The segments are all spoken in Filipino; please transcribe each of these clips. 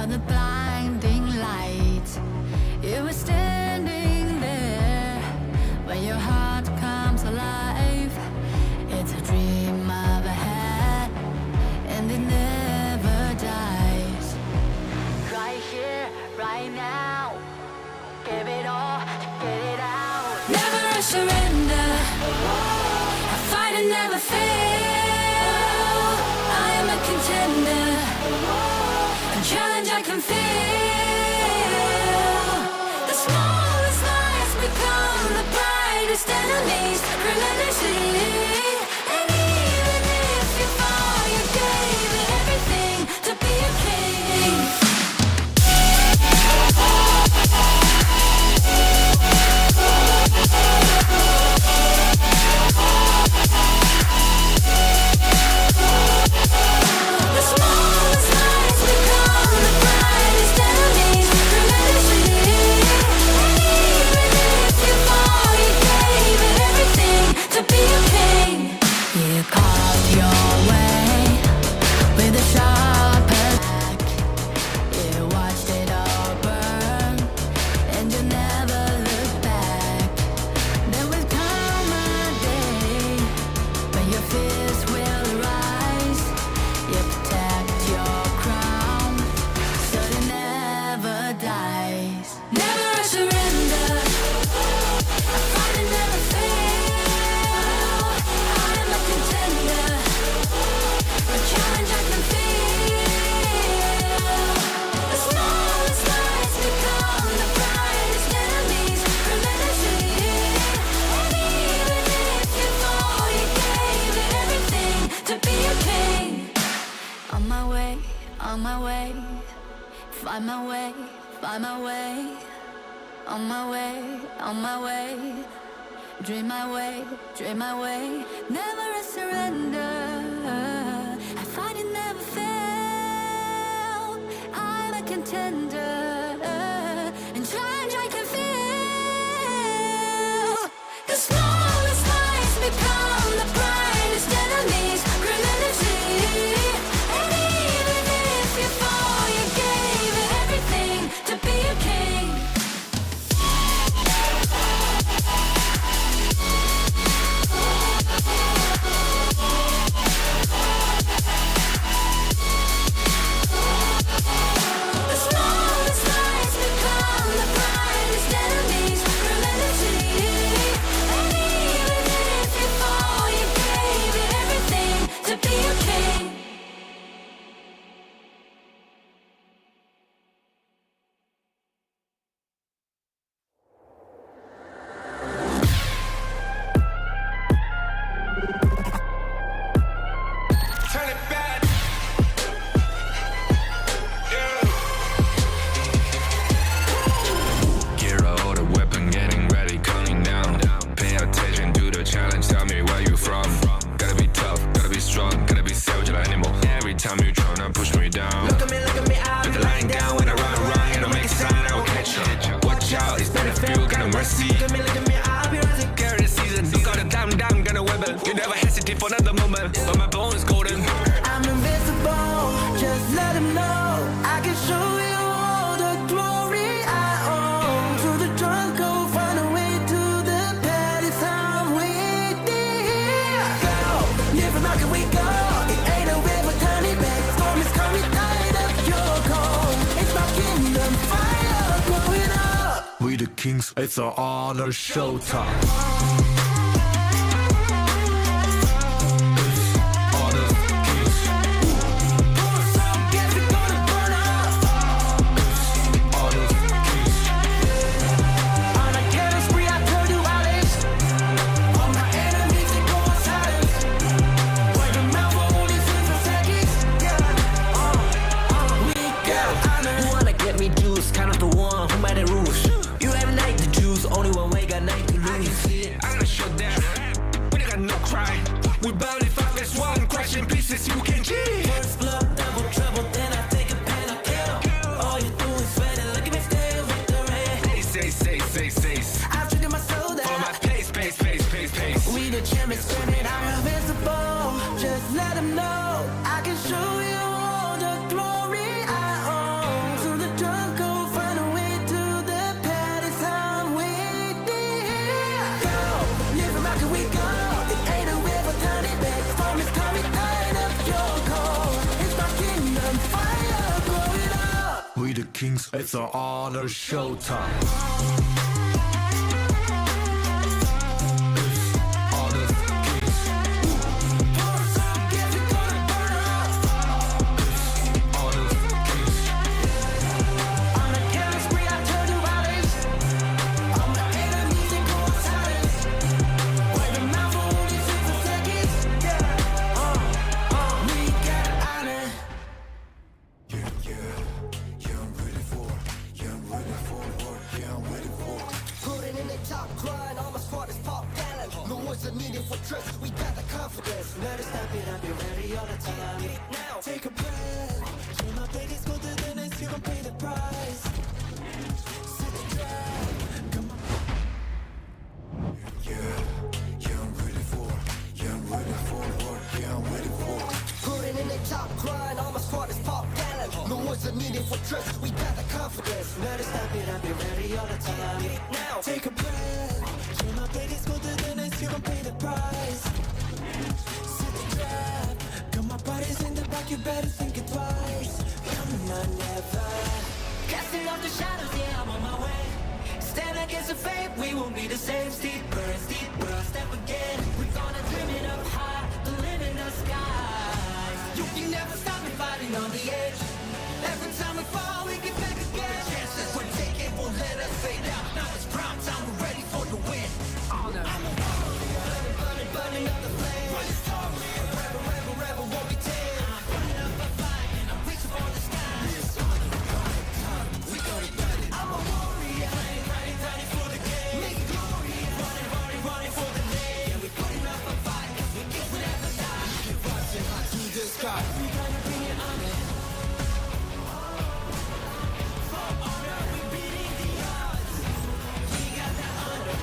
of the blinding light. You were standing there when your heart comes alive. It's a dream I've had, and it never dies. Right here, right now, give it all, get it out. Never a surrender, I fight and never fail. I am a contender, a challenge I can feel. The smallest lies become the brightest enemies, relentlessly. And even if you fall, you gave it everything to be a king. The smallest lies become the brightest enemies, relentlessly. And even if you fall, you gave it everything to be a king. You carved your way with a sharp attack. You watched it all burn, and you never looked back. There will come a day when your fears will arise. You protect your crown, so it never dies. Never a surrender, I fight and never fail. I am a contender, a challenge I can feel. The smallest lies become the brightest enemies, relentlessly. And even if you fall, you gave it everything to be a king. On my way, on my way, find my way, find my way. On my way, on my way, dream my way, dream my way. Never a surrender, I fight and never fail. I'm a contender, and challenge I can feel. The smallest lies become the brightest enemies, relentlessly. And even if you fall, you gave it everything to be a king. The smallest lies become the brightest enemies, relentlessly. And even if you fall, you gave it everything to be a king. Turn it back. Gear out the weapon, getting ready, counting down. Pay attention to the challenge, tell me where you from. Gotta be tough, gotta be strong, gotta be savage like animal. Every time you tryna push me down. Look at me, I'll be lying down when I run, and I make a sign, I will catch up. Watch out, it's better feel, got no mercy. Look at me, I'll be rising. Carry the season, you got a time down, got a weapon. You never hesitate for another moment, but my bone is golden. I'm invincible, just let him know. I can show you all the glory I own. Through the jungle, find a way to the palace. I'm waiting. Go, live and rock and we go. It ain't a river, turn it back. Storm is coming, light up your cold. It's my kingdom, fire growing up. We the kings, it's our honor showtime. Honor kings, Pour some gas, we gonna burn up. honor kings. On a killing spree, I turn you violence. All my enemies, they go on silence. Word of mouth, only 6 seconds. We got honor. You wanna get me juice, kind of the one who made the rules. You have night to choose, only one way, got night to lose. I'm gonna We the kings, it's an honor showtime. Needed for trust, we got the confidence. Let us step it up, be ready all the time. Now, take a breath. You know, play this colder than us, you gon' pay the price. Sit the drive, come on. Yeah, I'm ready for it. Yeah, I'm ready for it. Yeah, I'm ready for it. Putting in the top grind, all my squad is pop talent. No one's needed for trust, we got the confidence. Let us step it up, be ready all the time. Now, take a breath. You know, play this colder than us, you gon' pay the price. Sit the drive, got my body's in the back, you better think it twice. Coming on, never. Casting off the shadows, yeah, I'm on my way. Stand against the fate, we won't be the same. Steeper, step again. We're gonna dream it up high, the limit in the skies. You can never stop me fighting on the edge. Every time we fall, we get back again. The chances we're taking won't let us fade out. Now it's prime time, we're ready for the win. I'm a warrior, burning up the flame. Rebel, won't be tamed. I'm burning up a fight, and I'm reaching for the sky. We got it. I'm a warrior, ready for the game. Make it glorious, running for the name. Yeah, we're putting up a fight, 'cause we guess we never die. Keep rising high to the sky. We gonna bring it on it. For honor, we beating the odds. We got the honor,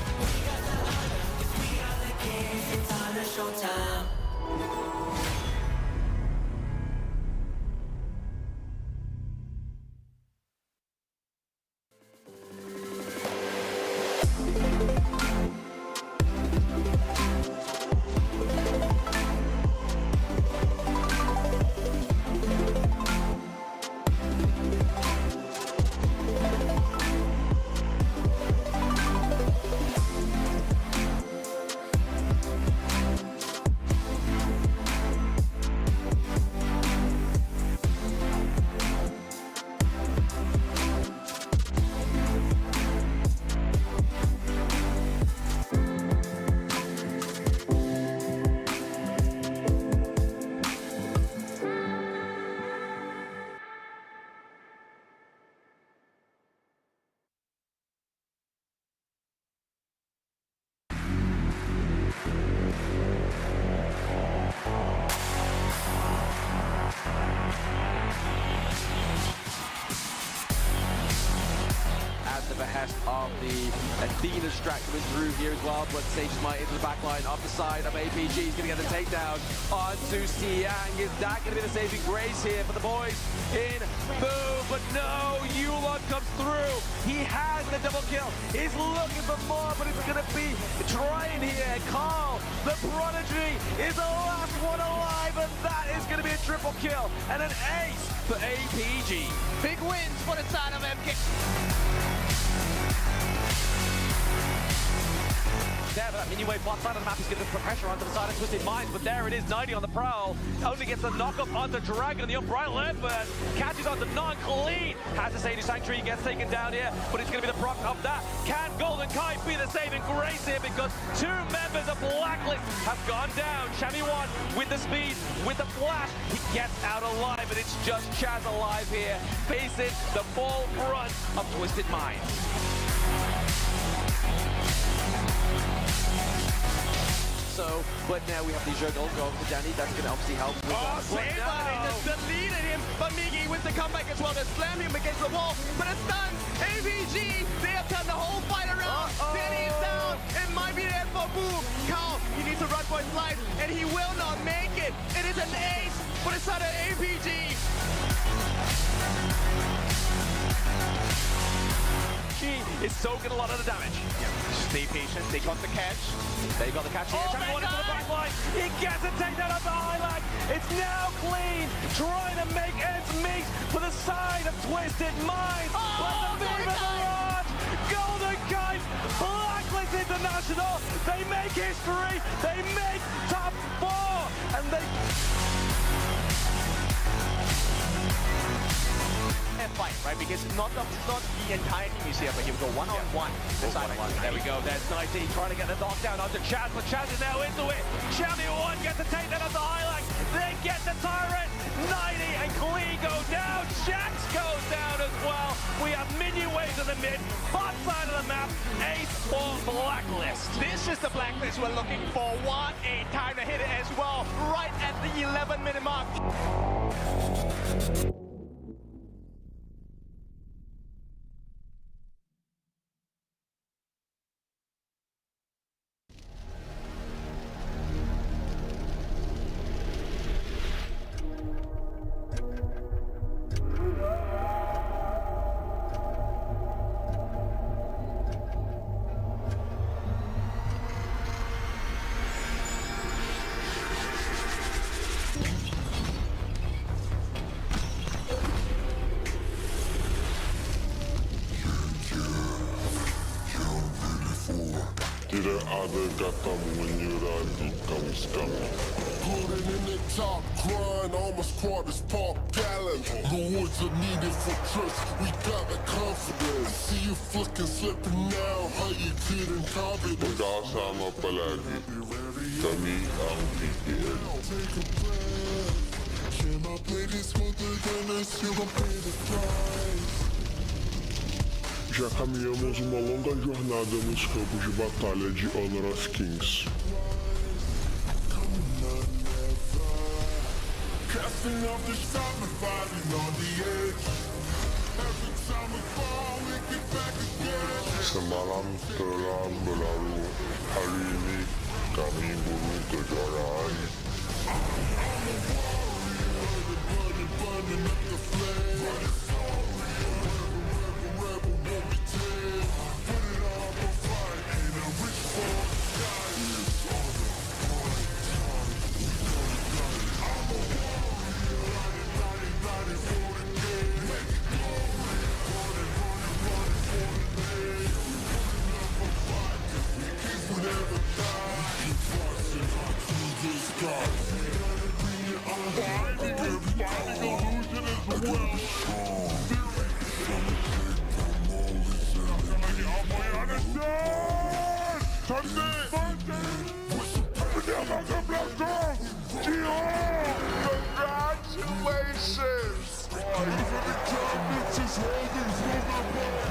'cause we are the kings. It's honor showtime. Of the Athena's track coming through here as well, but Sage might into the back line off the side of APG. He's going to get the takedown onto Siang. Is that going to be the saving grace here for the boys in Boom? But no, Yulon comes through. He has the double kill. He's looking for more, but it's going to be trying here. Carl, the prodigy, is the last one alive, and that is going to be a triple kill and an ace for APG. Big wins for the side of MK. There, but that mini wave one side of the map is going to put pressure onto the side of Twisted Minds, but there it is, 90 on the prowl. Only gets the knockup onto Dragon, the Unbright Left burst. Catches onto Non-Clean. Has to say Sadie Sanctuary, gets taken down here, but it's going to be the proc of that. Can Golden Kite be the saving grace here, because two members of Blacklist have gone down. Shammy one with the speed, with the flash. He gets out alive, and it's just Chaz alive here, facing the full brunt of Twisted Minds. So, but now we have the juggle going for Danny. That's going to obviously help. Save no. just deleted him, but Miggy with the comeback as well to slam him against the wall. But it's done. AVG, they have turned the whole fight around. Danny is down. It might be the end for Boom. Carl, he needs to run for his life, and he will not make it. It is an ace for the side of AVG. is soaking a lot of the damage. Stay patient. They got the catch. They got the catch here. Trying to go into the back line. He gets a takedown of the highlight. It's now clean. Trying to make ends meet for the side of Twisted Mind. Let the Viva Mirage. Golden Kite. Blacklist International. They make history. They make top 4. And they... Fight, right? Because not the entire team is here, but he'll go one-on-one. There we go. There's 19 trying to get the knockdown onto Chaz, but Chaz is now into it. Champion 1 gets the takedown of the highlight. They get the Tyrant. 90 and Klee go down. Shax goes down as well. We have minion waves in the mid. Bot side of the map. Ace for Blacklist. This is the Blacklist we're looking for. What a time to hit it as well. Right at the 11-minute mark. Tidak ada katamu menyerah kamu sekarang. Putting in the top, crying, all my squad is pop gallant. The words are needed for trust, we got the confidence. I see you flicking, slipping now, how you couldn't copy. Magkakasama palagi, kami ang PPL. Take a breath, can I play this for the gunners, you gon' pay the price. Já caminhamos uma longa jornada nos campos de batalha de Honor of Kings. Casting off the shot, my body on the edge. Every time we fall, we get back again. Semalam telah berlalu, hari ini kami burung kejuaraan. I'm a warrior, burning up the flame. Congratulations! Even the cabinets is holding from the ball.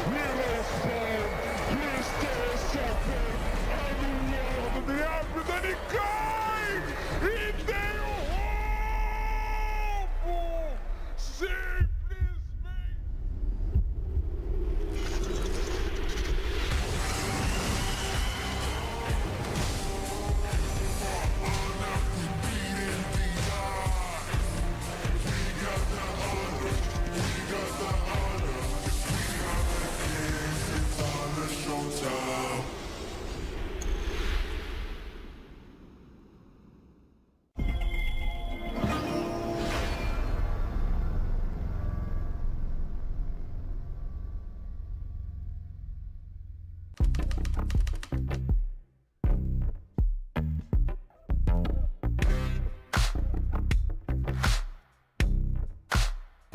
Heroes fall, here's the champion, and the world of the African guy! In their home! Save this man!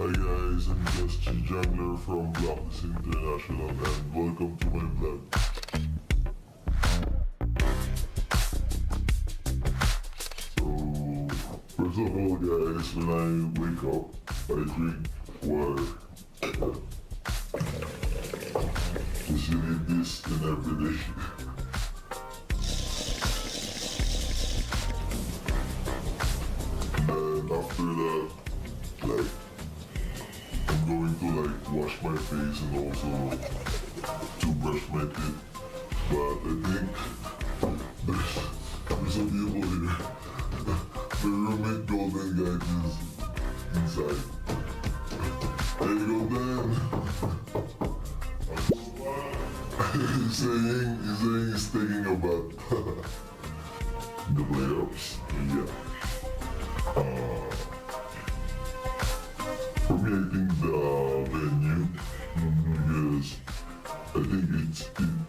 Hi guys, I'm just a jungler from Blacklist International and welcome to my vlog. So, first of all guys, when I wake up, I drink water. Just you need this in every day. And after that, like, I'm going to wash my face and also to brush my teeth. But I think there's some people here. The roommate golden guy is inside. There you go, man. he's thinking about the playoffs. Yeah. For me, I think the venue, because I think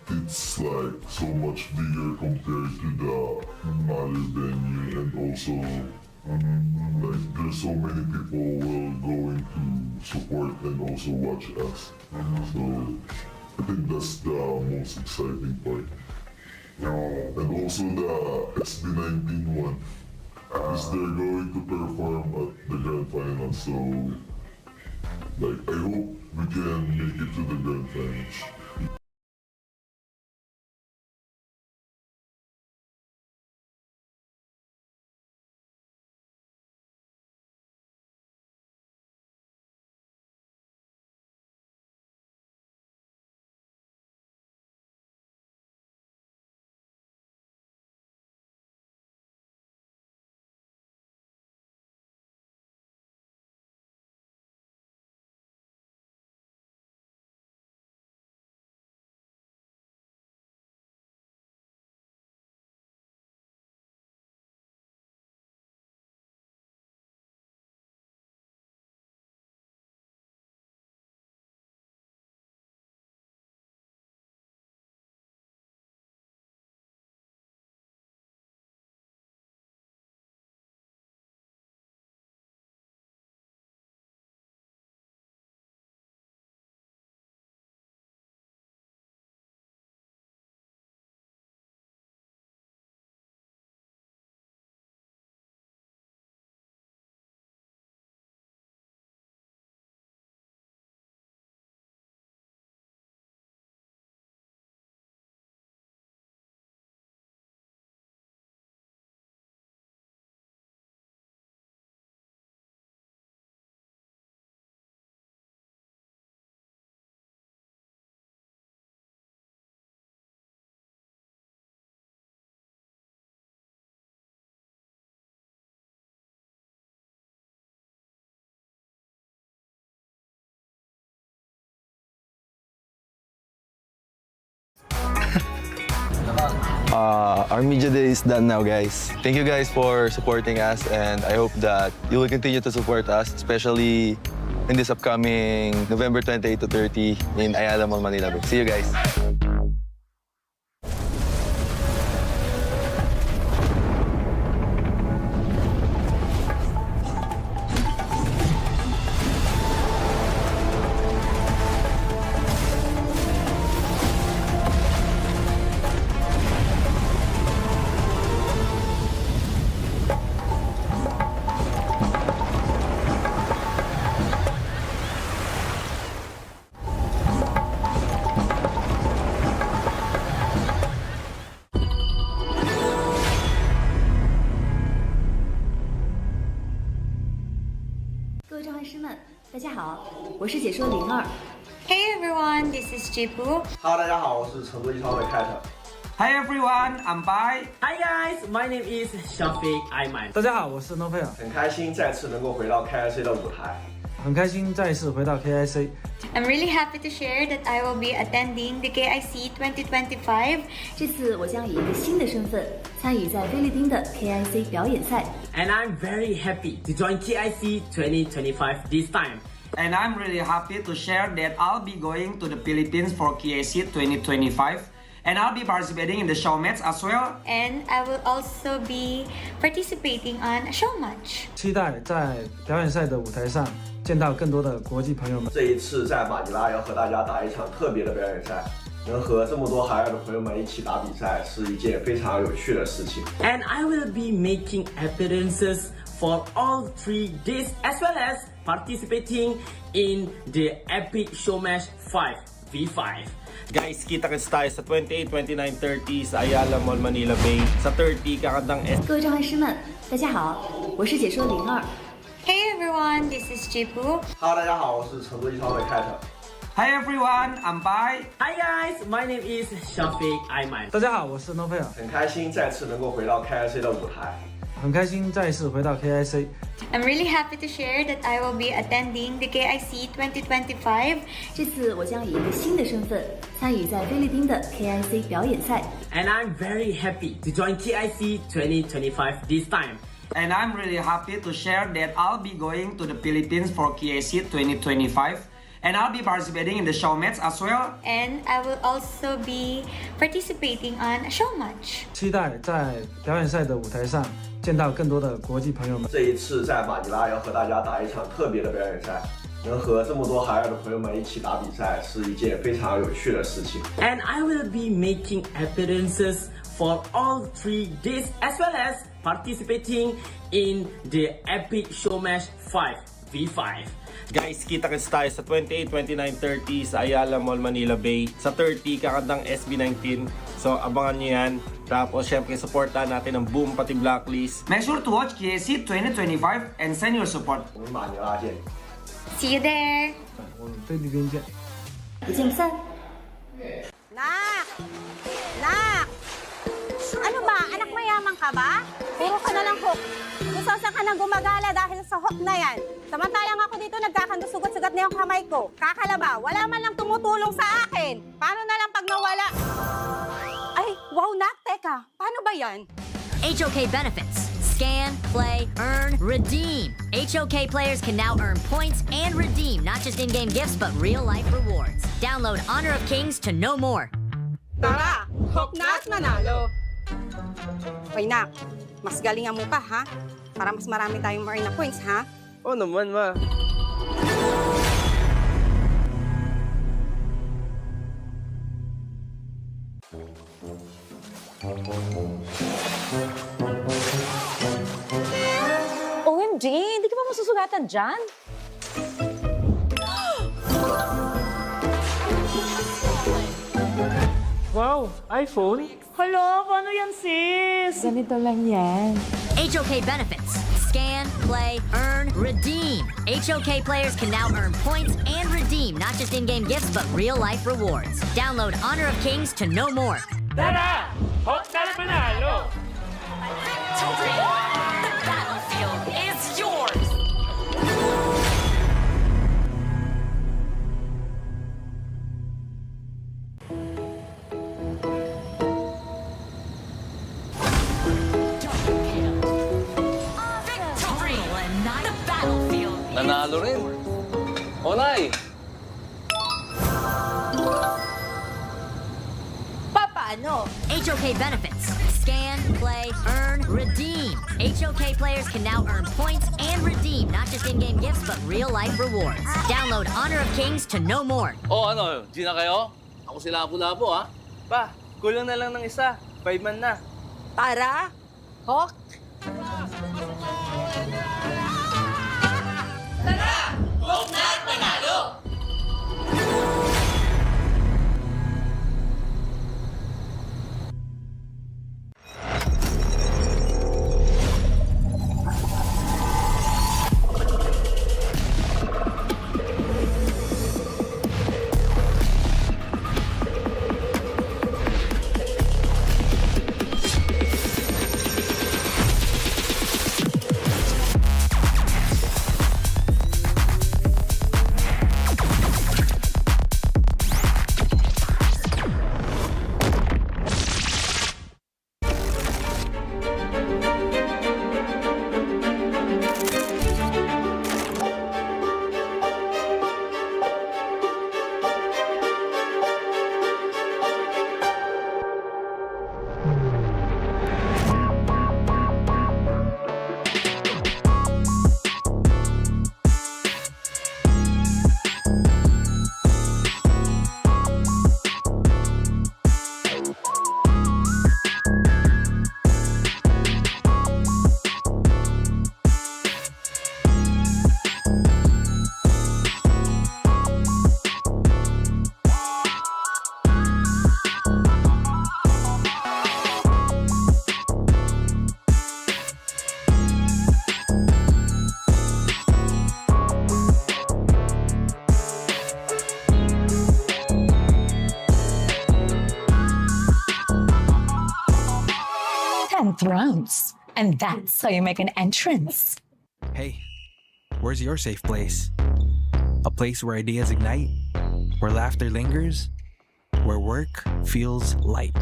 it's like so much bigger compared to the other venue, and also like there's so many people will going to support and also watch us. So I think that's the most exciting part. And also the SB19 one, is they're going to perform at the grand final. So like I hope we can make it to the grand finals. Our media day is done now, guys. Thank you guys for supporting us, and I hope that you will continue to support us, especially in this upcoming November 28 to 30 in Ayala Mall, Manila. See you guys. Hey everyone, this is Jipu. Hello， 大家好，我是成都一超的 Cat。 Hi everyone, I'm Bai. Hi guys, my name is Shafiq Ayman. 大家好，我是 No Fair。很开心再次能够回到 KIC 的舞台。很开心再次回到 KIC。 I'm really happy to share that I will be attending the KIC2025. 这次我将以一个新的身份参与在菲律宾的 KIC 表演赛。And I'm very happy to join KIC 2025 this time. And I'm really happy to share that I'll be going to the Philippines for KIC 2025. And I'll be participating in the show match as well. And I will also be participating on a show match. 期待在表演赛的舞台上见到更多的国际朋友们。这一次在马尼拉要和大家打一场特别的表演赛，能和这么多海外的朋友们一起打比赛，是一件非常有趣的事情。And I will be making appearances for all 3 days as well as participating in the epic show match 5v5. Guys, kita-kits tayo sa 28, 29, 30 sa Ayala Mall, Manila Bay. Sa 30, kakantang 各位召唤师们，大家好，我是解说02。Hey everyone, this is Jipu. Hello， 大家好，我是成都一超的 Cat。 Hi everyone, I'm Bai. Hi guys, my name is Shafiq Ayman. 大家好，我是 No Fair。 很开心再次能够回到 KIC 的舞台。很开心再一次回到 KIC。 I'm really happy to share that I will be attending the KIC2025. 这次我将以一个新的身份参与在菲律宾的 KIC 表演赛。 And I'm very happy to join KIC 2025 this time. And I'm really happy to share that I'll be going to the Philippines for KIC 2025. And I'll be participating in the show match as well. And I will also be participating on a show match. 期待在表演赛的舞台上见到更多的国际朋友们。这一次在马尼拉要和大家打一场特别的表演赛，能和这么多海外的朋友们一起打比赛，是一件非常有趣的事情。 And I will be making appearances for all 3 days as well as participating in the Epic Showmatch 5v5. Guys, kita-kits tayo sa 28, 29, 30 sa Ayala Mall, Manila Bay. Sa 30, kakantang SB19. So, abangan nyo yan. Tapos, syempre, supportahan natin ang Boom pati Blacklist. Make sure to watch KIC 2025 and send your support. 我们马尼拉见。 See you there. 我们菲律宾见。不见不散。 Nak! Nak! Ano ba? Anak mayaman ka ba? Puro ka na lang hook. Kung saan ka nang gumagala dahil sa hook na yan. Samantalang ako dito nagkakandusugat-sugat na yung kamay ko. Kakalaba, wala man lang tumutulong sa akin. Paano na lang pag nawala? Ay, wow, Nak! Teka, paano ba yan? HOK benefits. Scan, play, earn, redeem. HOK players can now earn points and redeem not just in-game gifts but real-life rewards. Download Honor of Kings to know more. Tara, hook na at manalo. Hoy, Nak, mas galingan mo pa, ha? Para mas marami tayong ma-earn na points, ha? Oo naman, ma. OMG, hindi ka ba masusugatan dyan? Wow, iPhone? Hala, paano yan, sis? Ganito lang yan. HOK benefits. Scan, play, earn, redeem. HOK players can now earn points and redeem not just in-game gifts but real-life rewards. Download Honor of Kings to know more. Tara! Hook na at manalo! Victory! The battlefield is yours! Victory! The battlefield is Nanalo rin. Onay! Paano? HOK benefits. Scan, play, earn, redeem. HOK players can now earn points and redeem not just in-game gifts but real-life rewards. Download Honor of Kings to know more. Oh, ano? G na kayo? Ako si Labo-Labo, ha? Pa, kulang na lang ng isa. 5 man na. Tara, hook. Thrones. And that's how you make an entrance. Hey, where's your safe place? A place where ideas ignite, where laughter lingers, where work feels light.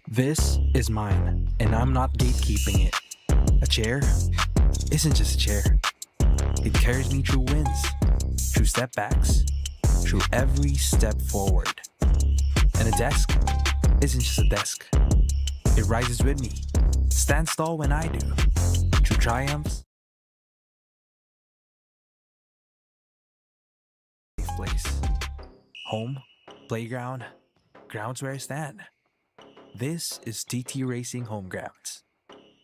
This is mine, and I'm not gatekeeping it. A chair isn't just a chair. It carries me through wins, through setbacks, through every step forward. And a desk isn't just a desk. It rises with me, stands tall when I do, through triumphs. Safe place. Home, playground, grounds where I stand. This is TT Racing Home Grounds.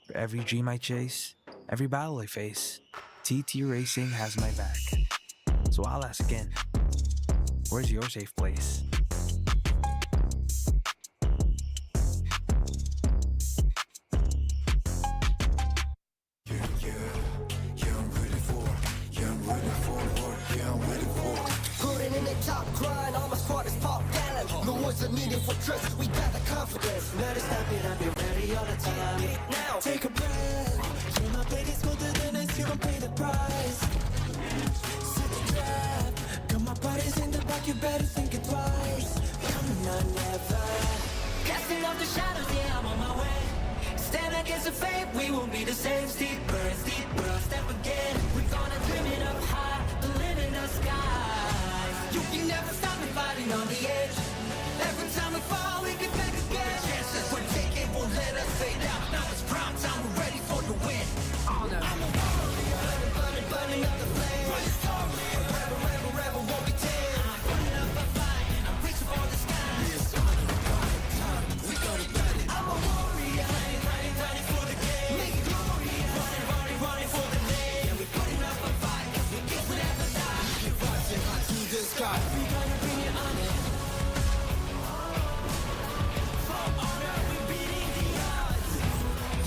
For every dream I chase, every battle I face, TT Racing has my back. So I'll ask again, where's your safe place? Putting in the top grind, all my squad is pop gallant. The words are needed for trust, we got the confidence. Let us step it up, be ready all the time. Now, take a breath. You my plate is colder than ice, you gon' pay the price. Sit the trap, got my body's in the back, you better think it twice. Coming on, never. Casting off the shadows, yeah, I'm on my way. Stand against the fate, we won't be the same. Steep burn, step again. We're gonna dream it up high, live in the sky. You can never stop me fighting on the edge. Every time we fall, we get back again. The chances we're taking won't let us fade out. Now it's prime time, we're ready for the win. I'm a warrior, burning up the flame. A rebel won't be tamed. I'm running up a fight, I'm reaching for the sky. We gonna get it. I'm a warrior, running for the game. Make it glorious, running for the name. Yeah, we're putting up a fight, 'cause we guess we never die. We're rising high to the sky. We gonna bring it on it. For honor, we're beating the odds.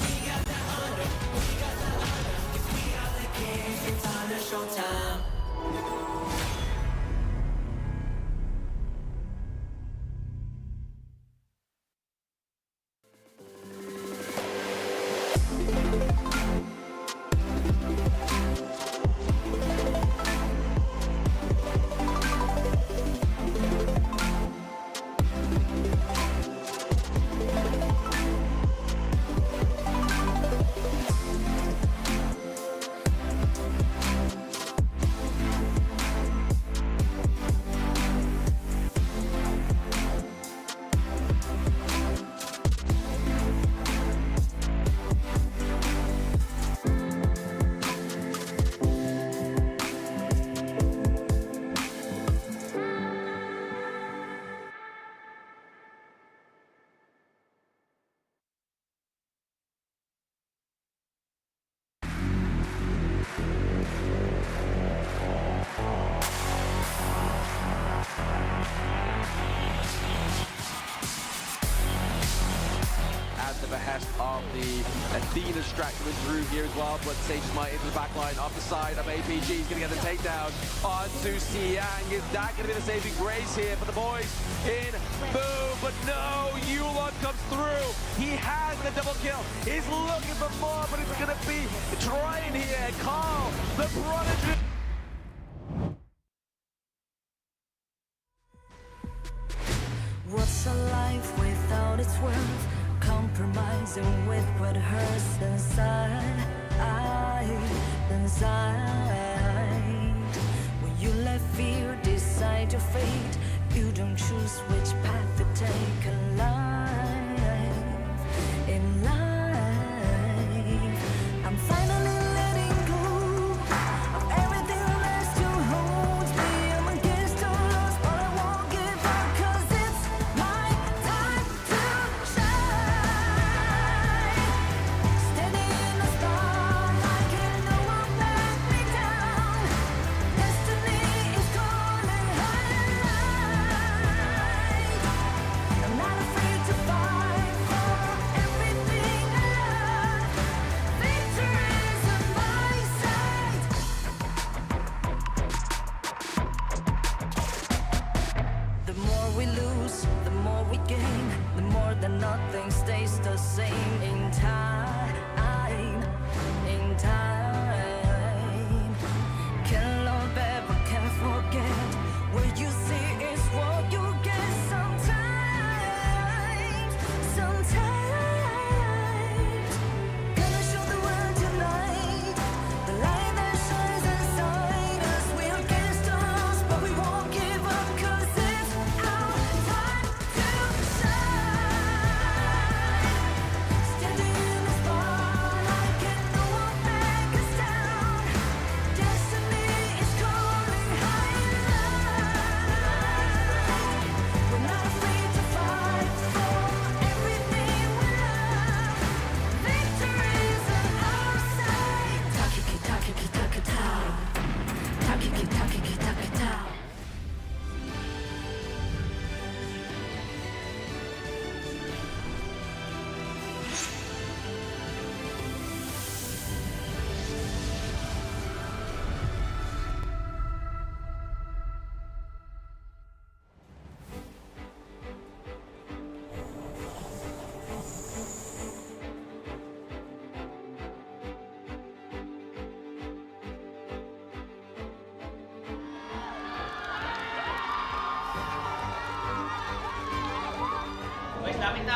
We got the honor, 'cause we are the kings. It's honor showtime. At the behest of the Athena Strat coming through here as well, but Sage might into the back line off the side of APG. He's going to get the takedown onto Siang. Is that going to be the saving grace here for the boys in Boom? But no, Yulon comes through. He has the double kill. He's looking for more, but he's going to be trying here. Carl, the prodigy. What's a life without its worth? Compromising with what hurts inside. When you let fear decide your fate, you don't choose which path to take in life. I'm finally letting go of everything that still holds me. I'm against all odds, but I won't give up, 'cause it's my time to shine. Standing in the spotlight, can no one let me down. Destiny is calling high. I'm not afraid to fight for everything I love. Victory is on my side. The more we lose, the more we gain. The more that nothing stays the same in time.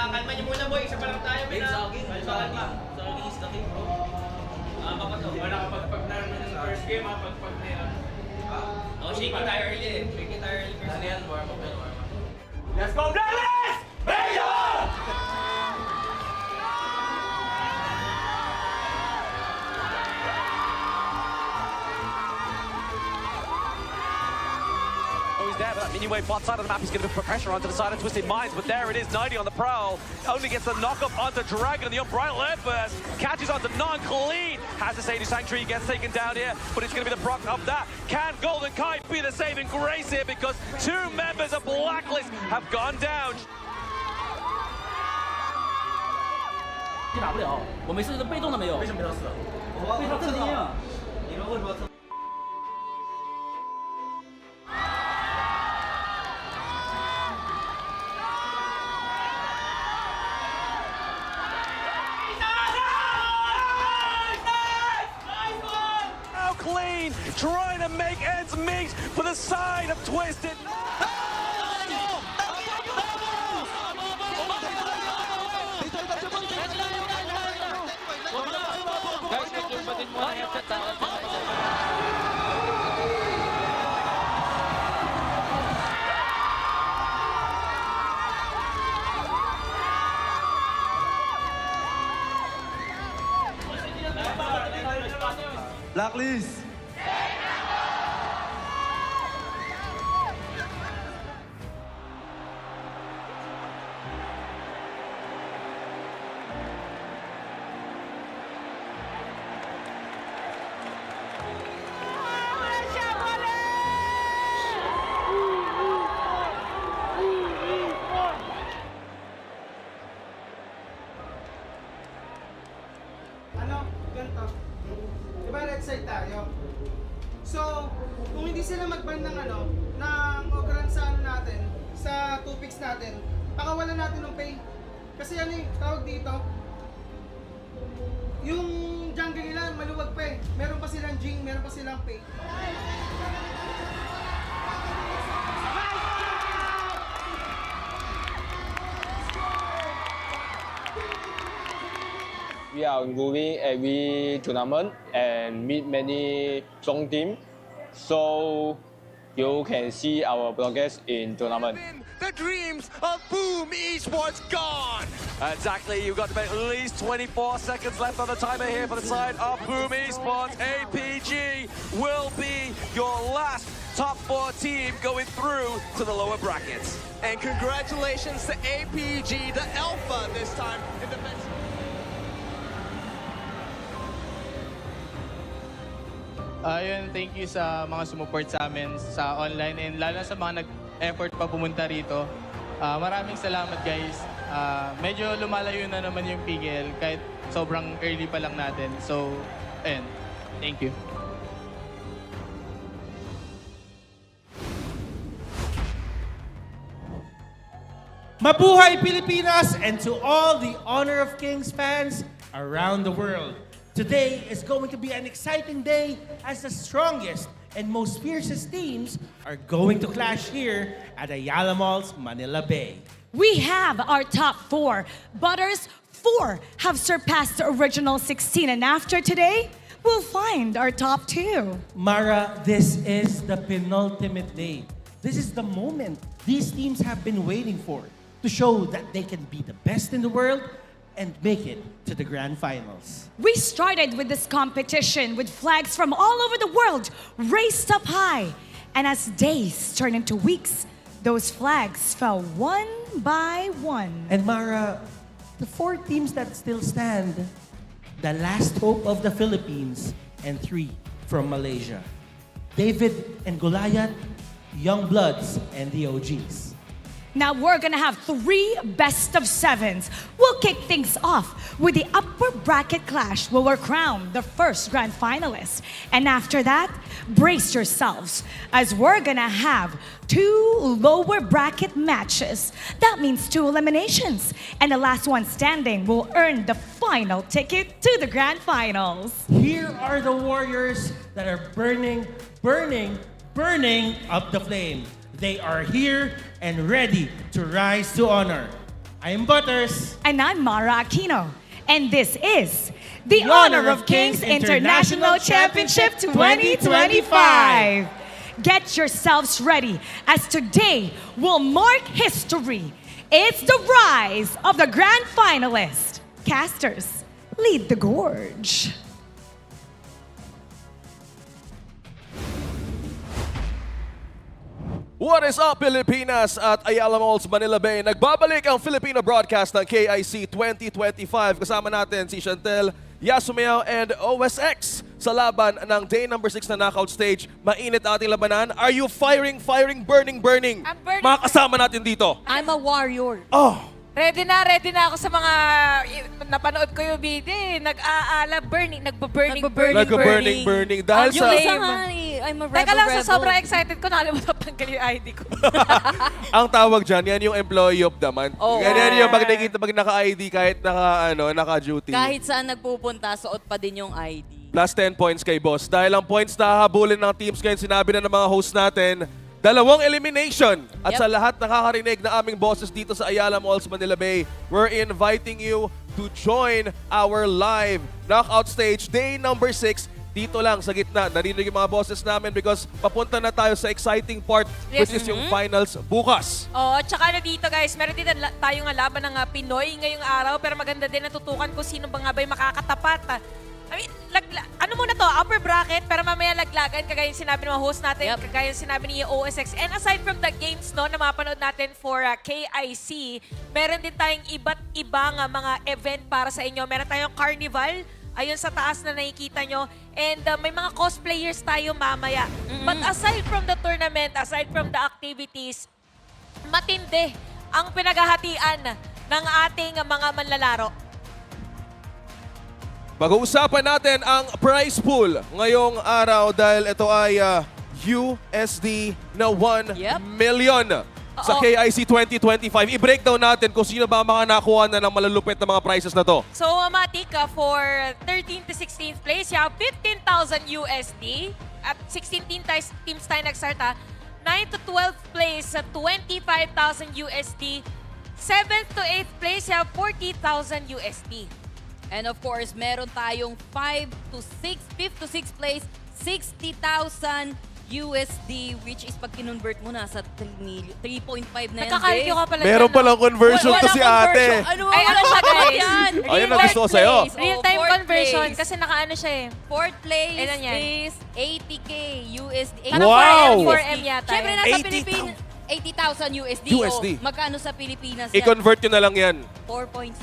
kalma niyo muna boy, isa pa lang tayo. Wait, sa akin is the king, bro. Wala kapag naman sa first game, pag na yan. Oh, shaking tayo early eh. Shaking tayo early first. Ano yan? Warm up. Let's go, Blacklist! Mayo! There, but that minion wave bot side of the map is going to put pressure onto the side of Twisted Minds, but there it is, 90 on the prowl. Only gets the knock-up onto Dragon, and the Unbridled Airburst catches onto Non-Clean. Has to say to Sanctuary, gets taken down here, but it's going to be the proc of that. Can Golden Kite be the saving grace here, because two members of Blacklist have gone down. 你打不了，我每次都被动的没有。为什么没有死？被他震惊啊！你们为什么？ Clean, trying to make ends meet for the side of Twisted. Blacklist. Ganito. Diba red side tayo? So, kung hindi sila mag-ban ng Ogran sa natin, sa 2 picks natin, pakawalan natin ng pay. Kasi tawag dito, yung jungle nila maluwag pa eh. Meron pa silang Jing, meron pa silang pay. We are going every tournament and meet many strong teams, so you can see our progress in tournament. The dreams of Boom Esports gone. Exactly, you've got at least 24 seconds left on the timer here for the side of Boom Esports. APG will be your last top 4 team going through to the lower brackets. And congratulations to APG, the Alpha this time in the men's. Ayun, thank you sa mga sumuport sa amin sa online and lalo sa mga nag-effort pa pumunta rito. Maraming salamat guys. Medyo lumalayo na naman yung PGL kahit sobrang early pa lang natin. So, ayun. Thank you. Mabuhay Pilipinas, and to all the Honor of Kings fans around the world. Today is going to be an exciting day as the strongest and most fiercest teams are going to clash here at Ayala Mall's Manila Bay. We have our top 4. Butters, 4 have surpassed the original 16, and after today, we'll find our top 2. Mara, this is the penultimate day. This is the moment these teams have been waiting for to show that they can be the best in the world and make it to the grand finals. We started with this competition with flags from all over the world raised up high. And as days turned into weeks, those flags fell one by one. And Mara, the 4 teams that still stand, the last hope of the Philippines and 3 from Malaysia. David and Goliath, Young Bloods, and the OGs. Now we're gonna have 3 best of 7s. We'll kick things off with the upper bracket clash where we're crowned the first grand finalist. And after that, brace yourselves as we're gonna have 2 lower bracket matches. That means 2 eliminations. And the last one standing will earn the final ticket to the grand finals. Here are the warriors that are burning up the flame. They are here and ready to rise to honor. I'm Butters. And I'm Mara Aquino. And this is the Honor of Kings International Championship 2025. Get yourselves ready, as today will mark history. It's the rise of the grand finalist. Casters, lead the gorge. What is up, Pilipinas at Ayala Malls, Manila Bay? Nagbabalik ang Filipino broadcast ng KIC2025. Kasama natin si Chantel, Yasumeo, and OSX sa laban ng day number 6 na knockout stage. Mainit ating labanan. Are you firing, burning? I'm burning. Mga kasama natin dito. I'm a warrior. Oh! Ready na ako sa mga napanood ko yung video eh. Nag-aala, burning. Nagbo-burning. Dahil yung sa... isa nga eh, I'm a rebel. Teka lang, sa sobrang excited ko, nakalimutan tanggal yung ID ko. Ang tawag dyan, yan yung employee of the month. Oh. Yan yung pag nakikita, pag naka-ID, kahit naka-duty. Kahit saan nagpupunta, suot pa din yung ID. Plus 10 points kay boss. Dahil ang points na hahabulin ng teams ngayon, sinabi na ng mga host natin, 2 elimination. At sa lahat nakakarinig na aming bosses dito sa Ayala Malls, Manila Bay, we're inviting you to join our live knockout stage, day number 6. Dito lang sa gitna, narinig yung mga bosses namin because papunta na tayo sa exciting part, which is yung finals bukas. Oo, tsaka dito guys, meron din tayong laban ng Pinoy ngayong araw, pero maganda din natutukan kung sino ba nga ba yung makakatapat. I mean, ano muna to, upper bracket, pero mamaya laglagan, kagaya yung sinabi ng mga host natin, kagaya yung sinabi ni OSX. And aside from the games no, na mapanood natin for KIC, meron din tayong iba't ibang mga event para sa inyo. Meron tayong carnival, ayun sa taas na nakikita nyo. And may mga cosplayers tayo mamaya. But aside from the tournament, aside from the activities, matindi ang pinaghahatian ng ating mga manlalaro. Pag-uusapan natin ang prize pool ngayong araw dahil ito ay USD na 1 million sa KIC 2025. I-breakdown natin kung sino ba mga nakuha na ng malalupit na mga prizes na to. So, Matik, for 13th to 16th place, you have 15,000 USD. At 16 teams tayo nag-start, 9th to 12th place, 25,000 USD. 7th to 8th place, you have 40,000 USD. And of course, meron tayong 5th to 6th place, 60,000 USD, which is pag kinonvert mo na sa 3.5 na yan. Nakakalkyo ka pala Meron palang conversion to si ate. Ano siya guys? Ayun ang gusto ko sa'yo. Real-time conversion kasi nakaano siya eh. 4th place is 80K USD. Wow! 4M yata. Siyempre nasa Pilipinas, 80,000 USD. Magkano sa Pilipinas yan? I-convert nyo na lang yan. 4.6.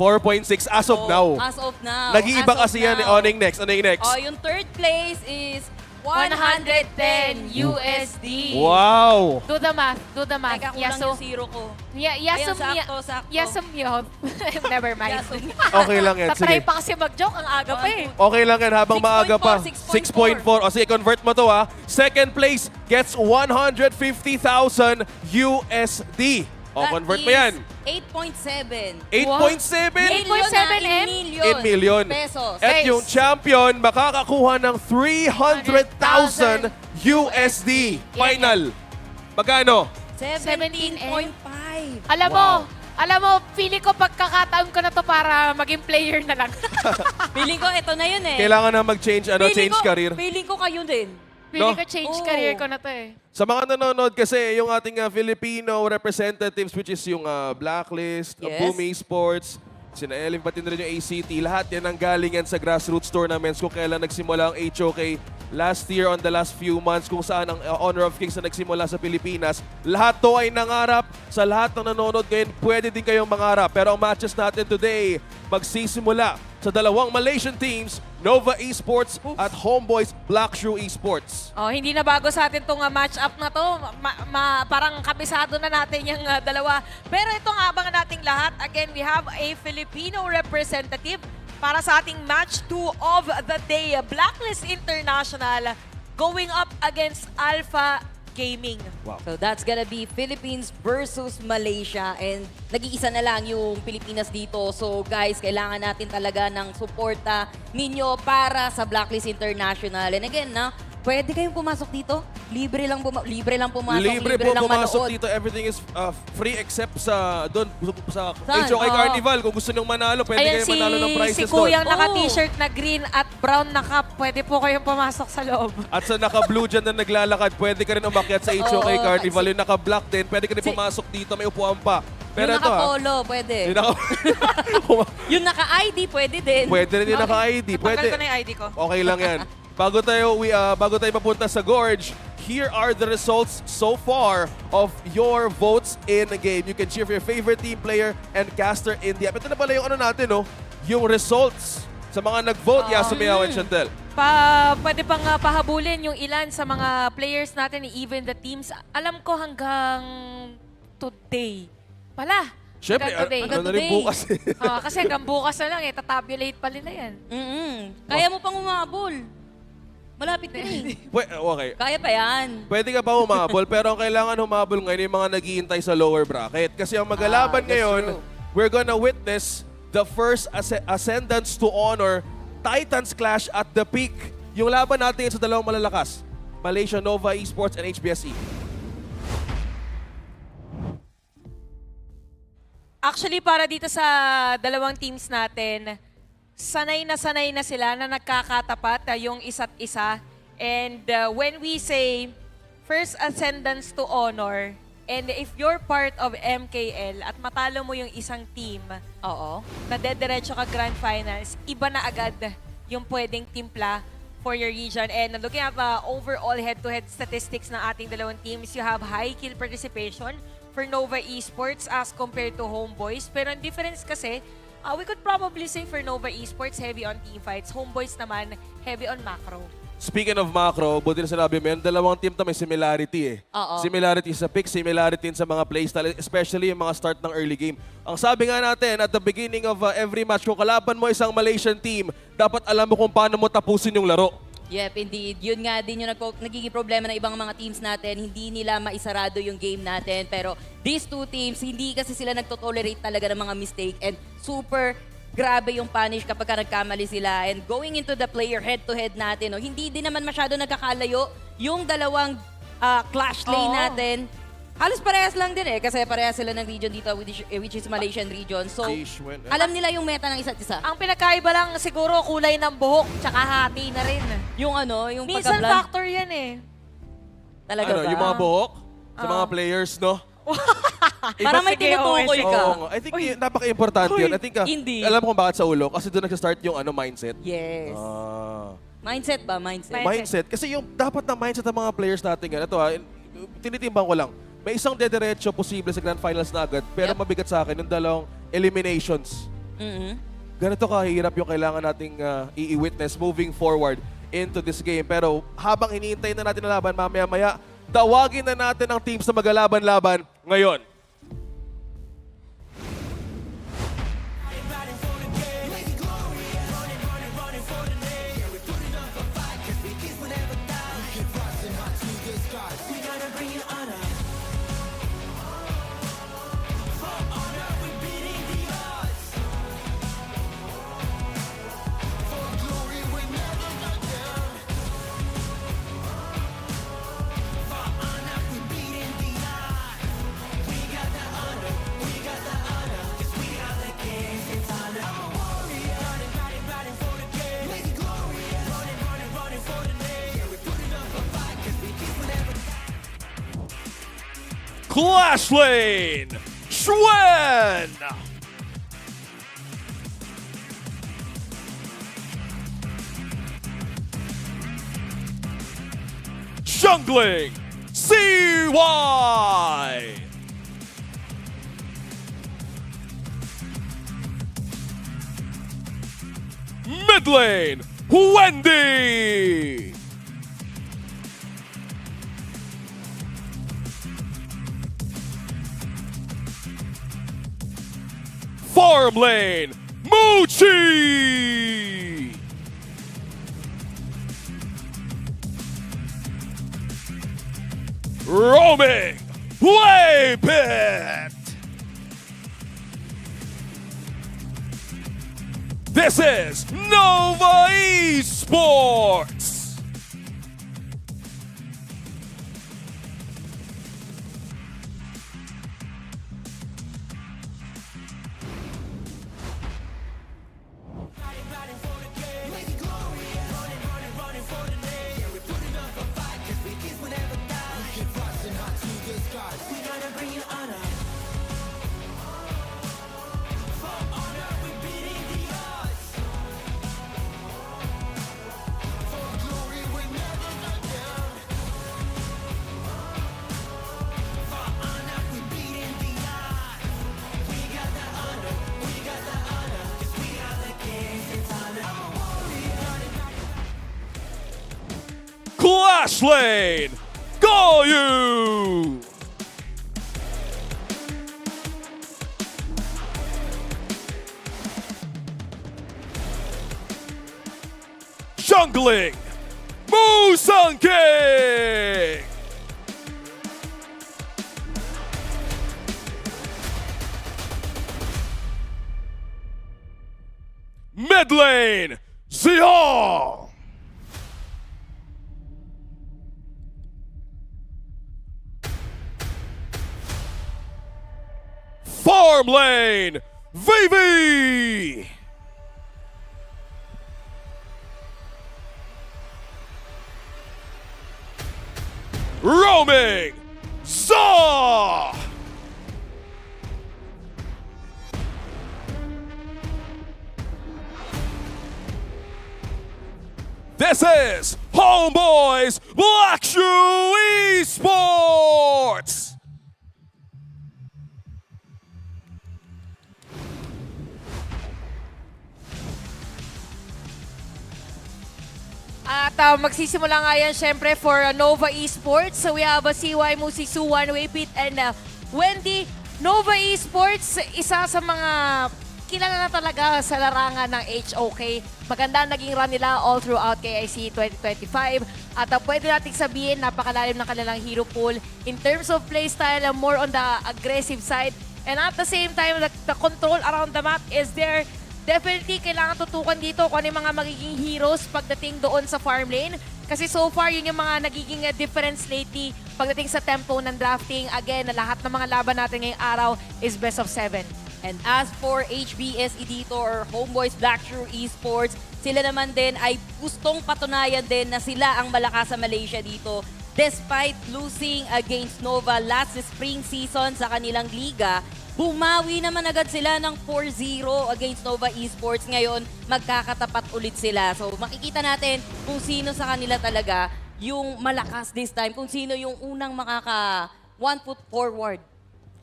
4.6 as of now. As of now. Nag-iiba kasi yan. Oning next. Oh, yung 3rd place is 110 USD. Wow! Do the math. Teka, kulang yung zero ko. Yasum yun. Never mind. Okay lang yan. Tatry Sige. pa kasi mag-joke. Ang aga pa eh. Okay lang yan habang maaga pa. 6.4. 6.4. O sige, convert mo to ha. Second place gets 150,000 USD. O, convert mo yan. 8.7. 8.7? 8.7 million pesos. At yung champion makakakuha ng 300,000 USD. Final. Magkano? 17.5. Alam mo, feeling ko pagkakataon ko na to para maging player na lang. Feeling ko ito na yun eh. Kailangan na mag-change change career. Feeling ko kayo din. Feeling ko change career ko na to eh. Sa mga nanonood kasi, yung ating Filipino representatives, which is yung Blacklist, Boom Esports, sina Ellen, pati na rin yung ACT, lahat yan ang galing yan sa grassroots tournaments kung kailan nagsimula ang HOK last year on the last few months kung saan ang Honor of Kings na nagsimula sa Pilipinas. Lahat to ay nangarap. Sa lahat ng nanonood ngayon, pwede din kayong mangarap. Pero ang matches natin today, magsisimula sa dalawang Malaysian teams, Nova Esports at HomeBois Black Shoe Esports. Oh, hindi na bago sa atin itong match-up na to. Parang kabisado na natin yung dalawa. Pero ito nga abangan nating lahat. Again, we have a Filipino representative para sa ating match 2 of the day. Blacklist International going up against Alpha Gaming. Wow. So that's gonna be Philippines versus Malaysia, and nag-iisa na lang yung Pilipinas dito. So guys, kailangan natin talaga ng suporta ninyo para sa Blacklist International. And again, Pwede kayong pumasok dito. Libre lang pumasok, Libre po lang pumasok manood. dito. Everything is free except sa sa Saan? HOK Oo. Carnival. Kung gusto nyong manalo, pwede Ayan kayo manalo ng prizes si doon. Kuyang naka-t-shirt na green at brown na cap. Pwede po kayong pumasok sa loob. At sa naka-blue dyan na naglalakad, pwede ka rin umakyat sa HOK Oo, Carnival. Yung naka-black din, pwede ka rin pumasok dito. May upuan pa. Pero Yung ito naka-polo, pwede. Yung naka Yung naka-ID, pwede din. pwede rin yung naka-ID. Pwede. Tanggal ko na yung ID ko. Okay lang yan. Bago tayo mapunta sa Gorge, here are the results so far of your votes in the game. You can cheer for your favorite team player and caster in the app. Ito na pala yung ano natin, no? Yung results sa mga nag-vote. Yasumiyaw and Chantel. Pwede pang pahabulin yung ilan sa mga players natin, even the teams. Alam ko hanggang today. Pala. Siyempre, hanggang ano na rin bukas eh. Kasi hanggang bukas na lang tatabulate pa nila yan. Kaya mo pang umabol. Malapit ka eh. Okay. Kaya pa yan. Pwede ka pa humabol, pero ang kailangan humabol ngayon yung mga naghihintay sa lower bracket. Kasi ang magalaban that's ngayon, true. we're gonna witness the first ascendance to honor Titans clash at the peak. Yung laban natin sa dalawang malalakas, Malaysia Nova Esports and HBSE. Actually, para dito sa dalawang teams natin, sanay na sila na nagkakatapat yung isa't isa. And when we say first ascendance to honor, and if you're part of MKL at matalo mo yung isang team, na dediretso ka Grand Finals, iba na agad yung pwedeng timpla for your region. And looking at the overall head-to-head statistics ng ating dalawang teams, you have high kill participation for Nova Esports as compared to HomeBois. Pero ang difference kasi, we could probably say for Nova Esports, heavy on teamfights. HomeBois naman, heavy on macro. Speaking of macro, buti na sinabi mo yan, dalawang team na may similarity eh. Similarity sa pick, similarity sa mga playstyle, especially yung mga start ng early game. Ang sabi nga natin, at the beginning of every match, kung kalaban mo isang Malaysian team, dapat alam mo kung paano mo tapusin yung laro. Yep, indeed. Yun nga din yung nagiging problema ng ibang mga teams natin. Hindi nila maisarado yung game natin. Pero these two teams, hindi kasi sila nagtotolerate talaga ng mga mistake. And super grabe yung punish kapag nagkamali sila. And going into the player head-to-head natin, hindi din naman masyado nagkakalayo yung dalawang clash lane natin. Halos parehas lang din kasi parehas sila ng region dito, which is Malaysian region. So, alam nila yung meta ng isa't isa. Ang pinakaiba lang siguro kulay ng buhok, tsaka hati na rin. Yung yung minsan pagka-blonde. factor yan eh. Talaga ba? Yung mga buhok sa mga players, no? Parang may tinutukoy ka. I think napaka-importante yun. I think, alam ko kung bakit sa ulo. Kasi doon nag-start yung mindset. Yes. Mindset ba? Mindset. Kasi yung dapat na mindset ng mga players natin, ito tinitimbang ko lang. May isang dediretso posible sa Grand Finals na agad, pero mabigat sa akin yung dalawang eliminations. Ganito kahirap yung kailangan nating i-witness moving forward into this game. Pero habang hinihintay na natin ang laban, mamaya-maya, tawagin na natin ang teams na maglalaban-laban ngayon. Clash Lane, Shwen! Jungling, CY! Mid lane, Wendy! Farm lane, Muchi! Roaming, Waybit! This is Nova Esports! Ashlane Goyu! Jungling Musang King! Mid lane, Ziyong! Farm lane, Vivi! Roaming, Zaw! This is HomeBois Black Shoe Esports! At magsisimula nga yan syempre for Nova Esports. So we have CY Musi, Suwan, Waypit, and Wendy. Nova Esports, isa sa mga kilala na talaga sa larangan ng HOK. Maganda naging run nila all throughout KIC2025. At pwede nating sabihin, napakalalim ng kanilang hero pool. In terms of playstyle, more on the aggressive side. And at the same time, the control around the map is there. Definitely, kailangan tutukan dito kung ano yung mga magiging heroes pagdating doon sa farm lane. Kasi so far, yun yung mga nagiging difference lately pagdating sa tempo ng drafting. Again, lahat ng mga laban natin ngayong araw is best of 7. And as for HBSE dito or HomeBois Black Shoe Esports, sila naman din ay gustong patunayan din na sila ang malakas sa Malaysia dito. Despite losing against Nova last spring season sa kanilang liga, bumawi naman agad sila ng 4-0 against Nova Esports. Ngayon, magkakatapat ulit sila. So makikita natin kung sino sa kanila talaga yung malakas this time, kung sino yung unang makaka 1 foot forward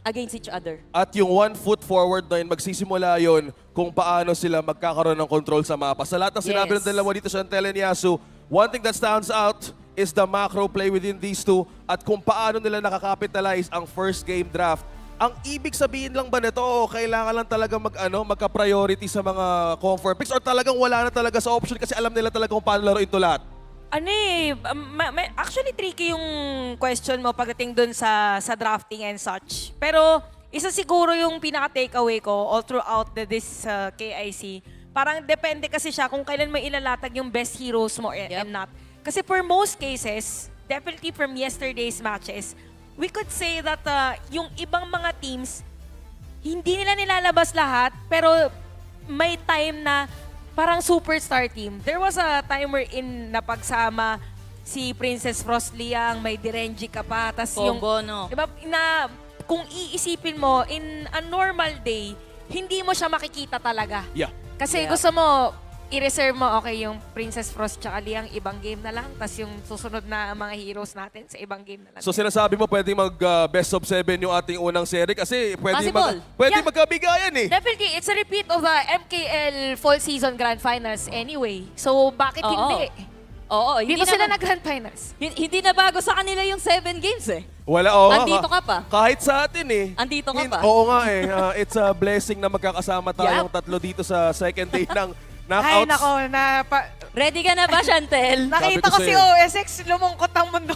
against each other. At yung 1 foot forward na yun, magsisimula yun kung paano sila magkakaroon ng control sa mapa. Sa lahat ng sinabi ng dalawa dito sa Chantel and Yasu, one thing that stands out is the macro play within these two at kung paano nila nakakapitalize ang first game draft. Ang ibig sabihin lang ba nito, kailangan lang talaga magka-priority sa mga confirm picks or talagang wala na talaga sa option kasi alam nila talaga kung paano laruin ito lahat? Actually tricky yung question mo pagdating dun sa drafting and such. Pero isa siguro yung pinaka-takeaway ko all throughout this KIC. Parang depende kasi siya kung kailan mo ilalatag yung best heroes mo and not. Kasi for most cases, definitely from yesterday's matches, we could say that yung ibang mga teams, hindi nila nilalabas lahat, pero may time na parang superstar team. There was a time wherein napagsama si Princess Frost Liang, may Direnji ka pa, tas yung... Combo, no? Diba, na kung iisipin mo, in a normal day, hindi mo siya makikita talaga. Yeah. Kasi gusto mo, i-reserve mo, okay, yung Princess Frost tsaka Liang, ibang game na lang. Tapos yung susunod na mga heroes natin sa ibang game na lang. So sinasabi mo pwedeng mag-best of 7 yung ating unang serie kasi pwedeng magkabigayan eh. Definitely, it's a repeat of the MKL Fall Season Grand Finals anyway. So bakit hindi? Oo, Dito sila nag-Grand Finals. Hindi na bago sa kanila yung 7 games eh. Wala, Andito ka pa. Kahit sa atin eh. Andito ka pa. Oo nga eh. It's a blessing na magkakasama tayong tatlo dito sa second day ng knockouts. Ay, nako. Ready ka na ba, Chantel? Nakita ko si OSX, lumungkot ang mundo.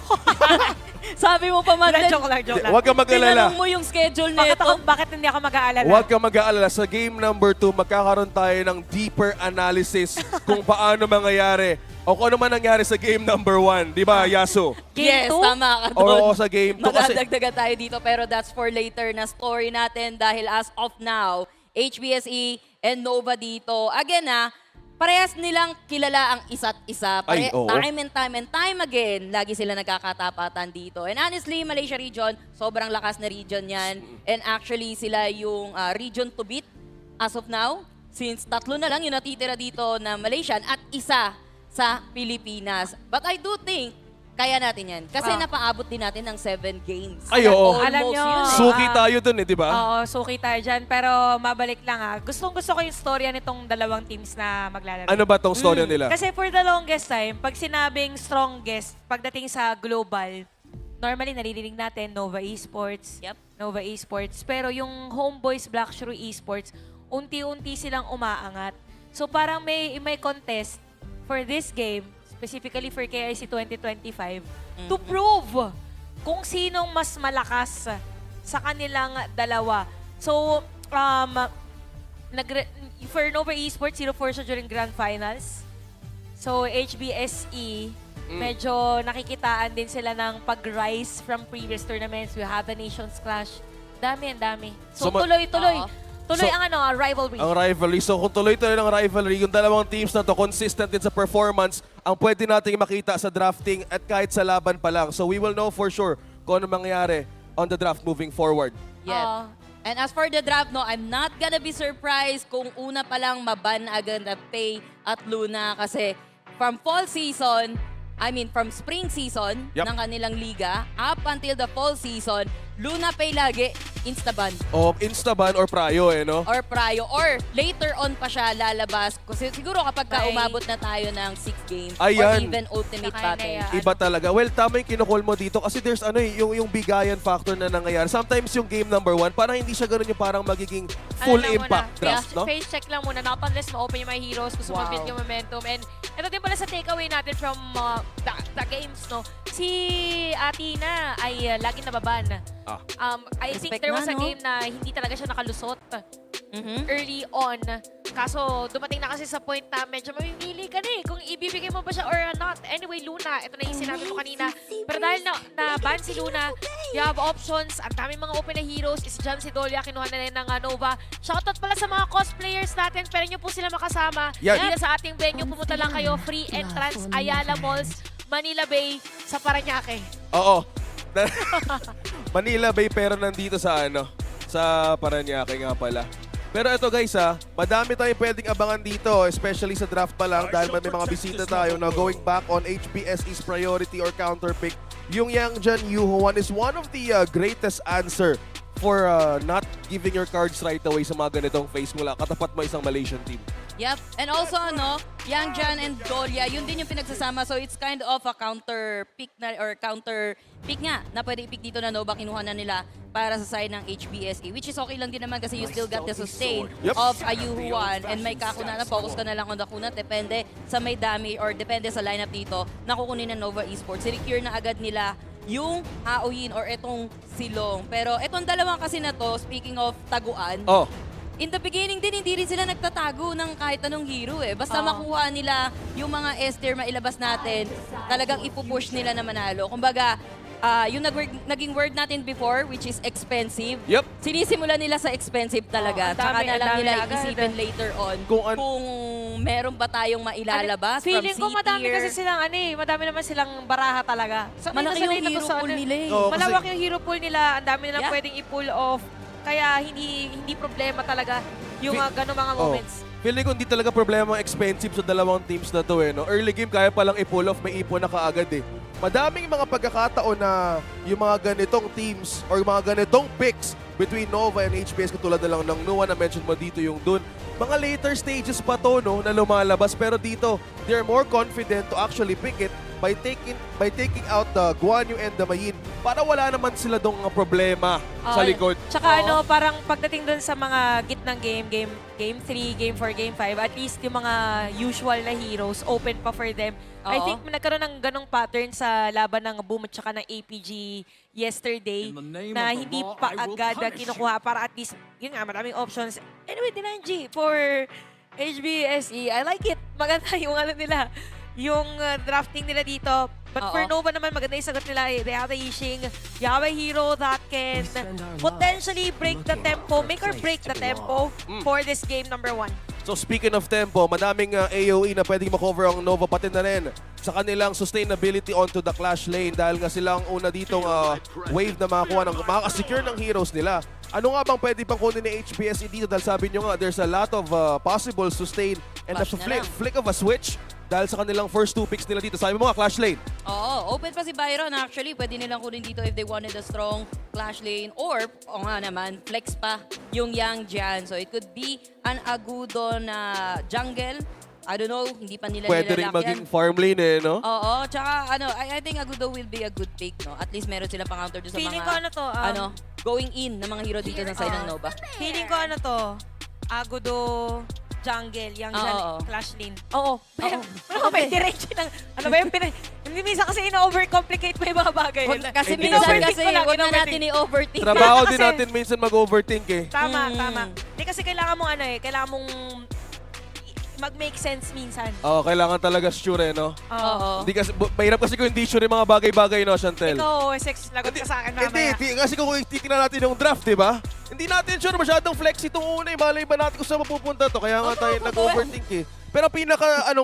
Sabi mo pa man din. Joke lang. Huwag kang mag-alala. Tinanong mo yung schedule nito. Bakit hindi ako mag-aalala? Huwag kang mag-aalala. Sa game number 2, magkakaroon tayo ng deeper analysis kung paano mangyayari o kung ano man nangyari sa game number 1. Di ba, Yasu? Yes, tama ka doon. Oo, sa game 2. Magdadagdagan tayo dito pero that's for later na story natin dahil as of now, HBSE and Nova dito. Again parehas nilang kilala ang isa't isa. Time and time again, lagi sila nagkakatapatan dito. And honestly, Malaysia region, sobrang lakas na region yan. And actually, sila yung region to beat as of now. Since 3 na lang yung natitira dito na Malaysian at isa sa Pilipinas. But I do think, Kaya natin yan. Kasi napaabot din natin ng 7 games. Ay, oo. Alam nyo, yun eh. Suki tayo dun di ba? Oo, suki tayo dyan. Pero mabalik lang Gusto ko yung storya nitong dalawang teams na maglalaro. Ano ba tong storya nila? Kasi for the longest time, pag sinabing strongest, pagdating sa global, normally naririnig natin Nova Esports, Nova Esports. Pero yung HomeBois Blackshrew Esports, unti-unti silang umaangat. So parang may contest for this game, specifically for KIC2025, to prove kung sinong mas malakas sa kanilang dalawa. So, for Nova Esports, 0-4 siya during Grand Finals. So, HBSE, medyo nakikitaan din sila ng pag-rise from previous tournaments. We have the Nations Clash. Dami. So, tuloy-tuloy. Tuloy ang rivalry. Ang rivalry. So kung tuloy-tuloy ng rivalry, yung dalawang teams na to consistent din sa performance, ang pwede nating makita sa drafting at kahit sa laban pa lang. So we will know for sure kung ano mangyari on the draft moving forward. Yeah. And as for the draft, I'm not gonna be surprised kung una pa lang maban agad na Pay at Luna kasi from spring season ng kanilang liga up until the fall season, Luna Pay lagi, instaban. Instaban or Prayo no? Or Prayo. Or later on pa siya lalabas. Kasi siguro kapag umabot na tayo ng 6 games or even Ultimate Battle. Iba talaga. Well, tama yung kinukol mo dito kasi there's yung bigayan factor na nangyayari. Sometimes yung game number 1, parang hindi siya ganun yung parang magiging full impact draft, no? Phase check lang muna. Not unless ma-open yung mga heroes, gusto mag-build yung momentum. And ito din pala sa takeaway natin from the games, no? Si Athena ay laging nababan. I think there was a game na hindi talaga siya nakalusot early on. Kaso dumating na kasi sa point na medyo mamimili ka na kung ibibigay mo ba siya or not. Anyway, Luna, ito na yung sinabi mo kanina. Pero dahil na-ban si Luna, you have options. Ang daming mga open na heroes. Si John Sidolia, kinuha na rin ng Nova. Shoutout pala sa mga cosplayers natin. Pwede nyo po sila makasama. Dito sa ating venue, pumunta lang kayo. Free entrance, Ayala Malls, Manila Bay, sa Parañaque. Oo. Manila Bay pero nandito sa sa Parañaque nga pala. Pero ito guys madami tayong pwedeng abangan dito, especially sa draft pa lang dahil may mga bisita tayo na going back on HBSE's priority or counter pick. Yung Yang Jan Yuhuan is one of the greatest answer for not giving your cards right away sa mga ganitong phase mula katapat mo isang Malaysian team. Yep. And also, Yang Jan and Dolia, yun din yung pinagsasama. So, it's kind of a counter pick nga na pwede i-pick dito na Nova. Kinuha na nila para sa side ng HBSE. Which is okay lang din naman kasi you still got the sustain of a Yuhuan. And may kakuna na, focus ka na lang on the kuna. Depende sa may damage or depende sa lineup dito na kukunin ng Nova Esports. Secure na agad nila yung Haoyin or itong Silong. Pero itong dalawang kasi na to, speaking of taguan, in the beginning din, hindi rin sila nagtatago ng kahit anong hero Basta makuha nila yung mga S-tier mailabas natin, talagang ipupush nila na manalo. Kumbaga, yung naging word natin before, which is expensive, sinisimula nila sa expensive talaga. Tsaka na lang nila isipin later on kung meron ba tayong mailalabas from Feeling ko madami kasi silang madami naman silang baraha talaga. Malaki yung hero pool nila Malawak yung hero pool nila, ang dami nilang pwedeng i-pull off. Kaya hindi problema talaga yung gano'ng mga moments. Feeling ko hindi talaga problema expensive sa dalawang teams na to Early game kaya palang i-pull off, may ipon na kaagad Madaming mga pagkakataon na yung mga ganitong teams or mga ganitong picks between Nova and HBS katulad na lang ng Noah na mention mo dito yung dun. Mga later stages pa to na lumalabas pero dito they're more confident to actually pick it by taking out the Guan Yu and the Mayin para wala naman sila dong problema sa likod. Tsaka parang pagdating dun sa mga gitnang game 3, game 4, game 5, at least yung mga usual na heroes, open pa for them. I think nagkaroon ng ganong pattern sa laban ng Boom at tsaka ng APG yesterday na hindi pa agad kinukuha para at least, yun nga, maraming options. Anyway, D9G for HBSE, I like it. Maganda yung nila. Yung drafting nila dito. But for Nova naman, maganda yung sagot nila. They have a Yixing, you have a hero that can potentially break the tempo, make or break the tempo for this game number 1. So speaking of tempo, madaming AoE na pwedeng makover ang Nova pati na rin sa kanilang sustainability onto the clash lane dahil nga sila ang una ditong wave na makakasecure ng heroes nila. Ano nga bang pwede pang kunin ni HBSE dito dahil sabi nyo nga there's a lot of possible sustain and a flick of a switch dahil sa kanilang first 2 picks nila dito. Sabi mo nga, Clash Lane. Oo, open pa si Byron actually. Pwede nilang kunin dito if they wanted a strong clash lane. Or, o nga naman, flex pa yung Yang dyan. So it could be an Agudo na jungle. I don't know, hindi pa nila Pwede rin nilalak maging yan. farm lane eh, no? Oo, tsaka I think Agudo will be a good pick, no? At least meron sila pang-counter doon sa Feeling mga, ko going in ng mga hero dito sa side ng Nova. Feeling ko Agudo, jungle, yung clash lane. Oo. May direction ng, ano ba yung hindi minsan kasi ina-overcomplicate mo yung mga bagay. Kasi Hindi minsan kasi- huwag na natin i-overthink. Trabaho din natin minsan mag-overthink eh. Tama. Hindi kasi kailangan mong kailangan mong mag-make sense minsan. Oo, kailangan talaga sure eh, no? Oo. Hindi kasi, mahirap kasi kung hindi sure yung mga bagay-bagay, no, Chantel? Ikaw, sex, lagot ka sa akin mamaya. Hindi, kasi kung titignan natin yung draft, di ba? Hindi natin sure, masyadong flex itong una eh. Malay ba natin kung saan mapupunta to? Kaya nga tayo nag-overthink eh. Pero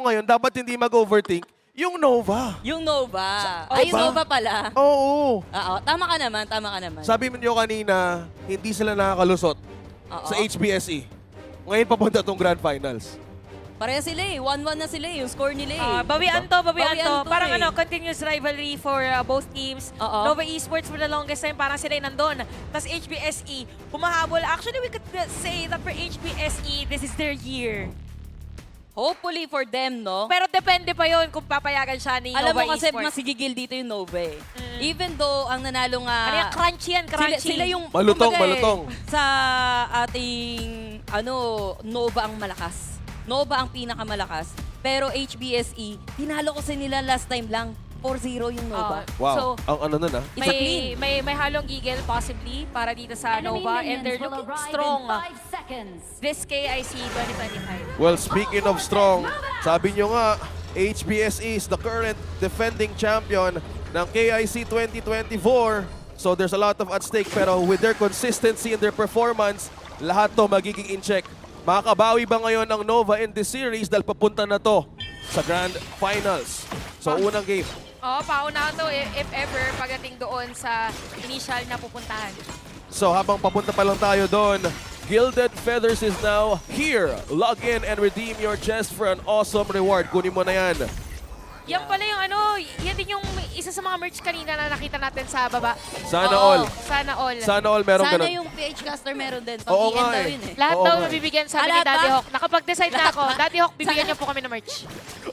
ngayon, dapat hindi mag-overthink, yung Nova. Yung Nova. Ay, yung Nova pala. Oo. Oo, tama ka naman. Sabi mo nyo kanina, hindi sila nakakalusot sa HBSE. Ngayon papunta tong Grand Finals. Pareha sila eh. 1-1 na sila eh. Yung score nila eh. Bawian to. Parang eh. continuous rivalry for both teams. Nova Esports for the longest time, parang sila yung nandun. Tapos HBSE, humahabol. Actually, we could say that for HBSE, this is their year. Hopefully for them, no? Pero depende pa yon kung papayagan siya ni Alam Nova mo kasi Esports. mas sigigil dito yung Nova eh. Even though ang nanalo nga... Ano yan? Crunchy yan, crunchy. Sila yung... Malutong, kumbaga malutong. Sa ating, Nova ang malakas. Nova ang pinakamalakas. Pero HBSE, tinalo ko sa nila last time lang. 4-0 yung Nova. Wow, So, ang ano nun ah. may halong gigil possibly para dito sa Nova and they're looking strong. This KIC 2025. Well, speaking of strong, sabi nyo nga, HBSE is the current defending champion ng KIC 2024. So there's a lot of at stake, pero with their consistency and their performance, lahat to magiging in check. Makakabawi ba ngayon ang Nova in this series dahil papunta na to sa Grand Finals? So unang game. Paunahan to if ever pagdating doon sa initial na pupuntahan. So habang papunta pa lang tayo doon, Gilded Feathers is now here. Log in and redeem your chest for an awesome reward. Kunin mo na yan. Yan pala yung yan din yung isa sa mga merch kanina na nakita natin sa baba. Sana all. Sana all. Sana all meron Sana ganun. yung PH caster meron din. Oo Pag-EN nga daw eh. yun eh. Lahat Oo daw nga. mabibigyan sabi ni Lahat Daddy ba? Hawk. Nakapag-decide na ako. Daddy Hawk, bibigyan niyo po kami ng merch.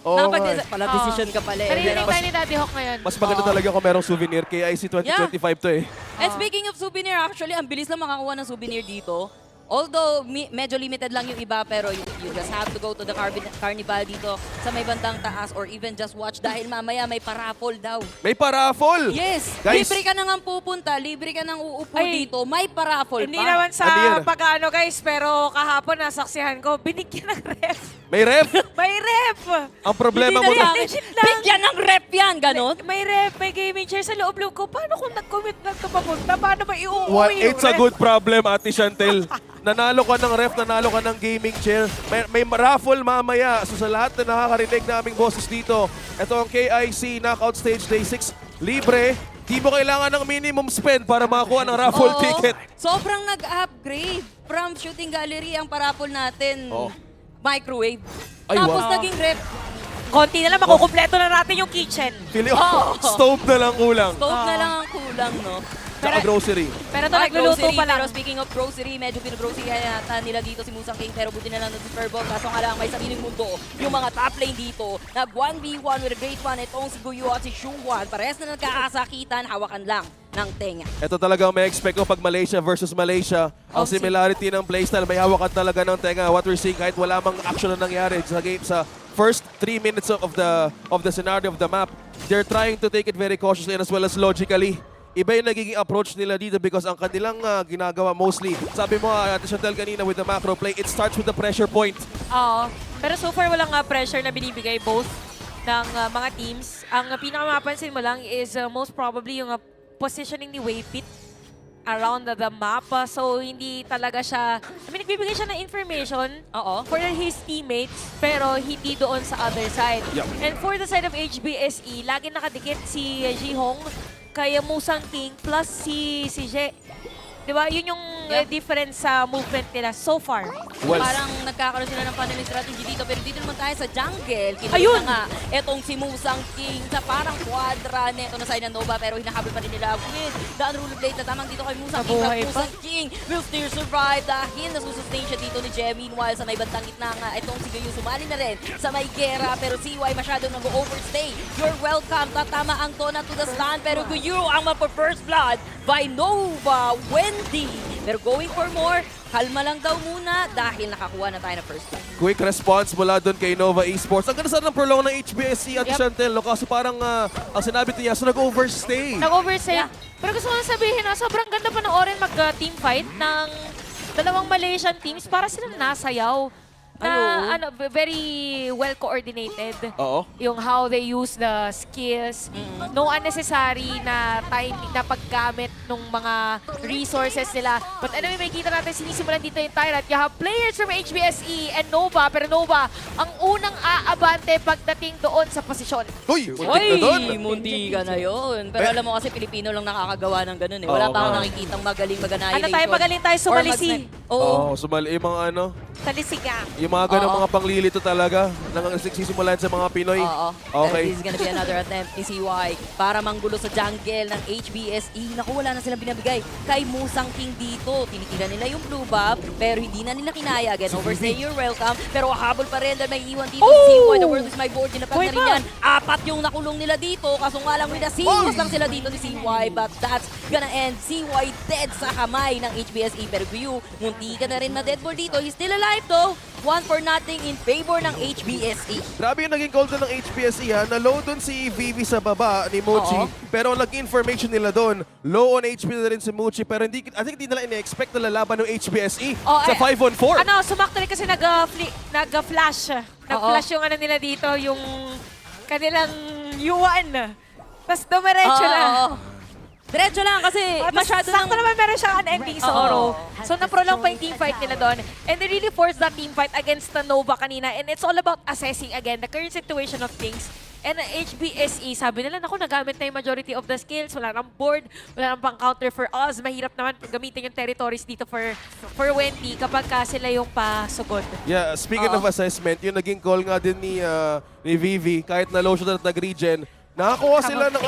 Oo nga eh. Pala decision ka pala eh. Narinig tayo ni Daddy Hawk ngayon. Mas maganda talaga kung merong souvenir. KIC 2025 to eh. And speaking of souvenir, actually, ang bilis lang makakuha ng souvenir dito. Although, medyo limited lang yung iba, pero you just have to go to the carnival dito sa may bandang taas or even just watch dahil mamaya may paraffol daw. May paraffol! Yes! Guys, Libre ka na nga pupunta, libre ka nang uupo Ay, dito, may paraffol Hindi pa. naman sa Ano yan? pag-ano guys, pero kahapon nasaksihan ko, binigyan ng ref. may ref! May ref! Ang problema mo Hindi na... na Legit lang. Bigyan ng rep yan, ganon? May ref, may gaming chair sa loob-loob ko. Paano kung nag-commit na ito papunta? Paano ba iuuwi yung It's a ref? good problem, Ate Chantel. Nanalo ka ng ref, nanalo ka ng gaming chair. May raffle mamaya. So sa lahat na nakakarinig naming boses dito, ito ang KIC Knockout Stage Day 6. Libre. Di mo kailangan ng minimum spend para makakuha ng raffle Oo, ticket. Sobrang nag-upgrade. From shooting gallery ang paraffol natin. Microwave. Ay, Tapos wow. naging rep. Konti na lang, makukumpleto na natin yung kitchen. Stove na lang kulang. Stove na lang ang kulang, no? Tsaka grocery. Pero ito nagluluto pa lang. Pero speaking of grocery, medyo pinag-grocery yata nila dito si Musang King. Pero buti na lang si Purple. Kaso nga lang may sariling mundo. Yung mga top lane dito, nag-1v1 with a great one. Itong si Guyo at si Shuwan. Parehas na nagkakasakitan, hawakan lang ng tenga. Ito talaga ang may expect ko pag Malaysia versus Malaysia. Ang similarity ng playstyle, may hawakan talaga ng tenga. What we're seeing, kahit wala mang action na nangyari sa game, sa first 3 minutes of the scenario of the map, they're trying to take it very cautiously and as well as logically. Iba yung nagiging approach nila dito because ang kanilang ginagawa mostly, sabi mo Ate Chantel kanina with the macro play, it starts with the pressure point. Oo. Pero so far walang pressure na binibigay both ng mga teams. Ang pinakamapansin mo lang is most probably yung positioning ni Wavepit around the map. So hindi talaga siya, nagbibigay siya ng information for his teammates pero hindi doon sa other side. Yep. And for the side of HBSE, lagi nakadikit si Jihong kay Musang King plus si Je. Diba? Yun yung difference sa movement nila so far. Well, Parang nagkakaroon sila ng paneling strategy dito, pero dito naman tayo sa jungle. Ayun! Kinulit na nga etong si Musang King sa parang quadra neto na side ng Nova, pero hinahabol pa rin nila with the unruly blade na tamang dito kay Musang King. Nabuhay pa. Musang King will still survive dahil nasusustain siya dito ni Jem. Meanwhile, sa may bandang gitna nga, etong si Gayu sumali na rin sa may gera, pero CY masyadong nag-overstay. You're welcome. Tatama ang Tona to the stand, pero Gayu ang mapa-first blood by Nova Wendy. Pero going for more, kalma lang daw muna dahil nakakuha na tayo ng first blood. quick response mula doon kay Nova Esports. Ang ganda sana ng prolong ng HBSC at Chantel, no? Kasi parang ang sinabi niya, so nag-overstay. Nag-overstay. Pero gusto ko lang sabihin na sobrang ganda pa ng Oren mag-team fight ng dalawang Malaysian teams para sila nasayaw. Na very well coordinated. Oo. Yung how they use the skills. No unnecessary na timing na paggamit ng mga resources nila. But anyway, may kita natin sinisimulan dito yung Tyrant. You have players from HBSE and Nova. Pero Nova, ang unang aabante pagdating doon sa posisyon. Uy, muntik na doon. Munti ka na yun. Pero alam mo kasi Pilipino lang nakakagawa ng ganun eh. Wala pa akong nakikitang magaling mag-annihilation. Ano tayo, magaling tayo sumalisi. Oo, sumali yung mga ano. Salisiga. Yung mga ganong mga panglilito talaga nang nagsisimulan sa mga Pinoy. Oo. Okay. This is gonna be another attempt ni CY para manggulo sa jungle ng HBSE. Naku, wala na silang binabigay kay Musang King dito. Tinitira nila yung blue buff, pero hindi na nila kinaya. Again, overstay, you're welcome. Pero habol pa rin dahil may iwan dito si CY. The world is my board. Dinapag na rin yan. 4 yung nakulong nila dito. Kaso nga lang winasilos lang sila dito ni CY. But that's gonna end. CY dead sa kamay ng HBSE. Pero Guyu, munti ka na rin ma-deadball dito. He's still alive though. 1-0 in favor ng HBSE. Grabe yung naging call doon ng HBSE ha. Na-low doon si Vivi sa baba ni Muchi. Pero ang naging information nila doon, low on HP na rin si Muchi. Pero hindi, I think hindi nila ina-expect na lalaban ng HBSE sa 5-on-4. Ano, sumaktuloy kasi nag-flash. Nag-flash yung ano nila dito, yung kanilang yuan. Tapos dumiretso na. Diretso lang kasi masyado sakto naman meron siyang ending sa Oro. So na-prolong pa yung team fight nila doon. And they really forced that team fight against the Nova kanina. And it's all about assessing again the current situation of things. And HBSE, sabi nila, naku, nagamit na yung majority of the skills. Wala nang board, wala nang pang-counter for us. Mahirap naman gamitin yung territories dito for Wendy kapag sila yung pasugod. Yeah, speaking of assessment, yung naging call nga din ni Vivi, kahit na low siya at nag-regen, nakakuha sila ng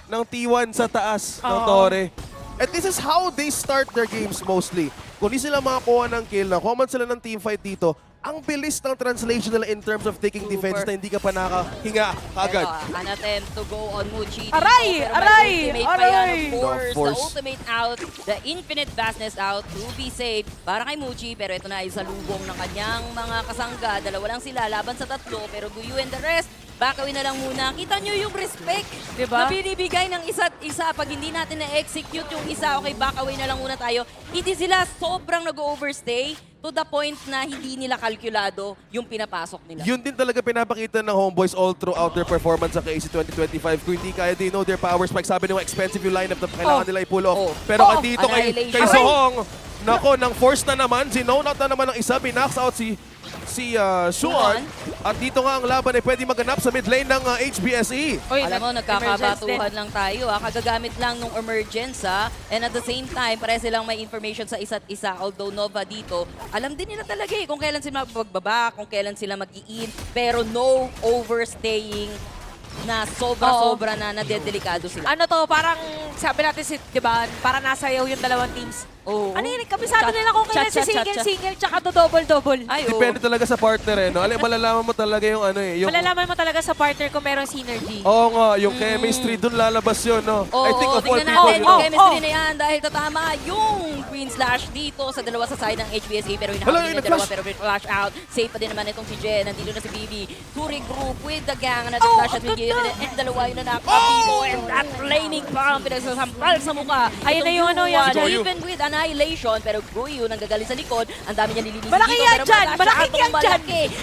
ng T1 sa taas ng Torre. And this is how they start their games mostly. Kung di sila makakuha ng kill, nakuha man sila ng teamfight dito, ang bilis ng translation nila in terms of taking defense na hindi ka pa nakahinga agad. An attempt to go on Muchi. Aray! Aray! Ultimate pa yan, of course. The ultimate out, the infinite vastness out to be safe para kay Muchi. Pero ito na ay salubong ng kanyang mga kasangga. Dalawa lang sila laban sa 3. Pero Guyu and the rest, backawin na lang muna. Kita nyo yung respect na binibigay ng isa't isa. Pag hindi natin na-execute yung isa, okay, backawin na lang muna tayo. Hindi sila sobrang nag-overstay to the point na hindi nila kalkulado yung pinapasok nila. Yun din talaga pinapakita ng HomeBois all throughout their performance sa KIC2025. Kung hindi kaya, they know their power spike. Sabi nila, expensive yung lineup na kailangan nila i-pull off. Pero dito kay Sohong, nako, nang force na naman, zinown out na naman ng isa, binax out si Suan. At dito nga ang laban ay pwede maganap sa mid lane ng HBSE. Alam mo, nagkakabatuhan lang tayo. Kagagamit lang ng emergence. And at the same time, pare silang may information sa isa't isa. Although Nova dito, alam din nila talaga kung kailan sila magbaba, kung kailan sila mag-i-in. Pero no overstaying na sobra-sobra na nadedelikado sila. Ano to, parang sabi natin, diba, para nasayaw yung dalawang teams. Ano yun, kabisado nila kung kailan si single-single tsaka to double-double. Depende talaga sa partner no? Malalaman mo talaga yung yung... Malalaman mo talaga sa partner kung merong synergy. Oo nga, yung chemistry dun lalabas yun, no? I think of all tingnan people, natin yung chemistry na yan dahil tatama yung Queen Slash dito sa dalawa sa side ng HBSE pero hinahabol yung dalawa pero flash out. Safe pa din naman itong si Jen. Nandito na si Bibi to regroup with the gang. Another flash has been given and dalawa yung nanak Bibo and that flaming bomb pinagsasampal sa mukha. Ayun na yung even with annihilation pero Guyu nanggagaling sa likod. Ang dami niya nililinis malaki dito. Yan dyan! Malaki yan dyan!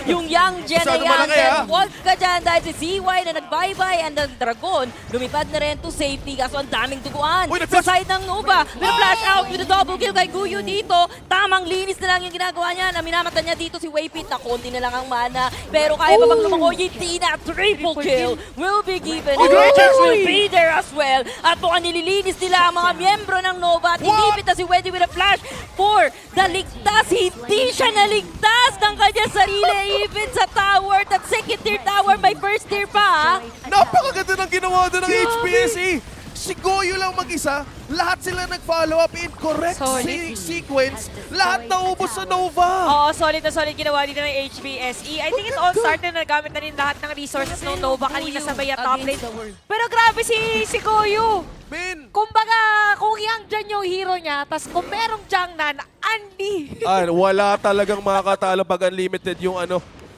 Yung young Jen na yan. Huwag ka dyan dahil si CY na nag-bye-bye and the Dragon lumipad na rin to safety kaso ang daming duguan sa side ng Nova. May flash out with a double kill kay Guyu dito. Tamang linis na lang yung ginagawa niya. Minamata niya dito si Waypit na konti na lang ang mana. Pero kaya pa bang lumako? Tina, triple kill will be given. Emergence will be there as well. At mukhang nililinis nila ang mga miyembro ng Nova at inipit na si Waypit. Wendy with a flash for the ligtas. Hindi siya naligtas ng kanyang sarili even sa tower. That second tier tower, may first tier pa. Napakaganda ng ginawa doon ng HBSE. Si Goyo lang mag-isa, lahat sila nag-follow up in correct sequence. Lahat naubos sa Nova. Oo, solid na solid ginawa dito ng HBSE. I think it all started na nagamit na rin lahat ng resources ng Nova kanina sa may top lane. Pero grabe si Goyo. Kumbaga, kung Yang Jan yung hero niya, tas kung merong Jangnan, Andy. Wala talagang makakatalo pag unlimited yung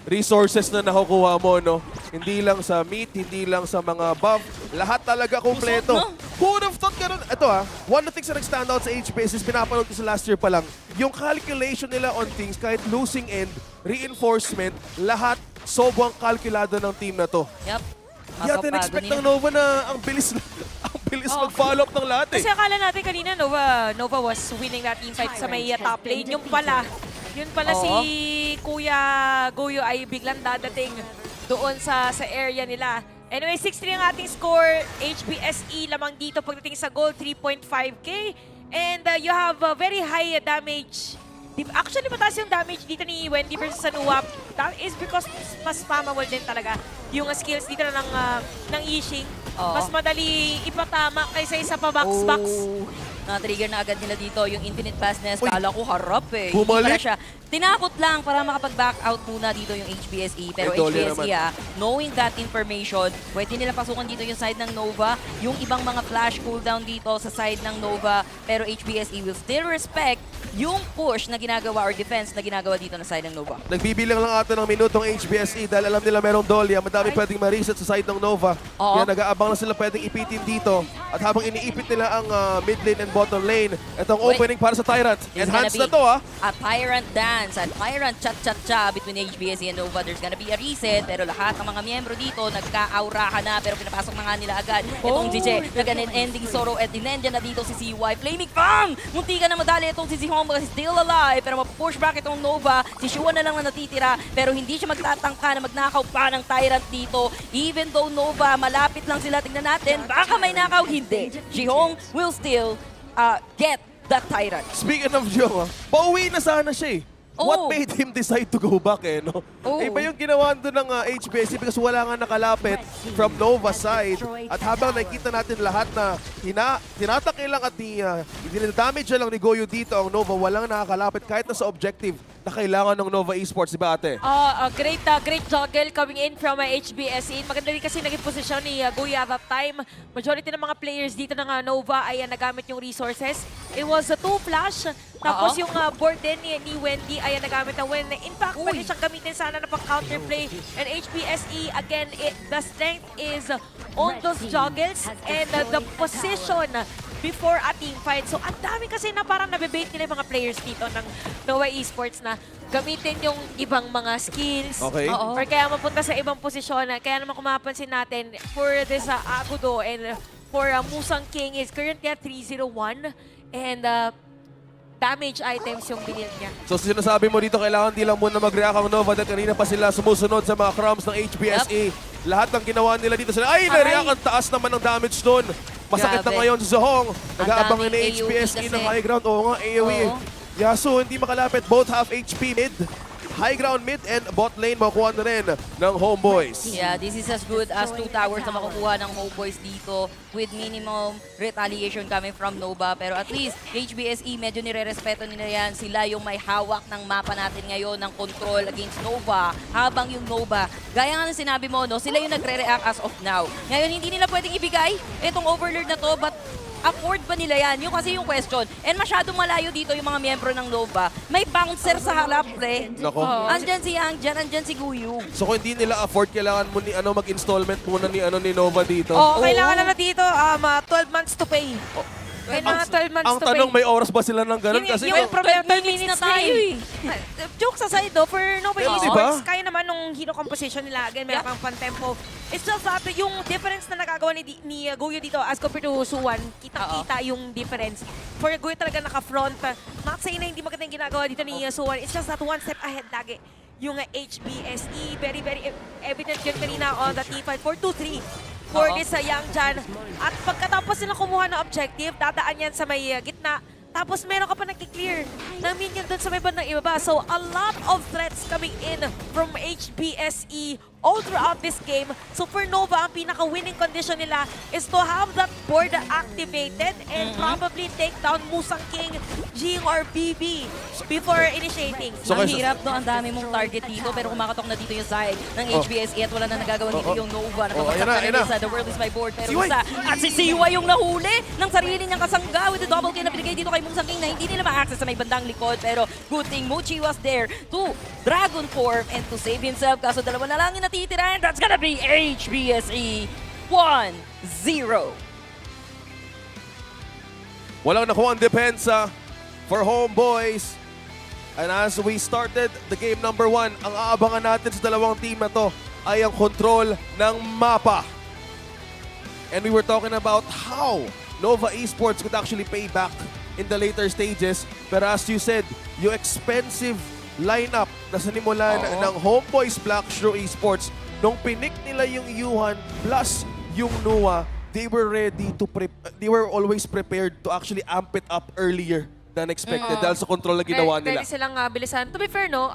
resources na nakukuha mo, no? Hindi lang sa meat, hindi lang sa mga buff, lahat talaga kompleto. Who would have thought ganun? Ito one of the things na nag-stand out sa HBS is pinapanood ko sa last year pa lang, yung calculation nila on things, kahit losing end, reinforcement, lahat sobrang kalkulado ng team na to. Yep. Kaya tin-expect ng Nova na ang bilis mag-follow up ng lahat eh. Kasi akala natin kanina Nova was winning that team fight sa may top lane. Yun pala si Kuya Goyo ay biglang dadating doon sa area nila. Anyway, 6-3 ang ating score. HBSE lamang dito pagdating sa goal, 3.5k. And you have a very high damage. Actually, mataas yung damage dito ni Wendy versus Anuap. That is because mas spammable din talaga yung skills dito ng Yixing. Mas madali ipatama kaysa isa pa box-box. Na-trigger na agad nila dito yung Infinite Fastness. Kala ko harap eh. Bumalik. Hindi pala siya. Tinakot lang para makapag-back out muna dito yung HBSE. Pero HBSE knowing that information, pwede nila pasukan dito yung side ng Nova. Yung ibang mga flash cooldown dito sa side ng Nova. Pero HBSE will still respect yung push na ginagawa or defense na ginagawa dito na side ng Nova. Nagbibilang lang ata ng minutong HBSE dahil alam nila merong Dolly. Madami pwedeng ma-reset sa side ng Nova. Kaya nag-aabang na sila pwedeng ipitin dito. At habang iniipit nila ang mid lane and bottom lane, itong opening para sa Tyrant. Enhance na to A Tyrant dance, a Tyrant chat-chat-cha between HBSE and Nova. There's gonna be a reset, pero lahat ng mga miyembro dito nagka-aurahan na, pero pinapasok na nga nila agad. Itong GJ, nag-ending sorrow at dinendyan na dito si CY. Flaming Fang! Munti ka na madali itong si HomeBois still alive, pero ma-push back itong Nova. Si Shua na lang na natitira, pero hindi siya magtatangka na magnakaw pa ng Tyrant dito. Even though Nova, malapit lang sila, tingnan natin, baka may nakaw, hindi. Jihong will still get that Tyrant. Speaking of Joe, pauwi na sana siya eh. What made him decide to go back eh, no? Iba yung ginawa doon ng HBSE because wala nga nakalapit from Nova side. At habang nakikita natin lahat na tinatake lang at dinadamage lang ni Goyo dito ang Nova, walang nakakalapit kahit na sa objective na kailangan ng Nova Esports, di ba ate? Great juggle coming in from HBSE. Maganda rin kasi naging posisyon ni Goyo at that time. Majority ng mga players dito ng Nova ay nagamit yung resources. It was a 2 flash. Tapos yung board din ni Wendy ay nagamit na when. In fact, pwede siyang gamitin sana na pang counterplay. And HBSE, again, the strength is on those juggles and the position before a team fight. So, ang dami kasi na parang nabibait nila yung mga players dito ng Nova Esports na gamitin yung ibang mga skills. Or kaya mapunta sa ibang posisyon. Kaya naman kung mapapansin natin, for this Agudo and for Musang King is currently at 301. And damage items yung binil niya. So sinasabi mo dito, kailangan di lang muna mag-react ang Nova dahil kanina pa sila sumusunod sa mga crumbs ng HBSE. Lahat ng ginawa nila dito sila, na-react, ang taas naman ng damage doon. Masakit na ngayon si Zohong. Nag-aabang ni HBSE ng high ground. Oo nga, AoE. Yasuo hindi makalapit, both half HP mid. High ground mid and bot lane makukuha na rin ng HomeBois. Yeah, this is as good as 2 towers na makukuha ng HomeBois dito with minimum retaliation coming from Nova. Pero at least, HBSE medyo nire-respeto nila yan. Sila yung may hawak ng mapa natin ngayon ng control against Nova. Habang yung Nova, gaya nga ng sinabi mo, no, sila yung nagre-react as of now. Ngayon, hindi nila pwedeng ibigay itong overlord na to, but afford ba nila yan? Yung kasi yung question. And masyadong malayo dito yung mga miyembro ng Nova. May bouncer sa harap, pre. Nako. Andyan si Yang Jan, andyan si Guyu. So kung hindi nila afford, kailangan mo mag-installment muna ni Nova dito. Kailangan na dito 12 months to pay. Kailangan 12 months ang to pay. tanong, may oras ba sila ng ganun? Kasi yung problema, 12 minutes na tayo eh. Jokes aside though, for Nova Esports, Esports, kaya naman nung hero composition nila, again, may pang pan-tempo. It's just that yung difference na nagagawa ni Goyo dito as compared to Suwan, kitang-kita yung difference. For Goyo talaga naka-front. Not saying na hindi maganda yung ginagawa dito ni Suwan, it's just that one step ahead lagi. Yung HBSE, very, very evident yun kanina on the team fight for 2-3. For this Yang Jan. At pagkatapos nila kumuha ng objective, dadaan yan sa may gitna Tapos meron ka pa nag-clear ng minion doon sa may bandang ibaba. So a lot of threats coming in from HBSE all throughout this game. So for Nova, ang pinaka-winning condition nila is to have that board activated and probably take down Musang King, Jing, or BB before initiating. So, ang hirap no, ang dami mong target dito pero kumakatok na dito yung side ng HBSE at wala na nagagawa dito yung Nova. Nakapagsak na sa The World is my board pero isa at si Siwa yung nahuli ng sarili niyang kasangga with the double kill na binigay dito kay Musang King na hindi nila ma-access sa may bandang likod pero good thing Mochi was there to Dragon Form and to save himself kaso dalawa na lang yung natitira and that's gonna be HBSE 1-0. Walang nakuha ang depensa for HomeBois. And as we started the game number 1, ang aabangan natin sa dalawang team na to ay ang control ng mapa. And we were talking about how Nova Esports could actually pay back in the later stages. But as you said, yung expensive lineup na sinimulan ng HomeBois Black Shrew Esports, nung pinik nila yung Yuhan plus yung Nua, they were ready to they were always prepared to actually amp it up earlier than expected dahil sa control na ginawa nila. Dahil silang bilisan. To be fair, no,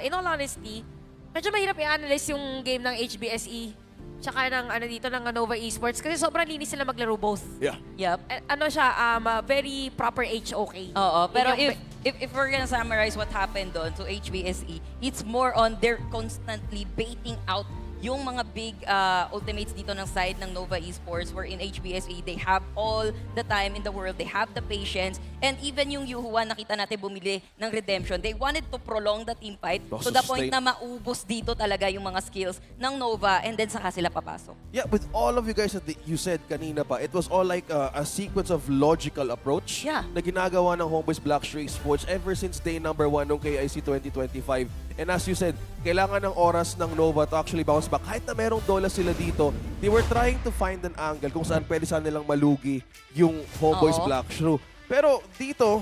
in all honesty, medyo mahirap i-analyze yung game ng HBSE tsaka ng dito ng Nova Esports kasi sobrang linis sila maglaro both. Yeah. Yep. Ano siya, very proper HOK. Oo, pero if we're gonna summarize what happened doon to HBSE, it's more on they're constantly baiting out yung mga big ultimates dito ng side ng Nova Esports wherein HBSE, they have all the time in the world, they have the patience, and even yung Yuhuan, nakita natin bumili ng redemption. They wanted to prolong the team fight to the point na maubos dito talaga yung mga skills ng Nova and then saka sila papasok. Yeah, with all of you guys that you said kanina pa, it was all like a sequence of logical approach na ginagawa ng HomeBois Black Shrew Esports ever since day number 1 ng KIC2025. And as you said, kailangan ng oras ng Nova to actually bounce back. Kahit na merong dola sila dito, they were trying to find an angle kung saan pwede saan nilang malugi yung HomeBois Black Shrew. Pero dito,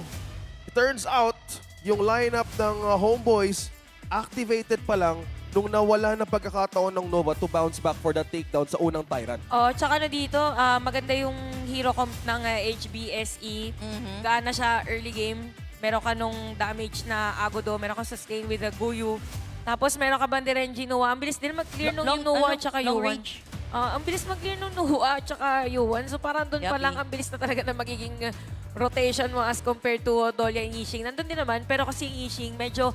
it turns out, yung lineup ng HomeBois activated pa lang nung nawala na pagkakataon ng Nova to bounce back for that takedown sa unang Tyrant. Tsaka na dito, maganda yung hero comp ng HBSE. Gaana siya early game. Meron ka nung damage na Agodo, meron ka sustain with a Guyu. Tapos meron ka Banderenji Noah. Ang bilis din mag-clear nung yung Noah at saka Yuan. Ang bilis mag-clear nung Noah at saka Yuan. So parang doon pa lang ang bilis na talaga na magiging rotation mo as compared to Dolia and Yixing. Nandun din naman, pero kasi yung Yixing medyo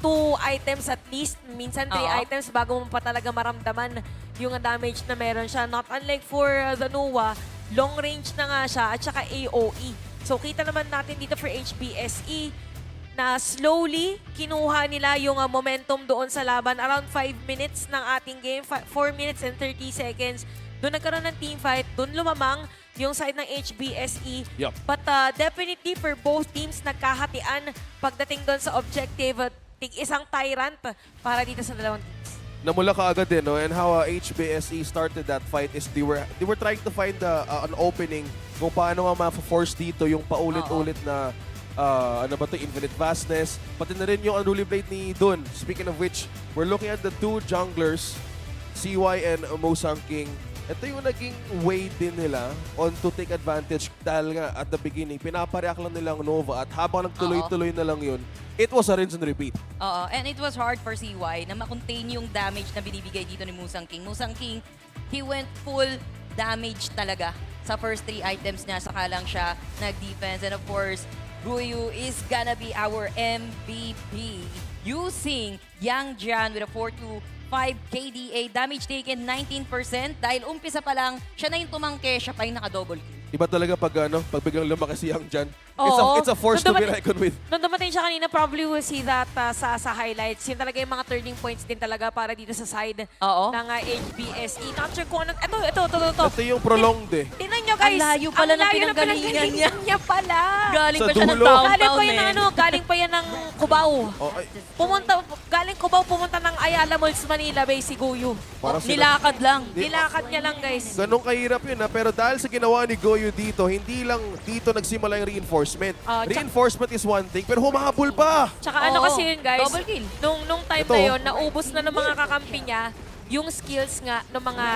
2 items at least, minsan 3 items bago mo pa talaga maramdaman yung damage na meron siya. Not unlike for the Noah, long range na nga siya at saka AOE. So kita naman natin dito for HBSE na slowly kinuha nila yung momentum doon sa laban. Around 5 minutes ng ating game, 4 minutes and 30 seconds. Doon nagkaroon ng team fight, doon lumamang yung side ng HBSE. Yep. But definitely for both teams, nagkahatian pagdating doon sa objective. Isang Tyrant para dito sa dalawang teams. Namula ka agad din, no? And how HBSE started that fight is they were trying to find an opening kung paano nga ma-force dito yung paulit-ulit na infinite vastness. Pati na rin yung unruly blade ni Dun. Speaking of which, we're looking at the 2 junglers, CY and Musang King. Ito yung naging way din nila on to take advantage dahil nga at the beginning, pinapareact lang nilang Nova at habang nagtuloy-tuloy na lang yun, it was a rinse and repeat. And it was hard for CY na makontain yung damage na binibigay dito ni Musang King. Musang King, he went full damage talaga sa first 3 items niya, saka lang siya nag-defense. And of course, Guyu is gonna be our MVP using Yang Jian with a 4-2 5 KDA, damage taken 19%. Dahil umpisa pa lang, siya na yung tumangke, siya pa yung naka-double kill. Iba talaga pag biglang lumaki si Yang Jan. Oo. It's a force to be reckoned with. Nung dumating siya kanina, probably we'll see that sa highlights. Yun talaga yung mga turning points din talaga para dito sa side ng HBSE. Not sure kung ano. Ito. Ito yung prolonged eh. Tingnan nyo guys. Ang layo pala ng pinanggalingan niya. Pala. Galing Sa pa siya ng dulo. town. Galing pa yan ng Cubao. Oh, ay, Galing Cubao, pumunta ng Ayala Malls, Manila Bay, si Guyu. parang Nilakad lang. Nilakad niya lang guys. ganun kahirap yun pero dahil sa ginawa ni Goyo dito, hindi lang dito nagsimula yung reinforcement. Reinforcement is one thing, pero humahabol pa. Tsaka ano kasi yun guys, Double kill. nung time na yun, naubos na ng mga kakampi niya yung skills nga ng mga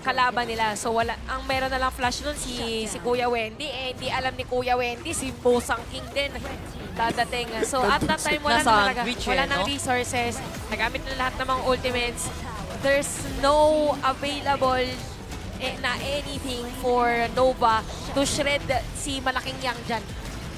kalaban nila. So ang meron na lang flash nun si Kuya Wendy. Hindi alam ni Kuya Wendy, si Bosang King din dadating. So at that time, wala na talaga. Wala nang resources. Nagamit na lahat ng mga ultimates. There's no available na anything for Nova to shred si malaking Yang dyan.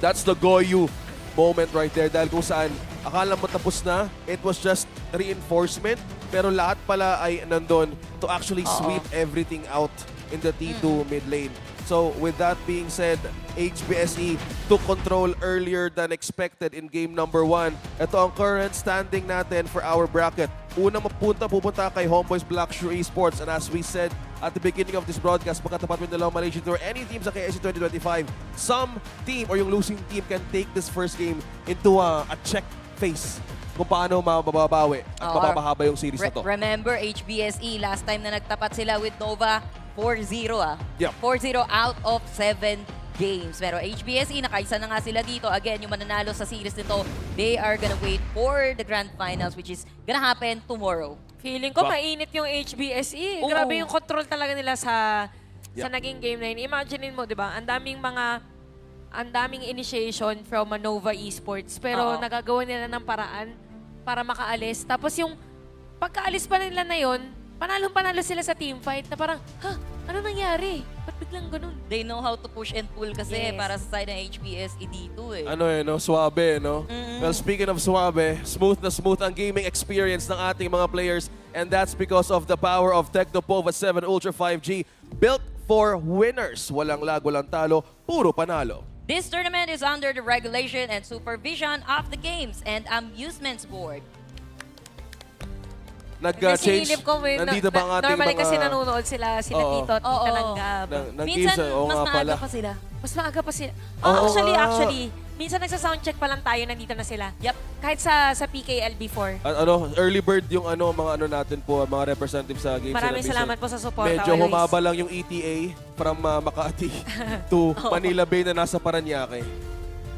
That's the Goyu moment right there dahil kung saan akala mo tapos na, it was just reinforcement pero lahat pala ay nandun to actually sweep everything out in the T2 mid lane. So with that being said, HBSE took control earlier than expected in game number 1. Ito ang current standing natin for our bracket. Unang pupunta kay HomeBois Blacklist Esports, and as we said at the beginning of this broadcast, pagkatapat mo nilang Malaysian Tour, any team sa KIC2025, some team or yung losing team can take this first game into a check phase kung paano mababawi at mapapahaba yung series na to. Remember, HBSE, last time na nagtapat sila with Nova, 4-0 Yep. 4-0 out of 7 games. Pero HBSE, nakaisa na nga sila dito. Again, yung mananalo sa series nito, they are gonna wait for the grand finals, which is gonna happen tomorrow. Feeling ko mainit yung HBSE. Grabe yung control talaga nila sa naging game na yun. Imaginein mo, di ba? Ang daming initiation from Nova Esports. Pero nagagawa nila ng paraan para makaalis. Tapos yung pagkaalis pa nila na yun, panalo sila sa teamfight na parang, ano nangyari? Ba't biglang ganun? They know how to push and pull kasi para sa side ng HBSE dito eh. Suabe, no? Well, speaking of suabe, smooth na smooth ang gaming experience ng ating mga players, and that's because of the power of Technopova 7 Ultra 5G, built for winners. Walang lag, walang talo, puro panalo. This tournament is under the regulation and supervision of the Games and Amusements Board. Nag-change. Nandito ba ang ating normally mga... kasi nanonood sila Tito at Tita Langgab. Minsan, mas maaga pa sila. Mas maaga pa sila. Actually, minsan nagsa-soundcheck pa lang tayo, nandito na sila. Yep. Kahit sa PKL before. Early bird yung mga natin po, mga representative sa games. Maraming salamat po sa support. Medyo humaba lang yung ETA from Makati to Manila Bay na nasa Paranaque.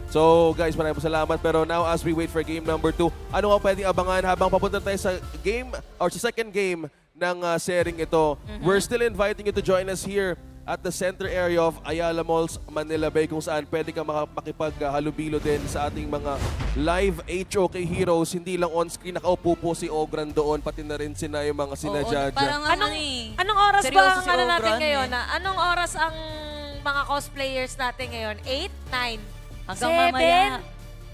So guys, maraming salamat. Pero now as we wait for game number 2, ano nga pwedeng abangan habang papunta tayo sa game or sa second game ng sharing ito? We're still inviting you to join us here at the center area of Ayala Malls, Manila Bay, kung saan pwede ka makipaghalubilo din sa ating mga live HOK heroes. Hindi lang on-screen, nakaupo po si Ogran doon, pati na rin yung mga sina Jaja. Anong oras ba ang natin ngayon? Anong oras ang mga cosplayers natin ngayon? 8, 9? Hanggang mamaya.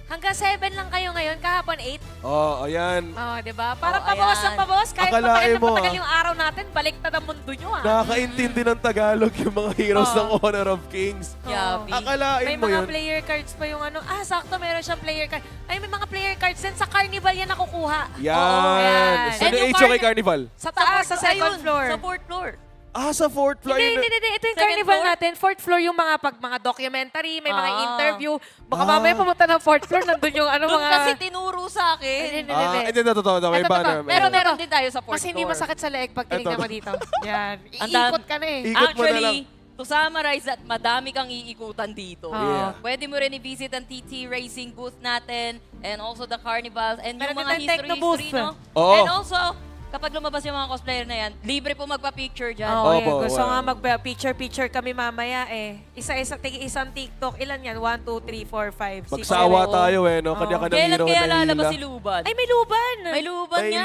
Hanggang 7 lang kayo ngayon, kahapon 8. Ayan. Diba? Parang pabawas ng pabawas. Kahit matagal yung araw natin, baliktad ang mundo nyo. Nakakaintindi ng Tagalog yung mga heroes ng Honor of Kings. Akalain may mo mga yun. player cards pa yung sakto meron siyang player card. Ay, may mga player cards din. Sa Carnival yan nakukuha. Yan. Sa HOK Carnival. Sa taas, sa second floor. Sa 4th floor. Sa 4th floor. Hindi. Ito yung Carnival natin. 4th floor yung mga documentary, may mga interview. Baka mamaya pumunta ng 4th floor, nandun yung Doon kasi tinuro sa akin. Hindi, totoo. May banner. Pero meron din tayo sa 4th floor. Mas hindi masakit sa leeg pag tinignan mo dito. Yan. Iikot ka na eh. Actually, to summarize that, madami kang iikutan dito. Pwede mo rin i-visit ang TT Racing booth natin and also the Carnival and yung mga history, no? And also, kapag lumabas yung mga cosplayer na yan, libre po magpa-picture dyan. Gusto nga magpa-picture kami mamaya eh. Isang TikTok. Ilan yan? 1, 2, 3, 4, 5, 6, 7. Magsawa tayo no? Kanya-kanyang Kailan hero kaya na lalabas hila. si Luban? Ay, may luban! May luban nga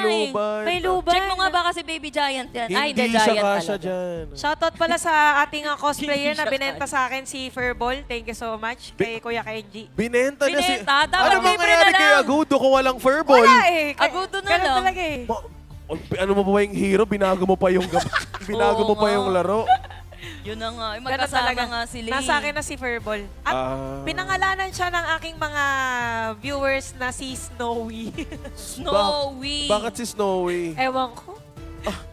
May luban. Check mo nga ba kasi Baby Giant yan? Hindi Giant siya kasya talaga. dyan. Shoutout pala sa ating cosplayer na binenta sa akin si Furball. Thank you so much. Kay Kuya Kenji. Binenta na si... Dapat Ano libre mangyayari na kay lang. Agudo kung walang furball? Wala eh. Agudo na Ganun lang. talaga eh. Ano mo ba yung hero? Binago mo pa yung laro. Yun na nga. Magkasama nga sila. Nasa akin na si Furball. At pinangalanan siya ng aking mga viewers na si Snowy. Snowy. Bakit si Snowy? Ewan ko.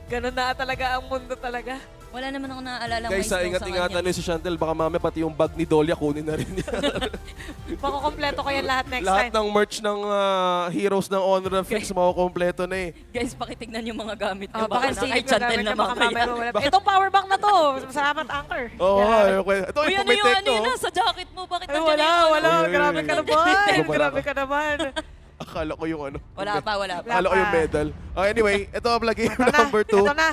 Ganun na talaga ang mundo talaga. Wala naman ako naaalala. Guys, ingat-ingatan niyo si Chantel. Baka mamaya pati yung bag ni Dolia kunin na rin yan. Makukompleto ko yan lahat next Lahat time. ng merch ng heroes ng Honor of Kings makukompleto na eh. Guys, pakitignan yung mga gamit nyo. Baka kay Chantel na mamaya. Itong power bank na to. Salamat, Anchor. Ito Uy, ano yung ano yun? Sa jacket mo? Bakit nandiyan Wala. Grabe ka naman. Grabe ka naman. Akala ko yung ano. Wala pa. Akala ko yung medal. Anyway, ito ang game number 2. Ito na.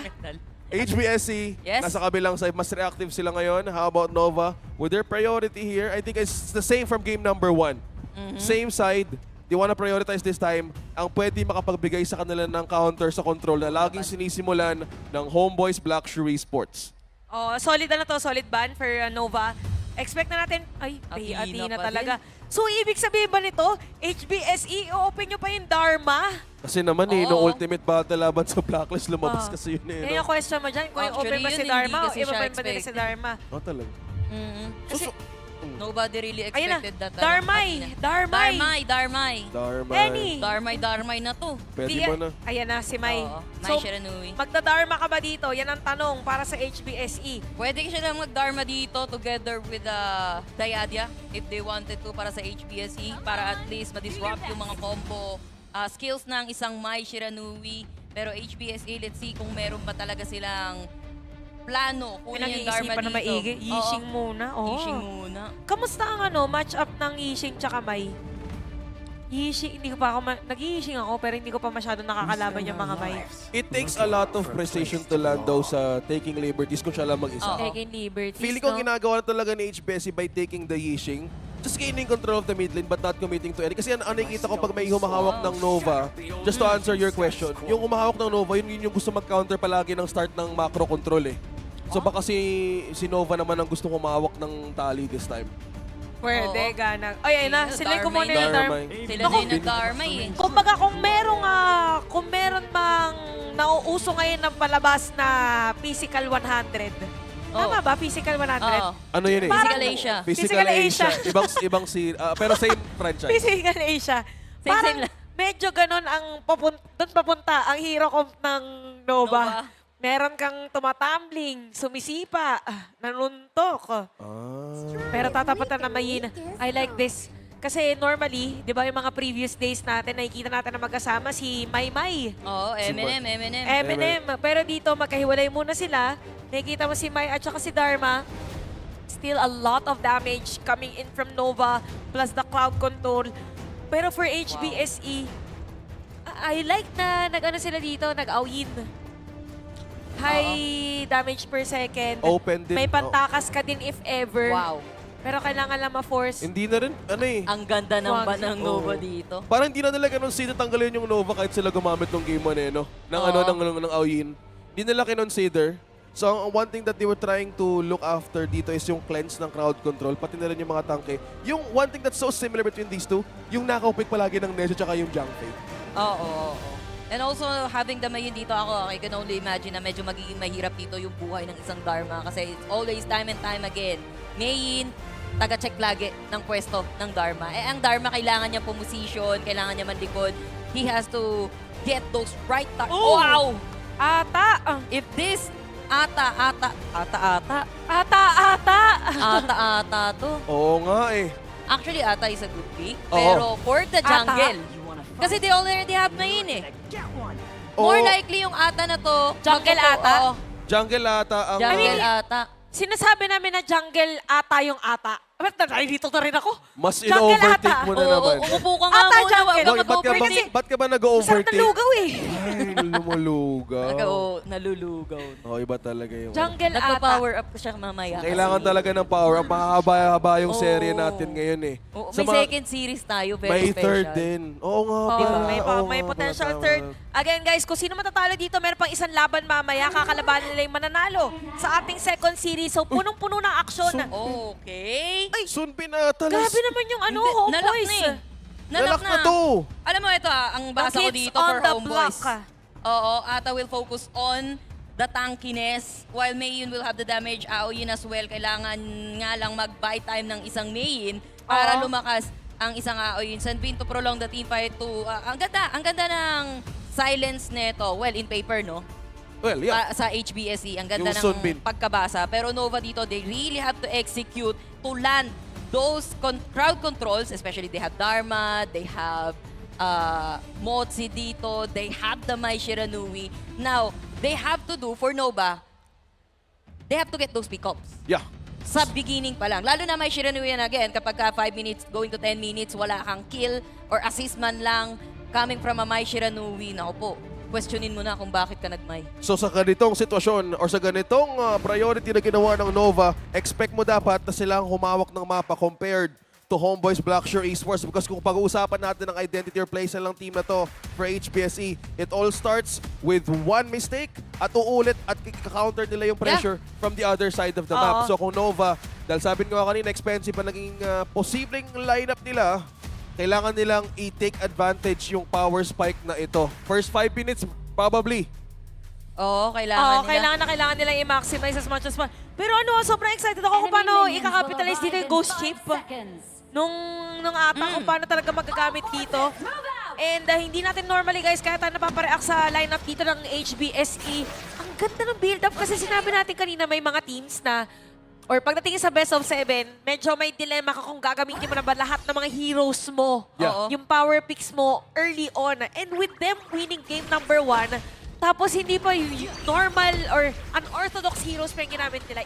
HBSC, Yes. nasa kabilang side, mas reactive sila ngayon. How about Nova? With their priority here, I think it's the same from game number 1. Same side, they wanna prioritize this time ang pwede makapagbigay sa kanila ng counter sa control na laging sinisimulan ng HomeBois Blacklist Esports. Oh, solid na to, solid ban for Nova. Expect na natin, ay, Athena pa talaga. So, ibig sabihin ba nito, HBSE, i-open nyo pa yung Dharma? Kasi naman nung ultimate battle laban sa Blacklist, lumabas Ah. kasi yun eh. Yan yung question mo dyan, kung i-open ba si yun, Dharma o hindi kasi siya i-open ba nila si expected. Dharma? Oh, talaga. Kasi nobody really Ayun na, expected that. Dharmay, Dharmay. Darmay. Penny. Darmay na to. Pwede mo na. Ayan na, si Mai. Oo, Mai So, Shiranui. magda-Dharma ka ba dito? Yan ang tanong para sa HBSE. Pwede siya lang mag-Dharma dito together with Diadia if they wanted to para sa HBSE para at least ma-disrupt yung mga combo skills ng isang Mai Shiranui. Pero HBSE, let's see kung meron ba talaga silang plano kung yung Dharma Pinag-iisipan na dito. maigi. Yishing muna. Oh. Yishing muna. Kamusta ang match-up ng Yishing tsaka Mai? Yishing, hindi ko pa ako, nag-Yishing ako pero hindi ko pa masyado nakakalaban yung mga Mai. It takes a lot of precision to land daw sa taking liberties kung siya lang mag-isa. Taking liberties, Feeling ko ginagawa na talaga ni HBSC by taking the Yishing, just gaining control of the mid lane but not committing to any. Kasi ang nakikita ko pag may humahawak ng Nova, just to answer your question, yung humahawak ng Nova, yun yung gusto mag-counter palagi ng start ng macro control eh. So baka si Nova naman ang gusto humahawak ng tali this time. Pwede, gana. Ay, ayun na. Sila ko muna yung Dharma. Sila na yung nag-Dharma eh. Kumbaga, kung meron mang nauuso ngayon ng palabas na Physical 100. Tama ba? Physical 100? Ano yun eh? Physical Asia. Physical Asia. Ibang pero same franchise. Physical Asia. Same lang. Medyo ganun ang doon papunta ang hero comp ng Nova. Meron kang tumatumbling, sumisipa, nanuntok. Pero tatapatan na mayin. I like this. Kasi normally, di ba yung mga previous days natin, nakikita natin na magkasama si Mai. Oo, Eminem. Pero dito, magkahiwalay muna sila. Nakikita mo si Mai at saka si Dharma. Still a lot of damage coming in from Nova plus the crowd control. Pero for HBSE, I like na nag-ano sila dito, nag-awin. High damage per second. Open din. May pantakas ka din if ever. Wow. Pero kailangan lang ma-force. Hindi na rin, Ang ganda ng ban ng Nova dito. Parang hindi na nila kinonsider tanggalin yung Nova kahit sila gumamit ng game 1 eh, no? Ng Aoyin. Hindi nila kinonsider. So, ang one thing that they were trying to look after dito is yung cleanse ng crowd control, pati na rin yung mga tanke. Yung one thing that's so similar between these two, yung nakaupik palagi ng Nejo tsaka yung Jangfei. Oo. And also, having the Mayin dito ako, I can only imagine na medyo magiging mahirap dito yung buhay ng isang Dharma kasi it's always time and time again. Mayin, taga-check lagi ng pwesto ng Dharma. Ang Dharma, kailangan niya pumosisyon, kailangan niya manlikod. He has to get those right targets. Oh! Wow! Ata! If this ata to. Oo nga eh. Actually, ata is a good pick. Oo. Pero for the jungle, kasi they already have Mayin eh. More likely yung ata na to. Jungle ata? Oo. Jungle ata ang... Jungle ata. Sinasabi namin na jungle ata yung ata. Ba't dito na rin ako? Mas Jungle in-overtake ata. mo na naman. Umupo ka nga Ata muna. jungle. Wag mag-overtake. Ba't ka ba Sarap nag-overtake? ng lugaw eh. Ay, lumulugaw. Nalulugaw. Oh, iba talaga yung... Jungle ata. Nagpa-power up ko siya mamaya. Kailangan talaga ng power. Ang mahaba-haba yung serye natin ngayon eh. May second series tayo, very may special. third din. Oo nga pala. May potential third. Again guys, kung sino matatalo dito, meron pang isang laban mamaya. Kakalabanan nila yung mananalo sa ating second series. So punong-puno ng aksyon. Okay. Soon pinatalas. Grabe naman yung HomeBois. Nalak na. to. Alam mo ito ang basa ko dito for HomeBois. Oo, Ata will focus on the tankiness while Mayin will have the damage. Aoyin as well. Kailangan nga lang mag-buy time ng isang Mayin para lumakas ang isang Aoyin. Sanbin to prolong the team fight to... ang ganda ng silence neto. Well, in paper, no? Well, yeah. Sa HBSE, ang ganda Yung ng Sunbin. pagkabasa. Pero Nova dito, they really have to execute to land those crowd controls, especially they have Dharma, they have Motzi dito, they have the Mai Shiranui. Now, they have to do for Nova, they have to get those pickups. Yeah. Sa beginning pa lang. Lalo na Mai Shiranui yan again, kapag 5 minutes, going to 10 minutes, wala kang kill or assist man lang coming from a Mai Shiranui, naku po. questionin mo na kung bakit ka nagmay. So sa ganitong sitwasyon or sa ganitong priority na ginawa ng Nova, expect mo dapat na silang humawak ng mapa compared to HomeBois, Blackshore, Esports, because kung pag-uusapan natin ng identity or place na lang team na to for HBSE, it all starts with one mistake at uulit at counter nila yung pressure from the other side of the map. So kung Nova, dahil sabi ko kanina, expensive pa naging posibleng lineup nila, kailangan nilang i-take advantage yung power spike na ito. First 5 minutes, probably. Oo, kailangan nila. Kailangan nilang i-maximize as much as possible. Pero sobrang excited ako kung paano i-capitalize dito yung ghost chip. Nung ata kung paano talaga magagamit dito. And hindi natin normally guys, kaya tayo napapareact sa lineup dito ng HBSE. Ang ganda ng build-up kasi sinabi natin kanina may mga teams na or pagdating sa best of 7, medyo may dilemma ka kung gagamitin mo na ba lahat ng mga heroes mo. Yung power picks mo early on. And with them winning game number 1, tapos hindi pa yung normal or unorthodox heroes pa yung ginamit nila.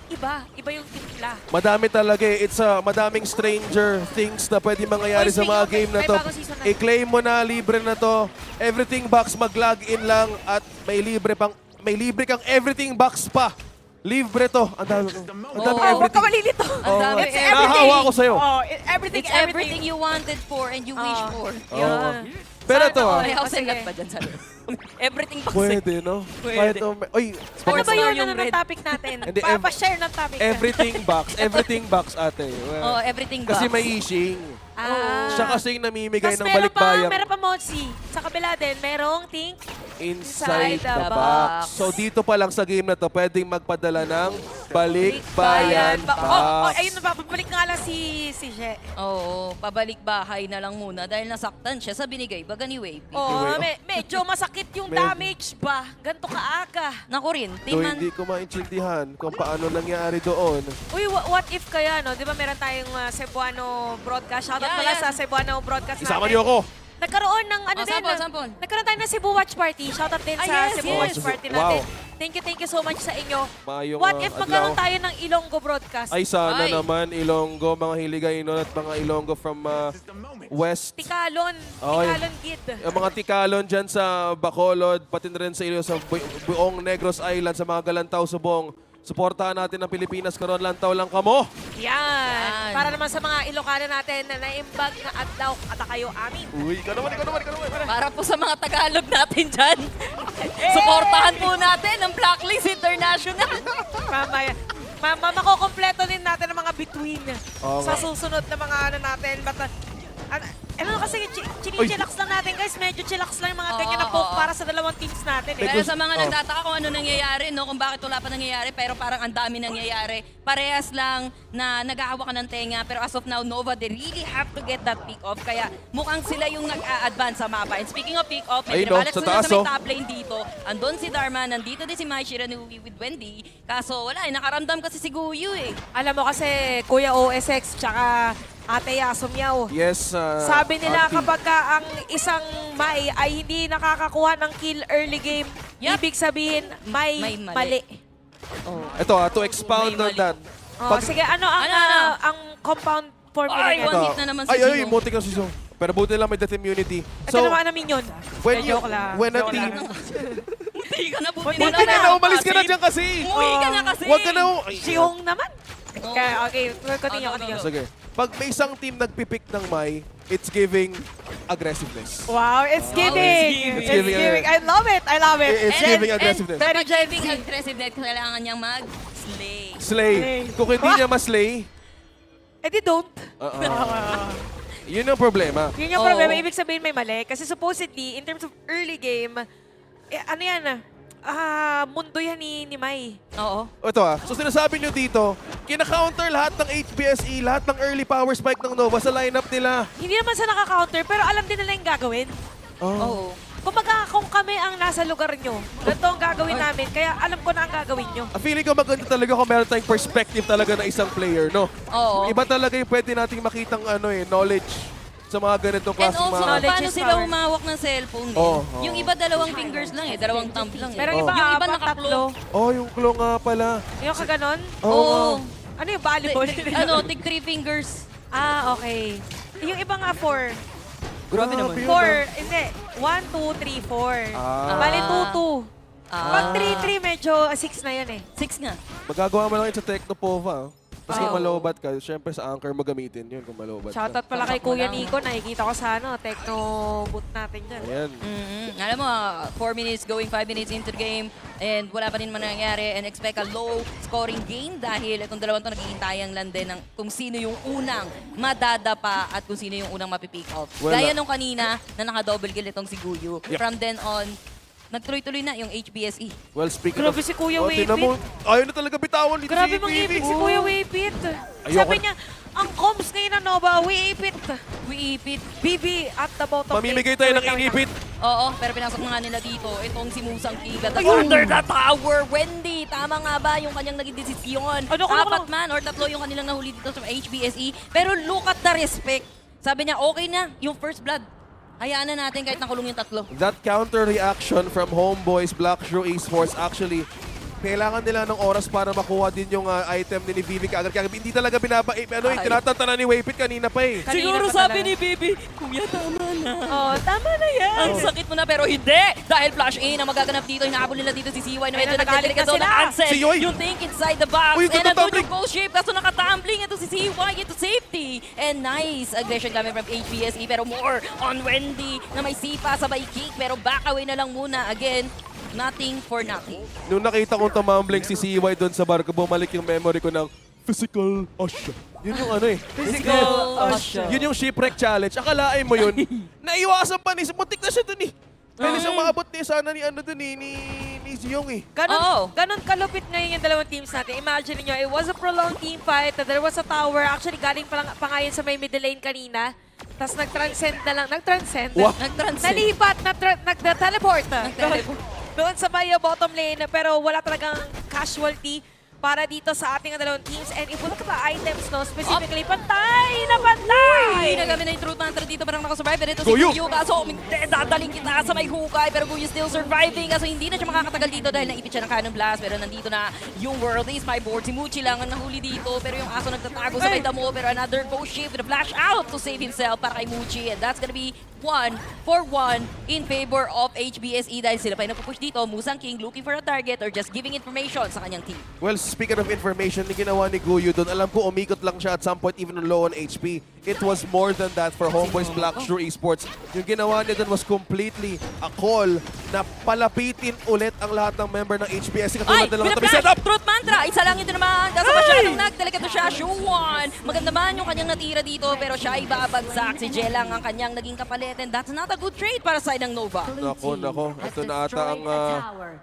Iba yung team nila. Madami talaga eh. It's madaming stranger things na pwede mangyayari sa mga game na to. I-claim mo na, libre na to. Everything box, mag-log in lang at may libre kang everything box pa. Libre to. Ang dami everything. Huwag ka malilito. It's everything. Nahahawa ako sa'yo. Everything, It's everything you wanted for and you wish for. Pero ito May house and lot pa dyan sa everything box. Pwede, no? Pwede. Oy, Ano ba yun ng topic natin? Pa-share ng topic. Everything box ate. Everything box. Kasi may ishing. Siya kasing namimigay Tapos ng balikbayang meron pa Mozi. Sa kabila din, merong think inside the box. So dito pa lang sa game na to, pwedeng magpadala ng balikbayan box. Ayun, babalik nga lang si Je. Oo, pabalik bahay na lang muna dahil nasaktan siya sa binigay baga ni Wavy. Medyo masakit yung damage ba? Ganto kaaga. Naku rin, So hindi ko maintindihan kung paano nangyari doon. Uy, what if kaya, no? Di ba meron tayong Cebuano broadcast? Shoutout pala sa Cebuano broadcast natin. Isama niyo ako. Nagkaroon ng sample. Nagkaroon tayo ng Cebu Watch Party. Shoutout din sa Cebu Watch Party natin. Thank you so much sa inyo. What if magkaroon tayo ng Ilonggo broadcast? Ay, sana naman. Ilonggo, mga Hiligaynon at mga Ilonggo from West. Tikalon Gid. Yung mga Tikalon dyan sa Bacolod, pati na rin sa ilo sa buong Negros Island, sa mga Galantaw, Subong. Suportahan natin ang Pilipinas, karoon lantaw lang kamo. Yan. Para naman sa mga Ilocano natin na naimbag na adlaw at kayo amin. Uy, ikaw naman. Para po sa mga Tagalog natin dyan, suportahan po natin ang Blacklist International. Mamaya. Makokompleto din natin ang mga between sa susunod na mga natin. Kasi chinichillax lang natin guys, medyo chillax lang yung mga ganyan na poke para sa dalawang teams natin. Kaya sa mga nagtataka kung ano nangyayari, no, kung bakit wala pa nangyayari, pero parang ang dami nangyayari. Parehas lang na nag-aawa ka ng tenga, pero as of now, Nova, they really have to get that pick-off. Kaya mukhang sila yung nag-a-advance sa mapa. And speaking of pick-off, may binabalak sila sa may top lane dito. Andun si Dharma, nandito din si Mai Shiranuwi with Wendy. Kaso wala, nakaramdam kasi si Guyu eh. Alam mo kasi, Kuya OSX, tsaka Ate Yasumyaw. Yes. Sabi nila kapag ang isang Mai ay hindi nakakakuha ng kill early game, ibig sabihin may mali. Ito to expound on that. Sige, ano ang compound formula niya? One hit na naman si Ay, mutik ang siso. Pero buti lang may death immunity. Ito naman ang minion. When a team... Hindi ka na buti na. Umalis ka na dyan kasi. Umuwi ka na kasi. Huwag ka na. Siyong naman. Okay, continue. Sige. Pag may isang team nagpipick ng Mai, it's giving aggressiveness. Wow, it's giving. It's giving. I love it. It's giving aggressiveness. Pero giving aggressiveness, kailangan niyang mag-slay. Slay. Kung hindi niya ma-slay, di don't. Yun ang problema. Yun yung problema. Ibig sabihin may mali. Kasi supposedly, in terms of early game, ano yan mundo yan ni Mai. Oo. Ito so sinasabi nyo dito, kina-counter lahat ng HBSE, lahat ng early power spike ng Nova sa lineup nila. Hindi naman sa naka-counter, pero alam din nila yung gagawin. Oo. Kumbaga, kung kami ang nasa lugar nyo, ganito ang gagawin namin, kaya alam ko na ang gagawin nyo. Feeling ko maganda talaga kung meron tayong perspective talaga na isang player, no? Oo. Iba talaga yung pwede nating makitang knowledge sa mga ganitong And klaseng also, mga... paano sila humawak ng cellphone eh. Yung iba dalawang fingers lang dalawang thumb lang eh. Pero yung iba nakaklo. Yung claw nga pala. Yung kaganon? Oo. Ano yung volleyball? Tig 3 fingers. Okay. Yung iba nga 4. Grabe naman. 4, hindi. 1, 2, 3, 4. Ah. Bali 2, 2. Pag 3, 3, medyo 6 na yan eh. 6 nga. Magagawa mo lang yun sa Technopova. Tapos kung Oo. malobat ka, syempre sa anchor mo gamitin yun kung malobat ka. Shoutout pala kay Kuya Nico. Nakikita ko sa techno boot natin dyan. Ayan. Alam mo, 4 minutes going 5 minutes into the game and wala pa rin man nangyayari and expect a low scoring game dahil itong dalawang to nag-iintayang lang din ng kung sino yung unang madadapa at kung sino yung unang mapipick off. Wala. Gaya nung kanina na naka-double kill itong si Guyu. Yeah. From then on, nagtuloy-tuloy na yung HBSE. Well, speaking Grabe of... si Kuya tingnan Waypit. mo, ayaw na talaga bitawan dito Grabe si mang-ipit si Kuya Waypit. Ayoko. Sabi niya, ang comms ngayon na Nova, Waypit. Waypit. BB at the bottom Mamimigay tayo ng inipit. Oo, pero pinasok na nga nila dito. Itong si Musang Kiga. Ayun! Under the tower! Wendy! Tama nga ba yung kanyang naging desisyon? Ano, Apat man or 3 yung kanilang nahuli dito sa HBSE. Pero look at the respect. Sabi niya, okay na yung first blood. Hayaan na natin kahit nakulong yung 3. That counter reaction from HomeBois, Blacklist Esports, actually, kailangan nila ng oras para makuha din yung item ni Vivi kaagad. Kaya hindi talaga tinatantana ni Waypit kanina pa eh. Siguro sabi ni Bibi, Kuya, tama na. Oh, tama na yan. Ang sakit mo na pero hindi! Dahil flash in ang magaganap dito, hinahabol nila dito si CY na medyo Ayun, nagdelikado nagalit na na sila. cancel. Si Yoy! Yung think inside the box. Uy, And nandun tutumbling. yung goal shape kaso nakatumbling ito si CY into safety. And nice aggression coming from HBSE pero more on Wendy na may sipa sabay kick pero back away na lang muna. Again, nothing for nothing. Nung nakita kong tumambling si CY doon sa barko, bumalik yung memory ko ng physical Osha. Yun yung ano eh. Physical Osha. Yun yung shipwreck challenge. Akalain mo yun. Naiwasan pa ni muntik na siya doon eh. Pwede siyang maabot ni sana ni ano doon eh, ni Ziyong eh. Ganon kalupit ngayon yung dalawang teams natin. Imagine niyo, it was a prolonged team fight. There was a tower. Actually, galing pa nga yun sa may middle lane kanina. Tapos nag-transcend na lang. Nag-transcend. Wow. Nalipat. Nag-teleport. Doon sa may bottom lane. Pero wala talagang casualty para dito sa ating dalawang teams. And if we look at the items, no, specifically, pantay na pantay! Nagamit na yung Truth Mantra dito, parang nakasurvive. Pero ito Guyu! si Guyu, kaso dadaling kita sa may hukay. Pero Guyu still surviving. Kaso hindi na siya makakatagal dito dahil naipit siya ng Cannon Blast. Pero nandito na yung World is my board. Si Muchi lang ang nahuli dito. Pero yung aso nagtatago sa may damo. Pero another ghost shift with a flash out to save himself para kay Muchi. And that's gonna be 1-for-1 in favor of HBSE dahil sila pa yung napupush dito. Musang King looking for a target or just giving information sa kanyang team. Well, speaking of information, ni ginawa ni Guyu doon, alam ko umikot lang siya at some point even low on HP. It was more than that for HomeBois Blacklist Esports. Yung ginawa niya doon was completely a call na palapitin ulit ang lahat ng member ng HBS. Katulad na lang tabi set up! Truth Mantra! Isa lang yun naman. Kaso masyadong nagdelikado siya. Shuwon! Maganda man yung kanyang natira dito pero siya ay babagsak. Si Jelang ang kanyang naging kapalit and that's not a good trade para sa side ng Nova. Nako. Ito na ata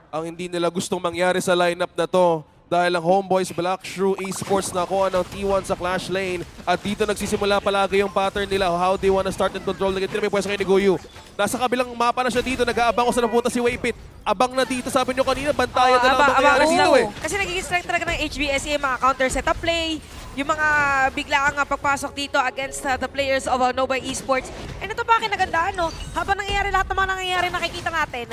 ang hindi nila gustong mangyari sa lineup na to. Dahil ang HomeBois Blacklist Esports nakuha ng T1 sa Clash Lane. At dito nagsisimula palagi yung pattern nila. How they wanna start and control the game. May pwesto kayo ni Guyu. Nasa kabilang mapa na siya dito. Nag-aabang ko sa napunta si Waypit. Abang na dito. Sabi nyo kanina, bantayan na lang ang mangyayari dito eh. Kasi nagiging strength talaga ng HBSE yung mga counter setup play, yung mga biglaang pagpasok dito against the players of Nova Esports. And ito pa kinagandaan, no? Habang nangyayari lahat ng mga nangyayari nakikita natin,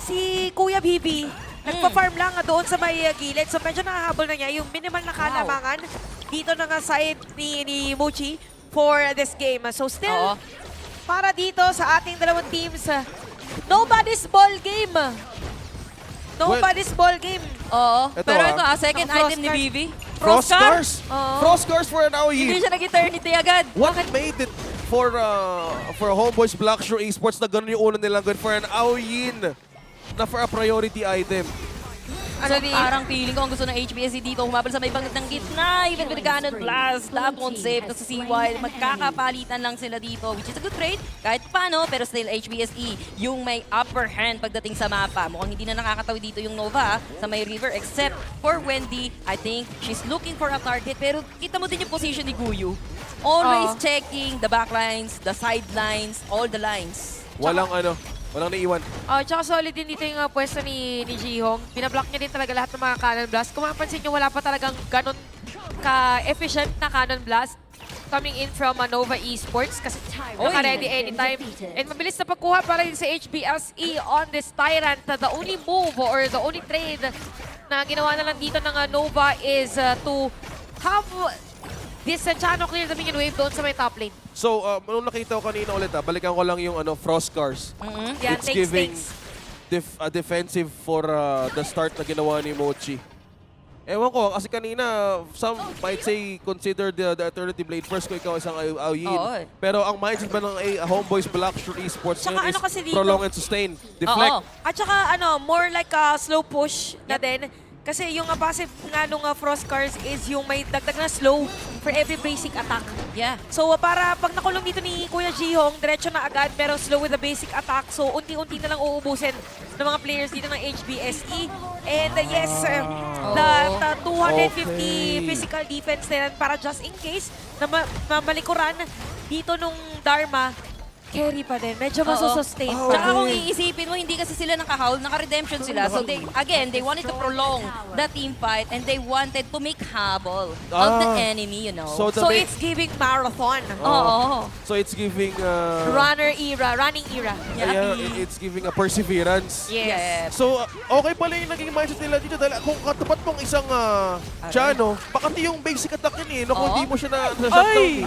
si Kuya Bibi, nagpa-farm lang doon sa may gilid. So medyo nakahabol na niya yung minimal na kalamangan dito na nga side ni Muchi for this game. So still, para dito sa ating dalawang teams, nobody's ball game. Nobody's ball game. Oo. Ito, Pero ito, second item ni Bibi. Frost Scars? Frost Scars for an AOE. Hindi siya nag-eternity agad. What made it for HomeBois Blacklist Esports na gano'n yung una nilang good for an AOE na for a priority item? So, parang feeling ko ang gusto ng HBSE dito, humabal sa may bangit ng gitna, even with the Cannon Blast, the concept, sa CY, magkakapalitan lang sila dito, which is a good trade, kahit paano, pero still HBSE, yung may upper hand pagdating sa mapa. Mukhang hindi na nakakatawi dito yung Nova sa may river, except for Wendy. I think she's looking for a target, pero kita mo din yung position ni Guyu. Always checking the backlines, the sidelines, all the lines. Walang naiwan. Tsaka solid din dito yung pwesto ni Jihong. Binablock niya din talaga lahat ng mga cannon blast. Kung mapansin nyo, wala pa talagang ganun ka-efficient na cannon blast coming in from Nova Esports kasi naka-ready anytime. And mabilis na pagkuha para rin sa HBSE on this Tyrant. The only move or the only trade na ginawa na lang dito ng Nova is to have this Chano clear the minion wave doon sa may top lane. So, nung nakita ko kanina ulit, balikan ko lang yung Frost Cars. Yan, It's takes, giving takes. defensive for the start na ginawa ni Mochi. Ewan ko, kasi kanina, some might say consider the alternative lane first kung ikaw isang Aoyin. Pero ang mindset ba ng HomeBois Blacklist Esports Tsaka ngayon ano is kasi dito? prolong and sustain. Deflect. At saka more like a slow push na din. Kasi yung passive nga nung Frost Cars is yung may dagdag na slow for every basic attack. Yeah. So para pag nakulong dito ni Kuya Jihong, diretso na agad pero slow with the basic attack. So unti-unti na lang uubusin ng mga players dito ng HBSE. And yes, the 250 physical defense nila para just in case na malikuran dito nung Dharma, carry pa din. Medyo masusustain. Tsaka kung iisipin mo, hindi kasi sila nakahaul, naka-redemption sila. So they wanted to prolong the team fight and they wanted to make habol of the enemy, you know. So it's giving marathon. So it's giving... running era. Yeah, it's giving a perseverance. Yes. So, okay pala yung naging mindset nila dito dahil kung katapat mong isang Chano, bakit yung basic attack yun no? Kung di mo siya na-shutdown.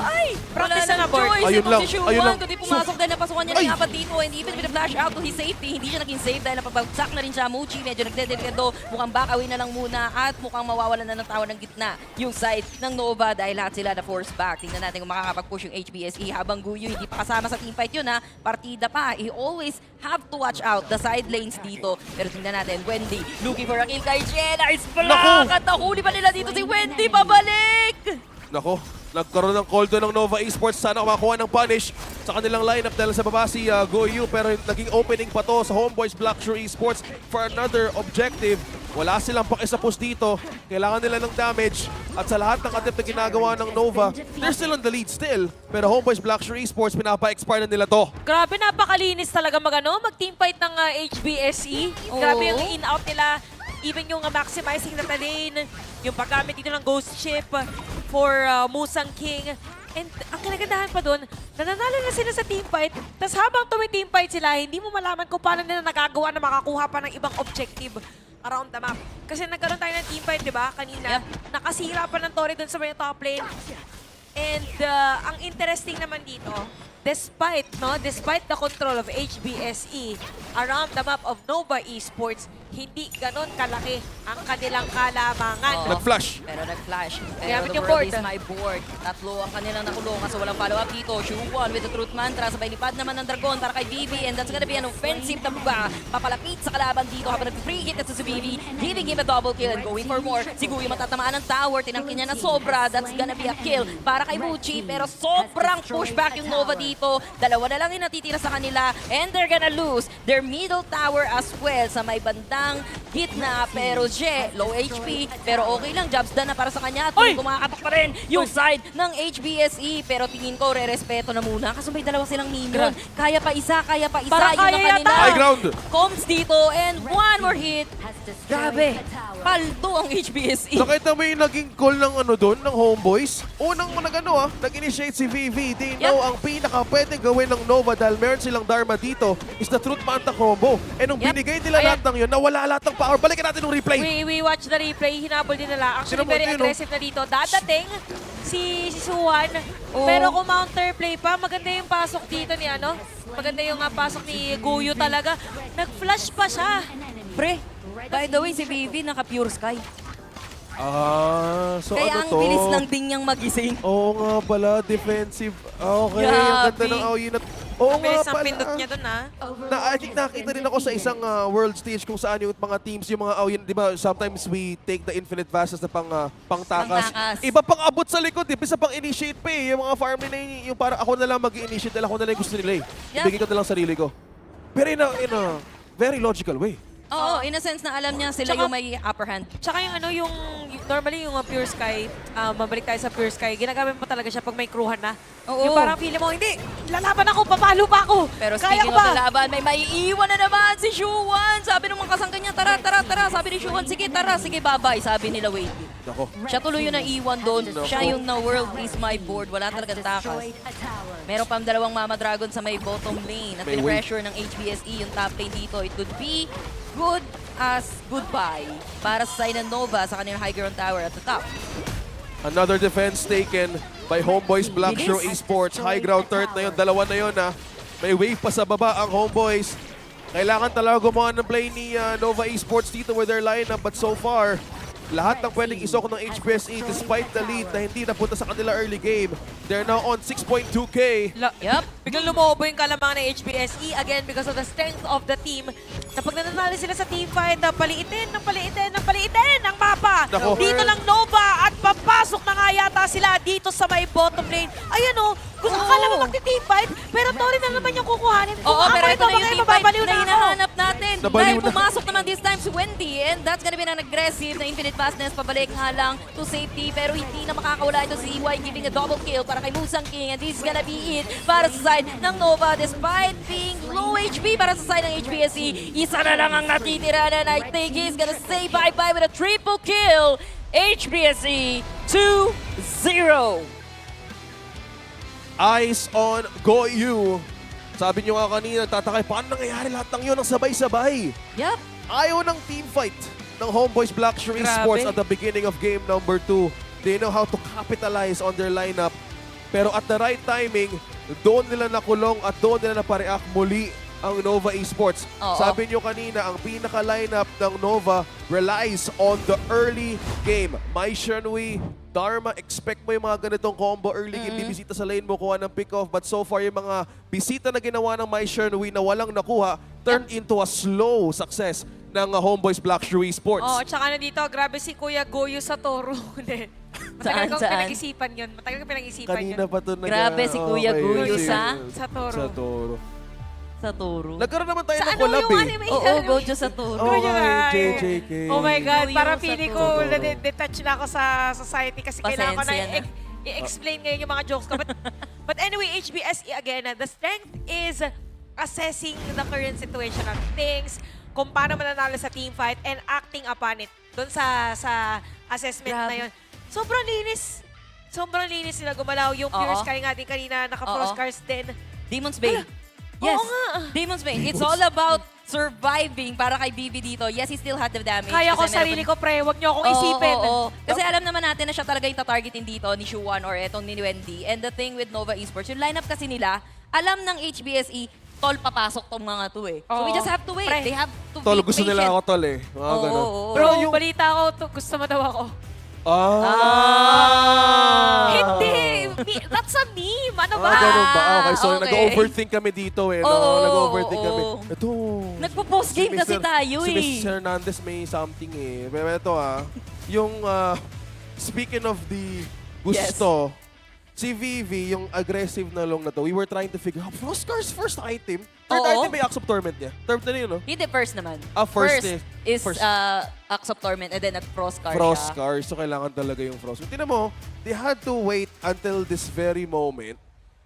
Practice na board. Ayun lang. Ayun lang. Kundi pumasok dahil napasukan niya ng apat dito and even with the flash out to his safety, hindi siya naging safe dahil napabagsak na rin siya. Muchi, medyo nagdedelikado. Mukhang back away na lang muna at mukhang mawawalan na ng tawa ng gitna yung side ng Nova dahil lahat sila na force back. Tingnan natin kung makakapag-push yung HBSE habang Guyu hindi pa kasama sa teamfight yun partida pa. He always have to watch out the side lanes dito. Pero tingnan natin, Wendy looking for a kill kay Jenna. It's black at nahuli pa nila dito si Wendy. Pabalik! Nako, nagkaroon ng call doon ng Nova Esports. Sana makakuha ng punish sa kanilang lineup dahil sa baba si Goyu. Pero naging opening pa to sa HomeBois Blacklist Esports for another objective. Wala silang pakisapos dito. Kailangan nila ng damage. At sa lahat ng attempt na ginagawa ng Nova, they're still on the lead still. Pero HomeBois Blacklist Esports, pinapa-expire na nila to. Grabe, napakalinis talaga mag-teamfight ng HBSE. Grabe yung in-out nila. Even yung maximizing na lane, yung paggamit dito ng Ghost Ship for Musang King. And ang kinagandahan pa doon, nananalo na sila sa teamfight. Tapos habang tumi-teamfight sila, hindi mo malaman kung paano nila nagagawa na makakuha pa ng ibang objective around the map. Kasi nagkaroon tayo ng teamfight, di ba, kanina. Nakasira pa ng Tori doon sa may top lane. And ang interesting naman dito, despite the control of HBSE around the map of Nova Esports, hindi ganon kalaki ang kanilang kalamangan. Nag-flash. Pero nag-flash. Gamit Pero the yung world board. is my board. Tatlo ang kanilang nakulungan so walang follow-up dito. Shuwon with the truth mantra. Sabay lipad naman ng Dragon para kay Vivi. And that's gonna be an offensive na buga. Papalapit sa kalaban dito habang nag-free hit na si Vivi. Giving him a double kill and going for more. Si Guyu matatamaan ng tower. Tinangkin niya na sobra. That's gonna be a kill para kay Muchi. Pero sobrang pushback yung Nova dito. Dalawa na lang yung natitira sa kanila. And they're gonna lose their middle tower as well sa may bandang hit na. Pero Je, low HP. Pero okay lang, jobs done na para sa kanya. At kumakatok pa rin yung side ng HBSE. Pero tingin ko, re-respeto na muna. Kasi may dalawa silang minion. Kaya pa isa. Para yun kaya ang kanila. High ground. Combs dito and one more hit. Grabe. Paldo ang HBSE. Nakita mo yung naging call ng doon, ng HomeBois? Unang nag-initiate si VV. They know ang pinaka pwedeng gawin ng Nova dahil meron silang Dharma dito is the Truth Manta combo. And nung binigay nila lahat ng yun, nawala lahat ng power. Balikan natin yung replay. We watch the replay. Hinabol din nila. Actually, very aggressive na dito. Dadating si Suwan. Pero kung counterplay pa, maganda yung pasok dito ni Maganda yung pasok ni Guyu talaga. Nag-flash pa siya. Pre, by the way, si Vivi naka-pure sky. So kaya ang bilis ng ding niyang magising. Oo nga pala, defensive. Okay, ang ganda ng Aoyin at... Oo nga Bilis ang pala. pindot niya dun, Nakita rin ako sa isang world stage kung saan yung mga teams, yung mga Aoyin, di ba, sometimes we take the infinite vases na pangtakas. Iba pang abot sa likod, isa pang initiate pa eh. Yung mga farming na yung para ako na lang mag-initiate dahil ako na lang gusto nila eh. Ibigay ko na lang sarili ko. Pero in a very logical way. Oo, in a sense na alam niya sila yung may upper hand. Tsaka yung normally yung Pure Sky, mabalik tayo sa Pure Sky, ginagamit mo talaga siya pag may kruhan na. Yung parang feeling mo, hindi, lalaban ako, papalo pa ako. Pero Kaya speaking of the laban, may maiiwan na naman si Shuwan. Sabi ng mga kasangka niya, tara. Sabi ni Shuwan, sige, tara, sige, bye-bye. Sabi nila, wait. Siya tuloy yung naiiwan doon. Siya yung na world is my board. Wala talagang takas. Meron pang dalawang Mama Dragon sa may bottom lane. At pin-pressure ng HBSE yung top lane dito. It could be good as goodbye para sa side ng Nova sa kanilang high ground tower at the top. Another defense taken by HomeBois Blackshore Esports. High ground third na yun. Dalawa na yun, ha. May wave pa sa baba ang HomeBois. Kailangan talaga gumawa ng play ni Nova Esports dito with their lineup. But so far, lahat ng pwedeng isok ng HBSE despite the lead na hindi napunta sa kanila early game. They're now on 6.2K. Yup. Biglang lumobo yung kalamang ng HBSE again because of the strength of the team. Na pag nananalo sila sa team fight, paliitin ang mapa. Nako. Dito lang Nova at papasok na nga yata sila dito sa may bottom lane. Ayan o, gusto akala mo magti-team fight, pero Tori na naman yung kukuhanin. Oo, pero ito na yung team fight mababaliw na ako. hinahanap natin. Nabaliw Dahil na. pumasok naman this time si Wendy and that's gonna be an aggressive na infinite fastness pabalik nga lang to safety pero hindi na makakawala ito si EY giving a double kill para kay Musang King and this is gonna be it para sa side ng Nova despite being low HP para sa side ng HBSE. Isa na lang ang natitira and I think he's gonna say bye-bye with a triple kill. HBSE 2-0. Eyes on Goyu. Sabi nyo nga kanina, tatakay, paano nangyayari lahat ng yun ng sabay-sabay? Yup. Ayaw ng team fight ng HomeBois Blackshore Esports at the beginning of game number 2. They know how to capitalize on their lineup. Pero at the right timing, doon nila nakulong at doon nila napareact muli ang Nova Esports. Oo. Sabi nyo kanina, ang pinaka-lineup ng Nova relies on the early game. Mai Shenhui, Dharma, expect mo yung mga ganitong combo early game, bibisita sa lane mo, kuha ng pick-off. But so far, yung mga bisita na ginawa ng Mai Shenhui na walang nakuha, turned into a slow success ng HomeBois Blackshore Esports. Oh, tsaka na dito, grabe si Kuya Goyo sa Toro. Matagal kong Saan? pinag-isipan yun. Matagal kong pinag-isipan yun. Kanina pa ito Grabe si Kuya Goyo sa Toro. Sa Toro. Sa Toro. Nagkaroon naman tayo Sa ng ano collab yung eh. anime? Oo, Gojo sa Toro. Oh, Gojo nga. JJK. Oh my God, Goyo parang sa feeling Toro. ko na-detach na ako sa society kasi kailangan ko na Pasensya na. i-explain ngayon yung mga jokes ko. But anyway, HBSE again, the strength is assessing the current situation of things, kung paano mananalo sa team fight and acting upon it. Doon sa assessment na yun. Sobrang linis. Sobrang linis sila gumalaw. Yung Pure Oo. Sky nga din kanina, naka-frost cars din. Demon's Bane. Yes, Oo nga. Demon's Bane. It's all about surviving para kay BB dito. Yes, he still had the damage. Kaya ko kasi meron sarili ko, pre. Huwag niyo akong Oo, isipin. oo. Kasi alam naman natin na siya talaga yung tatargetin dito ni Shuan or etong ni Wendy. And the thing with Nova Esports, yung lineup kasi nila, alam ng HBSE, tol, papasok tong mga to eh. So we Oo. just have to wait. Pre. They have to Tol, be gusto patient. nila ako, tol eh. Mga Oo, ganun. oo. Bro, yung balita ko, gusto mo daw ako. Hindi! That's a meme! Ano ba? Ganun ba? Okay, so okay. nag-overthink kami dito eh. No? Oo, Nag-overthink kami. oo. Ito. Nagpo-post game kasi tayo si eh. Mrs. Hernandez may something eh. Pero ito yung speaking of the gusto, si Vivi, yung aggressive na long na to, we were trying to figure out, Frost Cars first item? Third Oo. item may Axe of Torment niya. Third na yun, no? Hindi, first naman. First is first. Axe of Torment and then at Frost Car Frost siya. Cars. So, kailangan talaga yung Frost. Tingnan mo, they had to wait until this very moment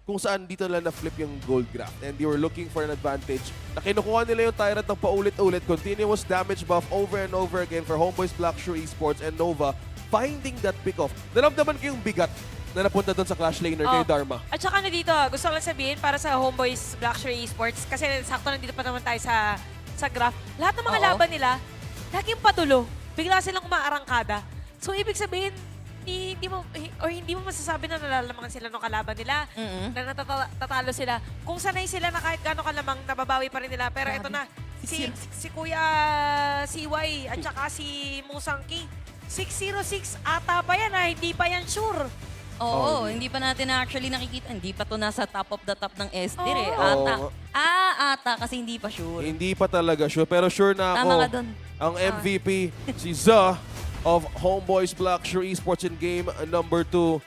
kung saan dito lang na-flip yung gold graft. And they were looking for an advantage. Na kinukuha nila yung Tyrant ng paulit-ulit. Continuous damage buff over and over again for HomeBois Blackshore Esports and Nova. Finding that pick-off. Naramdaman ko yung bigat na napunta doon sa Clash Laner kay Dharma. At saka na dito, gusto ko lang sabihin para sa HomeBois Blackshore Esports, kasi sakto nandito pa naman tayo sa graph. Lahat ng mga laban nila, laging patulo. Bigla silang umaarangkada. So, ibig sabihin, hindi mo masasabi na nalalamangan sila ng kalaban nila, na natatalo sila. Kung sanay sila na kahit gano'ng kalamang, nababawi pa rin nila. Pero ito na, si Kuya CY at saka si Musang King, 606 ata pa yan hindi pa yan sure. Oo, hindi pa natin actually nakikita. Hindi pa to nasa top of the top ng Estir eh. Oo. Ata kasi hindi pa sure. Hindi pa talaga sure, pero sure na ako. Tama ka dun. Ang MVP, si Za of HomeBois Blackshore Esports in game number 2.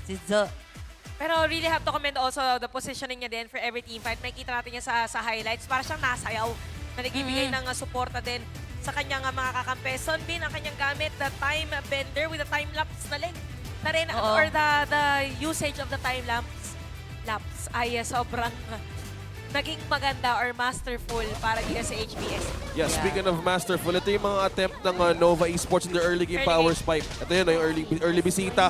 Si Za. Pero really have to commend also the positioning niya din for every team fight. Makikita natin niya sa highlights. Para siyang nasayaw na nagbibigay ng suporta din sa kanyang mga kakampi. Sunbin ang kanyang gamit, the time bender with the time-lapse na leg. Na rin, or the usage of the time-lapse ay sobrang naging maganda or masterful para dito sa HBS. Yeah, speaking of masterful, ito yung mga attempt ng Nova Esports in their early game power spike. Ito yun, yung early bisita.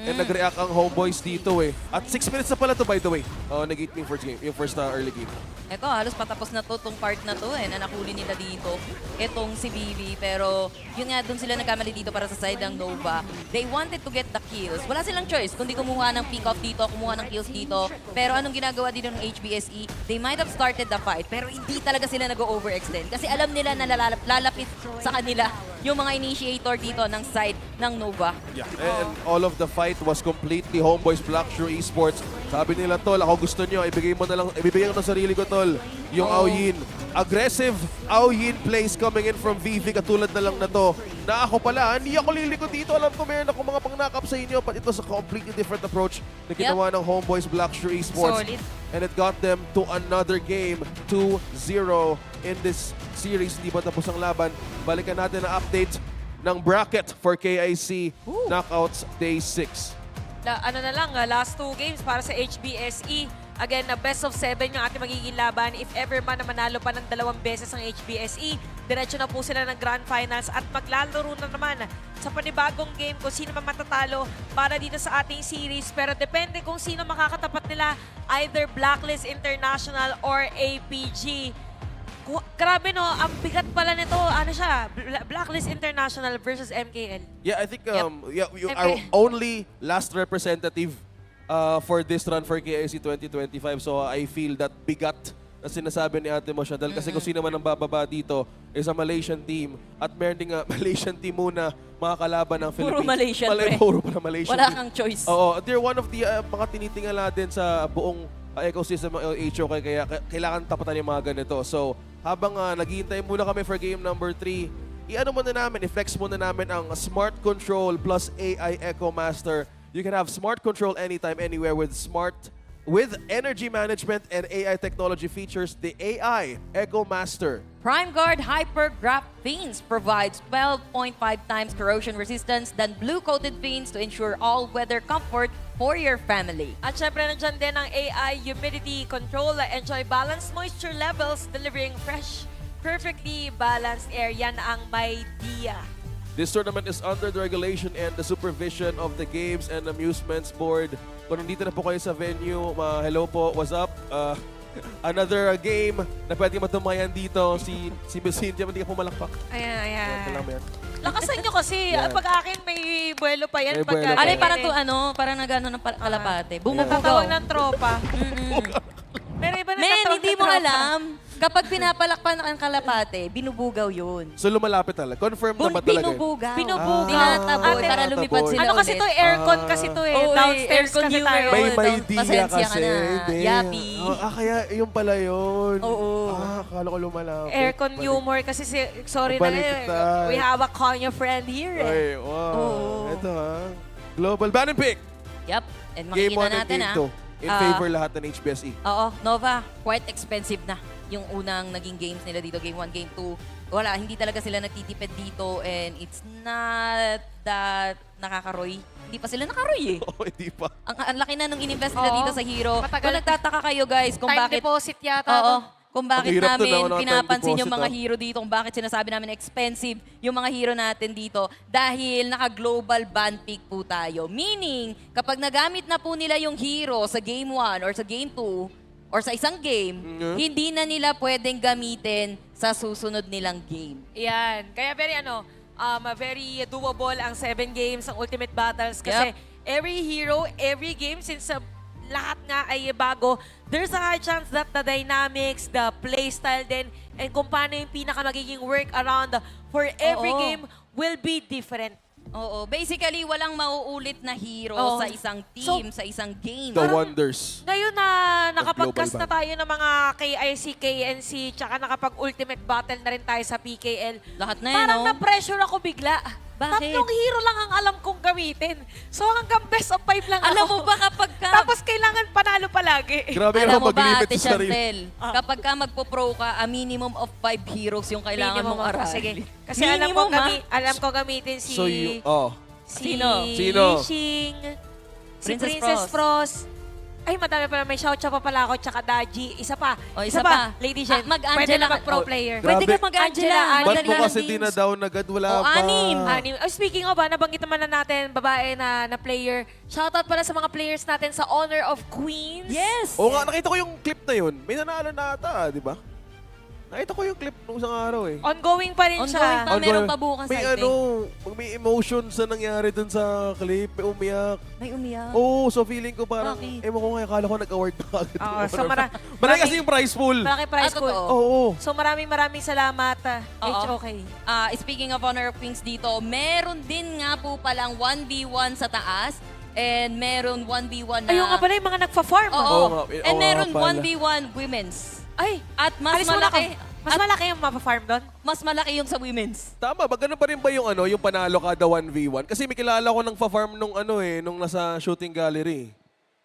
And nag-react ang HomeBois dito eh. At 6 minutes na pala to by the way. Nag-8 yung first game, yung first early game. Ito, halos patapos na to, tong part na to na nakuli nila dito. Itong si Vivi, pero yun nga, doon sila nagkamali dito para sa side ng Nova. They wanted to get the kills. Wala silang choice, kundi kumuha ng pick-off dito, kumuha ng kills dito. Pero anong ginagawa dito ng HBSE? They might have started the fight, pero hindi talaga sila nag-overextend. Kasi alam nila na lalapit sa kanila yung mga initiator dito ng side ng Nova. Yeah, and all of the fight was completely HomeBois Blackshore Esports. Sabi nila, Tol, ako gusto nyo, ibigay ko ng sarili ko, Tol. Yung Aoyin. Aggressive Aoyin plays coming in from Vivi, katulad na lang na to. Na ako pala, hindi ako lilikod dito. Alam ko meron ako mga pangnakap sa inyo, but ito sa completely different approach na ginawa ng HomeBois Blackshore Esports. Solid. And it got them to another game, 2-0 in this series. Hindi pa tapos ang laban. Balikan natin ang update ng bracket for KIC Knockouts Day 6. Last 2 games para sa HBSE. Again, best of 7 yung ating magiging laban. If ever man na manalo pa ng 2 beses ang HBSE, diretso na po sila ng Grand Finals at maglalaro na naman sa panibagong game kung sino man matatalo para dito sa ating series. Pero depende kung sino makakatapat nila, either Blacklist International or APG. Grabe no, ang bigat pala nito. Ano siya? Blacklist International versus MKL. Yeah, I think you are only last representative for this run for KIC2025. So I feel that bigat na sinasabi ni Ate mo siya. Dahil kasi kung sino man ang bababa dito is a Malaysian team. At meron ding Malaysian team muna mga kalaban ng Philippines. Puro Malaysian, Puro pala Malaysian Wala team. kang choice. Oo, they're one of the mga tinitingala din sa buong ecosystem ng HOK. Kaya kailangan tapatan yung mga ganito. So habang naghihintay muna kami for game number 3, i-ano muna namin, i-flex muna namin ang Smart Control plus AI Echo Master. You can have Smart Control anytime, anywhere with energy management and AI technology features, the AI Echo Master. Prime Guard Hyper Graph Fins provides 12.5 times corrosion resistance than blue-coated fins to ensure all-weather comfort for your family. At syempre nandiyan din ang AI Humidity Control. Enjoy balanced moisture levels, delivering fresh, perfectly balanced air. Yan ang may dia. This tournament is under the regulation and the supervision of the Games and Amusements Board. Kung nandito na po kayo sa venue, hello po, what's up? Another game na pwede matumayan dito. Si Miss Cynthia, hindi ka pumalakpak. Ayan. Yan. Lakasan nyo kasi. Yan. Pag akin, may buwelo pa yan. May buwelo pa. Alay, parang to parang nagano ng kalapate. Bumubugaw. Natatawag ng tropa. Pero iba na Men, hindi mo alam. Kapag pinapalakpan ang kalapate, binubugaw yun. So lumalapit talaga. Confirm na ba talaga? Binubugaw. Tinataboy para lumipad sila Ano kasi to, aircon kasi to eh. Downstairs kasi tayo. May idea Pasensya ka kasi. na. Yapi. Kaya yun pala yun. Oo. Akala ko lumalapit. Aircon humor kasi sorry na Baliktad. we have a Konya friend here eh. Ay, wow. Ito Global Banner Pick. Yep. And Game 1 makikita and natin Game 2. In favor lahat ng HBSE. Oo, Nova, quite expensive na yung unang naging games nila dito. Game 1, Game 2. Wala, hindi talaga sila nagtitipid dito and it's not that nakakaroy. Hindi pa sila nakaroy eh. Oo, hindi pa. Ang laki na nung ininvest nila dito sa Hero. Matagal. Kung nagtataka kayo guys kung Time bakit... deposit yata. Oo. Kung bakit Ang hirap to namin na, time pinapansin yung deposit, mga hero dito, kung bakit sinasabi namin expensive yung mga hero natin dito, dahil naka-global ban pick po tayo. Meaning, kapag nagamit na po nila yung hero sa Game 1 or sa Game 2, or sa isang game, hindi na nila pwedeng gamitin sa susunod nilang game. Yan. Kaya very doable ang 7 games, ang Ultimate Battles. Kasi every hero, every game, since lahat nga ay bago, there's a high chance that the dynamics, the playstyle din, and kung paano yung magiging work around for every game will be different. Oo. Basically, walang mauulit na hero sa isang team, sa isang game. The wonders. Ngayon na nakapag-cast na tayo ng mga KIC, KNC, tsaka nakapag-ultimate battle na rin tayo sa PKL. Lahat na yan, Parang na-pressure ako bigla. Bakit? 3 hero lang ang alam kong gamitin. So hanggang best of 5 lang Alam ako. mo ba kapag ka... Tapos kailangan panalo palagi. Grabe Alam naman mo ba, mag-limit Ate sa sarili. Chantel, kapag ka magpo-pro ka, a minimum of 5 heroes yung kailangan mong aralin. Sige. Kasi alam ko, Minimum, alam ko gamitin si... So you, Sino? Si Yixing, si Princess Princess Frost. Ay, madami pala. May Xiao pa pala ako, tsaka Daji. Isa pa. O, isa pa. Lady Shen. Mag-Angela Pwede na ka. mag-pro Oh, player. Pwede ka Grabe. mag-Angela. Ba't Madali mo lang kasi games. dina-down agad? Wala O, pa. anim. Speaking of, nabanggit naman na natin, babae na player. Shoutout pala sa mga players natin sa Honor of Queens. Yes! Oo nga, nakita ko yung clip na yun. May nanalo na ata, di ba? Nakita ko yung clip nung isang araw eh. Ongoing pa rin siya. Ongoing pa. Meron pa bukas, May I think. may emotions na nangyari dun sa clip. May umiyak. May umiyak. Oo, so feeling ko parang, Bakit? ewan ko nga, akala ko nag-award na agad. Oo, so Malaki kasi yung prize pool. Malaki prize pool. totoo. Oo. So maraming salamat, Oo. HOK. Speaking of Honor of Kings dito, meron din nga po palang 1v1 sa taas. And meron 1v1 na... Ayun nga pala yung mga nagpa-farm. Oo. Oo nga, And oo meron nga pala. 1v1 women's. Ay, At mas alis muna malaki... ka. Mas malaki yung mapa-farm doon? Mas malaki yung sa women's. Tama ba? Ganun pa rin ba yung yung panalo kada 1v1? Kasi may kilala ko ng fa-farm nung nung nasa shooting gallery.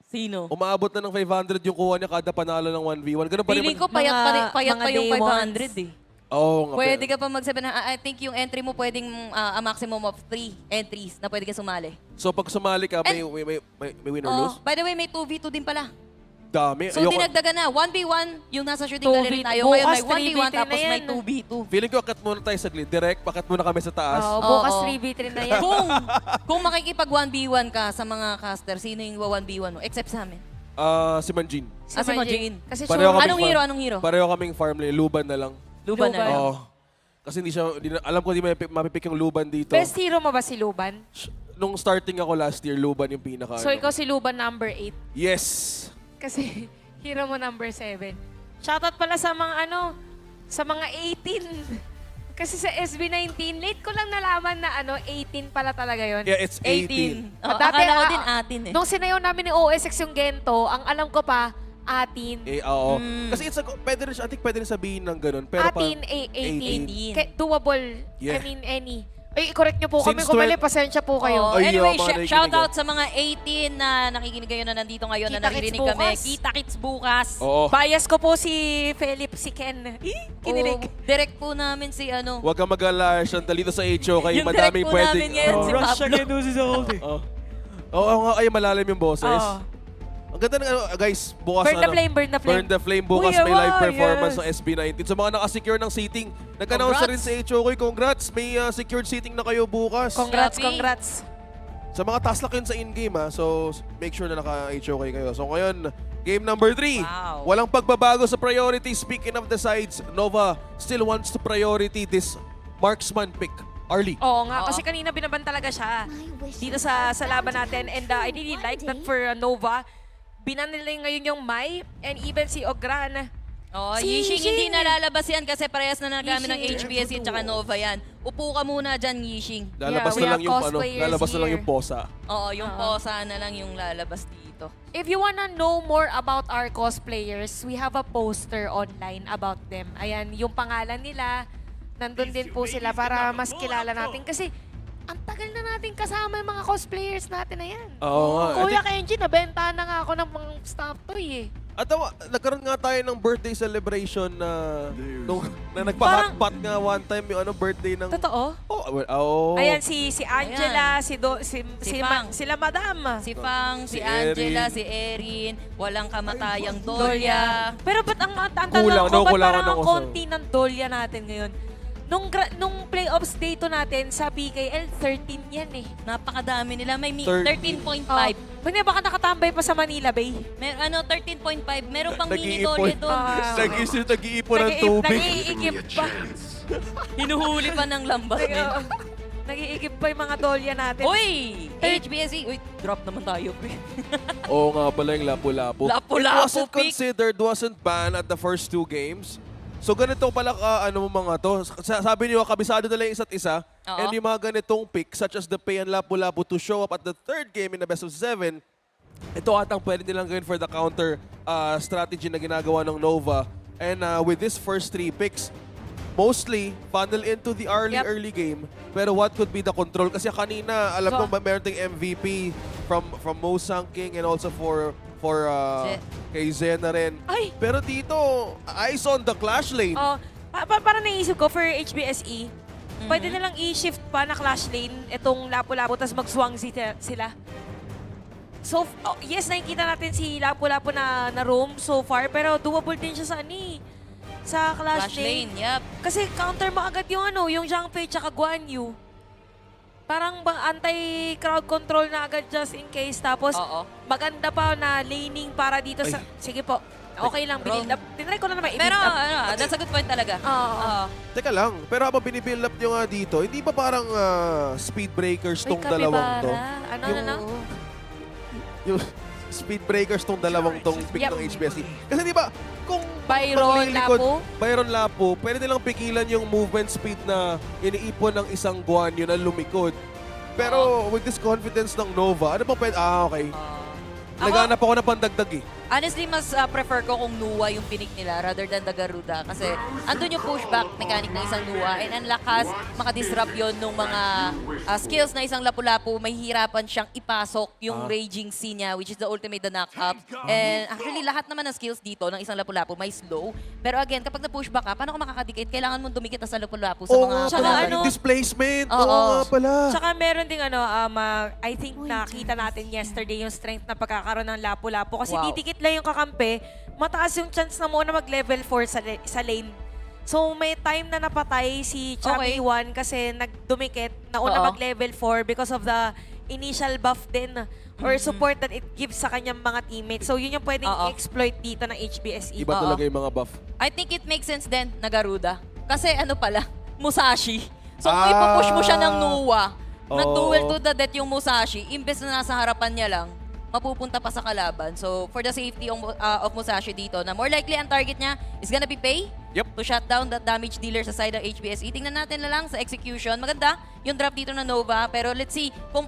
Sino? Umabot na ng 500 yung kuha niya kada panalo ng 1v1. Ganun pa rin Feeling ba? ko payat pa mga yung day 500 eh. Oo nga. Pwede ka pa mag-7. I think yung entry mo pwedeng a maximum of 3 entries na pwede ka sumali. So pag sumali ka, may win or lose? By the way, may 2v2 din pala. Dami. So dinagdagan na. 1v1 yung nasa shooting gallery tayo. Ngayon may 1v1 tapos may 2v2. Feeling ko akat muna tayo saglit. Direct, pakat muna kami sa taas. Bukas Oo. 3v3 na yan. Kung makikipag 1v1 ka sa mga caster, sino yung 1v1 mo? Except sa amin. Si Manjin. Si Manjin. Kasi Pareho kaming Anong hero? Anong hero? Pareho kaming farm. Luban na lang. Luban na lang. Oo. Kasi alam ko hindi mapipik yung Luban dito. Best hero mo ba si Luban? Nung starting ako last year, Luban yung pinaka. So ikaw si Luban number 8. Yes! Kasi hero mo number 7. Shoutout pala sa mga sa mga 18. Kasi sa SB19, late ko lang nalaman na 18 pala talaga yon. Yeah, it's 18. Akala ko din atin eh. Nung sinayaw namin ni OSX yung Gento, ang alam ko pa, atin. Oo. Kasi pwede rin, I think pwede rin sabihin ng ganun. Pero Atin, 18. Doable. Yeah. I mean, any. Ay, correct nyo po kami. Since Kung mali, pasensya po kayo. Ay, Anyway, mga nakikinig shout out sa mga 18 na nakikinig kayo na nandito ngayon na Kita-kits nakikinig kami. bukas. Kita-kits bukas. Oo. Bias ko po si Philip, si Ken. Kinilig. Oo, direct po namin si Huwag kang mag-alala, Chantal, dito sa HO kayo. Yung Madaming direct po namin ngayon, si Pablo. Oo nga, ay malalim yung boses. Oo. Ang ganda ng guys, bukas Burn the flame, burn the flame. Burn the flame bukas Uy, may live wow, performance yes. ng SB19. Sa mga nakasecure ng seating, nag-announce na rin sa HO kayo. Congrats, may secured seating na kayo bukas. Congrats. Sa mga task lock yun sa in-game so make sure na naka-HO kayo. So ngayon, game number 3. Wow. Walang pagbabago sa priority. Speaking of the sides, Nova still wants to priority this marksman pick. Arlie. Oo nga, kasi kanina binaban talaga siya dito sa laban natin. And I really like that for Nova. Binan nila ngayon yung Mai and even si Ogran. Yishing hindi nalalabas yan kasi parehas na nagamit ng HBS at saka Nova yan. Upo ka muna dyan, Yishing. Lalabas we na lang have yung cosplayers lalabas na lang here. yung posa. Oo, yung posa na lang yung lalabas dito. If you wanna know more about our cosplayers, we have a poster online about them. Ayan, yung pangalan nila, nandun din po sila para mas kilala natin. Kasi ang tagal na natin kasama yung mga cosplayers natin na yan. Oo nga. Kuya Kenji, nabenta na nga ako ng mga staff toy eh. At nagkaroon nga tayo ng birthday celebration na nagpa-hotpot nga one time yung birthday ng... Totoo? Oo. Ayan, si Angela, Fang. sila Madam. Si Fang, si Si Angela, Erin. si Erin, walang kamatayang Dolya. Pero ba't ang Kulang, tanong ko, ba't kulangan parang ang ako sa- konti ng Dolya natin ngayon? Nung playoffs day to natin sa PKL, 13 yan eh. Napakadami nila. May 13. 13.5. Pwede baka nakatambay pa sa Manila Bay. 13.5. Meron pang mini Nag-iipon. Dolya doon. Nag-iipon ng tubig. Nag-iigip pa. Hinuhuli pa ng lambat. Nag-iigip pa yung mga Dolya natin. Uy! HBSE. Uy, drop naman tayo. Oo nga pala yung lapu-lapu. Lapu-lapu, It wasn't pick. considered, wasn't banned at the first 2 games. So ganito pala mga to. Sabi niyo, kabisado nila yung isa't isa. Oo. And yung mga ganitong pick, such as the Pay and Lapu-Lapu to show up at the 3rd game in the best of 7, ito atang pwede nilang gawin for the counter strategy na ginagawa ng Nova. And with this first 3 picks, mostly funnel into the early game. Pero what could be the control? Kasi kanina, alam ko meron tayong MVP from Mosang King and also for kay Zen na rin. Ay! Pero dito, eyes on the clash lane. Oh, para naisip ko for HBSE, pwede nilang i-shift pa na clash lane itong Lapu-Lapu tapos mag-swang sila. So, yes, nakikita natin si Lapu-Lapu na roam so far, pero doable din siya sa Clash Lane. Yep. Kasi counter mo agad yung yung Zhangfei tsaka Guan Yu. Parang anti-crowd control na agad just in case. Tapos, maganda pa na laning para dito sa... Sige po. Okay lang, build up. Tinry ko na naman i-build Pero, up. that's a good point talaga. Oo. Teka lang, pero habang binibuild up nyo nga dito, hindi ba parang speed breakers tong dalawang to? Ano? Yung speed breakers tong dalawang tong pick ng HBSE. Kasi di ba, kung Byron Lapu, pwede nilang pigilan yung movement speed na iniipon ng isang Guan Yu na lumikod. Pero with this confidence ng Nova, ano pa pwede? Okay. Naghanap ako ng pandagdag eh. Honestly, mas prefer ko kung Nuwa yung pinik nila rather than the Garuda. Kasi andun yung pushback mechanic ng isang Nuwa and ang lakas makadisrupt yun ng mga skills na isang Lapu-Lapu. May hirapan siyang ipasok yung Raging Sea niya, which is the ultimate, the knock-up. And actually, lahat naman ng skills dito ng isang Lapu-Lapu may slow. Pero again, kapag na-pushback ka, paano ka makakadikit? Kailangan mong dumikit na sa Lapu-Lapu sa mga kalaban. Displacement. Oo nga pala. Tsaka meron ding I think nakita natin yesterday yung strength na pagkakaroon ng Lapu-Lapu. Kasi didikit lang yung kakampi, mataas yung chance na muna mag-level 4 sa lane. So may time na napatay si Chubby 1 kasi nagdumikit na una mag-level 4 because of the initial buff din or support that it gives sa kanyang mga teammates. So yun yung pwedeng i-exploit dito ng HBSE. Iba talaga yung mga buff. I think it makes sense din na Garuda. Kasi Musashi. So kung ipupush mo siya ng Nuwa, nag-duel to the death yung Musashi, imbes na nasa harapan niya lang, mapupunta pa sa kalaban. So, for the safety of Musashi dito, na more likely ang target niya is gonna be Pei to shut down that damage dealer sa side ng HBSE. Tingnan natin na lang sa execution. Maganda yung drop dito ng Nova, pero let's see kung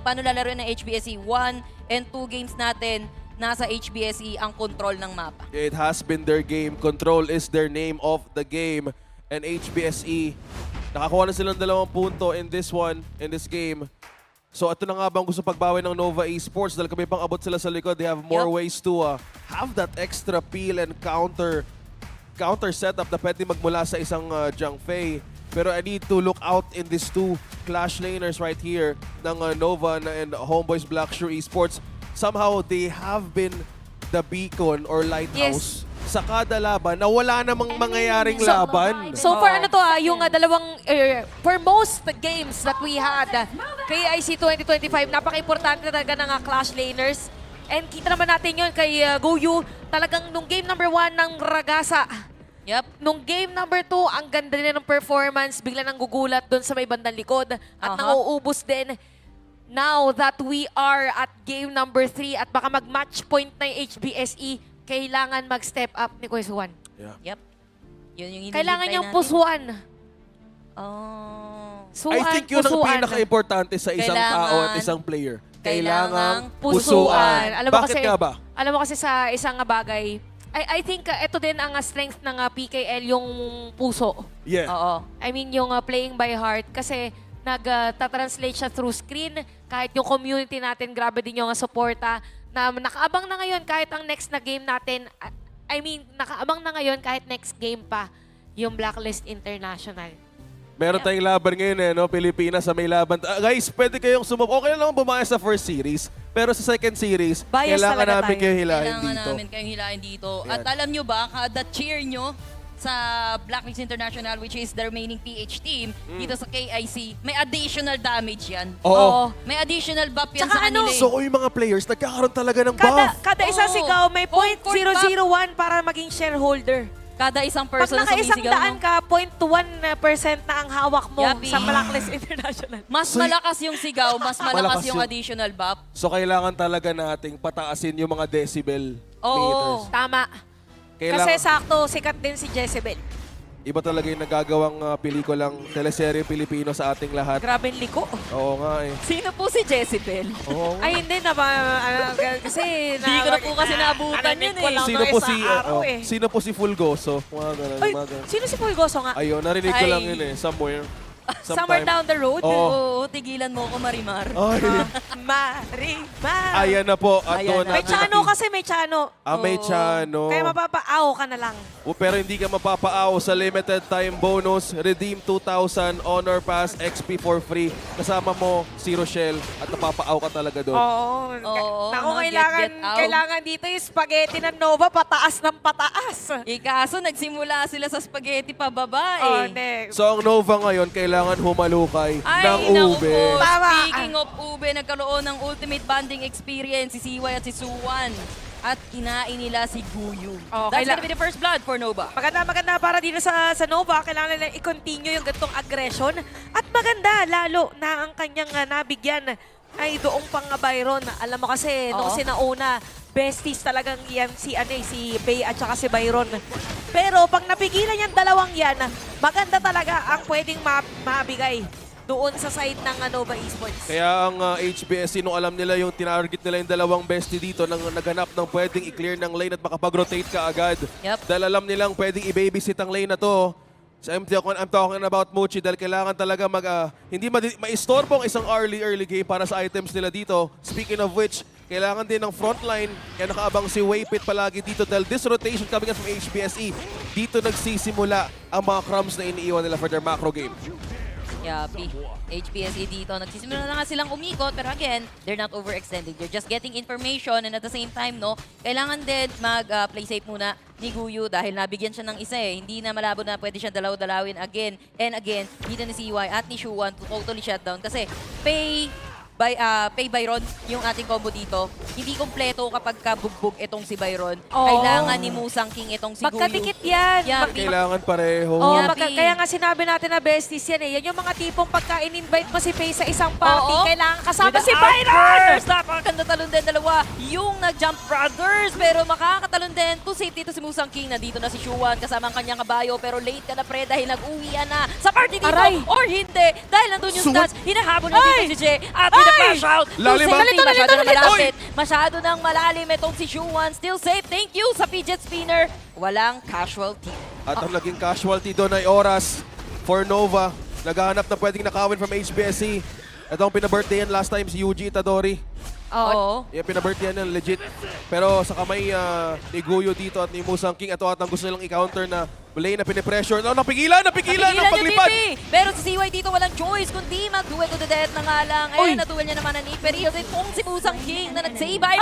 paano lalaroin ng HBSE. 1 and 2 games natin, nasa HBSE ang control ng mapa. It has been their game. Control is their name of the game. And HBSE, nakakuha na silang 2 punto in this game. So ito na nga bang gusto pagbawi ng Nova Esports dahil kami pang abot sila sa likod. They have more ways to have that extra peel and counter setup na pwede magmula sa isang Zhangfei. Pero I need to look out in these 2 clash laners right here ng Nova and HomeBois Blackshore Esports. Somehow they have been the beacon or lighthouse sa kada laban na wala namang mangyayaring laban. So far yung dalawang for most games that we had KIC2025, napaka-importante talaga ng clash laners. And kita naman natin yun kay Goyu, talagang nung game number 1 ng Ragasa. Nung game number 2, ang ganda din ng performance, bigla nang gugulat doon sa may bandang likod at nauubos din. Now that we are at game number 3 at baka mag-match point na yung HBSE, kailangan mag-step up ni Kuya Suwan. Yun yung kailangan niyang pusuan. I think yun ang pinaka-importante sa isang tao at isang player. Kailangang pusuan. Bakit nga ba? Alam mo kasi sa isang bagay, I think ito din ang strength ng PKL, yung puso. I mean yung playing by heart kasi nag-translate siya through screen. Kahit yung community natin, grabe din yung suporta na nakaabang na ngayon kahit ang next na game natin. Nakaabang na ngayon kahit next game pa yung Blacklist International. Meron tayong laban ngayon Pilipinas sa may laban. Guys, pwede kayong okay lang bumaya sa first series. Pero sa second series, kailangan namin kayong hilahin dito. At alam nyo ba, kada cheer nyo sa Blacklist International, which is the remaining PH team, dito sa KIC, may additional damage yan. May additional buff yan sa kanila. So yung mga players, nagkakaroon talaga ng buff. Kada isang sigaw, may 0.001 para maging shareholder. Kada isang person na Pag sumisigaw. naka-isang daan ka, 0.1% na ang hawak mo sa Blacklist International. Mas malakas yung sigaw, mas malakas yung additional buff. So kailangan talaga nating pataasin yung mga decibel meters. Tama. Kasi sakto, sikat din si Jezebel. Iba talaga yung nagagawang pelikulang teleserye Pilipino sa ating lahat. Grabe liko. Oo nga Sino po si Jezebel? Ay, hindi kasi hindi ko na po kasi naabutan yun Sino po si Fulgoso? Sino si Fulgoso nga? Ayun, narinig ko lang yun somewhere. Somewhere down the road. Oo, tigilan mo ko, Marimar. Ay. Marimar. Ayan na po. At doon May Chano kasi, may Chano. may Chano. Kaya mapapaaw ka na lang. Pero hindi ka mapapaaw sa limited time bonus. Redeem 2,000 Honor Pass XP for free. Kasama mo si Rochelle at napapaaw ka talaga doon. Oo. Naku, kailangan dito yung spaghetti ng Nova pataas ng pataas. Kaso nagsimula sila sa spaghetti pababa Oh, eh. So ang Nova ngayon, kailangan humalukay ng naku ube. po. Speaking of ube, nagkaroon ng ultimate bonding experience si Siway at si Suwan. At kinain nila si Guyu. That's gonna be the first blood for Nova. Maganda para dito sa Nova. Kailangan nila i-continue yung gantong aggression. At maganda, lalo na ang kanyang nabigyan ay doong pang Byron. Alam mo kasi, nung sinauna, besties talagang yan si Bay at saka si Byron. Pero pag napigilan yung dalawang yan, maganda talaga ang pwedeng mabigay doon sa side ng Nova Esports. Kaya ang HBSC, nung alam nila yung tinarget nila yung dalawang bestie dito, nang naghanap ng pwedeng i-clear ng lane at makapag-rotate ka agad. Dahil alam nilang pwedeng i-babysit ang lane na to. So I'm talking about Mochi dahil kailangan talaga hindi ma-istorbo ang isang early game para sa items nila dito. Speaking of which, kailangan din ng frontline. Kaya nakaabang si Waypit palagi dito dahil this rotation coming up from HBSE, dito nagsisimula ang mga crumbs na iniiwan nila for their macro game. Yapi. HPSA dito. Nagsisimula na nga silang umikot, pero again, they're not overextending. They're just getting information and at the same time, kailangan din mag-play safe muna ni Guyu dahil nabigyan siya ng isa eh. Hindi na malabo na pwede siya dalaw-dalawin again and again. Dito ni CY at ni Shuwan to totally shutdown kasi Pay Byron yung ating combo dito. Hindi kompleto kapag kabugbog itong si Byron. Kailangan ni Musang King itong si Guyu. Magkadikit yan. Kailangan pareho. Kaya nga sinabi natin na besties yan eh. Yan yung mga tipong pagka in-invite mo si Faye sa isang party, kailangan kasama si Byron! Napakaganda talon din dalawa. Yung nag-jump brothers, pero makakatalon din to save dito si Musang King. Nandito na si Shuwan kasama ang kanyang kabayo, pero late ka na pre dahil nag-uwian na sa party dito. Or hindi, dahil nandun yung stats, hinahabol na dito si Jay. At flash out. Lalim ba? Masyado na malapit. Masyado nang malalim itong si Shuwan. Still safe. Thank you sa fidget spinner. Walang casualty. At ang naging casualty doon ay oras for Nova. Naghahanap na pwedeng nakawin from HBSC. Ito ang pinabirthdayan last time si Yuji Itadori. Oo. Yeah, pinabirthdayan yan legit. Pero sa kamay ni Guyu dito at ni Musang King, ito at ang gusto nilang i-counter na lane na pinipressure. Napigilan ng paglipad! Pero si CY dito walang choice kundi mag-duel to the death na nga lang. Ayun, na-duel niya naman ang Iperil. Kung si Musang King na nag-save by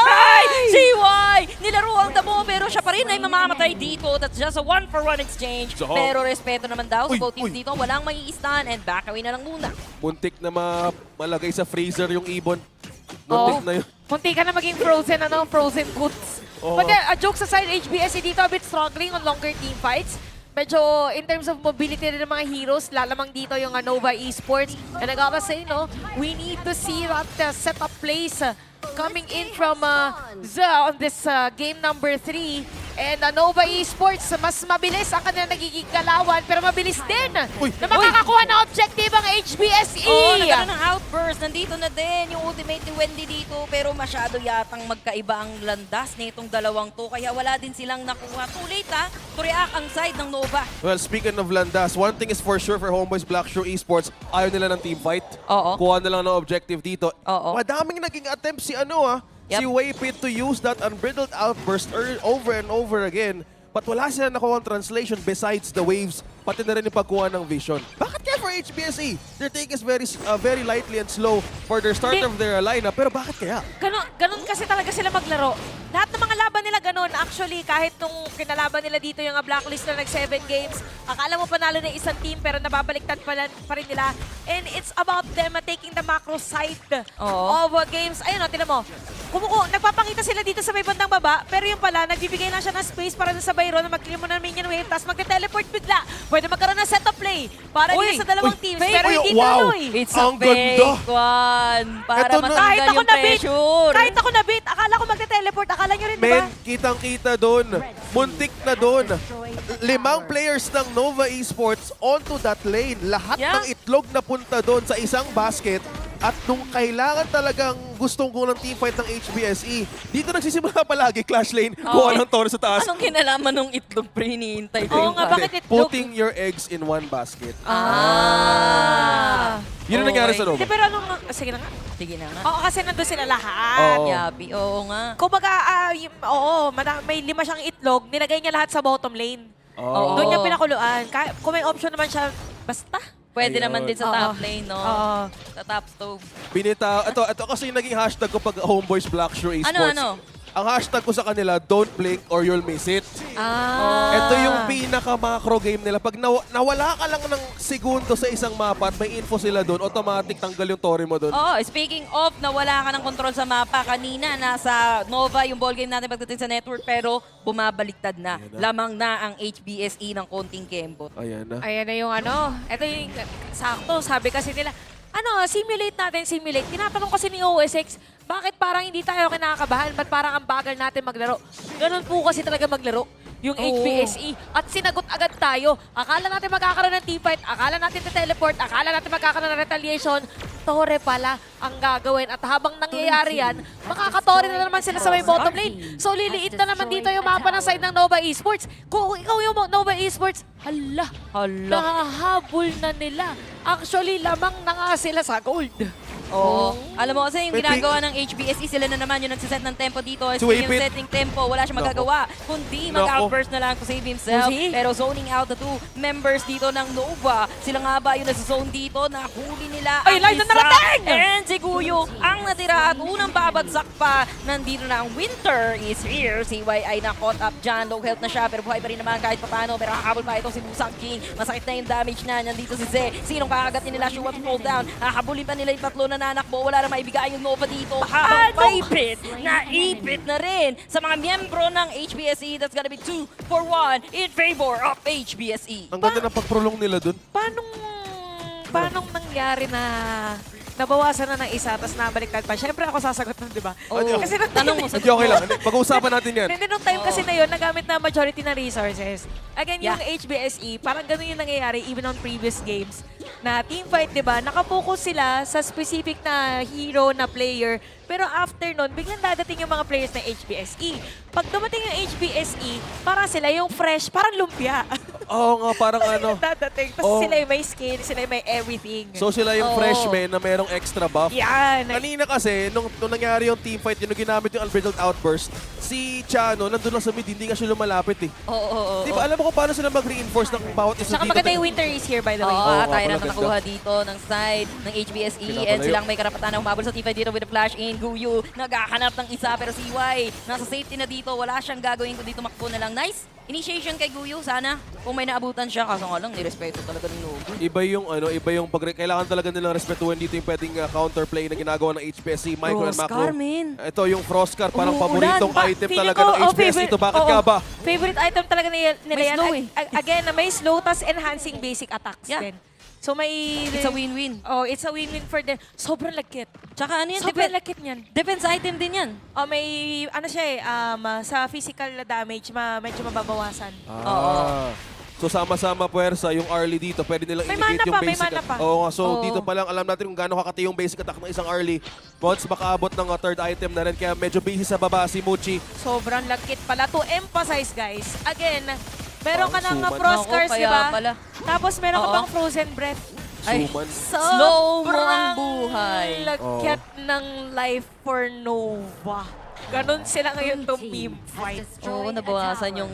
CY! Nilaro ang damo pero siya pa rin ay mamamatay dito. That's just a 1-for-1 exchange. Pero respeto naman daw sa both teams dito. Walang may i-stun and back away na lang muna. Muntik na malagay sa freezer yung ibon. Muntik na yun. Muntik ka na maging frozen goods. But a joke aside, HBSC dito a bit struggling on longer team fights. Medyo in terms of mobility rin ng mga heroes, lalamang dito yung Nova Esports. And I gotta say, we need to see that setup plays coming in from on this game number 3. And Nova Esports, mas mabilis ang kanilang nagiging galawan, pero mabilis din na makakakuha ng objective ang HBSE. Nagkaroon ng outburst. Nandito na din yung ultimate ni Wendy dito, pero masyado yatang magkaiba ang landas nitong dalawang to. Kaya wala din silang nakuha. Too late to react ang side ng Nova. Well, speaking of landas, one thing is for sure for HomeBois Blackshore Esports, ayaw nila ng team fight. Kuha na lang ng objective dito. Madaming naging attempt si si Waypit to use that unbridled outburst over and over again. But wala sila nakuha ang translation besides the waves, pati na rin yung pagkuha ng vision. Bakit kaya for HBSE? Their take is very lightly and slow for their start of their lineup. Pero bakit kaya? Ganun kasi talaga sila maglaro. Lahat ng mga laban nila ganun. Actually, kahit nung kinalaban nila dito yung Blacklist na nag-7 games, akala mo panalo na isang team pero nababaliktad pa rin nila. And it's about them taking the macro side of games. Ayun tinan mo. Nagpapakita sila dito sa may bandang baba, pero yung pala, nagbibigay lang siya ng space para sa Byron na mag-clear mo ng minion wave, tapos mag-teleport bigla. Pwede magkaroon ng setup play para dito sa dalawang teams, pero hindi tuloy. It's a fake one. Para matanggal yung pressure. Kahit ako nabit, akala ko magte-teleport. Akala nyo rin, diba? Men, kitang-kita doon. Muntik na doon. 5 players ng Nova Esports onto that lane. Lahat ng itlog na punta doon sa isang basket. At nung kailangan talagang gustong ko ng teamfight ng HBSE. Dito nagsisimula palagi, Clash Lane, kuha ng Torre sa taas. Anong kinalaman ng itlog, pre? Hinihintay ko Oo yung nga, karet. bakit itlog? Putting your eggs in one basket. Ah! Yun ang nangyari sa Hindi, Nova. pero anong... Sige na nga. Sige na nga. Oo, kasi nandun sila lahat. Oo. Yabi, oo nga. Kumbaga, may 5 siyang itlog, nilagay niya lahat sa bottom lane. Oo. Doon niya pinakuluan. Kung may option naman siya, basta. Pwede Ayun. naman din sa Oo. top lane, no? Oo. Sa top stove. Ito kasi yung naging hashtag ko pag HomeBois Blackshore Esports. Ano? Ang hashtag ko sa kanila, don't blink or you'll miss it. Ito yung pinaka-macro game nila. Pag nawala ka lang ng segundo sa isang mapa at may info sila doon, automatic tanggal yung Torre mo doon. Oh, speaking of, nawala ka ng control sa mapa. Kanina, nasa Nova yung ball game natin pagdating sa network, pero bumabaliktad na. Lamang na ang HBSE ng konting kembot. Ayan na. Ayan na yung ito yung sakto, sabi kasi nila, simulate natin, simulate. Tinatanong kasi ni OSX, bakit parang hindi tayo kinakabahan? Ba't parang ang bagal natin maglaro? Ganun po kasi talaga maglaro yung HBSE. At sinagot agad tayo. Akala natin magkakaroon ng teamfight, akala natin teleport, akala natin magkakaroon ng retaliation. Torre pala ang gagawin. At habang nangyayari yan, makakatore na naman sila sa may bottom lane. So liliit na naman dito yung mapa ng side ng Nova Esports. Kung ikaw yung Nova Esports, hala, nahahabol na nila. Actually, lamang na nga sila sa gold. Oo. Alam mo kasi yung ginagawa ng HBSE, sila na naman yung nagsiset ng tempo dito. Si Yung Waypit. setting tempo, wala siya magagawa. Kundi mag-outburst na lang to save himself. Pero zoning out the two members dito ng Nova. Sila nga ba yung nasa-zone dito? Nahuli nila ang live na isa. narating! And si Guyo ang natira at unang babagsak pa. Nandito na ang Winter is here. Si Y ay na-caught up dyan. Low health na siya pero buhay pa rin naman kahit papano. Pero hahabol pa itong si Busang King. Masakit na yung damage na. Nandito si Ze. Sinong kakagat nila? She wants to fall down. Hahabulin pa nila yung tatlo na nanakbo. Wala na maibigay yung Nova dito. Habang maipit, naipit na rin sa mga miyembro ng HBSE. That's gonna be 2 for 1 in favor of HBSE. Ang ganda ng pagprolong nila doon. Paano nangyari na nabawasan na ng isa, tapos nabaliktad pa? Siyempre ako sasagot nun, di ba? Kasi nung Tanong mo, Hindi, okay lang. Pag-uusapan natin yan. Hindi, nung time kasi na yun, nagamit na majority ng resources. Again, yung HBSE, parang ganun yung nangyayari even on previous games. Na teamfight, di ba? Nakapokus sila sa specific na hero na player. Pero after nun, biglang dadating yung mga players ng HBSE. Pag dumating yung HBSE, parang sila yung fresh, parang lumpia. Oo nga, parang Dadating. Tapos sila yung may skin, sila yung may everything. So sila yung freshmen na merong extra buff. Yan. Kanina kasi, nung nangyari yung teamfight, yung ginamit yung Unbridled Outburst, si Chano, nandun lang sa mid, hindi nga siya lumalapit eh. Oo. Di ba, alam mo kung paano sila mag-reinforce ng bawat isa Saka dito? maganda yung Winter is here, by the way. Oo, tayo na maganda. nakuha dito ng side ng HBSE Pinapalayo. and silang may karapatan na humabol sa teamfight dito with the flash in. Guyu, naghahanap ng isa pero si Y nasa safety na dito. Wala siyang gagawin ko dito, makpo na lang. Nice initiation kay Guyu. Sana kung may naabutan siya, kaso nga lang, nirespeto talaga ng Nobu. Iba yung kailangan talaga nilang respetuhin dito yung pwedeng counterplay na ginagawa ng HPSC, micro and macro. Frostcar, man. Ito yung Frostcar, parang Umuulan. paboritong item Feeling talaga ko, ng HPSC. Ito, bakit oo, nga ba? Favorite item talaga nila May yan. slow Again, may slow, tas enhancing basic attacks din. So may... It's a win-win. Oh, it's a win-win for them. Sobrang lagkit. Tsaka ano yan? Sobrang lagkit niyan. Defense item din yan. Oh, may ano siya sa physical damage, medyo mababawasan. So sama-sama puwersa yung early dito. Pwede nilang May indicate mana yung pa, may basic. mana pa. Oo nga, so Oo. dito pa lang alam natin kung gaano kakati yung basic attack ng isang early. Once makaabot ng third item na rin, kaya medyo busy sa baba si Muchi. Sobrang lagkit pala. To emphasize, guys, again, meron ka ng suman. Frostcars, Ako, di kaya ba? pala. Tapos meron ka Oo. pang Frozen Breath. Ay, Suman. slow mo ang buhay. Lagkit ng life for Nova. Ganon sila ngayon to meme fight. Oo, nabawasan yung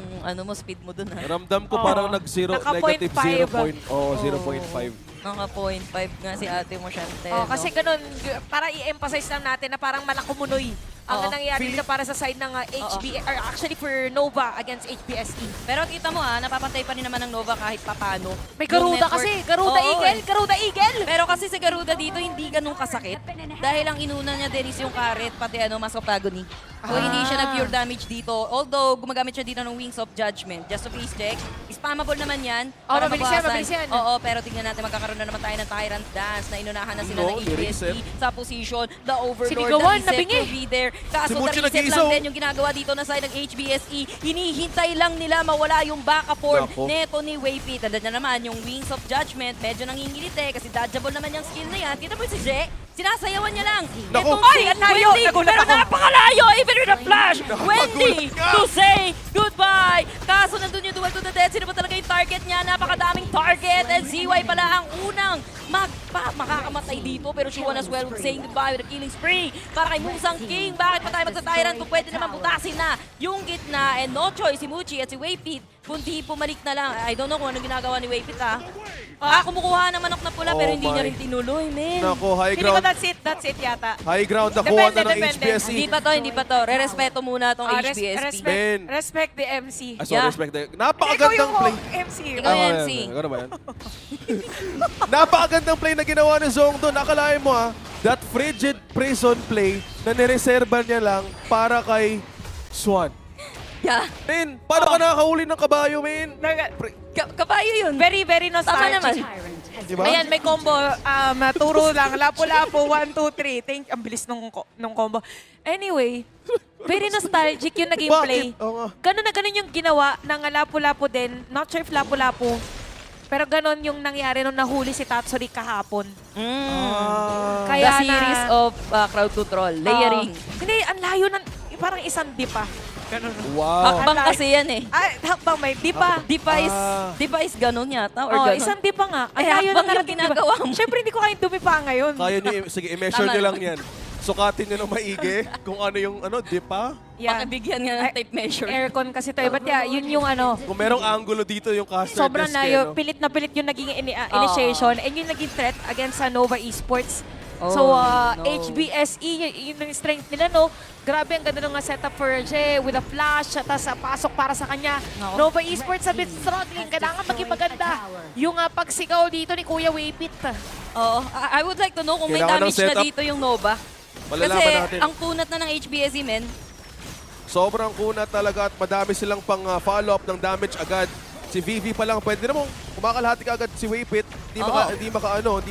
speed mo dun ha. Ramdam ko parang negative 0.5. 0.5. Naka 0.5 nga si ate mo, Shante. Kasi ganon, para i-emphasize lang natin na parang malakumunoy ang nangyayari dito para sa side ng or actually for Nova against HBSE. Pero kita mo napapantay pa rin naman ng Nova kahit papano. May Garuda kasi, Garuda Eagle, Garuda Eagle! Pero kasi si Garuda dito hindi ganun kasakit. Dahil ang inuna niya din is yung carrot, pati Mascopagony. So hindi siya nag-pure damage dito. Although gumagamit siya dito ng Wings of Judgment. Just to face check. Spammable naman yan. Para mabilis yan. Oo, pero tingnan natin magkakaroon na naman tayo ng Tyrant Dance na inunahan na sila ng HBSE sa position. The Overlord Sinigawan, that is set nabingi. to be there. Kaso Si Muchi na-reset nag-iisaw. lang din yung ginagawa dito na side ng HBSE. Hinihintay lang nila mawala yung backup form Nako. neto ni Waypit. Tanda niya naman yung Wings of Judgment. Medyo nangingilite kasi dodgeable naman yung skill na yan. Kita mo si Je. Sinasayawan niya lang. Naku. Itong Ay, si ang layo. Wendy, Nagulat pero ako. napakalayo. Even with a flash. Napagulat Wendy ka. to say goodbye. Kaso nandun yung duel to the death. Sino ba talaga yung target niya? Napakadaming target. And ZY pala ang unang makakamatay dito. Pero she won as well with saying goodbye with a killing spree. Para kay Musang King. Bakit pa tayo magsa-tyrant kung pwede naman butasin na yung gitna? And no choice si Muchi at si Waypit. Kundi pumalik na lang. I don't know kung anong ginagawa ni Waypit kumukuha ng manok na pula pero hindi niya rin tinuloy, men. Nako, high Feeling ko ground. that's it yata. High ground nakuha na ng Depende. HBSC. Hindi pa to. Re-respeto muna tong HBSP. Men. Respect the MC. Sorry, respect. Napakagandang play. MC. Ikaw yung MC. Ano ba yan? Napakagandang play na ginawa ni Zong doon. Nakalain mo that frigid prison play na nireserba niya lang para kay Swan. Yeah. Men, paano ka nakakahuli ng kabayo, men? Kabayo yun. Very, very Tama nostalgic. naman. Diba? Ayan, may combo. Turo lang. Lapo-lapo, 1, 2, 3. Ang bilis nung combo. Anyway, very nostalgic yung naging play. Bakit? Oo nga. Ganun na ganun yung ginawa ng lapo-lapo din. Not sure if lapo-lapo. Pero ganun yung nangyari nung nahuli si Tatsuri kahapon. The series of crowd control. Layering. Hindi, ang layo ng... Parang isang dipa. Ganun. Wow. Hakbang kasi yan eh. Ay, hakbang may dipa. Dipa is ganun yata or ganun. Isang dipa nga. Ang Eh, layo hakbang ng yung ginagawa mo. Siyempre, hindi ko kayang dumipa ngayon. Kaya nyo, sige, i-measure Tama nyo lang naman. yan. Sukatin nyo ng maigi kung ano yung, dipa? Yan. Pakibigyan nga ng tape measure. Aircon kasi to. Ba't yun yung ano, Kung merong angulo dito yung caster sobrang desk, layo. no? Pilit na pilit yung naging initiation. And yung naging threat against sa Nova Esports. So, no. HBSE, yun yung strength nila, no? Grabe, ang ganda ng setup for Jay with a flash, tapos pasok para sa kanya. Nova Esports a bit struggling. Kailangan maging maganda. Yung pagsigaw dito ni Kuya Waypit. Oo. I would like to know kung may Kailangan ng damage na setup. dito yung Nova. Malalaman Kasi natin. ang kunat na ng HBSE, men. Sobrang kunat talaga at madami silang pang follow-up ng damage agad. Si Vivi pa lang, pwede namang kumakalahati ka agad si Waypit. Hindi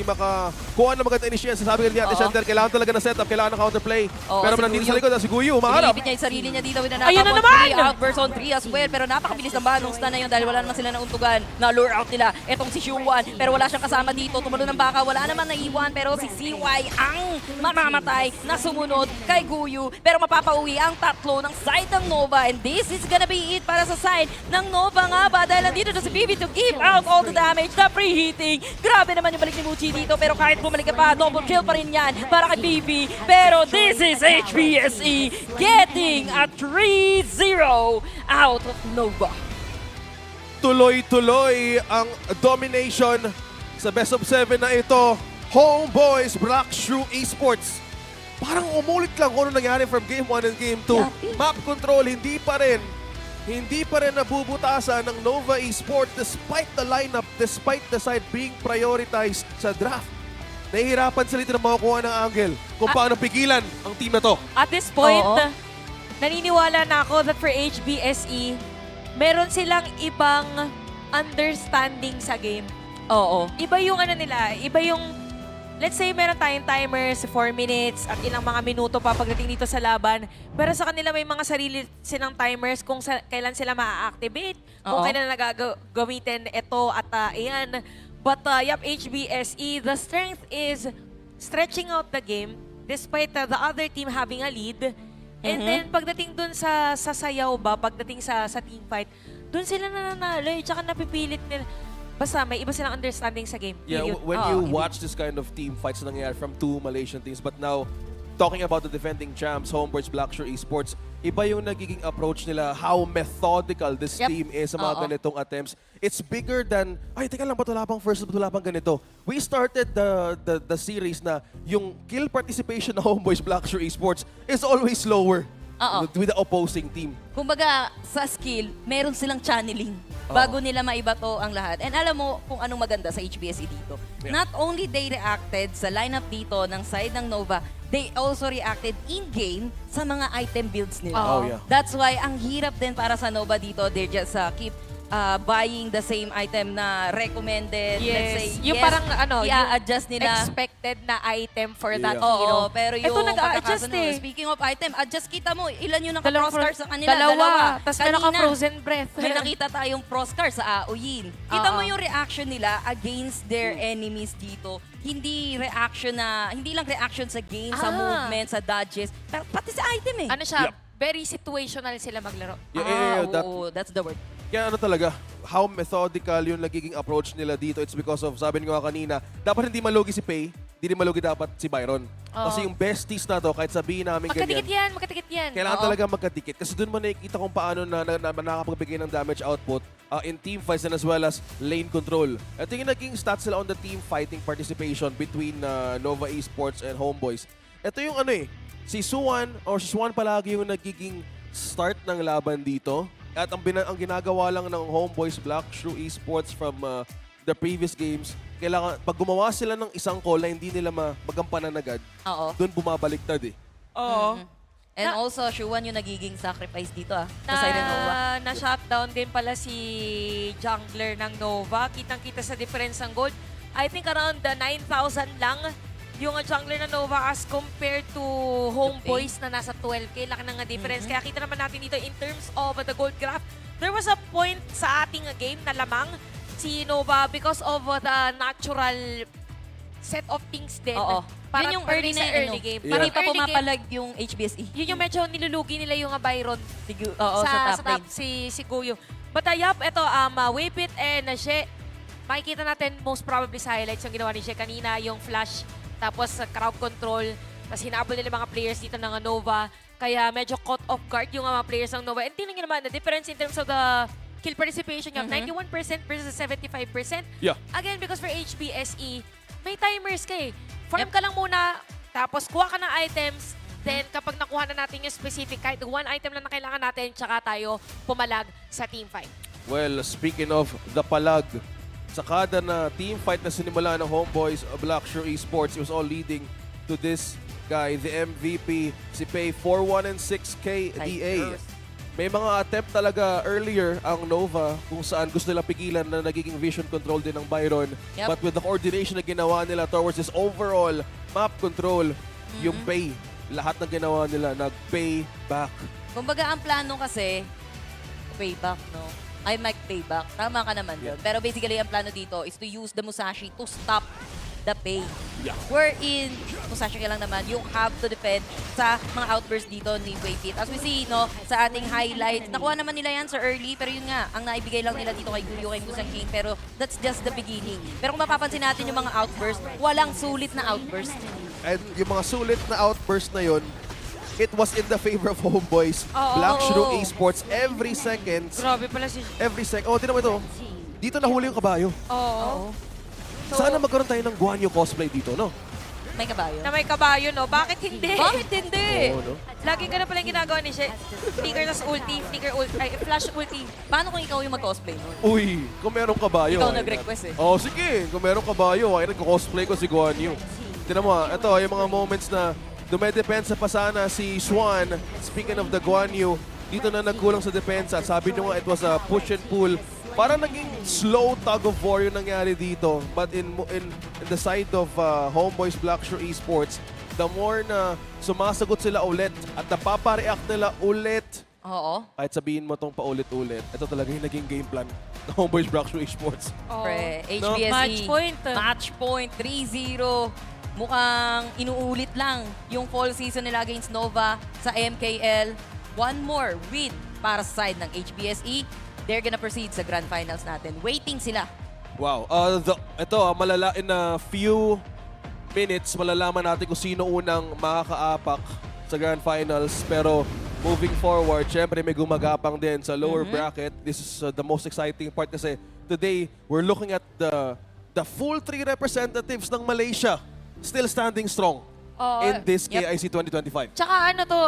makakuha ng magandang initiation. Sabi nga ni Chantel, kailangan talaga ng setup, kailangan ng counterplay. Pero nandito sa likod, si Guyu, umaharap. Pinilipit niya yung sarili niya dito with a Ayun na knock-up naman! on 3, outburst on 3 as well. Pero napakabilis ng banong stun na yun dahil wala naman sila nauntugan. Na-lure out nila. Etong si Shuwan, pero wala siyang kasama dito. Tumalo ng baka, wala naman naiwan. Pero si CY ang mamamatay na sumunod kay Guyu. Pero mapapauwi ang tatlo ng side ng Nova. And this is gonna be it para sa side ng Nova nga ba? Dahil nandito na si Vivi to give out all the damage, the preheating. Grabe naman yung balik ni Muchi dito. Pero kahit bumalik ka pa, double kill pa rin yan para kay Vivi. Pero this is HBSE getting a 3-0 out of Nova. Tuloy-tuloy ang domination sa best of 7 na ito. HomeBois, Blacklist Esports. Parang umulit lang kung ano nangyari from Game 1 and Game 2. Map control, hindi pa rin nabubutasan ng Nova Esports despite the lineup, despite the side being prioritized sa draft. Nahihirapan sila dito na makakuha ng angle kung paano pigilan ang team na to. At this point, naniniwala na ako that for HBSE, meron silang ibang understanding sa game. Oo. Iba yung iba yung, let's say meron tayong timers, 4 minutes at ilang mga minuto pa pagdating dito sa laban. Pero sa kanila may mga sarili silang timers kung kailan sila ma-activate, kung kailan nagagamitin ito at ayan. But HBSE, the strength is stretching out the game despite the other team having a lead. And then pagdating dun sa sayaw ba, pagdating sa team fight, dun sila nananalo tsaka napipilit nila. Basta may iba silang understanding sa game. Yeah, when you watch this kind of team fights na nangyayari from two Malaysian teams, but now, talking about the defending champs, HomeBois, Blacklist Esports, iba yung nagiging approach nila, how methodical this team is sa mga ganitong attempts. It's bigger than, ay, teka lang, ba't wala pang first, ba't wala pang ganito? We started the series na yung kill participation ng HomeBois, Blacklist Esports is always lower with the opposing team. Kumbaga, sa skill, meron silang channeling bago nila maibato ang lahat. And alam mo kung anong maganda sa HBSE dito. Not only they reacted sa lineup dito ng side ng Nova, they also reacted in-game sa mga item builds nila. Oh, yeah. That's why ang hirap din para sa Nova dito. They just keep buying the same item na recommended. Let's say, Yung parang i-adjust yung nila. expected na item for that Oo, hero. pero yung Ito nag-a-adjust pagkakasunod, speaking of item, adjust kita mo, ilan yung Dalawang naka-proscar sa kanila? Dalawa. Tapos meron ka Kanina, frozen breath. may nakita tayong proscar sa Aoyin. Kita mo Oo. yung reaction nila against their enemies dito. Hindi lang reaction sa game, sa movement, sa dodges, pero pati sa item eh. Ano siya? Very situational sila maglaro. Oo, that's the word. Kaya ano talaga, how methodical yung nagiging approach nila dito. It's because of, sabi ko nga kanina, dapat hindi malugi si Pei, hindi rin malugi dapat si Byron. Kasi yung besties na to, kahit sabihin namin ganyan, Magkadikit yan. kailangan talaga magkadikit. Kasi doon mo nakikita kung paano na nakakapagbigay ng damage output in team fights and as well as lane control. Ito yung naging stats sila on the team fighting participation between Nova Esports and HomeBois. Ito yung si Swan palagi yung nagiging start ng laban dito. At ang ginagawa lang ng HomeBois Blacklist Esports from the previous games, kailangan, pag gumawa sila ng isang call na hindi nila magampanan agad, doon bumabaliktad eh. Oo. And also, Shuan yung nagiging sacrifice dito sa side ng Nova. Na-shutdown din pala si jungler ng Nova. Kitang-kita sa difference ng gold. I think around 9,000 lang yung jungler ng Nova as compared to HomeBois na nasa 12K. Laki ng difference. Kaya kita naman natin dito in terms of the gold graph. There was a point sa ating game na lamang si Nova because of the natural set of things din. Oo. Parang Yun yung early na early game. Hindi pa Early pumapalag yung HBSE. Yun yung medyo nilulugi nila yung Byron sa top lane. si Goyo. But yup, ito, Whippet and She, makikita natin most probably sa highlights yung ginawa ni She kanina, yung flash, tapos crowd control, tapos hinabol nila mga players dito ng Nova. Kaya medyo caught off guard yung mga players ng Nova. And tingnan nyo naman, the difference in terms of the kill participation, you have 91% versus 75%. Yeah. Again, because for HBSE, may timers ka eh. Farm ka lang muna, tapos kuha ka ng items, then kapag nakuha na natin yung specific, kahit one item lang na kailangan natin, tsaka tayo pumalag sa team fight. Well, speaking of the palag, sa kada na team fight na sinimula ng HomeBois Blacklist Esports, it was all leading to this guy, the MVP, si Pei, 4-1 and 6K DA. May mga attempt talaga earlier ang Nova kung saan gusto nila pigilan na nagiging vision control din ng Byron. Yep. But with the coordination na ginawa nila towards this overall map control, yung Pei, lahat ng ginawa nila, nag-pay back. Kumbaga, ang plano kasi, payback, no? I might payback. Tama ka naman doon. Pero basically, ang plano dito is to use the Musashi to stop the Pei. Yeah. Wherein, Musashi ka lang naman, you have to defend sa mga outbursts dito ni Whippet. As we see, no, sa ating highlights, nakuha naman nila yan sa early, pero yun nga, ang naibigay lang nila dito kay Guyo, kay Musang King, pero that's just the beginning. Pero kung mapapansin natin yung mga outbursts, walang sulit na outburst. And yung mga sulit na outburst na yun, it was in the favor of HomeBois. Blacklist Esports every second. Grabe pala si... Every second. Oh, tinan mo ito. Dito nahuli yung kabayo. Oo. Sana magkaroon tayo ng Guanyo cosplay dito, no? May kabayo. Na may kabayo, no? Bakit hindi? Bakit hindi? Oo, no? Lagi ka na pala yung ginagawa ni She. Flicker tas ulti, flash ulti. Paano kung ikaw yung mag-cosplay nun? Uy, kung merong kabayo. Ikaw nag-request eh. Oh, sige. Kung merong kabayo, ay nag-cosplay ko si Guanyo. Tinan mo, ito, yung mga moments na dumedepensa pa sana si Swan. Speaking of the Guanyo, dito na nagkulang sa depensa. Sabi nyo nga, it was a push and pull. Parang naging slow tug of war yung nangyari dito. But in the side of HomeBois Blacklist Esports, the more na sumasagot sila ulit at napapareact nila ulit. Oo. Kahit sabihin mo itong paulit-ulit, ito talaga yung naging game plan ng HomeBois Blacklist Esports. Pre, No? HBSE. Match point. Match point, 3-0. Mukhang inuulit lang yung fall season nila against Nova sa MKL. One more win para sa side ng HBSE. They're gonna proceed sa Grand Finals natin. Waiting sila. Wow. Ito, malala in a few minutes, malalaman natin kung sino unang makakaapak sa Grand Finals. Pero moving forward, syempre may gumagapang din sa lower bracket. This is the most exciting part kasi today, we're looking at the full 3 representatives ng Malaysia still standing strong in this KIC2025. Tsaka ano to,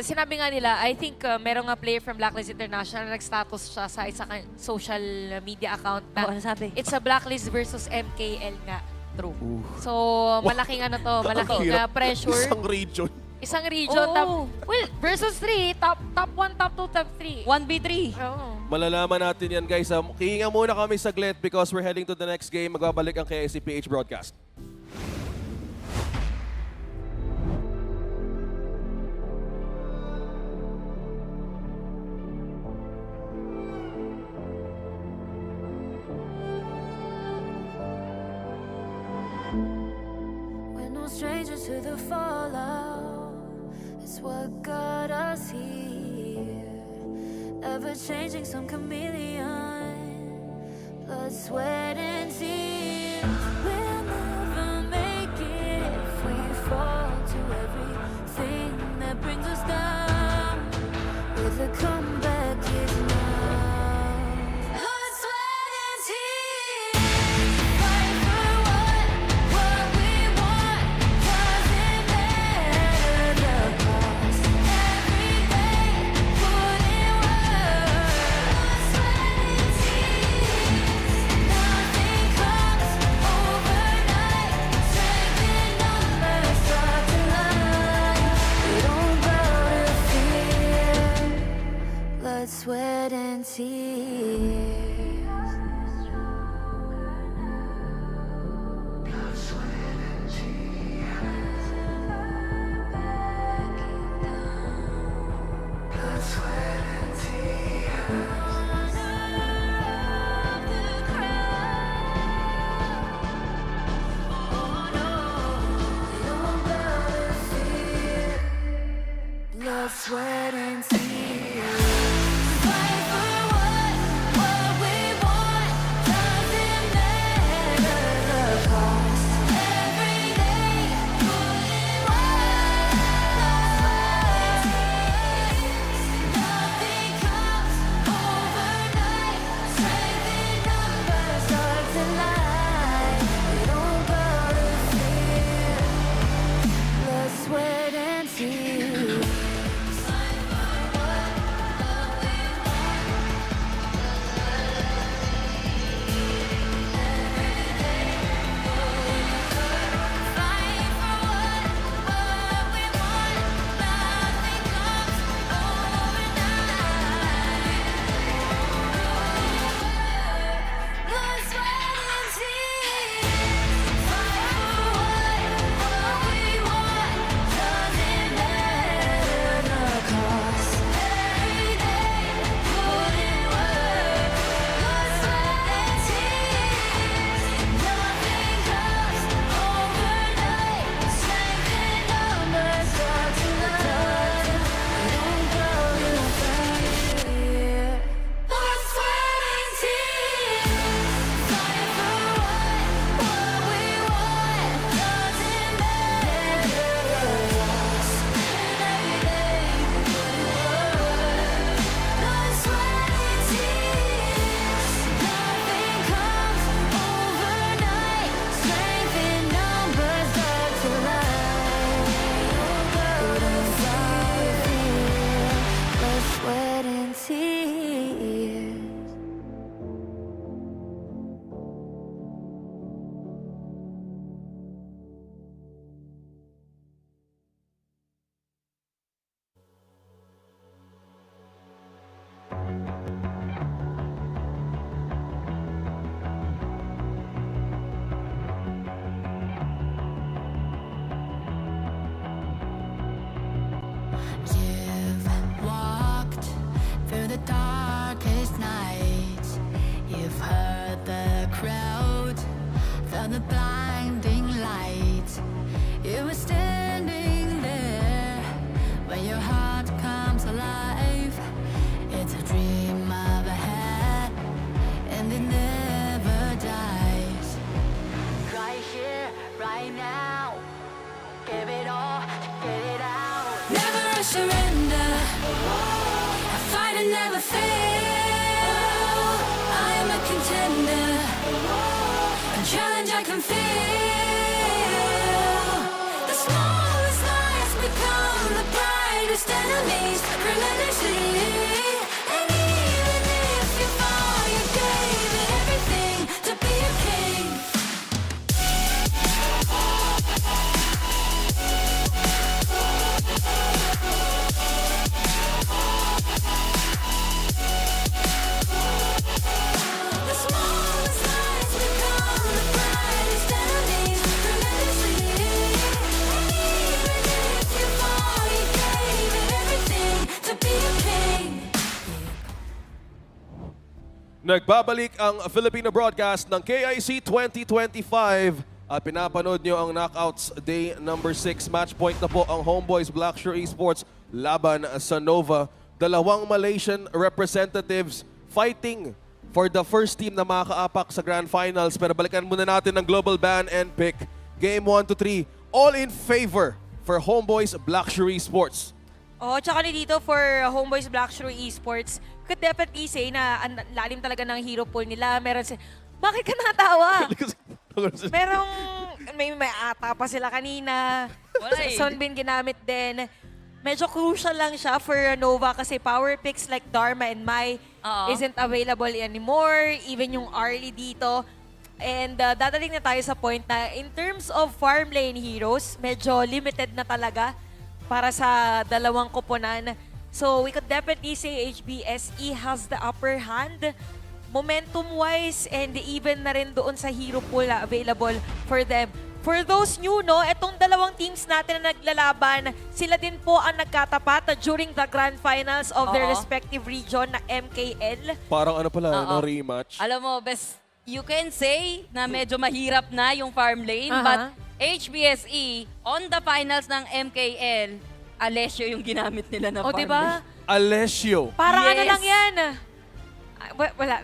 sinabi nga nila, I think merong nga player from Blacklist International na nag-status siya sa isa social media account na ano sabi? it's a Blacklist versus MKL nga. True. So, malaking ano to, malaking pressure. Isang region. Isang region. Oo. Well, versus 3, top 1, top 2, top 3. 1v3. Oo. Malalaman natin yan, guys. Hihinga muna kami saglit because we're heading to the next game. Magbabalik ang KIC broadcast. We're no strangers to the fallout. It's what got us here. Ever changing, some chameleon. Blood, sweat, and tears. We'll never make it if we fall to everything that brings us down. With a comeback is now. Blood, sweat, and tears. Fight for what we want. Doesn't matter the cost. Every day, put in work. Blood, sweat, and tears. Nothing comes overnight. Strength in numbers start to line. We don't bow to fear. Blood, sweat, and tears. Blood, sweat, and tears. Fight for what we want. Doesn't matter the cost. Every day, put in work. Blood, sweat, and tears. Nothing comes overnight. Strength in numbers start to lie. We don't bow to fear. Blood, sweat, and tears. Sweat and tears. You've walked through the darkest nights. You've heard the crowd, felt the blinding light. You were standing there when your heart comes alive. It's a dream of a hat, and it never dies. Right here, right now, give it all, get it out. Never surrender. I fight and never fail. I am a contender. A challenge I can feel. The smallest lies become the brightest enemies. Relentlessly. And even if you fall, you gave it everything to be a king. Nagbabalik ang Filipino broadcast ng KIC 2025 at pinapanood nyo ang Knockouts Day number 6. Match point na po ang HomeBois Blacklist Esports laban sa Nova. Dalawang Malaysian representatives fighting for the first team na makakaapak sa Grand Finals. Pero balikan muna natin ang global ban and pick. Game 1 to 3, all in favor for HomeBois Blacklist Esports. Oh, tsaka dito for HomeBois Blacklist Esports, could definitely say na ang lalim talaga ng hero pool nila. Meron bakit ka natawa? may ata pa sila kanina. Sunbin ginamit din. Medyo crucial lang siya for Nova kasi power picks like Dharma and Mai isn't available anymore. Even yung Arlie dito. And dadating na tayo sa point na in terms of farm lane heroes, medyo limited na talaga para sa dalawang koponan. So we could definitely say HBSE has the upper hand momentum-wise and even na rin doon sa hero pool na available for them. For those new, no, itong dalawang teams natin na naglalaban, sila din po ang nagkatapat during the grand finals of their respective region na MKL. Parang ano pala, no, rematch. Alam mo, best, you can say na medyo mahirap na yung farm lane, but HBSE, on the finals ng MKL, Alessio yung ginamit nila na farm lane. Alessio. Parang ano lang yan. Wala.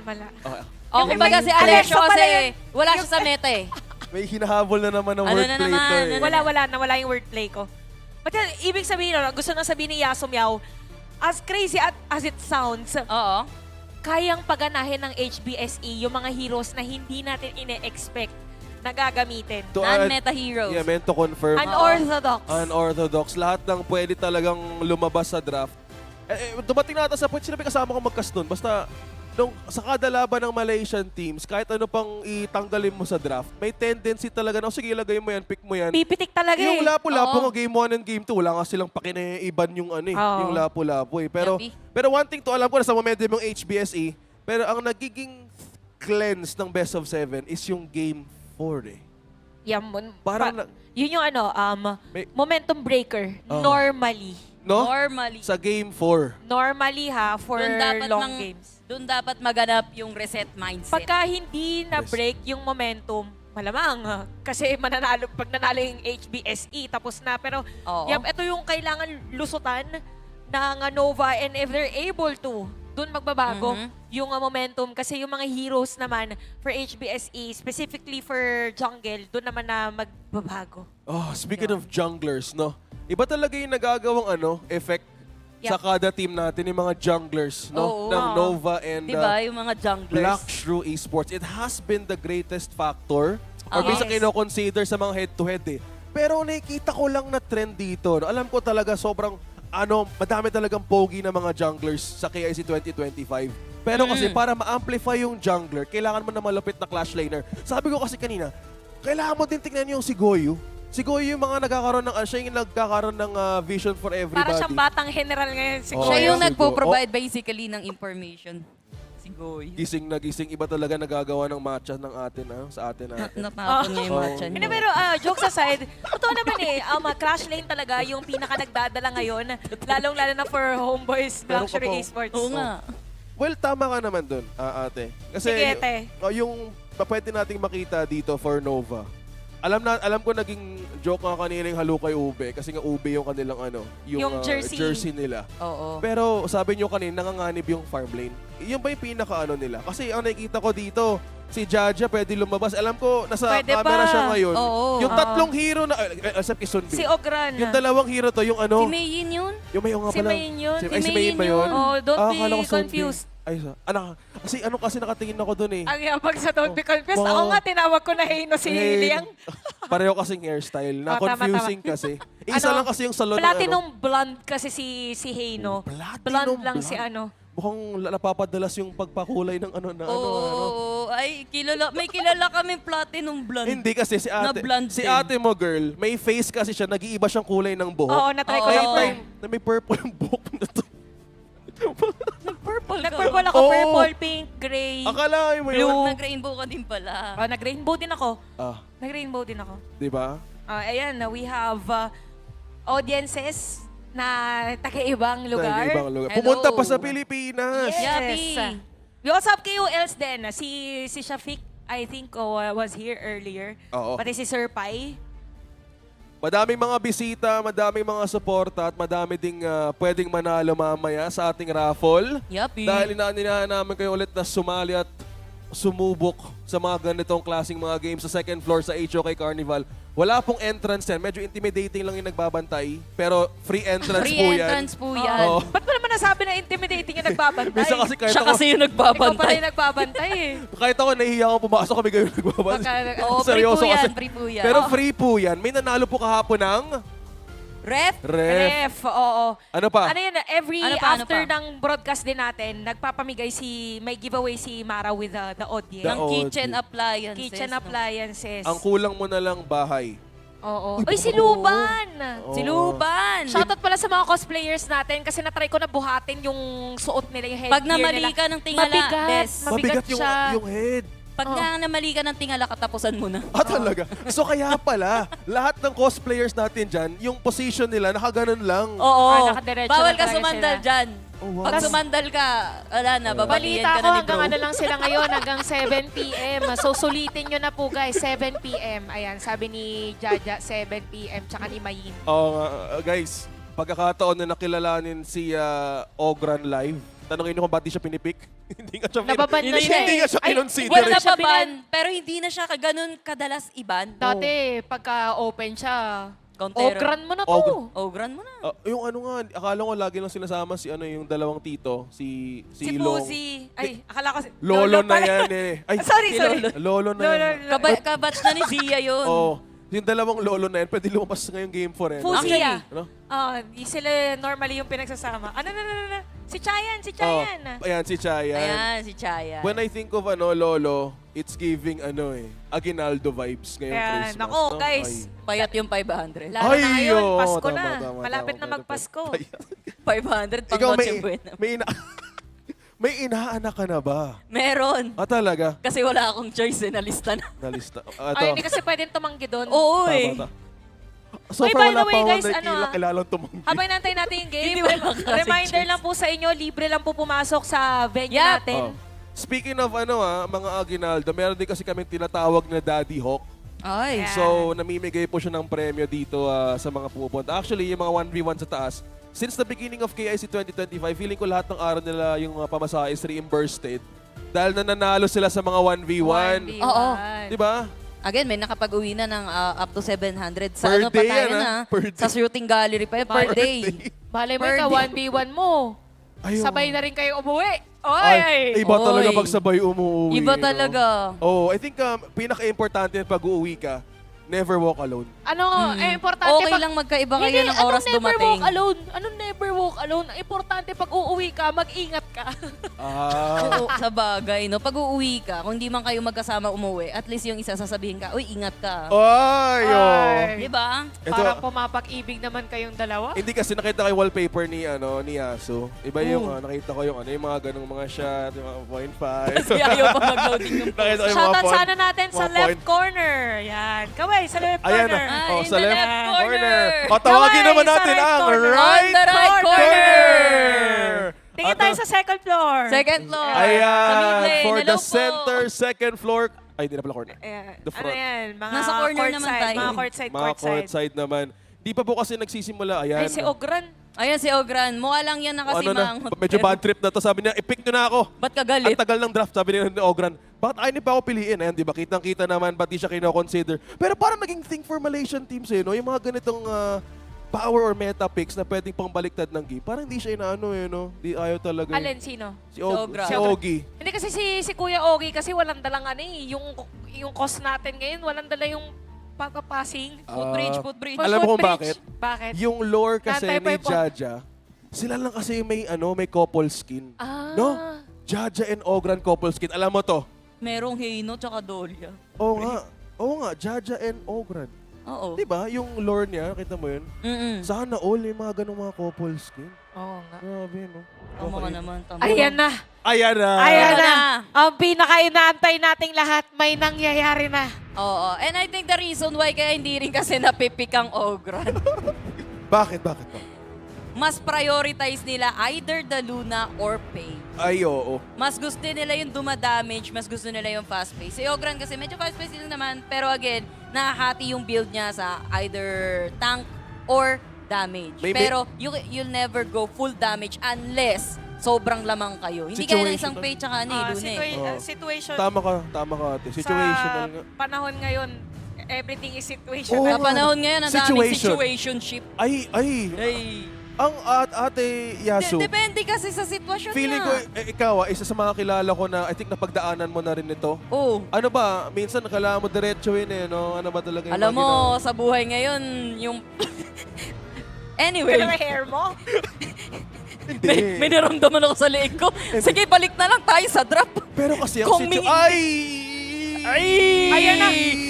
O, kumbaga si Alessio kasi wala siya sa meta eh. May hinahabol na naman ng wordplay to eh. Wala yung wordplay ko. But ibig sabihin, gusto nang sabihin ni Yaso Miao, as crazy as it sounds, kayang paganahin ng HBSE yung mga heroes na hindi natin ine-expect na gagamitin. Non-meta heroes. Yeah, meant to confirm. Unorthodox. Lahat ng pwede talagang lumabas sa draft. Dumating na ata sa point, sila may kasama kong magkas nun. Basta, sa kada laban ng Malaysian teams, kahit ano pang itanggalin mo sa draft, may tendency talaga na, sige, ilagay mo yan, pick mo yan. Pipitik talaga yung lapo-lapo ng Game 1 and Game 2, wala nga silang pakinaiban yung yung lapo-lapo eh. Pero one thing to alam ko na sa momentum yung HBSE, pero ang nagiging cleanse ng best of 7 is yung Game 4 eh. Parang yun yung momentum breaker. Normally. No? Normally. Sa Game 4. Normally for long games. Doon dapat maganap yung reset mindset. Pagka hindi na-break yung momentum, malamang. Kasi pag nanalo yung HBSE, tapos na. Pero ito yung kailangan lusutan ng Nova and if they're able to, doon magbabago yung momentum. Kasi yung mga heroes naman for HBSE, specifically for jungle, doon naman na magbabago. Oh, speaking of junglers, no? Iba talaga yung nagagawang effect sa kada team natin, yung mga junglers, no? Ng Nova and yung mga junglers. Blacklist Esports. It has been the greatest factor or bisa kino-consider sa mga head-to-head eh. Pero nakikita ko lang na trend dito. No? Alam ko talaga sobrang madami talagang pogi na mga junglers sa KIC 2025. Pero kasi para ma-amplify yung jungler, kailangan mo na malupit na clash laner. Sabi ko kasi kanina, kailangan mo din tingnan yung si Goyu. Si Goyu yung mga nagkakaroon ng, siya yung nagkakaroon ng vision for everybody. Para siyang batang general ngayon. Siya yung nagpo-provide basically ng information. Si Goyu. Gising na gising. Iba talaga nagagawa ng matcha ng atin, sa atin. Natapon niya yung matcha niya. Pero jokes aside, totoo naman crash lane talaga yung pinaka nagdadala ngayon. Lalong-lalo na for HomeBois Blacklist Esports. Oo nga. Well, tama ka naman dun, ate. Kasi yung pwede nating makita dito for Nova, alam ko naging joke nga kanina yung halukay ube kasi nga ube yung kanilang yung jersey nila. Pero sabi nyo kanina nanganganib yung farm lane. Yun ba yung pinaka nila? Kasi ang nakikita ko dito, si Jaja pwede lumabas. Alam ko nasa camera siya ngayon. Yung tatlong hero na except kay Sunbi. Si Ogran. Yung dalawang hero to, yung Si Mayin yun? Yung Mayin nga Si pala. Mayin yun. Si Mayin ba yun? Don't be confused. Kasi nakatingin ako dun eh. Ang yabag sa don't be confused. Ako nga tinawag ko na Heino si Liang. Pareho kasing hairstyle. Na-confusing kasi. Isa lang kasi yung salon Platinum blonde kasi si Heino. Blonde lang si Mukhang napapadalas yung pagpakulay ng Ay, may kilala kami platinum blonde. Hindi kasi si ate. Si ate mo, girl, may face kasi siya. Nag-iiba siyang kulay ng buhok. Oo, natry ko lang. Na may purple yung buhok na to. Nag-purple ako. Purple, pink, gray, akala mo yun. Blue. Nag-rainbow ka din pala. Nag-rainbow din ako. Nag-rainbow din ako. Diba? Ayan, we have audiences na taga-ibang lugar. Pumunta pa sa Pilipinas. Yes. We also have KOLs din. Si Shafiq, I think, was here earlier. Oo. Pati si Sir Pai. Madaming mga bisita, madaming mga suporta at madami ding pwedeng manalo mamaya sa ating raffle. Yuppie. Dahil inaaninahan namin kayo ulit na sumali at sumubok sa mga ganitong klaseng mga games sa second floor sa HOK Carnival. Wala pong entrance yan. Medyo intimidating lang yung nagbabantay. Pero free entrance Free po yan. entrance po yan. Oo. Ba't mo naman nasabi na intimidating yung nagbabantay? Minsan kasi kahit Siya ako, kasi yung Ikaw pala nagbabantay. yung nagbabantay eh. kahit ako nahihiya ako pumasok kami kayo nagbabantay. Oo, free Seryoso po yan, kasi. free po yan. Pero free po yan. May nanalo po kahapon ng Ref? ref. Oo. Ano pa? Ano yun, every Ano pa, ano after pa? ng broadcast din natin, nagpapamigay may giveaway si Mara with the audience. The Ng kitchen audience. appliances. Kitchen no? appliances. Ang kulang mo na lang bahay. Oo. Uy, si Luban! Si Luban. Shoutout pala sa mga cosplayers natin kasi natry ko na buhatin yung suot nila, yung headgear Pag namali nila. ka ng tingala, bes. Mabigat siya. yung head. Pag nga namali ka ng tingala, katapusan mo na. Ah, talaga? So kaya pala, lahat ng cosplayers natin dyan, yung position nila, nakaganon lang. Oo. nakadiretso Bawal lang ka talaga sumandal sila. dyan. Oh, wow. Pag sumandal ka, wala na, babalian Balita ka ko na ni hanggang bro. ano lang sila ngayon, hanggang 7 p.m. So sulitin nyo na po guys, 7 p.m. Ayan, sabi ni Jaja, 7 p.m. Tsaka ni Mayin. Oo nga, guys, pagkakataon na nakilalanin si Ogran live, tanongin nyo kung ba't di siya pinipik. Hindi nga siya Nababan na siya Hindi eh. nga siya Ay, kinonsider. Wala Hindi na siya paban, pero hindi na siya ganun kadalas iban. Dati, pagka-open siya, Kontero. ogran mo na to. Ogran mo na. Yung ano nga, akala ko lagi lang sinasama si yung dalawang tito, si Si Long. Fuzi. Ay, akala ko si... Lolo na pala. yan eh. Ay, Sorry, Si sorry. Lolo na Lolo, yan. Kabatch na ni Zia yun. Oo. Yung dalawang lolo na yan, pwede lumabas ngayong game for eh. Fuzi. Ano? Di sila normally yung pinagsasama. Ano. Si Chayan, si Chayan. Ayan, si Chayan. Ayan, si Chaya. When I think of lolo, it's giving Aguinaldo vibes ngayong Kaya, Christmas. nako, no? guys. Payat yung 500. Lalo na ngayon, oo, Pasko tama, na. tama, Malapit tama, na magpasko. 500 pang Ikaw, Noche Buena. may inaanak ka na ba? Meron. Ah, talaga? Kasi wala akong choice eh, nalista na. Nalista. Ay, hindi kasi pwedeng tumanggi doon. Oo eh. So Uy, far, by the wala way, pa akong guys, ano, kilalang tumanggi. Habang nantay natin yung game, Hindi wala ka kasing reminder choice. lang po sa inyo, libre lang po pumasok sa venue Yup. natin. Oh. Speaking of mga Aguinaldo, meron din kasi kami tinatawag na Daddy Hawk. Ay. Yeah. So, namimigay po siya ng premyo dito sa mga pupunta. Actually, yung mga 1v1 sa taas, since the beginning of KIC2025, feeling ko lahat ng araw nila yung pamasahe is reimbursed. Dahil nananalo sila sa mga 1v1. Oo. Diba? Again, may nakapag-uwi na ng up to 700. Sa Per ano pa day tayo yan, na? Per day. Sa shooting gallery pa yun, per day. Malay mo Per ka, day. 1v1 mo. Ayun. Sabay na rin kayo umuwi. Ay, iba talaga Oy. pag sabay umuwi. Iba no? talaga. Oh, I think pinaka-importante pag uuwi ka, never walk alone. Importante Okay lang magkaiba kayo ng oras never dumating. walk alone? Anong never walk alone? Ang importante pag uuwi ka, mag-ingat ka. Oo, sa bagay, no? Pag uuwi ka, kung di man kayo magkasama umuwi, at least yung isa sasabihin ka, uy, ingat ka. Ay, Ay. Di ba? Ito, Parang pumapag-ibig naman kayong dalawa. hindi kasi nakita ko yung wallpaper ni Yaso. Iba yung nakita ko yung mga ganung mga shot, yung mga 0.5. Kasi ayaw pa mag-loading yung Nakita ko yung mga Shoutout point- sana natin sa mga left point. corner. Yan. Kaway, sa left Ayan corner. na. Ah, Oh, in sa the left left corner. corner. O, tawagin Kaway, naman sa natin right ang corner. right On the right corner. Tingin tayo sa second floor. Second floor. Sa Ayan, mid-lane. for Hello the po. center, second floor. Ay, hindi na pala corner. Ayan. The front. Ano yan? Mga Nasa corner court naman side, tayo. Mga courtside, Mga courtside. courtside naman. Di pa po kasi nagsisimula. Ayan. Ay, si Ogran. Ayan si Ogran. Mukha lang yan na kasi Ano na, medyo bad trip na to. Sabi niya, i-pick nyo na ako. Ba't ka galit? Ang tagal ng draft, sabi ni Ogran. Bakit ayaw niyo pa ako piliin? Ayan, di ba? Kitang-kita naman, ba't di siya kino-consider? Pero parang naging thing for Malaysian teams no? Yung mga ganitong power or meta picks na pwedeng pang baliktad ng game. Parang hindi siya inaano no? Di ayaw talaga. Alin, sino? Si Ogran. Si Ogie. Hindi kasi si Kuya Ogie kasi walang dalang yung cost natin ngayon, walang dala yung pagpapasing. Footbridge. Alam mo kung bakit? Bakit? Yung lore kasi Nantay pa ni yung po- Jaja, sila lang kasi may couple skin. Ah. No? Jaja and Ogran couple skin. Alam mo to? Merong Heino tsaka Dolia. Oo nga, Jaja and Ogran. Oo. Diba? Yung lore niya, kita mo yun? Sana all yung mga ganong mga couple skin. Oo nga. Grabe, no? Tama ka naman. Tama Ayan ka. na. Ayan na! Ayan Ayan na. na. Ang pinaka-inaantay nating lahat, may nangyayari na. Oo. And I think the reason why kaya hindi rin kasi napipik ang Ogran. Bakit? Mas prioritize nila either the Luna or Pay. Ay, oo. Mas gusto nila yung dumadamage, mas gusto nila yung fast pace. Si Ogran kasi medyo fast pace din naman, pero again, nakahati yung build niya sa either tank or damage. Pero you'll never go full damage unless sobrang lamang kayo. Hindi kaya ng isang page tsaka ni Lune. Situation. Tama ka ate. Situational nga. Sa panahon ngayon, everything is situational. Sa panahon ngayon, ang daming situationship. Ay. Ang ate Yasu. Depende kasi sa sitwasyon Feeling ko, ikaw, isa sa mga kilala ko na I think napagdaanan mo na rin ito. Oo. Ano ba? Minsan kailangan mo diretsuhin no? Ano ba talaga yung Alam mo, sa buhay ngayon, yung... Anyway. Kailangan hair mo? May naramdaman ako sa leeg ko. Sige, balik na lang tayo sa drop. Pero kasi ang Ayan na!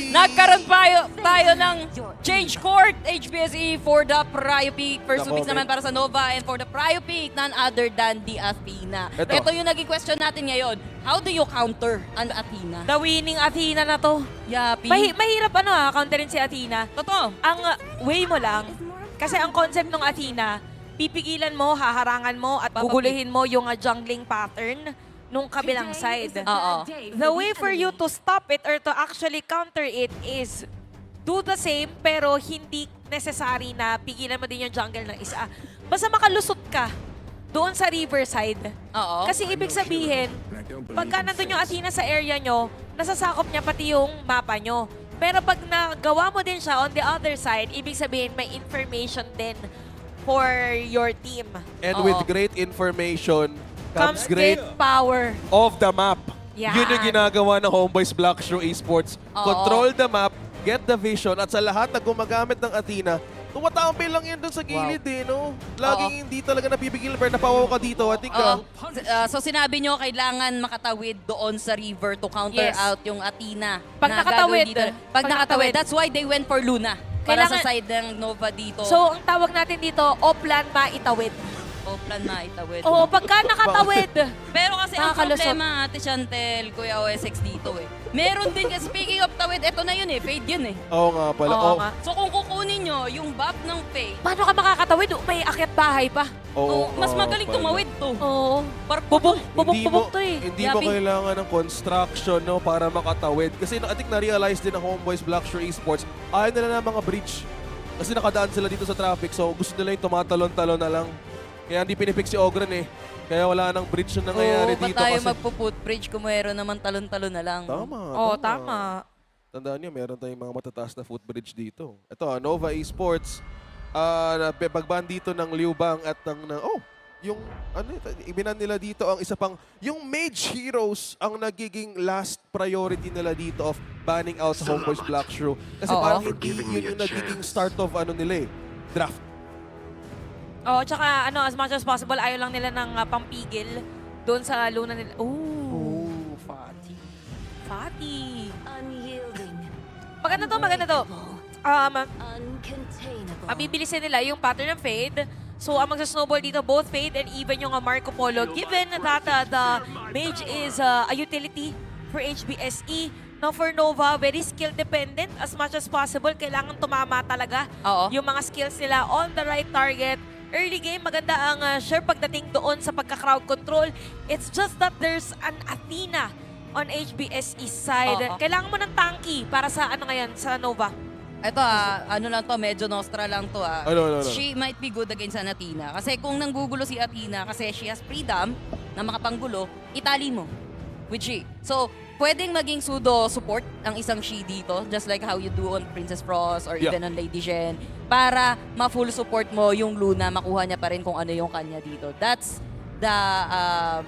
Nagkaroon tayo ng change court HBSE for the Prio Peak. First 2 picks naman para sa Nova, and for the Prio Peak, none other than the Athena. Ito yung naging question natin ngayon. How do you counter an Athena? The winning Athena na to. Yapi. Mahirap counterin si Athena. Totoo. Ang way mo lang, kasi ang concept ng Athena, pipigilan mo, haharangan mo, at guguluhin mo yung jungling pattern nung kabilang side. The way for you to stop it or to actually counter it is do the same pero hindi necessary na pigilan mo din yung jungle ng isa. Basta makalusot ka doon sa riverside. Kasi ibig sabihin, pagka nandun yung Athena sa area nyo, nasasakop niya pati yung mapa nyo. Pero pag nagawa mo din siya on the other side, ibig sabihin may information din for your team. And with great information, comes great power of the map. Yan. Yun yung ginagawa ng HomeBois Blacklist Esports. Control the map, get the vision, at sa lahat na gumagamit ng Athena, tumatampi lang yan dun sa gilid no? Laging hindi talaga napipigil, pero napawaw ka dito. I think, so sinabi nyo, kailangan makatawid doon sa river to counter out yung Athena. Pag nakatawid. Pag nakatawid. That's why they went for Luna. Para sa side ng Nova dito. So, ang tawag natin dito, Oplan maitawid. Oplan maitawid. Oo, pagka nakatawid. Pero kasi ang problema, Ate Chantel, Kuya OSX dito Meron din, speaking of tawid, eto na yun fade yun Oo nga pala. So kung kukunin nyo yung buff ng fade, paano ka makakatawid? May akyat bahay pa. mas magaling tumawid to. Oo. Bubok to Hindi mo kailangan ng construction para makatawid. Kasi I think na-realize din ng HomeBois Blacklist Esports, ayaw nila na mga bridge. Kasi nakadaan sila dito sa traffic, so gusto nila yung tumatalon-talon na lang. Kaya hindi pinipik si Ogren Kaya wala nang bridge na nangyayari dito. Ba't tayo magpo-footbridge kung mayroon naman talon-talon na lang? Tama. Tandaan niyo, meron tayong mga matataas na footbridge dito. Ito, Nova Esports. Pagban dito ng Liubang at yung ibinan nila dito ang isa pang, yung Mage Heroes ang nagiging last priority nila dito of banning out sa HomeBois Blacklist. Kasi parang hindi yun yung nagiging start of draft. Tsaka as much as possible, ayaw lang nila ng pampigil doon sa Luna nila. Fatty. Maganda to. Mabibilisin nila yung pattern ng Fade. So, ang magsa-snowball dito, both Fade and even yung Marco Polo, given that the Mage is a utility for HBSE. Now, for Nova, very skill-dependent. As much as possible, kailangan tumama talaga yung mga skills nila on the right target. Early game, maganda ang sure pagdating doon sa pagka-crowd control. It's just that there's an Athena on HBSE side. Kailangan mo ng tanky para sa sa Nova. Ito lang to, medyo Nostra lang to No. She might be good against an Athena. Kasi kung nanggugulo si Athena, kasi she has freedom na makapanggulo, itali mo with she. So, pwedeng maging pseudo support ang isang she dito, just like how you do on Princess Frost or even on Lady Shen, para ma-full support mo yung Luna, makuha niya pa rin kung ano yung kanya dito. That's the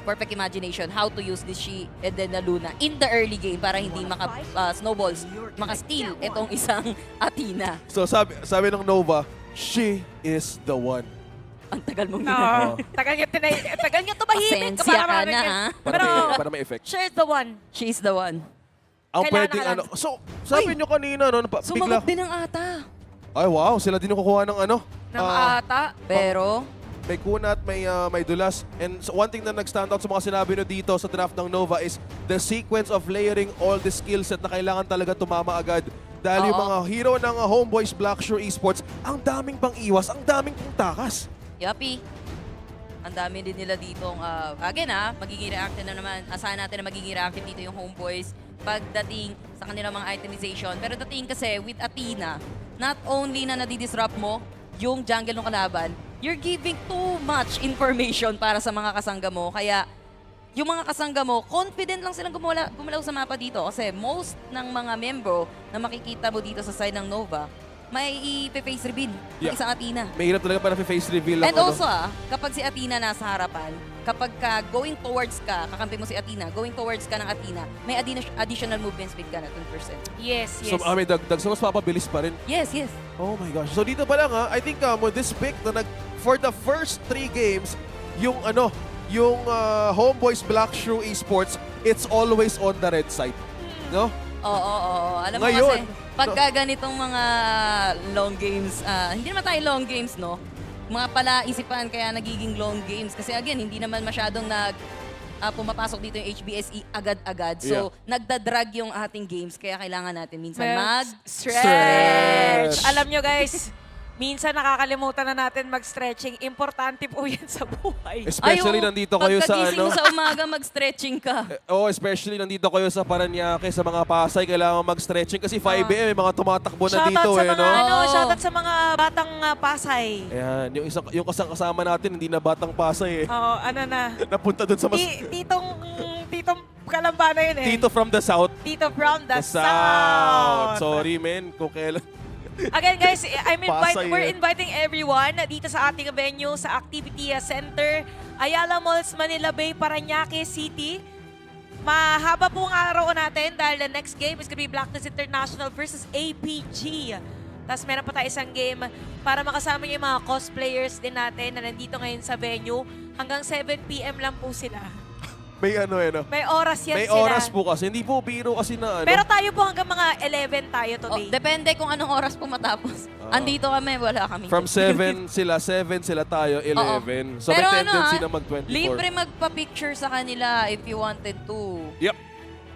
perfect imagination, how to use this she and then the Luna in the early game para hindi snowballs, maka-steal itong isang Athena. So sabi ng Nova, she is the one. Ang tagal mong ginagawa. Tagal niya tumahimik. Pasensya ka na, ha? Para may effect. She is the one. She's the one. Ang pwedeng So, sabi nyo kanina, sumagot din ang ata. Ay, wow. Sila din yung kukuha ng Ng ata. Pero, may kunat, may dulas. And one thing na nag-stand out sa mga sinabi nyo dito sa draft ng Nova is the sequence of layering all the skill set na kailangan talaga tumama agad. Dahil yung mga hero ng HomeBois Blacklist Esports, ang daming pang iwas, ang daming pang takas. Yapi. Ang dami din nila ditong, magiging reactive na naman. Asahan natin na magiging reactive dito yung HomeBois pagdating sa kanilang mga itemization. Pero dating kasi with Athena, not only na nadidisrupt mo yung jungle ng kalaban, you're giving too much information para sa mga kasangga mo. Kaya yung mga kasangga mo, confident lang silang gumalaw sa mapa dito. Kasi most ng mga membro na makikita mo dito sa side ng Nova, may i-face reveal ng isang Athena. May hirap talaga para face reveal. And also kapag si Athena nasa harapan, kapag ka going towards ka, kakampi mo si Athena, going towards ka ng Athena, may additional movement speed ka na 10%. Yes, So may dagdag. So mas papabilis pa rin. Yes. Oh my gosh. So dito pa lang I think with this pick na for the first 3 games, yung HomeBois Black Shrew Esports, it's always on the red side. No? Oo. Alam mo Ngayon, kasi, pagka ganitong mga long games, hindi naman tayo long games, no? Mga palaisipan kaya nagiging long games. Kasi again, hindi naman masyadong pumapasok dito yung HBSE agad-agad. So, nagdadrag yung ating games. Kaya kailangan natin minsan mag-stretch. Alam nyo guys, minsan nakakalimutan na natin mag-stretching. Importante po yan sa buhay. Especially nandito kayo sa pagkagising mo sa umaga, mag-stretching ka. Especially nandito kayo sa Paranaque, sa mga Pasay, kailangan mag-stretching kasi 5 AM may mga tumatakbo na dito Shoutout sa mga batang Pasay. Ayan, yung kasama natin hindi na batang Pasay Oo, napunta dun sa mas... Titong Kalamba na yun Tito from the South. Tito from the South. Sorry, men. Kung kailan... Again guys, we're inviting everyone dito sa ating venue sa Activity Center, Ayala Malls, Manila Bay, Paranaque City. Mahaba po ang araw natin dahil the next game is gonna be Blacklist International versus APG. Tapos meron pa tayo isang game para makasama yung mga cosplayers din natin na nandito ngayon sa venue. Hanggang 7 PM lang po sila. May May oras yan May sila. oras po kasi. Hindi po biro kasi na Pero tayo po hanggang mga 11 tayo today. Depende kung anong oras po matapos. Andito kami, wala kami. From 7 sila tayo, 11. So Pero may tendency na mag-24. libre magpa-picture sa kanila if you wanted to. Yep.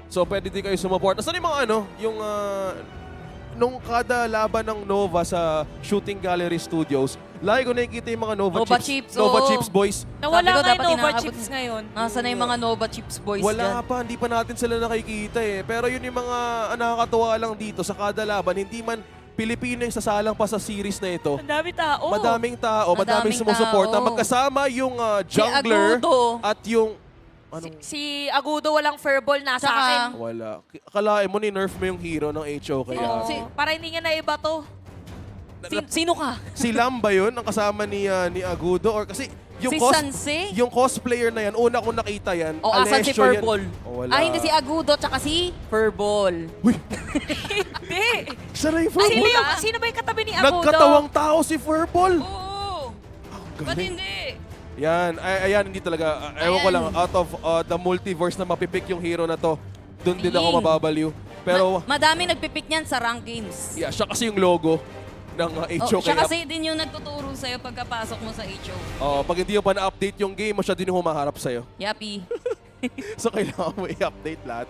So pwede din kayo sumuport. Saan yung mga nung kada laban ng Nova sa Shooting Gallery Studios, lagi ko nakikita yung mga Nova Chips boys. Nawala nga yung Nova Chips ngayon. Nasaan na yung mga Nova Chips boys Wala dyan? pa, hindi pa natin sila nakikita Pero yun yung mga nakakatuwa lang dito sa kada laban. Hindi man Pilipino yung sasalang pa sa series na ito. Ang dami tao. Madaming tao, madaming sumusuporta. Magkasama yung jungler at yung... Si Agudo walang furball nasa akin. Wala. Akalain mo ni-nerf mo yung hero ng HO kaya. Para hindi niya naiba to. Sino ka? Si Lam ba yun ang kasama ni Agudo? Or kasi yung cosplayer na yan, una kong nakita yan. Asan si Furball? Hindi si Agudo tsaka si Furball. Hindi. Siya na yung Furball? Sino ba yung katabi ni Agudo? Nagkatawang tao si Furball. Oo. Ba't hindi? Yan, ayan, hindi talaga. Ewan ko lang, out of the multiverse na mapipick yung hero na to, doon din ako mababaliw. Pero, madami nagpipick niyan sa rank games. yeah, siya kasi yung logo ng HO. Siya kasi din yung nagtuturo sa'yo pagkapasok mo sa HO. Pag hindi mo pa na-update yung game, siya din yung humaharap sa'yo. Yapi. So, kailangan mo i-update lahat.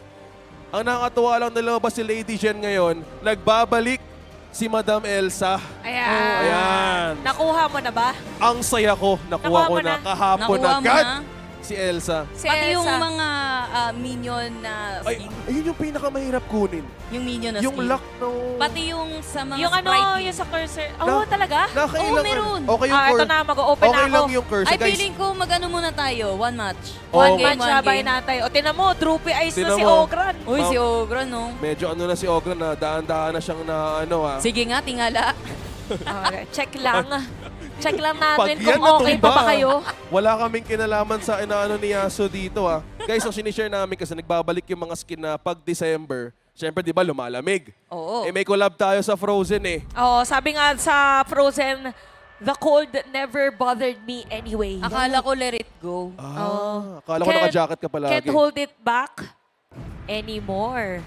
Ang nakakatuwa lang nalabas si Lady Jen ngayon, nagbabalik si Madam Elsa. Ayan. Nakuha mo na ba? Ang saya ko. Nakuha ko na. Kahapon agad. Si Elsa. Pati yung mga minion na skin. Ayun yung pinakamahirap kunin. Yung minion na skin. Yung lock no. Pati yung sa mga yung sprite. yung sa cursor. Talaga? Oo, meron. Okay yung ito na, mag-open na ako. Okay lang yung cursor, Ay, guys. feeling ko mag-ano muna tayo. One match. One game. Sabay natin. O, tinan mo, droopy eyes na si Ogran. Uy, si Ogran, no? Medyo na si Ogran na daan-daan na siyang Sige nga, tingala. Check lang. Check lang natin Pag yan kung okay pa ba kayo. Wala kaming kinalaman sa inaano ni Yaso dito Guys, ang sinishare namin kasi nagbabalik yung mga skin na pag December. Siyempre, di ba, lumalamig. Oo. May collab tayo sa Frozen Oo, sabi nga sa Frozen, the cold never bothered me anyway. Akala ko let it go. Akala ko naka-jacket ka palagi. Can't hold it back anymore.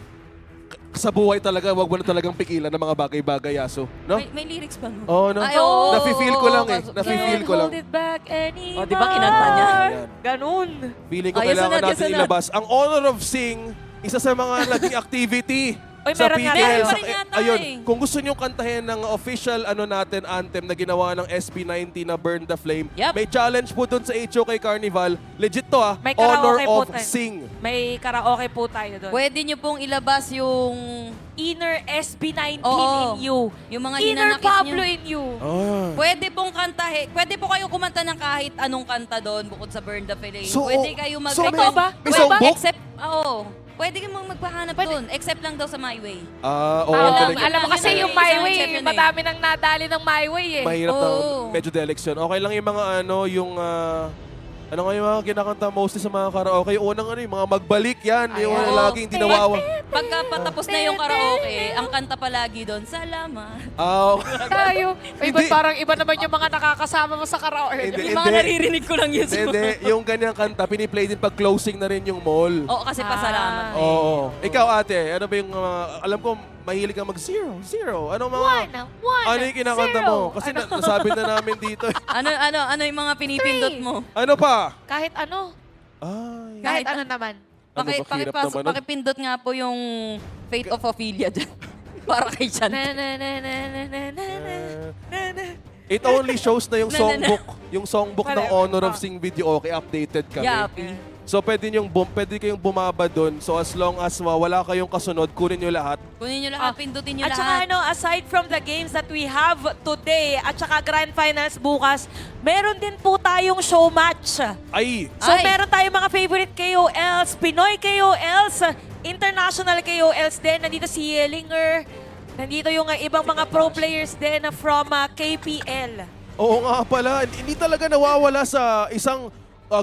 Sa buhay talaga, wag mo na talagang pigilan ng mga bagay-bagay, Yaso. No? May lyrics ba, no? Oo, no? Nafe-feel ko lang Nafe-feel ko lang. Can't hold it back anymore. Di ba kinanta niya? Ganun. Feeling ko kailangan natin ilabas. Ang Honor of Sing, isa sa mga naging activity Oy, sa meron nga PTL. tayo. Sa, Meron yata ayun, eh. kung gusto nyo kantahin ng official natin anthem na ginawa ng SB19 na Burn the Flame, Yep. may challenge po dun sa HOK Carnival. Legit to May Honor karaoke po of tayo. Sing. May karaoke po tayo doon. Pwede nyo pong ilabas yung... Inner SB19 Oo. in you. Yung mga Inner hinanakit Pablo nyo. in you. Ah. Pwede pong kantahin. Pwede po kayo kumanta ng kahit anong kanta doon bukod sa Burn the Flame. So, Pwede kayo mag... so Totoo ba? may Totoo ba? songbook? Except, oo. Pwede kayong magpahanap doon. Except lang daw sa My Way. Oo, Alam, talaga. alam mo kasi Yun yung ang My isang Way, exception eh. madami nang nadali ng My Way eh. Mahirap na, Oo. medyo delection. Okay lang yung mga yung ano nga yung mga kinakanta mostly sa mga karaoke. Yung unang yung mga magbalik yan. Yung Oo. laging dinawawa. Pagka patapos na yung karaoke, ang kanta palagi doon, salamat. Tayo. Uy, ba't Hindi. parang iba naman yung mga nakakasama mo sa karaoke? Hindi. Yung mga naririnig ko lang yun. Hindi, yung ganyang kanta, piniplay din pag closing na rin yung mall. Oo, kasi pasalamat. Oo. Ikaw ate, ano ba yung alam ko, mahilig ka mag-zero. Anong mga... Ano yung kinakanta mo? Kasi nasabi na namin dito. Ano yung mga pinipindot mo? Ano pa? Kahit ano. Ay. Kahit ano naman. Ano ba, hirap naman nun? Pakipindot nga po yung Fate of Ophelia dyan. Para kay Chan. Na na na na na na na na na na. It only shows na yung Na, na, na. songbook. Yung songbook ng Honor of Sing video, okay, updated kami. Yapi. So pwede kayong bumaba doon. So as long as wala kayong kasunod, kunin nyo lahat. Kunin nyo lahat, pindutin nyo At lahat. saka aside from the games that we have today, at saka Grand Finals bukas, meron din po tayong show match. Ay! So meron tayong mga favorite KOLs, Pinoy KOLs, international KOLs din. Nandito si Yellinger, nandito yung ibang mga pro players din from KPL. Oo nga pala, hindi talaga nawawala sa isang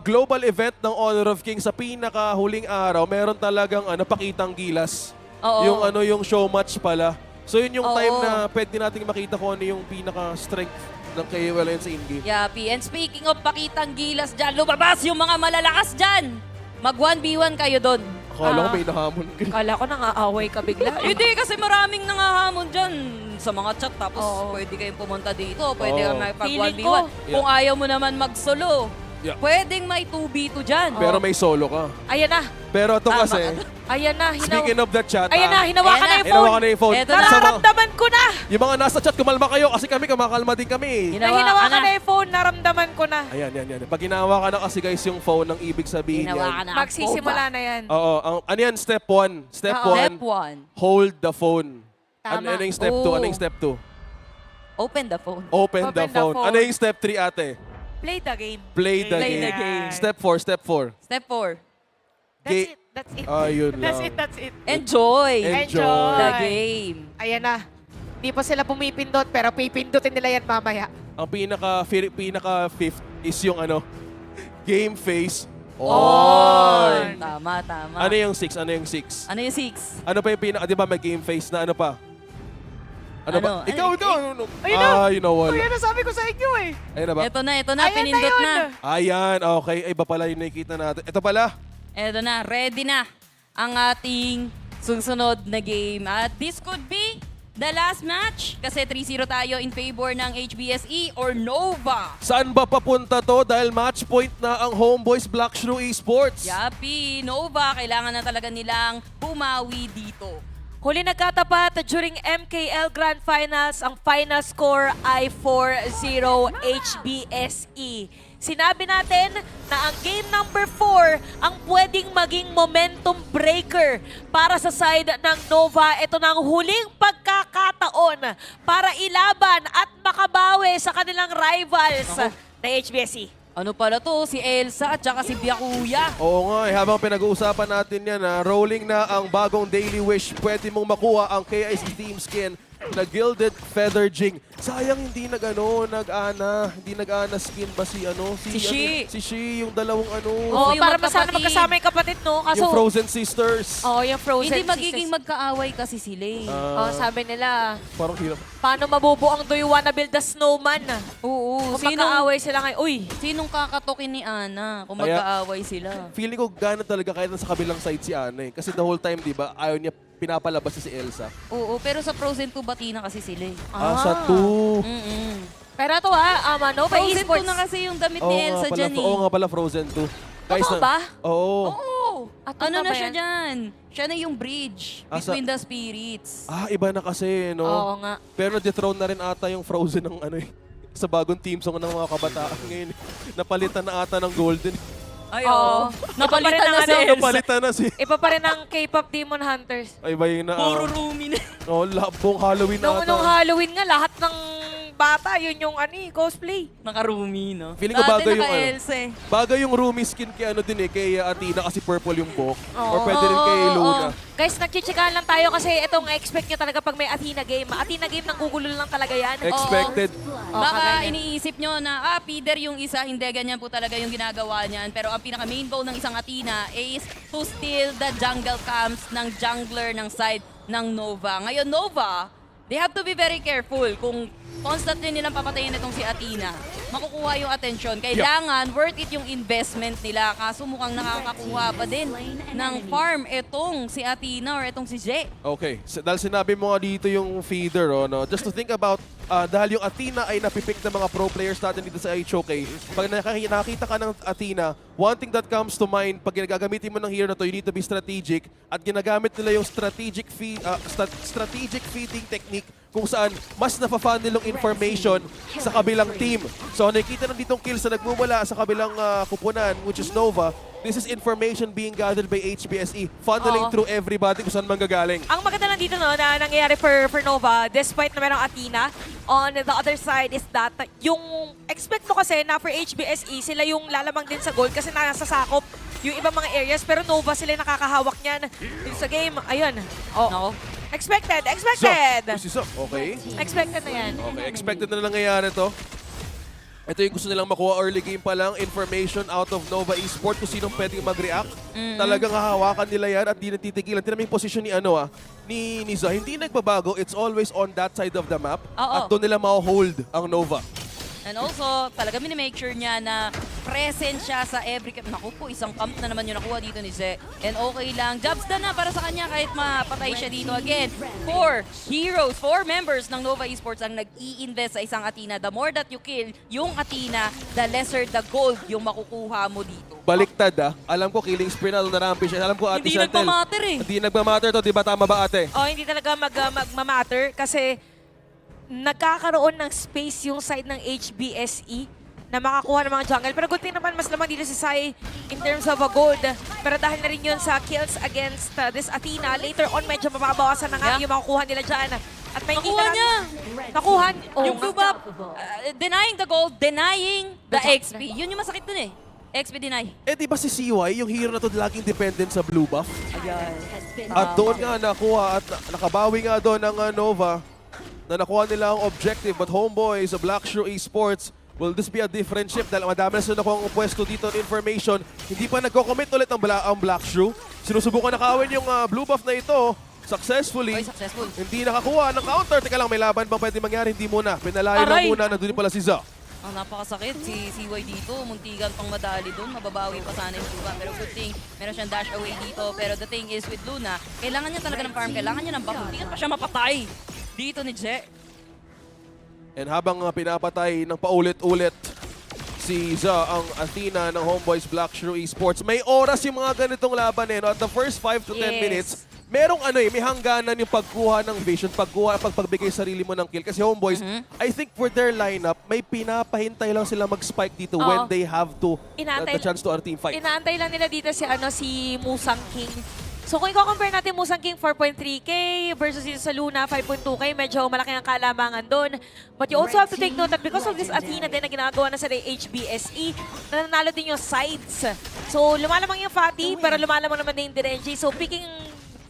global event ng Honor of Kings sa pinakahuling araw. Meron talagang pakitang gilas. Oo. Yung show match pala. So yun yung Oo. time na pwede nating makita kung ano yung pinaka-strength ng KOL sa in-game. Yapi. And speaking of pakitang gilas dyan, lumabas yung mga malalakas dyan. Mag 1v1 kayo doon. Akala ko may nahamon ka. Kala ko nang-aaway ka bigla. Hindi, kasi maraming nangahamon dyan sa mga chat. Tapos pwede kayong pumunta dito. Pwede Oo. kang makipag Feeling 1v1. ko. Kung ayaw mo naman mag-solo, Yeah. pwedeng may 2v2 dyan. Pero may solo ka. Ayan na. Pero ito kasi, Ayan na. speaking of the chat, Ayan na, hinawakan Ayan na na. yung phone. hinawakan na yung phone. Eto Sa na. mga- Nararamdaman ko na. yung mga nasa chat, kumalma kayo kasi kami, kumakalma din kami. Hinawakan na yung phone, naramdaman ko na. Ayan. Pag hinawakan na kasi guys yung phone, ang ibig sabihin Hinawakan yan. na. Magsisimula na yan. Oo, ano yan? Step 1. Step Oo. 1, Step 1. hold the phone. Tama. Ano yung step 2? Oo. Ano yung step 2? Open the phone. Open the Open the phone. phone. Ano yung step 3, ate? Play the game. Play the Play game. the game. Step 4. Step 4. That's it. Ayun That's lang. it, that's it. Enjoy. Enjoy. The game. Ayan na. Hindi pa sila pumipindot, pero pipindutin nila yan mamaya. Ang pinaka fifth is yung game face On. Tama. Ano yung 6? Ano yung 6? Ano pa yung di ba may game face na ano pa? Ano ba? Ano? Ikaw. Ayun na. You know what? Ayun na sabi ko sa inyo eh. Ayun na ba? Ito na. Ayan na Pinindot yun. na. Ayan, okay. Ay, iba pala yung nakikita natin. Ito pala. Ito na. Ready na ang ating susunod na game. At this could be the last match. Kasi 3-0 tayo in favor ng HBSE or Nova. Saan ba papunta to? Dahil match point na ang HomeBois Blacklist Esports. Yapi, Nova. Kailangan na talaga nilang bumawi dito. Huli nagkatapat during MKL Grand Finals, ang final score ay 4-0 HBSE. Sinabi natin na ang game number 4 ang pwedeng maging momentum breaker para sa side ng Nova. Ito na ang huling pagkakataon para ilaban at makabawi sa kanilang rivals na HBSE. Ano pala to? Si Elsa at saka si Byakuya. Oo nga, habang pinag-uusapan natin yan, rolling na ang bagong Daily Wish. Pwede mong makuha ang KIC Team Skin na Gilded Feather Jing. Sayang hindi nag-ana skin ba si Shi. Si Shi, yung dalawang Oo, yung para magkapatid. sana magkasama yung kapatid, no? Kaso, yung Frozen Sisters. Oo, yung Frozen Hindi magiging Sisters. magkaaway kasi sila eh. Sabi nila, Parang hirap. paano mabubuo ang Do You Wanna Build a Snowman? Oo. Kung magkaaway sila ngayon, uy, Sinong kakatokin ni Ana kung Kaya- magkaaway sila? Feeling ko gana talaga kahit nasa kabilang side si Ana eh. Kasi the whole time, di ba, ayaw niya pinapalabas si Elsa. Oo, pero sa Frozen 2 bati na kasi sila eh. Sa 2. Pero ito Nova Frozen 2 Esports. na kasi yung damit ni Elsa dyan eh. Oo nga pala, Frozen 2. Totoo ba? Oo. Oo. At Ano na na ba siya yan? dyan? Siya na yung bridge between the spirits. Iba na kasi, no? Oo nga. Pero na-dethrone na rin ata yung Frozen ng sa bagong team song ng mga kabataan ngayon. Napalitan na ata ng Golden. Ay, oo. Napalitan na si Elsa. Napalitan na si... Iba pa rin ang K-pop Demon Hunters. Ay, ba yun na... Puro Rumi na. Buong Halloween na ata. Nung Halloween nga, lahat ng bata, yun yung cosplay. Naka-Rumi, no? Feeling ko bagay yung naka-Elsa eh. Bagay yung Rumi skin kay kay Athena kasi purple yung buhok. Or pwede rin kay Luna. Guys, nagchichikahan lang tayo kasi itong expect nyo talaga pag may Athena game. Athena game, nanggugulo lang talaga yan. Expected. Baka iniisip nyo na, feeder yung isa, hindi ganyan po talaga yung ginagawa niyan. Pero ang pinaka-main goal ng isang Athena is to steal the jungle camps ng jungler ng side ng Nova. Ngayon, Nova, they have to be very careful kung constantly nilang papatayin itong si Athena. Makukuha yung atensyon. Kailangan worth it yung investment nila. Kaso mukhang nakakakuha pa din ng farm itong si Athena or itong si Je. Okay. Dahil sinabi mo nga dito yung feeder, no? Just to think about, dahil yung Athena ay napipick ng mga pro players natin dito sa HOK, pag nakakita ka ng Athena, one thing that comes to mind, pag ginagamitin mo ng hero na to, you need to be strategic. At ginagamit nila yung strategic feeding technique kung saan mas nafa-funnel yung information sa kabilang team. So nakikita nang ditong kills na nagmumula sa kabilang kupunan, which is Nova. This is information being gathered by HBSE, funneling through everybody kung saan manggagaling. Ang maganda lang dito na nangyayari for Nova, despite na merong Athena, on the other side is that yung expect mo kasi na for HBSE, sila yung lalamang din sa gold kasi nasa sakop yung ibang mga areas, pero Nova sila yung nakakahawak niyan dito sa game. Ayun. No. Expected! Okay. Expected na yan. Okay, expected na nangyayari to. Ito yung gusto nilang makuha early game pa lang, information out of Nova Esports kung sinong pwedeng mag-react. Talagang hahawakan nila yan at di natitigilan. Tinan mo yung position ni Niza. Hindi nagbabago. It's always on that side of the map. At doon nila ma-hold ang Nova. And also, talaga minimake sure niya na present siya sa every camp. Naku po, isang camp na naman yung nakuha dito ni Ze. And okay lang. Jobs na para sa kanya kahit mapatay siya dito. Again, 4 heroes, 4 members ng Nova Esports ang nag-i-invest sa isang Athena. The more that you kill yung Athena, the lesser the gold yung makukuha mo dito. Baliktad Alam ko, killing spree na na-rampage. Alam ko, Ate Hindi Chantel. nagmamatter eh. Hindi nagmamatter to. Di ba tama ba, ate? Hindi talaga magmamatter kasi nagkakaroon ng space yung side ng HBSE na makakuha ng mga jungle. Pero good thing naman, mas lamang dito si Sai in terms of a gold. Pero dahil na rin yun sa kills against this Athena, later on medyo mababawasan na nga yung makukuha nila dyan. At may Nakuha niya! Nakuha? Yung blue buff, denying the gold, denying the XP. Yun yung masakit dun eh. XP deny. Di ba si CY, yung hero na to laging dependent sa blue buff? At doon nga nakuha at nakabawi nga doon ng Nova na nakuha nila ang objective, but HomeBois sa Blacklist Esports, will this be a different shift? Dahil madami na sila nakuha ang pwesto dito ng information. Hindi pa nagko-commit ulit ang Blacklist. Sinusubukan na kawin yung blue buff na ito successfully. Successful. Hindi nakakuha ng counter. Teka lang, may laban bang pwede mangyari? Hindi muna. Pinalayo lang muna. Nandun pala si Za. Ang napakasakit, si CY dito, muntikan pang madali doon, mababawi pa sana yung Luna. Pero good thing, meron siyang dash away dito. Pero the thing is with Luna, kailangan niya talaga ng farm, kailangan niya ng buff. Muntikan pa siya mapatay dito ni Je. And habang pinapatay ng paulit-ulit si Za, ang Athena ng HomeBois Blacklist Esports, may oras yung mga ganitong laban no? At the first 5 to 10 minutes, merong may hangganan yung pagkuha ng vision, pagbigay sarili mo ng kill. Kasi HomeBois, I think for their lineup, may pinapahintay lang sila mag-spike dito when they have to the chance to our team fight. Inaantay lang nila dito si Musang King. So kung i-compare natin Musang King 4.3k versus dito sa Luna 5.2k, medyo malaki ang kalamangan doon. But you also have to take note that because of this Athena din na ginagawa na sa HBSE, nananalo din yung sides. So lumalamang yung Fatty, pero lumalamang naman din yung Direnji. So picking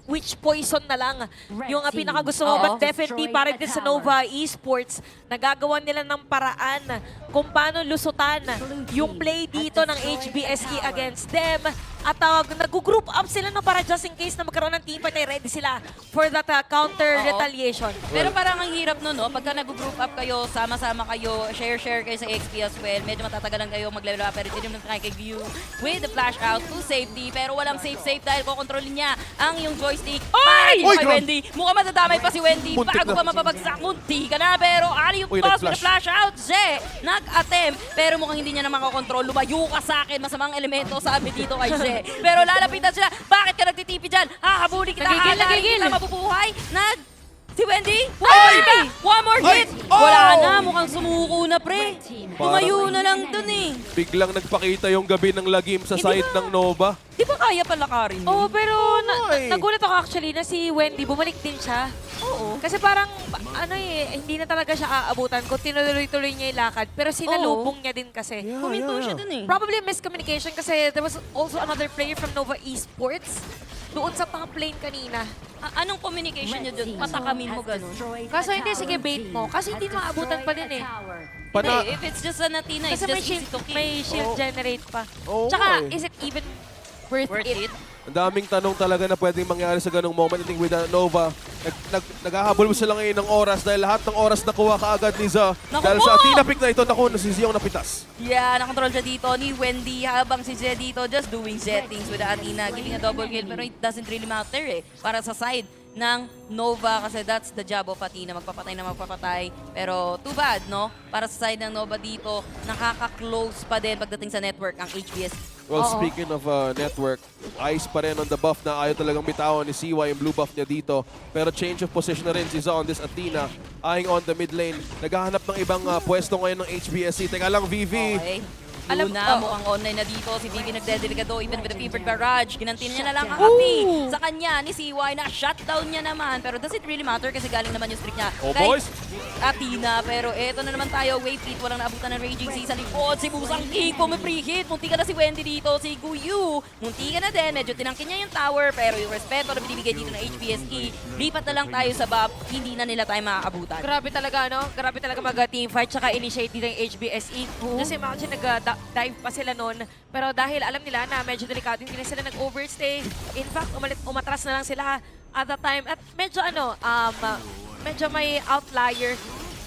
which poison na lang yung pinakagusto mo. But definitely, para din sa Nova Esports, nagagawa nila ng paraan kung paano lusutan yung play dito ng HBSE against them. At nag-group up sila para just in case na magkaroon ng teamfight ay ready sila for that counter retaliation. Pero parang ang hirap nun, pagka nag-group up kayo, sama-sama kayo, share-share kayo sa XP as well, medyo matatagalan kayo mag-level up, pero hindi naman nakikig-view with the flash out to safety. Pero walang safe dahil kukontrolin niya ang yung joystick. Ay! Kay Wendy! Mukhang matadamay pa si Wendy. Bago pa mapabagsak, munti ka na. Pero ali yung toss with the flash out. Ze, attempt. Pero mukhang hindi niya na makakontrol. Lumayo ka sa akin. Masamang elemento sabi dito kay Zhe. Pero lalapitan sila. Bakit ka nagtitipi dyan? Hahabulin kita. Nagigil. Kita mabubuhay. Si Wendy? One more hit! Wala na, mukhang sumuko na, pre. Tumayo na lang dun eh. Biglang nagpakita yung gabi ng lagim sa side ng Nova. Di ba kaya palakarin yun? Oo, pero nagulat ako actually na si Wendy, bumalik din siya. Oo. Kasi parang, hindi na talaga siya aabutan kung tinuloy-tuloy niya yung lakad. Pero sinalubong niya din kasi. Huminto siya dun eh. Probably miscommunication kasi there was also another player from Nova Esports doon sa top lane kanina. Anong communication niyo dun? Patakamin mo ganun? Kaso hindi, sige bait mo. Kasi hindi maabutan pa din eh. Hindi, if it's just a Natina, it's Kasi just easy to kill. may shield generate pa. Oo Tsaka, eh. is it even worth it? Ang daming tanong talaga na pwedeng mangyari sa ganung moment. I think with Nova, naghahabol mo sila ngayon ng oras dahil lahat ng oras nakuha kaagad ni Za. Dahil sa Athena pick na ito, naku, si Ziyong napitas. Yeah, nakontrol siya dito ni Wendy habang si Zhe dito just doing Zhe things with Athena, getting a double kill. Pero it doesn't really matter eh. Para sa side ng Nova kasi that's the job of Athena, magpapatay. Pero too bad, no? Para sa side ng Nova dito, nakaka-close pa din pagdating sa network ang HBS. Well, speaking of network, ice pa rin on the buff na ayaw talagang bitawan ni CY yung blue buff niya dito. Pero change of position na rin si Za on this Athena, eyeing on the mid lane. Naghahanap ng ibang pwesto ngayon ng HBSC. Teka lang, VV. Okay. Alam na, mukhang online na dito. Si Vivi nagdedelikado even with the fevered barrage. Ginantin niya na lang ang happy sa kanya ni CY na shutdown niya naman. Pero does it really matter kasi galing naman yung streak niya. HomeBois. Athena, pero eto na naman tayo. Wave feet, walang naabutan ng Raging Sea sa likod. Si Busang King, pumipre-hit. Munti ka na si Wendy dito. Si Guyu, munti ka na din. Medyo tinangkin niya yung tower. Pero yung respeto na binibigay dito ng HBSE, lipat na lang tayo sa buff. Hindi na nila tayo makakabutan. Grabe talaga, no? Grabe talaga mag-teamfight tsaka initiate dito ng HBSE. Kasi imagine nag-dive pa sila noon. Pero dahil alam nila na medyo delikado, hindi na sila nag-overstay. In fact, umatras na lang sila at that time. At medyo medyo may outlier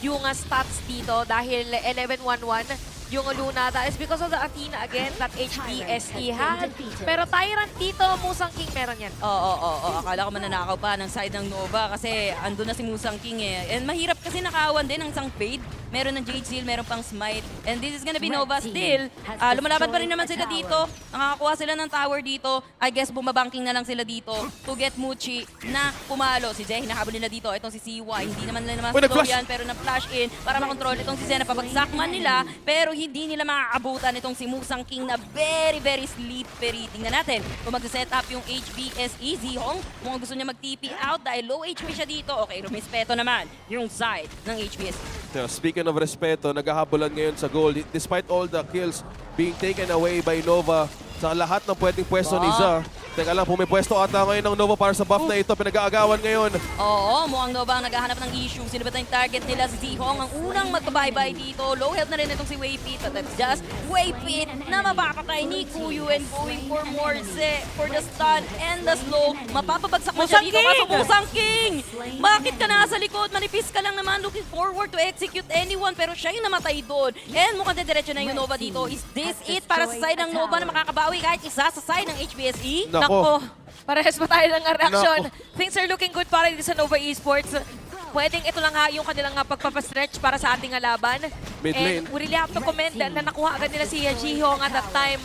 yung stats dito dahil 11-1-1 yung Luna. That is because of the Athena again that HBSE had. Pero Tyrant dito, Musang King meron yan. Oo. Akala ko mananakaw pa ng side ng Nova kasi andun na si Musang King eh. And mahirap kasi nakawan din ng isang fade. Meron ng Jade Seal, meron pang Smite. And this is gonna be Nova still. Lumalaban pa rin naman sila dito. Nakakakuha sila ng tower dito. I guess bumabangking na lang sila dito to get Muchi na pumalo. Si Zeh, hinahabol nila dito. Itong si CY, hindi naman nila slow yan, pero na-flash in para makontrol itong si Zeh na pabagsak man nila. Pero hindi nila maaabutan itong si Musang King na very, very slippery. Tingnan natin kung mag-set up yung HBSE. Zihong, kung gusto niya mag-TP out dahil low HP siya dito. Okay, rumispeto naman yung side ng HBSE. Speaking of respeto, naghahabulan ngayon sa goal. Despite all the kills being taken away by Nova sa lahat ng pwedeng pwesto ni Za. Teka lang, pumipwesto ata ngayon ng Nova para sa buff na ito. Pinag-aagawan ngayon. Oo, mukhang Nova ang naghahanap ng issue. Sino ba tayong target nila? Si Zihong ang unang magbabaybay dito. Low health na rin itong si Wavepit. But that's just Wavepit na mapapatay ni Kuyu and going for more for the stun and the slow. Mapapabagsak mo siya dito. Kaso Musang King! Bakit ka nasa likod? Manipis ka lang naman looking forward to execute anyone. Pero siya yung namatay doon. And mukhang dediretso na yung Nova dito. Is this it para sa side ng Nova na makakabawi kahit isa sa side ng HBSE? Nako, parehas pa tayo ng reaction. Things are looking good para dito sa Nova Esports. Pwedeng ito lang yung kanilang pagpapastretch para sa ating laban. Mid lane. And we really have to commend na nakuha agad nila si Jihong at that time.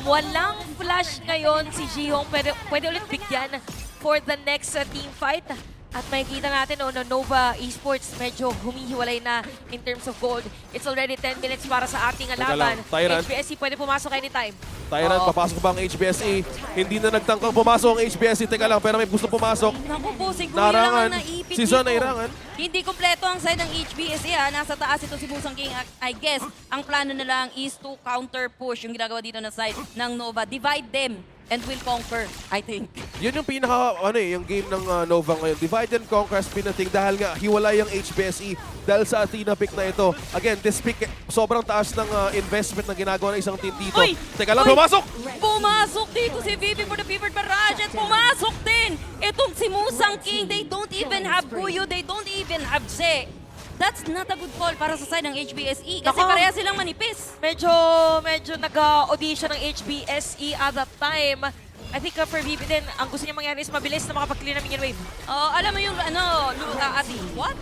Walang flash ngayon si Jihong, pero pwede ulit bigyan for the next team fight. At makikita natin, Nova Esports medyo humihiwalay na in terms of gold. It's already 10 minutes para sa ating laban. HBSE pwede pumasok anytime. Tyrant, papasok ba ang HBSE? Hindi na nagtangkang pumasok ang HBSE. Teka lang, pero may gusto pumasok. Naku po, siguro lang naipit si Zon nairangan. Hindi kompleto ang side ng HBSE ha. Nasa taas ito si Musang King. I guess, ang plano na lang is to counter push yung ginagawa dito na side ng Nova. Divide them and will conquer, I think. Yun yung pinaka, yung game ng Nova ngayon. Divide and conquer as pinating dahil nga hiwalay ang HBSE dahil sa Athena pick na ito. Again, this pick, sobrang taas ng investment na ginagawa ng isang team dito. Teka lang, pumasok! Pumasok dito si Vivi for the fevered barrage at pumasok din itong si Musang King. They don't even have Kuyu, they don't even have Zhe. That's not a good call para sa side ng HBSE kasi pareha silang manipis. Medyo nag-audition ng HBSE at that time. I think for VP din, ang gusto niya mangyari is mabilis na makapag-clear ng minion wave. Alam mo yung Ati, what?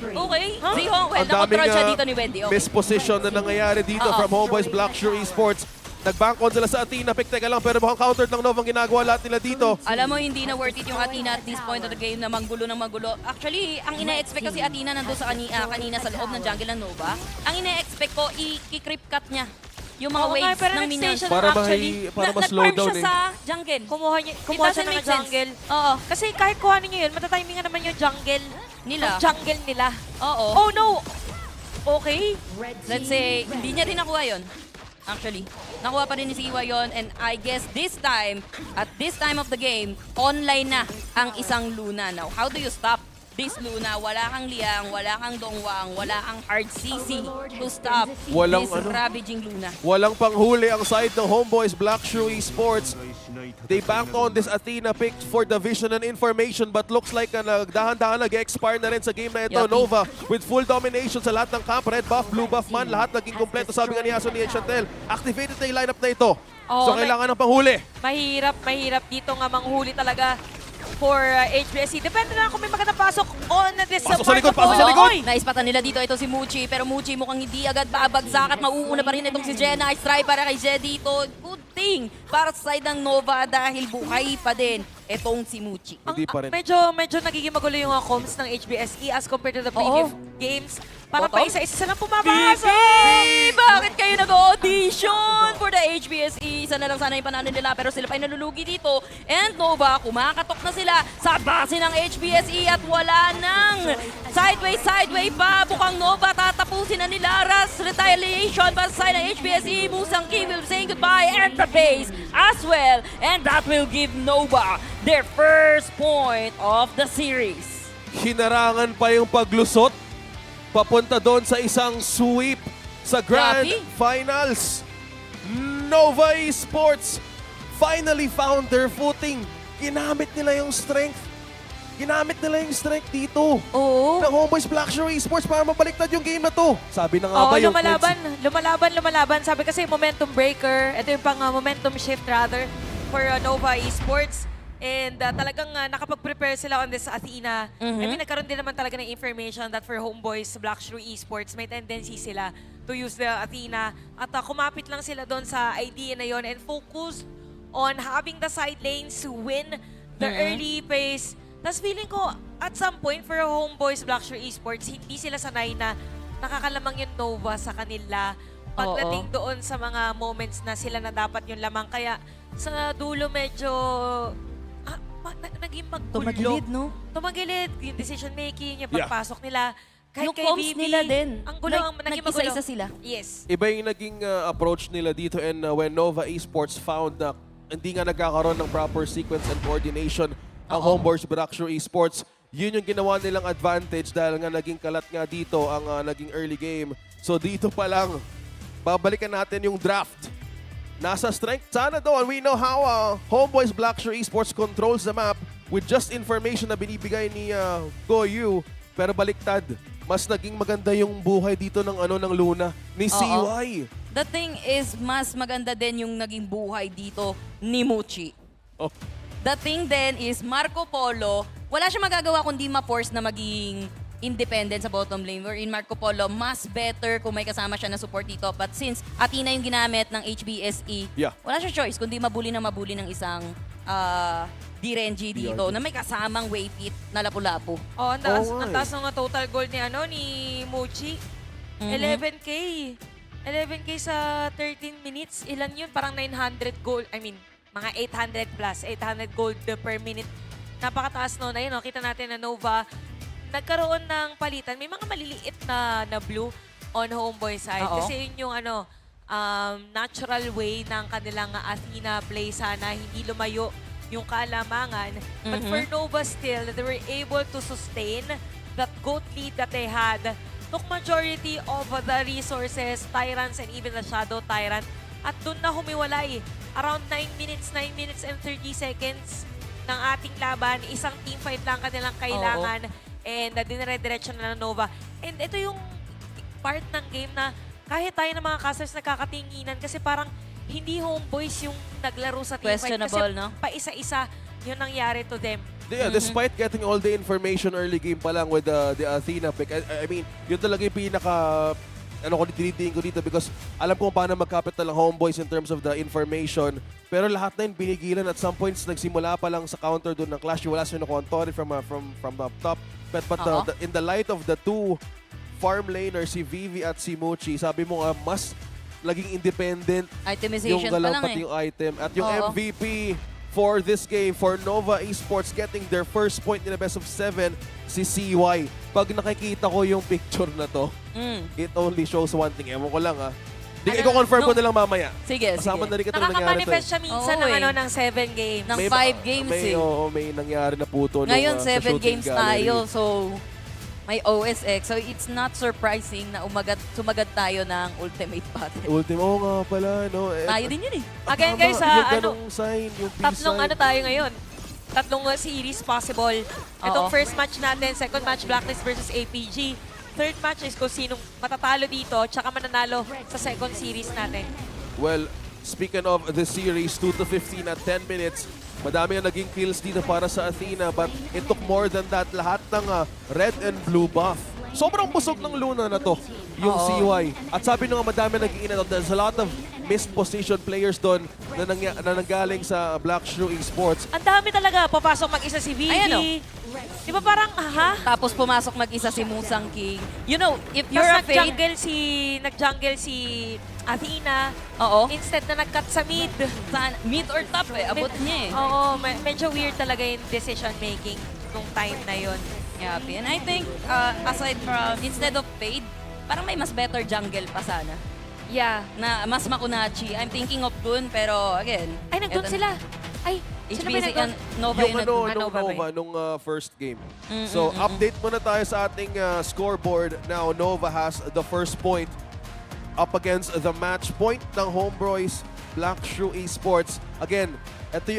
Okay. Huh? Zihong, well, Ang daming nakontrol siya dito ni Wendy. Okay. misposition na nangyayari dito from HomeBois Blackshore Esports. Nag-bank on sila sa Athena, pick teka lang, pero mukhang countered lang Nova ang ginagawa lahat nila dito. Alam mo, hindi na worth it yung Athena at this point of the game na manggulo ng magulo. Actually, ang ina-expect kasi Athena nandun sa kanina sa loob ng jungle ng Nova. Ang ina-expect ko, i-creep cut niya yung mga waves ng minions. Para mas slow Nag-farm down siya sa jungle. Kumuha siya ng jungle. Oo. Kasi kahit kuhanin niyo yun, matatimingan naman yung jungle nila. Oh no! Okay. Let's say, hindi niya rin nakuha yun. Actually, nakuha pa rin ni Siwa yun, and I guess this time, at this time of the game, online na ang isang Luna. Now, how do you stop this Luna? Wala kang Liang, wala kang Dongwang, wala kang hard CC to stop this ravaging Luna. Walang panghuli ang side ng HomeBois Blackshore Esports. They banked on this Athena pick for the vision and information, but looks like nagdahan-dahan nag-expire na rin sa game na ito. Nova with full domination sa lahat ng camp. Red buff, blue buff man, lahat naging kompleto. Sabi nga ni Aso ni Chantel, activated na yung lineup na ito. So kailangan ng panghuli. Mahirap dito nga manghuli talaga for HBSC. Depende na kung may magandang pasok on this Pasok sa likod! Naispatan nila dito ito si Muchi, pero Muchi mukhang hindi agad babagsak at mauuna pa rin itong si Je. Nice try para kay Je dito. Good thing para sa side ng Nova dahil buhay pa din itong si Muchi. Hindi pa rin. Medyo nagiging magulo yung comms ng HBSE as compared to the previous games. Parang pa isa-isa silang pumapasok! Bakit kayo nag-audition for the HBSE? Isa na lang sana yung panalo nila, pero sila pa yung nalulugi dito. And Nova, kumakatok na sila sa base ng HBSE at wala nang sideway pa. Bukang Nova, tatapusin na nila. Ras retaliation para sa side ng HBSE. Musang King will be saying goodbye and the base as well. And that will give Nova their first point of the series. Hinarangan pa yung paglusot. Papunta doon sa isang sweep sa Grand Finals. Nova Esports finally found their footing. Ginamit nila yung strength. Dito. Ng HomeBois Blackshore Esports para mabaliktad yung game na to. Sabi na nga ba yung lumalaban. Sabi kasi momentum breaker. Ito yung pang momentum shift rather for Nova Esports. And talagang nakapag-prepare sila on this Athena. I mean, nagkaroon din naman talaga ng information that for HomeBois Blackshore Esports, may tendency sila to use the Athena. At kumapit lang sila doon sa idea na yon and focus on having the side lanes to win the early phase. Tapos feeling ko, at some point for HomeBois Blackshore Esports, hindi sila sanay na nakakalamang yung Nova sa kanila pagdating doon sa mga moments na sila na dapat yung lamang. Kaya sa dulo medyo naging maggulo. Tumagilid, no? Tumagilid. Yung decision making, yung pagpasok nila. Kahit Yung kay comms VP, nila din. ang gulo, naging magulo. Nag-isa-isa sila. Yes. Iba yung naging approach nila dito, and when Nova Esports found na hindi nga nagkakaroon ng proper sequence and coordination ang HomeBois Blackshore Esports, yun yung ginawa nilang advantage dahil nga naging kalat nga dito ang naging early game. So dito pa lang, babalikan natin yung draft. Nasa strength sana doon. We know how HomeBois Blackshore Esports controls the map with just information na binibigay ni Goyu. Pero baliktad, mas naging maganda yung buhay dito ng ng Luna ni CY. The thing is, mas maganda din yung naging buhay dito ni Muchi. The thing then is, Marco Polo, wala siya magagawa kundi ma-force na maging independent sa bottom lane. Wherein Marco Polo, mas better kung may kasama siya na support dito. But since Athena yung ginamit ng HBSE, wala siya choice kundi mabuli ng isang DRNG dito na may kasamang wave pit na lapu-lapu. Ang taas ng total gold ni Muchi. 11K. 11K sa 13 minutes. Ilan yun? Parang 900 gold. I mean, mga 800 plus. 800 gold per minute. Napakataas no. Ayun, kita natin na Nova nagkaroon ng palitan. May mga maliliit na blue on HomeBois side. Kasi yun yung natural way ng kanilang Athena play sana. Hindi lumayo yung kalamangan. But for Nova still, they were able to sustain that GOAT lead that they had. Took majority of the resources, Tyrants, and even the Shadow Tyrant. At dun na humiwalay. Around 9 minutes and 30 seconds ng ating laban. Isang teamfight lang kanilang kailangan. And dinire-diretso na ng Nova. And ito yung part ng game na kahit tayo ng mga casters nagkakatinginan kasi parang hindi HomeBois yung naglaro sa teamfight. Questionable, kasi no? paisa-isa yung nangyari to them. Yeah, despite getting all the information early game pa lang with the Athena pick, I mean, yun talaga yung pinaka tinitingin ko dito because alam ko paano mag-capital ang HomeBois in terms of the information. Pero lahat na yun binigilan at some points nagsimula pa lang sa counter doon ng Clash. Wala siya nakuha from up top. But in the light of the two farm laners, si Vivi at si Muchi, sabi mo nga mas laging independent Itemization yung galaw pa lang pati yung item. At yung Oo. MVP for this game, for Nova Esports getting their first point in a best of 7, si CY. Pag nakikita ko yung picture na to, it only shows one thing. Ewan ko lang i-confirm ko na lang mamaya. Sige, Kasama sige. na rin ka nangyari to. Nakaka-manifest siya minsan ng, ng 7 games. Ng 5 games may nangyari na puto. Ngayon, sa 7 shooting games gallery. tayo. So, may OSX. So, it's not surprising na sumagat tayo ng Ultimate Battle. Ultimo nga pala, no? Tayo din yun eh. Again, guys, yung ganong sign, yung peace tatlong sign. tayo ngayon. Tatlong series possible. Itong first match natin, second match Blacklist versus APG. Third match is kung sinong matatalo dito tsaka mananalo sa second series natin. Well, speaking of the series, 2 to 15 at 10 minutes, madami na naging kills dito para sa Athena, but it took more than that. Lahat ng red and blue buff. Sobrang busog ng Luna na to, yung CY. At sabi nyo nga madami naging inat. There's a lot of missed position players doon na nanggaling sa Black Shrew Esports. Ang dami talaga. Papasok mag-isa si Vivi. Ayan, oh. Di ba parang, Tapos pumasok mag-isa si Musang King. You know, if you're Tapos a fade, nag-jungle si Athena. Oo. Instead na nag-cut sa mid. Mid or top abot niya eh. Oo, medyo weird talaga yung decision making nung time na yon. Yeah, and I think, aside from, instead of fade, parang may mas better jungle pa sana. Yeah. Na mas makunachi. I'm thinking of Dun, pero again. Ay, nagdun sila. Ay, sino ba HBC nagdun? Nova Yung yung Nova nung first game. So, update muna tayo sa ating scoreboard. Now, Nova has the first point up against the match point ng HomeBois Black Shrew Esports. Again,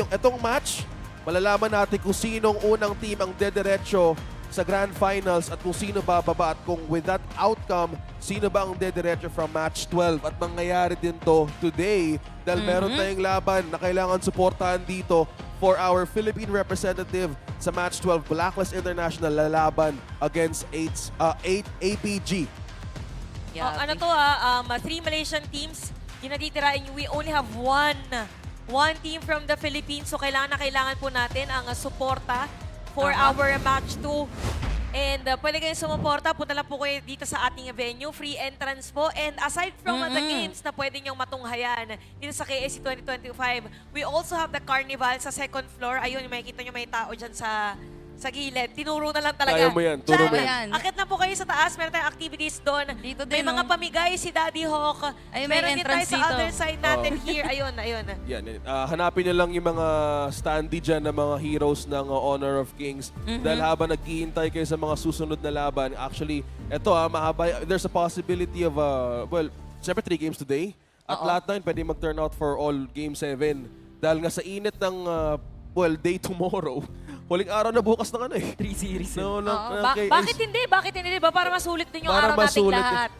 itong match, malalaman natin kung sinong unang team ang dediretso sa Grand Finals at kung sino bababa at kung with that outcome, sino ba ang dediretso from match 12. At mangyayari din to today dahil meron tayong laban na kailangan suportahan dito for our Philippine representative sa match 12. Blacklist International lalaban against 8 APG. Yeah, ano to 3 Malaysian teams yung natitirain. We only have one team from the Philippines, so kailangan po natin ang suporta for our match 2. And pwede kayong sumuporta, punta lang po kayo dito sa ating venue, free entrance po. And aside from the games na pwede nyong matunghayan dito sa KIC2025, we also have the carnival sa second floor. Ayun, makikita nyo may tao dyan sa gilid. Tinuro na lang talaga. Kaya mo yan, turo mo yan. Akit na po kayo sa taas, meron tayong activities doon. Dito May din, mga pamigay si Daddy Hawk. Ay, may meron din tayo entrance sa dito. other side natin here. Ayun. Yan. Hanapin nyo lang yung mga standee dyan ng mga heroes ng Honor of Kings. Dahil habang naghihintay kayo sa mga susunod na laban, actually, eto mahaba. There's a possibility of, syempre 3 games today. At lahat na yun, pwede mag-turn out for all game 7. Dahil nga sa init ng, day tomorrow, huling araw na bukas ng 3 series. Bakit hindi? Bakit hindi? Diba? Para masulit din yung araw nating lahat.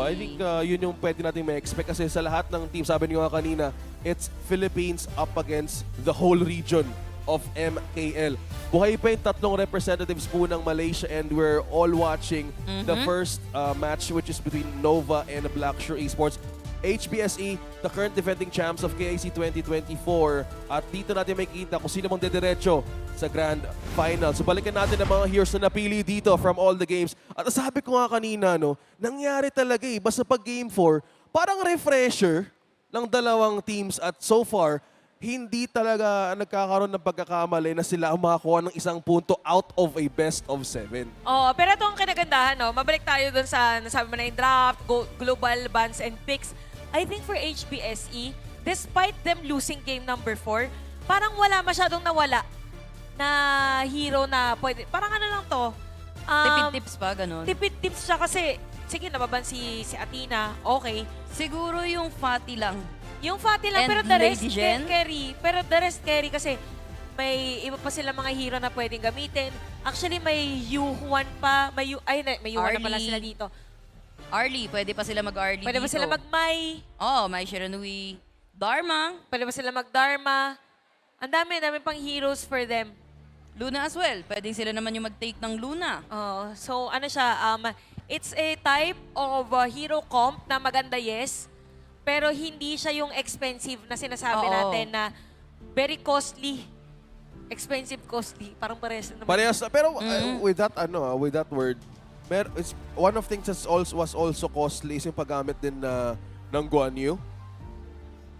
I think yun yung pwede natin ma-expect kasi sa lahat ng team, sabi niyo nga kanina, it's Philippines up against the whole region of MKL. Buhay pa yung 3 representatives po ng Malaysia and we're all watching the first match which is between Nova and Black Shrew Esports. HBSE, the current defending champs of KIC2024. At dito natin makikita kung sino mang dediretso sa Grand Final. So balikan natin ang mga heroes na napili dito from all the games. At sabi ko nga kanina, nangyari talaga basta pag Game 4, parang refresher ng dalawang teams at so far, hindi talaga nagkakaroon ng pagkakamali na sila ang makakuha ng 1 punto out of a best of 7. Pero ito ang kinagandahan, mabalik tayo dun sa nasabi mo na yung draft, global bans and picks. I think for HBSE, despite them losing game number 4, parang wala masyadong nawala na hero na pwede. Parang ano lang to. Tipid-tips pa, ganun. Tipid-tips siya kasi, sige, nababan si Athena, okay. Siguro yung Fatty lang. Yung Fatty lang, And pero the rest Lady Jen? carry. Pero the rest carry kasi may iba pa sila mga hero na pwedeng gamitin. Actually, may Yuhuan pa. May Yuhuan na pala sila dito. Arlie, pwede pa sila mag-Arlie Pwede dito. pa sila mag-Mai. Mai Shiranui. Dharma. Pwede ba sila mag-Dharma? Ang dami pang heroes for them. Luna as well. Pwedeng sila naman yung mag-take ng Luna. So ano siya, it's a type of hero comp na maganda, yes. Pero hindi siya yung expensive na sinasabi natin na very costly. Expensive, costly. Parang parehas na naman. Parehas na. Pero with that word, it's one of things that was also costly is yung paggamit din ng Guan Yu.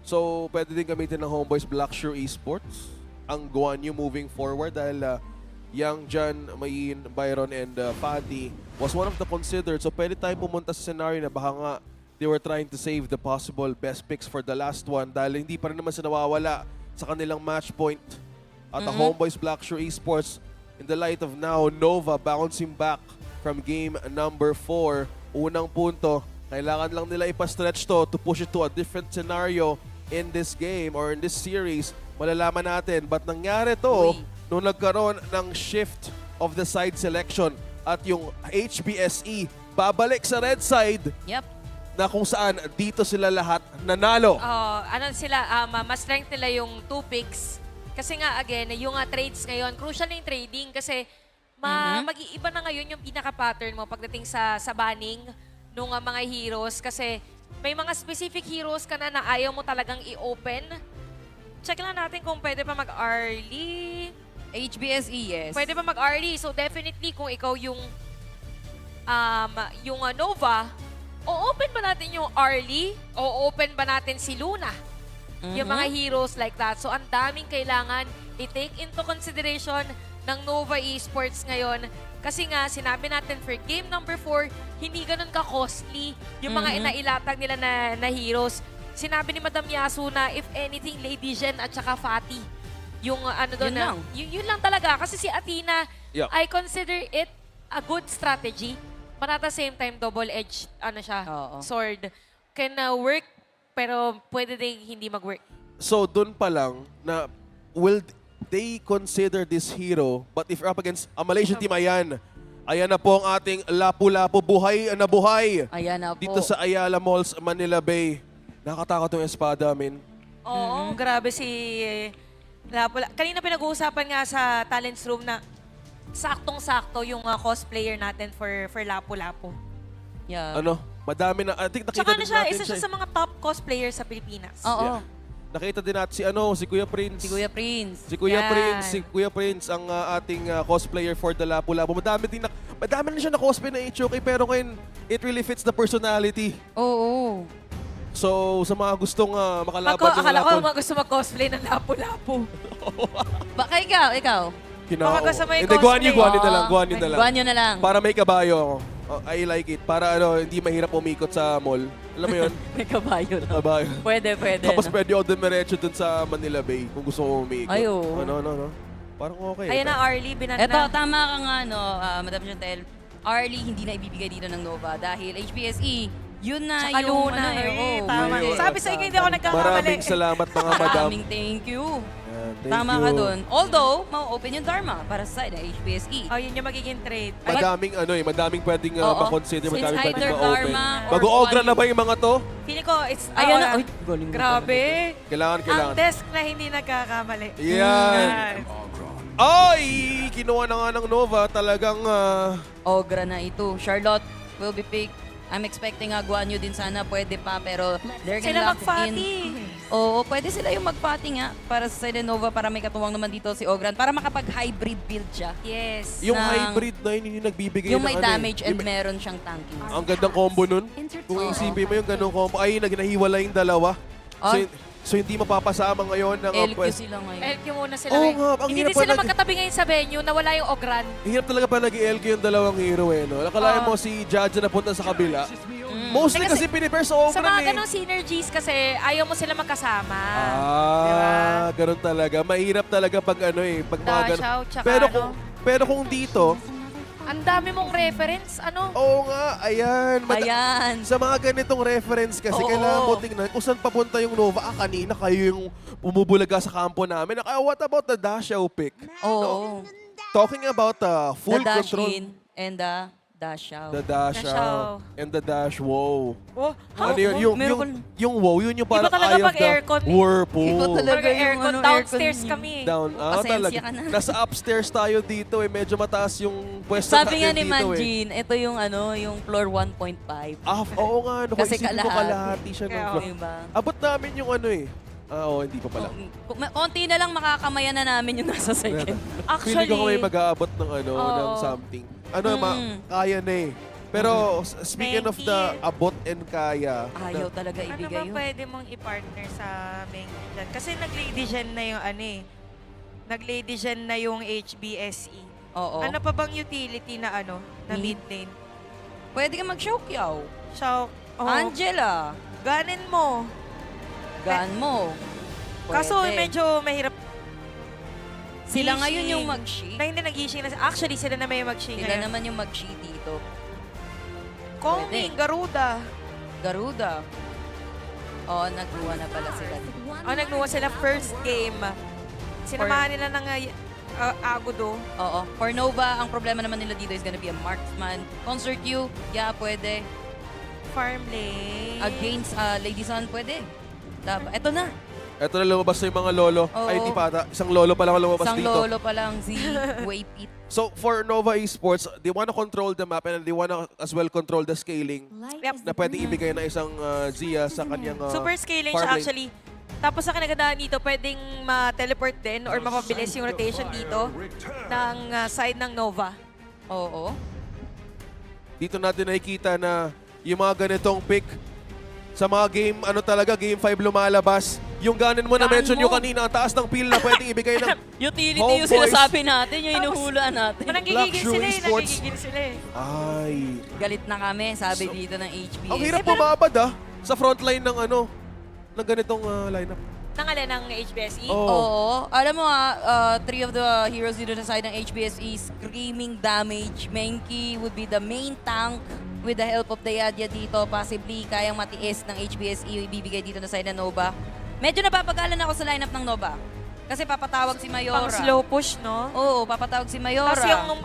So, pwede din gamitin ng HomeBois Blackshore Esports ang Guan Yu moving forward dahil Young John, Mayin, Byron, and Fadi was one of the considered. So, pwede tayo pumunta sa scenario na baka nga they were trying to save the possible best picks for the last one dahil hindi pa rin naman sila nawawala sa kanilang match point. At ang HomeBois Blackshore Esports, in the light of now, Nova bouncing back from game number 4. Unang punto, kailangan lang nila ipastretch to push it to a different scenario in this game or in this series. Malalaman natin, but nangyari to nung nagkaroon ng shift of the side selection at yung HBSE babalik sa red side. Yep. Na kung saan dito sila lahat nanalo. Mas strength nila yung 2 picks. Kasi nga, again, yung trades ngayon, crucial na yung trading kasi mag-iiba na ngayon yung pinaka-pattern mo pagdating sa banning ng mga heroes. Kasi may mga specific heroes ka na ayaw mo talagang i-open. Check lang natin kung pwede pa mag-early. HBSE, yes. Pwede pa mag-early. So definitely kung ikaw yung Nova, o-open ba natin yung early? O-open ba natin si Luna? Yung mga heroes like that. So, ang daming kailangan i-take into consideration ng Nova Esports ngayon. Kasi nga, sinabi natin for game number 4, hindi ganun ka-costly yung mga inailatag nila na heroes. Sinabi ni Madam Yasu na, if anything, Lady Jen at saka Fatty. Yung yun lang talaga. Kasi si Athena, I consider it a good strategy. But at the same time, double-edged sword. Can work, pero pwede din hindi mag-work. So, dun pa lang na will they consider this hero, but if up against a Malaysian team, ayan na po ang ating Lapu-Lapu, buhay na buhay. Ayan na po. Dito sa Ayala Malls, Manila Bay. Nakatakot yung espada, min. Oo, grabe si Lapu-Lapu. Kanina pinag-uusapan nga sa Talents Room na saktong-sakto yung cosplayer natin for Lapu-Lapu. Yeah. Madami na. I think nakita Tsaka din siya, natin isa siya sa mga top cosplayers sa Pilipinas. Oo. Nakita din natin si Kuya Prince. Si Kuya Prince. Si Kuya Prince ang ating cosplayer for the Lapu-Lapu. Madami na siya na cosplay na HOK pero ngayon it really fits the personality. Oo. So sa mga gustong makalaban ng Akala ko mga gusto mag-cosplay ng Lapu-Lapu. Baka ikaw. Baka gusto mo yung Hindi, cosplay. Guan Yu na lang. lang. Para may kabayo ako. I like it. Para hindi mahirap umikot sa mall. Alam mo yun? May kabayo lang. Kabayo. Pwede. Tapos pwede ako dumiretso dun sa Manila Bay kung gusto mo umikot. Ay, oo. Ano. Parang okay. Ayan na, Arlie, binana. Eto, tama ka nga, Madam Chantel. Arlie, hindi na ibibigay dito ng Nova dahil HBSE, yun na Tsaka yung Luna, tama. Yes. Sabi sa inyo, hindi ako nagkakamali. Maraming salamat mga madam. Maraming thank you. Thank Tama you. ka dun. Although, ma-open yung Dharma para sa side ng HBSE. Oh, yun yung magiging trade. Madaming pwedeng ma-consider, Since madaming either pwedeng ma-open. Dharma or Mag-o-ogra Guan na ba yung mga to? Feeling ko, it's... Ayan na. Ay, galing mo Grabe. Kailangan. Ang desk na hindi nagkakamali. Yan. Ay! Kinuha na nga ng Nova. Talagang... Ogra na ito. Charlotte will be picked. I'm expecting Guan Yu din sana. Pwede pa, pero they're Sila gonna lock mag-Fati. in. Oo, pwede sila yung mag-Fati nga para sa side ng Nova para may katuwang naman dito si Ogran para makapag-hybrid build siya. Yes. Yung hybrid na yun yung nagbibigay yung ng may damage and meron siyang tanking. Ang gandang combo nun. Kung isipin mo yung ganong combo, ay nahiwala yung dalawa. So hindi mapapasama ngayon ng... LQ sila ngayon. LQ muna sila. Oo nga, ang Hindi hirap din sila pala- magkatabi ngayon sa venue na wala yung Ogran. Hirap talaga pa nag-LQ yung dalawang hero no? Nakalain mo si Jaja na punta sa kabila. Mostly kasi pinipair sa Sa Ogran mga ganong synergies kasi ayaw mo sila magkasama. Ganun talaga. Mahirap talaga pag pag mga ganun. Dashaw, tsaka Pero kung dito, ang dami mong reference, oo nga, ayan. Ayan. Sa mga ganitong reference kasi, kailangan mo tingnan kung saan papunta yung Nova. Kanina kayo yung bumubulaga sa kampo namin. What about the Dashaw pick? Oo. Talking about full The dash control. in and the dash out. The dash out. And the dash wow. Oh, Ano yun? Yung wow, yun yung parang Iba talaga eye of pag the aircon. whirlpool. Iba talaga yung aircon. ano, Downstairs aircon. kami. Down. Pasensya Talaga. ka na. Nasa upstairs tayo dito eh. Medyo mataas yung pwesto Sabi nga natin ni dito eh. Manjin, ito yung yung floor 1.5. Oo nga. No, Kasi isipin mo kalahati siya ng Kaya, floor. diba? Abot namin yung ano eh. Hindi pa pala. Konti na lang makakamayan na namin yung nasa second. Feeling ko kami mag-aabot ng ng something. Kaya na eh. Pero speaking of the abot and kaya. Ayaw talaga ibigay Ano ba pwede mong i-partner sa main dyan? Kasi nag-lady gen na yung Nag-lady gen na yung HBSE. Oo. Ano pa bang utility na na mid lane? Pwede ka mag-Xiaoqiao. Angela. Ganin mo. Gan mo. Kaso Pwede. medyo mahirap. Sila Yishi. ngayon yung mag-Shi. Hindi nag-Yishi na. Actually, sila naman yung mag-Shi Sila ngayon. naman yung mag-Shi dito. Kongming, Garuda. Garuda. Oo, nagluwa na pala sila. Nagluwa sila first game. Sinamahan nila ng Agudo. Oo. For Nova, ang problema naman nila dito is gonna be a marksman. Concert Q, pwede. Farm lane. Against Lady Sun, pwede. Eto na. Eto na lumabas na yung mga lolo. Oo. Ay, di pa ata. Isang lolo pa lang lumabas Isang dito. lolo pa lang, si Waypit. So, for Nova Esports, they wanna control the map and they wanna as well control the scaling na pwede ibigay na isang Zia sa kanyang Super scaling farm siya lane. actually. Tapos sa kinagandaan dito, pwedeng ma-teleport din or mapabilis yung rotation dito ng side ng Nova. Oo. Dito natin nakikita na yung mga ganitong pick sa mga game, game 5 lumalabas. Yung ganin mo na mention yung kanina, ang taas ng peel na pwedeng ibigay ng Utility yung HomeBois. sinasabi natin, yung inuhula natin. Nanggigigil sila Esports. nanggigigil sila Ay. Galit na kami, sabi dito ng HBS. Ang hirap bumabad sa frontline ng ng ganitong lineup. Nangalan ng HBSE? Oo. Alam mo three of the heroes dito sa side ng HBSE, screaming damage. Menki would be the main tank with the help of the Yadya dito. Possibly kayang matiis ng HBSE yung ibibigay dito na side ng Nova. Medyo napapagalan ako sa lineup ng Nova. Kasi papatawag si Mayora. Pang slow push, no? Oo, papatawag si Mayora. Tapos yung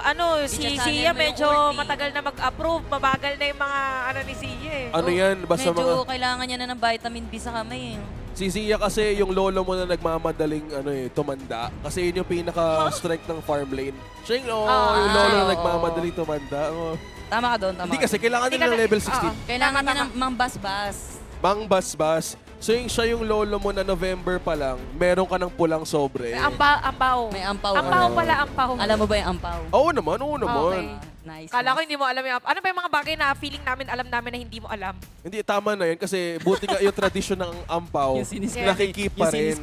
si Sia medyo ulti. matagal na mag-approve. Mabagal na yung mga ni Sia eh. Ano yan? Basta Medyo kailangan niya na ng vitamin B sa kamay. Si Zia kasi yung lolo mo na nagmamadaling tumanda. Kasi yun yung pinaka-strength ng farm lane. Siya yung lolo na nagmamadaling tumanda. Tama ka doon, tama. Hindi kasi kailangan nila ng level 16. Kailangan niya ng mangbasbas. Mangbasbas. So siya yung lolo mo na November pa lang, meron ka ng pulang sobre. Ampaw. May ampaw. Ampaw pala, ampaw. Alam mo ba yung ampaw? Oo naman. Okay. Nice. Kala ko hindi mo alam yung ampaw. Ano ba yung mga bagay na feeling namin, alam namin na hindi mo alam? Hindi, tama na yun kasi buti nga yung tradisyon ng ampaw, nakikip pa rin.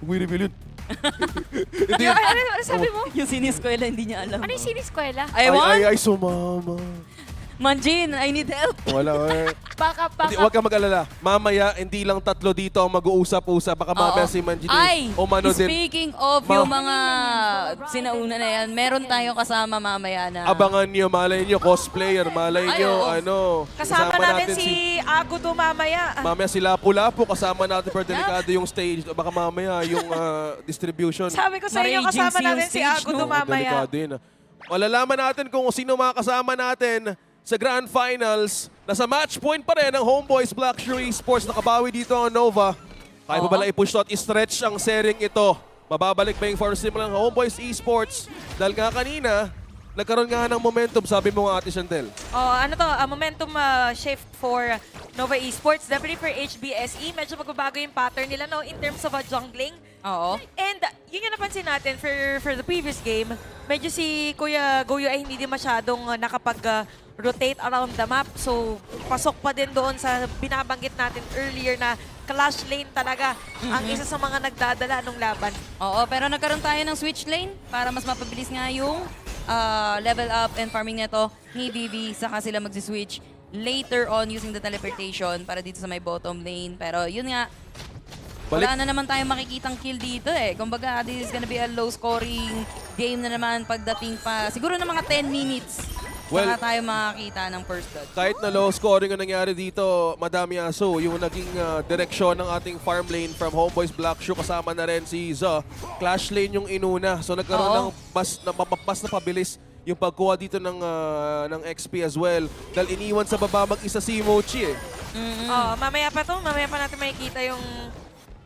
Uy, rebellion. Ano sabi mo? Yung siniskwela, hindi niya alam. Ano yung siniskwela? Ay, sumama. Manjin, I need help. Wala, Baka. Huwag ka mag-alala. Mamaya, hindi lang tatlo dito ang mag-uusap-usap. Baka mamaya si Manjin umano din. Speaking of yung mga sinauna na yan, meron tayong kasama mamaya na. Abangan nyo, malay nyo, cosplayer, malay nyo, Kasama natin si Agudo mamaya. Mamaya si Lapu-Lapu, kasama natin per delikado yung stage. Baka mamaya yung distribution. Sabi ko sa inyo, kasama natin si Agudo mamaya. Delikado yun. Malalaman natin kung sino mga kasama natin sa Grand Finals. Nasa match point pa rin ang HomeBois Blacklist Esports. Nakabawi dito ang Nova. Kaya pa pala i-push out, i-stretch ang sharing ito. Mababalik ba yung first team ng HomeBois Esports? Dahil nga kanina, nagkaroon nga ng momentum, sabi mo nga Ate Chantel. Momentum shift for Nova Esports. Definitely for HBSE, medyo magbabago yung pattern nila in terms of jungling. Oo. And yun yung napansin natin for the previous game, medyo si Kuya Goyo ay hindi din masyadong nakapag-rotate around the map. So, pasok pa din doon sa binabanggit natin earlier na clash lane talaga ang isa sa mga nagdadala ng laban. Oo, pero nagkaroon tayo ng switch lane para mas mapabilis nga yung level up and farming nito ni BB. Saka sila magsiswitch later on using the teleportation para dito sa may bottom lane. Pero yun nga, wala na naman tayong makikitang kill dito eh. Kumbaga, this is gonna be a low-scoring game na naman pagdating pa. Siguro na mga 10 minutes. Saka tayo makakita ng first blood. Kahit na low scoring ang nangyari dito, Madami Aso, yung naging direksyon ng ating farm lane from HomeBois Blacklist, kasama na rin si Za. Clash lane yung inuna. So nagkaroon ng mas na pabilis yung pagkuha dito ng XP as well. Dahil iniwan sa baba mag-isa si Mochi eh. Mamaya pa natin makikita yung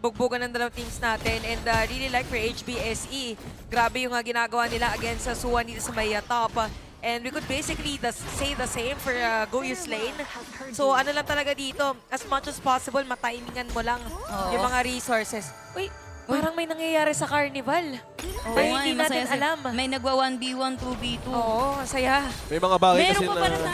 bugbugan ng dalawang teams natin. And really like for HBSE, grabe yung ginagawa nila against sa Suwan dito sa may top. And we could basically say the same for Goyus lane. So ano lang talaga dito, as much as possible, matimingan mo lang yung mga resources. Uy, parang may nangyayari sa Carnival. Tayo hindi natin alam. May nagwa 1v1, 2v2. Oo, saya. May mga bagay kasi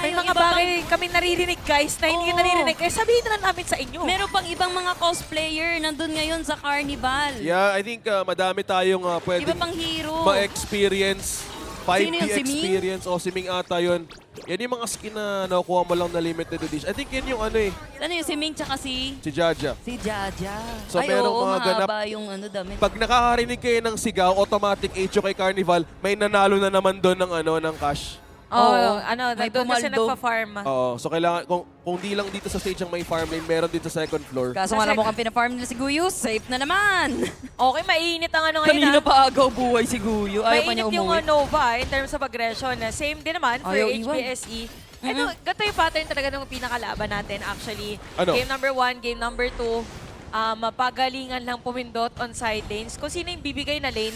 May mga bagay kami naririnig guys na hindi nyo naririnig. Kaya sabihin na namin sa inyo. Meron pang ibang mga cosplayer nandun ngayon sa Carnival. Yeah, I think madami tayong pwedeng Iba pang hero. ma-experience. 5D Sino yun, si Ming? experience o si Ming ata yun. Yan yung mga skin na nakukuha mo lang na limited edition. I think yan yung ano eh. Ano yung si Ming tsaka si Jaja. Jaja. So Ay, merong oo, mga ganap. mahaba yung damit. Pag nakakarinig kayo ng sigaw, automatic HO kay Carnival, may nanalo na naman doon ng cash. May doon kasi pumaldo. nagpa-farm. Oo, so kailangan, kung di lang dito sa stage ang may farm lane, meron dito sa second floor. Kaso nga mukhang pina-farm nila si Guyo, safe na naman. Okay, mainit ang ano ngayon. Kanina pa agaw buhay si Guyo. Ayaw pa niya Mainit yung umuwi. Nova in terms of aggression. Same din naman for Ayaw iwan. HBSE. Ito, ganito yung pattern talaga ng pinakalaban natin actually. Ano? Game number 1, game number 2, mapagalingan lang pumindot on side lanes. Kung sino yung bibigay na lane,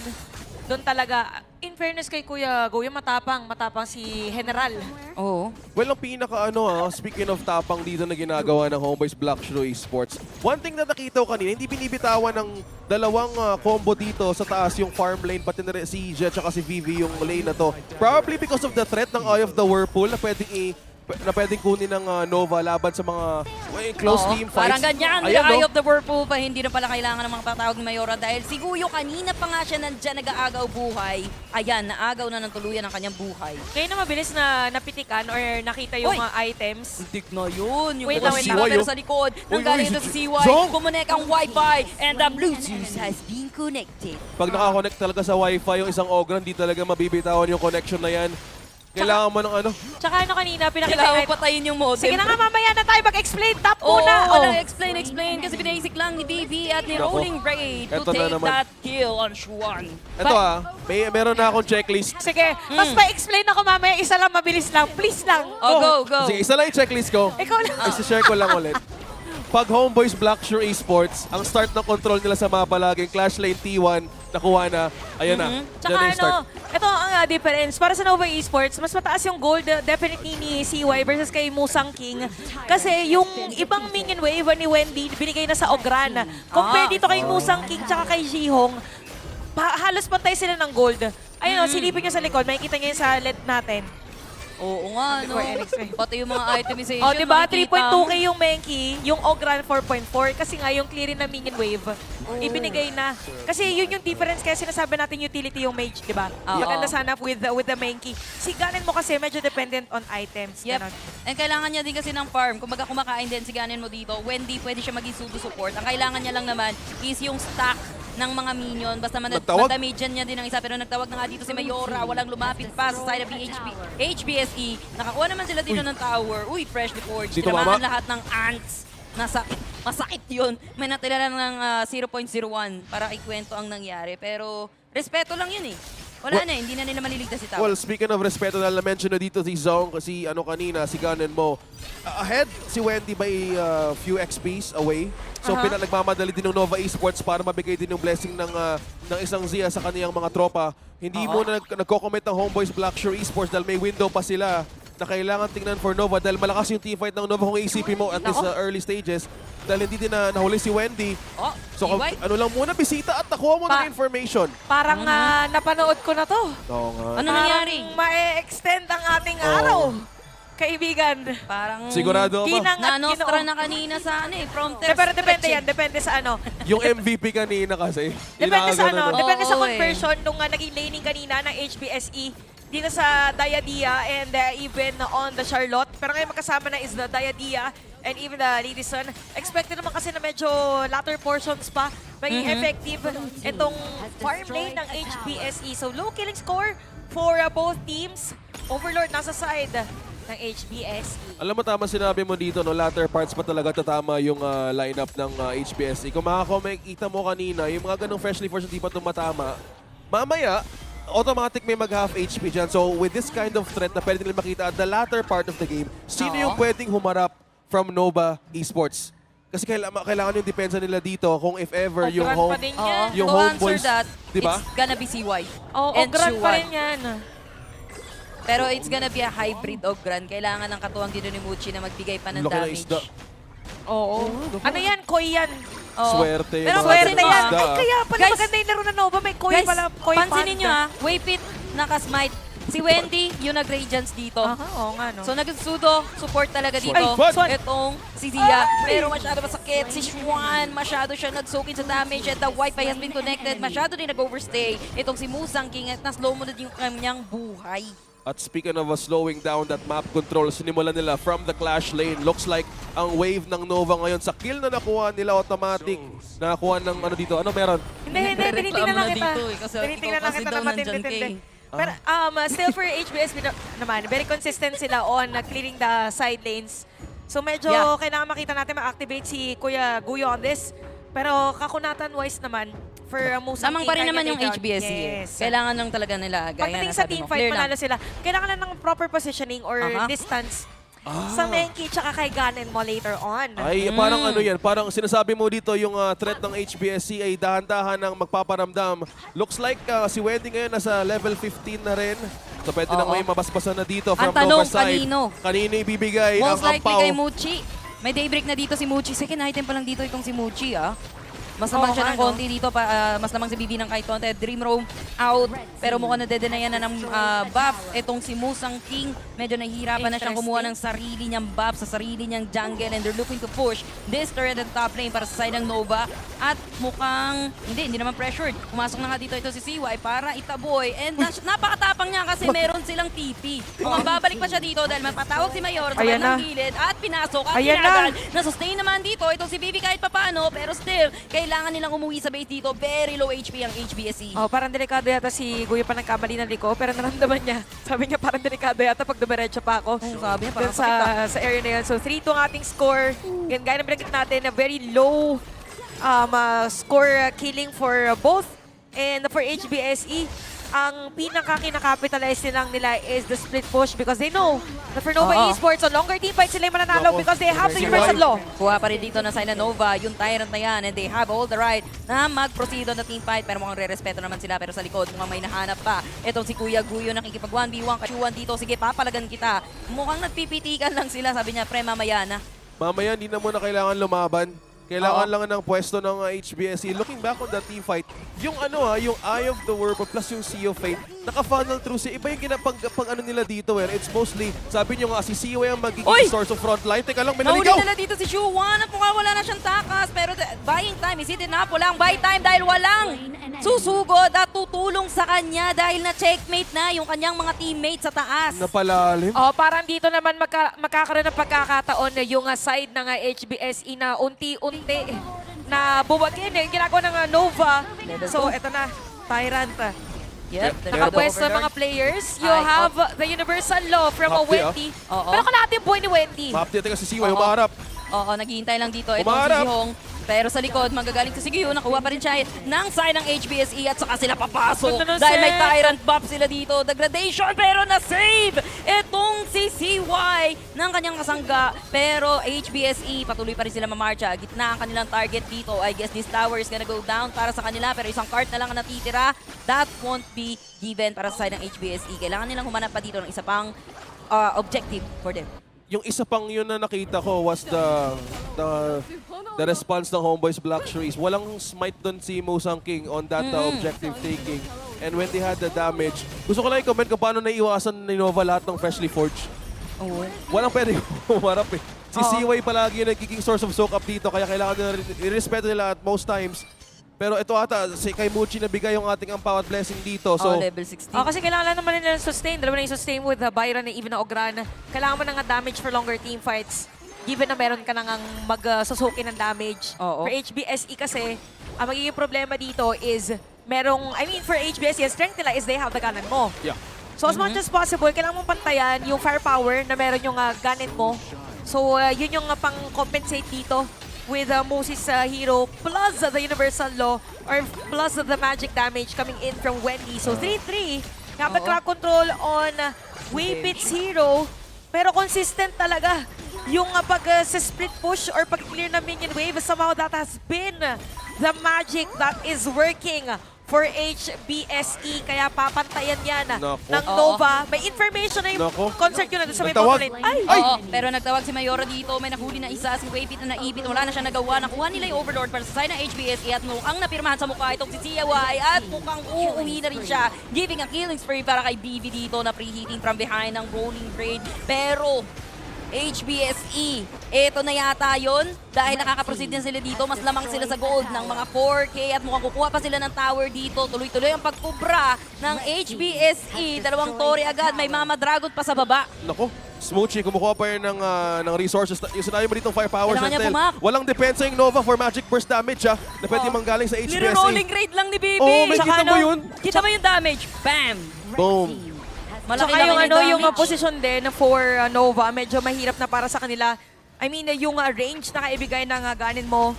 doon talaga, in fairness kay Kuya Goyo, matapang si General. Oo. Well, ang pinaka speaking of tapang dito na ginagawa ng HomeBois Blacklist Esports, one thing na nakita ko kanina, hindi binibitawan ng dalawang combo dito sa taas yung farm lane, pati na rin si Jet at si Vivi yung lane na to. Probably because of the threat ng Eye of the Whirlpool na pwedeng kunin ng Nova laban sa mga close team fights. Parang ganyan, Ayan, Eye of the Whirlpool pa, hindi na pala kailangan ng mga patawag ni Mayora dahil si Guyo kanina pa nga siya nandyan nag-aagaw buhay. Ayan, naagaw na ng tuluyan ang kanyang buhay. Kaya na mabilis na napitikan or nakita yung mga items. Tik na yun. Yung Wait lang, pero sa likod, nanggaling ito sa CY, kumunek ang Wi-Fi, and the Bluetooth has been connected. Pag nakakonect talaga sa Wi-Fi yung isang Ogre, hindi talaga mabibitawan yung connection na yan. Kailangan mo ng ano? Tsaka kanina, pinakita Kailangan patayin yung modem. Sige na nga, mamaya na tayo mag-explain. Top Oo, muna. explain. Kasi binasic lang ni BB at ni Rolling Raid to Eto na take naman. that kill on Shuan. Ito meron na akong checklist. Sige, mas pa-explain ako mamaya. Isa lang, mabilis lang. Please lang. Go. Sige, isa lang yung checklist ko. Ikaw lang. Isi-share ko lang ulit. Pag HomeBois Blacklist Esports, ang start ng control nila sa mapa laging Clash Lane T1, nakuha na. Ayan na. Tsaka Diyan na yung start. ito ang difference. Para sa Nova Esports, mas mataas yung gold definitely ni CY versus kay Musang King. Kasi yung ibang minion wave ni Wendy, binigay na sa Ogran. Compare dito kay Musang King tsaka kay Jihong, halos pantay sila ng gold. Ayun, silipin nyo sa likod, makikita nyo yung sa LED natin. Oo nga, no. Pati yung mga itemization. O, diba? makikita 3.2k yung Menki, yung Ogran 4.4. Kasi nga, yung clearing na minion wave, ibinigay na. Kasi yun yung difference. Kaya sinasabi natin utility yung mage, diba? Maganda sana with the Menki. Si Ganen mo kasi medyo dependent on items. Yep. Ganon. And kailangan niya din kasi ng farm. Kumbaga kumakain din si Ganen mo dito. Wendy, pwede siya maging sudo support. Ang kailangan niya lang naman is yung stack ng mga minion. Basta madamagean niya din ang isa. Pero nagtawag na nga dito si Mayora. Walang lumapit pa sa side of HBSE. Nakakuha naman sila dito ng tower. Uy, freshly forged. Tinamaan lahat ng ants. Masakit yun. May natira lang ng 0.01 para ikwento ang nangyari. Pero respeto lang yun eh. Wala na, hindi na nila maliligtas si Tower. Well, speaking of respeto, na-mention na dito si Zong, kasi kanina, si Ganen mo. Ahead si Wendy by few XPs away. So nagmamadali din ng Nova Esports para mabigay din yung blessing ng isang Zia sa kaniyang mga tropa. Hindi muna nagko-commit ng HomeBois Blacklist Esports dahil may window pa sila na kailangan tingnan for Nova dahil malakas yung teamfight ng Nova kung ACP mo at least early stages. Dahil hindi din na nahuli si Wendy. So ano lang muna, bisita at nakuha mo ng information. Parang napanood ko na to. Oo nga. Ano nangyari? Ma-extend ang ating araw. Kaibigan. Parang Sigurado ba? nanostra na kanina sa prompter. Pero depende yan. Depende sa ano. Yung MVP kanina kasi. Depende sa ano. Depende sa Oo, conversion nung naging laning kanina ng HBSE. Dito sa Diadia and even on the Charlotte. Pero ngayon magkasama na is the Diadia and even the Lidison. Expected naman kasi na medyo latter portions pa maging effective itong farm lane ng HBSE. So low killing score for both teams. Overlord nasa side ng HBSE. Alam mo, tama sinabi mo dito, no, latter parts pa talaga tatama yung lineup ng HBSE. Kung makikita mo kanina, yung mga ganong freshly forged hindi pa tumatama, mamaya, automatic may mag-half HP dyan. So with this kind of threat na pwede nila makita at the latter part of the game, sino yung pwedeng humarap from Nova Esports? Kasi kailangan yung depensa nila dito kung if ever yung home yung to answer HomeBois, that, di ba? it's gonna be CY. Oo, Ogran pa rin yan. Pero it's gonna be a hybrid Ogran. Kailangan ng katuwang dito ni Muchi na magbigay pa ng Laki na damage. isda. Oo. Ano yan? Koi yan. Swerte. Pero mga swerte ganung yan. isda. Ay, kaya pala Guys, maganda yung laro na Nova. May koi Guys, pala. Koi pansinin nyo Waypit, nakasmite. Si Wendy, yung nag-radiance dito. Oo nga, no? So nag-sudo, support talaga dito. Ay, Itong si Zia. Pero masyado masakit. Si Xuan, masyado siya nag-soak in sa damage. And the Wi-Fi has been connected. Masyado din nag-overstay. Itong si Musang King at na-slow mo na din yung kanyang buhay. At speaking of slowing down that map control, sinimulan nila from the clash lane. Looks like ang wave ng Nova ngayon sa kill na nakuha nila automatic. Nakakuha ng ano dito. Ano meron? Hindi. Tinitingnan lang kita. Kasi Tinitingnan lang kasi kita daw na nandyan matindi-tindi. Pero still for HBS naman, very consistent sila on clearing the side lanes. So medyo kailangan makita natin ma-activate si Kuya Guyo on this. Pero kakunatan-wise naman, for Musang Lamang King, pa rin naman kaya yung they down. HBS. Yes. Kailangan lang talaga nila. Gaya Pagdating na sa sabi team mo, fight, clear lang. manalo sila. Kailangan lang ng proper positioning or distance sa Menki tsaka kay Ganen mo later on. Ay, parang ano yan, parang sinasabi mo dito yung threat ng HBSC ay dahan-dahan ng magpaparamdam. Looks like si Wendy ngayon nasa level 15 na rin. So pwede nang may mabasbasan na dito from Ang tanong, Nova side. kanino? Kanino ibibigay Most ang likely ampaw? kay Muchi. May daybreak na dito si Muchi. Second item pa lang dito itong si Muchi, Mas naman siya ng konti dito, mas lamang si BB ng kahit konti. Dream Roam out, pero mukhang nadedenayan na ng buff. Itong si Musang King, medyo nahihirapan na siyang kumuha ng sarili niyang buff sa sarili niyang jungle and they're looking to push this turret at top lane para sa side ng Nova. At mukhang, hindi naman pressured. Pumasok na nga dito ito si CY para itaboy. And napakatapang niya kasi meron silang TP. Mukhang babalik pa siya dito dahil mapatawag si Mayor sa kanilang gilid at pinasok at pinagal. Na-sustain naman dito itong si BB kahit papano, pero still, kailangan nilang umuwi sa base dito. Very low HP ang HBSE. Parang delikado yata si Guyo pa nagkamali ng liko, pero naramdaman niya. Sabi niya parang delikado yata pag dumiretso pa ako. Sabi niya parang sa area na yun. So 3-2 ang ating score. Yan, gaya na binagit natin, a very low score killing for both. And for HBSE, ang pinaka-kinakapitalize nila is the split push because they know na for Nova Esports, so longer team fight sila yung mananalo because they have the universal law. Kuha pa rin dito na side na Nova, yung tyrant na yan, and they have all the right na mag-proceed on the team fight, pero mukhang re-respeto naman sila, pero sa likod mukhang may nahanap pa. Itong si Kuya Guyo nakikipag 1v1, kasyuan dito, sige papalagan kita. Mukhang nagpipitikan lang sila, sabi niya, pre mamaya na. Mamaya, hindi na muna kailangan lumaban. Kailangan lang ng pwesto ng HBSC. Looking back on that team fight, yung yung Eye of the World plus yung Sea of Fate, naka-funnel through siya. Iba yung pag ano nila dito. It's mostly, sabi nyo nga, si CY ang magiging source of frontline. Teka lang, may naligaw! Nauli nila dito si Shuwan at mukhang wala na siyang takas. Pero buying time, is it enough? Walang buy time dahil walang susugod at tutulong sa kanya dahil na-checkmate na yung kanyang mga teammates sa taas. Napalalim. Parang dito naman magkakaroon ng pagkakataon na yung side ng HBSE na unti-unti na buwagin yung ginagawa ng Nova. So, eto na, Tyrant. Yep, nakapwesto ng mga players. You have the universal law from Wendy. Pero kalahati yung buhay ni Wendy. Mapti, teka si CY, umaharap. Oo, naghihintay lang dito. Itong si Jihong. Pero sa likod, magagaling si Sigyo. Nakuha pa rin siya ng side ng HBSE at saka sila papasok. Dahil may Tyrant buff sila dito. Degradation, pero na-save! Itong si CY ng kanyang kasangga. Pero HBSE, patuloy pa rin sila mamarcha. Gitna ang kanilang target dito. I guess this tower is gonna go down para sa kanila. Pero isang cart na lang ang natitira. That won't be given para sa side ng HBSE. Kailangan nilang humanap pa dito ng isa pang objective for them. Yung isa pang yun na nakita ko was the response ng HomeBois Black Shrews. Walang smite doon si Musang King on that objective taking. And when they had the damage, gusto ko lang i-comment kung paano naiiwasan ni Nova lahat ng freshly forged. Walang pwede humarap eh. Si CY palagi yung nagiging source of soak up dito, kaya kailangan nila i-respeto nila at most times. Pero ito ata, si kay Muchi nabigay yung ating ampaw at blessing dito. So, level 16. Kasi kailangan naman nila sustain. Dalawa na yung sustain with Byron and even na Ogran. Kailangan mo nang damage for longer team fights. Given na meron ka nang mag-susuki ng damage. For HBSE kasi, ang magiging problema dito is for HBSE, strength nila is they have the Ganon mo. Yeah. So as much as possible, kailangan mong pantayan yung firepower na meron yung Ganon mo. So yun yung pang-compensate dito with Moses Hero plus the Universal Law or plus the magic damage coming in from Wendy. So 3-3. Have the crowd control on Wavebits Hero. Pero consistent talaga yung pag-split push or pag-clear na minion wave. Somehow that has been the magic that is working for HBSE. Kaya papantayan yan ng Nova. May information na yung concert yun na sa may bottom lane. Oo, pero nagtawag si Mayora dito. May nahuli na isa. Si Wavebit na naibit. Wala na siya nagawa. Nakuha nila yung Overlord para sa side ng HBSE at mukhang napirmahan sa mukha itong si CY at mukhang uuwi na rin siya. Giving a killing spree para kay BB dito na preheating from behind ng rolling braid. Pero HBSE, eto na yata yun. Dahil nakaka-proceed na sila dito, mas lamang sila sa gold ng mga 4K at mukhang kukuha pa sila ng tower dito. Tuloy-tuloy ang pagkubra ng HBSE. Dalawang tore agad, may Mama Dragon pa sa baba. Nako, Smoochie, kumukuha pa yan ng resources. Yung sinabi mo ditong firepower, Chantel. Walang depensa yung Nova for magic burst damage na pwede manggaling sa HBSE. Nire-rolling grade lang ni BB. Oh, may kita mo yun? Kita mo yung damage. Bam! Boom. Malaki Saka lang yung position din for Nova, medyo mahirap na para sa kanila. I mean, yung range na kaibigay ng ganin mo,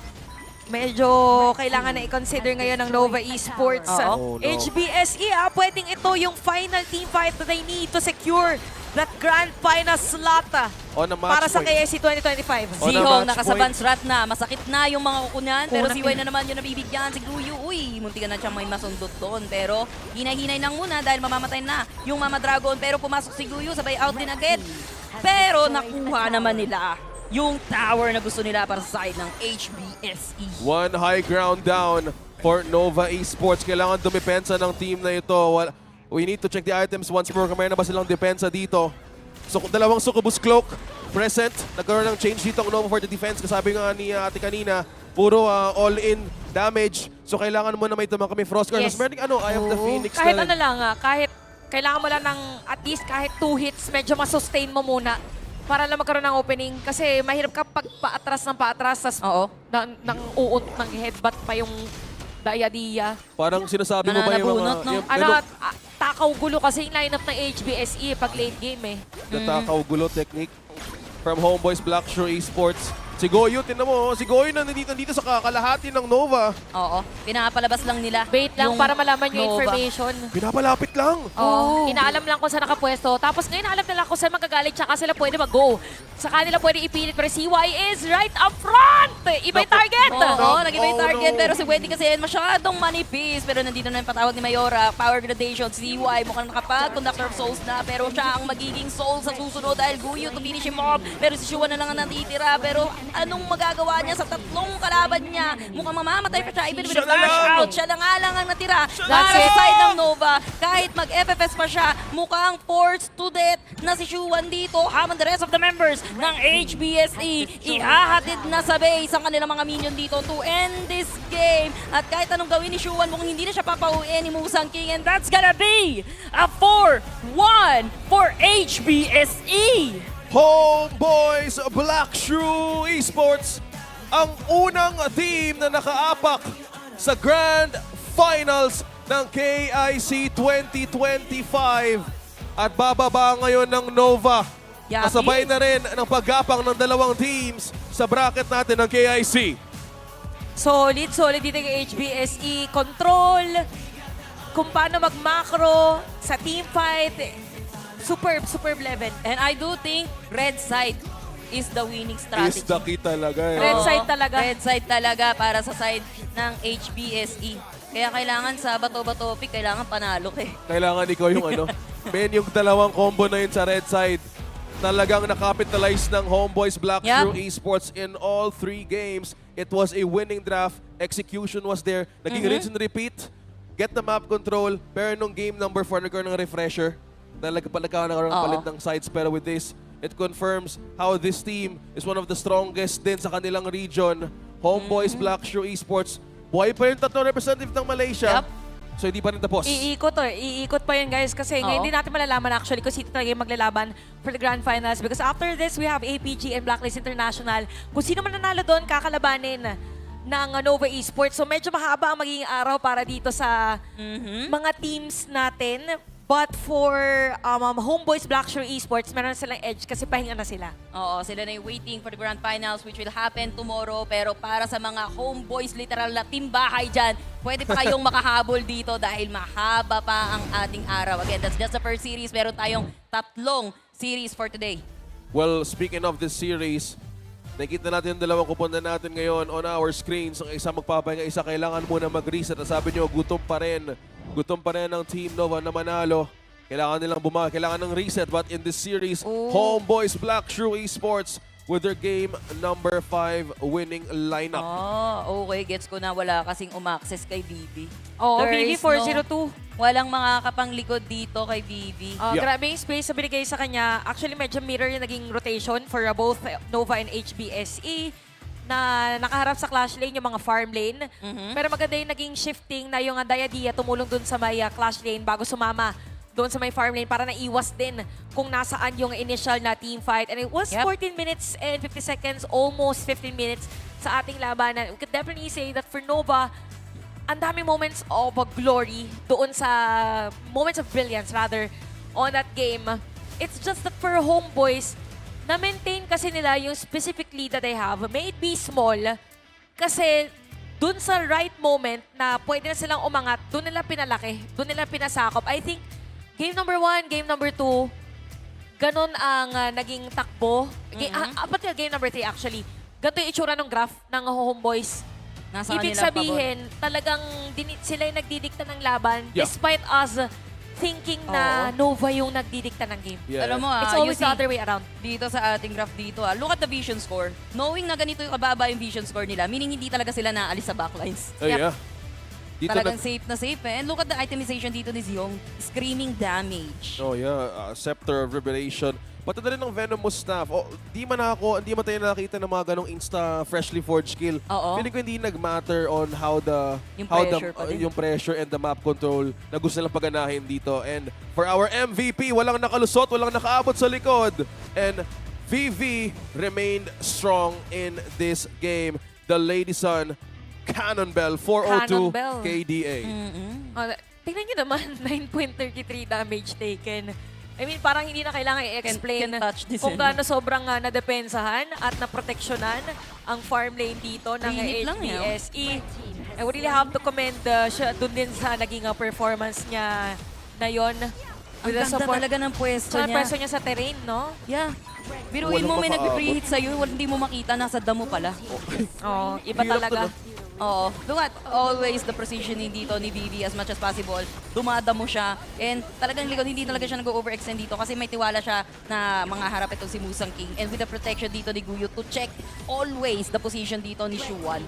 medyo kailangan na i-consider ngayon ng Nova Esports. Oh, no. HBSE, pwedeng ito yung final team fight that they need to secure that grand final slot para sa KIC2025. Zihong nakasabans rat na. Masakit na yung mga kukunyan. Pero si Way na naman yung nabibigyan. Si Guyu, uy, muntikan na siya may masundot doon. Pero hinay-hinay lang muna dahil mamamatay na yung Mama Dragon. Pero pumasok si Guyu, sabay out din agad. Pero nakuha naman nila yung tower na gusto nila para sa side ng HBSE. One high ground down for Nova Esports. Kailangan dumipensa ng team na ito. We need to check the items once more. Kamaya na ba silang depensa dito? So, dalawang Succubus Cloak present. Nagkaroon ng change dito ang Nova for the defense. Kasabi nga ni ate kanina, puro all-in damage. So, kailangan mo na may tumang kami Frost Guard. Yes. Meron Eye of the Phoenix Kahit na ano lang, kahit kailangan mo lang ng at least kahit 2 hits, medyo masustain mo muna para lang magkaroon ng opening. Kasi mahirap ka pag paatras ng paatras, tas nang uut ng headbutt pa yung daya-diya. Parang sinasabi mo ba yung mga... Takaw gulo kasi yung lineup ng HBSE pag late game Natakaw gulo technique from HomeBois Blackshore Esports. Si Goyo, tinan mo, si Goyo na nandito sa kakalahati ng Nova. Oo, pinapalabas lang nila. Wait lang para malaman yung information. Pinapalapit lang. Oo, inaalam lang kung saan nakapwesto. Tapos ngayon alam nila kung saan magagalit tsaka sila pwede mag-go. Sa kanila pwede ipilit pero CY is right up front! Iba yung target! Oo, nag-iba yung target pero si Wendy kasi masyadong manipis. Pero nandito na yung patawag ni Mayora. Power gradation, CY mukhang nakapag-conductor of souls na pero siya ang magiging soul sa susunod dahil Guyo to finish him off. Pero si Shua na lang ang natitira pero anong magagawa niya sa tatlong kalaban niya? Mukhang mamamatay pa siya even with a flash out. Siya na nga lang ang natira. Para sa side ng Nova, kahit mag-FFS pa siya, mukhang forced to death na si Shuan dito. Habang the rest of the members ng HBSE, ihahatid na sa base ang kanilang mga minion dito to end this game. At kahit anong gawin ni Shuan, mukhang hindi na siya papauwi ni Musang King. And that's gonna be a 4-1 for HBSE. HomeBois Blackshore Esports, ang unang team na nakaapak sa Grand Finals ng KIC2025 at bababa ngayon ng Nova. Kasabay na rin ng paggapang ng dalawang teams sa bracket natin ng KIC. Solid dito yung HBSE. Control, kung paano mag-macro sa team fight. Superb level. And I do think red side is the winning strategy. Is the key talaga. Red side talaga. Red side talaga para sa side ng HBSE. Kaya kailangan sa bato-bato pick, kailangan panalo ka. Kailangan ikaw yung Ben, yung dalawang combo na yun sa red side. Talagang nakapitalize ng HomeBois Blackshore Esports in all 3 games. It was a winning draft. Execution was there. Naging rinse and repeat. Get the map control. Pero nung game number 4, nagkaroon ng refresher. Nagkaroon ng palit ng sides. Pero with this, it confirms how this team is one of the strongest din sa kanilang region. HomeBois Blackshore Esports. Buhay pa yung tatlong representative ng Malaysia. So hindi pa rin tapos. Iikot pa yun guys kasi ngayon hindi natin malalaman actually kung sino talaga yung maglalaban for the Grand Finals because after this we have APG and Blacklist International. Kung sino man nanalo doon kakalabanin ng Nova Esports. So medyo mahaba ang magiging araw para dito sa mga teams natin. But for HomeBois Blackshore Esports, meron silang edge kasi pahinga na sila. Oo, sila na yung waiting for the grand finals which will happen tomorrow. Pero para sa mga homeboys, literal na team bahay dyan, pwede pa kayong makahabol dito dahil mahaba pa ang ating araw. Again, that's just the first series. Meron tayong 3 series for today. Well, speaking of this series, nakita natin yung dalawang kuponda natin ngayon on our screens. Ang isa magpapahinga, isa kailangan muna mag-reset. At sabi nyo, gutom pa rin. Gutom pa rin ang Team Nova na manalo. Kailangan nilang bumawi, kailangan ng reset. But in this series, HomeBois Blackshore Esports with their game number 5 winning lineup. Okay. Gets ko na wala kasing umaccess kay Bibi. Bibi 402. Walang makakapanglikod dito kay Bibi. Grabe yung space na binigay sa kanya. Actually, medyo mirror yung naging rotation for both Nova and HBSE na nakaharap sa clash lane yung mga farm lane. Pero maganda yung naging shifting na yung Diadia tumulong dun sa may clash lane bago sumama doon sa may farm lane para naiwas din kung nasaan yung initial na team fight. And it was 14 minutes and 50 seconds, almost 15 minutes sa ating labanan. We could definitely say that for Nova, ang daming moments of glory doon sa moments of brilliance rather on that game. It's just that for HomeBois, na-maintain kasi nila yung specific lead that they have. May it be small, kasi dun sa right moment na pwede na silang umangat, dun nila pinalaki, dun nila pinasakop. I think game number 1, game number 2, ganun ang naging takbo. Pati game number 3 actually, ganito yung itsura ng graph ng HomeBois. Ibig sabihin, talagang sila yung nagdidikta ng laban despite us thinking na Nova yung nagdidikta ng game. Alam mo, it's always the other way around. Dito sa ating graph dito, look at the vision score. Knowing na ganito yung kababa yung vision score nila, meaning hindi talaga sila naalis sa backlines. Dito talagang safe na safe eh. And look at the itemization dito ni Zyong. Screaming damage. Scepter of Revelation. Pati na rin ng Venomous Staff. Di man tayo nakakita ng mga ganong insta freshly forged skill. Feeling ko hindi nag-matter on yung pressure and the map control na gusto nilang paganahin dito. And for our MVP, walang nakalusot, walang nakaabot sa likod. And VV remained strong in this game. The Lady Sun, Cannon Bell, 402 KDA. Tingnan nyo naman, 9.33 damage taken. I mean, parang hindi na kailangan i-explain kung gaano sobrang nadepensahan at naproteksyonan ang farm lane dito ng HBSE. I would really have to commend siya dun din sa naging performance niya na yon. Ang ganda talaga ng pwesto niya. Pwesto niya sa terrain, no? Yeah. Biruin mo, may nag-preheat sa'yo, hindi mo makita, nasa damo pala. Iba talaga. Look at always the precisioning dito ni Bibi as much as possible. Dumadamo siya. And talagang likod, hindi talaga siya nag-overextend dito kasi may tiwala siya na mga harap itong si Musang King. And with the protection dito ni Guyo to check always the position dito ni Shuan.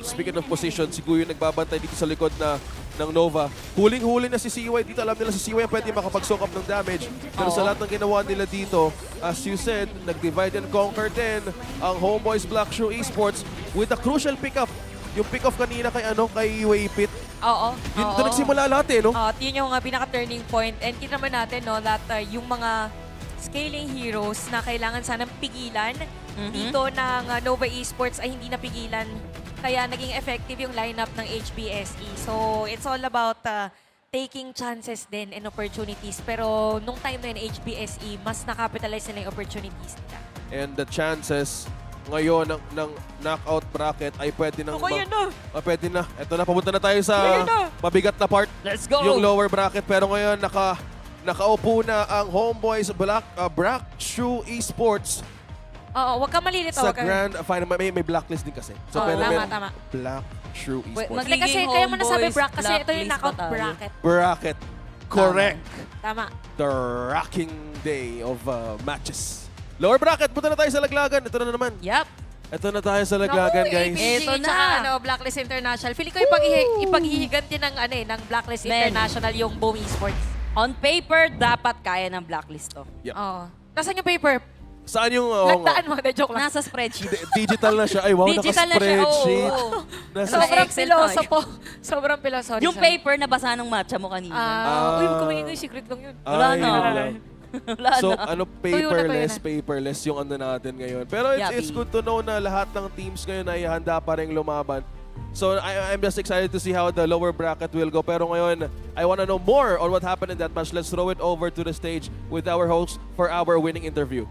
Speaking of position, si Guyo nagbabantay dito sa likod ng Nova. Huling-huli na si CY dito. Alam nila si CY pwede makapag-soak up ng damage. Pero sa lahat ng ginawa nila dito, as you said, nag-divide and conquer din ang HomeBois Blackshore Esports with a crucial pickup. Yung pick-off kanina kay Waypit. Doon nagsimula lahat eh, no? Yun yung pinaka-turning point. And kita naman natin, no, that yung mga scaling heroes na kailangan sanang pigilan dito ng Nova Esports ay hindi napigilan. Kaya naging effective yung lineup ng HBSE. So, it's all about taking chances din and opportunities. Pero nung time na yun, HBSE, mas nakapitalize nila yung opportunities nila. And the chances ngayon ng knockout bracket ay pwede nang pwede na. Ito na, papunta na tayo sa mabigat na part. Let's go! Yung lower bracket. Pero ngayon nakaupo na ang HomeBois Blackshore Esports. Wag ka malilito. Sa grand final, may blacklist din kasi. So, tama. Blackshore Esports. Kasi kaya mo nasabi kasi ito yung knockout bracket. Bracket. Correct. Tama. The rocking day of matches. Lower bracket, punta na tayo sa laglagan. Ito na naman. Ito na tayo sa laglagan, guys. Ito na. Blacklist International. Feeling ko ipaghihiganti ng Blacklist International yung Boom Esports. On paper, dapat kaya ng Blacklist to. Nasaan yung paper? Saan yung... Lagtaan mo, joke lang. Nasa spreadsheet. Digital na siya. Ay, wow, naka-spreadsheet. Sobrang piloso po. Sobrang piloso. Yung paper na basa ng matcha mo kanina. Uy, kumain ko yung secret lang yun. Wala na. So, paperless yung natin ngayon. Pero it's good to know na lahat ng teams ngayon ay handa pa rin lumaban. So I'm just excited to see how the lower bracket will go. Pero ngayon, I want to know more on what happened in that match. Let's throw it over to the stage with our host for our winning interview.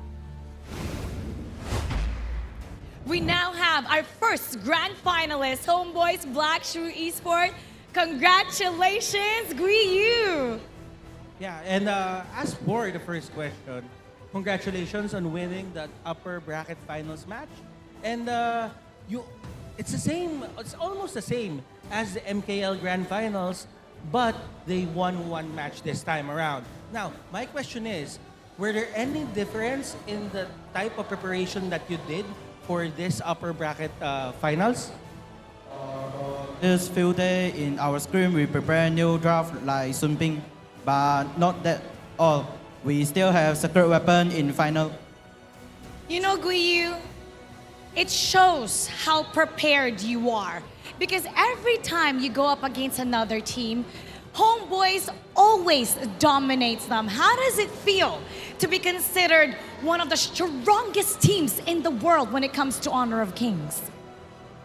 We now have our first grand finalist, HomeBois Black Shoe Esports. Congratulations, Guiyu! Yeah, and as for the first question, congratulations on winning that upper bracket finals match. And it's the same, it's almost the same as the MKL Grand Finals, but they won one match this time around. Now, my question is, were there any difference in the type of preparation that you did for this upper bracket finals? This few days in our scrim, we prepare new draft like Sunbing, but not that all. We still have secret weapon in final. You know, Guiyu, it shows how prepared you are. Because every time you go up against another team, HomeBois always dominates them. How does it feel to be considered one of the strongest teams in the world when it comes to Honor of Kings?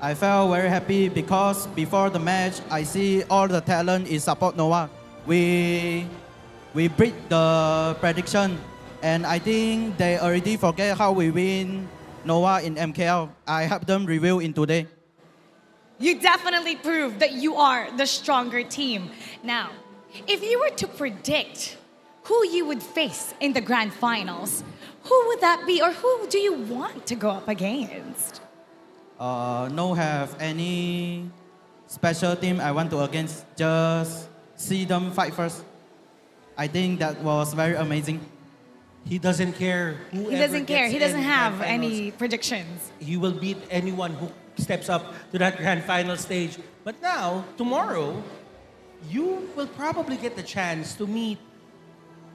I felt very happy because before the match, I see all the talent is support Nova. We beat the prediction, and I think they already forget how we win Nova in MKL. I have them review in today. You definitely proved that you are the stronger team. Now, if you were to predict who you would face in the grand finals, who would that be, or who do you want to go up against? No have any special team I want to against. Just see them fight first. I think that was very amazing. He doesn't care who. He doesn't care. He doesn't have grand finals. any predictions. He will beat anyone who steps up to that grand final stage. But now, tomorrow, you will probably get the chance to meet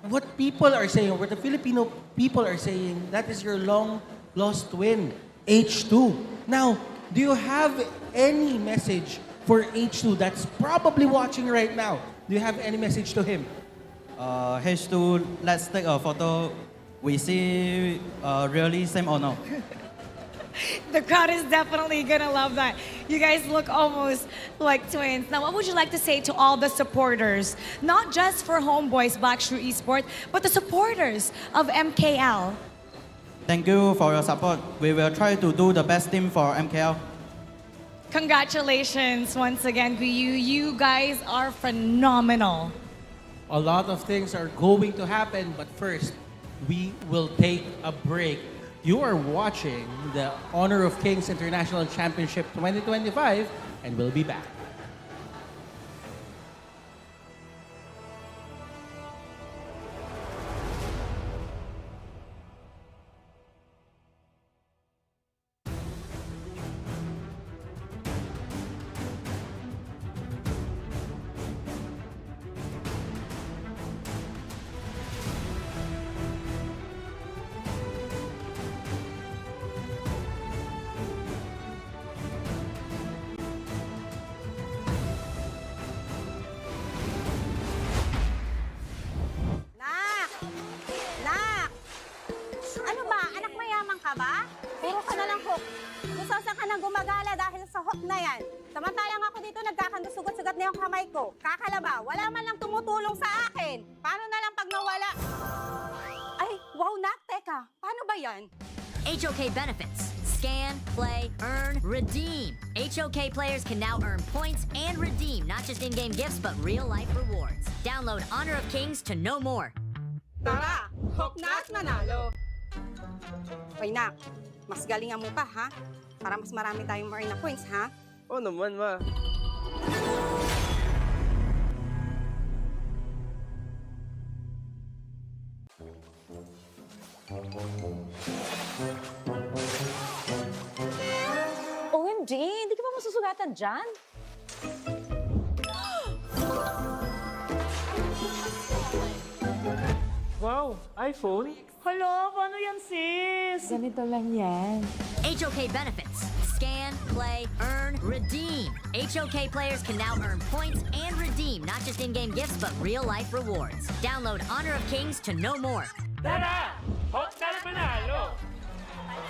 what people are saying, what the Filipino people are saying, that is your long lost twin, H2. Now, do you have any message for H2 that's probably watching right now? Do you have any message to him? H2, let's take a photo. We see really same or no? The crowd is definitely gonna love that. You guys look almost like twins. Now, what would you like to say to all the supporters, not just for HomeBois Black Shoe Esports, but the supporters of MKL? Thank you for your support. We will try to do the best team for MKL. Congratulations once again, Guiyu. You guys are phenomenal. A lot of things are going to happen, but first, we will take a break. You are watching the Honor of Kings International Championship 2025, and we'll be back. Nak! Nak! Ano ba? Anak mayaman ka ba? Puro ka na lang hook. Kung saan ka nang gumagala dahil sa hook na yan. Samantalang ako dito nagkakandusugat-sugat na yung kamay ko. Kakalaba, wala man lang tumutulong sa akin. Paano na lang pag nawala? Ay, wow, Nak, teka. Paano ba yan? HOK benefits. Scan, play, earn, redeem. HOK players can now earn points and redeem not just in-game gifts but real-life rewards. Download Honor of Kings to know more. Tara, hook na at manalo. Hoy, Nak, mas galingan mo pa, ha? Para mas marami tayong marina points, ha? Oo naman, ma. OMG, hindi ka ba masusugatan dyan? Wow, iPhone? Hala, paano yan, sis? Ganito lang yan. HOK benefits. Scan, play, earn, redeem. HOK players can now earn points and redeem not just in-game gifts but real-life rewards. Download Honor of Kings to know more. Tara! Hot na na manalo!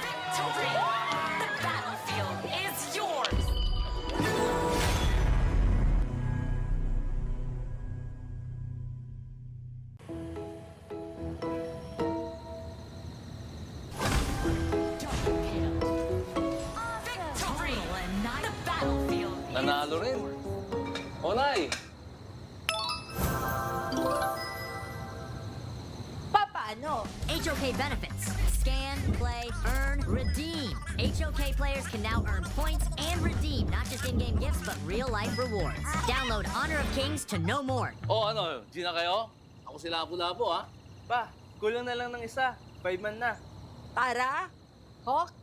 Victory! The battlefield is yours! rin. O, Nay. Paano? HOK benefits. Scan, play, earn, redeem. HOK players can now earn points and redeem not just in-game gifts but real-life rewards. Download Honor of Kings to know more. O, ano? G na kayo? Ako si Labo-Labo, ha? Pa, kulang na lang ng isa. 5 man na. Tara, Hawk.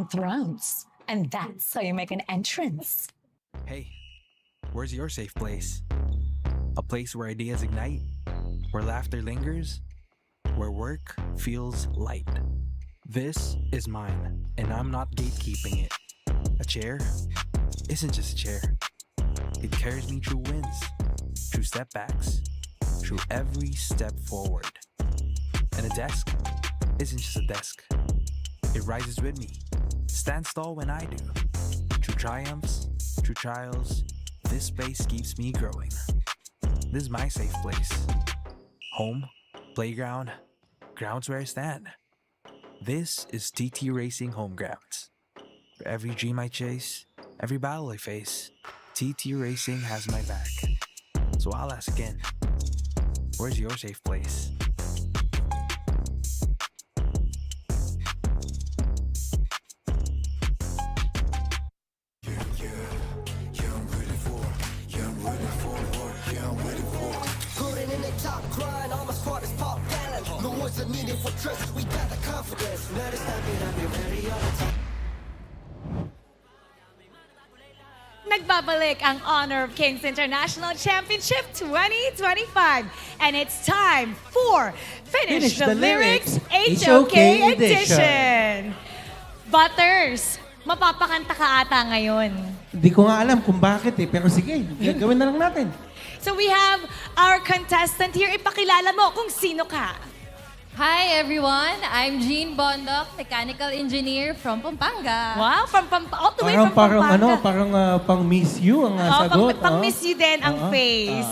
Thrones. And that's how you make an entrance. Hey, where's your safe place? A place where ideas ignite, where laughter lingers, where work feels light. This is mine, and I'm not gatekeeping it. A chair isn't just a chair. It carries me through wins, through setbacks, through every step forward. And a desk isn't just a desk. It rises with me, stands tall when I do. Through triumphs, through trials, this space keeps me growing. This is my safe place. Home, playground, grounds where I stand. This is TT Racing Home Grounds. For every dream I chase, every battle I face, TT Racing has my back. So I'll ask again, where's your safe place? Putting in the top grind, all my squad is pop talent. No words are needed for trust, we got the confidence. Let us step it up, you're ready all the time. Nagbabalik ang Honor of Kings International Championship 2025. And it's time for Finish the Lyrics HOK Edition. Butters, mapapakanta ka ata ngayon. Hindi ko nga alam kung bakit pero sige, gagawin na lang natin. So we have our contestant here. Ipakilala mo kung sino ka. Hi everyone, I'm Jean Bondok, mechanical engineer from Pampanga. Wow, all the way from Pampanga. Parang pang Miss You ang sagot. Pang Miss You din ang face.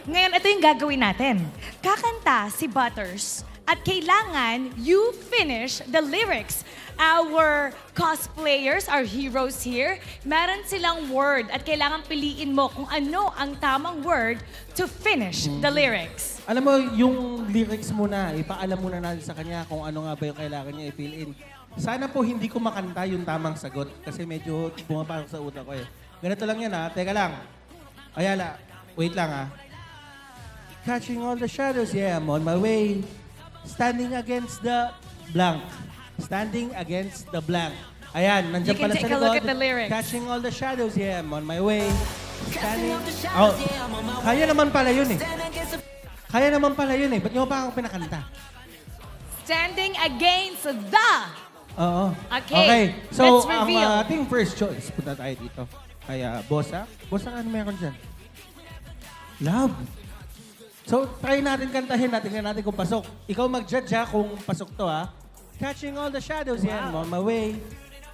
Ngayon, ito yung gagawin natin. Kakanta si Butters at kailangan you finish the lyrics. Our cosplayers, our heroes here, meron silang word at kailangan piliin mo kung ano ang tamang word to finish the lyrics. Alam mo, yung lyrics muna, ipaalam muna natin sa kanya kung ano nga ba yung kailangan niya i-fill in. Sana po hindi ko makanta yung tamang sagot kasi medyo bumapasok sa utak ko eh. Ganito lang yan ha. Teka lang. Ayala, wait lang ha. Catching all the shadows, yeah, I'm on my way. Standing against the blank. Standing against the blank. Ayan, nandiyan pala sa likod. You can take a look at the lyrics. Catching all the shadows, yeah, I'm on my way. Standing... Oh, kaya naman pala yun eh. Kaya naman pala yun eh. Ba't nyo pa ako pinakanta? Standing against the... Oo. Okay, So, let's reveal. ang ating first choice, punta tayo dito. Kaya, Bossa. Bossa, ano meron dyan? Love. So, try natin kantahin natin. Tingnan natin kung pasok. Ikaw mag-judge ha kung pasok to ha. Catching all the shadows yan. On my way.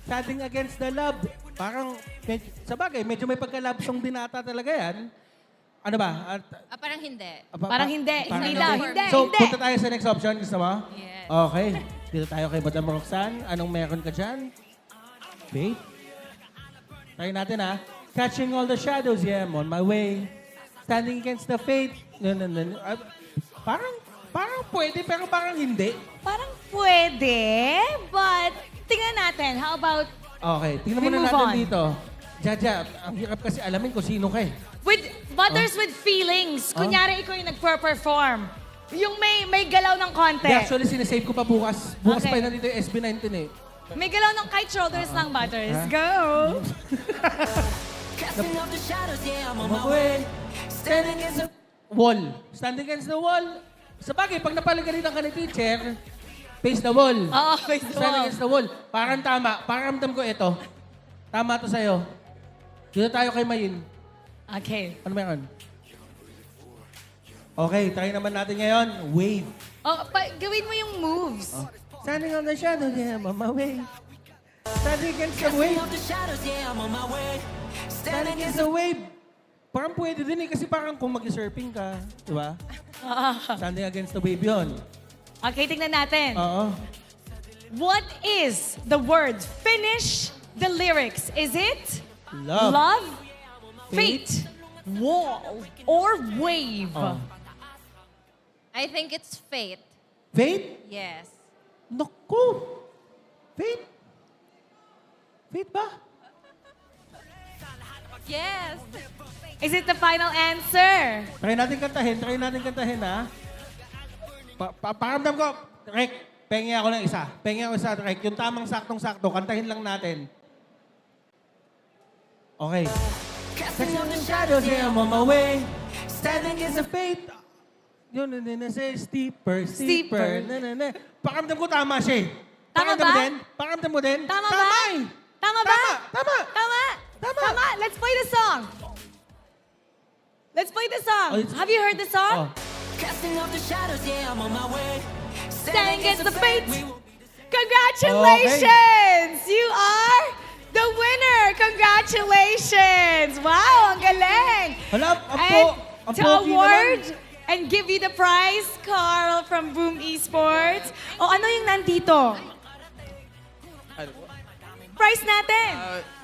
Standing against the love. Parang, sa bagay, medyo may pagka-love song din ata talaga yan. Ano ba? Parang hindi. Parang hindi. Parang Hindi daw. Hindi. So, Hindi. punta tayo sa next option. Gusto mo? Yes. Okay. Dito tayo kay Madam Roxanne. Anong meron ka dyan? Wait. Try natin ha. Catching all the shadows, yeah, I'm on my way. Standing against the fate. No. Parang pwede, pero parang hindi. Parang pwede, but tingnan natin. How about Okay, tingnan We muna move natin on. dito. Jaja, ang hirap kasi alamin kung sino ka eh. with Butters with feelings? Kunyari ikaw yung nagper-perform. Yung may galaw ng konti. Di, actually, sinesave ko pa bukas. Bukas Okay. pa yun nandito yung SB19 eh. May galaw ng kite shoulders lang, Butters. Ha? Go! Casting off the shadows, yeah, I'm on On my my way. way. Standing against the Wall. Standing against the wall. Sa bagay, pag napaliganitan ka ni teacher, face the wall. Oo, face the Standing wall. against the wall. Parang tama. Parang ramdam ko ito. Tama to sa'yo. Dito tayo kay Mayin. Okay. Ano meron? Okay, try naman natin ngayon. Wave. Oh, gawin mo yung moves. Standing on the shadow, yeah, I'm on my way. Standing against the wave. off the shadows, yeah, I'm on my way. Standing against the wave. Parang pwede din eh, kasi parang kung mag-surfing ka, di ba? Standing against the wave yun. Okay, tingnan natin. Oo. What is the word? Finish the lyrics. Is it Love. fate, wall, or wave? Oh. I think it's fate. Fate? Yes. Naku! Fate? Fate ba? Yes. Is it the final answer? Try natin kantahin ha. Paramdam ko, Rek, pengi ako ng isa. Rek. Yung tamang saktong-sakto, kantahin lang natin. Okay. Catching on the shadows, yeah, I'm on my way. Standing against the fate. Yun, say, steeper. Paramdam ko tama siya eh. Tama Paramdam ba? mo din? Paramdam mo din? Tama ba? eh. Tama ba? Tama. Tama. Let's play the song. Let's play the song. Oh, it's- Have you heard the song? Casting off the shadows, yeah, I'm on my way. Standing against the fate. Congratulations! You are the winner! Congratulations! Wow, ang galing! Hala, And to award and give you the prize, Carl from Boom Esports. O ano yung nandito? Prize natin!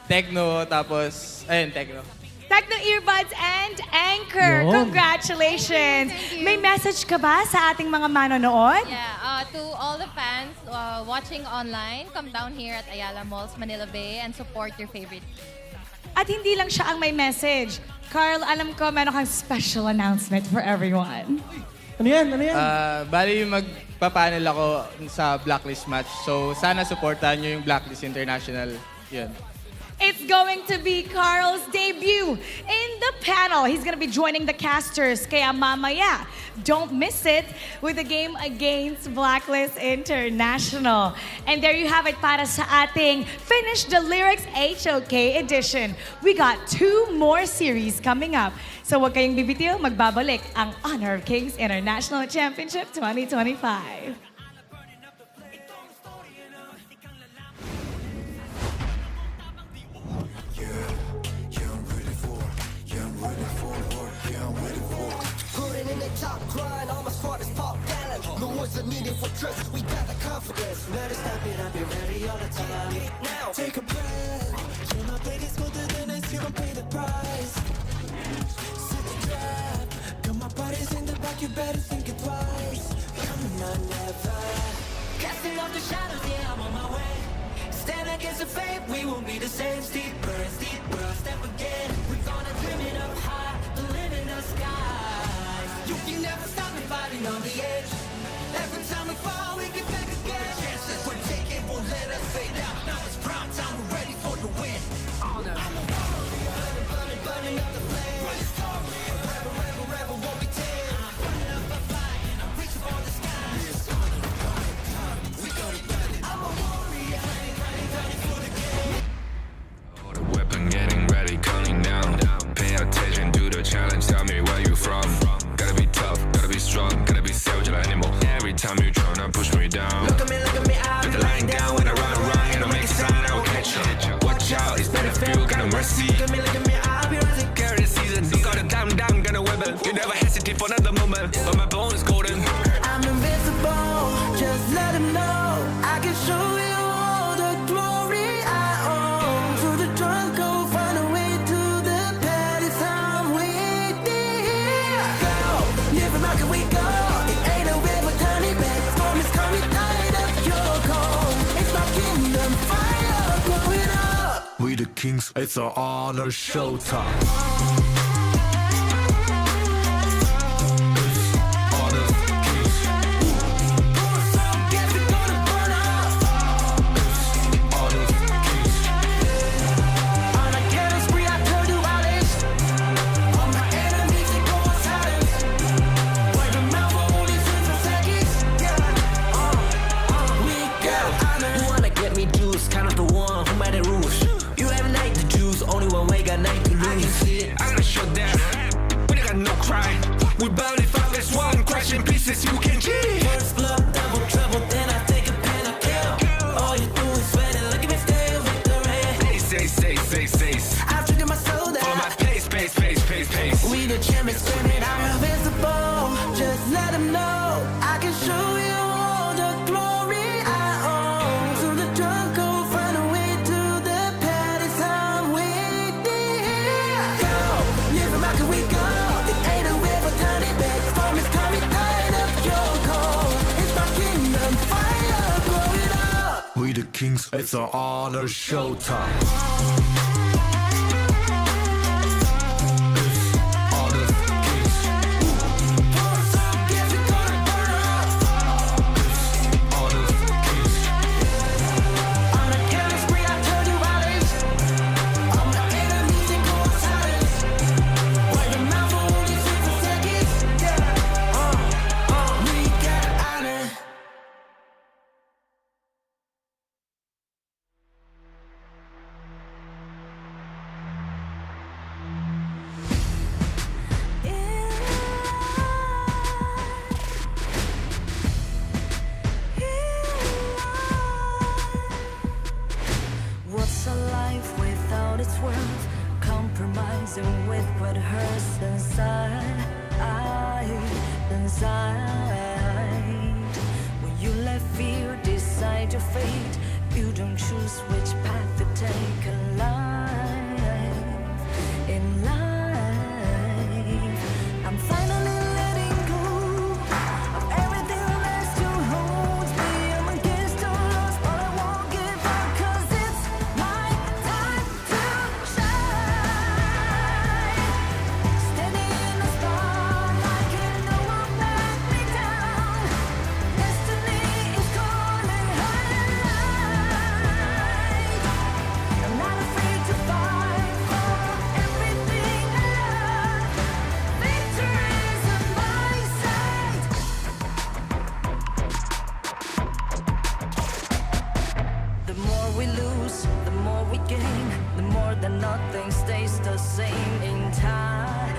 Techno, tapos, ayun, techno. Techno earbuds and Anchor. Yun. Congratulations! May message ka ba sa ating mga manonood? Yeah, to all the fans watching online, come down here at Ayala Malls, Manila Bay and support your favorite. At hindi lang siya ang may message. Carl, alam ko meron kang special announcement for everyone. Ano yan? Bali, magpapanel ako sa Blacklist match. So, sana supportahan nyo yung Blacklist International. Yun. It's going to be Carl's debut in the panel. He's going to be joining the casters. Kaya mamaya, don't miss it with the game against Blacklist International. And there you have it para sa ating Finish the Lyrics HOK edition. We got 2 more series coming up. So huwag kayong bibitiw, magbabalik ang Honor of Kings International Championship 2025. Putting in the top grind, all my squad is pop gallant. No one's needed for tricks, we got the confidence. Better step it up, be ready all the time. Now, take a breath. You know, play this smoother than this, you gon' pay the price. Sit the trap, got my body's in the back, you better think it twice. Coming on, never. Casting off the shadows, yeah, I'm on my way. Stand against the fate, we won't be the same. Steeper, step again. We're gonna dream it up high, live in the sky. You can never stop me fighting on the edge. Every time we fall, we get back again. Chances we're taking won't let us fade out. Now it's prime time, we're ready for the win. Honor. Burning up the flame. Rebel, won't be tamed. I'm burning up a fire and I'm reaching for the sky. We gonna burn it. I'm a warrior, ready for the game. Hold a weapon, getting ready, counting down. Pay attention to the challenge, tell me where you from. We the kings, it's an honor showtime. We bound if I miss one, crash in pieces, you can cheat. First blood, double trouble, then I take a pen, I kill. All you do is sweat and look at me still victory. Say. I've triggered my soul down. For my pace. We the champions, screaming, I'm invincible. Just let them know, I can show you all the glory I own. To the drunk, go find a way to the party, some way there. Go, live it back and we go. We the kings, it's an honor showtime. What's a life without its worth? Compromising with what hurts inside. When you let fear decide your fate, you don't choose which path to take in life. I'm finally letting go of everything that still holds me. I'm against all odds, but I won't give up, 'cause it's my time to shine. Standing in the spotlight, can no one back me down. Destiny is calling high. I'm not afraid to fight for everything I love. Victory's in my sight. The more we lose, the more we gain. The more that nothing stays the same in time.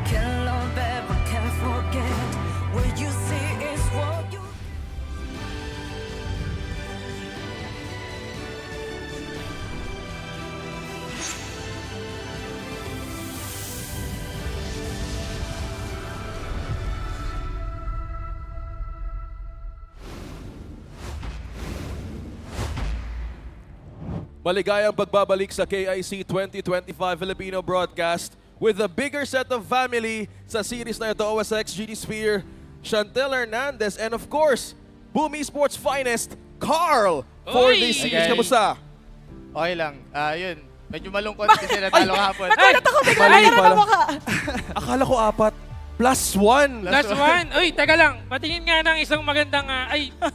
Can't love ever, can't forget. What you see is what you. Maligayang pagbabalik sa KIC 2025 Filipino broadcast with a bigger set of family sa series na ito, OSX GD Sphere, Chantel Hernandez, and of course, Boom Esports finest, Carl, for this series. Kamusta? Okay lang. Yun. Medyo malungkot kasi natalo kahapon. Nagulat ako bigla. Mali Ano pala. mo ka? Akala ko 4. +1. +1. Uy, teka lang. Patingin nga ng isang magandang...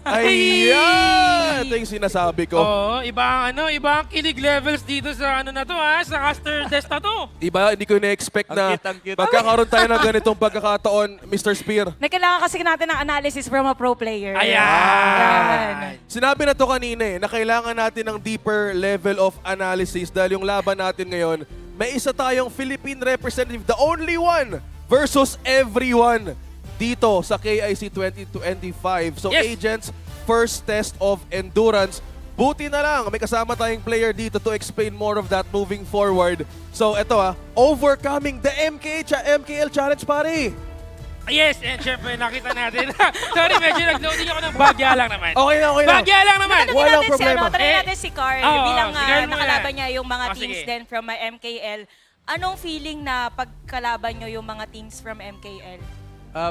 Ayan! Ito yung sinasabi ko. Oo, iba ang kilig levels dito sa ano na to sa caster test na to. Diba, hindi ko na-expect na magkakaroon tayo ng ganitong pagkakataon, Mr. Spear. Kailangan kasi natin ng analysis from a pro player. Ayan! Sinabi na to kanina na kailangan natin ng deeper level of analysis dahil yung laban natin ngayon, may isa tayong Philippine representative, the only one versus everyone dito sa KIC 2025. So Yes. Agents, first test of endurance. Buti na lang, may kasama tayong player dito to explain more of that moving forward. So ito overcoming the MKL challenge, pare. Yes, and syempre nakita natin. Sorry, medyo nag-loading ako ng bagya lang naman. Okay lang. Bagya lang naman. Walang problema. Tanungin natin si Carl. Oo, Bilang si Carl muna. nakalaban niya yung mga teams sige. din from MKL. Anong feeling na pagkalaban nyo yung mga teams from MKL?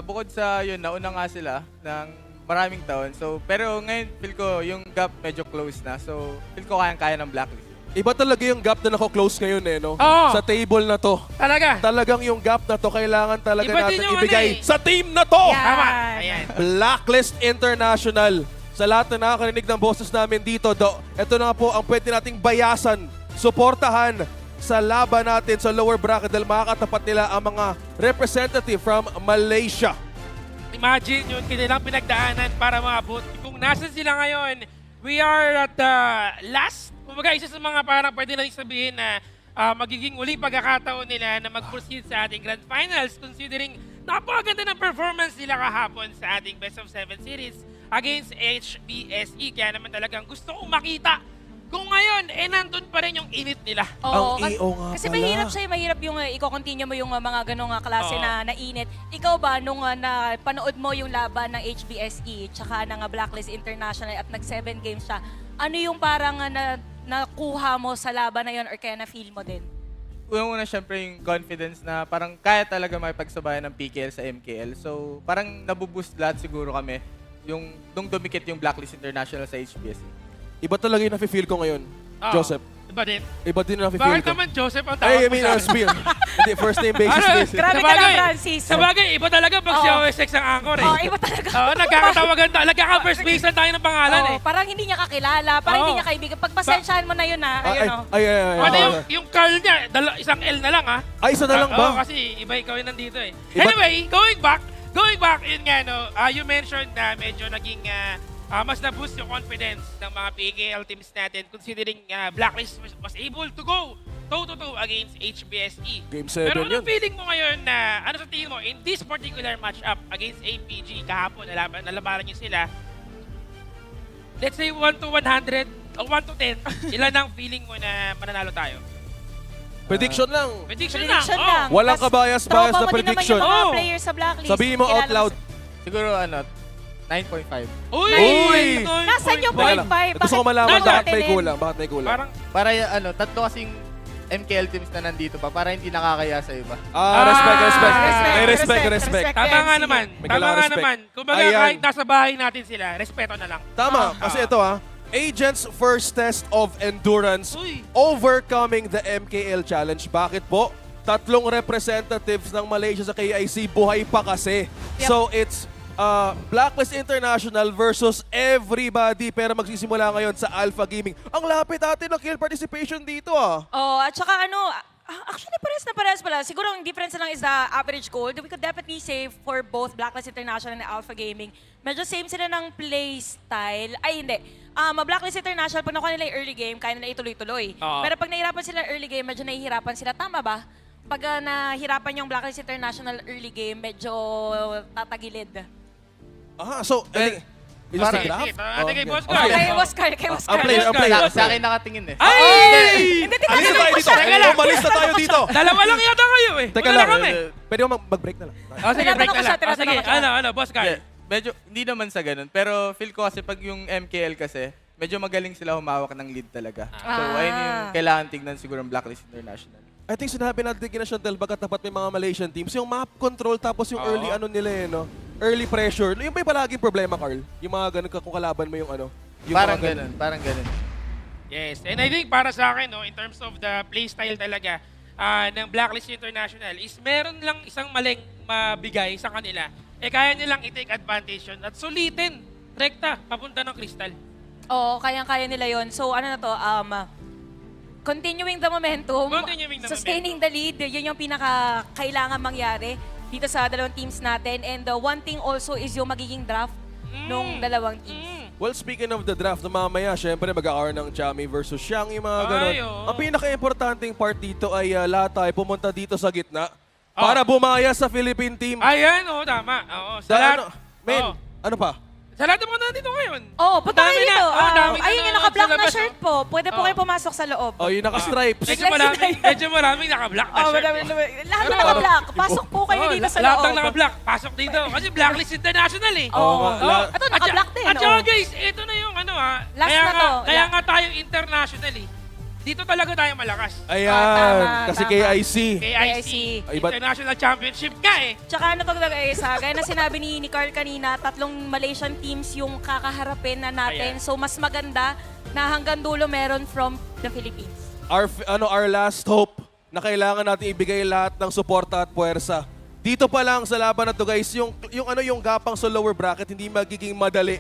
Bukod sa yun, nauna nga sila ng maraming taon. So, pero ngayon, feel ko yung gap medyo close na. So, feel ko kayang-kaya ng Blacklist. Iba talaga yung gap na nako-close ngayon no? Oo. Sa table na to. Talaga. Talagang yung gap na to, kailangan talaga Iba din natin yung ibigay ano sa team na to! Tama. Ayan. Blacklist International. Sa lahat na nakakarinig ng boses namin dito, ito na nga po ang pwede nating bayasan, suportahan sa laban natin sa lower bracket dahil makakatapat nila ang mga representative from Malaysia. Imagine yun, kanilang pinagdaanan para maabot. Kung nasa sila ngayon, we are at the last, kumbaga isa sa mga parang pwede natin sabihin na magiging uling pagkakataon nila na mag-proceed sa ating Grand Finals considering napakaganda ng performance nila kahapon sa ating Best of 7 series against HBSE. Kaya naman talagang gusto kong makita kung ngayon, nandun pa rin yung init nila. Oo, Ang EO nga kasi pala. mahirap siya, mahirap yung i-continue mo yung mga ganong klase na init. Ikaw ba, nung napanood mo yung laban ng HBSE tsaka ng Blacklist International at nag-7 games siya, ano yung parang nakuha mo sa laban na yun or kaya na-feel mo din? Una, syempre yung confidence na parang kaya talaga makipagsabayan ng PKL sa MKL. So, parang nabuboost lahat siguro kami yung nung dumikit yung Blacklist International sa HBSE. Iba talaga yung nafe-feel ko ngayon, Joseph. Iba din? Iba din yung nafe-feel Bakit ko. naman Joseph ang tawag Ay, I mo mean, sa Spiel. Hindi, first name basis. basis. Grabe ka lang, Francis. Sabagay, iba talaga pag si OSX ang anchor eh. Iba talaga. Oo, nagkakatawagan tayo. Nagkaka-first basean tayo ng pangalan eh. Parang hindi niya kakilala, parang hindi niya kaibigan. Pagpasensyahan mo na yun ayun Pati yung Carl niya, isang L na lang ha. Ay, isa na lang ba? Oo, kasi iba ikaw yung nandito eh. Anyway, going back, yun nga no, you mentioned na medyo naging mas na-boost yung confidence ng mga PKL teams natin considering Blacklist was able to go toe-to-toe against HBSE. Game 7 Pero yun. anong feeling mo ngayon na, ano sa tingin mo, in this particular matchup against APG kahapon, nalabanan niyo sila, let's say 1 to 100 o 1 to 10, ilan ang feeling mo na mananalo tayo? Prediction lang. Prediction Prediction lang. lang. Walang kabayas-bayas na prediction. Tropa mo din naman yung mga players sa Blacklist. Sabihin mo out loud. Siguro 9.5. Uy! Nasaan yung Teka lang. 0.5? Gusto ko malaman bakit may 10? kulang. Bakit may kulang? Parang, Para tatlo kasing MKL teams na nandito pa para hindi nakakaya sa iba. Respect. tama nga naman. May Tama kailangan nga respect. naman. Kumbaga Ayan. kahit nasa bahay natin sila, respeto na lang. Tama. Kasi ito Agents first test of endurance Uy. overcoming the MKL challenge. Bakit po? 3 representatives ng Malaysia sa KIC buhay pa kasi. So it's Blacklist International versus everybody pero magsisimula ngayon sa Alpha Gaming. Ang lapit natin ng kill participation dito At saka actually parehas pala. Siguro ang difference lang is the average gold. We could definitely say for both Blacklist International and Alpha Gaming, medyo same sila ng play style. Ay, hindi. Blacklist International, pag nakuha nila yung early game, kaya nila ituloy-tuloy. Pero pag nahihirapan sila early game, medyo nahihirapan sila. Tama ba? Pag nahihirapan yung Blacklist International early game, medyo tatagilid. So, Sige, kay Boss Carl. Kay Boss Carl. Ang player. Sa akin nakatingin eh. Ay! Hindi, Alis na tayo dito. Umalis na tayo dito. Dalawa lang yata kayo eh. Teka Wala lang. kami. Pwede mo mag-break na lang. Sige, break na lang. Sige, Boss Carl. Yeah, medyo, hindi naman sa ganun. Pero feel ko kasi pag yung MKL kasi, medyo magaling sila humawak ng lead talaga. So, ayun yung kailangan tignan siguro ng Blacklist International. I think sinabi natin kina Chantel baga tapat may mga Malaysian teams, yung map control tapos yung early nila no? Early pressure. Yung ba yung palaging problema, Carl? Yung mga ganun kung kalaban mo yung yung Parang mga ganun. Yes, and I think para sa akin, no, in terms of the playstyle talaga ng Blacklist International is meron lang isang maling mabigay sa kanila. Kaya nilang i-take advantage yun at sulitin. Rekta, papunta ng Crystal. Oo, kayang-kaya nila yon. So ano na to, continuing the momentum, sustaining the lead, yun yung pinaka-kailangan mangyari dito sa dalawang teams natin. And one thing also is yung magiging draft nung dalawang teams. Well, speaking of the draft, mamaya, syempre magkakaroon ng Chami versus Xiang, yung mga ganun. Ang pinaka-importanting part dito ay lahat tayo pumunta dito sa gitna para bumaya sa Philippine team. Ayan, tama. Sa lahat. Ano pa? Sa lahat ng mga nandito ngayon. Punta kayo dito. Ayun yung naka-black na labas, shirt po. Pwede po kayo pumasok sa loob. Yung naka-stripes. Medyo maraming naka-black na shirt. Lahat na naka-black. Pasok po kayo dito sa loob. Lahat ng naka-black. Pasok dito. Kasi Blacklist International eh. Ito, naka-black din. At saka guys, ito na yung Last na to. Kaya nga tayo international eh. dito talaga tayo malakas. Ayan, tama, kasi tama. KIC. KIC. Ay, ba't- International Championship nga eh. Tsaka ano to guys, gaya na sinabi ni Carl kanina, 3 Malaysian teams yung kakaharapin na natin. Ayan. So mas maganda na hanggang dulo meron from the Philippines. Our last hope na kailangan natin ibigay lahat ng suporta at puwersa. Dito pa lang sa laban na to guys, yung gapang sa lower bracket hindi magiging madali.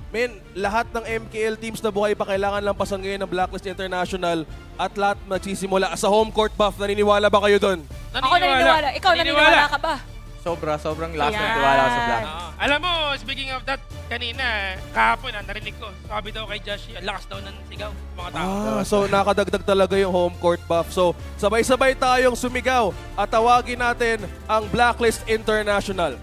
Men, lahat ng MKL teams na buhay pa kailangan lampasan ngayon ng Blacklist International at lahat magsisimula sa home court buff. Naniniwala ba kayo doon? Ako naniniwala. Ikaw naniniwala ka ba? Sobrang lakas ng tiwala ko sa Black. Alam mo, speaking of that, kanina, kahapon narinig ko. Sabi daw kay Josh, ang lakas daw ng sigaw ng mga tao. So nakadagdag talaga yung home court buff. So sabay-sabay tayong sumigaw at tawagin natin ang Blacklist International.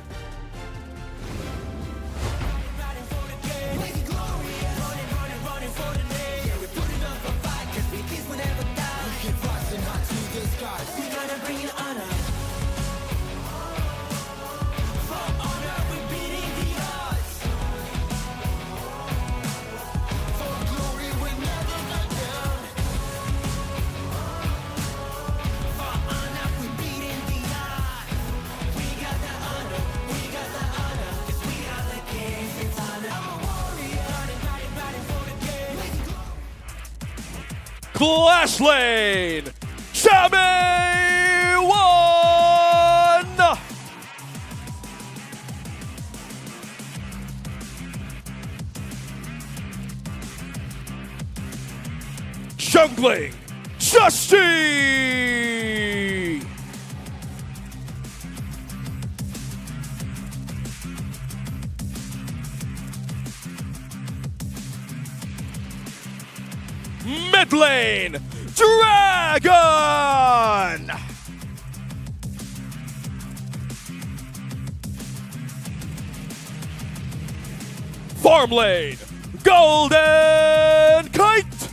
Clash Lane! Chami 1! Jungling! Justy! Mid lane, Dragon! Farm lane, Golden Kite!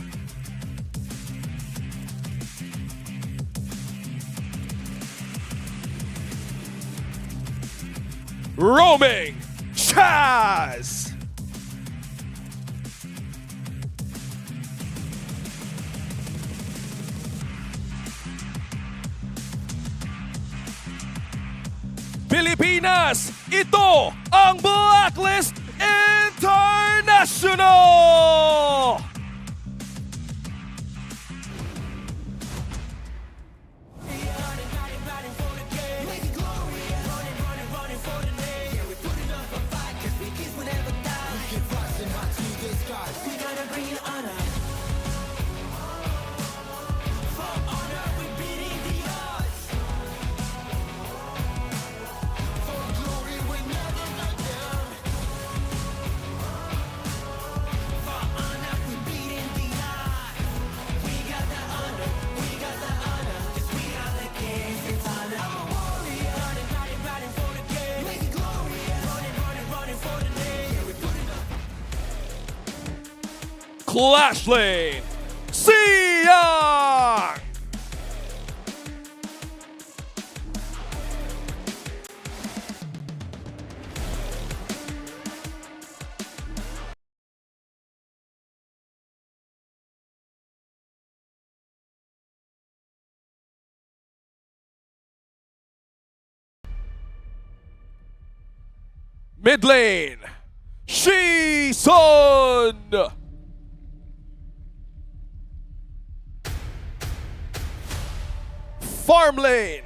Roaming, Chaz! Pilipinas, ito ang Blacklist International! Clash Lane, Siang! Mid lane, Shison! Farm lane,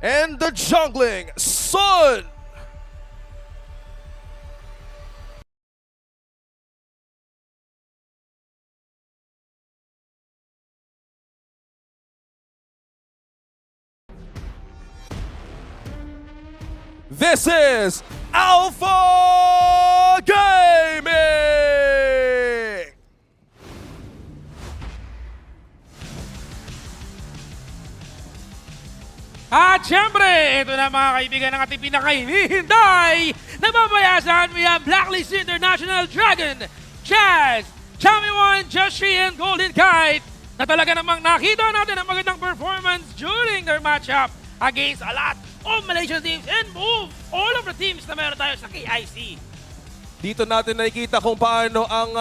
and the jungling Sun. This is Alpha Gaming! At syempre, ito na mga kaibigan ng ating pinakahinihintay. Nababayasan mo yan, Blacklist International Dragon, Chaz, Chami 1, Joshi, and Golden Kite na talaga namang nakita natin ang magandang performance during their matchup against a lot of Malaysian teams and move all of the teams na meron tayo sa KIC. Dito natin nakikita kung paano ang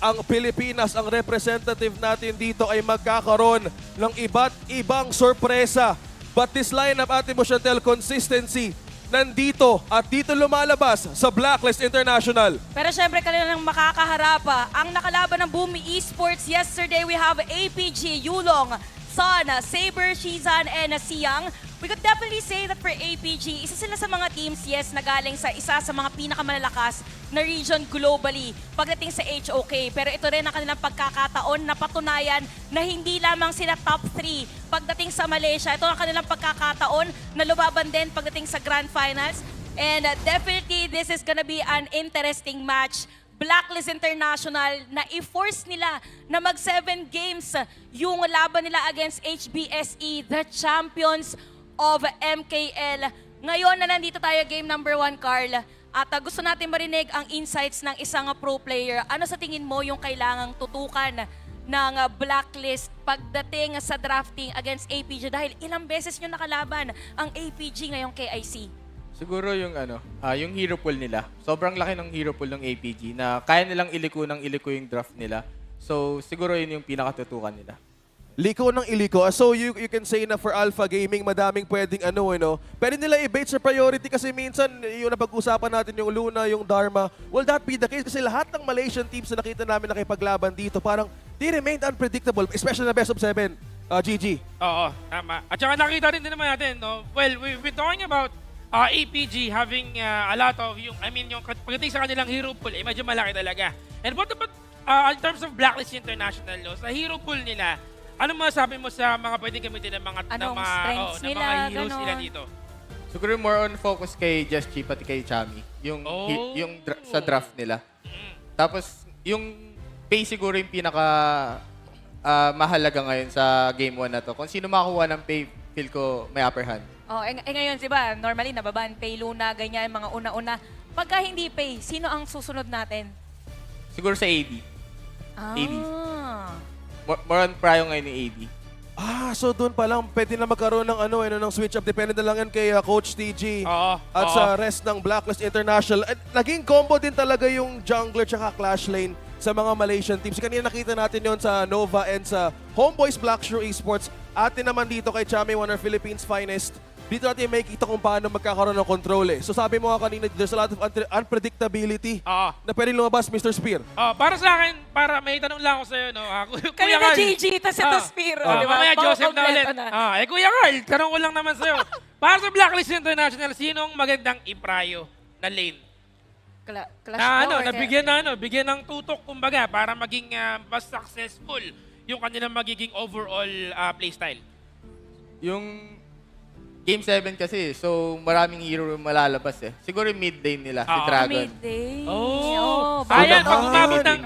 ang Pilipinas, ang representative natin dito ay magkakaroon ng iba't ibang sorpresa. But this lineup, Ate Mo Chantel, consistency, nandito at dito lumalabas sa Blacklist International. Pero syempre kanila nang makakaharap ang nakalaban ng Boom Esports. Yesterday we have APG, Yulong, Son, Saber, Shizan, and Siyang. We could definitely say that for APG, isa sila sa mga teams, yes, na galing sa isa sa mga pinakamalalakas na region globally pagdating sa HOK. Pero ito rin ang kanilang pagkakataon na patunayan na hindi lamang sila top 3 pagdating sa Malaysia. Ito ang kanilang pagkakataon na lumaban din pagdating sa Grand Finals. And definitely, this is gonna be an interesting match. Blacklist International na i-force nila na mag 7 games yung laban nila against HBSE, the champions of MKL. Ngayon na nandito tayo, game number 1, Carl. At gusto natin marinig ang insights ng isang pro player. Ano sa tingin mo yung kailangang tutukan ng Blacklist pagdating sa drafting against APG? Dahil ilang beses nyo nakalaban ang APG ngayong KIC. Siguro yung yung hero pool nila. Sobrang laki ng hero pool ng APG na kaya nilang iliko yung draft nila. So siguro yun yung pinakatutukan nila. Liko ng iliko. So you can say na for Alpha Gaming, madaming pwedeng pwede nila i-bait sa priority kasi minsan yung napag-usapan natin yung Luna, yung Dharma. Will that be the case? Kasi lahat ng Malaysian teams na nakita namin nakipaglaban dito, parang they remained unpredictable, especially na best of 7. GG. Oo, tama. At saka nakita din naman natin, no? Well, we've been talking about APG having a lot of yung pagdating sa kanilang hero pool, medyo malaki talaga. And what about in terms of Blacklist International, no? Sa hero pool nila, ano masasabi mo sa mga pwedeng gamitin ng mga strengths nila, mga heroes ganon. nila dito? Siguro more on focus kay Just Chi pati kay Chami. Sa draft nila. Tapos yung pay siguro yung pinaka mahalaga ngayon sa game 1 na to. Kung sino makakuha ng pay, feel ko may upper hand. Ngayon, diba, normally nababaan, pay Luna, ganyan, mga una-una. Pagka hindi pay, sino ang susunod natin? Siguro sa AD. AD. Ah. More on Pryo ngayon ni AD. So doon pa lang pwede na magkaroon ng ng switch up. Depende na lang yan kay Coach TG at sa rest ng Blacklist International. At naging combo din talaga yung jungler tsaka clash lane sa mga Malaysian teams. Kanina nakita natin yon sa Nova and sa HomeBois Blackshore Esports. Atin naman dito kay Chami, one of Philippines' finest. Dito natin may kita kung paano magkakaroon ng control So sabi mo nga kanina, there's a lot of unpredictability na pwedeng lumabas, Mr. Spear. Para sa akin, may tanong lang ako sa'yo, no? Kuya Kanina Carl. GG, tas ito Spear. Di ba? Mamaya Joseph na ulit. Na. Kuya Carl, tanong ko lang naman sa'yo. Para sa Blacklist International, sinong magandang iprayo na lane? Bigyan ng tutok, kumbaga, para maging mas successful yung kanilang magiging overall playstyle. Yung Game 7 kasi, so maraming hero malalabas Siguro yung mid lane nila, si Dragon. Mid lane. Ayan,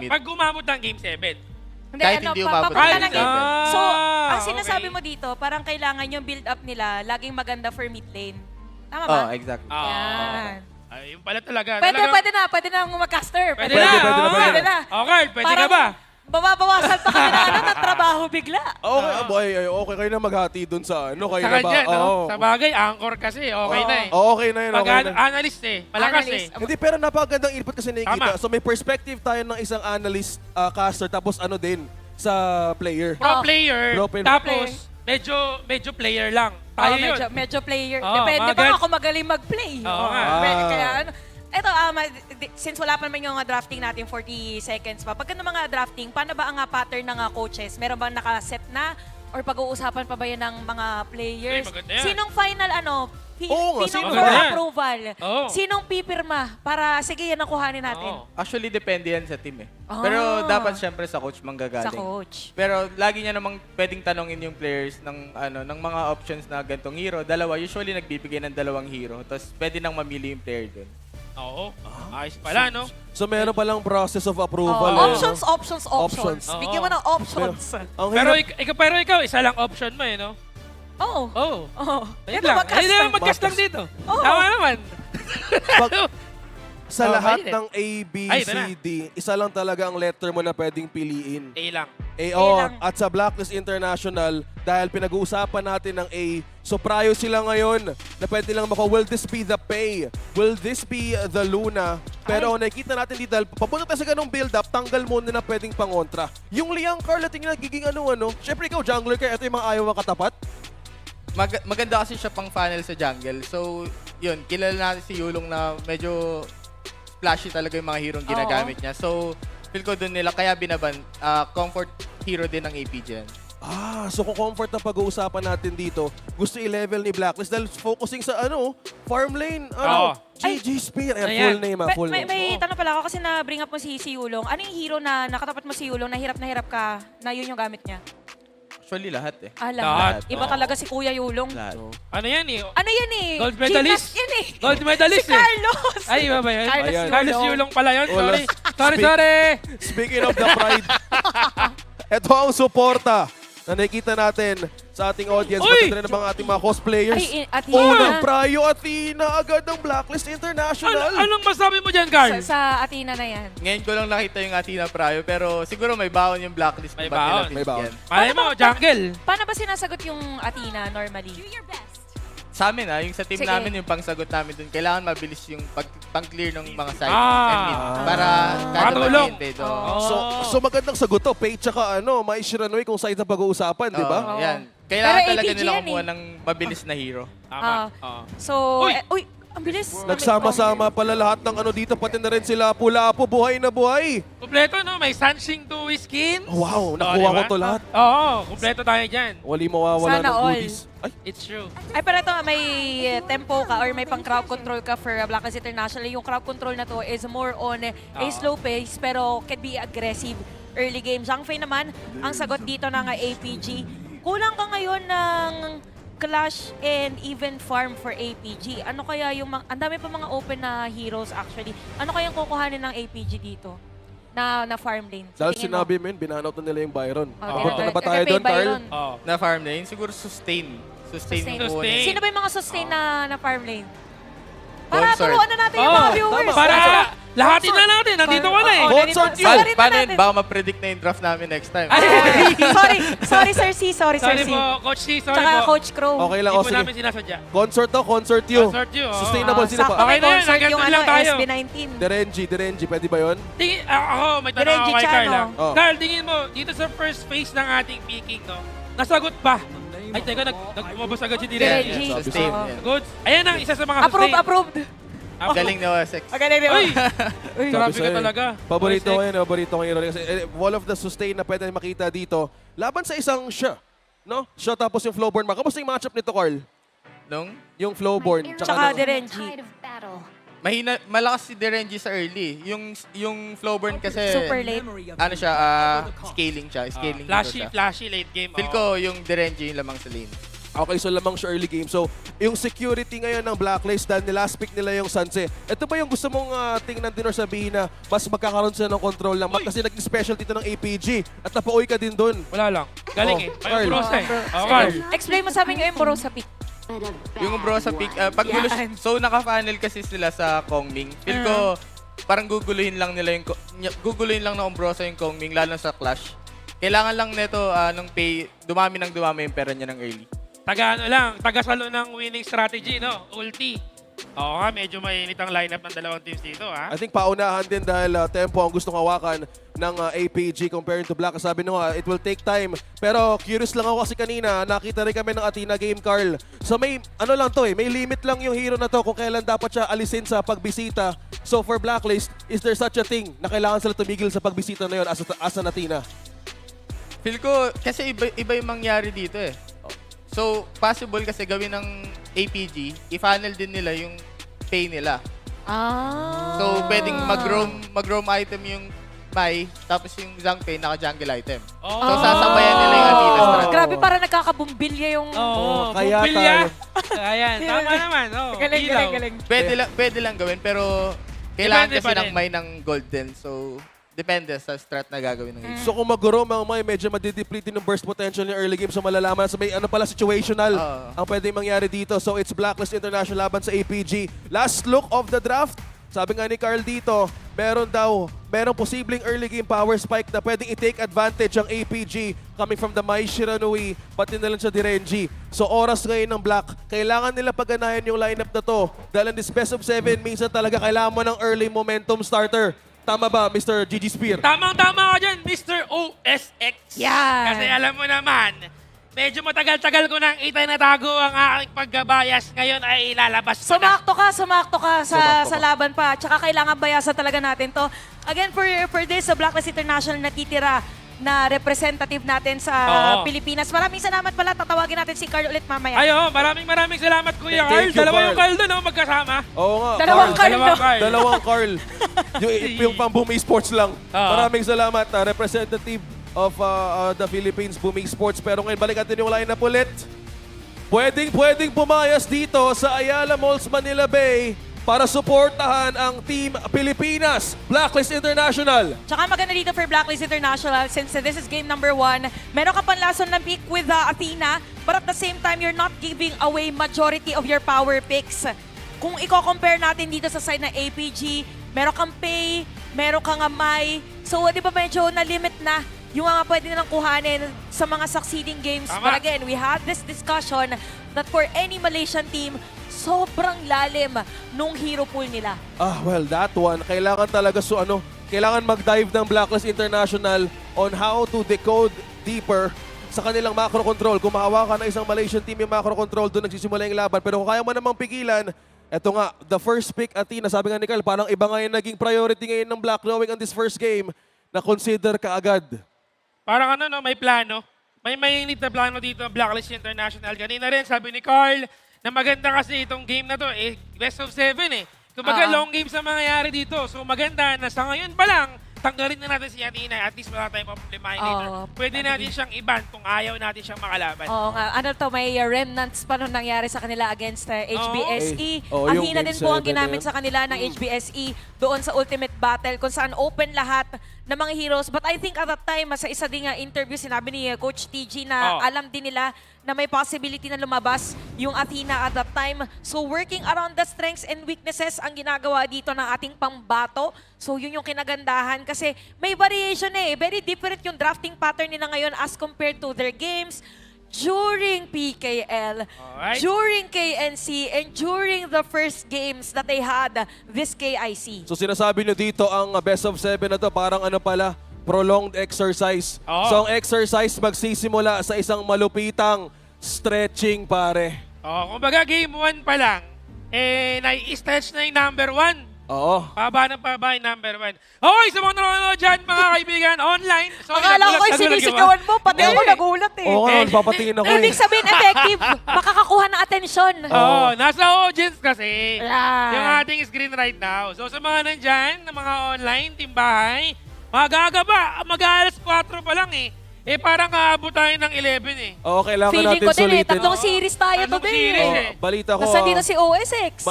pag gumamot ng Game 7. Kahit hindi umabot ng Game 7. So, ang sinasabi mo dito, parang kailangan yung build up nila laging maganda for mid lane. Tama ba? Exactly. Yan. Yung pala talaga. Pwede na mag-caster. Pwede na. Okay, pwede ka ba? Babawasan pa kami ng trabaho bigla. Okay kayo na maghati dun sa kayo sa na ba? kanya, no? Sa bagay, anchor kasi, okay na Okay na yun, okay na. Analyst malakas Hindi, pero napakagandang input kasi nakikita. So may perspective tayo ng isang analyst caster tapos din sa player. Pro player, tapos medyo player lang. Tayo yun. Medyo player. Depende pa ako magaling mag-play. Kaya Ito, since wala pa naman yung drafting natin, 40 seconds pa. Pagka ng mga drafting, paano ba ang pattern ng coaches? Meron bang nakaset na? Or pag-uusapan pa ba yan ng mga players? Sinong final approval? Sinong pipirma? Para, sige, yan ang kuhanin natin. Actually, depende yan sa team Pero dapat syempre sa coach manggagaling. Sa coach. Pero lagi niya namang pwedeng tanongin yung players ng mga options na gantong hero. Usually nagbibigay ng 2 hero. Tapos pwede nang mamili yung player dun. Ayos pala, no? So meron palang process of approval. Options. Bigyan mo ng options. Pero ikaw, isa lang option mo no? Ayun lang. Ayun lang mag-cast lang dito. Tama naman. Sa lahat mainit. ng A, B, Ay, C, ito na. D, isa lang talaga ang letter mo na pwedeng piliin. A lang. At sa Blacklist International, dahil pinag-uusapan natin ng A, so prayo sila ngayon na pwede lang will this be the pay? Will this be the Luna? Pero nakikita natin dito, dahil papunta tayo sa ganung build-up, tanggal muna na pwedeng pangontra. Yung Liang Carl, tingin nagiging ano. Siyempre ikaw, jungler ka, ito yung mga ayaw makatapat. Maganda kasi siya pang funnel sa jungle. So, yun, kilala natin si Yulong na medyo splashy talaga yung mga hero ginagamit niya. So, feel ko dun nila, kaya binaban, comfort hero din ng APG yan. So kung comfort na pag-uusapan natin dito, gusto i-level ni Blacklist dahil focusing sa farm lane. GG Spear. Full name full name. May tanong pala ako kasi na-bring up mo si Yulong. Ano yung hero na nakatapat mo si Yulong na hirap ka na yun yung gamit niya? Actually, lahat eh. Lahat. Iba talaga si Kuya Yulong. Ano yan eh? Ano yan eh? Gold medalist. Gymnast yan eh. Gold medalist Si Carlos. Ay, iba ba yan? Carlos Yulong pala yun. Wala. Sorry. Speaking of the pride, ito ang suporta na nakikita natin sa ating audience, pati rin ng mga ating mga cosplayers. Ay, Athena. Unang prayo, Athena, agad ng Blacklist International. Anong masabi mo dyan, Carl? Sa Athena na yan. Ngayon ko lang nakita yung Athena Prayo, pero siguro may baon yung Blacklist. May ba't nila baon. May baon. Malay mo, jungle. Paano ba sinasagot yung Athena normally? Sa amin yung sa team Sige. namin, yung pangsagot namin dun, kailangan mabilis yung pang-clear ng mga side Ah. and mid. Para kada Makatulong. mag-hintay So magandang sagot to. Pay tsaka may Shiranui kung side na pag-uusapan, di ba? Yan. Kailangan Pero talaga APG nila yan kumuha ng mabilis na hero. Tama. So, Uy! ang bilis. Nagsama-sama pala lahat ng dito, pati na rin sila Pula-Apo, buhay na buhay. Kompleto, no? May Sunshing 2 skins. Wow, nakuha ko to lahat. Oo, kompleto tayo dyan. Wali mawawala Sana ng all. goodies. Ay, It's true. Ay, pero ito, may tempo ka or may pang crowd control ka for Blacklist International. Yung crowd control na to is more on a slow pace pero can be aggressive early game. Zhangfei naman, ang sagot dito ng APG. Kulang ka ngayon ng Clash and even farm for APG. Ano kaya yung ang dami pa mga open na heroes actually. Ano kayang kukuhanin ng APG dito na farm lane? dahil Tingin mo? sinabi mo yun, binanout na nila yung Byron. Okay, Punta na ba tayo nagpe-pay doon, Carl? Byron. Na farm lane, siguro sustain. Sustain yung kukunin. Sino ba yung mga sustain na farm lane? Para Consort. turuan na natin yung mga viewers. Para lahatin na natin. Nandito ka na eh. Consort you! Sorry na Paano yun? natin. Baka ma-predict na yung draft namin next time. Sorry Sir C. Sorry Sir Sorry C. po, Coach C. Sorry Tsaka po. Coach Crow. Okay lang, Hindi o po sige. namin sinasadya. Consort to, consort you. Consort you, oo. Sustainable, sino Sakto pa? Okay may na yan, concert hanggang yung doon lang tayo. SB19. Derenji, pwede ba yun? Ako, may tanong Direnji ako kay Carl. Chano. Oh. Carl, tingin mo, dito sa first phase ng ating picking, no? Nasagot ba? Ay, teka, nagumabas agad si Direnji. Direnji. Sustain. Oo. yan. Good. Ayan ang isa sa mga Approved. Galing na Wessex. Magaling din. Uy! Sabi Grabe sa'yo, ka talaga. Paborito ko Wessex. yan, paborito ko yun. Kasi wall of the sustain na pwede makita dito, laban sa isang siya. No? Siya tapos yung Flowborn. Kamusta yung matchup nito, Carl? Yung Flowborn. Tsaka Direnji. Mahina, malakas si Derenji sa early. Yung Flowburn kasi Super late. ano siya, scaling siya. Scaling Flashy late game. Feel ko yung Derenji yung lamang sa lane. Okay, so lamang siya early game. So, yung security ngayon ng Blacklist, dahil nilast pick nila yung Sanse. Ito ba yung gusto mong tingnan din or sabihin na mas magkakaroon sila ng control ng map? Kasi naging specialty ito ng APG at napauwi ka din doon. Wala lang. Galing eh. Carl. May Brosa eh. Carl. Explain mo sa amin yung Brosa pick. Yung bro sa pick, pag so naka-funnel kasi sila sa Kongming. Feel ko parang guguluhin lang nila guguluhin lang ng Umbrosa yung Kongming lalo sa Clash. Kailangan lang nito ng pay, dumami yung pera niya ng early. Taga-salo ng winning strategy, no? Ulti. Oo nga, medyo mainit ang lineup ng dalawang teams dito, ha? I think paunahan din dahil tempo ang gustong hawakan ng APG compared to Black. Sabi nyo it will take time. Pero curious lang ako kasi kanina, nakita rin kami ng Athena game, Carl. So may, may limit lang yung hero na to kung kailan dapat siya alisin sa pagbisita. So for Blacklist, is there such a thing na kailangan sila tumigil sa pagbisita na yun as an Athena? Feel ko, kasi iba yung mangyari dito eh. So, possible kasi gawin ng APG, i-funnel din nila yung pay nila. So, pwedeng mag-roam item yung Mai, tapos yung Zhangfei naka-jungle item. So, sasabayan nila yung Athena strategy. Grabe, para nagkakabumbilya yung... Kaya bumbilya. tayo. Ayan, tama naman. Galing. Pwede lang gawin, pero kailangan Depende kasi pa ng rin. Mai ng golden. So, depende sa strat na gagawin ng APG. So kung mag-roam ang medyo madideplete ng burst potential ng early game. So malalaman sa may situational ang pwedeng mangyari dito. So it's Blacklist International laban sa APG. Last look of the draft. Sabi nga ni Carl dito, merong posibleng early game power spike na pwedeng i-take advantage ang APG coming from the Mai Shiranui, pati na lang siya Direnji. So oras ngayon ng Black, kailangan nila pagganahin yung lineup na to. Dahil in this best of 7, minsan talaga kailangan mo ng early momentum starter. Tama ba, Mr. GG Spear? Tamang-tama ka dyan, Mr. OSX. Yan. Kasi alam mo naman, medyo matagal-tagal ko nang itinatago ang aking pagkabayas. Ngayon ay ilalabas ko na. Sumakto ka sa laban pa. Tsaka kailangan bayasan talaga natin to. Again, for this, sa Blacklist International natitira na representative natin sa Pilipinas. Maraming salamat pala. Tatawagin natin si Carl ulit mamaya. Ayo, maraming salamat Kuya Carl. Thank you, Dalawa Carl. yung Carl doon, magkasama. Oo nga, Dalawang Carl. Dalawang Carl. yung pang Boom Esports lang. Maraming salamat, representative of the Philippines, Boom Esports. Pero ngayon, balik natin yung lineup ulit. Pwedeng pumayas dito sa Ayala Malls, Manila Bay para suportahan ang Team Pilipinas, Blacklist International. Tsaka maganda dito for Blacklist International since this is game number 1. Meron ka panlason ng pick with Athena, but at the same time, you're not giving away majority of your power picks. Kung i-compare natin dito sa side ng APG, meron kang Pay, meron kang Mai. So, di ba medyo na-limit na yung mga pwede nilang kuhanin sa mga succeeding games. Tama. But again, we had this discussion that for any Malaysian team, sobrang lalim nung hero pool nila. Well, that one, kailangan talaga kailangan mag-dive ng Blacklist International on how to decode deeper sa kanilang macro control. Kung mahawakan ng isang Malaysian team yung macro control, doon nagsisimula yung laban. Pero kung kaya mo namang pigilan, eto nga, the first pick, Athena, sabi nga ni Carl, parang iba nga yung naging priority ngayon ng Black knowing on this first game na consider ka agad. Parang may plano. May mainit na plano dito ang Blacklist International. Kanina rin, sabi ni Carl, na maganda kasi itong game na to, best of 7 Kumbaga, long games ang mangyayari dito. So maganda na sa ngayon pa lang, tanggalin na natin si Athena. At least wala tayong problemahin later. Pwede natin siyang i-ban kung ayaw natin siyang makalaban. Oo nga. May remnants pa nung nangyari sa kanila against HBSE. Yung Athena din game po ang 7 ginamit na sa kanila ng HBSE doon sa Ultimate Battle kung saan open lahat ng mga heroes. But I think at that time, sa isa ding interview, sinabi ni Coach TG na alam din nila na may possibility na lumabas yung Athena at that time. So working around the strengths and weaknesses ang ginagawa dito ng ating pambato. So yun yung kinagandahan kasi may variation Very different yung drafting pattern nila ngayon as compared to their games during PKL, during KNC, and during the first games that they had this KIC. So sinasabi nyo dito ang best of 7 na to parang prolonged exercise. So ang exercise magsisimula sa isang malupitang stretching, pare. Kumbaga game 1 pa lang, nai-stretch na yung number 1. Paba yung number 1. Okay, sa mga nanonood dyan, mga kaibigan, online. Akala ko sinisigawan mo, pati ako nagulat Oo nga, papatingin ako Ibig sabihin effective, makakakuha ng atensyon. Nasa audience kasi yung ating screen right now. So sa mga nandyan, na mga online, timbahay, mag-alas 4 pa lang parang aabot tayo ng 11 kailangan Feeling natin ko din sulitin. Tatlong series tayo today. Balita ko. Nasa dito si OSX.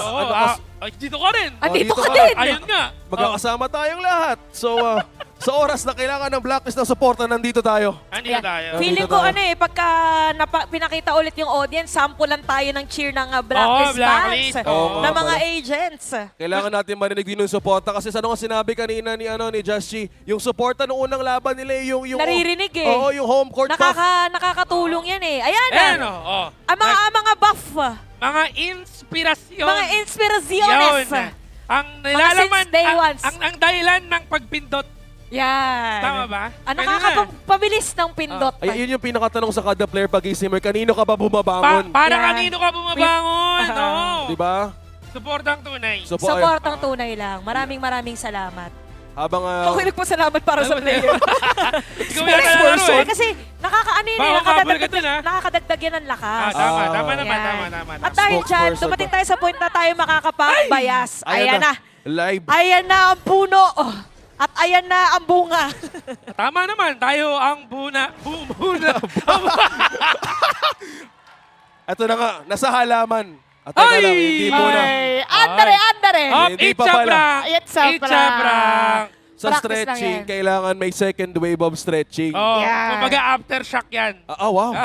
Dito ka rin. Dito ka din. Ayun nga. Magkakasama tayong lahat. So, sa oras na kailangan ng Blacklist ng suporta, nandito tayo. Andito tayo. Feeling ko pagka pinakita ulit yung audience, sample lang tayo ng cheer ng Blacklist fans, ng mga agents. Kailangan natin marinig din yung suporta kasi sa nga sinabi kanina ni Joshi, yung suporta noong unang laban nila yung naririnig yung home court buff. Nakakatulong yan Ayan ang mga buff. Mga inspirasyon. Mga inspirasyones. Ang nilalaman, day ones. ang dahilan ng pagpindot. Yan. Tama ba? Nakakapabilis ng pindot. Yun yung pinakatanong sa kada player pag isimer, kanino ka ba bumabangon? Kanino ka bumabangon? Diba? Suportang tunay. Suportang tunay lang. Maraming salamat. Habang ako nagpasalamat para sa player. Kasi nakakadagdag yan ng lakas. Tama naman. At dahil dyan, dumating tayo sa point na tayo makakapagbayas. Ayan na. Live. Ayan na ang puno. At ayan na ang bunga. Tama naman, tayo ang buna. Ito na nga, nasa halaman. At teka lang, hindi muna. Andare. Hindi pa pala. Itsabrang. Sa stretching, kailangan may second wave of stretching. Kumbaga aftershock yan. Wow.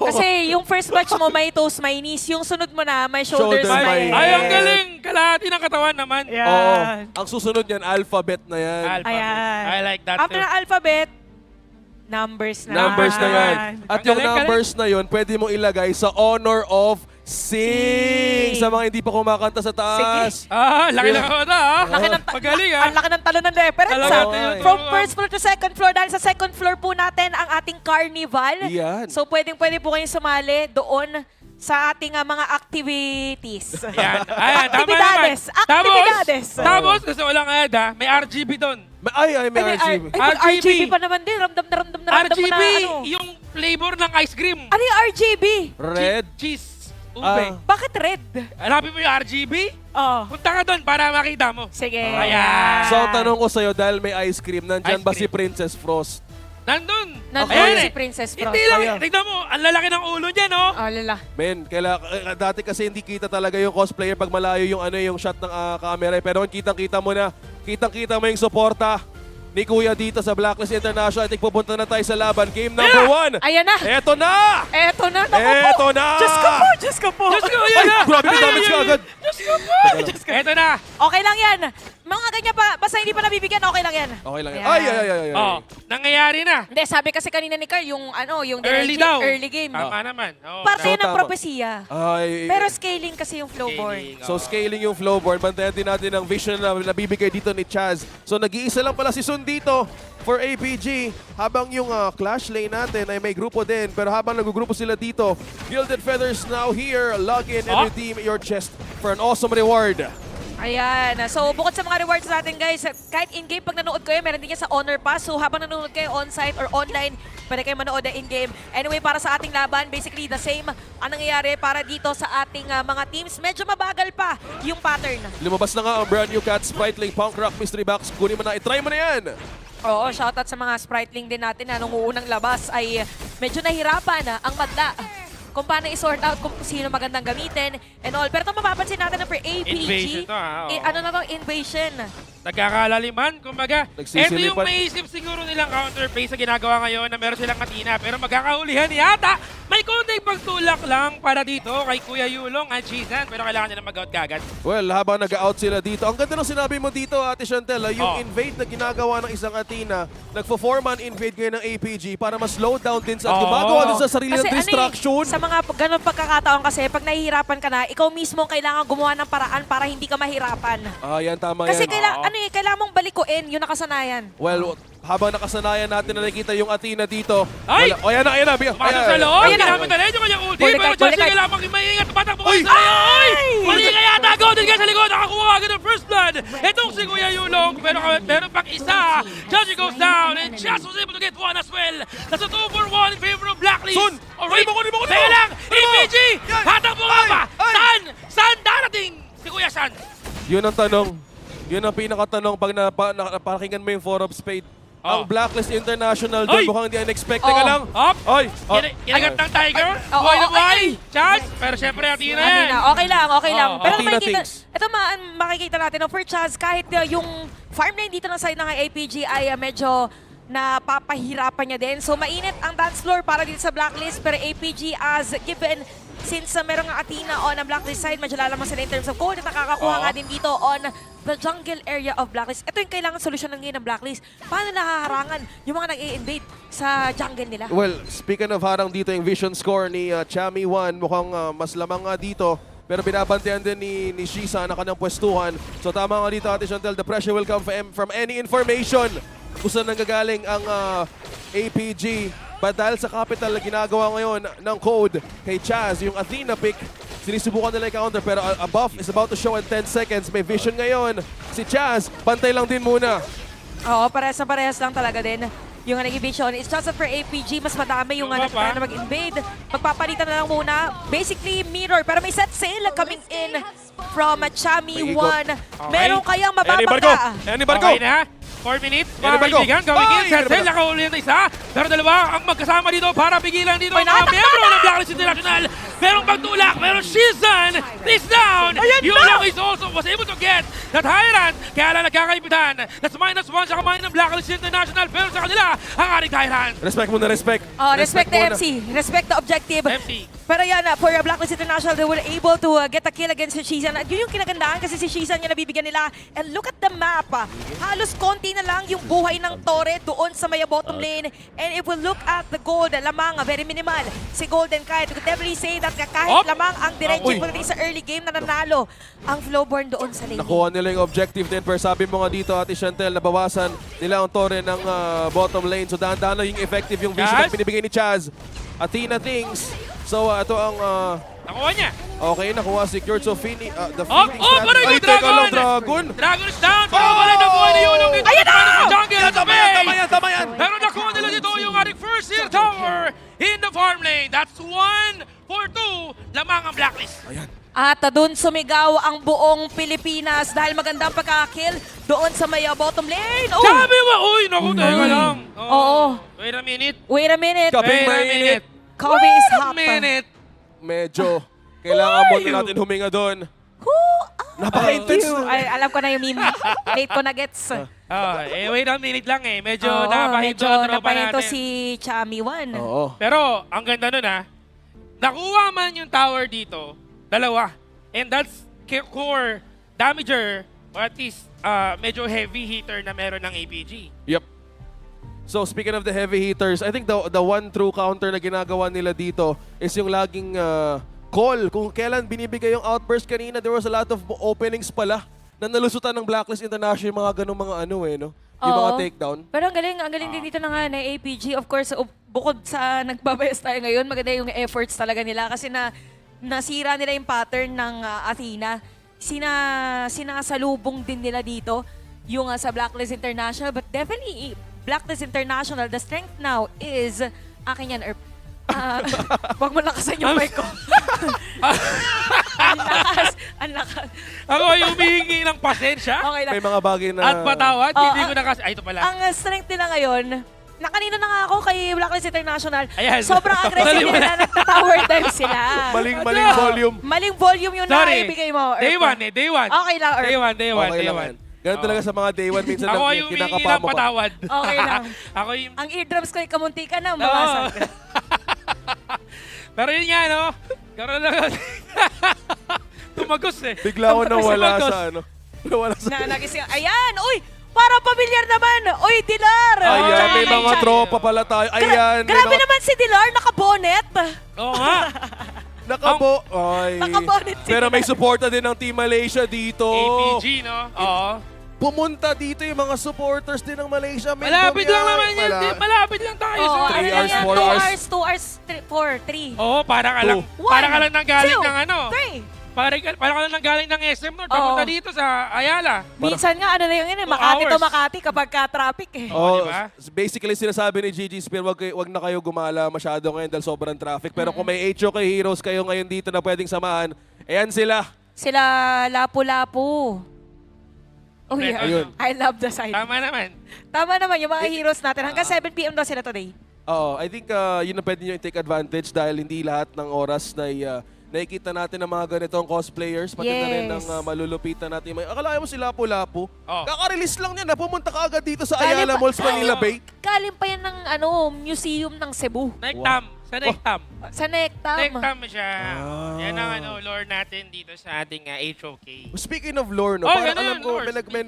Kasi yung first batch mo may toes, may knees. Yung sunod mo na may shoulders, Shoulder, may... may Ay, ang head. galing! Kalahati ng katawan naman. Oo. Ang susunod yan, alphabet na yan. Alphabet. Ayan. I like that After too. ng alphabet, numbers na. Numbers na yan. At Ang yung galing, numbers na yun, pwede mong ilagay sa honor of sing. Sa mga hindi pa kumakanta sa taas. Laki ng kawata ha. Laki ng Magaling ha. Ang laki ng talon ng reference. Talaga, ah. tinuturuan. From first floor to second floor. Dahil sa second floor po natin ang ating carnival. Yan. So pwede po kayong sumali doon sa ating mga activities. Yan. Ayan, tama naman. Actividades. Actividades. Tapos, kasi walang ad ha, may RGB doon. May RGB. RGB pa naman din. Ramdam na ramdam na ramdam mo RGB, na ano. yung flavor ng ice cream. Ano yung RGB? Red. Cheese. Ube. Bakit red? Hanapin mo yung RGB? Oh. Punta ka doon para makita mo. Sige. Ayan. So, ang tanong ko sa'yo, dahil may ice cream, nandyan Ice ba si cream. Princess Frost? Nandun. Nandun Ayan si eh. Princess Frost. Hindi lang, tignan mo, ang lalaki ng ulo niya, no? Oh, lala. Men, dati kasi hindi kita talaga yung cosplayer pag malayo yung yung shot ng camera. Pero kitang-kita mo na, kitang-kita mo yung suporta ni Kuya dito sa Blacklist International. I think pupunta na tayo sa laban. Game number 1. Ayan na. Eto na! Eto na. Naku po. Eto na! Diyos ko po. Diyos ko po. Diyos ko, yan na! Grabe, may damage ka agad. Diyos ko po! Diyos ko. Eto na! Okay lang yan. Mga ganyan pa, basta hindi pa nabibigyan, okay lang yan. Okay lang yan. Ayan. Ay. Oh, nangyayari na. Hindi, sabi kasi kanina ni Carl, yung yung Early direct daw. early game. Tama naman. Oh. Parte So, ng tama. propesya. Ay, Pero scaling kasi yung flowboard. So scaling yung flowboard, bantayan din natin ang vision na nabibigay dito ni Chaz. So nag-iisa lang pala si Sun dito for APG. Habang yung clash lane natin ay may grupo din. Pero habang nagugrupo sila dito, Gilded Feathers now here. Log in and redeem your chest for an awesome reward. Ayan. So, bukod sa mga rewards natin, guys, kahit in-game, pag nanood kayo, meron din yan sa Honor Pass. So, habang nanonood kayo on-site or online, pwede kayo manood na in-game. Anyway, para sa ating laban, basically the same ang nangyayari para dito sa ating mga teams. Medyo mabagal pa yung pattern. Lumabas na nga ang brand new Cat Sprite Link Punk Rock Mystery Box. Kunin mo na, itry mo na yan. Oo, shoutout sa mga Spriteling din natin na nung unang labas ay medyo nahirapan ang madla kung paano i-sort out kung sino magandang gamitin and all. Pero ito mapapansin natin na per APG, Invasion to, oo. ano na to, invasion. Nagkakalaliman, kumbaga. Ito yung Nagsisilipan. maisip siguro nilang counterplay sa ginagawa ngayon na meron silang katina. Pero magkakahulihan yata. May konting pagtulak lang para dito kay Kuya Yulong at Cheesan. Pero kailangan nila mag-out kagad. Well, habang nag-out sila dito, ang ganda ng sinabi mo dito, Ate Chantel, yung Oh. invade na ginagawa ng isang Athena, nagpo-forman invade ngayon ng APG para mas slow down din sa Oo. gumagawa din sa sarili ng Kasi distraction. sa mga ganun pagkakataon kasi, pag nahihirapan ka na, ikaw mismo kailangan gumawa ng paraan para hindi ka mahirapan. Yan, tama Kasi yan. kailangan mong balikuin yung nakasanayan. Well, habang nakasanayan natin na nakikita yung Athena dito. Ay! Ayan na. Pumasok sa loob, ginamit na rin yung kanyang ulti. Pero Chelsea kailangan maingat. Tumatakbo kayo sa iyo. Mali ka yata, Golden ka sa likod. Nakakuha agad ng first blood. Itong si Kuya Yulong. Pero meron pang isa. Chelsea goes down and Chelsea was able to get one as well. That's a 2-for-1 in favor of Blacklist. Sun! Alright, Kunin mo! teka lang. APG! Hatakbo ka pa! Saan darating si Kuya San? Yun ang tanong. Yun ang pinakatanong pag napakinggan mo yung 4 of Spade. Ang Blacklist International doon Ay! mukhang hindi unexpected ka lang. Up! Ay! Kinagat ng Tiger. Oo, Buhay na okay. buhay. Chance. Pero syempre, Athena yan. Okay lang. Oo. Pero Athena makikita, thinks. ito makikita natin, no, for chance, kahit yung farm lane dito ng side ng APG ay medyo napapahirapan niya din. So mainit ang dance floor para dito sa Blacklist, pero APG as given, since merong Athena on ang Blacklist side, medyo lalamang sila in terms of gold at nakakakuha nga din dito on the jungle area of Blacklist. Ito yung kailangan solusyon ng ng Blacklist. Paano nahaharangan yung mga nag-i-invade sa jungle nila? Well, speaking of harang dito, yung vision score ni Chami 1, mukhang mas lamang nga dito. Pero binabantayan din ni Shisa na kanyang pwestuhan. So tama nga dito, Ate Chantel, the pressure will come from any information kung saan nanggagaling ang APG. But dahil sa capital na ginagawa ngayon ng code kay Chaz, yung Athena pick, sinisubukan nila i-counter pero a buff is about to show in 10 seconds. May vision ngayon. Si Chaz, pantay lang din muna. Oo, parehas lang talaga din yung nag-vision. It's just that for APG, mas madami yung nag-try na mag-invade. Magpapalitan na lang muna. Basically, mirror. Pero may set sail coming in from Chami 1. Meron kayang mababangga. Okay na. 4 minutes. Mga kaibigan, gawin in. Set sail, nakahuli na isa. Pero dalawa ang magkasama dito para pigilan dito ang mga miyembro ng Blacklist International. Merong pagtulak, merong Shizan is down. Yung lang is also was able to get that high run. Kaya lang nagkakaibitan. That's -1 sa kamay ng Blacklist International. Pero sa kanila, ang ating high run. Respect muna, respect. Oh, respect the muna. MC. Respect the objective. MC. Pero yan, for Blacklist International, they were able to get a kill against si Shizan. At yun yung kinagandaan kasi si Shizan yung nabibigyan nila. And look at the map. Halos konti na lang yung buhay ng Torre doon sa may bottom lane. And if we look at the gold, lamang, very minimal. Si Golden Kite, we could definitely say that kahit lamang ang diretso pagdating sa early game na nanalo ang Flowborn doon sa lane. Nakuha nila yung objective din. Pero sabi mo nga dito, Ate Chantel, nabawasan nila ang Torre ng bottom lane. So dahan-dahan na yung effective yung vision na pinibigay ni Chaz. Athena thinks. So ito ang... Nakuha niya. Okay, nakuha secured. So the Phoenix... Paray ko, Dragon! Dragon is down! Pagkawalan na buhay ni Yulong dito. Ayan na! Jungle at the base! Tama yan! Pero nakuha nila dito yung ating first tier tower in the farm lane. That's 1 for 2. Lamang ang Blacklist. Ayan. At doon sumigaw ang buong Pilipinas dahil magandang pagkakakill doon sa may bottom lane. Oh! Sabi mo! Uy, naku, teka lang. Oo. Wait a minute. Wait a minute. Kaping mainit. Coffee is hot. Medyo. Kailangan muna natin huminga doon. Napaka-intense. Ay, alam ko na yung meme. Late ko na gets. Wait a minute lang eh. Medyo Oo, napahinto medyo ang tropa napahinto natin. si Chami 1. Oo. Pero, ang ganda nun nakuha man yung tower dito, dalawa. And that's core damager, or at least medyo heavy hitter na meron ng APG. Yep. So speaking of the heavy hitters, I think the one true counter na ginagawa nila dito is yung laging call. Kung kailan binibigay yung outburst kanina, there was a lot of openings pala na nalusutan ng Blacklist International yung mga ganung mga ano no? Yung mga takedown. Pero ang galing din dito na nga na APG. Of course, bukod sa nagbabayas tayo ngayon, maganda yung efforts talaga nila kasi nasira nila yung pattern ng Athena. Sinasalubong din nila dito yung sa Blacklist International. But definitely, Blacklist International, the strength now is akin yan, Erp. Wag mo lakasan yung mic ko. Ang lakas. Ako yung humihingi ng pasensya. Okay lang. May mga bagay na... At patawad, hindi ko na kasi... Ay, ito pala. Ang strength nila ngayon, nakanina na nga ako kay Blacklist International. Ayan. Sobrang aggressive nila, nagta-tower time sila. Maling volume. Maling volume yung naibigay mo. Day 1 eh, day 1. Okay lang, Erp. Day 1. Ganun talaga sa mga day 1, minsan Ako lang yung humihingi kinakapa ng mo pa. patawad. Okay lang. Ako yung... Ang eardrums ko ay kamunti ka na, mawasan. Pero yun nga, no? Karoon lang. Tumagos eh. Bigla ko nawala sa ano. Nawala sa... Nagising. Ayan! Uy! Parang pamilyar naman! Uy, Dilar! Ayan, may mga tropa pala tayo. Ayan. Grabe naman si Dilar, nakabonet. Oo nga. Nakabonet sila. Pero may suporta din ng Team Malaysia dito. APG, no? Oo. Pumunta dito yung mga supporters din ng Malaysia. Malapit lang naman yan. Malapit lang tayo. 3 hours, 4 hours. 2 hours, 4, 3. Oo, para ka lang. Para ka lang nanggaling ng ano. 3. Para ka lang nanggaling ng SM North. Papunta dito sa Ayala. Minsan nga, ano na yung Makati to Makati kapag ka-traffic eh. Diba? Basically, sinasabi ni Gigi Spear, wag na kayo gumala masyado ngayon dahil sobrang traffic. Pero kung may HOK heroes kayo ngayon dito na pwedeng samahan, ayan sila. Sila Lapu-Lapu. Oh yeah, Ayun. I love the side. Tama naman. Tama naman, yung mga heroes natin. Hanggang 7 PM daw sila today. Oo, I think yun na pwede nyo i-take advantage dahil hindi lahat ng oras na nakikita natin ng mga ganitong cosplayers, pati na rin ng malulupitan natin. Akala mo si Lapu-Lapu? Kaka-release lang niya na pumunta ka agad dito sa Ayala Malls, Manila Bay. Galing pa yan ng museum ng Cebu. Nektam. Sa Nektam. Sa Nektam. Nektam siya. Yan ang lore natin dito sa ating HOK. Speaking of lore, no, parang alam ko, may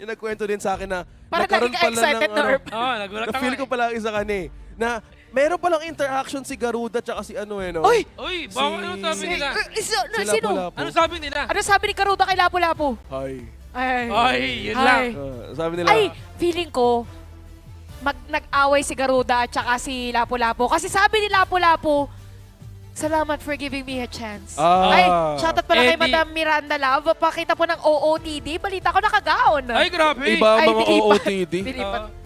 nagkwento din sa akin na parang nagkaroon pala excited ng nagulat ako. Na-feel ko pala isa kani na meron palang interaction si Garuda tsaka si no? Uy! Baka ano sabi nila? Sino? Ano sabi nila? Ano sabi ni Garuda kay Lapu-Lapu? Ay, yun lang. Sabi nila. Ay, feeling ko, nag-away si Garuda at saka si Lapu-Lapu. Kasi sabi ni Lapu-Lapu, salamat for giving me a chance. Ay, shoutout pala kay Madam Miranda Love. Pakita po ng OOTD. Balita ko nakagaon. Ay, grabe. Iba ang mga OOTD.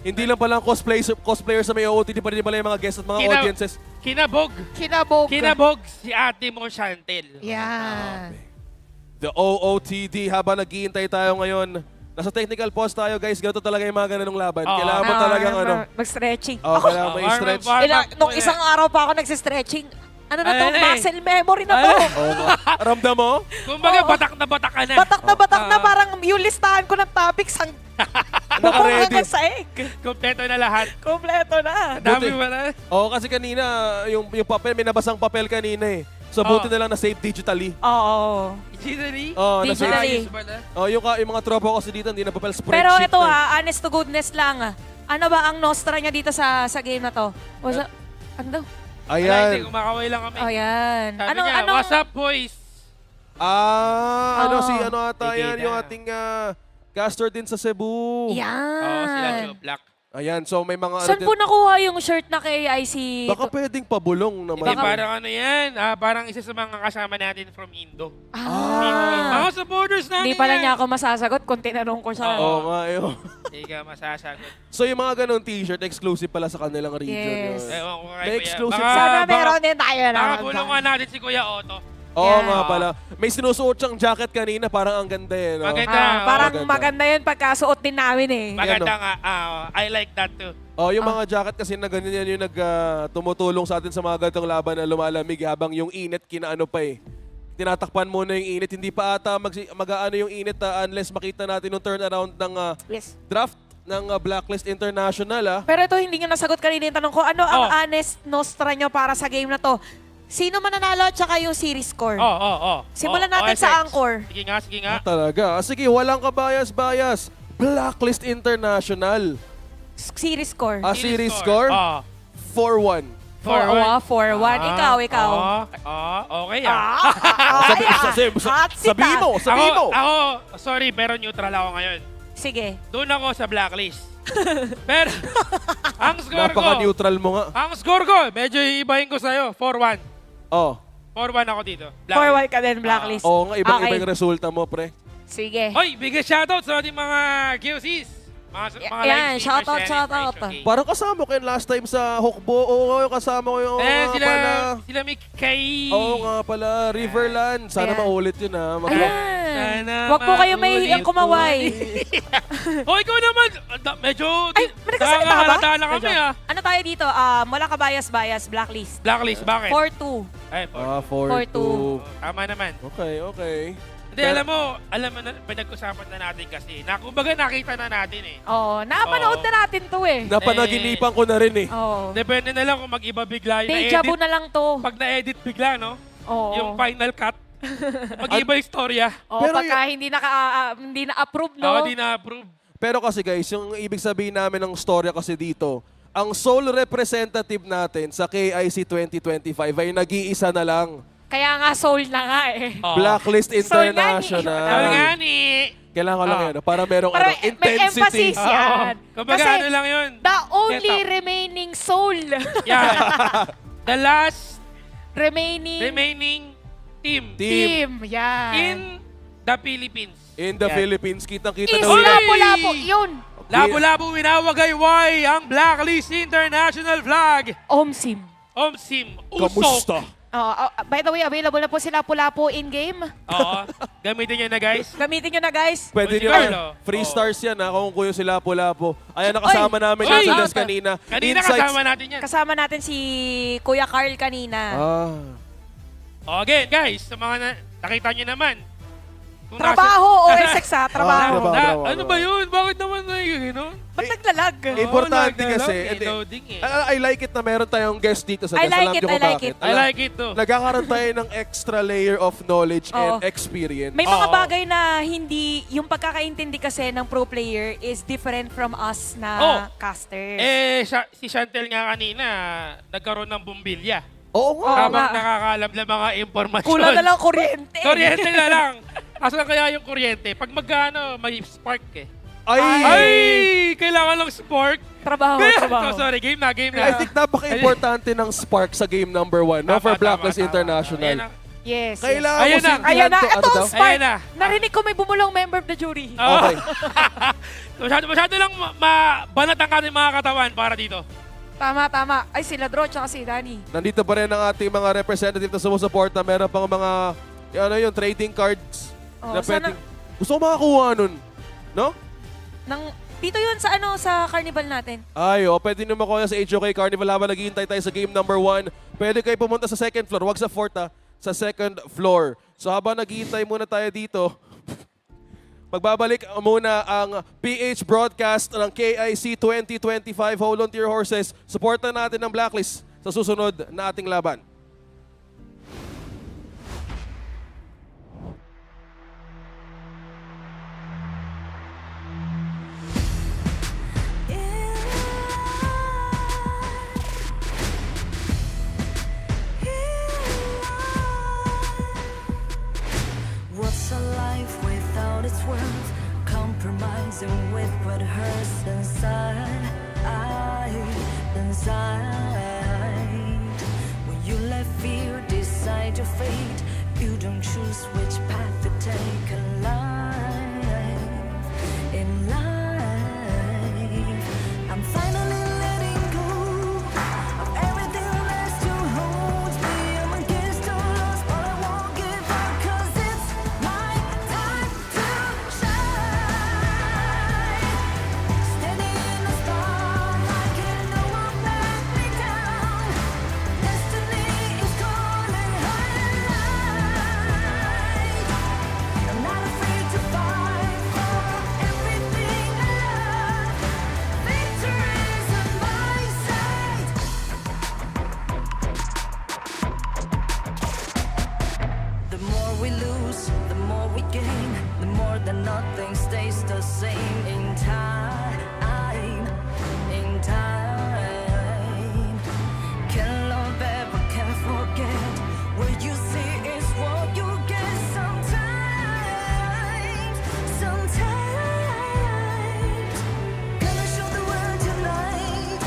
Hindi lang pala ang cosplayers na may OOTD, pa rin pala yung mga guests at mga audiences. Kinabog si ate mo, Chantel. Yan. The OOTD, habang nag-iintay tayo ngayon, nasa technical pause tayo, guys. Ganito talaga yung mga ganunong laban. Kailangan mo talagang mag-stretching. kailangan mo i-stretch. Nung isang araw pa ako nagsistretching, Ano na to? Ayan na eh. Muscle memory na to. Oo nga. Ramdam mo? Kumbaga, batak na batak ka na. Batak na parang yung listahan ko ng topics ang Naka-ready. hanggang sa egg. Kompleto na lahat. Kompleto na. Dami mo na. Oo, kasi kanina, yung papel, may nabasang papel kanina eh. So, buti na lang na-save digitally. Oo. Digitally? Oo, Digitally. yung mga tropa ko kasi dito, hindi na papel spreadsheet. Pero ito na. honest to goodness lang. Ano ba ang nostra niya dito sa game na to? Ano daw? Wala, hindi. Ayan. Kumakaway lang kami. Ayan. Sabi niya, what's up, boys? Ano ata Sige yan, na. yung ating caster din sa Cebu. Yan. Oo, sila Joe Black. Ayan, so may mga Saan po nakuha yung shirt na KIC? Baka pwedeng pabulong naman. Hindi, parang ano yan. Parang isa sa mga kasama natin from Indo. Mga supporters natin Hindi pala yan. niya ako masasagot kung tinanong ko siya. Oo nga, yun. Hindi ka masasagot. So yung mga ganong t-shirt, exclusive pala sa kanilang region. Yes. Yun. Ewan ko kay May Kuya. exclusive. Sana meron din tayo na. Baka bulungan natin si Kuya Otto. Oo Yan. nga pala. May sinusuot siyang jacket kanina, parang ang ganda eh. No? Maganda. Parang maganda yun pagkasuot din namin eh. Maganda nga. I like that too. Oh, yung mga jacket kasi na ganyan yan yung tumutulong sa atin sa mga ganitong laban na lumalamig habang yung init kinaano pa eh. Tinatakpan muna yung init. Hindi pa ata mag-aano yung init unless makita natin yung turnaround ng draft ng Blacklist International. Pero ito hindi nyo nasagot kanina yung tanong ko. Ano ang honest nostra nyo para sa game na to? Sino mananalo at saka yung series score? Simulan natin sa Anchor. Sige nga, sige nga. Talaga. Sige, walang kabayas-bayas. Blacklist International. Series score. Series score? 4-1. 4-1. Ikaw. Okay Sabi mo. Ako, sorry, pero neutral ako ngayon. Sige. Doon ako sa Blacklist. Pero, ang score ko, Napaka-neutral mo nga. ang score ko, medyo iibahin ko sa'yo, 4-1. Oh. 4-1 ako dito. 4-1 ka din, Blacklist. Oo nga, ibang-iba Okay. yung resulta mo, pre. Sige. Hoy, bigay shoutout sa ating mga QCs. Mga Yan, live streamers shoutout, yan, shoutout. okay. Parang kasama ko yun last time sa HomeBois. Oo, kasama ko yung Sila may kay... Oo nga pala, Riverland. Sana Ayan. maulit yun ha. Ayan. Sana Huwag po kayo mahihiyang kumaway. Oh, ikaw naman. Medyo... Ay, may nagkasalita ka ba? Nakakahalata na kami Medyo. ah. Ano tayo dito? Wala ka bias, Blacklist. Blacklist, bakit? 4-2. Ay, 4-2. Tama naman. Okay. Hindi, alam mo na, pinag-usapan na natin kasi. Kumbaga nakita na natin eh. Oo, napanood na natin to eh. Napanaginipan ko na rin eh. Oo. Depende na lang kung mag-iba bigla yung Deja vu na-edit. na lang to. Pag na-edit bigla, no? Oo. Yung final cut. Mag-iba yung storya. Oo, Pero pagka hindi na-approve, no? Hindi na-approve. Pero kasi guys, yung ibig sabihin namin ng storya kasi dito, ang sole representative natin sa KIC2025 ay nag-iisa na lang. Kaya nga soul na nga eh. Blacklist International. Solgani! Kailangan ko lang yun, para merong Para may intensity. emphasis yan. Kumbaga Kasi ano lang yun. the only Setup. remaining soul. Yan. The last remaining team. Yan. In the Philippines. In the Yan. Philippines, kitang-kita Is na ulit. Lapu-Lapu. Yun. Labo-labo winawagayway ang Blacklist International flag. Omsim. Usok. Kamusta? By the way, available na po si Lapu-Lapu in-game. Oo. Gamitin nyo na guys. Gamitin nyo na, guys. Pwede nyo Carlo. yan. Free stars yan ha, kung kuyo si Lapu-Lapu. Ayan, nakasama namin Oy! yung Sudas kanina. Kanina Insights. kasama natin yan. Kasama natin si Kuya Carl kanina. Okay, guys. Sa mga nakita nyo naman. Kung Trabaho o sex ha? Trabaho. Trabaho. Ano ba yun? Bakit naman na yun? Ba't naglalag? Importante naglalag kasi. eh, hindi. loading eh. I like it na meron tayong guest dito sa I like Alam it, nyo kung I like bakit. it. I like it too. Nagkakaroon tayo ng extra layer of knowledge and Oo. experience. May mga bagay na hindi, yung pagkakaintindi kasi ng pro player is different from us na casters. Si Chantel nga kanina, nagkaroon ng bumbilya. Oo nga. Habang nakakaalam ng mga impormasyon. Kulang na lang kuryente. Kuryente na lang. Asan kaya yung kuryente? Pag magkano, may spark eh. Ay! Kailangan lang spark. Trabaho. So, sorry, game na. I think napaka-importante ng spark sa game number 1 no? For Blacklist International. Ayan na. Yes. Kailangan Ayan mo na. silbihan Ayan na. to. Ito Ano daw? ang spark. Ayan na. Narinig ko may bumulong member of the jury. Okay. Masyado lang mabanat ang ating mga katawan para dito. Tama. Ay, sila Dro tsaka si Danny. Nandito pa rin ang ating mga representative na sumusuporta. Meron pang mga yung trading cards. Oh, na sana- pwedeng, gusto ko makakuha nun. No? Dito yun sa sa carnival natin. Ay, pwede nyo makuha sa HOK Carnival habang naghihintay tayo sa game number 1. Pwede kayo pumunta sa second floor, wag sa fourth sa second floor. So habang naghihintay muna tayo dito, magbabalik muna ang PH broadcast ng KIC2025 Hold on to your horses. Supportan natin ang Blacklist sa susunod na ating laban. What's a life without its worth? Compromising with what hurts inside. When you let fear decide your fate, you don't choose which path to take in life. I'm finally letting go of everything that still holds me. I'm against all odds, but I won't give up, 'cause it's my time to shine. Standing in the spotlight, can no one let me down. Destiny is calling highlight. I'm not afraid to fight for everything I love. Victory's in my sight. The more we lose, the more we gain. The more that nothing stays the same in time. Can love ever, can forget. What you see is what you get sometimes. Gonna show the world tonight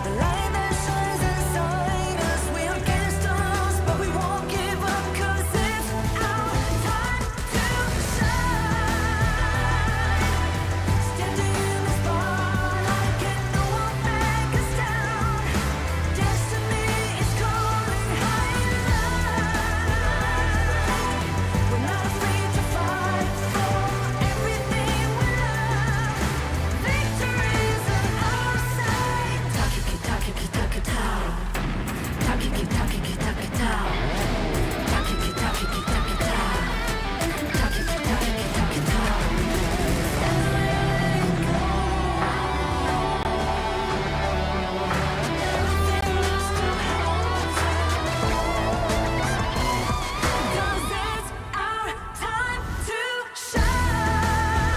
the light that shines inside us. We're against the odds, but we won't give up, 'cause it's our time to shine. Standing in the spotlight, can no one back us down. Destiny is calling highlight. We're not afraid to fight for everything we love. Victory's in our sight. Takiki-takiki-takitao. Takiki-takiki-takitao. Takiki-takiki-takitao. Takiki-takiki-takitao. Cause it's our time to shine.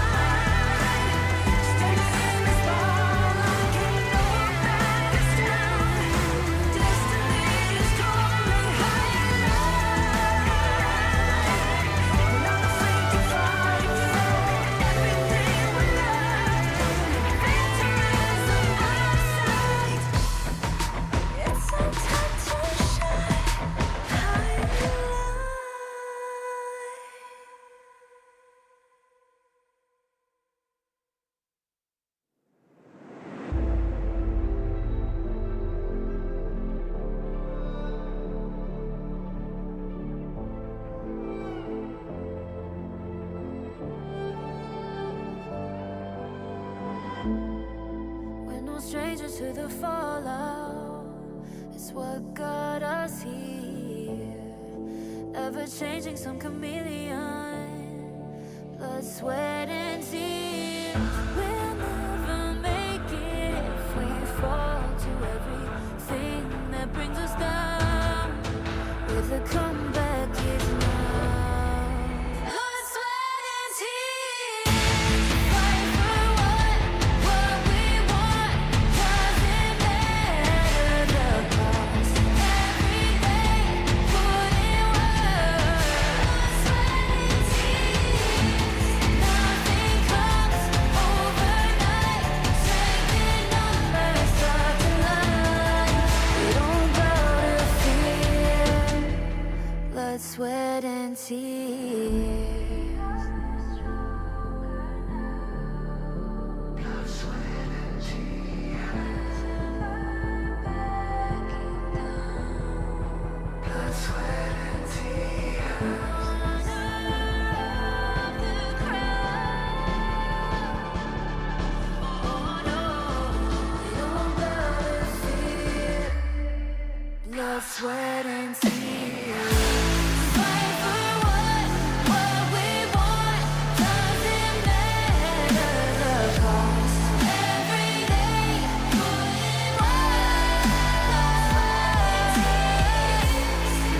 Standing in the spotlight, can no one back us down. Destiny is calling highlight. We're not afraid to fight for everything we love. Victory's in our sight. It's our time to shine. We're no strangers to the fallout. It's what got us here. Ever changing, some chameleon. Blood, sweat, and tears. We'll never make it if we fall to everything that brings us down. With a comeback is now. Blood, sweat, and tears. Fight for what we want. Doesn't matter the cost. Every day, put in work. Blood, sweat, and tears. Nothing comes blood, sweat, and tears. Fight for what we want. Doesn't matter the cost. Every day, put in work.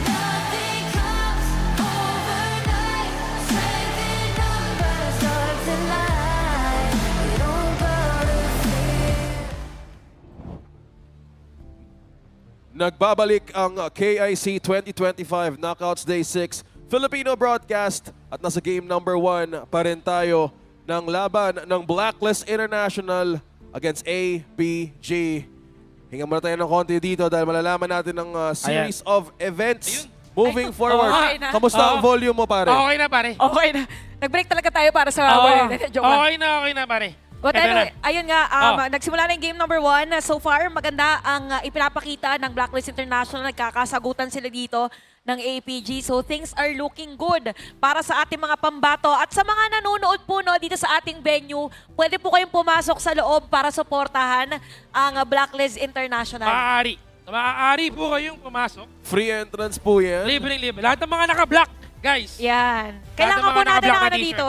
Nothing comes overnight. Strength in numbers starts to lie. We don't gotta fear. Nagbabalik ang KIC 2025 Knockouts Day 6 Filipino broadcast at nasa game number 1 pa rin tayo ng laban ng Blacklist International against ABG. Hinga muna tayo ng konti dito dahil malalaman natin ang series of events moving forward. okay na. Kamusta ang volume mo, pare? Okay na, pare. Okay na. Nag-break talaga tayo para sa... Joke lang. Okay na, pare. But Eto anyway, na. ayun nga, nagsimula na yung game number 1. So far, maganda ang ipinapakita ng Blacklist International. Nagkakasagutan sila dito ng APG. So things are looking good para sa ating mga pambato. At sa mga nanonood po dito sa ating venue, pwede po kayong pumasok sa loob para suportahan ang Blacklist International. Maaari po kayong pumasok. Free entrance po yan. Libre. Lahat ng mga naka-block, guys. Yan. Kailangan mga po natin naka-black ng na dito.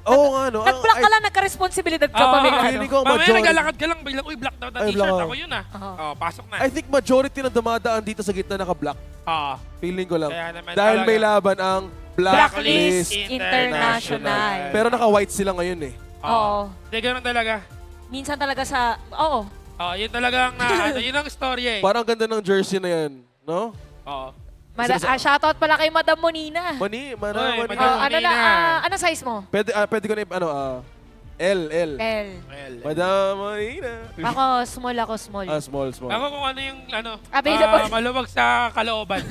Oo nga, no. Nag-block ka lang, nagka-responsibilidad ka pa. feeling ko Mamaya majority. naglalakad ka lang, biglang, uy, black daw na Ay, t-shirt. black. Ako yun pasok na. I think majority na dumadaan dito sa gitna naka-black. Feeling ko lang. Kaya naman Dahil talaga. may laban ang Blacklist International. Pero naka-white sila ngayon eh. Oo. Hindi, ganun talaga. Minsan talaga sa... Oo. Yun talagang, yun ang story eh. Parang ganda ng jersey na yan, no? Oo. Shoutout pala kay Madam Monina. Mani. Ano size mo? Pwede ko na L. L. Madam Marina. Ako, small. Small. Ako kung ano yung, Available. maluwag sa kalooban.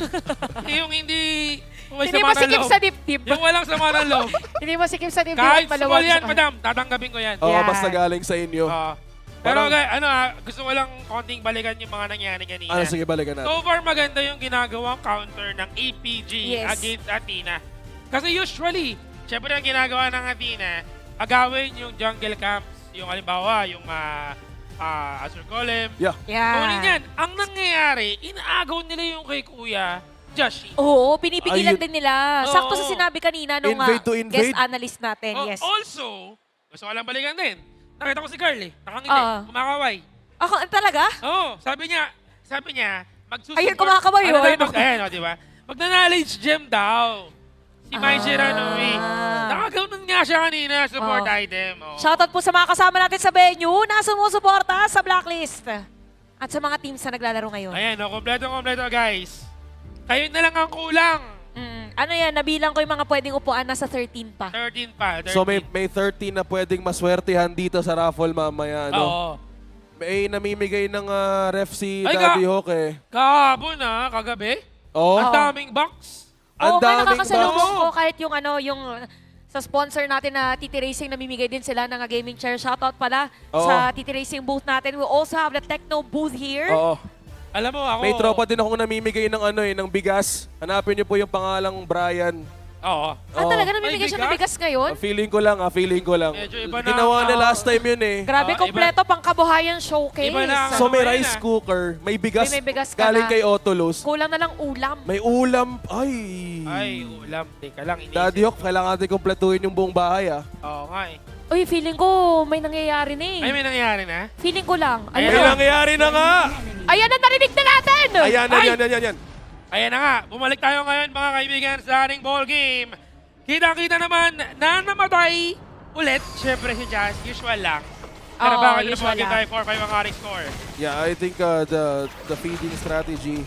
yung hindi... Hindi mo sikip sa dibdib. Yung walang sama ng loob. Hindi mo sikip sa dibdib. Kahit maluwag small yan, sa- madam. Tatanggapin ko yan. Oo, basta galing sa inyo. Pero gusto ko lang konting balikan yung mga nangyari kanina. Sige, balikan natin. So far, maganda yung ginagawang counter ng APG Yes. against Athena. Kasi usually, syempre ang ginagawa ng Athena, agawin yung jungle camps. Yung halimbawa, yung Azure Golem. Yeah. Kunin yan. Ang nangyayari, inaagaw nila yung kay Kuya Joshi. Oo, pinipigilan din nila. Oo. Sakto sa sinabi kanina nung Invade to invade. guest analyst natin. Yes. Also, gusto ko lang balikan din. Nakita ko si Carl nakangiti, kumakaway. Ako, talaga? Oo, sabi niya, magsusupport. Ayun, kumakaway yun. Ayan, di ba? Magna-knowledge gem daw. Si Mai Shiranui. Nakagawin nga siya kanina, support item. Shoutout po sa mga kasama natin sa venue na sumusuporta sa Blacklist. At sa mga teams na naglalaro ngayon. Ayan, kompleto guys. Kayo na lang ang kulang. Ano yan, nabilang ko yung mga pwedeng upuan, nasa 13 pa. 13 pa. So may 13 na pwedeng maswertihan dito sa raffle mamaya, no? Oo. May namimigay ng ref si Ay, Daddy Hawk eh. Kahapon kagabi. Oo. Ang daming box. Oo, Ang may daming nakakasalubong box. ko kahit yung yung sa sponsor natin na TT Racing, namimigay din sila ng gaming chair. Shoutout pala Oo. sa TT Racing booth natin. We also have the Techno booth here. Oo. Alam mo, ako... May tropa din akong namimigay ng ng bigas. Hanapin niyo po yung pangalang Brian. Oo. Talaga namimigay siya ng bigas ngayon? Feeling ko lang. Medyo iba na. Ginawa na last time yun eh. Grabe, kompleto pang kabuhayan showcase. Iba na. So may rice cooker, may bigas, May bigas ka galing na. kay Otolos. Kulang na lang ulam. May ulam. Ay, ulam. Teka lang, inisip. Daddy Hawk, kailangan natin kumpletuhin yung buong bahay ah. Oo nga eh. Uy, feeling ko may nangyayari na eh. Ay, may nangyari na? Feeling ko lang. May Ayun. nangyayari na nga! Ayan na, narinig na natin! Ayan. Ayan na nga. Bumalik tayo ngayon mga kaibigan sa ating ball game. Kita-kita naman na namatay ulit. Siyempre si Jazz, usual lang. Pero bakit usual naman tayo 4-5 ang ating score? Yeah, I think the feeding strategy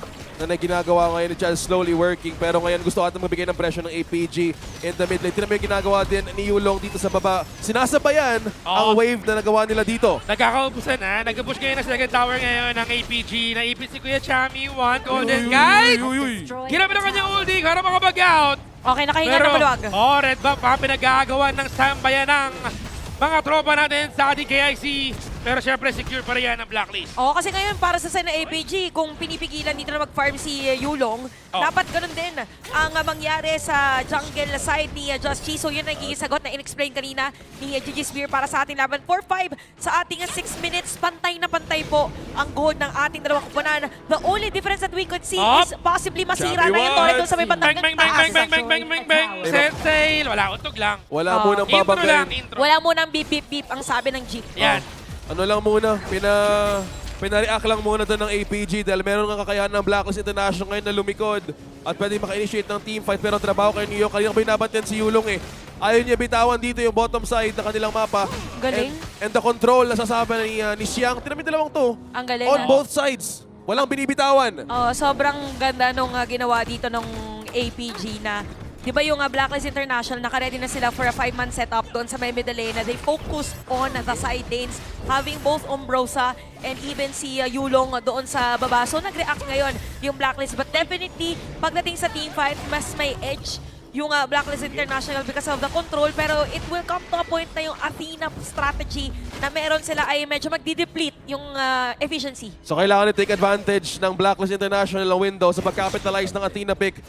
na ginagawa ngayon ni Charles slowly working. Pero ngayon gusto natin magbigay ng pressure ng APG in the mid lane. Tignan mo yung ginagawa din ni Yulong dito sa baba. Sinasabayan ang wave na nagawa nila dito. Nagkakaubusan na. Nag-push kayo na sa second tower ngayon ng APG. Naipit si Kuya Chami. One golden guys! Ginamit ang kanyang ulti para makapag-out. Okay, nakahinga na maluwag. Red Buff pa pinag-aagawan ng sambayan ng mga tropa natin sa ating KIC Pero syempre, secure pa rin yan ang Blacklist. Oo, kasi ngayon para sa side ng APG, kung pinipigilan dito na mag-farm si Yulong, dapat ganun din ang mangyari sa jungle side ni Just Chi. So yun ang nagiging sagot na in-explain kanina ni Gigi Spear para sa ating laban. 4-5 sa ating 6 minutes. Pantay na pantay po ang gold ng ating dalawang kupunan. The only difference that we could see is possibly masira na yung turret doon sa may bandang taas. Sensei, wala, untog lang. Wala munang Intro babagayin. lang, intro. Wala mo nang beep beep beep ang sabi ng G. Yan. Ano lang muna, pina-react lang muna doon ng APG dahil meron nga kakayahan ng Blacklist International ngayon na lumikod at pwede maka-initiate ng team fight pero trabaho kay Neo. Kanina ko binabantian si Yulong eh. Ayaw niya bitawan dito yung bottom side ng kanilang mapa. Galing. And the control na sasabi ni Xiang. Tinamid dalawang to. Ang galing. On both sides. Walang binibitawan. Sobrang ganda nung ginawa dito ng APG na, di ba yung Blacklist International, naka-ready na sila for a 5-man setup doon sa may middle lane na they focus on the side lanes, having both Umbrosa and even si Yulong doon sa baba. So nag-react ngayon yung Blacklist. But definitely, pagdating sa team fight, mas may edge yung Blacklist International because of the control. Pero it will come to a point na yung Athena strategy na meron sila ay medyo magdi-deplete yung efficiency. So kailangan i-take advantage ng Blacklist International ang window sa pag-capitalize ng Athena pick.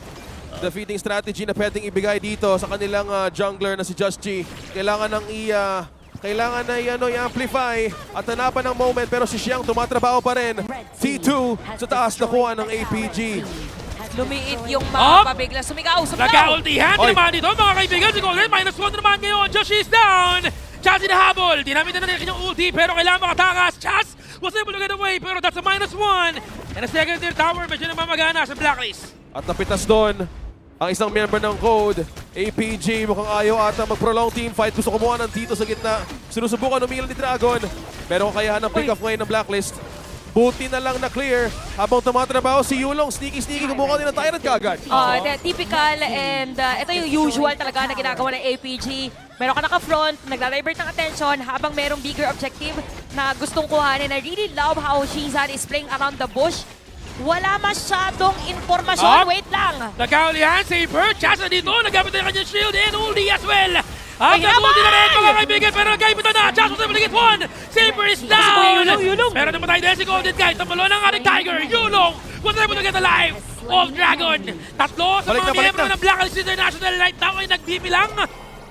Defeating strategy na pwedeng ibigay dito sa kanilang jungler na si Just Chi. Kailangan na i-amplify at hanapan ng moment pero si Xiang tumatrabaho pa rin. T2 sa taas nakuha ng APG. Lumiit yung mapa bigla. Sumigaw! Nag-ultihan din naman dito mga kaibigan. Si Golden, -1 naman ngayon. Josh is down. Chaz hinahabol. Dinamit na nila kanyang ulti pero kailangan makatakas. Chaz was able to get away pero that's a -1. And a second tier tower medyo namamagana sa Blacklist. At napitas doon ang isang member ng Code. APG mukhang ayaw ata mag-prolong team fight. Gusto kumuha ng Tito sa gitna. Sinusubukan umilan ni Dragon. Pero kakayahan ng pick-off ngayon ng Blacklist. Buti na lang na clear habang tumatrabaho si Yulong. Sneaky kumuha din ng Tyrant kagad. Typical and ito yung usual talaga na ginagawa ng APG. Meron ka naka-front, nagda-divert ng attention habang merong bigger objective na gustong kuhanin. I really love how Shizan is playing around the bush. Wala masyadong informasyon. Wait lang. Nagkaulihan, Saber. Chaz na dito. Nagamit na yung kanyang shield and ulti as well. Ang ulti na rin mga kaibigan. Pero nagkaibit na. Chaz was able to get one. Saber is down. Pero namatay din si Golden Guy. Tamalo ng ating Tiger. Yulong was able to get alive. All Dragon. Tatlo sa mga miyembro ng Blacklist International right now ay nagbibilang.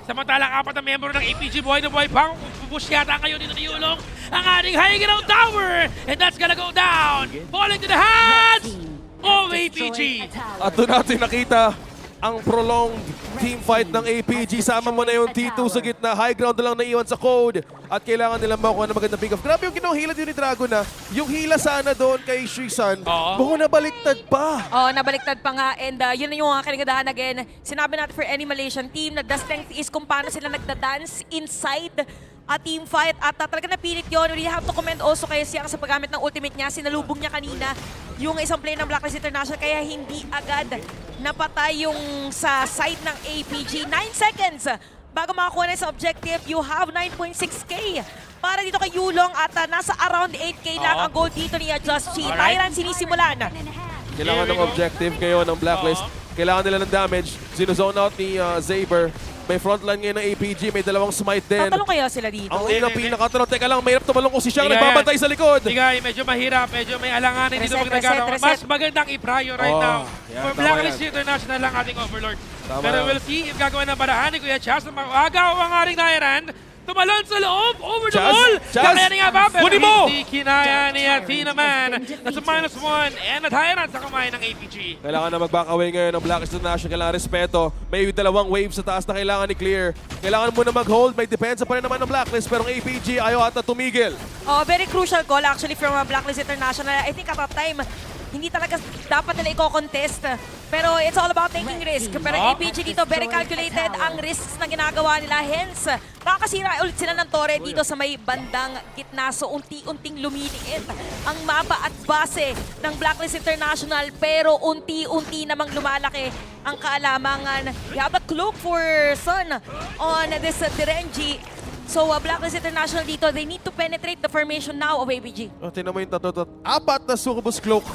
Samantalang 4 na miyembro ng APG buhay na buhay pang pupush yata ngayon dito ni Yulong ang ating high ground tower and that's gonna go down falling to the hands of APG. At doon natin nakita ang prolonged team fight ng APG. Sama mo na yung T2 sa gitna. High ground na lang naiwan sa Code. At kailangan nilang makuha ng magandang pick-off. Grabe yung ginawa hila din ni Dragon na. Yung hila sana doon kay Shizan. Buong nabaliktad pa. Nabaliktad pa nga. And yun na yung kaligadahan again. Sinabi natin for any Malaysian team na the strength is kung paano sila nagda-dance inside a team fight. At talaga napilit yun. We have to commend also kay Xiang sa paggamit ng ultimate niya. Sinalubong niya kanina yung isang play ng Blacklist International kaya hindi agad napatay yung sa side ng APG. 9 seconds bago makakuha na sa objective. You have 9.6k para dito kay Yulong at nasa around 8k lang ang goal dito ni Just Chi. Tyrant sinisimulan. Kailangan ng objective ngayon ng Blacklist. Kailangan nila ng damage. Sinozone out ni Saber. May frontline ngayon ng APG, may dalawang smite din. Tatalong kaya sila dito? Ang pinakatalong. Teka lang, mahirap tumalong kung si Xiang nagbabantay sa likod. Igay, medyo mahirap, medyo may alanganin dito pag nagkakaroon. Mas magandang i-prior right now. For Blacklist International lang ating Overlord. Pero we'll see if gagawin ng paraan ni Kuya Chaz na mag-agaw ang ating Tyrant. Tumalon sa loob, over the wall. Kakayanin nga ba? Pero hindi kinaya ni Athena Man. Nasa -1 and a Tyrant sa kamay ng APG. Kailangan na mag-back away ngayon ng Blacklist International. Kailangan respeto. May dalawang waves sa taas na kailangan i-clear. Kailangan muna mag-hold. May depensa pa rin naman ng Blacklist. Pero ang APG ayaw ata tumigil. Very crucial call actually from Blacklist International. I think at that time, hindi talaga dapat nila i-contest. Pero it's all about taking risk. Pero APG dito, very calculated ang risks na ginagawa nila. Hence, makakasira ulit sila ng tore dito sa may bandang gitna. So, unti-unting lumiliit ang mapa at base ng Blacklist International. Pero unti-unti namang lumalaki ang kaalamangan. You have a cloak for Sun on this Direnji. So, Blacklist International dito, they need to penetrate the formation now of APG. Tingnan mo yung 4 na Succubus Cloak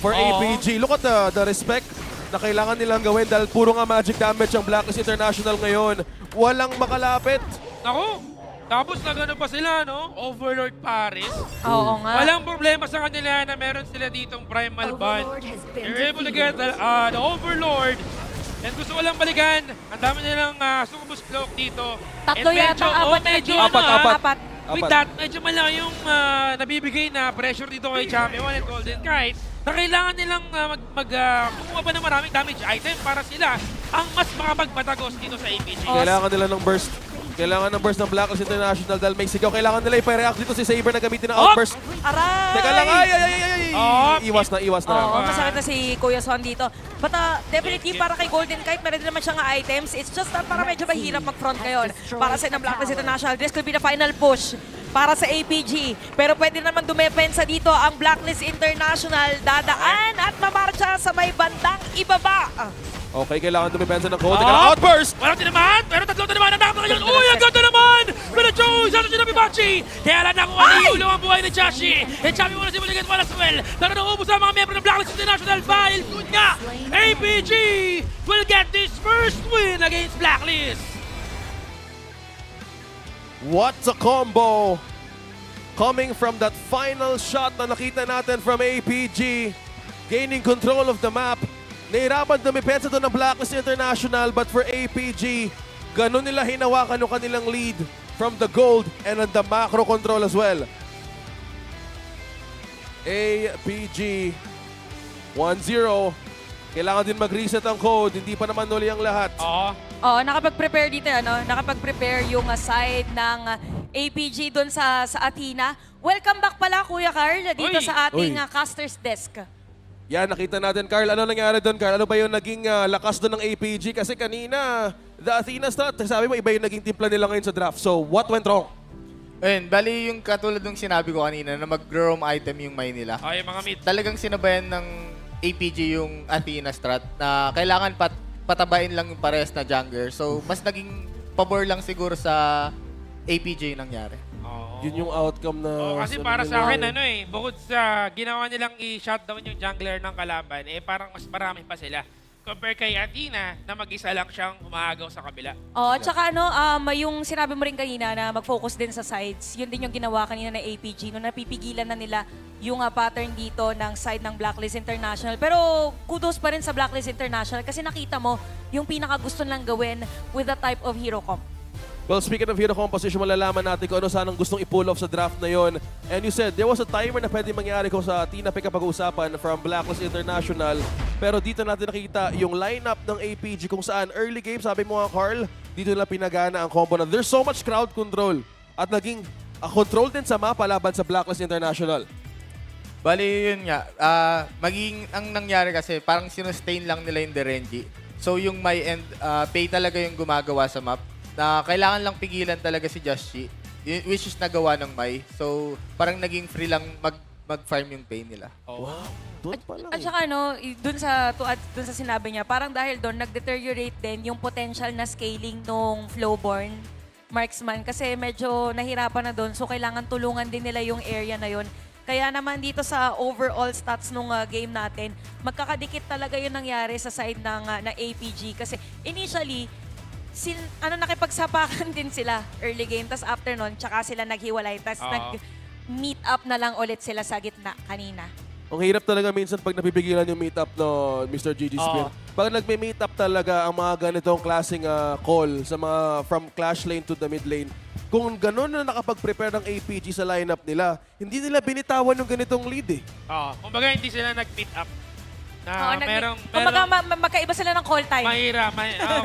for APG. Look at the respect na kailangan nilang gawin dahil puro nga magic damage ang Blacklist International ngayon. Walang makalapit. Naku! Tapos nagano pa sila, no? Overlord Paris. Oo nga. Walang problema sa kanila na meron sila ditong Primal Bond. They're able to get the Overlord. And gusto ko lang balikan. Ang dami nilang Succubus Cloak dito. Tatlo And yata, apat na medyo, game. Apat. With that, medyo malaki yung nabibigay na pressure dito kay Champion and Golden Knight na kailangan nilang kumuha pa ng maraming damage item para sila ang mas makapagpatagos dito sa APG. Kailangan nila ng burst. Kailangan ng burst ng Blacklist International dahil may sigaw. Kailangan nila ipa-react dito si Saber na gamitin ng outburst. Aray! Teka lang, ay! Iwas na. Oo, masakit na si Kuya Son dito. But definitely para kay Golden Kite, meron din naman siyang items. It's just that para medyo mahirap mag-front ngayon. Para sa Blacklist International, this could be the final push para sa APG. Pero pwede naman dumepensa dito ang Blacklist International. Dadaan at mamarcha sa may bandang ibaba. Okay, kailangan dumipensa ng code. Kailangan outburst! Walang tinamaan, pero tatlong tinamaan ang nakapag ngayon. Uy, ang ganda naman! Pero Joe, sa sinabi Bachi! Kaya lang nakuha ni Yulo ang buhay ni Chashi. And Chashi muna si Maligan para sa well. Pero naubos ang mga miyembro ng Blacklist International dahil good nga! APG will get this first win against Blacklist. What a combo! Coming from that final shot na nakita natin from APG. Gaining control of the map. Nahirapan dumipensa doon ng Blacklist International, but for APG, ganun nila hinawakan yung kanilang lead from the gold and on the macro control as well. APG 1-0. Kailangan din mag-reset ang code, hindi pa naman uli ang lahat. Oo, nakapag-prepare dito, nakapag-prepare yung side ng APG doon sa Athena. Welcome back pala, Kuya Carl, dito sa ating caster's desk. Yan, nakita natin, Carl. Ano nangyari doon, Carl? Ano ba yung naging lakas doon ng APG? Kasi kanina, the Athena strat, sabi mo, iba yung naging timpla nila ngayon sa draft. So, what went wrong? Ayun, bali yung katulad ng sinabi ko kanina na mag-roam item yung may nila. Yung mga mid. Talagang sinabayan ng APG yung Athena strat na kailangan patabain lang yung pares na jungler. So, mas naging pabor lang siguro sa APG yung nangyari. Yun yung outcome na... Kasi para sa akin, bukod sa ginawa nilang i-shutdown yung jungler ng kalaban, parang mas marami pa sila. Compare kay Athena na mag-isa lang siyang umaagaw sa kabila. Tsaka yung sinabi mo rin kanina na mag-focus din sa sides, yun din yung ginawa kanina ng APG nung napipigilan na nila yung pattern dito ng side ng Blacklist International. Pero kudos pa rin sa Blacklist International kasi nakita mo yung pinakagusto lang gawin with the type of hero comp. Well, speaking of hero composition, malalaman natin kung ano sanang gustong i-pull off sa draft na yon. And you said, there was a timer na pwede mangyari kung sa Athena pick up pag-uusapan from Blacklist International. Pero dito natin nakita yung lineup ng APG kung saan early game, sabi mo nga Carl, dito nila pinagana ang combo na there's so much crowd control at naging control din sa mapa laban sa Blacklist International. Bali, yun nga. Ang nangyari kasi, parang sinustain lang nila yung Derenji. So, yung my end, pay talaga yung gumagawa sa map. Na kailangan lang pigilan talaga si Joshi, which is nagawa ng Mai. So, parang naging free lang mag-farm yung pay nila. Wow. Doon pa lang. At saka dun sa sinabi niya, parang dahil doon nag-deteriorate din yung potential na scaling nung Flowborn marksman kasi medyo nahirapan na doon. So, kailangan tulungan din nila yung area na yon. Kaya naman dito sa overall stats nung game natin, magkakadikit talaga yung nangyari sa side ng APG kasi initially, nakipagsapakan din sila early game, tas after nun, tsaka sila naghiwalay, tas nag-meet up na lang ulit sila sa gitna kanina. Ang hirap talaga minsan pag napipigilan yung meet up no Mr. GG Spear. Pag nagme-meet up talaga ang mga ganitong klaseng call sa mga from clash lane to the mid lane, kung gano'n na nakapag-prepare ng APG sa lineup nila, hindi nila binitawan yung ganitong lead Kumbaga hindi sila nag-meet up. Kumbaga magkaiba sila ng call time. Mahirap.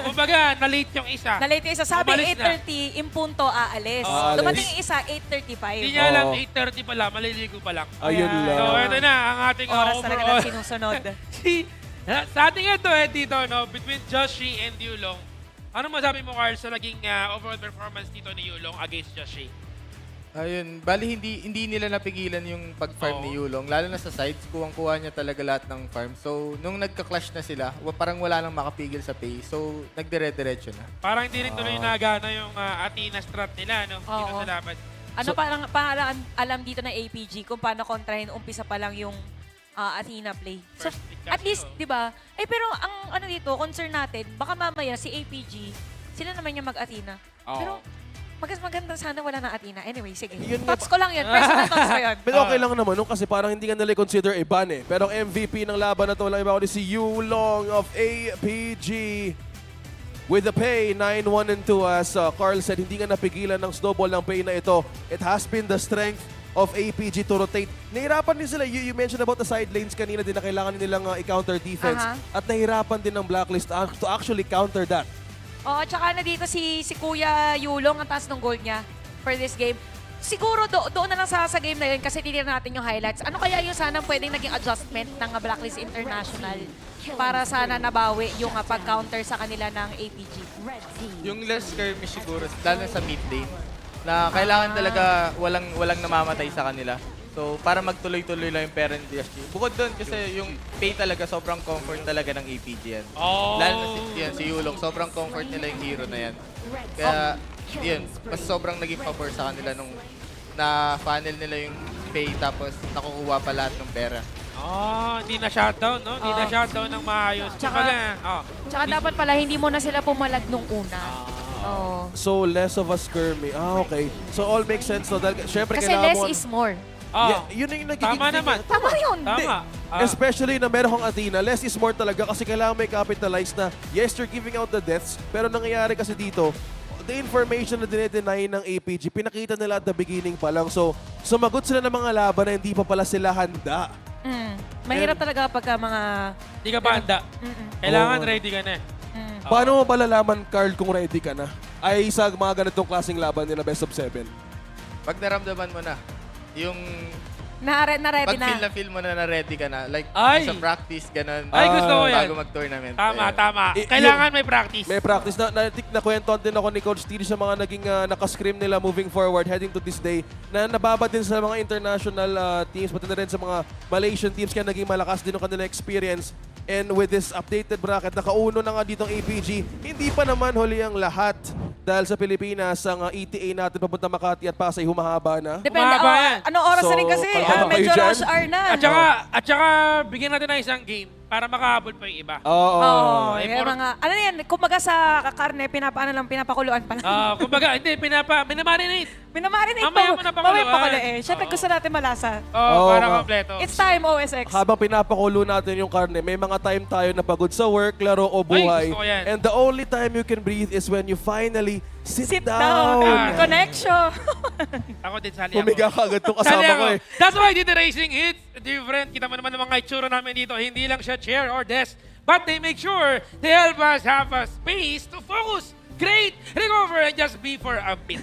Kumbaga, na-late yung isa. Na-late yung isa. Sabi 8:30, impunto aalis. Dumating yung isa, 8:35. Hindi niya alam, 8:30 pa lang, maliligo pa lang. Ayun lang. So, ito na ang ating oras talaga overall. na sinusunod. Sa ating dito, between Joshi and Yulong, ano masabi mo, Carl, sa naging overall performance dito ni Yulong against Joshi? Ayun, bali hindi nila napigilan yung pag-farm ni Yulong. Lalo na sa sides, kuwang-kuha niya talaga lahat ng farm. So, nung nagka-clash na sila, parang wala nang makapigil sa pay. So, nagdire-diretso na. Parang hindi rin tuloy nagana yung Athena strat nila, no? Dito sa laban. Parang alam dito na APG kung paano kontrahin umpisa pa lang yung Athena play. So, at least, di ba? Pero ang dito, concern natin, baka mamaya si APG, sila naman yung mag-Athena. Pero Maganda sana wala na Athena. Anyway, sige. Yun nga Thoughts ko lang yun. Personal thoughts ko yun. Pero okay lang naman nun kasi parang hindi ka nila consider a ban eh. Pero ang MVP ng laban na to, walang iba kundi si Yulong of APG. With the pay, 9-1 and 2 as Carl said, hindi nga napigilan ng snowball ng pay na ito. It has been the strength of APG to rotate. Nahirapan din sila. You mentioned about the side lanes kanina din na kailangan nilang i-counter defense. At nahirapan din ng Blacklist to actually counter that. Oo, tsaka na dito si Kuya Yulong, ang taas ng goal niya for this game. Siguro doon na lang sa game na yun kasi titignan natin yung highlights. Ano kaya yung sana pwedeng naging adjustment ng Blacklist International para sana nabawi yung pag-counter sa kanila ng APG? Yung less skirmish siguro, lalo sa mid lane, na kailangan talaga walang namamatay sa kanila. So, para magtuloy-tuloy lang yung parent DSG. Bukod doon, kasi yung pay talaga, sobrang comfort talaga ng APG yan. Lalo na si Yulong, sobrang comfort nila yung hero na yan. Kaya, yun, mas sobrang naging favor sa kanila nung na-funnel nila yung pay tapos nakukuha pa lahat ng pera. Hindi na shutdown, no? Hindi na shutdown ng maayos. Tsaka dapat pala, hindi mo na sila pumalag nung una. So, less of a skirmish. Okay. So, all makes sense. No? Dahil, syempre, Kasi kailangan less mo... is more. Yun yung nagiging... Tama naman. Tama yun. Tama. Especially na meron kang Athena, less is more talaga kasi kailangan may capitalize na yes, you're giving out the deaths, pero nangyayari kasi dito, the information na dinedeny ng APG, pinakita nila at the beginning pa lang. So, sumagot sila ng mga laban na hindi pa pala sila handa. Mahirap talaga pagka mga... Hindi ka pa handa. Kailangan ready ka na. Paano mo ba lalaman, Carl, kung ready ka na? Ay sa mga ganitong klaseng laban nila best of 7? Pag naramdaman mo na, yung Na-ready pag feel mo na ready ka na, like sa practice, ganun. Gusto ko yan. Bago mag-tournament. Tama. Kailangan may practice. May practice. Nakwentuhan din ako ni Coach Tiri sa mga naging nakascrim nila moving forward, heading to this day, na nababa din sa mga international teams, pati na rin sa mga Malaysian teams, kaya naging malakas din ang kanilang experience. And with this updated bracket, nakauno na nga dito ang APG. Hindi pa naman huli ang lahat. Dahil sa Pilipinas, ang ETA natin papunta Makati at Pasay, humahaba na. Depende. Anong oras na rin kasi? Medyo rush hour na. At saka, bigyan natin ng isang game para makahabol pa yung iba. Oo. Ano yan? Kumbaga sa karne, pinapakuluan pa lang. Kumbaga, hindi, minamarinate. Minamarinate Mamaya mo na pakuluan. Siyempre gusto natin malasa. Para kompleto. It's time, OSX. Habang pinapakulo natin yung karne, may mga time tayo na pagod sa work, laro o buhay. Gusto ko yan. And the only time you can breathe is when you finally sit down. Connection. Ako din, sali ako. Pumiga ka agad itong kasama ko eh. That's why dito racing hits different. Kita mo naman ang mga itsura namin dito. Hindi lang siya chair or desk, but they make sure they help us have a space to focus, create, recover, and just be for a bit.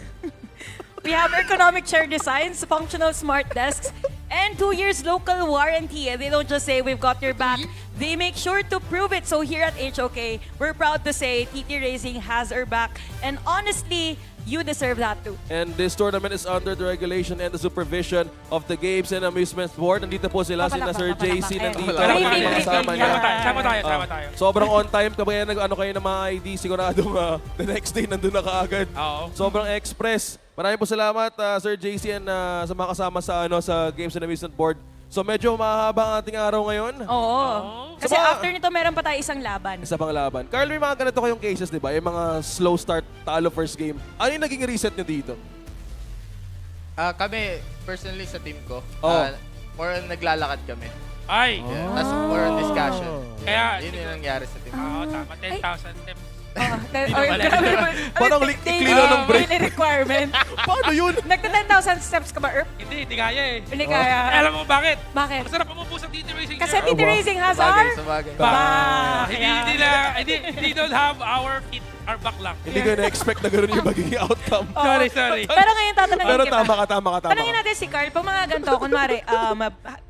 We have ergonomic chair designs, functional smart desks, and 2 years local warranty. And they don't just say we've got your back. They make sure to prove it. So here at HOK, we're proud to say TT Racing has our back. And honestly, you deserve that too. And this tournament is under the regulation and the supervision of the Games and Amusement Board. Nandito po sila, sina Sir JC nandito. Kasama niya. Sama tayo. Sobrang on time. Kaya nag-ano kayo ng mga ID, siguradong the next day nandun na kaagad. Sobrang express. Maraming po salamat, Sir JC, and sa mga kasama sa Games and Amusement Board. So medyo mahaba ang ating araw ngayon. Oo. Kasi after nito, meron pa tayo isang laban. Isa pang laban. Carl, may mga ganito kayong cases, di ba? Yung mga slow start, talo first game. Ano yung naging reset nyo dito? Kami, personally sa team ko, more on naglalakad kami. Tapos more on discussion. Kaya, yun yung nangyari sa team. Tama. 10,000 steps. Parang klino ng break. Daily requirement. Paano yun? Nagta 10,000 steps ka ba, Erp? Hindi kaya eh. Hindi kaya. Alam mo bakit? Bakit? Masarap umupo sa TT Racing. Kasi TT Racing has our... Hindi don't have our feet, our back lang. Hindi ko na-expect na gano'n yung magiging outcome. Sorry. Pero ngayon tatanungin Pero kita. tama ka. Tanungin natin si Carl, pag mga ganito, kunwari,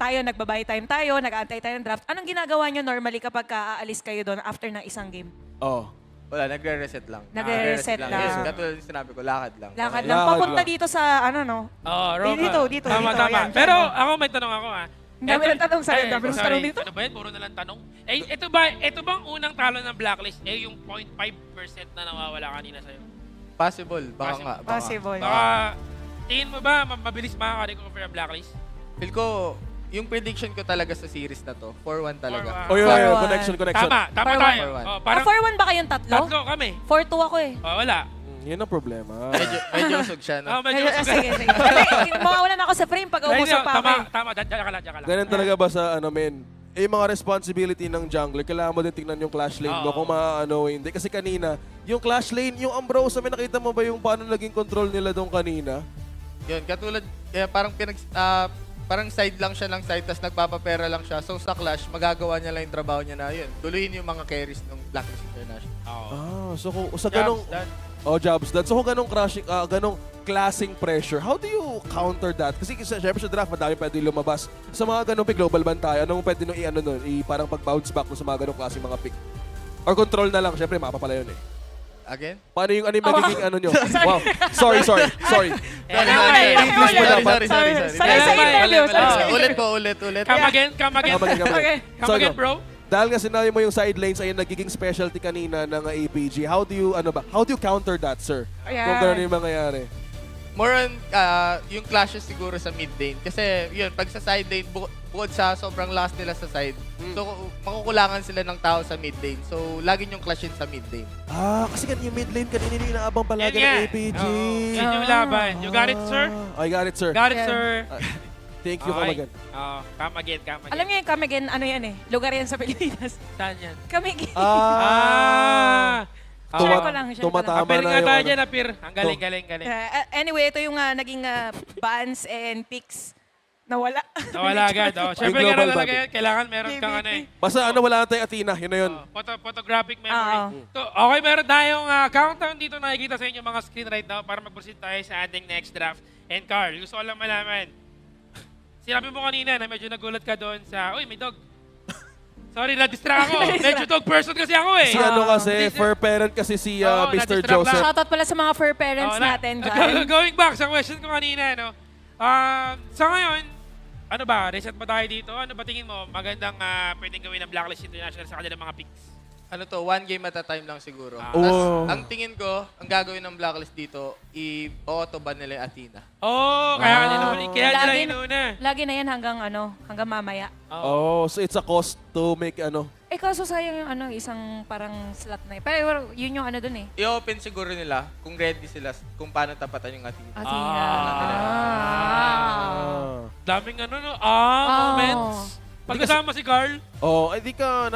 tayo nagbabuy time tayo, nag-aantay tayo ng draft, anong ginagawa nyo normally kapag aalis kayo doon after ng isang game? Wala, nagre-reset lang. Nagre-reset lang. Yes, katulad yung sinabi ko, lakad lang. Lakad lang. Papunta dito sa, Dito. Tama. Pero ako may tanong ako Dami ng tanong sa'yo. Dami ng tanong dito. Ano ba yun? Puro na lang tanong. Ito bang unang talo ng Blacklist? Yung 0.5% na nawawala kanina sa'yo? Possible. Baka nga. Possible. Baka, tingin mo ba mabilis makaka-recover ang Blacklist? Feel ko, yung prediction ko talaga sa series na to, 4-1 talaga. Connection. Tama tayo. 4-1 ba kayong tatlo? Tatlo kami. 4-2 ako eh. Wala. Yun ang problema. Medyo usog siya, no? Medyo usog. Sige. Hindi, mawawalan ako sa frame pag umusap pa ako. Tama. Diyan ka lang. Ganun talaga ba sa men? Yung mga responsibility ng jungler, kailangan mo din tingnan yung clash lane mo kung maano hindi. Kasi kanina, yung clash lane, yung Ambrosia, may nakita mo ba yung paano naging control nila doon kanina? Yun, katulad, parang side lang siya ng side, tapos nagpapapera lang siya. So sa clash, magagawa niya lang yung trabaho niya na yun. Tuloyin yung mga carries ng Blacklist International. So sa ganong... jobs done. So kung ganong classing pressure, how do you counter that? Kasi syempre sa draft, madami pwede lumabas. Sa mga ganong pick, global ban tayo, anong pwede nung parang pag-bounce back sa mga ganong klaseng mga pick? Or control na lang, syempre mapapala yun eh. Again? Paano yung magiging nyo? Wow. Sorry. English mo dapat. Sorry. Ulit. Come again, bro. Dahil nga sinabi mo yung side lanes ay nagiging specialty kanina ng APG. How do you counter that, sir? Kung gano'n yung mangyayari. More on yung clashes siguro sa mid lane. Kasi yun, pag sa side lane, bukod sa sobrang last nila sa side, so makukulangan sila ng tao sa mid lane. So lagi yung clashin sa mid lane. Kasi yung mid lane kanina yung inaabang palagi ng APG. Yan yung laban. You got it, sir? I got it, sir. Got it, sir. Thank you, come again. Come again. Alam niyo yung come again, ano yan eh? Lugar yan sa Pilipinas. Saan yan? Come again. Share ko lang. Tumatama Apir na nga yung tayo dyan, Apir. Ang galing. Anyway, ito yung naging bans and picks. Nawala. Nawala agad. Siyempre, gano'n talaga yan. Kailangan meron kang Basta wala na tayong Athena. Yun na yun. Photographic memory. So, okay, meron tayong countdown dito nakikita sa inyo mga screen right now para mag-proceed tayo sa ating next draft. And Carl, gusto ko lang malaman. Sinabi mo kanina na medyo nagulat ka doon sa, uy, may dog. Sorry, na-distract ako. Medyo dog person kasi ako eh. Si fur parent kasi si Mr. Joseph. Shoutout pala sa mga fur parents natin dyan. Going back sa question ko kanina, no? Sa ngayon, ano ba, reset ba tayo dito? Ano ba tingin mo magandang pwedeng gawin ng Blacklist International sa kanilang mga picks? Ano to, one game at a time lang siguro. Ang tingin ko, ang gagawin ng Blacklist dito, i-auto ban nila yung Athena. Kaya nila inuna. Lagi na yan hanggang mamaya. So it's a cost to make Kaso sayang yung isang parang slot na yun. Pero yun yung dun eh. I-open siguro nila kung ready sila, kung paano tapatan yung Athena. Daming moments. Pagkasama si Carl. Di ka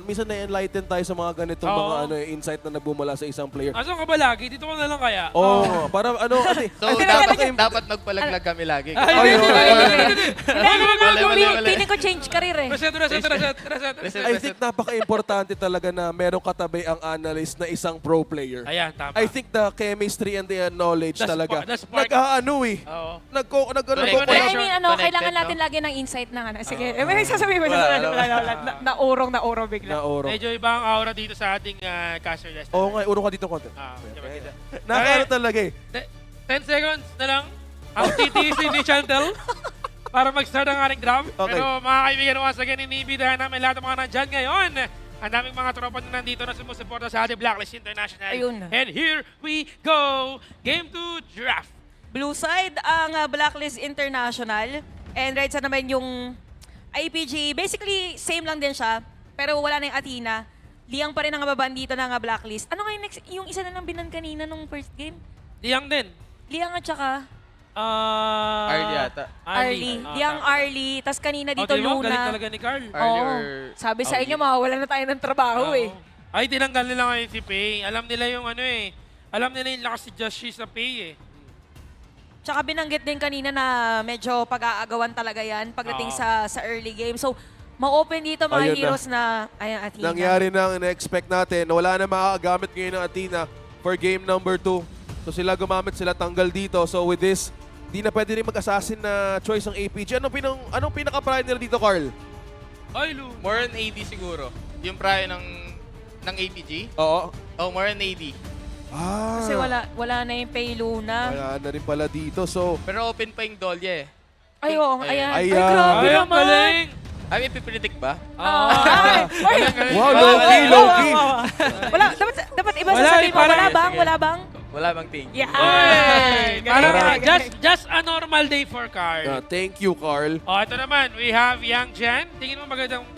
minsan na-enlighten tayo sa mga ganitong mga insight na nagbumula sa isang player. Asan ka ba lagi? Dito ka na lang kaya? Para kasi. So, dapat magpalaglag kami lagi. Piling ko change career eh. Reset. I think napaka-importante talaga na merong katabi ang analyst na isang pro player. Ayan, tama. I think the chemistry and the knowledge talaga. I mean, kailangan natin lagi ng insight ng Sige, may sasabihin mo naurong bigla. Medyo iba ang aura dito sa ating caster list. Urong ka dito konti. Nakakaano talaga eh. 10 seconds na lang ang TTC ni Chantel para mag-start ang ating draft. Pero mga kaibigan, once again, iniimbitahan namin lahat ng mga nandyan ngayon. Ang daming mga tropa na nandito na sumusuporta sa ating Blacklist International. And here we go! Game 2 draft. Blue side ang Blacklist International. And right side naman yung IPG. Basically, same lang din siya. Pero wala na yung Athena. Liang pa rin ang babaan dito ng Blacklist. Ano nga yung isa na lang binan kanina nung first game? Liang din. Liang at saka... Arlie yata. Liang Arlie. Tapos kanina dito Luna. Galing talaga ni Carl. Sabi sa inyo, mawawalan na tayo ng trabaho eh. Ay, tinanggal nila ngayon si Pay. Alam nila yung alam nila yung lakas si Joshi sa Pay eh. Tsaka binanggit din kanina na medyo pag-aagawan talaga yan pagdating sa early game. So, ma-open dito mga heroes na Athena. Nangyari na ang in-expect natin. Wala na makakagamit ngayon ng Athena for game number 2. So sila gumamit, sila tanggal dito. So with this, di na pwede rin mag-assassin na choice ng APG. Anong pinaka-prior nila dito, Carl? More on AD siguro. Yung prior ng APG? Oo. More on AD. Kasi wala na yung Pay Luna. Wala na rin pala dito. So, pero open pa yung Dolly eh. Ay, ayan. Ay, grabe naman. Ay, ipipredict ba? Wow, low-key. Wala, dapat iba sasabihin mo. Wala bang? Wala bang thing. Just a normal day for Carl. Thank you, Carl. Ito naman, we have Yang Jen. Tingin mo magandang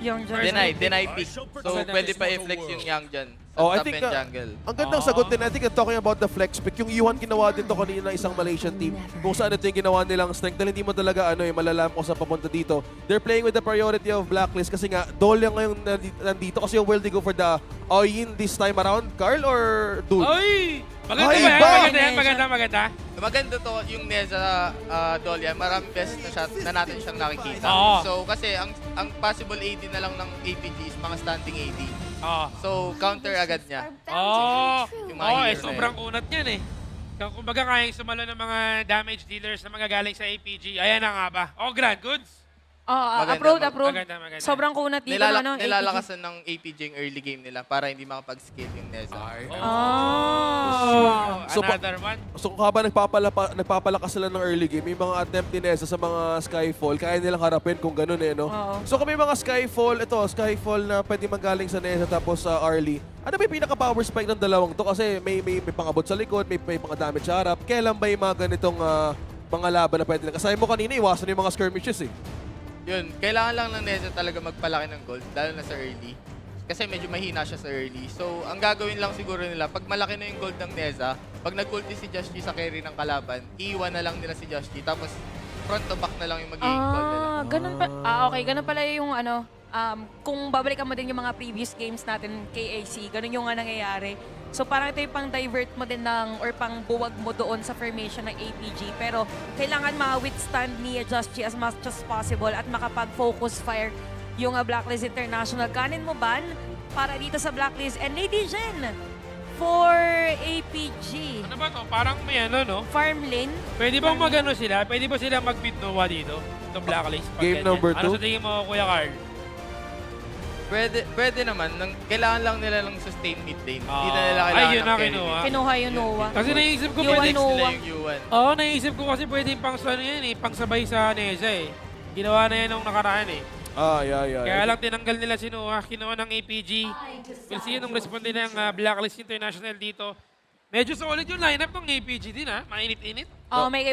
Yung Deny pick. So, pwede pa i-flex yung Yang dyan. Oh, I Top think and jungle. ang gandang sagot din. I think talking about the flex pick, yung Yuhan ginawa din to kanina ng isang Malaysian team. Kung saan ito yung ginawa nilang strength dahil hindi mo talaga malalam kung sa papunta dito. They're playing with the priority of Blacklist kasi nga Dolya ngayon nandito kasi will they go for the all-in this time around, Carl or Dul? Ay! Maganda Ay, ba yan? ba? Maganda yan, maganda. Maganda to yung Neza Dolya. Maraming beses na, na natin siyang nakikita. Oo. So, kasi ang possible AD na lang ng APG is mga standing AD. Oo. So, counter agad niya. Yung mga healer na sobrang unat yan eh. Kumbaga kayang sumalo ng mga damage dealers na magagaling sa APG. Ayan na nga ba? Oh, Grand Goods. Maganda, Approved. Maganda. Sobrang kunat dito. Nilalakasan ng APG yung early game nila para hindi makapag-skill yung Neza. Another one. So kung habang nagpapalakas sila ng early game, may mga attempt ni Neza sa mga Skyfall, kaya nilang harapin kung ganun no? So kung may mga Skyfall na pwede magaling sa Neza tapos sa early, ano ba yung pinaka-power spike ng dalawang to? Kasi may pangabot sa likod, may mga damage sa harap. Kailan ba yung mga ganitong mga laban na pwede lang? Kasaya mo kanina, iwasan yung mga skirmishes Yun, kailangan lang ng Neza talaga magpalaki ng gold, lalo na sa early. Kasi medyo mahina siya sa early. So, ang gagawin lang siguro nila, pag malaki na yung gold ng Neza, pag nag-ulti si Josh G sa carry ng kalaban, iiwan na lang nila si Josh G. Tapos, front to back na lang yung magiging gold nila. Ganun pa. Okay, ganun pala yung kung babalikan mo din yung mga previous games natin, KIC, ganun yung nangyayari. So parang ito yung pang-divert mo din or pang-buwag mo doon sa formation ng APG. Pero kailangan ma-withstand ni Just G as much as possible at makapag-focus fire yung Blacklist International. Kanin mo ban para dito sa Blacklist. And Lady Jen for APG. Ano ba to? Parang may no? Farm lane. Pwede bang magano sila? Pwede ba sila mag-beat Noah dito? Sa Blacklist? Game number 2. Ano sa tingin mo, Kuya Carl? Pwede naman. Kailangan lang nila ng sustain mid lane. Hindi na nila kailangan yun ng carry. Kinuha yung Noah. Kasi naisip ko Yung pwede nila yung Yuan. naisip ko kasi pwede pang pangsabay sa Neza Ginawa na yan nung nakaraan Yeah. Kaya lang tinanggal nila si Noah, kinuha ng APG. We'll see nung responde ng Blacklist International dito. Medyo solid yung lineup ng APG din mainit-init.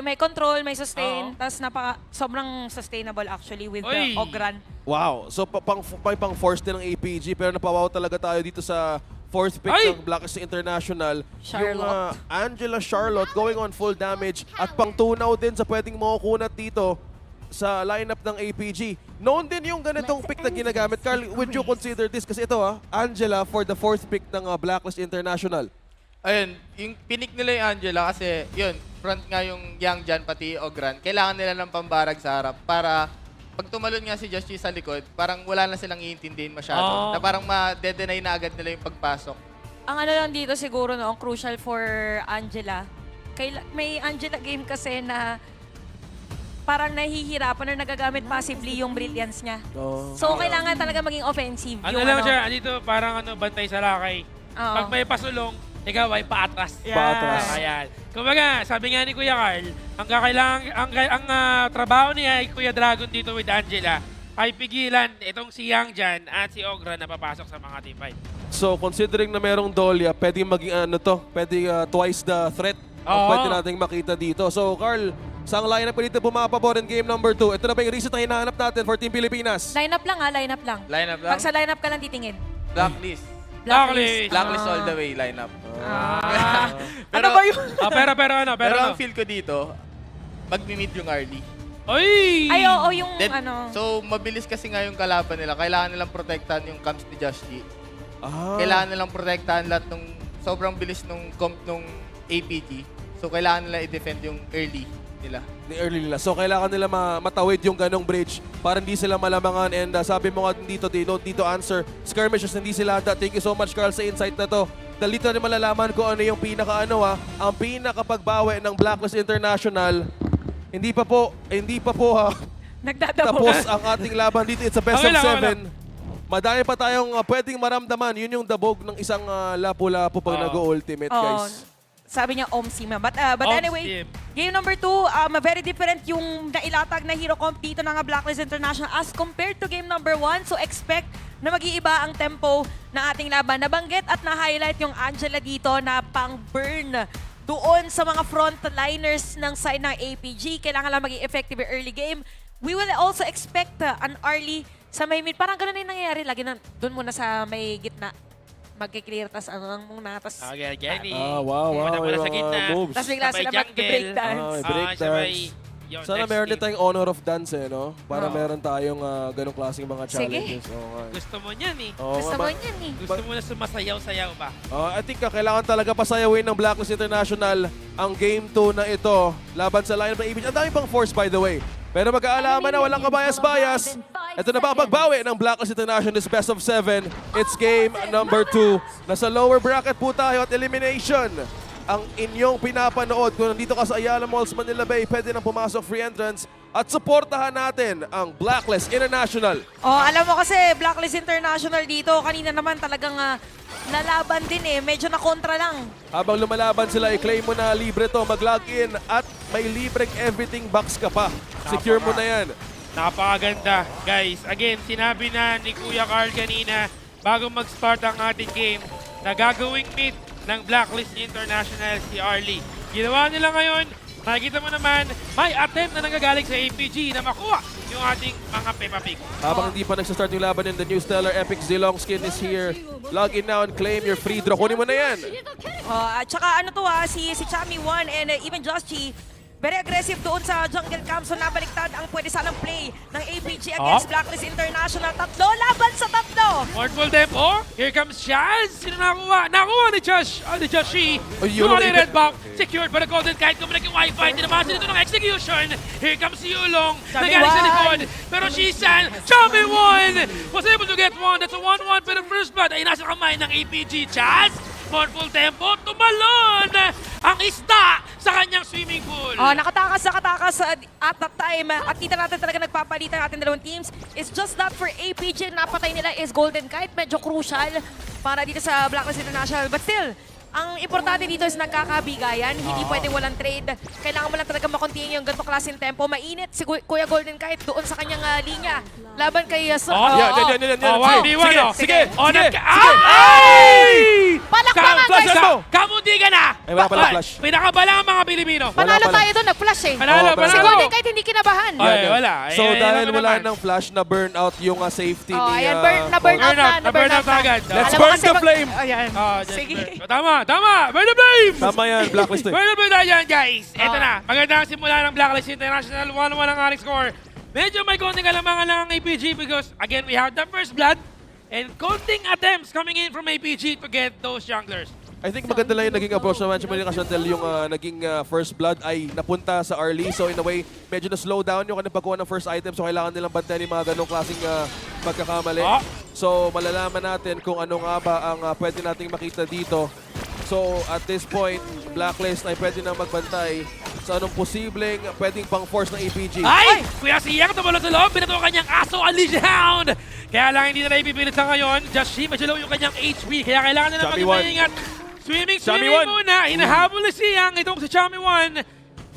May control, may sustain, tapos sobrang sustainable actually with the Ogran. Wow. So pang-force din ng APG pero napawaw talaga tayo dito sa fourth pick ng Blacklist International. Charlotte. Yung Angela Charlotte going on full damage at pang-tunaw din sa pwedeng makukunat dito sa lineup ng APG. Noon din yung ganitong pick na ginagamit. Carl, would you consider this? Kasi ito Angela for the fourth pick ng Blacklist International. Ayun, yung pinik nila yung Angela kasi yun, front nga yung Yang Jan pati Ogran. Kailangan nila ng pambarag sa harap para pag tumalon nga si Josh G sa likod, parang wala na silang iintindihin masyado. Na parang ma-deny na agad nila yung pagpasok. Ang lang dito siguro ang crucial for Angela. May Angela game kasi na parang nahihirapan na nagagamit passively yung brilliance niya. So kailangan talaga maging offensive. Ano lang siya, dito parang bantay sa lakay. Pag may pasulong, ikaw ay paatras. Paatras. Ayan. Kumbaga, sabi nga ni Kuya Carl, ang trabaho niya ay Kuya Dragon dito with Angela ay pigilan itong si Yang Jan at si Ogra na papasok sa mga team fight. So considering na merong Dolya, pwedeng maging pwedeng twice the threat ang pwede nating makita dito. So Carl, saan lineup pa dito bumapabor in game number 2? Ito na ba yung reset na hinahanap natin for Team Pilipinas? Lineup lang Lineup lang? Pag sa lineup ka lang titingin. Blacklist all the way lineup. Ano ba yun? Pero ang feel ko dito, mag-mid yung early. Yung So, mabilis kasi nga yung kalaban nila. Kailangan nilang protektahan yung camps ni Josh G. Kailangan nilang protektahan lahat nung sobrang bilis nung comp nung APG. So, kailangan nila i-defend yung early nila. So, kailangan nila matawid yung ganong bridge para hindi sila malamangan. And sabi mo nga dito, they don't need to answer skirmishes, hindi sila handa. Thank you so much, Carl, sa insight na to. Dito na malalaman kung ano yung ang pinakapagbawi ng Blacklist International. Hindi pa po tapos ang ating laban dito. It's a best of 7. Madami pa tayong pwedeng maramdaman. Yun yung dabog ng isang lapu-lapu pag nag-ultimate, guys. Sabi niya Omsima. But anyway, game number 2, very different yung nailatag na hero comp dito ng Blacklist International as compared to game number 1. So expect na mag-iiba ang tempo na ating laban. Nabanggit at na-highlight yung Angela dito na pang-burn doon sa mga frontliners ng side ng APG. Kailangan lang maging effective early game. We will also expect an early Sa may mid, parang ganun na yung nangyayari. Lagi na, doon muna sa may gitna. Magkiklear, tas ano lang muna, tas... Okay, Jenny. Wow. Muna sa May gitna. mga moves. Tas bigla sila mag-breakdance. May breakdance. Sana meron din tayong honor of dance no? Para meron tayong ganong klaseng mga challenges. Gusto mo niyan eh. Gusto mo yan eh. Gusto mo na sumasayaw-sayaw ba? I think kailangan talaga pasayawin ng Blacklist International ang Game 2 na ito laban sa lineup ng ABG. Ang dami pang force by the way. Pero mag-aalaman na walang kabayas-bayas. Ito na ba ang pagbawi ng Blacklist International is best of 7. It's game number 2. Nasa lower bracket po tayo at elimination ang inyong pinapanood. Kung nandito ka sa Ayala Malls, Manila Bay, pwede nang pumasok free entrance at suportahan natin ang Blacklist International. Alam mo kasi Blacklist International dito, kanina naman talagang nalaban din eh. Medyo na kontra lang. Habang lumalaban sila, i-claim mo na libre to, mag-login at may libreng everything box ka pa. Secure mo na yan. Napakaganda. Guys, again, sinabi na ni Kuya Carl kanina bago mag-start ang ating game na gagawing mid ng Blacklist International si Arlie. Ginawa nila ngayon, makikita mo naman, may attempt na nanggagaling sa APG na makuha yung ating mga Peppa Pig. Habang hindi pa nagsastart yung laban in the new Stellar Epic Zilong skin is here. Log in now and claim your free draw. Kunin mo na yan. At saka ano to si Chami 1 and even Joshi, very aggressive doon sa jungle camp. So nabaliktad ang pwede sanang play ng APG against Blacklist International. Tatlo laban sa tatlo. Multiple tempo. Here comes Chaz. Sino nakuha? Nakuha ni Josh. Ni Joshi. Yulong red box. Secured by the Golden Kite. Kumilag yung Wi-Fi. Tinamasin ito ng execution. Here comes si Yulong. Nagaling sa likod. Pero Shisan, Chami 1 was able to get one. That's a 1-1 for the first blood. Ay nasa kamay ng APG. Chaz. Full tempo. Tumalon ang isda sa kanyang swimming pool. Nakatakas at that time. At kita natin talaga nagpapalitan natin dalawang teams. It's just that for APG, napatay nila is Golden Kite. Medyo crucial para dito sa Blacklist International. But still, ang importante dito is nagkakabigayan. Hindi pwedeng walang trade. Kailangan mo lang talaga makontinue yung ganito klaseng tempo. Mainit si Kuya Golden Kite doon sa kanyang linya. Laban kay Yan. Sige. Ay! Palakpakan guys! Kamundi ka na! Ay, wala pala flash. Pinakabalang ang mga Pilipino. Panalo tayo doon, nag-flash eh. Panalo. Si Golden Kite hindi kinabahan. Ay, wala. So dahil wala ng flash, na-burn out yung safety ni... Ayan, na-burn out na agad. Let's burn the flame! Ayan. Sige. Tama. Burn the flame! Tama yan, Blacklist. Burn the flame tayo dyan, guys. Ito na. Magandang simula ng Blacklist International. 1-1 ang ating score. Medyo may konting kalamangan lang ang APG because, again, we have the first blood and konting attempts coming in from APG to get those junglers. I think maganda lang yung naging approach naman siya kasi until yung naging first blood ay napunta sa Arlie. So in a way, medyo na-slow down yung kanilang pagkuha ng first item. So kailangan nilang bantayan yung mga ganong klaseng pagkakamali. So malalaman natin kung ano nga ba ang pwede nating makita dito. So at this point, Blacklist ay pwede na magbantay sa anong posibleng pwedeng pang-force ng APG. Ay! Kuya Siyang tumalon sa loob, binato ang kanyang aso, Unleash Hound! Kaya lang hindi na ipipilit sa ngayon. Just she, medyo low yung kanyang HP, kaya kailangan na maging maingat. Swimming muna, hinahabol na Siyang, itong si Chami 1.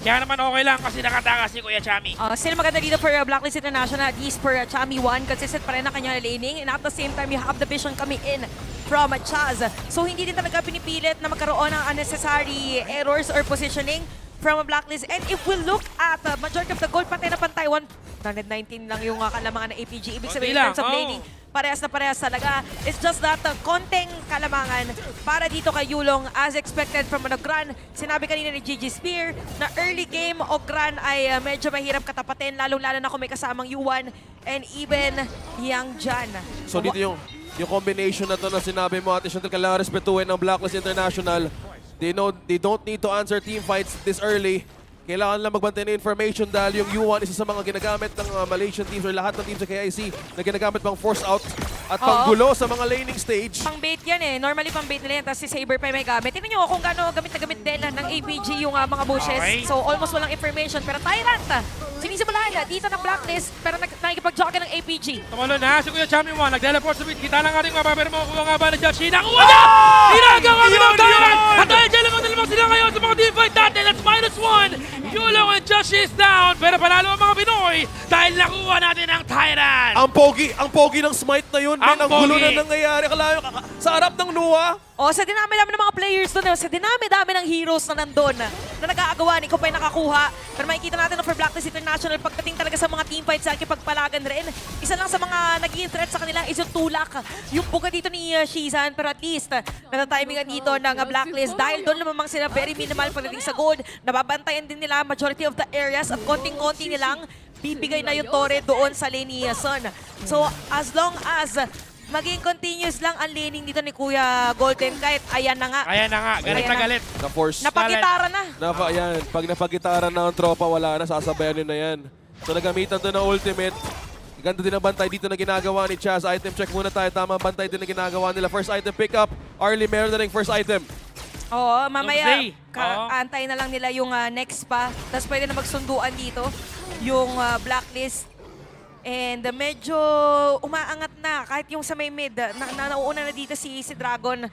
Kaya naman okay lang kasi nakatakas si Kuya Chami. Still maganda dito for Blacklist International, at least for Chami 1, consistent pa rin ang kanyang laning. And at the same time, you have the vision coming in from Chaz. So hindi din talaga pinipilit na magkaroon ng unnecessary errors or positioning from a Blacklist. And if we look at the majority of the gold, pantay na pantay, 119 lang yung kalamangan ng APG. Ibig sabihin in terms of laning, parehas na parehas talaga. It's just that konting kalamangan para dito kay Yulong as expected from Ogran. Sinabi kanina ni Gigi Spear na early game Ogran ay medyo mahirap katapatin, lalong-lalo na kung may kasamang U1 and even Yang Jan. So dito yung combination na to na sinabi mo, Ate Chantal, kailangan respetuhin ng Blacklist International. They don't need to answer team fights this early. Kailangan lang magbantay ng information dahil yung U1 isa sa mga ginagamit ng Malaysian teams or lahat ng teams sa KIC na ginagamit pang force out at panggulo sa mga laning stage. Pang bait yan eh. Normally pang bait nila yan. Tapos si Saber pa may gamit. Tingnan nyo kung gaano gamit na gamit din ng APG yung mga bushes. So almost walang information. Pero Tyrant, sinisimulan dito ng Blacklist pero nakikipag-jockey ng APG. Tumalon na si Kuya Chami 1. Nag-teleport sa mid. Kita lang ating mga pero makukuha nga ba na Joshi. Nakuha niya! Ginagawa ni Mount Tyrant! At dahil dyan lang sila ngayon sa mga team fight natin. That's -1. Yulong and Joshi is down. Pero panalo ang mga Pinoy dahil nakuha natin ang Tyrant. Ang pogi ng smite na yun. Ang gulo na nangyayari. Sa harap ng Nuwa. Sa dinami-dami ng mga players doon, sa dinami-dami ng heroes na nandun. na nag-aagawan. Ikaw pa yung nakakuha. Pero makikita natin na for Blacklist International, pagdating talaga sa mga teamfights sa kipagpalagan rin, isa lang sa mga naging threat sa kanila is yung tulak. Yung buka dito ni Shizan, pero at least natatimingan dito ng Blacklist dahil doon lamang sila very minimal pagdating sa gold. Nababantayan din nila majority of the areas at konting-konti nilang bibigay na yung Torre doon sa lane ni Son. So as long as maging continuous lang ang laning dito ni Kuya Golden kahit ayan na nga. Ayan na nga, galit na galit. Na-force. Napagitara na. Ayan, pag napagitara na ang tropa, wala na, sasabayan nyo na yan. So nagamitan to ng ultimate. Ganda din ang bantay dito na ginagawa ni Chaz. Item check muna tayo. Tamang bantay din na ginagawa nila. First item pick up. Arlie, meron na rin first item. Oo, mamaya Oo. antay na lang nila yung next pa. Tapos pwede na magsunduan dito yung Blacklist. And medyo umaangat na kahit yung sa may mid. Nauuna na dito si Dragon.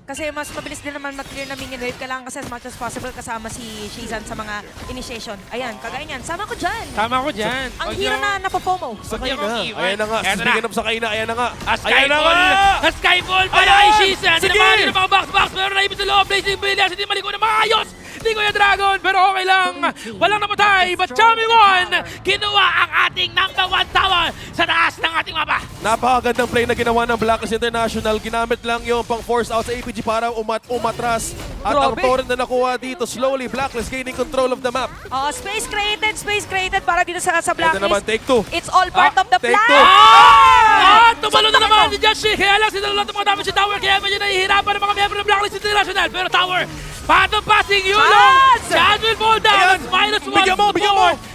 Kasi mas mabilis din naman mag-clear na minion wave. Kailangan kasi as much as possible kasama si Shizan sa mga initiation. Ayan, kagaya niyan. Sama ko dyan. Tama ko dyan. Ang hero na napapomo. Sakay na. Ayan na nga. Speaking of sakay na, ayan na nga. Ayan na nga! Skyball pala kay Shizan. Tinamali ng mga box-box. Pero naibig sa loob. Blazing Brilliance. Hindi maliko na maayos. Hindi Kuya Dragon. Pero okay lang. Walang namatay. But Chami won. Kinuha ang ating number 1 tower sa taas ng ating mapa. Napakagandang play na ginawa ng Blacklist International. Ginamit lang yung pang force out sa APG para umatras. At ang torrent na nakuha dito, slowly Blacklist gaining control of the map. Space created para dito sa Blacklist. Ito naman, take 2. It's all part of the plan. Tumalo na naman ni Josh. Kaya lang sinalo lang mga damage si Tower. Kaya medyo nahihirapan ng mga miyembro ng Blacklist International. Pero Tower, paano passing Yulong? Chad will fall down. That's minus 1 Bigyan mo!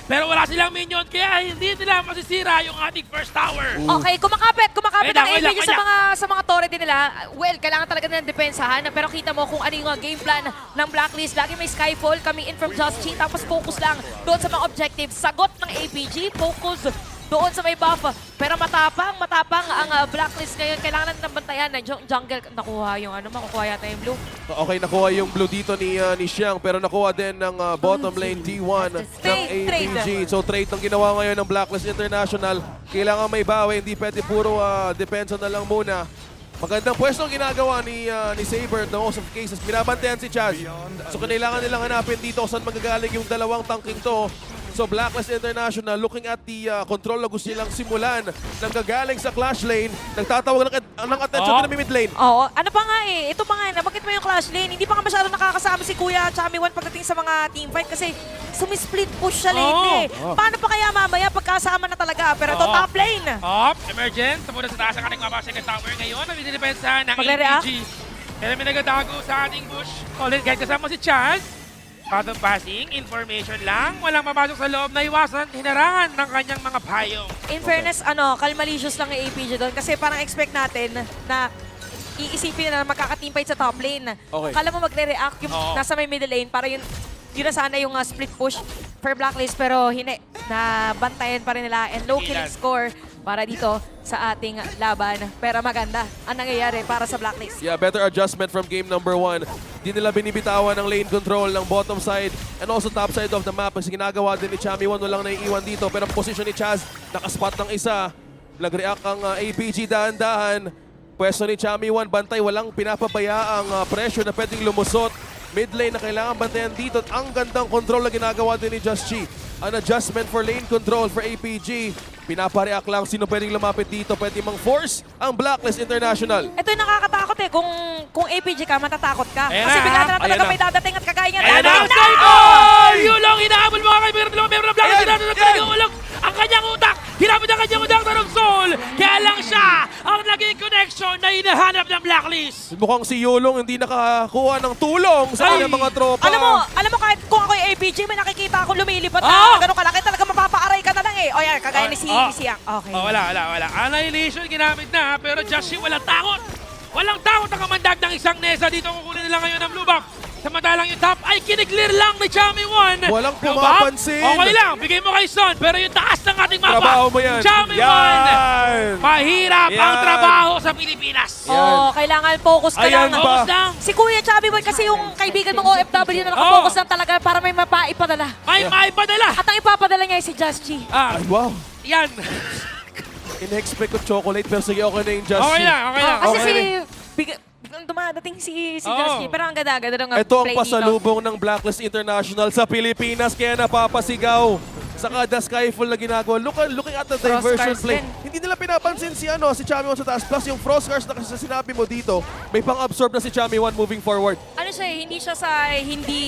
Pero wala silang minion. Kaya hindi nila masisira yung ating first tower. Okay, kumakapit ang Wait lang, APG sa mga torre din nila. Well, kailangan talaga nilang depensahan. Pero kita mo kung ano yung game plan ng Blacklist. Lagi may Skyfall coming in from Just Chi. Tapos focus lang doon sa mga objectives. Sagot ng APG, focus doon sa may buff. Pero matapang ang Blacklist ngayon. Kailangan natin ng bantayan na jungle. Nakuha yung makukuha yata yung blue. Okay, nakuha yung blue dito ni Xiang. Pero nakuha din ng bottom lane T1 ng APG. So trade ang ginawa ngayon ng Blacklist International. Kailangan may bawi. Hindi pwede puro depensa na lang muna. Magandang pwesto ang ginagawa ni Saber in most of cases. Binabantayan si Chaz. So kailangan nilang hanapin dito saan magagaling yung dalawang tanking to. So Blacklist International looking at the control na gusto nilang simulan nang gagaling sa clash lane. Nagtatawag ng attention din na mid lane. Oo, ano pa nga ito pa nga, nabanggit mo yung clash lane. Hindi pa nga masyado nakakasama si Kuya Chami Wan pagdating sa mga teamfight kasi sumisplit push siya lately. Paano pa kaya mamaya pagkasama na talaga? Pero ito top lane. Emergent. Muna sa taas ang ating mapa second tower ngayon. Ang dinidepensahan ng Magre-react? APG. Kaya may nagadago sa ating push. Ulit kahit kasama si Chaz. Bottom passing, information lang. Walang mapasok sa loob na iwasan, hinarangan ng kanyang mga payong. In fairness, kalmalicious lang yung APG doon kasi parang expect natin na iisipin na magkaka-teamfight sa top lane. Okay. Kala mo magre-react yung nasa may middle lane para yun na sana yung split push for Blacklist pero hindi. Nabantayan pa rin nila and low killing score para dito sa ating laban. Pero maganda ang nangyayari para sa Blacklist. Yeah, better adjustment from game number 1. Di nila binibitawan ng lane control ng bottom side and also top side of the map. Kasi ginagawa din ni Chami Wan, walang naiiwan dito. Pero position ni Chaz, nakaspot ng isa. Nag-react ang APG dahan-dahan. Pwesto ni Chami Wan, bantay, walang pinapabayaang pressure na pwedeng lumusot. Mid lane na kailangan bantayan dito at ang gandang control na ginagawa din ni Just Chi. An adjustment for lane control for APG. Pinapareact lang sino pwedeng lumapit dito. Pwede mang force ang Blacklist International. Ito yung nakakatakot kung APG ka, matatakot ka. Ayan Kasi na, bigla na talaga ayan na. may dadating at kagaya niya. Ayan na! Dadating na! Skyfall! Yulong, hinahabol mga kaibigan ng member ng Blacklist International. Talagang ulong ang kanyang utak. Hinabot ang kanyang utak ng Soul. Kaya lang siya ang naging connection na hinahanap ng Blacklist. Mukhang si Yulong hindi nakakuha ng tulong sa kanyang mga tropa. Alam mo kahit kung ako yung APG, may nakikita akong lumilipad na ganun kalaki, talaga mapapaaray ka na lang O yan, kagaya ni Siang. Okay. Wala. Annihilation ginamit na, pero Joshi walang takot. Walang takot ang kamandag ng isang Nesa. Dito kukunin nila ngayon ang blue buff. Samantalang yung top ay kiniklear lang ni Chami Wan. Walang pumapansin. Okay lang, bigay mo kay Son. Pero yung taas ng ating mapa, Trabaho mo yan. Chami Wan. Mahirap ang trabaho sa Pilipinas. Kailangan focus ka lang. Focus lang. Si Kuya Chami Wan kasi yung kaibigan mong OFW na nakafocus lang talaga para may mapaipadala. May maipadala. At ang ipapadala niya ay si Just Chi. Ay, wow. Yan. In-expect ko chocolate pero sige, okay na yung Just Okay Chi. lang. Kasi Okay. bigla nung dumadating si Oo. Justin. Pero ang ganda-ganda ng Ito ang play dito. pasalubong ng Blacklist International sa Pilipinas kaya napapasigaw. Saka the Skyfall na ginagawa. Looking at the diversion Frostcars play. din. Hindi nila pinapansin si Chami 1 sa taas. Plus yung Frostcars na kasi sa sinabi mo dito, may pang-absorb na si Chami 1 moving forward. Ano siya, hindi siya sa hindi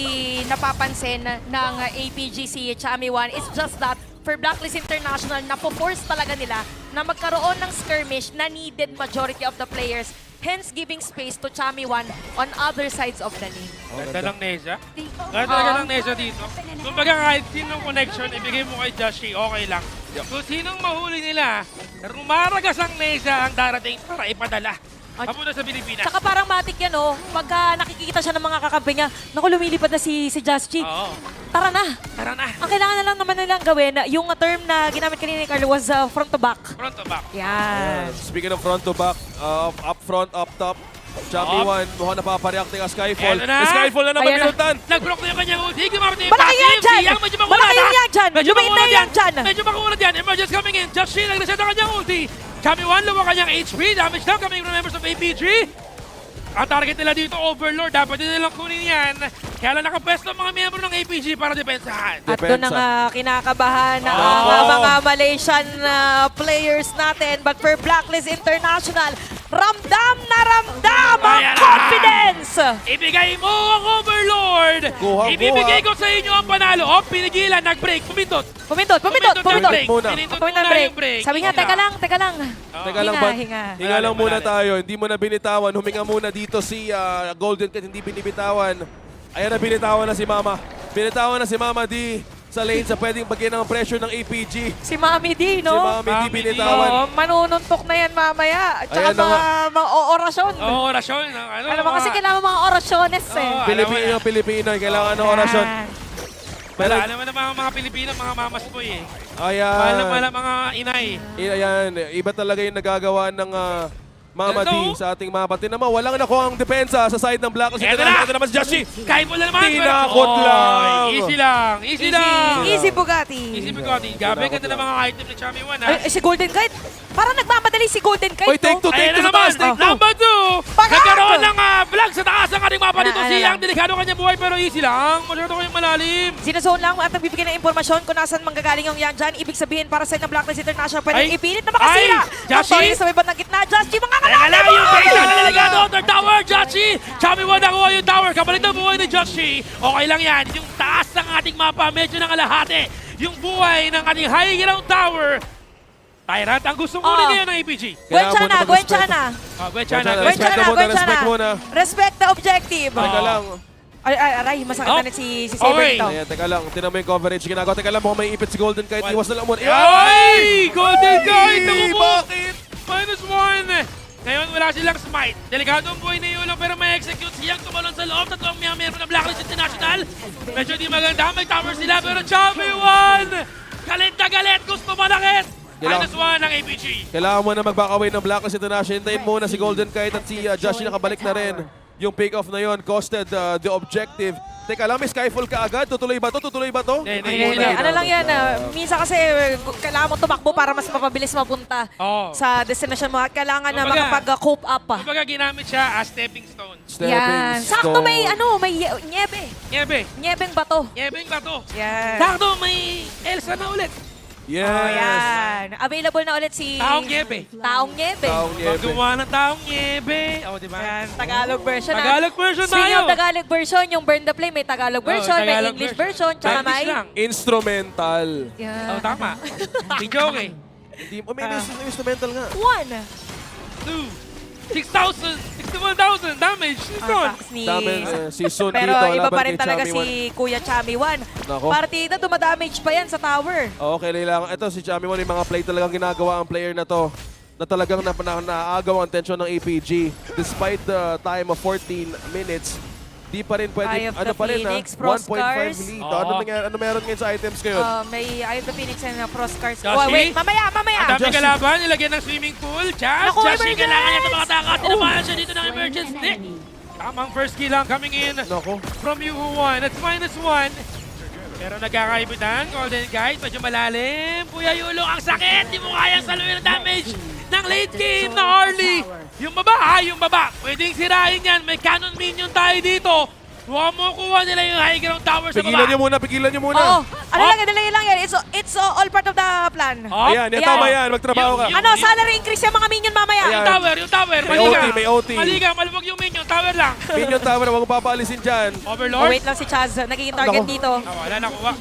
napapansin ng APG si Chami 1. It's just that for Blacklist International, napo-force talaga nila na magkaroon ng skirmish na needed majority of the players. Hence, giving space to Chami 1 on other sides of the lane. Ganda ng Neza. Ganda talaga ng Neza dito. Kumbaga kahit sinong connection, ibigay mo kay Joshi, okay lang. Kung sinong mahuli nila, rumaragas ang Neza ang darating para ipadala. Papunta sa Pilipinas. Tsaka parang matik yan, oh. Pagka nakikita siya ng mga kakampi niya, naku, lumilipad na si Justy. Oo. Tara na. Tara na. Ang kailangan na lang naman nilang gawin, yung term na ginamit kanina ni Carlo was front to back. Front to back. Yan. Speaking of front to back, up front, up top, Chami 1, mukhang napapareact ng Skyfall. Eto na. Skyfall na naman Ayan na. minutan. Nag-block na yung kanyang ulti. Gumamit na yung Malaki yan passive. dyan! Siyang medyo makulat, Malaki ha? yan dyan! Medyo Lumain na makulat yan dyan! Medyo makulat yan. Emergence coming in. Joshi nag-reset ang kanyang ulti. Chami 1, luwa kanyang HP. Damage down coming from members of APG. Ang target nila dito, Overlord. Dapat din nilang kunin yan. Kaya lang nakapwesto ang mga miyembro ng APG para depensahan. At doon ang kinakabahan ng mga Malaysian players natin. But for Blacklist International, ramdam na ramdam ang Ayan na. confidence! Ibigay mo ang Overlord! Kuha. Ibibigay ko sa inyo ang panalo. O, pinigilan, nag-break, pumindot. Pumindot! Yung break. Muna. Pinindot Pumindot muna break. yung break. Sabi nga, teka lang. Teka lang ba? Hinga lang muna tayo. Hindi mo na binitawan. Huminga muna dito si Golden Cat. Hindi binibitawan. Ayan na, binitawan na si Mama. Binitawan na si Mama D sa lane sa pwedeng bagyan ng pressure ng APG. Si Mami D, no? Si Mami D binitawan. Oo, manununtok na yan mamaya. At saka Ayan na mga orasyon. Oo, orasyon. Ano, Alam mo kasi kailangan mga orasyones eh. Pilipino. Kailangan ng orasyon. Wala naman ang mga Pilipino, mga mamas boy eh. Ayan. Mahal mga inay. Ayan. Iba talaga yung nagagawa ng Mama D sa ating mga pati naman. Walang nakuha ang depensa sa side ng Blacklist. Ito na! Ito naman si Joshi. Kahit mo na naman. Tinakot lang. Easy lang. Easy lang. Easy Bugatti. Easy Bugatti. Gabi, ganda ng mga item ni Chami 1 ha. Ay, si Golden Kite. Parang nagmamadali si Golden Kite. Oy, take two Ayan na sa naman. taas. Take two. Number 2. Pagkat! Nagkaroon ng vlog sa taas ng ating mapa dito. Ano Siyang lang. delikado kanya buhay pero easy lang. Masyado kayong malalim. Sinazone lang at nagbibigay ng impormasyon kung nasan manggagaling yung yan dyan. Ibig sabihin para sa ng Blacklist International, pwedeng Ay! ipilit na makasira. Ay! Joshi! Ang sa may bandang gitna. Justy, mga Teka lang, kalaki yung base na delikado. Third tower, Joshi. Chami 1 nakuha yung tower. Kabalik na buhay ni Joshi. Okay lang yan. Yung taas ng ating mapa, medyo nangalahati. Yung buhay ng ating high ground tower. Tyrant, ang gusto muna ngayon ng APG. Gwenchana. Respect muna, respect muna. Respect the objective. Teka lang. Aray, masakit na si Saber Okay. dito. Ayan, teka lang. Tinan mo yung coverage ginagawa. Teka lang, mukhang may ipit si Golden Kite. Iwas na lang muna. Ay! Golden Kite! Naku po! Bakit? -1. Ngayon wala silang smite. Delikado ang buhay ni Yulo pero may execute siyang tumalon sa loob. Tatlong miyembro ng Blacklist International. Medyo di maganda. May tower sila pero Chami 1! Galit na galit! Gusto malakit! -1 ng APG. Kailangan mo na mag-back away ng Blacklist International. Hintayin muna si Golden Kite at si Joshi nakabalik na rin. Yung pick-off na yon costed the objective. Teka lang, may Skyfall ka agad. Tutuloy ba to? Hindi. Ano lang yan, minsan kasi kailangan mo tumakbo para mas mapabilis mapunta sa destination mo at kailangan na makapag-cope up pa. Kumbaga ginamit siya as stepping stone. Yan. Sakto may niebe. Nyebeng bato. Nyebeng bato. Yan. Sakto may Elsa na ulit. Yes. Oh, yan. Available na ulit si... Taong Nyebe. Taong Nyebe. Pag gumawa ng Taong Nyebe. O, diba? Yan. Tagalog version. Tagalog version Speaking tayo. of Tagalog version, yung Burn the Play may Tagalog version, may Tagalog English version, tsaka may... Instrumental. Yeah. Oh, tama. Hindi joke eh. May instrumental nga. 1, 2, 6,000, 61,000 damage. Season Pero dito. iba laban pa rin kay talaga Chami si Kuya Chami 1. Nako. Partida, dumadamage pa yan sa tower. Okay, kailangan. Ito si Chami 1, yung mga play talagang ginagawa ang player na to na talagang naagaw ang tension ng APG. Despite the time of 14 minutes, di pa rin pwede, Eye of the Phoenix, 1.5 Frostcars. lead. Ano meron ngayon sa items ngayon? May Eye of the Phoenix and Frostcars. Joshi? Wait, mamaya! Ang dami kalaban, nilagyan ng swimming pool. Naku, Joshi, kailangan niya emergence! tumatakas. Tinabahan siya dito ng emergency. Tamang first kill lang coming in from Yuhu 1. That's -1. Pero nagkakaibitan, Golden Kite, medyo malalim. Kuya Yulo, ang sakit! Di mo kayang saluhin ang damage ng late game na early. Yung baba. Pwedeng sirain yan. May cannon minion tayo dito. Kuha nila yung high ground tower sa baba. Pigilan nyo muna. Oo. Ano lang yan. It's all part of the plan. Ayan, tama yan. Magtrabaho ka. Ano, salary increase yung mga minion mamaya. Yung tower. May OT. Maliga, maluwag yung minion. Tower lang. Minion tower, huwag papaalisin dyan. Overlord. Wait lang si Chaz. Nagiging target dito. Wala nakuha.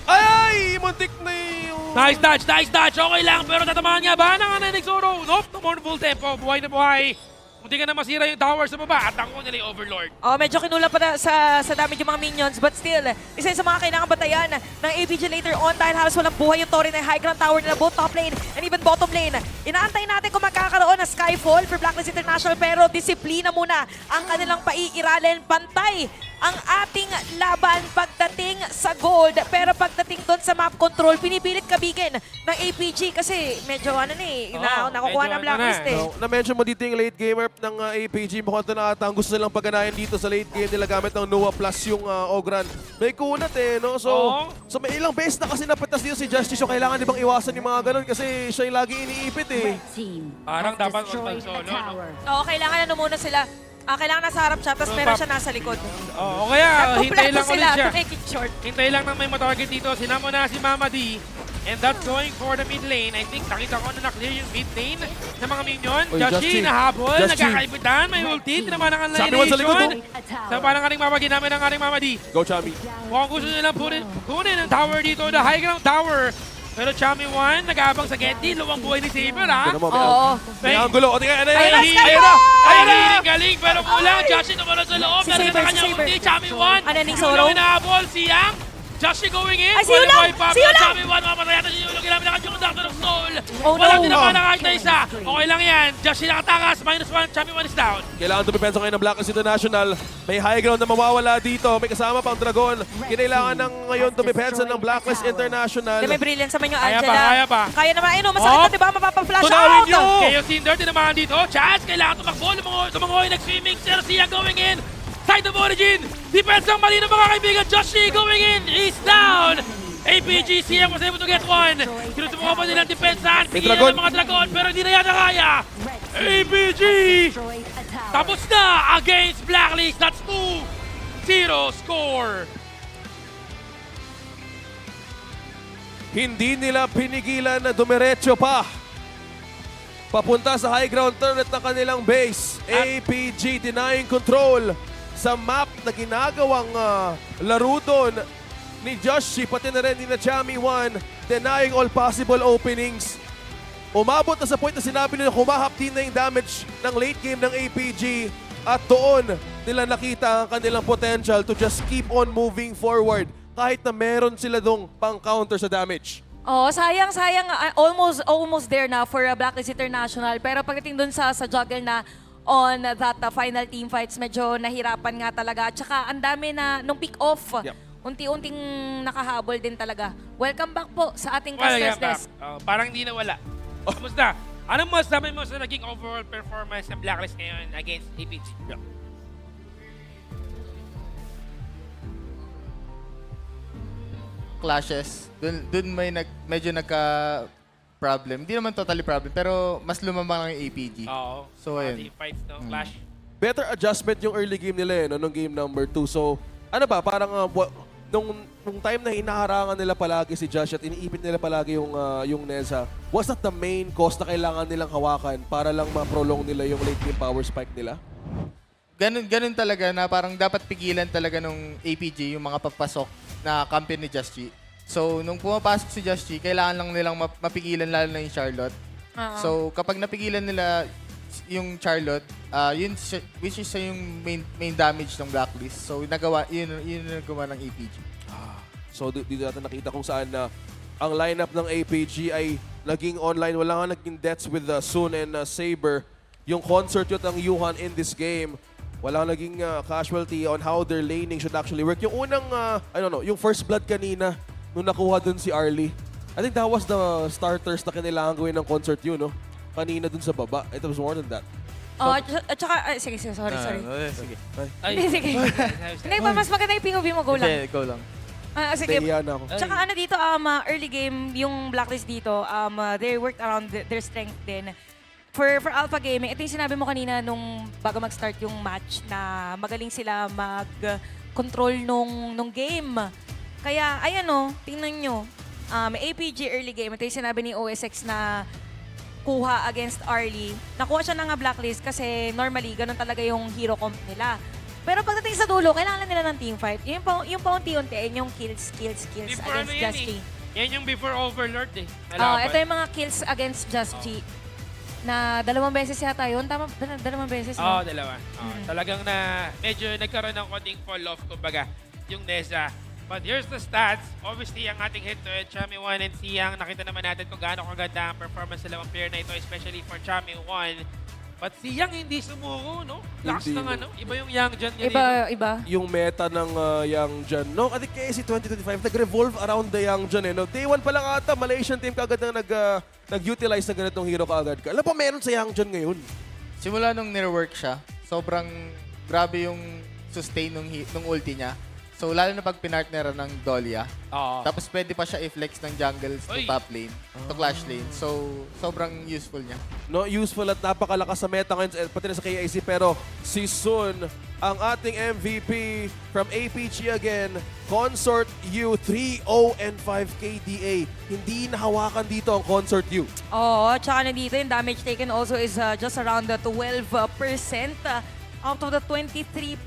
Ay! Muntik na yung... Nice dodge. Okay lang, pero tatamaan nga ba ng Nenek Zoro? Nope, no more full tempo. Buhay na buhay. Munti ka na masira yung tower sa baba at nakuha nila yung Overlord. Medyo kinula pa sa damage yung mga minions, but still, isa sa mga kailangan batayan ng APG later on dahil halos walang buhay yung Torre na high ground tower nila, both top lane and even bottom lane. Inaantay natin kung magkakaroon ng Skyfall for Blacklist International, pero disiplina muna ang kanilang paiiralin. Pantay ang ating laban pagdating sa gold, pero pagdating doon sa map control, pinipilit kabigin ng APG kasi medyo nakukuha na Blacklist eh. Na-mention mo dito yung late gamer ng APG. Mukhang ito nakatang gusto nilang pagganayan dito sa late game nila gamit ng Noah plus yung Ogran. May kunat eh, no? So may ilang beses na kasi napatas dito si Justice. So kailangan di bang iwasan yung mga ganun kasi siya yung lagi iniipit eh. Parang dapat mag-solo, no? Oo, kailangan muna sila. Kailangan nasa harap siya, tapos meron siya nasa likod. Oo, kaya hintay lang ulit siya. To make it short. Hintay lang nang may matarget dito. Sinama na si Mama D. And that's going for the mid lane. I think nakita ko na na-clear yung mid lane ng mga minion. Joshi nahabol, nagkakaibitan, may ulti, tinaman ang annihilation. Sa parang ating Mama D namin ang ating Mama D. Go, Chami. Mukhang gusto nilang kunin ang tower dito, the high ground tower. Pero Chami 1, nag-aabang sa Getty, luwang buhay ni Saber, ha? Oo. May angulo. Ayun Ay, galing, pero kulang. Joshi naman sa loob. Pero sa kanyang ulti, Chami 1. Yung lang inahabol, siyang. Joshi going in. Ay, si Yulang! Si Yulang! Chami 1, mamamatay natin si Yulang. Ginamit ang Conductor of Soul. Oh, no. Walang tinamaan na kahit na isa. Okay lang yan. Joshi nakatakas. -1. Chami 1 is down. Kailangan tumipensa ngayon ng Blacklist International. May high ground na mawawala dito. May kasama pang Dragon. Kinailangan ng ngayon tumipensa ng Blacklist International. May brilliance sa inyo, Kaya Angela. pa. Kaya naman. Masakit na, diba? Mapapa-flash Tunawin out. nyo! Chaos Cinder, tinamaan dito. Chance, kailangan tumakbo. Tumangoy, nag-swimming. Cercia going in. Side of origin. Defense ang mali ng mga kaibigan. Joshi going in. He's down. APG, CM was able to get one. Sinusubukan pa nilang depensahan. Pigilan ng mga Dragon, pero hindi na yata kaya. APG! Tapos na against Blacklist. That's 2-0 score. Hindi nila pinigilan na dumiretso pa. Papunta sa high ground turret ng kanilang base. APG denying control sa map na ginagawang laro doon ni Joshi, pati na rin ni na Chami 1, denying all possible openings. Umabot na sa point na sinabi nila humahapdi na yung damage ng late game ng APG at doon nila nakita ang kanilang potential to just keep on moving forward kahit na meron sila dong pang-counter sa damage. Sayang. Almost there na for Blacklist International. Pero pagdating dun sa juggle na on that final team fights, medyo nahirapan nga talaga. At saka ang dami na, nung pick-off, unti-unting nakahabol din talaga. Welcome back po sa ating Casters Desk. Parang hindi na wala. Kamusta? Anong masasabi mo sa naging overall performance ng Blacklist ngayon against APG? Clashes. Doon may medyo nagka-problem. Hindi naman totally problem, pero mas lumamang ang APG. Oo. So, ayun. Fights, no? Clash. Better adjustment yung early game nila nung game number 2. So, ano ba, parang nung time na hinaharangan nila palagi si Josh at iniipit nila palagi yung Neza, was that the main cause na kailangan nilang hawakan para lang ma-prolong nila yung late game power spike nila? Ganun talaga na parang dapat pigilan talaga nung APG yung mga papasok na kampi ni Just G. So, nung pumapasok si Just G, kailangan lang nilang mapigilan lalo na yung Charlotte. So, kapag napigilan nila yung Charlotte, which is yung main damage ng Blacklist. So, yun nagawa ng APG. So, dito natin nakita kung saan na ang lineup ng APG ay naging online. Wala nga naging deaths with Sun and Saber. Yung concert yun ng Yuhan in this game, walang naging casualty on how their laning should actually work. Yung unang, yung first blood kanina, nung nakuha dun si Arlie, I think that was the starters na kailangan gawin ng concert yun, no? Kanina dun sa baba. It was more than that. At saka, sige, sorry. Sige. Sige. Hindi, mas maganda yung POV mo, go lang. Okay, go lang. Sige. Nahiya na ako. Tsaka dito, early game, yung Blacklist dito, they worked around their strength din. for Alpha Gaming, ito yung sinabi mo kanina nung bago mag-start yung match na magaling sila mag-control nung game. Kaya, ayan o, tingnan nyo. APG early game, ito yung sinabi ni OSX na kuha against Arlie. Nakuha siya ng Blacklist kasi normally, ganun talaga yung hero comp nila. Pero pagdating sa dulo, kailangan nila ng teamfight. Yung paunti-unti, yung kills Before against ano Just yan G. Yan yung before Overlord eh. Ito yung mga kills against Just G. Na 2 beses yata yun. Tama, 2 beses. Oo, No? 2. Talagang na medyo nagkaroon ng konting fall-off, kumbaga, yung Neza. But here's the stats. Obviously, ang ating hit-to-hit, Chami 1 and Siyang, nakita naman natin kung gaano kaganda ang performance ng dalawang player na ito, especially for Chami 1. But Siyang hindi sumuko, no? Lakas Hindi, ng no? ano, iba yung Young Jun niya dito. Iba. Yung meta ng Young Jun. No, I think KIC2025 nag-revolve around the Young Jun. No? Day 1 pa lang ata, Malaysian team kagad na nag-utilize ng ganitong hero kaagad. Alam pa meron sa Young Jun ngayon? Simula nung nire-work siya, sobrang grabe yung sustain nung ulti niya. So, lalo na pag pinartneran ng Dahlia. Oo. Tapos pwede pa siya i-flex ng jungles to Oy. top lane, to clash lane. So, sobrang useful niya. No, useful at napakalakas sa meta ngayon, pati na sa KIC. Pero si Sun, ang ating MVP from APG again, Consort U, 3-0 and 5 KDA. Hindi nahawakan dito ang Consort U. Oo, tsaka na dito yung damage taken also is just around the 12%. Out of the 23.2%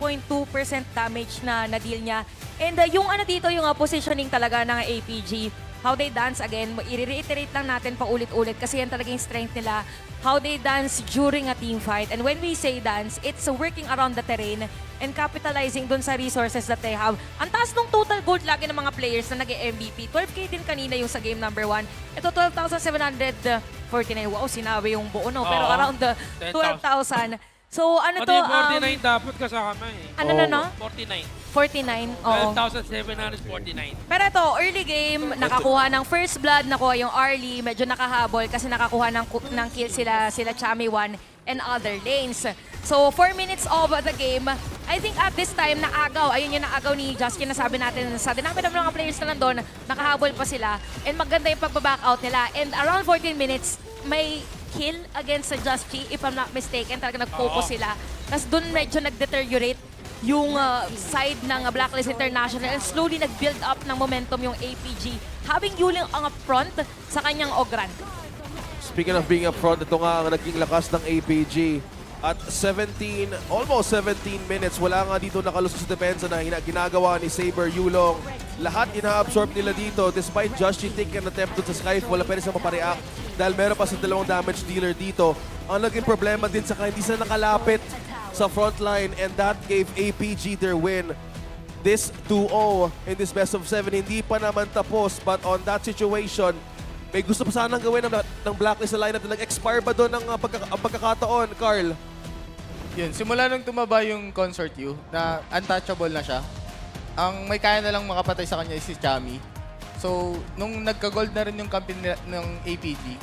damage na na-deal niya. And yung ano dito, yung positioning talaga ng APG, how they dance again, i-reiterate lang natin paulit-ulit kasi yan talaga yung strength nila. How they dance during a team fight. And when we say dance, it's working around the terrain and capitalizing dun sa resources that they have. Ang taas ng total gold lagi ng mga players na nag-MVP. 12K din kanina yung sa game number 1. Ito 12,749. Wow, sinabi yung buo, no? Pero Oo. around the 12,000. So, ano to? 49 dapat kasama eh. Ano na, no? 49. 49, oo. 12,749. Pero ito, early game, nakakuha ng first blood, nakuha yung Arlie, medyo nakahabol kasi nakakuha ng kill sila Chami 1 and other lanes. So, 4 minutes of the game, I think at this time, naagaw. Ayun yung naagaw ni Justin na sabi natin sa dinami ng mga players na nandun, nakahabol pa sila and maganda yung pagbaback out nila. And around 14 minutes, may kill against sa Just G, if I'm not mistaken. Talaga nag-focus sila. Tapos dun medyo nag-deteriorate yung side ng Blacklist International and slowly nag-build up ng momentum yung APG. Having Yuling ang upfront sa kanyang Ogran. Speaking of being up front, ito nga ang naging lakas ng APG. At almost 17 minutes, wala nga dito nakalusot sa depensa na ginagawa ni Saber Yulong. Lahat ina-absorb nila dito despite Josh taking an attempt doon sa Skyfall, pwede siya mapareact dahil meron pa sa 2 damage dealer dito. Ang naging problema din sa hindi sila nakalapit sa frontline and that gave APG their win. This 2-0 in this best of 7 hindi pa naman tapos, but on that situation, may gusto pa sanang gawin ng Blacklist na lineup na nag-expire ba doon ang pagkakataon, Carl? Yun, simula nung tumaba yung Consort U, na untouchable na siya, ang may kaya na lang makapatay sa kanya is si Chami. So, nung nagka-gold na rin yung kampi ng APG,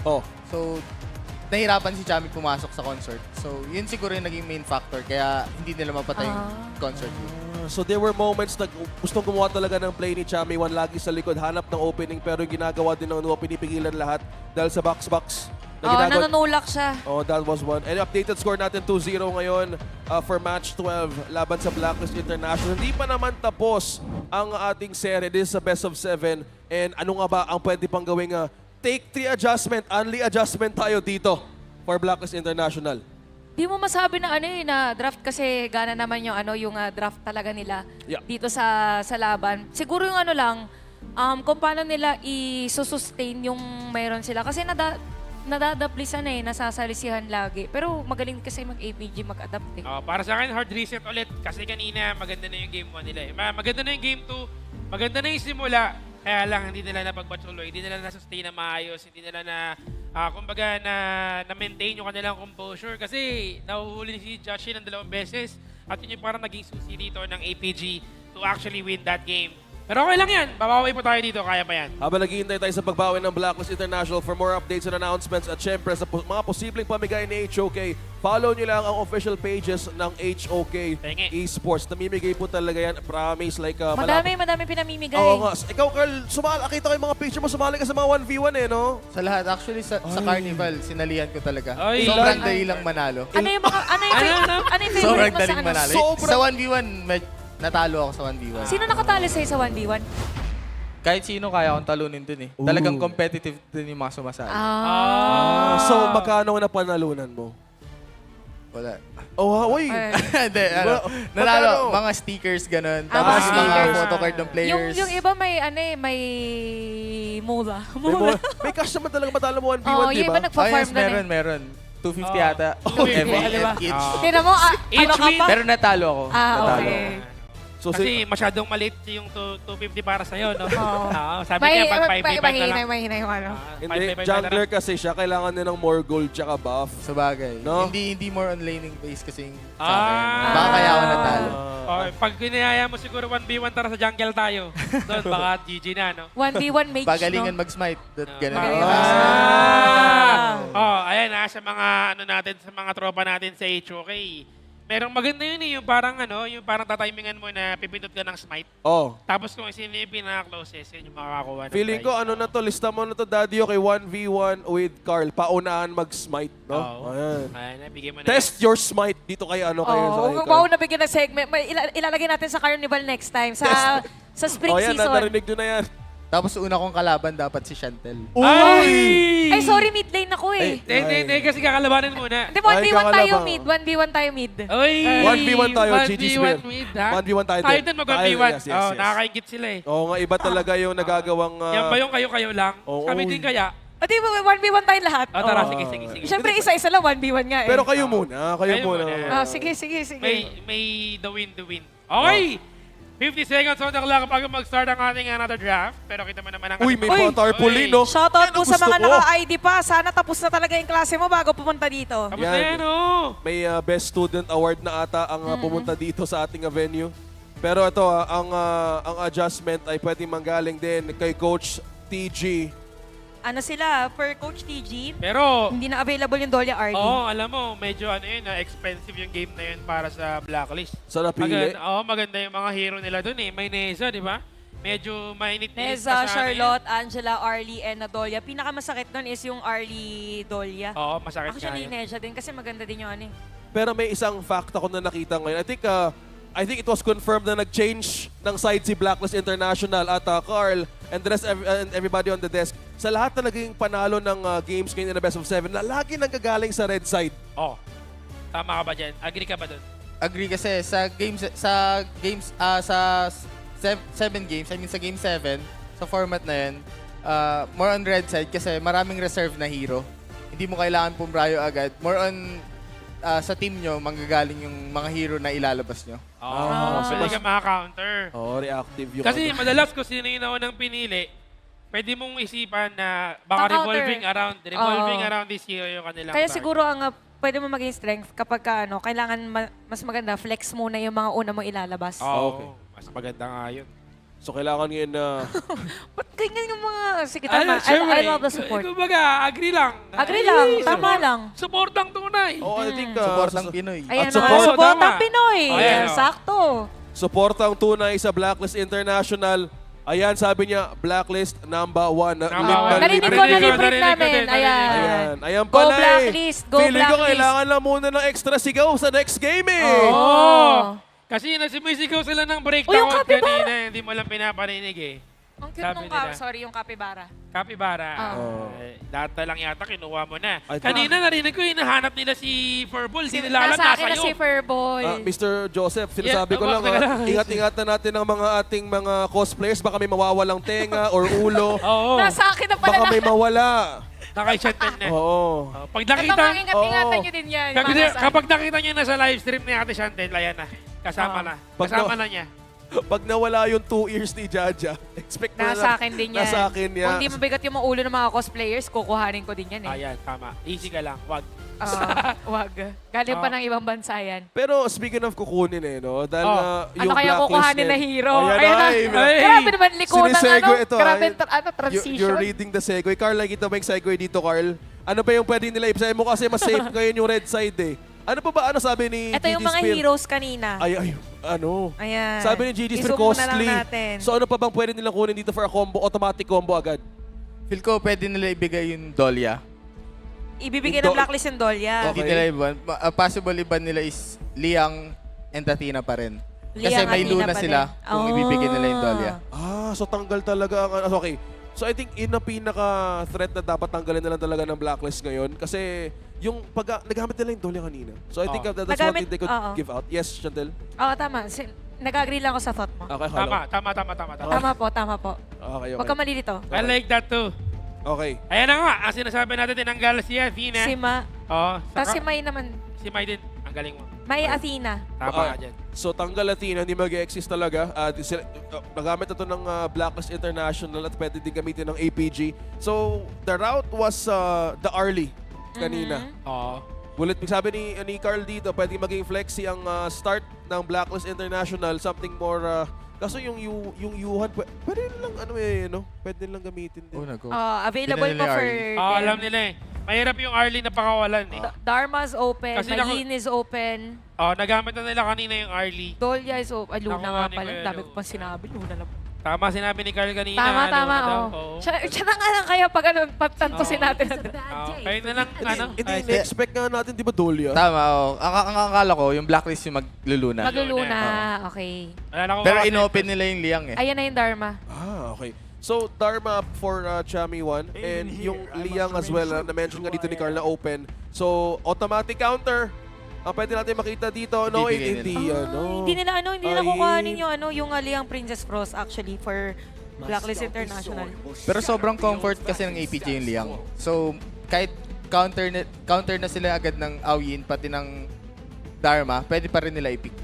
so, nahirapan si Chami pumasok sa Consort. So, yun siguro yung naging main factor, kaya hindi nila mapatay yung Consort U. So there were moments na gustong gumawa talaga ng play ni Chami 1 lagi sa likod, hanap ng opening, pero ginagawa din ng pinipigilan lahat dahil sa box-box. Nanunulak siya. Oh, that was one. And updated score natin 2-0 ngayon for match 12 laban sa Blacklist International. Hindi pa naman tapos ang ating series. This is a best of 7. And ano nga ba ang pwede pang gawing take 3 adjustment, only adjustment tayo dito for Blacklist International. Di mo masabi na na draft kasi gana naman yung draft talaga nila dito sa laban. Siguro yung lang kung paano nila i-sustain yung mayroon sila kasi nadadaplisan nasasalisihan lagi. Pero magaling kasi mag-APG mag-adapt Para sa akin, hard reset ulit kasi kanina maganda na yung game 1 nila eh. Maganda na yung game 2, maganda na yung simula. Kaya lang, hindi nila napagpatuloy, hindi nila na-sustain na maayos, hindi nila kumbaga na-maintain yung kanilang composure kasi nahuhuli si Josh ng 2 beses at yun yung parang naging susi dito ng APG to actually win that game. Pero okay lang yan. Babawi po tayo dito. Kaya pa yan. Habang naghihintay tayo sa pagbawi ng Blacklist International for more updates and announcements at syempre sa mga posibleng pamigay ni HOK, follow nyo lang ang official pages ng HOK Esports. Namimigay po talaga yan. Promise, like... Madami pinamimigay. Oo nga. Ikaw, Carl, nakita ko yung mga picture mo, sumali ka sa mga 1v1 eh, no? Sa lahat, actually, sa Carnival, sinalihan ko talaga. Ay. Sobrang dali lang manalo. Ano yung favorite Sobrang mo sa daling manalo. Sa 1v1, natalo ako sa 1v1. Sino nakatalo sa'yo sa 1v1? Kahit sino kaya akong talunin dun eh. Talagang competitive din yung mga sumasali. So, magkano ang napanalunan mo? Wala. Oh, uy! Hindi, nanalo, mga stickers, ganun. Tapos mga mga stickers. photocard ng players. Yung iba may mula. May cash naman talaga matalo mo 1v1, Oo, di yung ba? iba nagpa-farm na meron. 250 yata. 250, each. Tira mo, ano ka pa? Pero natalo ako. Natalo okay. ako. So, Kasi masyadong maliit yung 250 para sa'yo, no? Sabi May, niya, pag 5v5 na lang. mahina yung ano. Hindi, jungler kasi siya, kailangan niya ng more gold tsaka buff. Sa bagay. No? Hindi more on laning base kasi sa akin. Baka kaya ako natalo. Pag kinayaya mo siguro 1v1 tara sa jungle tayo. Doon, baka GG na, no? 1v1 mage, Pagalingan no? mag-smite. Ganun. Ayan sa mga natin, sa mga tropa natin sa HOK. Merong maganda yun yung parang tatimingan mo na pipindot ka ng smite. Tapos kung sino yung pinaka-closest, yun yung makakakuha ng Feeling ko, lista mo na to, Daddy, okay, 1v1 with Carl. Paunahan mag-smite, no? Ayan, bigyan mo na. Test your smite dito kay kayo sa kay Carl. Wow, nabigyan ng segment. Ilalagay natin sa Carnival next time. Sa spring season. Narinig nyo na yan. Tapos una kong kalaban dapat si Chantel. Ay! Ay, sorry, mid lane ako eh. Hindi, kasi kakalabanin muna. Hindi, 1v1 tayo mid. 1v1 tayo mid. Ay! 1v1 tayo, GG 1v1 Sphere. mid, ha? 1v1 tayo. Tayo din mag-1v1. Yes. Nakakaingit sila eh. Oo nga, iba talaga yung nagagawang... Yan ba yung kayo-kayo lang? Kami din kaya? Ati, 1v1 tayo lahat. Tara, sige. Siyempre, isa-isa lang, 1v1 nga eh. Pero kayo muna. Sige. May the win. Okay! 50 seconds on the clock bago mag-start ang ating another draft. Pero kita mo naman ang... Uy, may Tarpaulin, no? Shoutout po sa mga naka-ID pa. Sana tapos na talaga yung klase mo bago pumunta dito. Tapos na yan, oh! May Best Student Award na ata ang pumunta dito sa ating venue. Pero ito, ang adjustment ay pwedeng manggaling din kay Coach TG. Ano sila, per Coach TG, pero hindi na available yung Dolia RD. alam mo, medyo expensive yung game na yun para sa Blacklist. Sa napili? Maganda yung mga hero nila dun eh. May Neza, di ba? Medyo mainit Neza, Charlotte, Angela, Arlie, and Dolia. Pinakamasakit nun is yung Arlie Dolia. Oo, masakit Actually, Neza din kasi maganda din yung ano eh. Pero may isang fact ako na nakita ngayon. I think it was confirmed na nag-change ng side si Blacklist International at Carl and the rest and everybody on the desk. Sa lahat na naging panalo ng games ngayon in the best of 7, na lagi nanggagaling sa red side. Tama ka ba dyan? Agree ka ba dun? Agree kasi sa 7 games, I mean sa game 7, sa format na yun, more on red side kasi maraming reserve na hero. Hindi mo kailangan pumrayo agad. More on sa team nyo, manggagaling yung mga hero na ilalabas nyo. Pwede ka maka-counter. Reactive yung... Kasi madalas kung sino yung naunang pinili, pwede mong isipan na baka revolving around this hero yung kanilang Kaya target. siguro ang pwede mo maging strength kapag kailangan mas maganda, flex muna yung mga una mong ilalabas. Okay. Mas maganda nga yun. So kailangan ngayon na... Ba't ganyan yung mga... Sige, tama. I love the support. Kumbaga, agree lang. Agree lang. Tama lang. Supportang tunay. I think... Supportang Pinoy. Ayan, supportang Pinoy. Ayan, Sakto. Suportang tunay sa Blacklist International. Ayan, sabi niya, Blacklist number 1. Narinig ko, nalibrate namin. Ayan Go pala Blacklist, go Feeling ko Blacklist. kailangan lang muna ng extra sigaw sa next game eh. Kasi nasumisigaw sila ng breakdown yung capybara. kanina. Hindi mo lang pinaparinig eh. Ang cute nung yung capybara. Capybara. Lahat na lang yata kinuha mo na. Ay, Kanina narinig ko hinahanap nila si Furball. Hindi nila alam Nasa nasa akin na si Furball. Mr. Joseph, sinasabi ko lang, ingat-ingatan natin ang mga ating mga cosplayers. Baka may mawawalang tenga or ulo. Nasa akin na pala Baka may mawala. Naka-shotgun na. Oo. Pag nakita, ingat-ingatan nyo din yan. kapag nakita niya na sa live stream ni Ate Chantel, ayan na. Kasama na. Kasama na niya. Pag nawala yung 2 ears ni Jaja, expect mo Nasa akin din yan. Nasa akin yan. Kung di mabigat yung mga ulo ng mga cosplayers, kukuhanin ko din yan eh. Ayan, tama. Easy ka lang. Wag. Wag. Galing pa ng ibang bansa yan. Pero speaking of kukunin no? Dahil Ano kaya kukuhanin na hero? Ayan na. Grabe naman liko ng grabe transition. You're reading the segue. Carl, nakita ba yung segue dito, Carl? Ano ba yung pwede nila ibsahin mo kasi mas safe ngayon yung red side eh. Ano pa ba? Ano sabi ni Ito yung GG mga Spear? heroes kanina. Ano? Ayan. Sabi ni GG Spear, I-zoom muna lang costly. natin. So ano pa bang pwede nilang kunin dito for a combo, automatic combo agad? Feel ko pwede nila ibigay yung Dahlia. Ibibigay ng Blacklist yung Dahlia. Hindi nila iban. Possible iban nila is Liang and Athena pa rin. Kasi Liang, may Athena Luna pa sila din. kung ibibigay nila yung Dahlia. So tanggal talaga ang... Okay. So I think yun ang pinaka-threat na dapat tanggalin na lang talaga ng Blacklist ngayon. Kasi yung nagamit nila yung Dahlia kanina. So I think that's one thing they could give out. Yes, Chantel? Oo, tama. Nag-agree lang ako sa thought mo. Okay, Tama po. Okay. Huwag ka malilito. I like that too. Okay. Ayan na nga, ang sinasabi natin, tinanggal si Athena. Si Ma. Oo. Tapos si May naman. Si May din. Ang galing mo. May Athena. Tama ka dyan. So tanggal Athena, hindi mag-exist talaga. Nagamit ito ng Blacklist International at pwede din gamitin ng APG. So the route was the early kanina. Oo. Bullet pick. Sabi ni Carl dito, pwede maging flexi ang start ng Blacklist International. Something more... kaso yung Yuhan, pwede lang pwede lang gamitin din. Available pa for... alam nila eh. Mahirap yung early na pakawalan eh. Dharma's open, Kasi Mayin is open. Nagamit na nila kanina yung early. Dahlia is open. Luna Nakuha nga ni pala. Kuya Dami Lu. ko pang sinabi. Luna lang. Tama sinabi ni Carl kanina. Tama. Oo. Siya na nga lang kaya pag patantusin natin. Kayo na lang, Hindi, expect nga natin, di ba, Dahlia? Tama, Ang akala ko, yung Blacklist yung magluluna. Magluluna, okay. Pero inopen nila yung Liang eh. Ayan na yung Dharma. Okay. So, Dharma for Chami 1 and yung Liang as well na-mention nga dito ni Carl na open. So, automatic counter. Ang pwede natin makita dito, no? Hindi nila kukuhanin yung Liang Princess Cross actually for Blacklist International. Pero sobrang comfort kasi ng APG yung Liang. So, kahit counter na sila agad ng Aoyin, pati ng Dharma, pwede pa rin nila i-pick.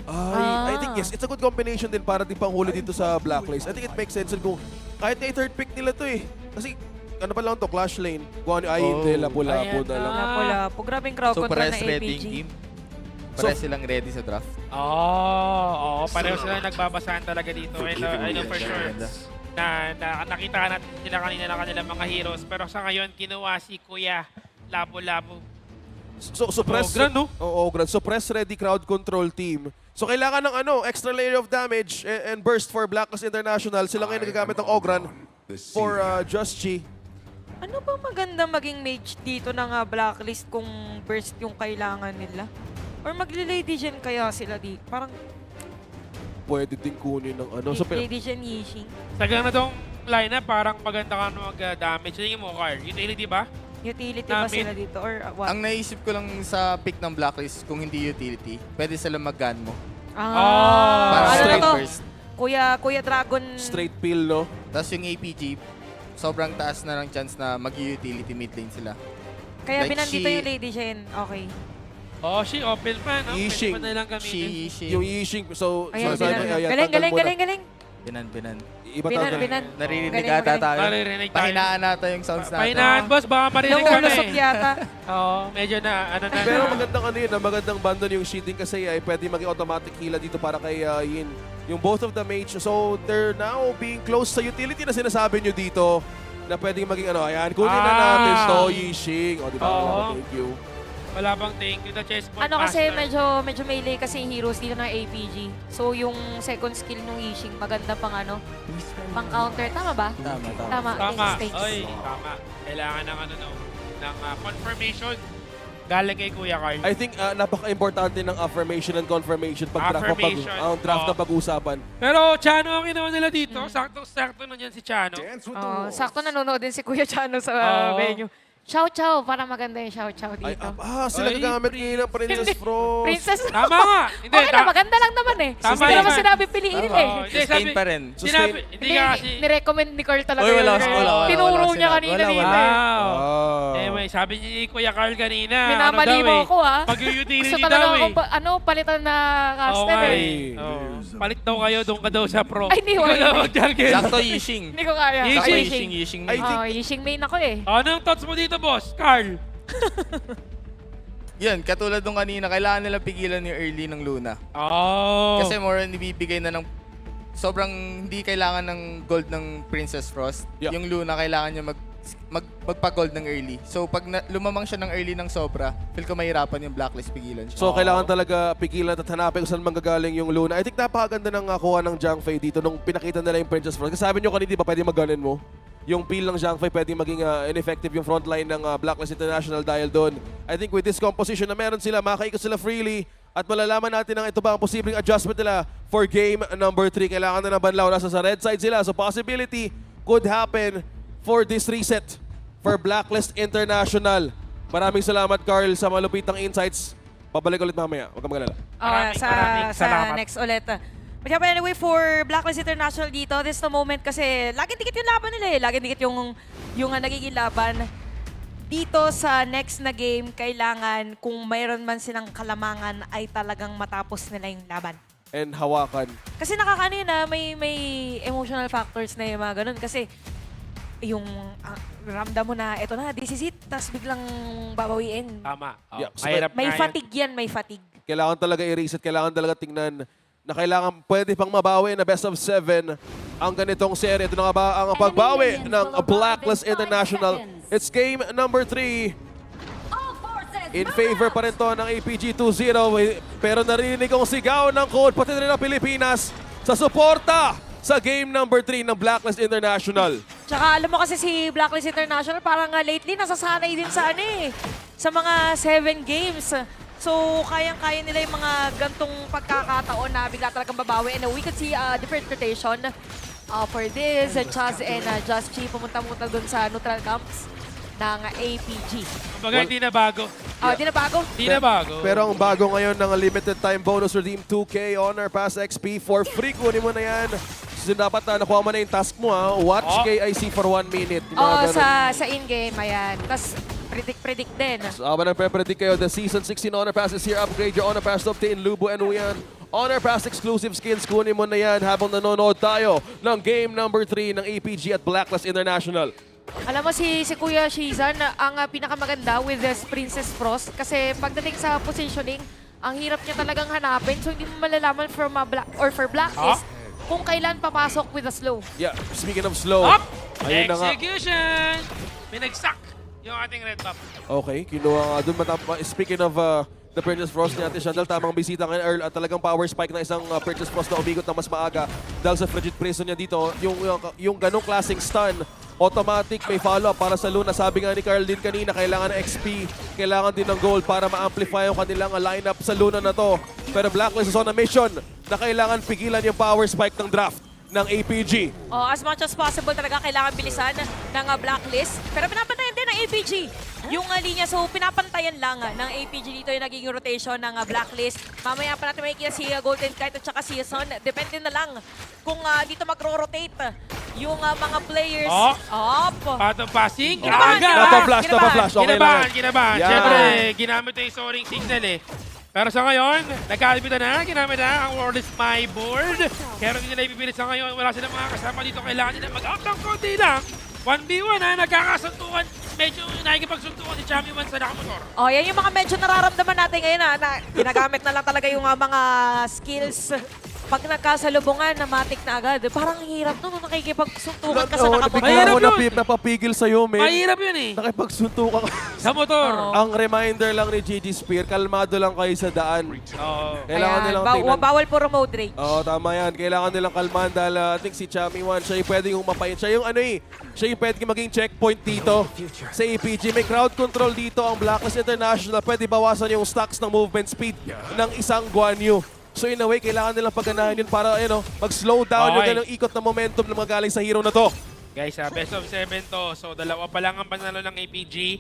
I think yes, it's a good combination din para di panghuli dito sa Blacklist. I think it makes sense kung kahit na third pick nila to eh. Kasi ano pa lang to, Clash Lane. Kung ano, hindi, lapo-lapo na lang. Lapo-lapo. Grabing crowd So, control pares na ready APG. yung team? Pares silang ready sa draft? Oo. Pareho sila nagbabasahan talaga dito. I know for sure na nakita natin sila kanina ng kanilang mga heroes. Pero sa ngayon, kinuha si Kuya Labo-Labo. So, suppress, Ogran, suppress ready crowd control team. So, kailangan ng extra layer of damage and burst for Blacklist International. Sila ngayon nagagamit ng Ogran for Just Chi. Ano ba maganda maging mage dito ng Blacklist kung burst yung kailangan nila? Or magli-Lady Gen kaya sila dito? Parang pwede din kunin ng Lady Gen Yixing. Sa ganitong lineup, parang maganda ka mag-damage. Tingin mo, Carl. Utility ba? Utility ba sila dito? Or what? Ang naisip ko lang sa pick ng Blacklist, kung hindi utility, pwede sila mag-gun mo. Para straight burst. Kuya Dragon. Straight pill, no? Tapos yung APG, sobrang taas na ng chance na mag-utility mid lane sila. Kaya binandito yung Lady Gen. Okay. She open pa, no? Yixing. Pwede pa nilang gamitin. Yung Yixing. So, galing. Binan. Iba tawag. Naririnig ata tayo. Naririnig tayo. Pahinaan natin yung sounds natin. Pahinaan, boss. Baka marinig kami. Namulusok yata. Oo, medyo na, Pero magandang magandang bundle yung shielding kasi ay pwede maging automatic heal dito para kay Yin. Yung both of the mage. So, they're now being close sa utility na sinasabi nyo dito na pwedeng maging ayan, kunin na natin to, Yixing. O, diba? Thank you. Wala bang thank you, the chessboard Kasi master. medyo melee kasi yung heroes dito ng APG. So yung second skill ng Yixing maganda pang pang counter. Tama ba? Tama. Oy, tama. Kailangan ng ng confirmation galing kay Kuya Carl. I think napaka-importante ng affirmation and confirmation pag draft na pag-usapan. Pero Chano ang ginawa nila dito. Sakto na dyan si Chano. Sakto nanonood din si Kuya Chano sa venue. Chow Chow, para maganda yung Chow Chow dito. Sila gagamit ngayon ng Princess Frost. Princess Frost. Tama nga. Okay na, maganda lang naman eh. Tama Hindi naman sinabi piliin nila eh. Sustain pa rin. Hindi ka kasi... Nirecommend ni Carl talaga Oy, yun. wala. Tinuro niya kanina dito eh. Anyway, sabi ni Kuya Carl kanina. Minamali mo ako Pag-utility Gusto daw talaga ako palitan na caster eh. Palit daw kayo, doon ka daw sa pro. Ay, hindi wala. Sakto Yixing. Hindi ko kaya. Yixing main. Yixing main ako eh. Anong thoughts mo dito, boss? Carl? Yun, katulad nung kanina, kailangan nila pigilan yung early ng Luna. Oh. Kasi more on ibibigay na ng sobrang hindi kailangan ng gold ng Princess Frost. Yung Luna kailangan niya magpa-gold ng early. So pag lumamang siya ng early ng sobra, feel ko mahirapan yung Blacklist pigilan siya. So kailangan talaga pigilan at hanapin kung saan manggagaling yung Luna. I think napakaganda ng kuha ng Zhang Fei dito nung pinakita nila yung Princess Frost. Kasi sabi nyo kanina, di ba pwede mag-gunin mo? Yung peel ng Zhang Fei pwede maging ineffective yung frontline ng Blacklist International dahil doon. I think with this composition na meron sila, makakaikot sila freely at malalaman natin ang ito ba ang posibleng adjustment nila for game number 3. Kailangan na ng banlaw. Nasa sa red side sila. So possibility could happen for this reset for Blacklist International. Maraming salamat, Carl, sa malupitang insights. Pabalik ulit mamaya. Huwag kang mag-alala. Sa next ulit. But anyway, for Blacklist International dito, this is the moment kasi laging dikit yung laban nila eh. Laging dikit yung nagiging laban. Dito sa next na game, kailangan kung mayroon man silang kalamangan ay talagang matapos nila yung laban. And hawakan. Kasi nakakaano yun may emotional factors na yung mga ganun. Kasi yung ramdam mo na ito na, this is it, tapos biglang babawiin. Tama. May fatigue yan, may fatigue. Kailangan talaga i-reset, kailangan talaga tingnan na kailangan pwede pang mabawi na best of 7 ang ganitong serye. Ito na nga ba ang pagbawi ng Blacklist International. It's game number 3. In favor pa rin to ng APG 2-0. Pero narinig kong sigaw ng code pati rin ng Pilipinas sa suporta sa game number 3 ng Blacklist International. Tsaka alam mo kasi si Blacklist International parang lately nasasanay din sa sa mga 7 games. So, kayang-kaya nila yung mga gantong pagkakataon na bigla talagang babawi. And we could see a different rotation for this. Chaz and Just Chi pumunta-munta dun sa neutral camps ng APG. Kumbaga, hindi na bago. Di na bago? Hindi na bago. Pero ang bago ngayon ng limited time bonus redeem 2K Honor Pass XP for free. Kunin mo na yan. So, dapat nakuha mo na yung task mo. Watch KIC for 1 minute. Sa in-game, ayan. Tapos, predict din. So, habang nagpe-predict kayo, the Season 16 Honor Pass is here. Upgrade your Honor Pass to obtain Lubo and Uyan. Honor Pass exclusive skins, kunin mo na yan habang nanonood tayo ng game number 3 ng APG at Blacklist International. Alam mo si Kuya Shizan, ang pinakamaganda with this Princess Frost kasi pagdating sa positioning, ang hirap niya talagang hanapin. So, hindi mo malalaman for Blacklist kung kailan papasok with a slow. Yeah, speaking of slow, ayun na nga. Execution! Pinagsak yung ating red top. Okay, kinuha nga doon. Speaking of the Princess Frost ni Ate Shandal, tamang bisita ngayon Earl at talagang power spike na isang Princess Frost na umigot na mas maaga dahil sa frigid prison niya dito. Yung ganong klaseng stun, automatic may follow-up para sa Luna. Sabi nga ni Carl din kanina, kailangan ng XP, kailangan din ng gold para ma-amplify yung kanilang lineup sa Luna na to. Pero Blacklist is on a mission na kailangan pigilan yung power spike ng draft ng APG. As much as possible talaga kailangan bilisan ng Blacklist. Pero pinapantayan din ng APG yung linya. So pinapantayan lang ng APG dito yung naging rotation ng Blacklist. Mamaya pa natin makikita si Golden Kite at saka si Son. Depende na lang kung dito magro-rotate yung mga players. Patong passing. Napa-flash. Okay lang. Kinabahan. Siyempre, ginamit yung soaring signal Pero sa ngayon, nagkalibita na, ginamit na ang World is my board. Kaya hindi nila ipipilit sa ngayon, wala silang mga kasama dito. Kailangan nila mag-up ng konti lang. 1v1 nagkakasuntukan. Medyo nakikipagsuntukan si Champion sa nakamotor. Yan yung mga medyo nararamdaman natin ngayon na ginagamit na lang talaga yung mga skills. Pag nagkasalubungan, matik na agad. Parang hirap nun nakikipagsuntukan ka sa nakamotor. Mahirap yun. Napapigil sa'yo, men. Mahirap yun Nakipagsuntukan ka sa motor. Ang reminder lang ni GG Spear, kalmado lang kayo sa daan. Kailangan nilang tingnan. Bawal puro mode rage. Tama yan. Kailangan nilang kalman dahil I think si Chami Wan, siya yung pwedeng humapain. Siya yung siya yung pwedeng maging checkpoint dito sa APG. May crowd control dito ang Blacklist International. Pwede bawasan yung stacks ng movement speed ng isang Guan Yu. So in a way, kailangan nilang pagganahan yun para mag-slow down yung ganong ikot na momentum na mga galing sa hero na to. Guys, best of 7 to. So dalawa pa lang ang panalo ng APG.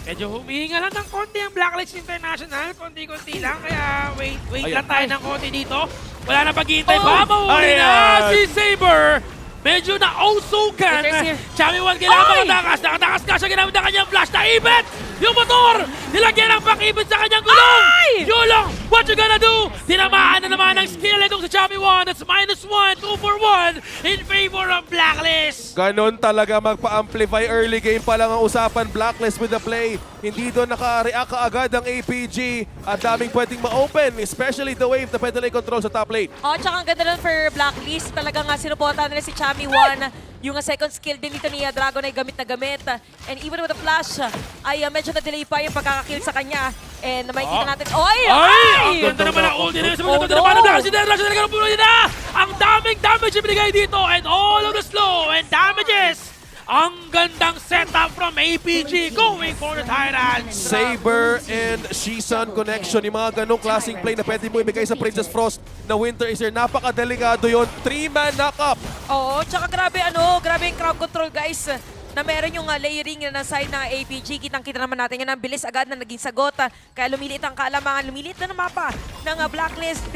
Medyo humihinga lang ng konti ang Blacklist International. Konti-konti lang. Kaya wait lang tayo ng konti dito. Wala na paghihintay. Mahuli na si Saber. Medyo na-ausukan. Chami 1 kailangan makatakas. Nakatakas ka siya ginamit ang kanyang flash. Naibet! Yung motor! Nilagyan ng pakibid sa kanyang gulong! Yulong! What you gonna do? Tinamaan na naman ang skill itong si Chami 1. That's -1, 2 for 1 in favor of Blacklist. Ganon talaga magpa-amplify early game pa lang ang usapan. Blacklist with the play. Hindi doon naka-react kaagad ang APG. At daming pwedeng ma-open, especially the wave na pwede na i-control sa top lane. Oh, tsaka ang ganda nun for Blacklist. Talagang sinuportahan nila si Chami 1. Yung second skill din dito ni Dragon ay gamit na gamit. And even with the flash, ay medyo na-delay pa yung pagkakakill sa kanya. And makikita natin, oy! Ang ganda naman ang ulti nila. Sa mga ganda naman ang Black si Derra. Siya talaga ng puno nila. Ang daming damage yung binigay dito. And all of the slow and damages. Ang gandang setup from APG going for the Tyrants. Saber and Shisan connection. Yung mga ganong klaseng play na pwede mo ibigay sa Princess Frost na Winter is here. Napakadelikado yun. 3-man knock-up. Oo, tsaka grabe grabe yung crowd control guys. Na meron yung layering na side ng APG. Kitang-kita naman natin yan. Ang bilis agad na naging sagot. Kaya lumilit ang kaalamangan. Lumilit na ng mapa ng Blacklist.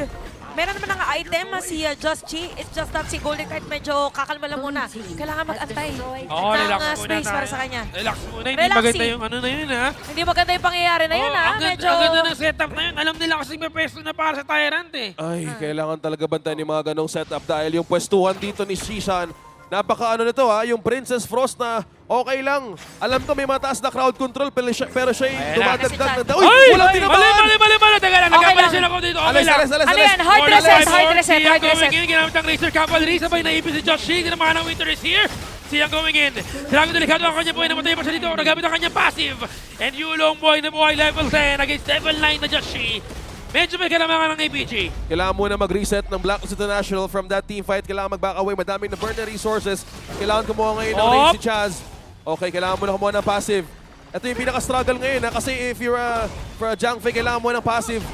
Meron naman ng item si Just Chi. It's just that si Golden Kite medyo kakalma lang muna. Kailangan mag-antay ng space para sa kanya. Relax muna. Hindi maganda yung ano na yun, ha? Hindi maganda yung pangyayari na yun, ha? Ang ganda ng setup na yun. Alam nila kasi may pwesto na para sa Tyrant, eh. Ay, kailangan talaga bantayan yung mga ganong setup dahil yung pwestuhan dito ni Shisan. Napaka nito yung Princess Frost na okay lang. Alam ko may mataas na crowd control pero siya yung dumadagdag na. Uy! Walang tinamaan! Mali! Teka lang, nagkapalisin ako dito. Okay lang. Ano yan? Hard reset. Ginamit ang Razor Cavalry. Sabay na ipin si Josh Shi. Tinamaan ang Winter is here. Siyang going in. Dragon delikado ang kanyang buhay. Namatay pa siya dito. Nagamit ang kanyang passive. And Yulong buhay na buhay level 10 against level 9 na Josh Shi. Medyo may kailangan ng APG. Kailangan muna mag-reset ng Blacklist International from that team fight. Kailangan mag-back away. Madaming na burn na resources. Kailangan kumuha ngayon ng lane si Chaz. Okay, kailangan muna kumuha ng passive. Ito yung pinaka-struggle ngayon kasi if you're for a Jang Fei, kailangan mo ng passive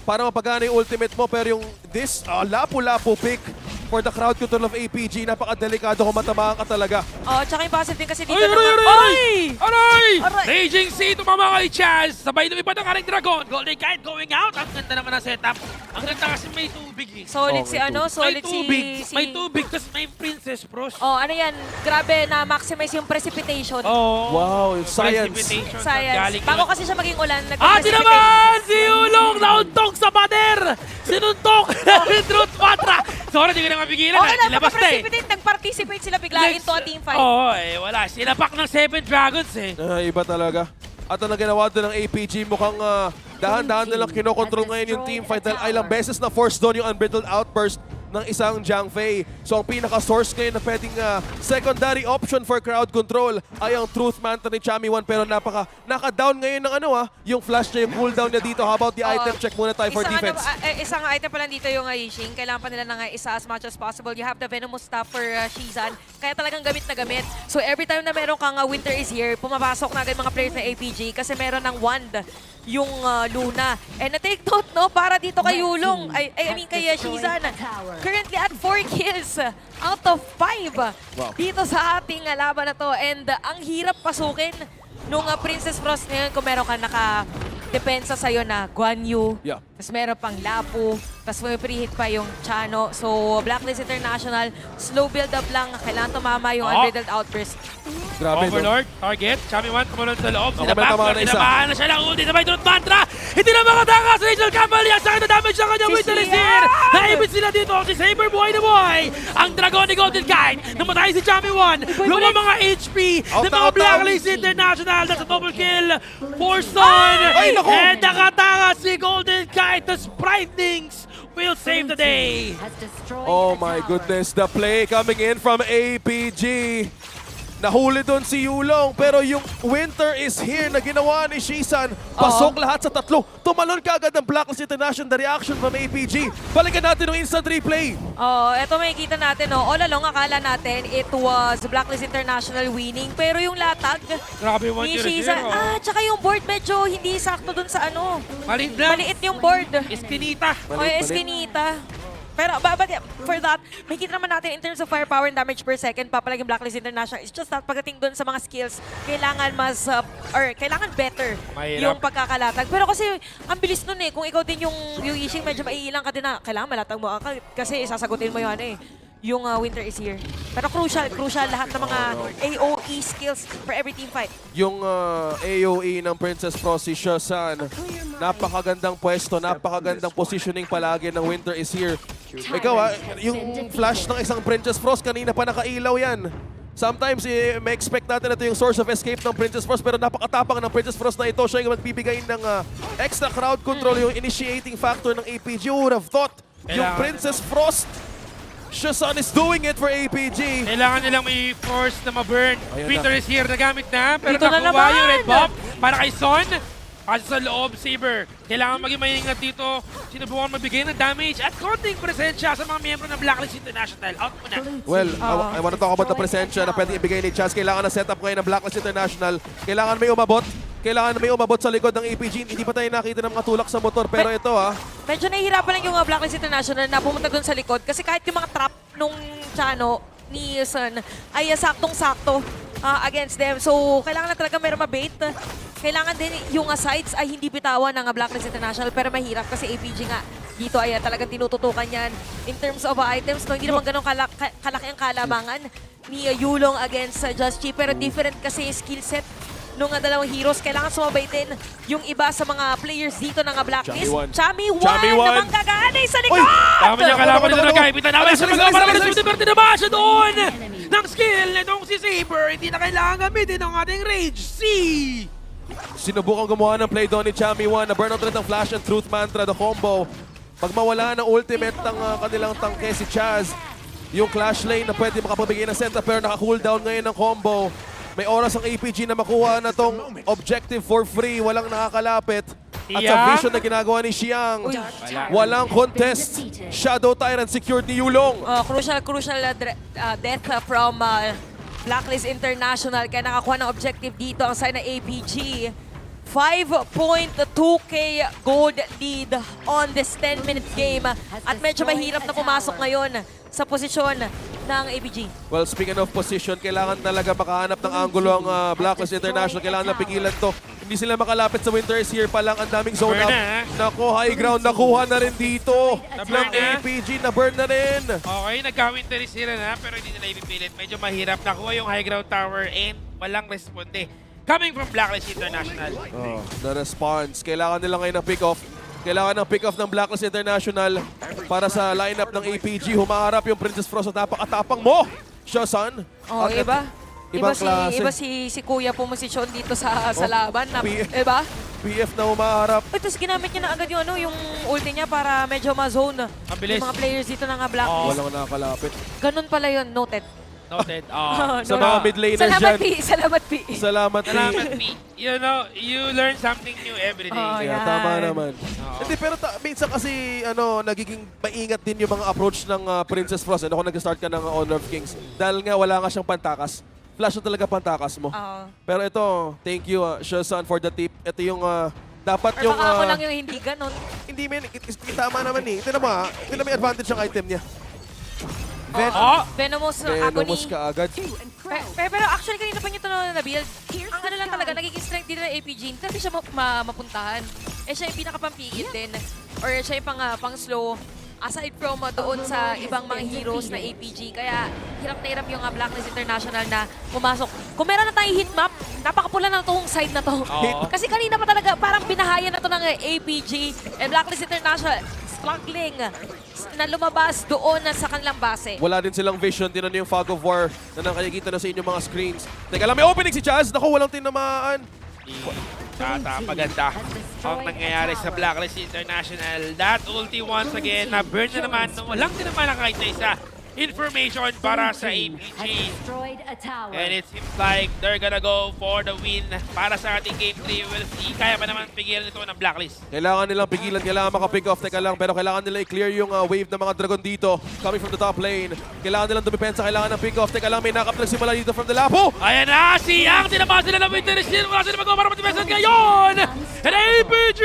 para mapagana yung ultimate mo. Pero yung lapu-lapu pick for the crowd control of APG, napaka-delikado kung matamaan ka talaga. Oh, tsaka yung passive din kasi dito Aray! Raging Sea, tumama kay Chaz. Sabay lumipad ang aring Dragon. Golden Kite going out. Ang ganda naman ang setup. Ang ganda kasi may tubig, eh. Solid solid May tubig, tas may Princess Frost. Oh, ano yan? Grabe na maximize yung precipitation. Wow, science. Science. Bago kasi siya maging ulan, Ati naman! Si Ulong nauntog sa pader! Sinuntok! Truth Patra! Sorry, di ko na mapigilan. Okay lang, Ilabas na, eh. nag-participate sila bigla into a team fight. Oo, wala. Sinapak ng 7 Dragons, eh. Iba talaga. At ang ginawa doon ng APG, mukhang dahan-dahan nilang kinokontrol ngayon yung team fight dahil ilang beses na force doon yung unbridled outburst ng isang Jang Fei. So ang pinaka-source ngayon na pwedeng secondary option for crowd control ay ang Truth Manta ni Chami 1 pero naka-down ngayon ng yung flash niya, yung cooldown niya dito. How about the item check muna tayo for defense? Isang item pa lang dito yung Yixing. Kailangan pa nila ng isa as much as possible. You have the Venomous Staff for Shizan. Kaya talagang gamit na gamit. So every time na meron kang Winter is here, pumapasok na agad mga players na APG kasi meron ng wand yung Luna. And na-take note, no, para dito kay Yulong, I mean kay Shizan. Currently at 4 kills out of 5 dito sa ating laban na to. And ang hirap pasukin nung Princess Frost ngayon kung meron ka naka-depensa sa'yo na Guan Yu, tapos meron pang Lapu, tapos may pre-hit pa yung Chano. So Blacklist International, slow build-up lang. Kailangan tumama yung unbridled outburst. Grabe, Overlord, target. Chami 1, tumunod sa loob. Tinamaan na siya lang ulti. Sabay Truth Mantra. Hindi na makatakas. Rachel Cavalry. Ang sakit na damage sa kanyang Winter is here. Naibit sila dito. Si Saber buhay na buhay. Ang Dragon ni Golden Kite. Namatay si Chami 1. Yung mga HP ng mga Blacklist International. That's a double kill. For Son. And nakatakas si Golden Kite. The Spritings will save the day. Oh my goodness. The play coming in from APG. Nahuli doon si Yulong, pero yung Winter is here na ginawa ni Shisan. Pasok lahat sa tatlo. Tumalon ka agad ng Blacklist International, the reaction from APG. Balikan natin yung instant replay. Eto makikita natin, all along akala natin it was Blacklist International winning, pero yung latag ni Shisan, tsaka yung board medyo hindi sakto doon sa maliit yung board. Eskinita. Eskinita. Pero for that, makikita naman natin in terms of firepower and damage per second, papalaging Blacklist International. It's just that pagdating doon sa mga skills, kailangan kailangan better yung pagkakalatag. Pero kasi ang bilis nun kung ikaw din yung Yixing, medyo maiilang ka din na kailangan malatag mo kasi isasagutin mo yun yung Winter is Here. Pero crucial lahat ng mga AOE skills for every team fight. Yung AOE ng Princess Frost, si Shazan, napakagandang pwesto, napakagandang positioning palagi ng Winter is Here. Ikaw yung flash ng isang Princess Frost, kanina pa nakailaw yan. Sometimes, may expect natin ito yung source of escape ng Princess Frost, pero napakatapang ng Princess Frost na ito. Siya yung magbibigay ng extra crowd control, yung initiating factor ng APG. Who would have thought yung Princess Frost, Shazan is doing it for APG. Kailangan nilang may force na ma-burn. Winter is Here na gamit na, pero Dito na nakuha naman! yung red buff para kay Son. Kasi sa loob, Saber, kailangan maging maingat dito. Sinubukan magbigay ng damage at konting presensya sa mga miyembro ng Blacklist International. Out mo na. Well, I want to talk about the presensya na pwede ibigay ni Chaz. Kailangan na setup ngayon ng Blacklist International. Kailangan may umabot. Kailangan may umabot sa likod ng APG. Hindi pa tayo nakita ng mga tulak sa motor. Pero ito Medyo nahihirapan lang yung Blacklist International na pumunta doon sa likod. Kasi kahit yung mga trap nung Chano ni Sun ay saktong-sakto against them. So, kailangan na talaga meron mabait. Kailangan din yung sides ay hindi bitawan ng Blacklist International. Pero mahirap kasi APG nga dito ay talagang tinututukan yan. In terms of items, no, hindi naman ganun kalaki ang kalamangan ni Yulong against Just Chi. Pero different kasi yung skill set nung dalawang heroes. Kailangan sumabay din yung iba sa mga players dito ng Blacklist. Chami 1 na manggaganay sa likod! Tama niya kalaban dito na kaibitan. Nawala sa mga para sa Diverte na ba siya doon? Ng skill nitong si Saber. Hindi na kailangan gamitin ang ating Rage C. Sinubukan gumawa ng play doon ni Chami 1 na burnout rin ng Flash and Truth Mantra, the combo. Pag mawala ng ultimate ng kanilang tangke si Chaz, yung Clash Lane na pwede makapabigay ng setup pero naka-cooldown ngayon ng combo. May oras ang APG na makuha na tong objective for free. Walang nakakalapit. At sa vision na ginagawa ni Xiang, walang contest. Shadow Tyrant secured ni Yulong. Crucial death from Blacklist International. Kaya nakakuha ng objective dito ang side ng APG. 5.2k gold lead on this 10-minute game. At medyo mahirap na pumasok ngayon sa posisyon ng APG. Well, speaking of position, kailangan talaga makahanap ng angulo ang Blacklist International. Kailangan na pigilan to. Hindi sila makalapit sa Winter is Here pa lang. Ang daming zone up. Nako, high ground. Nakuha na rin dito. Ng APG. Na-burn na rin. Okay, nagka-Winter is Here na pero hindi nila ipipilit. Medyo mahirap. Nakuha yung high ground tower and walang responde. Coming from Blacklist International. The response. Kailangan nila ngayon ng pick-off. Kailangan ng pick-off ng Blacklist International para sa lineup ng APG. Humaharap yung Princess Frost at napakatapang mo, Shazan. Ibang klase. Iba si Kuya pumosisyon dito sa laban. Iba? PF na humaharap. Tapos ginamit niya na agad yung ulti niya para medyo ma-zone yung mga players dito ng Blacklist. Walang nakakalapit. Ganun pala yun, noted. Noted. Sa mga mid laners dyan. Salamat, P. Salamat, P. You know, you learn something new every day. Yeah, tama naman. Hindi, pero minsan kasi nagiging maingat din yung mga approach ng Princess Frost. Kung nag-start ka ng Honor of Kings. Dahil nga wala nga siyang pantakas. Flash na talaga pantakas mo. Pero ito, thank you, Shazan, for the tip. Ito yung dapat yung... Baka ako lang yung hindi ganun. Hindi, men. Tama naman eh. Ito naman, ito naman yung advantage ng item niya. Venomous Venomous ka agad. Pero actually, kanina pa niyo ito na-build. Ang ano lang talaga, nagiging strength dito ng APG. Hindi natin siya mapuntahan. Siya yung pinakapampigil din. Or siya yung pang-slow. Aside from doon sa ibang mga heroes na APG. Kaya hirap na hirap yung Blacklist International na pumasok. Kung meron na tayong hit map, napakapula na itong side na to. Kasi kanina pa talaga, parang binahaya na to ng APG and Blacklist International struggling na lumabas doon sa kanilang base. Wala din silang vision. Tinan yung Fog of War na nakikita na sa inyong mga screens. Teka lang, may opening si Chaz. Naku, walang tinamaan. Maganda ang nangyayari sa Blacklist International. That ulti once again, na-burn na naman. Walang tinamaan kahit na isa. Information para sa APG. And it seems like they're gonna go for the win para sa ating Game 3. We'll see. Kaya pa naman pigilan ito ng Blacklist. Kailangan nilang pigilan, kailangan maka-pick off. Teka lang, pero kailangan nila i-clear yung wave ng mga dragon dito. Coming from the top lane. Kailangan nilang dumipensa, kailangan ng pick off. Teka lang, may nakap nagsimula dito from the lapo. Ayan na, Xiang! Tinamaan sila ng Winter is Here. Wala sila magawa para mag-defense ngayon! And APG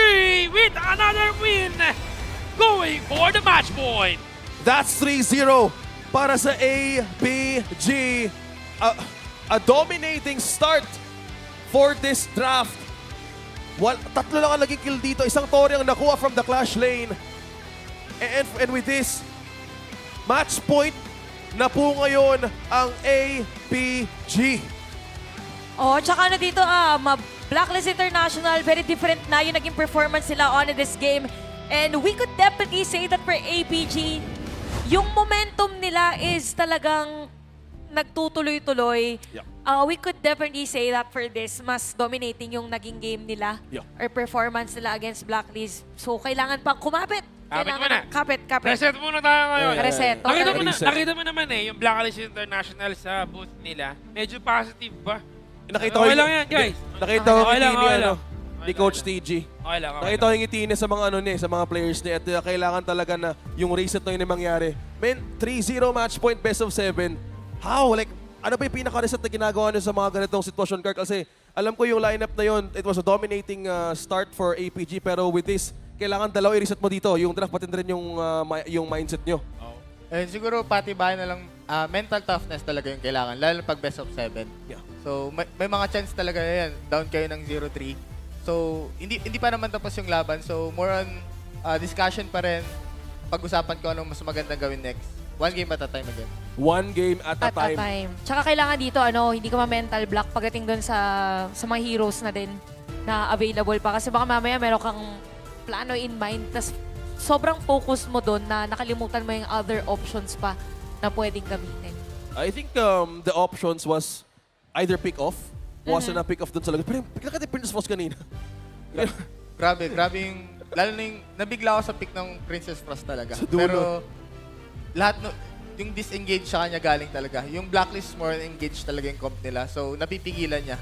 with another win! Going for the match point! That's 3-0. Para sa APG. A dominating start for this draft. Tatlo lang ang naging kill dito. Isang Tori ang nakuha from the Clash lane. And with this, match point na po ngayon ang APG. Oh, tsaka na dito, Blacklist International, very different na yung naging performance nila on this game. And we could definitely say that for APG, yung momentum nila is talagang nagtutuloy-tuloy. Yeah. We could definitely say that for this, mas dominating yung naging game nila or performance nila against Blacklist. So, kailangan pang kumapit. Kapit. Reset muna tayo ngayon. Reset. Nakita mo naman yung Blacklist International sa booth nila. Medyo positive ba? Nakita ko okay lang yan, guys. Nakita ko yung ngiti ni Coach TG. Okay lang. Nakita ko yung ngiti niya sa mga sa mga players niya at kailangan talaga na yung reset na yun yung mangyari. Men, 3-0 match point, best of 7. How? Like, ano ba yung pinaka-reset na ginagawa niyo sa mga ganitong sitwasyon, Kirk? Kasi alam ko yung lineup na yun, it was a dominating start for APG, pero with this, kailangan dalawa i-reset mo dito. Yung draft pati rin yung mindset nyo. And siguro patibayan na lang, mental toughness talaga yung kailangan, lalo pag best of 7. Yeah. So may mga chance talaga yan, down kayo ng 0-3. So hindi pa naman tapos yung laban, so more on discussion pa rin, pag-usapan ko anong mas magandang gawin next. One game at a time again. One game at a time. Tsaka kailangan dito, hindi ka ma-mental block pagdating doon sa mga heroes na din na available pa. Kasi baka mamaya meron kang plano in mind, tas sobrang focus mo doon na nakalimutan mo yung other options pa na pwedeng gamitin. I think the options was either pick off, wasn't a pick off doon sa lagay. Pero nakita yung Princess Frost kanina. Grabe yung, lalo na yung, nabigla ako sa pick ng Princess Frost talaga. Sa dulo. Pero lahat yung disengage sa kanya galing talaga. Yung Blacklist more engaged talaga yung comp nila. So napipigilan niya.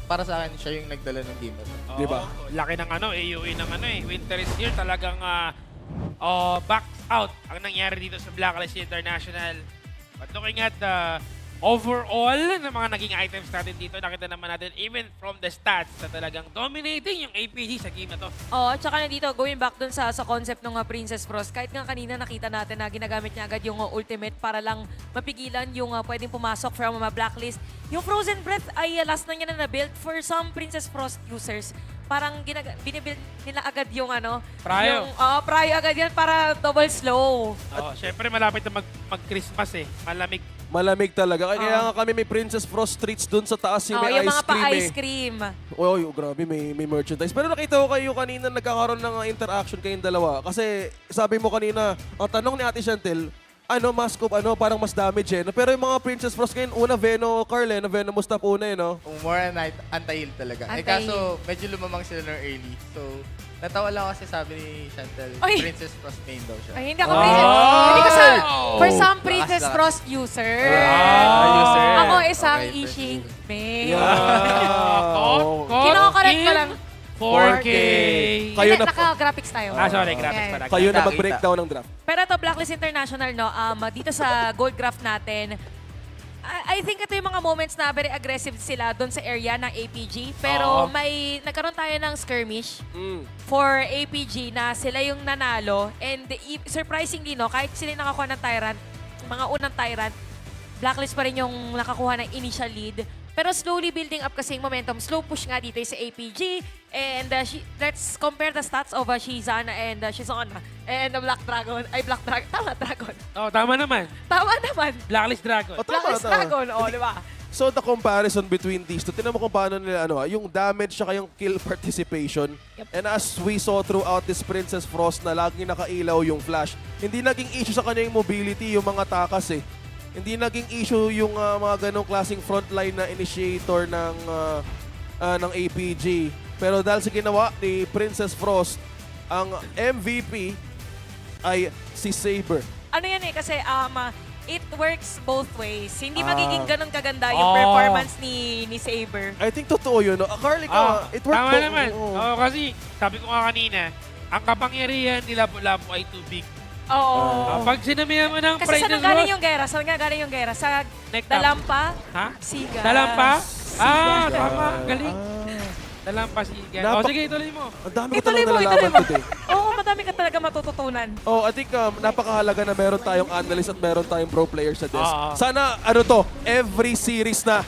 Para sa akin, siya yung nagdala ng game. Diba? Laki ng AUE ng Winter is here. Talagang back out ang nangyari dito sa Blacklist International. But looking at the overall ng mga naging items natin dito, nakita naman natin even from the stats na talagang dominating yung APG sa game na to. Tsaka na dito, going back dun sa concept ng Princess Frost, kahit nga kanina nakita natin na ginagamit niya agad yung ultimate para lang mapigilan yung pwedeng pumasok from Blacklist. Yung Frozen Breath ay last na niya na na-build for some Princess Frost users. Parang binibuild nila agad yung Prayo. Prayo agad yan para double slow. Syempre malapit na mag-Christmas Malamig. Malamig talaga. Kaya nga kami may Princess Frost treats dun sa taas yung may yung ice mga cream pa-ice cream. Grabe, may merchandise. Pero nakita ko kayo kanina nagkakaroon ng interaction kayong dalawa. Kasi sabi mo kanina, ang tanong ni Ate Chantel, Maskop, parang mas damage Pero yung mga Princess Frost ngayon, una Veno Carl Veno Mustap una More anti-heal talaga. Kaso medyo lumamang sila ng early. So natawa lang kasi sabi ni Chantel, Princess Frost main daw siya. Hindi ako Princess. Hindi ko for some Princess Frost user. Ako isang Ishing main. Kino-correct ko lang. 4K! Kayo na naka-graphics tayo. Sorry, graphics pala. Kayo na mag-breakdown ng draft. Pero ito, Blacklist International, dito sa gold graph natin, I think ito yung mga moments na very aggressive sila doon sa area ng APG. Pero may nagkaroon tayo ng skirmish for APG na sila yung nanalo. And surprisingly, kahit sila nakakuha ng Tyrant, mga unang Tyrant, Blacklist pa rin yung nakakuha ng initial lead. Pero slowly building up kasi yung momentum. Slow push nga dito sa APG. And let's compare the stats of Shizana and Shizona. And Black Dragon. Tama, Dragon. Tama naman. Tama naman. Blacklist Dragon. Blacklist Dragon, di ba? So the comparison between these two, tinan mo kung paano nila, yung damage saka yung kill participation. And as we saw throughout this Princess Frost na laging nakailaw yung flash, hindi naging issue sa kanya yung mobility, yung mga takas Hindi naging issue yung mga ganong klaseng frontline na initiator ng APG. Pero dahil sa ginawa ni Princess Frost, ang MVP ay si Saber. Kasi it works both ways. Hindi magiging ganun kaganda yung performance ni Saber. I think totoo yun. Carly, it worked. Tama naman. Kasi sabi ko nga kanina, ang kapangyarihan ni Labo-Labo ay too big. Pag sinamihan mo ng Kasi saan galing yung gera? Saan nga galing yung gera? Sa Dalampa? Siga. Dalampa? Tama. Galing. Dalampa, Siga. Sige, ituloy mo. Ang dami ko talaga nalalaman today. Madami ka talaga matututunan. I think napakahalaga na meron tayong analyst at meron tayong pro players sa desk. Sana, every series na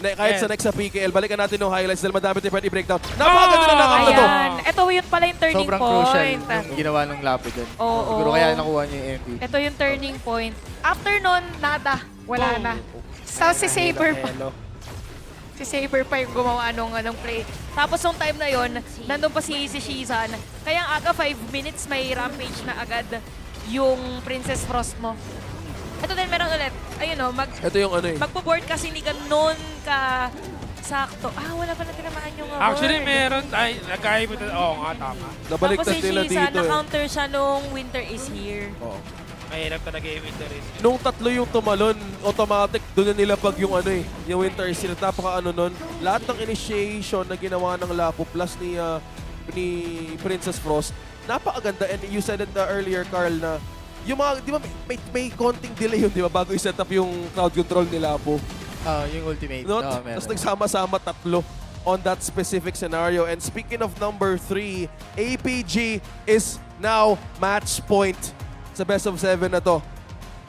Kahit Yes. sa next sa PKL, balikan natin yung highlights dahil madami tayo pwede i-breakdown. Napakaganda na knockout na to. Ayan. Ito yun pala yung turning Sobrang crucial point. yung ginawa ng Lapo dyan. Oo. Siguro kaya nakuha niya yung MVP. Ito yung turning point. After nun, nada. Wala na. So, si Saber pa. Si Saber pa yung gumawa anong play. Tapos nung time na yon, nandun pa si Shizan. Kaya ang aga 5 minutes, may rampage na agad yung Princess Frost mo. Ito din, meron ulit. Ayun o, Ito yung ano eh. magpo-board kasi hindi ganun ka sakto. Wala pa na tinamaan yung board. Actually, meron. Ay, nagkaibot. Oo nga, tama. Tapos si Shizan, na-counter siya nung Winter is Here. Oo. Mahirap talaga yung Winter is Here. Nung tatlo yung tumalon, automatic doon na nilapag yung ano eh, yung Winter is Here. Napaka ano nun. Lahat ng initiation na ginawa ng Lapo plus ni Princess Frost, napakaganda. And you said it earlier, Carl, na yung mga, di ba, may konting delay yun, di ba, bago i-set up yung crowd control ni Lapo. Yung ultimate. No? Meron. Tapos nagsama-sama tatlo on that specific scenario. And speaking of number 3, APG is now match point sa best of 7 na to.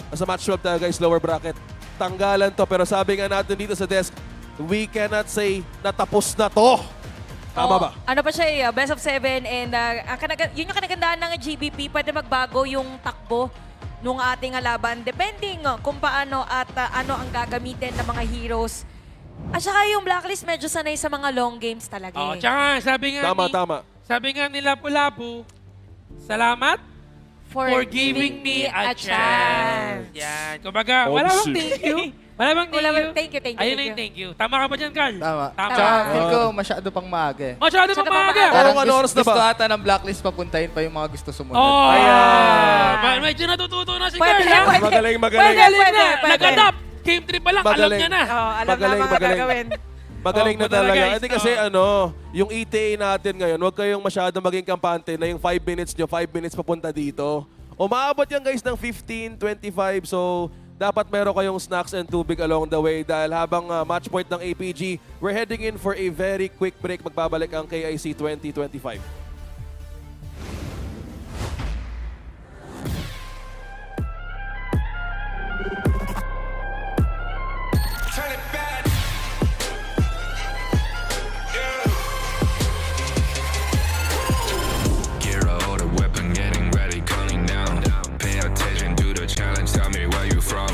Nasa match 12 tayo guys, lower bracket. Tanggalan to, pero sabi nga natin dito sa desk, we cannot say natapos na to. Tama ba? Ano pa siya best of 7 and yun yung kanagandaan ng GBP, pwede magbago yung takbo nung ating laban depending kung paano at ano ang gagamitin ng mga heroes. At saka yung Blacklist medyo sanay sa mga long games talaga. Tsaka sabi nga sabi nga nila Lapu, salamat for giving me a chance. Yan. Kumbaga, wala bang thank you? Wala bang thank you? Ayun na yung thank you. Tama ka ba dyan, Carl? Tama. Tama. Tsaka feel ko masyado pang maaga eh. Masyado pang maaga. Parang ano oras na Gusto ba? ata ng Blacklist papuntahin pa yung mga gusto sumunod. Medyo natututo na si Carl. Magaling. Magaling na. Nag-adapt. Game 3 pa lang, alam niya na. Alam na mga gagawin. Magaling na talaga. guys. Hindi kasi yung ETA natin ngayon, huwag kayong masyado maging kampante na yung 5 minutes nyo, 5 minutes papunta dito. Umaabot yan guys ng 15, 25. So, dapat meron kayong snacks and tubig along the way dahil habang match point ng APG, we're heading in for a very quick break. Magbabalik ang KIC 2025. Gear out a weapon, getting ready, counting down. Pay attention to the challenge, tell me where you from.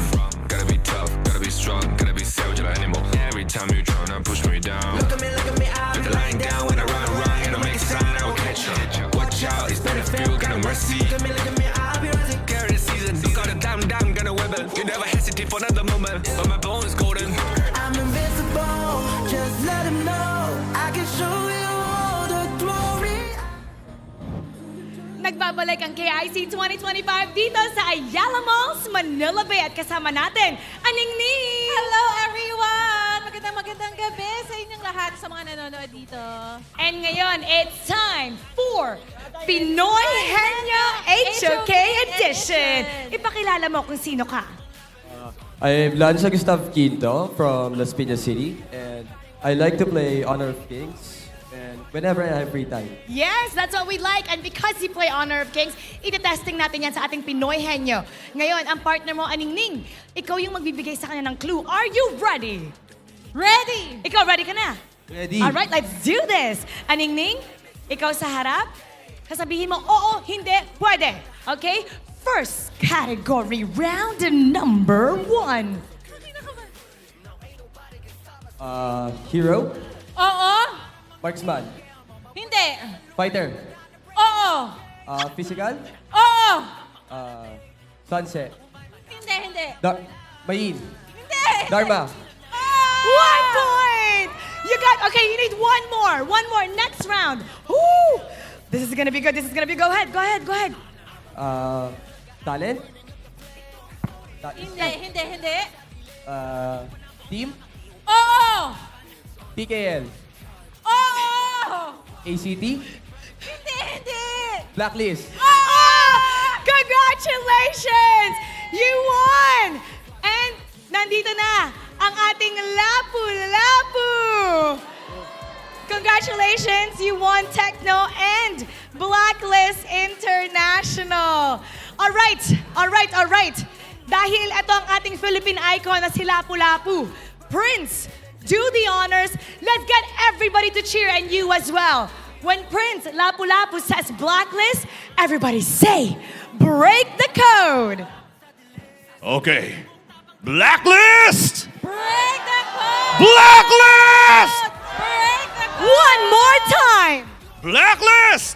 Gotta be tough, gotta be strong, gotta be savage like animal. Every time you tryna push me down. Look at me, I'll be lying down when I run around. And I make a sign, I will catch you. Watch out, it's better feel, kind of mercy. Look at me, I'll be rising. Carry the season, look out the damn, gonna weapon. You never hesitate for another moment, but my bone is golden. I'm invincible, just let him know I can show you all the glory. Nagbabalik ang KIC 2025 dito sa Ayala Malls, Manila Bay at kasama natin ang Ningning! Hello everyone! Magandang gabi sa inyong lahat sa mga nanonood dito. And ngayon, it's time for Pinoy Henyo HOK Edition! Ipakilala mo kung sino ka. I'm Lanza Gustav Quinto from Las Piñas City, and I like to play Honor of Kings and whenever I have free time. Yes, that's what we like. And because you play Honor of Kings, itetesting natin yan sa ating Pinoy Henyo. Ngayon, ang partner mo, Aningning, ikaw yung magbibigay sa kanya ng clue. Are you ready? Ready! Ikaw, ready ka na? Ready. Alright, let's do this. Aningning, ikaw sa harap. Sasabihin mo, oo, hindi, pwede. Okay? First category, round number 1. Hero, Oo! Marksman, Hindi! Fighter, Oo! Physical, Oo! Sunset, Hindi! Mayin, Hindi! Dharma. 1 point! You got, okay, you need one more. Next round. Woo! This is gonna be good, Go ahead. Talent, Hindi! Team, Oo! PKL, Oo! ACT, Hindi! Blacklist. Congratulations! You won! And nandito na ang ating Lapu-Lapu! Congratulations! You won Techno and Blacklist International. All right. Dahil ito ang ating Philippine icon na si Lapu-Lapu, Prince, do the honors. Let's get everybody to cheer and you as well. When Prince Lapu-Lapu says Blacklist, everybody say, break the code. Okay. Blacklist! Break the code! Blacklist! Break the code! One more time. Blacklist!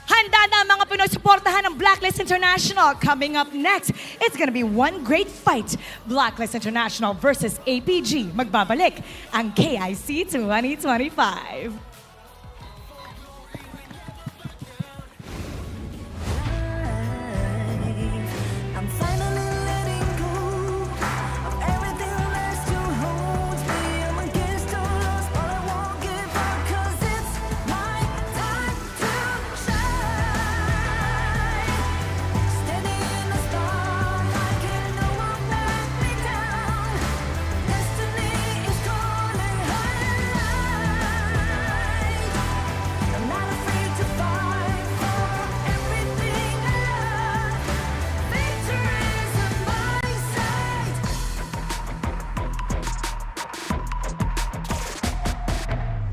Handa na ang mga Pinoy suportahan ng Blacklist International. Coming up next, it's gonna be one great fight. Blacklist International versus APG. Magbabalik ang KIC2025. I'm finally letting go of everything that still holds me. I'm against all odds, but I won't give up 'cause it's my time to shine. Standing in the spotlight, can no one let me down. Destiny is calling highlight. I'm not afraid to fight for everything I love. Victory's in my sight.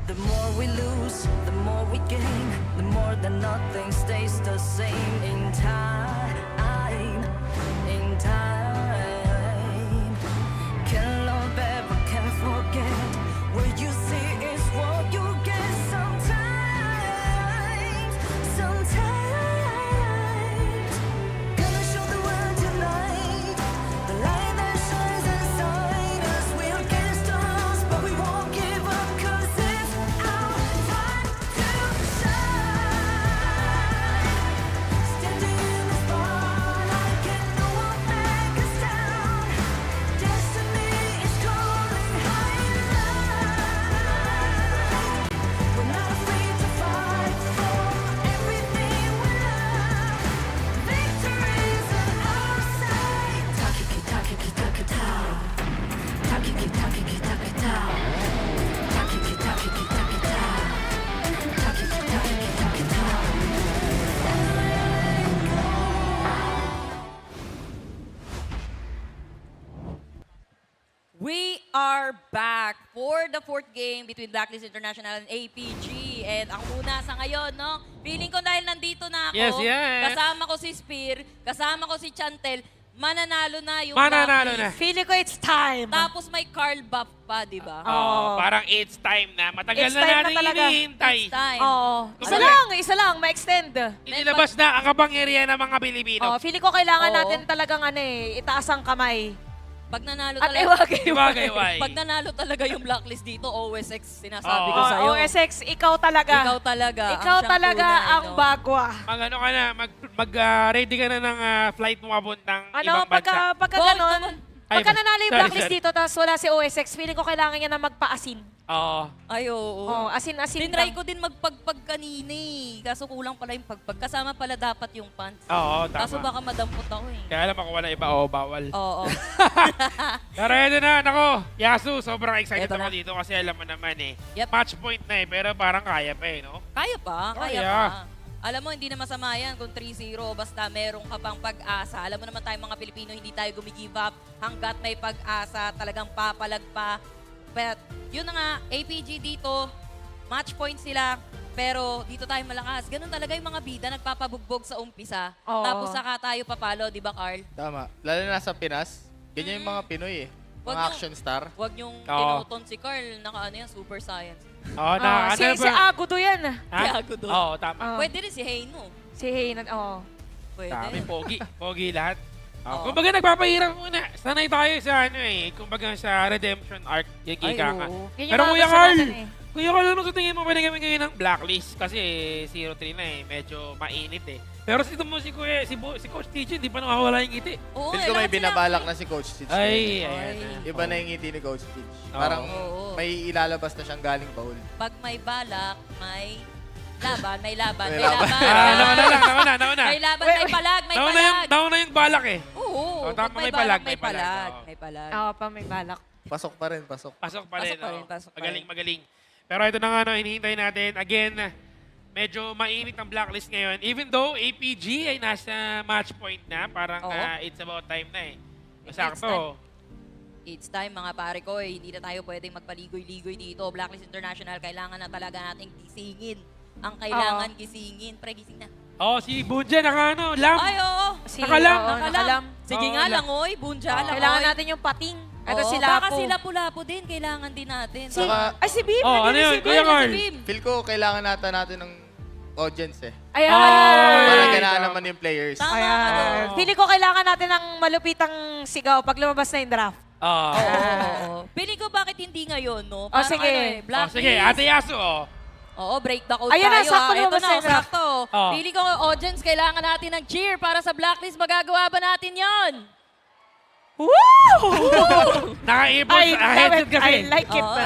The more we lose, the more we gain. The more that nothing stays the same in time. In time. Can't love ever, can't forget. What you see is what you get sometimes. Sometimes. Gonna show the world tonight. The light that shines inside us. We're against the odds, but we won't give up 'cause it's our time to shine. Standing in the spotlight, can no one back us down. Destiny is calling highlight. We're not afraid to fight for everything we love. Victory's in our sight. Takiki takiki takitao. Takiki takiki takitao. Takiki takiki takitao. Takiki takiki takitao. We are back for the fourth game between Blacklist International and APG. And ako muna sa ngayon, no? Feeling ko dahil nandito na ako, Yes. kasama ko si Spear, kasama ko si Chantel, mananalo na yung Mananalo Blacklist. na. Feeling ko it's time. Tapos may Carl buff pa, di ba? Oh, parang it's time na. Matagal It's na time na natin talaga. hinihintay. It's time. Oo. Kumbaga- Isa lang, ma-extend. Inilabas na ang kapangyarihan ng mga Pilipino. Oh, feeling ko kailangan Oo. natin talagang itaas ang kamay. Pag nanalo At talaga, Iwagay-wagay. pag nanalo talaga yung Blacklist dito, OSX, sinasabi Oo. ko sa'yo. OSX, ikaw talaga. Ikaw talaga. Ikaw siyang talaga tunay, ang no? bagwa. Mag-ano ka na, ready ka na ng flight mo papuntang ibang bansa. Pagka Go, ganon, naman. pagka nanalo yung sorry, Blacklist sorry. dito, tapos wala si OSX, feeling ko kailangan niya na magpa-asin. Oo. Ay, oo. Oh, asin Tinry lang. ko din magpagpag kanina eh. Kaso kulang pala yung pagpag. Kasama pala dapat yung pants. Oo, Kaso tama. baka madampot ako eh. Kaya alam ako wala iba, oo, bawal. Oo. Pero ito na, nako, Yasu, sobrang excited Eto ako na. dito kasi alam mo naman eh. Yep. Match point na eh, pero parang kaya pa eh, no? Kaya pa, kaya Kaya. pa. Alam mo, hindi na masama yan kung 3-0, basta meron ka pang pag-asa. Alam mo naman tayo mga Pilipino, hindi tayo gumigive up hanggat may pag-asa, talagang papalag pa. But yun na nga, APG dito, match point sila, pero dito tayo malakas. Ganun talaga yung mga bida, nagpapabugbog sa umpisa. Oo. Tapos saka tayo papalo, di ba Carl? Tama. Lalo na sa Pinas, ganyan yung mga Pinoy eh. Wag Mga yung- action star. Huwag niyong Oo. tinuton si Carl, naka ano yan, super science. Oo, na, ano si ba? Agudo yan. Ha? Si Agudo. Oo, tama. Pwede rin si Heino. Si Haynan, oo. Pwede. Dami, pogi. Pogi lahat. Oo. Kumbaga nagpapahirap muna. Sanay tayo sa ano eh. Kumbaga sa redemption arc. Yung Ay, kika ka. oo. Yan yung Pero mga Kuya gusto Carl, natin eh. Kuya Carl, ano sa tingin mo pwede kami ngayon ng Blacklist? Kasi 0-3 na eh. Medyo mainit eh. Pero ito mo si Coach Teach, hindi pa nakawala yung ngiti. Oo, Feel ko may binabalak na si Coach Stitch. Ay, ngayon. ayan na. Iba na yung ngiti ni Coach Stitch. Oo. Parang Oo. may ilalabas na siyang galing baul. Pag may balak, may laban, may laban, May may laban. laban. Nauna. May laban, may palag, may palag. Nauna yung balak eh. Oo, tama, pag may palag, may palag. Oo. May palag. Oo, pa may balak. Pasok pa rin, pasok. Pasok pa rin. Pasok pa rin, oh. pasok pa rin. Magaling. Pero ito na nga, no, hinihintay natin. Again, medyo mainit ang Blacklist ngayon. Even though APG ay nasa match point na, parang Oo. it's about time na eh. It's Masakto. It's time mga pare ko, hindi na tayo pwedeng magpaligoy-ligoy dito. Blacklist International, kailangan na talaga nating gisingin. Ang kailangan gisingin. Pre, gising na. Si Bunja naka lam. Ay, oo. Nakalam. Nakalam. Sige nga lang, oy. Bunja lang, Kailangan oy. natin yung pating. Ito Oo, si baka Lapo. si Lapu-Lapu din, kailangan din natin. Ay, si Bim. Oh, ano Nandito yun? si Bim. Kuya Carl. Si Bim. Feel ko kailangan natin ng audience eh. Ayan. Para ganaan naman yung players. Ayan. Pili ko kailangan natin ng malupitang sigaw pag lumabas na yung draft. Oo. Pili ko bakit hindi ngayon, no? Oh, sige. Blacklist. Sige, Ate Yaso. Oo, break the code Ayan na, tayo. sakto Ito lumabas na, na yung draft. sakto. Oh. Pili ko audience, kailangan natin ng cheer para sa Blacklist. Magagawa ba natin yon? Woo! Naka-earphones, headset kasi. I like it. Oo.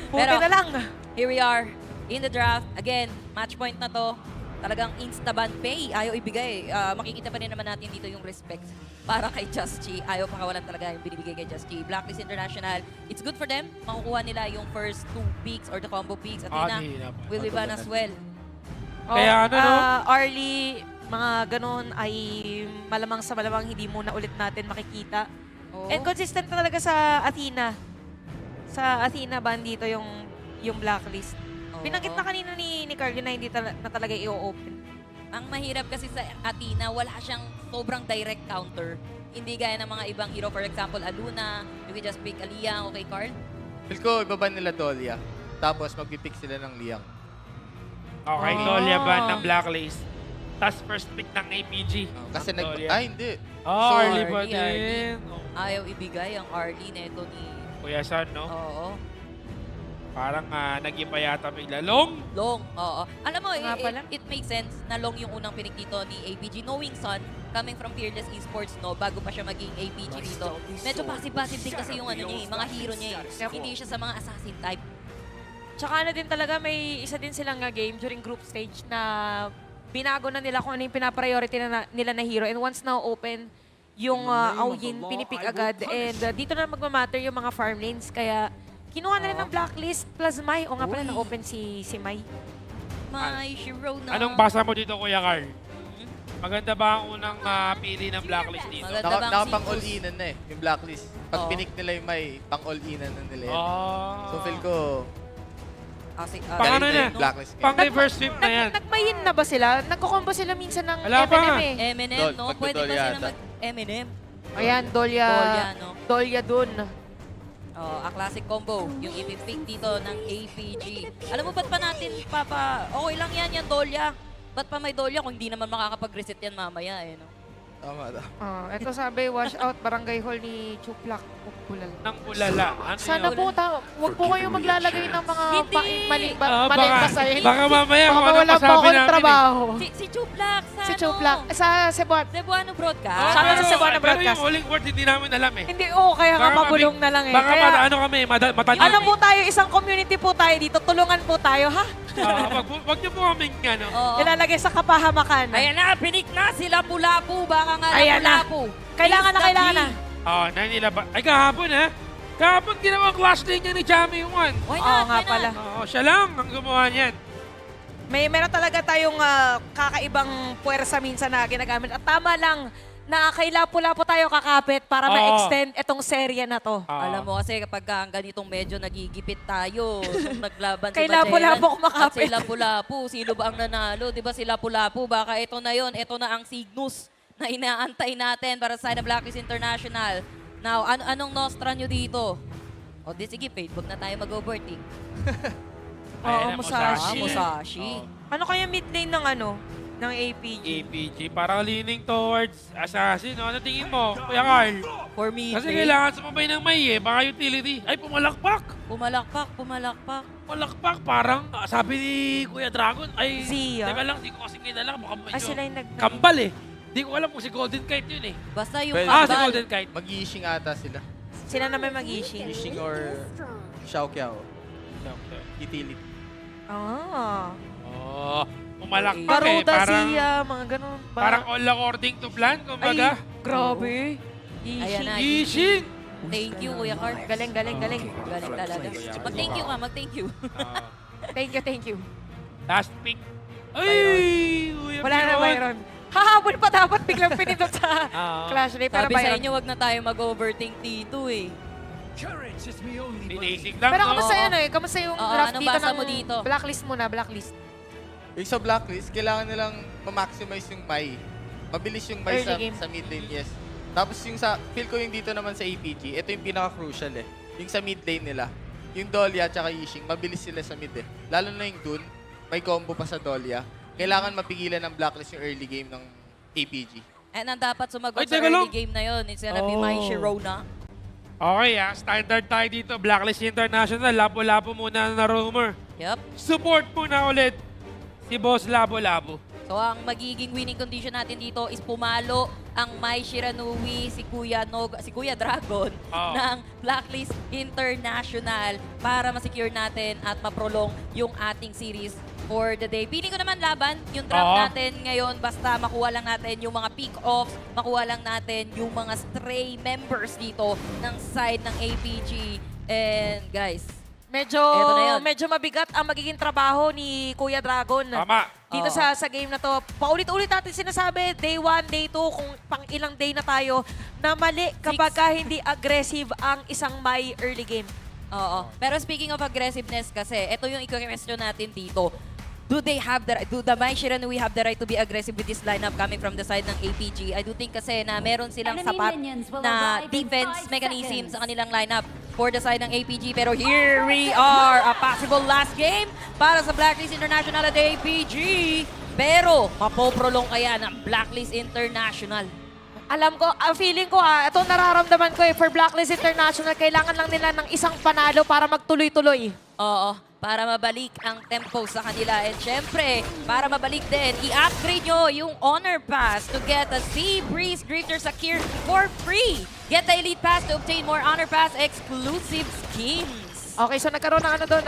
Buti na lang. Here we are in the draft. Again, match point na to. Talagang insta-ban pay. Ayaw ibigay. Makikita pa rin naman natin dito yung respect para kay Just Chi. Ayaw pakawalan talaga yung binibigay kay Just Chi. Blacklist International, it's good for them. Makukuha nila yung first 2 picks or the combo picks. At Athena will be ban as well. Kaya ano, no? Early, mga ganun ay malamang sa malamang hindi muna ulit natin makikita. And consistent talaga sa Athena. Sa Athena ban dito yung Blacklist. Pinanggit na kanina ni Carl na hindi na talaga i-open. Ang mahirap kasi sa Athena, wala siyang sobrang direct counter. Hindi gaya ng mga ibang hero. For example, Aluna, you can just pick a Liang, okay, Carl? Feel ko ibaban nila Dolia. Tapos magpipick sila ng Liang. Okay, Dolia ban ng Blacklist. Tapos first pick ng APG. Kasi hindi. Early pa Early. din. Ayaw ibigay ang early neto ni... Kuya San, no? Oo. Parang nag-iba yata bigla. Long? Long, oo. Alam mo, Nga pala. it makes sense na long yung unang pinik dito ni APG. Knowing Son, coming from Fearless Esports, no, bago pa siya maging APG dito. Medyo passive-passive din kasi yung mga hero niya eh. Hindi siya sa mga assassin type. Tsaka ano din talaga, may isa din silang game during group stage na binago na nila kung ano yung pinapriority nila na hero. And once na open, yung Aoyin, pinipik agad. And dito na magmamatter yung mga farm lanes. Kaya kinuha na rin ng Blacklist plus Mai. O nga pala, na-open si Mai. Mai, Shiro na. Anong basa mo dito, Kuya Carl? Maganda ba ang unang pili ng Blacklist dito? Nakapang all-inan na eh, yung Blacklist. Pag pinik nila yung Mai, pang all-inan na nila yan. So feel ko, pang ano na? Blacklist Pang reverse sweep na yan. Nagmayin na ba sila? Nagko-combo sila minsan ng Wala pa nga. M&M eh. M&M, no? Pwede ba sila mag-M&M? Ayan, Dolia. Dolia, no? Dolia dun. Oh, a classic combo. Yung ipipick dito ng APG. Alam mo, ba't pa natin, okay lang yan, Dolia. Ba't pa may Dolia kung hindi naman makakapag-reset yan mamaya, eh, no? Tama. Ito sabi, wash out barangay hall ni Chuplak. Pulala. Nang Pulala. Ano Sana yun? po, huwag po kayong maglalagay ng mga maling baka basahin. mamaya kung anong wala po pasabi akong namin. trabaho. Si Chuplak, Si Chuplak. Sa Cebuano. Cebuano Broadcast. Sana sa Cebuano Pero Broadcast. yung huling word, hindi namin alam eh. Hindi, kaya nga mabulong na lang eh. Baka Kaya, ano kami, matanong. ano po tayo, isang community po tayo dito. Tulungan po tayo, ha? Wag niyo po kaming ano. Ilalagay sa kapahamakan. Ayan na, pinik na si Lapu-Lapu. Baka nga Ayan na. Lapu-Lapu. Kailangan na. Nila ba? Ay, kahapon ha? Kahapon ginawa clash lane niya ni Jamie yung one. Why Oo not? nga pala. Siya lang ang gumawa niyan. Meron talaga tayong kakaibang puwersa minsan na ginagamit. At tama lang na kay Lapu-Lapu tayo kakapit para ma-extend itong serye na to. Alam mo kasi kapag ang ganitong medyo nagigipit tayo, nung naglaban Kay si Bacheran Lapu-Lapu at kumakapit. si Lapu-Lapu, sino ba ang nanalo? Di ba si Lapu-Lapu? Baka ito na yon, ito na ang Cygnus na inaantay natin para sa Blacklist International. Now, anong nostra nyo dito? O di sige, Fade, huwag na tayo mag-overtake. Musashi. Ano kaya mid lane ng APG? APG, parang leaning towards assassin. Ano tingin mo, Kuya Carl? For me, Kasi kailangan sumabay ng Mai eh, baka utility. Ay, pumalakpak! Pumalakpak, parang sabi ni Kuya Dragon, ay, Zia. teka lang, di ko kasi kilala. Baka medyo sila yung kambal eh. Di ko alam kung si Golden Kite yun eh. Basta yung Si kambal. Golden Kite. Mag-yishing ata sila. Sila naman mag-issue. Yishing or Xiao Kiao. Utility. Pumalakpak eh. Garuda, Parang, Zia, mga ganun. parang all according to plan, kumbaga. Grabe. Ayan na. Yishing! Thank you, Kuya Carl. Galing. Galing talaga. Mag-thank you ka, mag-thank you. Thank you. Last pick. Ay! Kuya Wala na Piron. Byron. Hahabol pa dapat biglang pinindot sa Clash Royale. Pero Sabi sa Byron. inyo, wag na tayo mag-overthink dito eh. Basic lang, Pero no? kamusta ano eh? Kamusta yung Oo, draft anong dito basa ng mo dito? Blacklist muna, Blacklist. Yung sa Blacklist, kailangan nilang ma-maximize yung Mai. Mabilis yung Mai Early game. sa mid lane, yes. Tapos yung sa, feel ko yung dito naman sa APG, ito yung pinaka-crucial eh. Yung sa mid lane nila. Yung Dahlia at Yixing, mabilis sila sa mid eh. Lalo na yung Dun, may combo pa sa Dahlia. Kailangan mapigilan ng Blacklist yung early game ng APG. And ang dapat sumagot Ay, sa teka early lang. game na yun, it's gonna be my Sharona. Okay standard tayo dito. Blacklist International. Labo-labo muna na rumor. Yep. Support muna ulit si Boss Labo-Labo. So ang magiging winning condition natin dito is pumalo ang Mai Shiranui, si Kuya Dragon ng Blacklist International para ma-secure natin at ma-prolong yung ating series for the day. Piling ko naman laban, yung draft natin ngayon, basta makuha lang natin yung mga pick-offs, makuha lang natin yung mga stray members dito ng side ng APG. And guys, Medyo eto na yun. medyo mabigat ang magiging trabaho ni Kuya Dragon. Tama. Dito Oo. sa game na to. Paulit-ulit natin sinasabi, day 1, day 2, kung pang ilang day na tayo, na mali kapag hindi aggressive ang isang may early game. Oo. Pero speaking of aggressiveness kasi, ito yung i-question natin dito. Do the Mai Shiranui have the right to be aggressive with this lineup coming from the side ng APG? I do think kasi na meron silang Enemy sapat minions will na arrive in defense 5 mechanism seconds. sa kanilang lineup for the side ng APG. Pero here we are, a possible last game para sa Blacklist International at APG. Pero mapoprolong kaya ng Blacklist International. Alam ko, feeling ko ito nararamdaman ko for Blacklist International, kailangan lang nila ng isang panalo para magtuloy-tuloy. Oo, para mabalik ang tempo sa kanila. And syempre, para mabalik din, i-upgrade nyo yung Honor Pass to get a Sea Breeze Drifter Sakir for free. Get the Elite Pass to obtain more Honor Pass exclusive skins. Okay, so nagkaroon ng doon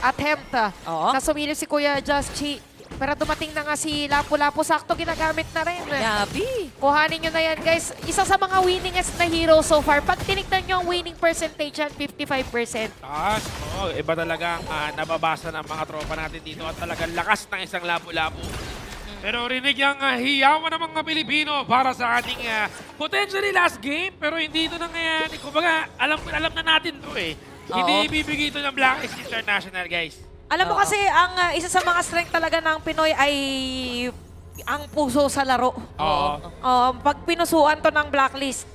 attempt na sumilip si Kuya Just Chi. Pero dumating na nga si Lapu-Lapu, sakto ginagamit na rin. Yabi. Kuhanin nyo na yan, guys. Isa sa mga winningest na hero so far. Pag tinignan nyo ang winning percentage yan, 55%. Taas. Iba talaga ang nababasa ng mga tropa natin dito at talagang lakas ng isang Labo-Labo. Pero rinig yung hiyawan ng mga Pilipino para sa ating potentially last game. Pero hindi ito nangyayari. Kumbaga, alam na natin to eh. Hindi ibibigay ito ng Blacklist International, guys. Alam mo kasi, ang isa sa mga strength talaga ng Pinoy ay ang puso sa laro. Pag pinusuan to ng Blacklist,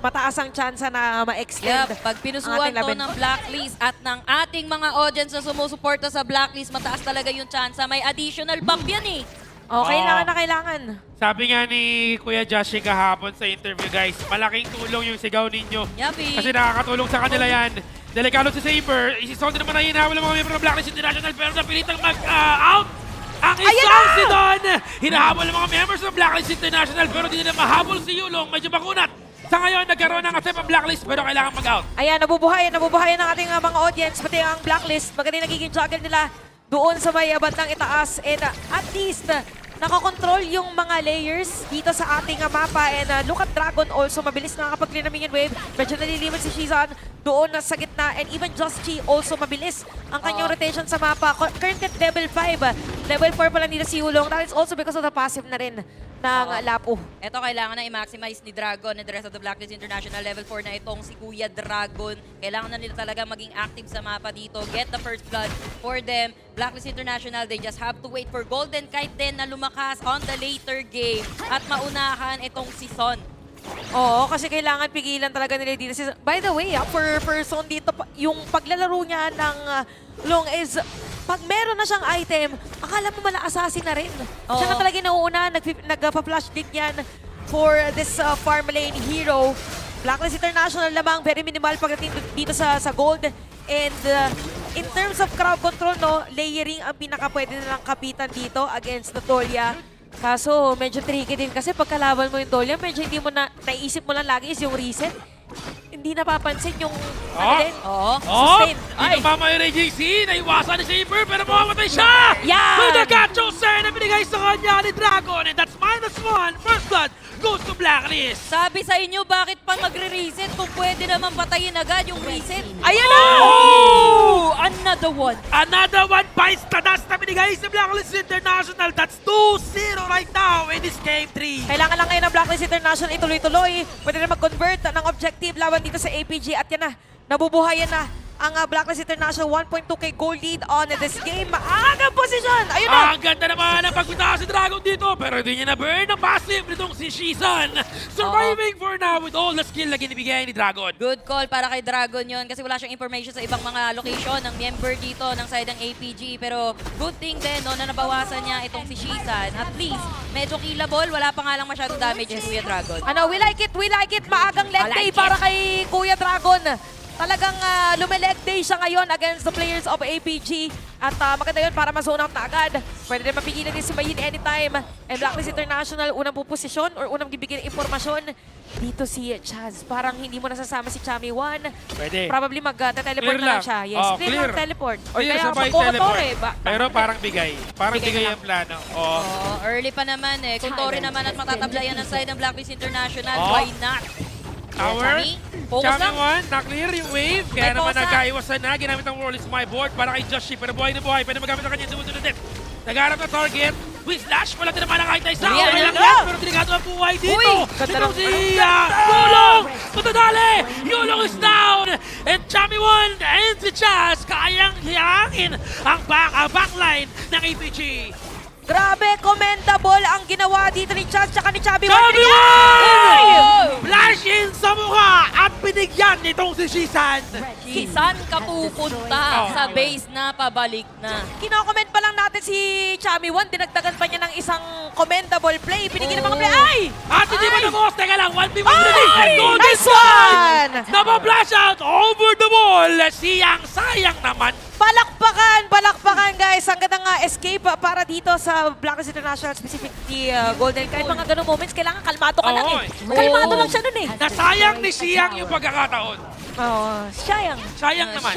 mataas ang chance na ma-extend. Pag pinusuan to ng Blacklist at ng ating mga audience na sumusuporta sa Blacklist, mataas talaga yung chance. May additional bump yan eh. Kailangan na kailangan. Sabi nga ni Kuya Joshi kahapon sa interview, guys, malaking tulong yung sigaw ninyo. Yabi. Kasi nakakatulong sa kanila yan. Delikado si Saber. Isisong din naman na hinahawal ng mga membro ng Blacklist International pero napilitang mag-out. Ang isang si Don. Hinahabol ng mga members ng Blacklist International pero hindi na mahabol si Yulong. Medyo bakunat. Sa ngayon, nagkaroon ng attempt ang Blacklist pero kailangan mag-out. Ayan, nabubuhayan ng ating mga audience, pati ang Blacklist. Maganda nagiging juggle nila doon sa may bandang itaas. And at least, nakakontrol yung mga layers dito sa ating mapa. And look at Dragon also, mabilis nakakapag-clear ng minion wave. Medyo naliliman si Shizan doon sa gitna. And even Just Chi also mabilis ang kanyang rotation sa mapa. Current at level 5. Level 4 pa lang nila si Yulong. That is also because of the passive na rin ng Lapu. Ito kailangan na i-maximize ni Dragon and the rest of the Blacklist International. Level 4 na itong si Kuya Dragon. Kailangan na nila talaga maging active sa mapa dito. Get the first blood for them. Blacklist International, they just have to wait for Golden Kite din na lumakas on the later game at maunahan itong si Son. Oo, kasi kailangan pigilan talaga nila dito. By the way, for Son dito, yung paglalaro niya ng Long is, pag meron na siyang item, akala mo mala-assassin na rin. Siya na talaga nauuna, nagpa-flash dig yan for this farm lane hero. Blacklist International lamang, very minimal pagdating dito sa gold. And in terms of crowd control, layering ang pinaka-pwede nilang kapitan dito against the Dahlia. Kaso medyo tricky din kasi pagkalaban mo yung Dahlia, medyo hindi mo naisip mo lang lagi is yung reset. Hindi napapansin yung sustain. Dito mama yung JC, naiwasan ni Saber pero mamamatay siya! Yan! So the Gacho Sen na binigay sa kanya ni Dragon and that's -1. First blood goes to Blacklist. Sabi sa inyo, bakit pa magre-reset kung pwede naman patayin agad yung reset? Ayan na! Oh! Another one. Another one bites the dust na binigay sa Blacklist International. That's 2-0 right now in this game 3. Kailangan lang ngayon ng Blacklist International ituloy-tuloy. Pwede na mag-convert ng objective laban dito sa APG. At yan na, nabubuhayan na ang Blacklist International 1.2k goal lead on this game. Maagang posisyon! Ayun na! Ang ganda naman ang pagpunta si Dragon dito, pero hindi niya na-burn ang passive nitong si Shizan. Surviving for now with all the skill na ginibigay ni Dragon. Good call para kay Dragon yon kasi wala siyang information sa ibang mga location ng member dito ng side ng APG. Pero good thing din no, na nabawasan niya itong si Shizan. At least, medyo killable. Wala pa nga lang masyadong damage si Kuya Dragon. Ano, we like it, we like it. Maagang leg day para kay Kuya Dragon. Talagang lumeleg day siya ngayon against the players of APG. At maganda yun para ma-zone out na agad. Pwede rin mapigilan din si Mayin anytime. And Blacklist International, unang puposisyon or unang bibigyan ng impormasyon. Dito si Chaz. Parang hindi mo nasasama si Chami 1. Pwede. Probably mag-teleport na lang siya. Yes, clear lang teleport. Or Clear, kaya sabay mag-Tore. Pero parang bigay. Parang bigay ang plano. Oh, early pa naman eh. Kung Tori naman at matatablayan ng side ng Blacklist International, why not? Tower. Focus lang. Chami 1, na-clear yung wave. Kaya May naman posa. nagkaiwasan na. Ginamit ang World is my board para kay Joshi. Pero buhay na buhay. Pwede magamit ang kanyang sumunod na nagharap na target. With slash, wala din naman ang kahit na isa. Yan, Okay yan, lang yan. yan. Pero delikado ang buhay dito. Uy, Itong si Yulong. Tutadali. Yulong is down. And Chami 1 and si Chaz kayang hiyangin ang backline ng APG. Grabe, commendable ang ginawa dito ni Chaz tsaka ni Chubby Chami 1! Ay! Flash in sa mukha at binigyan nitong si Shizan. Kisan ka pupunta sa base na pabalik na. Kino-comment pa lang natin si Chami 1, dinagdagan pa niya ng isang commendable play. Binigyan ng mga play. Ay! At hindi pa na-boss. Teka lang, 1v1 Ay! release. Golden Nice Sun! one! Napa-flash out over the wall. Sayang naman. Palakpakan guys. Ang ganda nga escape para dito sa Blacklist International, specifically Golden. Kahit mga ganung moments, kailangan kalmado ka lang eh. Kalmado lang siya nun eh. Nasayang ni Siyang yung pagkakataon. Oo, sayang. Sayang naman.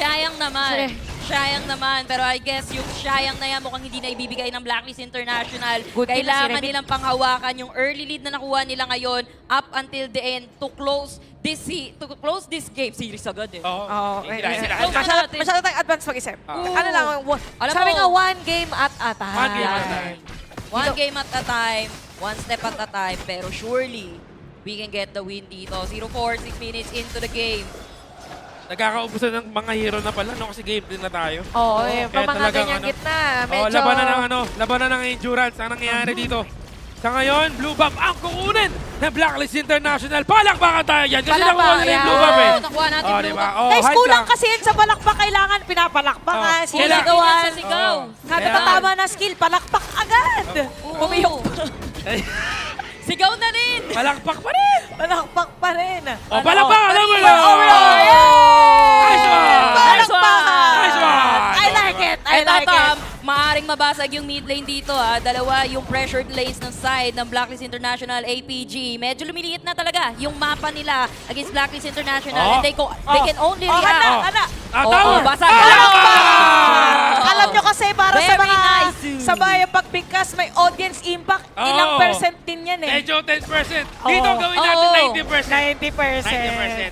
Sayang naman. Pero I guess yung sayang na yan mukhang hindi na ibibigay ng Blacklist International. Good game na si Kailangan Remy. nilang panghawakan yung early lead na nakuha nila ngayon up until the end to close this game series agad eh. Oo, Close na natin. masyado tayong advance mag-isip. Ano lang, Alam sabi mo, nga one game at a time. One game at a time. One game at a time, one step at a time, pero surely we can get the win dito. 0-4, 6 minutes into the game. Nagkakaubusan ng mga hero na pala, no? Kasi game din na tayo. Oo, Kaya pa mga talagang ganyan gitna. Medyo... labanan ng endurance ang nangyayari dito. Sa ngayon, Blue Buff ang kukunin ng Blacklist International. Palakpakan tayo yan kasi nakuha nila yung Blue Buff eh. Nakuha natin Blue diba? Buff. Guys, hype kulang lang. kasi yun sa palakpak. Kailangan pinapalakpakan. Kailangan Sinigawan. sa sigaw. Sabi ko tama na skill, palakpak agad. Pumiyok pa. Sigaw na rin! Palakpak pa rin! Palakpak pa rin. Palakpak! Alam mo lang! Nice one! Palakpakan! Nice one! I like it! I like it! Maaring mabasag yung mid lane dito ha. Dalawa yung pressured lanes ng side ng Blacklist International APG. Medyo lumiliit na talaga yung mapa nila against Blacklist International. And they can only react. Basag! Alam nyo kasi para sa Very mga nice. sabay pagbigkas, may audience impact. Ilang percent din yan eh. Medyo 10%. Dito gawin natin 90%.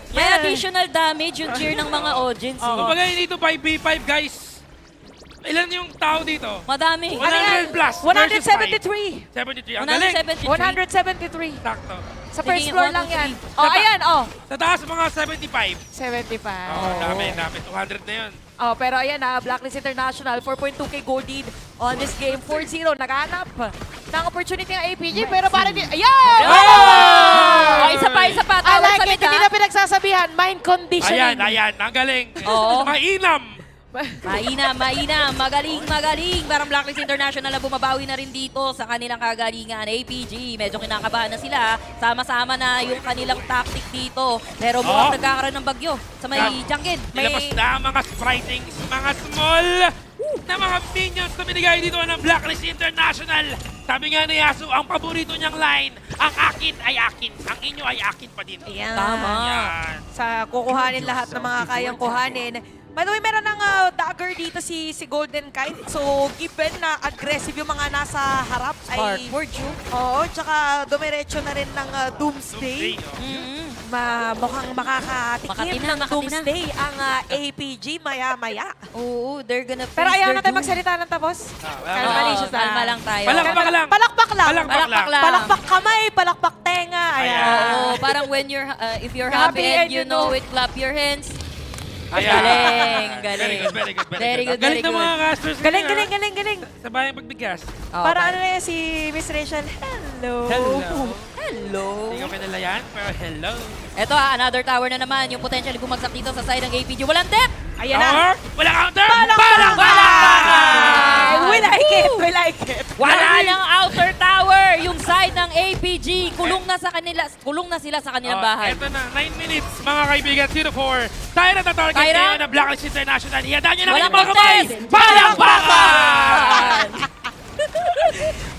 90%. May additional damage yung cheer ng mga audience. Kumbaga dito 5v5 guys. Ilan yung tao dito? Madami. 100 plus. 173. 73. Ang galing. 173. Sakto. Sa first Naging floor 1, lang 2, yan. 3. Oh, ayan, oh. Sa taas mga 75. 75. Dami. 200 na yun. Oh, pero ayan na, Blacklist International, 4.2k gold lead on this game. 4-0, naghanap ng opportunity ng APG, pero parang di... Ayan! Oh, isa pa. I Tawag like sa it, hindi na pinagsasabihan. Mind conditioning. Ayan. Ang galing. Oo. Mainam. Mainam. Magaling. Parang Blacklist International na bumabawi na rin dito sa kanilang kagalingan. APG, medyo kinakabahan na sila. Sama-sama na yung kanilang tactic dito. Pero mukhang nagkakaroon ng bagyo sa may jungle. Ilabas na ang mga spritings, mga small na mga minions na binigay dito ng Blacklist International. Sabi nga ni Yasu, ang paborito niyang line, ang akin ay akin, ang inyo ay akin pa din. Ayan. Tama. Yan. Sa kukuhanin lahat ng mga kayang kuhanin. By the way, meron ng dagger dito si Golden Kite. So, given na aggressive yung mga nasa harap ay... For you. Oo, tsaka dumiretso na rin ng Doomsday. Doomsday, mukhang makakatikim ng doomsday ang APG maya-maya. Oo, they're gonna Pero face ayaw their natin doom. magsalita ng tapos. Oo, kalma lang tayo. Palakpak lang. Palakpak lang. Palakpak lang. Palakpak kamay, palakpak tenga. Ayan. Oo, parang when you're, if you're happy and you know it, clap your hands. Ayan. Galing. Very good. Very good. Galing ng mga casters. Galing. Sabayang pagbigkas. Para ano na yan si Miss Rachel. Hello. Hello. Hindi ko pinalayan, pero hello. Ito another tower na naman. Yung potentially bumagsak dito sa side ng APG. Walang depth. Ayan Tower, na. wala counter. Palakpakan! We like it. Wala ng outer tower. Yung side ng APG. Kulong na sila sa kanilang bahay. Ito na, 9 minutes, mga kaibigan, 0-4. Tyrant na target Tyrant. ngayon ng Blacklist International. Ihanda nyo na Walang kayo mga kamay. contest. Palakpakan!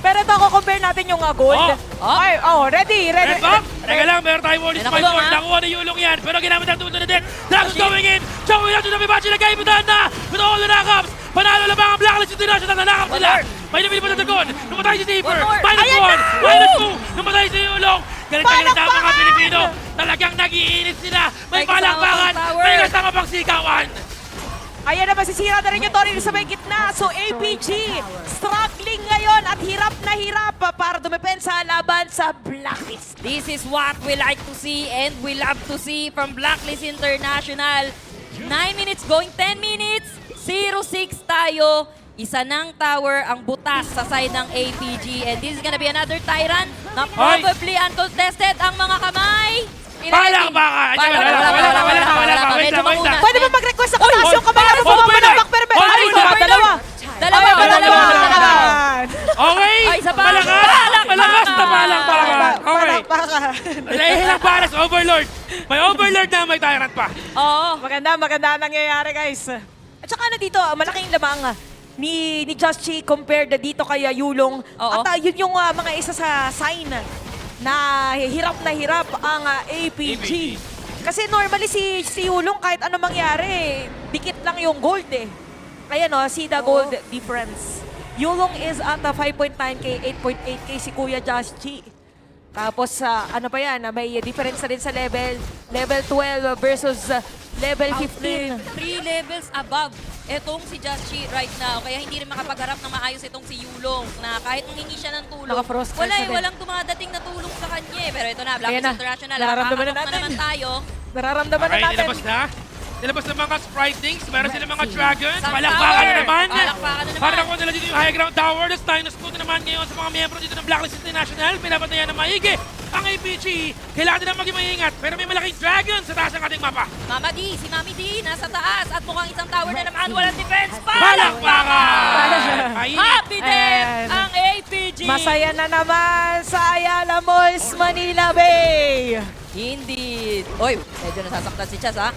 Pero ito, compare natin yung gold. Ay, ready. Red bomb? Teka lang, meron tayong wall is May nakulong, ha? Nakuha ni Yulong yan, pero ginamit ang tumunod na din. Dragon's going in. Showing out to the Vivaci. Nagkaibutan na. With all the knockups. Panalo lang ang Blacklist International. Nanakap nila. May nabili pa sa dragon. Numatay si Zipper. -1. -2. Numatay si Yulong. Galit na mga Pilipino. Talagang nag-iinit sila. May palakpakan. May kasama pang sikawan. Ayan na, masisira na rin yung Torino sa may gitna. So APG, struggling ngayon at hirap na hirap para dumepensa laban sa Blacklist. This is what we like to see and we love to see from Blacklist International. 9 minutes going 10 minutes. 0-6 tayo. Isa ng tower ang butas sa side ng APG. And this is gonna be another Tyrant na probably uncontested ang mga kamay. Palakpakan! Wala. Pwede ba mag-request sa kataas yung kamay natin bumabalapak? Pero dalawa. Okay! Malakas na palakpakan! Okay. Nahihilang paras, Overlord. May Overlord na may Tyrant pa. Oo, maganda nangyayari, guys. At saka dito, malaking lamang ni Just Chi compared dito kay Yulong. At yun yung mga isa sa sign na hirap ang APG. Kasi normally si Yulong kahit ano mangyari, dikit lang yung gold eh. Ayan see the gold difference. Yulong is at 5.9k, 8.8k si Kuya Just Chi. Tapos ano pa yan, may difference na rin sa level 12 versus level 15. 3 levels above etong si Just Chi right now. Kaya hindi rin makapagharap na maayos itong si Yulong na kahit humingi siya ng tulong, walang dumadating na tulong sa kanya eh. Pero ito na, Blacklist International. Nararamdaman na naman tayo. Nararamdaman na natin. Nilabas na mga Spritings, meron sila mga Dragons, palakpakan na naman. Para nakuha nila dito yung high ground tower. That's Tinus po naman ngayon sa mga miyembro dito ng Blacklist International. Pinapatayan na maigi ang APG. Kailangan din maging maingat, pero may malaking dragon sa taas ng ating mapa. Si Mami D, nasa taas at mukhang isang tower na naman. Walang defense. Palakpakan! Happy death ang APG. Masaya na naman sa Ayala Malls, Manila Bay. Indeed. Oy, medyo nasasaktan si Chas, ha?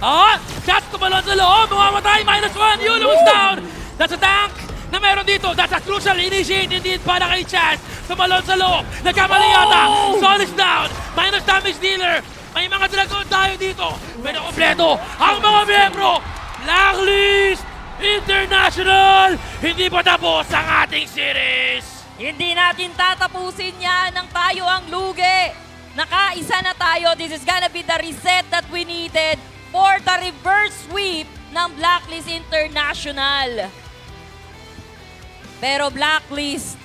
Chas tumalon sa loob. Mamamatay. -1. Yulong is down. That's a tank na meron dito. That's a crucial initiate indeed para kay Chas. Tumalon sa loob. Nagkamali yata. Sol is down. Minus damage dealer. May mga dragon tayo dito. Pero kompleto ang mga miyembro. Blacklist International. Hindi pa tapos ang ating series. Hindi natin tatapusin yan nang tayo ang lugi. Nakaisa na tayo. This is gonna be the reset that we needed for the reverse sweep ng Blacklist International. Pero Blacklist,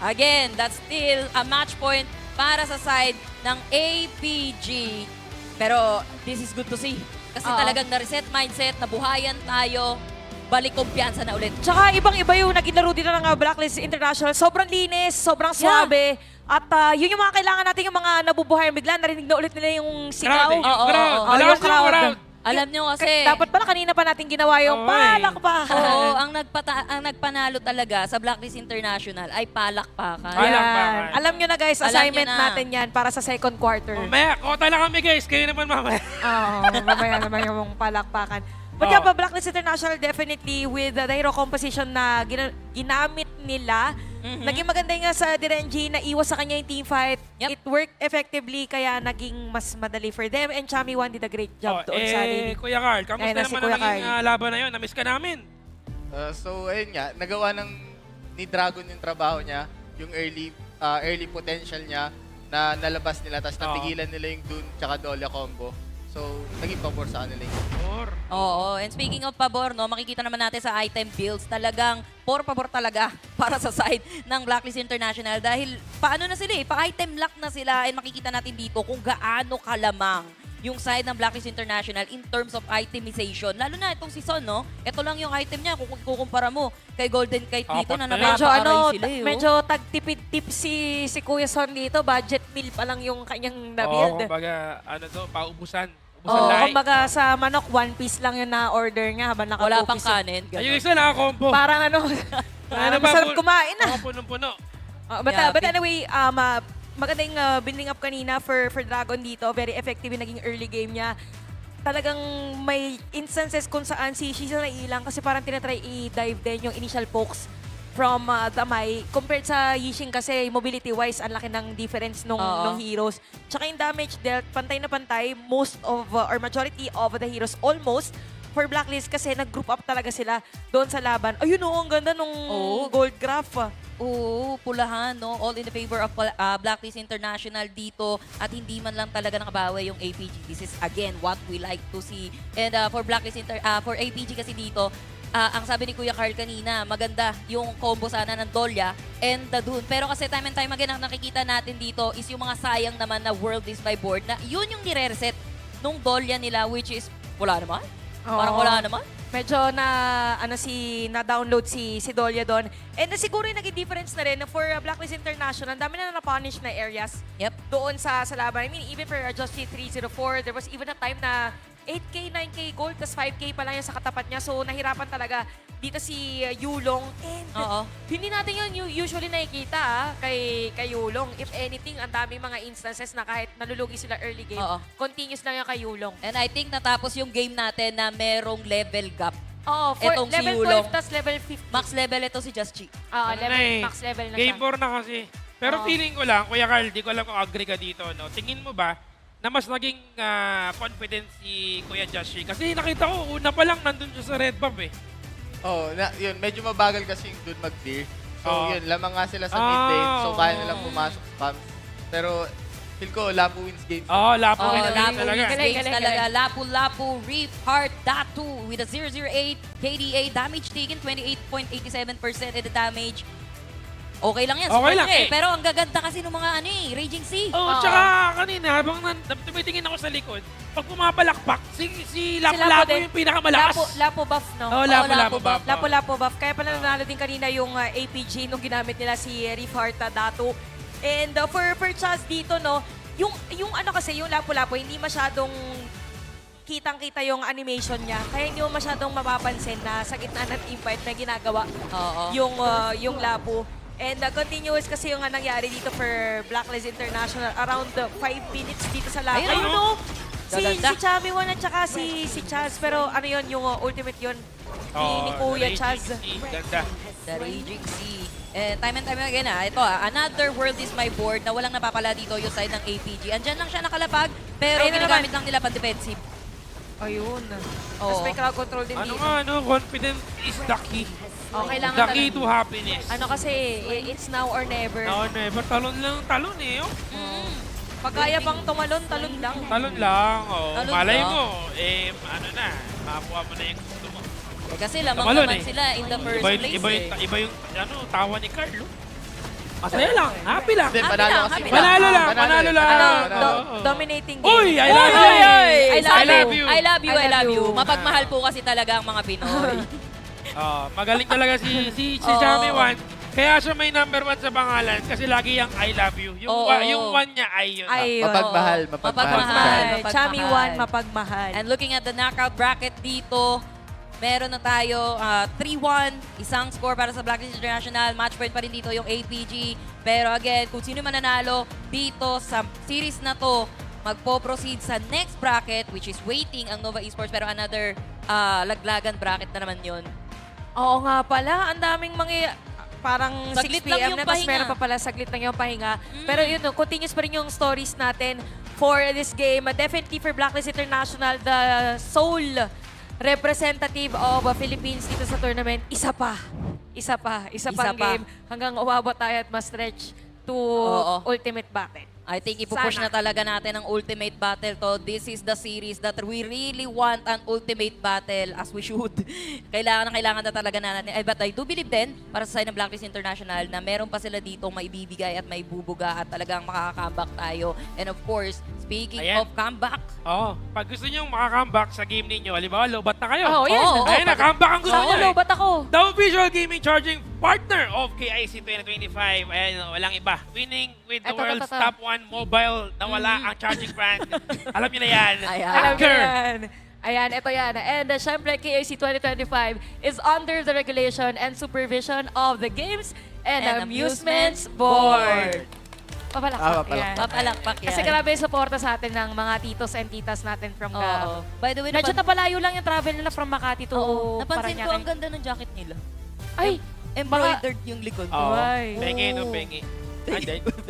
again, that's still a match point para sa side ng APG. Pero this is good to see. Kasi talagang na-reset mindset, nabuhayan tayo, balik kumpiyansa na ulit. Tsaka ibang-iba yung naging laro dito ng Blacklist International. Sobrang linis, sobrang swabe. At yun yung mga kailangan natin, yung mga nabubuhayan bigla. Narinig na ulit nila yung sigaw. Yung crowd. Alam nyo kasi... Dapat pala kanina pa natin ginawa yung palakpakan. Oo, ang nagpanalo talaga sa Blacklist International ay palakpakan. Alam nyo na guys, assignment natin yan para sa second quarter. Mamaya, kota lang kami guys. Kayo naman mamaya. Mamaya naman yung palakpakan. But yeah, Blacklist International definitely with the hero composition na ginamit nila. Naging maganda nga sa Direnji na iwas sa kanya yung team fight. It worked effectively kaya naging mas madali for them. And Chami One did a great job doon sa lane. Kuya Carl, kamusta naman ang naging laban na yun? Na-miss ka namin. So, ayun nga, nagawa ni Dragon yung trabaho niya, yung early potential niya. na nalabas nila, tapos napigilan nila yung Dune tsaka Dolia combo. So, naging pabor sa kanila yung Oo, and speaking of pabor, no, makikita naman natin sa item builds, talagang pabor talaga para sa side ng Blacklist International dahil paano na sila pa-item lock na sila and makikita natin dito kung gaano kalamang yung side ng Blacklist International in terms of itemization. Lalo na itong si Son, no? Ito lang yung item niya kung kukumpara mo kay Golden Kite dito na napapaaray sila. Medyo tagtipid-tip si Kuya Son dito. Budget meal pa lang yung kanyang na-build. Kumbaga, paubusan. Kumbaga sa manok, 1 piece lang yung na-order niya habang naka-2 Wala pang piece. kanin. Yung isa naka-combo. Parang masarap kumain na. Punong-puno. But anyway, magandang building up kanina for Dragon dito. Very effective yung naging early game niya. Talagang may instances kung saan si Shiza naiilang kasi parang tinatry i-dive din yung initial pokes from Damay. Compared sa Yixing kasi mobility-wise, ang laki ng difference nung heroes. Tsaka yung damage dealt, pantay na pantay. Most of, or majority of the heroes almost for Blacklist kasi nag-group up talaga sila doon sa laban. Ayun ang ganda nung gold graph. Oo, pulahan, no? All in the favor of Blacklist International dito at hindi man lang talaga nakabawi yung APG. This is, again, what we like to see. And for Blacklist for APG kasi dito, ang sabi ni Kuya Carl kanina, maganda yung combo sana ng Dolia and the Dune. Pero kasi time and time again, ang nakikita natin dito is yung mga sayang naman na World is by board na yun yung nire-reset nung Dolia nila which is wala naman. Parang wala naman. Medyo na-download si Dolia doon. And siguro yung naging difference na rin for Blacklist International, dami na na-punish na areas doon sa laban. I mean, even for Just 304, there was even a time na 8K, 9K gold, tas 5K pa lang yan sa katapat niya. So, nahirapan talaga dito si Yulong. And hindi natin yun usually nakikita kay Yulong. If anything, ang dami mga instances na kahit nalulugi sila early game, continuous lang yung kay Yulong. And I think natapos yung game natin na merong level gap. Etong level 12 tas level 50. Max level ito si Just Chi. Max level na siya. Game 4 na kasi. Pero feeling ko lang, Kuya Carl, di ko alam kung agree ka dito, no? Tingin mo ba na mas naging confident si Kuya Joshi? Kasi nakita ko, una pa lang nandun siya sa red buff eh. Yun, medyo mabagal kasi yung Dune mag-clear. So yun, lamang nga sila sa mid lane. So kaya nilang pumasok spams. Pero feel ko, Lapu wins games. Lapu wins talaga. Games talaga. Lapu, Reef, Heart, Datu with a 008 KDA. Damage taken, 28.87% of the damage. Okay lang yan. Okay lang eh. Pero ang gaganda kasi ng mga Raging Sea. Tsaka kanina, habang tumitingin ako sa likod, pag pumapalakpak, si Lapu-Lapu yung pinakamalakas. Lapu buff, no? Lapu buff. Lapu buff. Kaya pala nanalo din kanina yung APG nung ginamit nila si Rifarta Datu. And for Chaz dito, no, yung kasi, yung Lapu-Lapu, hindi masyadong kitang-kita yung animation niya. Kaya hindi mo masyadong mapapansin na sa gitna ng teamfight may ginagawa yung Lapu. And continuous kasi yung nangyari dito for Blacklist International. Around 5 minutes dito sa laban. Ayun, no? Si Chami Wan at saka si Chaz. Pero ano yun, yung ultimate yun ni Kuya Chaz. Ganda. The Raging Sea. Time and time again, ito another world is my board na walang napapala dito yung side ng APG. Andyan lang siya nakalapag, pero ginagamit lang nila pan-defensive. Ayun. Tapos may crowd control din dito. Confidence is the key. Kailangan the key to happiness. Kasi, it's now or never. Now or never. Talon eh. Pag kaya pang tumalon, talon lang. Talon lang. Talon Malay lang. mo, makakuha mo na yung gusto mo. Kasi lamang naman sila in the first place. Iba yung tawa ni Carlo. Masaya lang. Happy lang. Panalo lang. Dominating game. Uy, I love you. I love you. Mapagmahal po kasi talaga ang mga Pinoy. Magaling talaga si Chami Wan. Kaya siya may number 1 sa pangalan kasi lagi yung I love you. Yung 1 niya ay yun. Mapagmahal. Chami Wan, mapagmahal. And looking at the knockout bracket dito, meron na tayo 3-1, isang score para sa Blacklist International. Match point pa rin dito yung APG. Pero again, kung sino man nanalo dito sa series na to, magpo-proceed sa next bracket which is waiting ang Nova Esports. Pero another laglagan bracket na naman yun. Oo nga pala, ang daming parang saglit 6 PM na, tapos meron pa pala saglit lang yung pahinga. Pero yun, continuous pa rin yung stories natin for this game. Definitely for Blacklist International, the sole representative of Philippines dito sa tournament, isa pang game hanggang umabot tayo at ma-stretch to ultimate battle. I think ipupush na talaga natin ang ultimate battle to. This is the series that we really want an ultimate battle as we should. Kailangan na talaga natin. But I do believe din, para sa side ng Blacklist International, na meron pa sila dito maibibigay at may bubuga at talagang makaka-comeback tayo. And of course, speaking of comeback. Pag gusto nyo makaka-comeback sa game ninyo, halimbawa, lobat na kayo. Yan. Ayun na, comeback ang gusto nyo. Lobat ako. The official gaming charging partner of KIC2025. Ayan, walang iba. Winning with the world's top 1 mobile na wala ang charging brand. Alam niyo na yan. Alam niyo yan. Ayan, ito yan. And syempre, KIC2025 is under the regulation and supervision of the Games and Amusements Board. Papalakpak yan. Papalakpak yan. Kasi grabe yung suporta sa atin ng mga titos and titas natin from the... By the way, medyo napalayo lang yung travel nila from Makati to napansin ko Parañaque. ang ganda ng jacket nila. Ay! Embroidered yung likod. Pengi, no, pengi.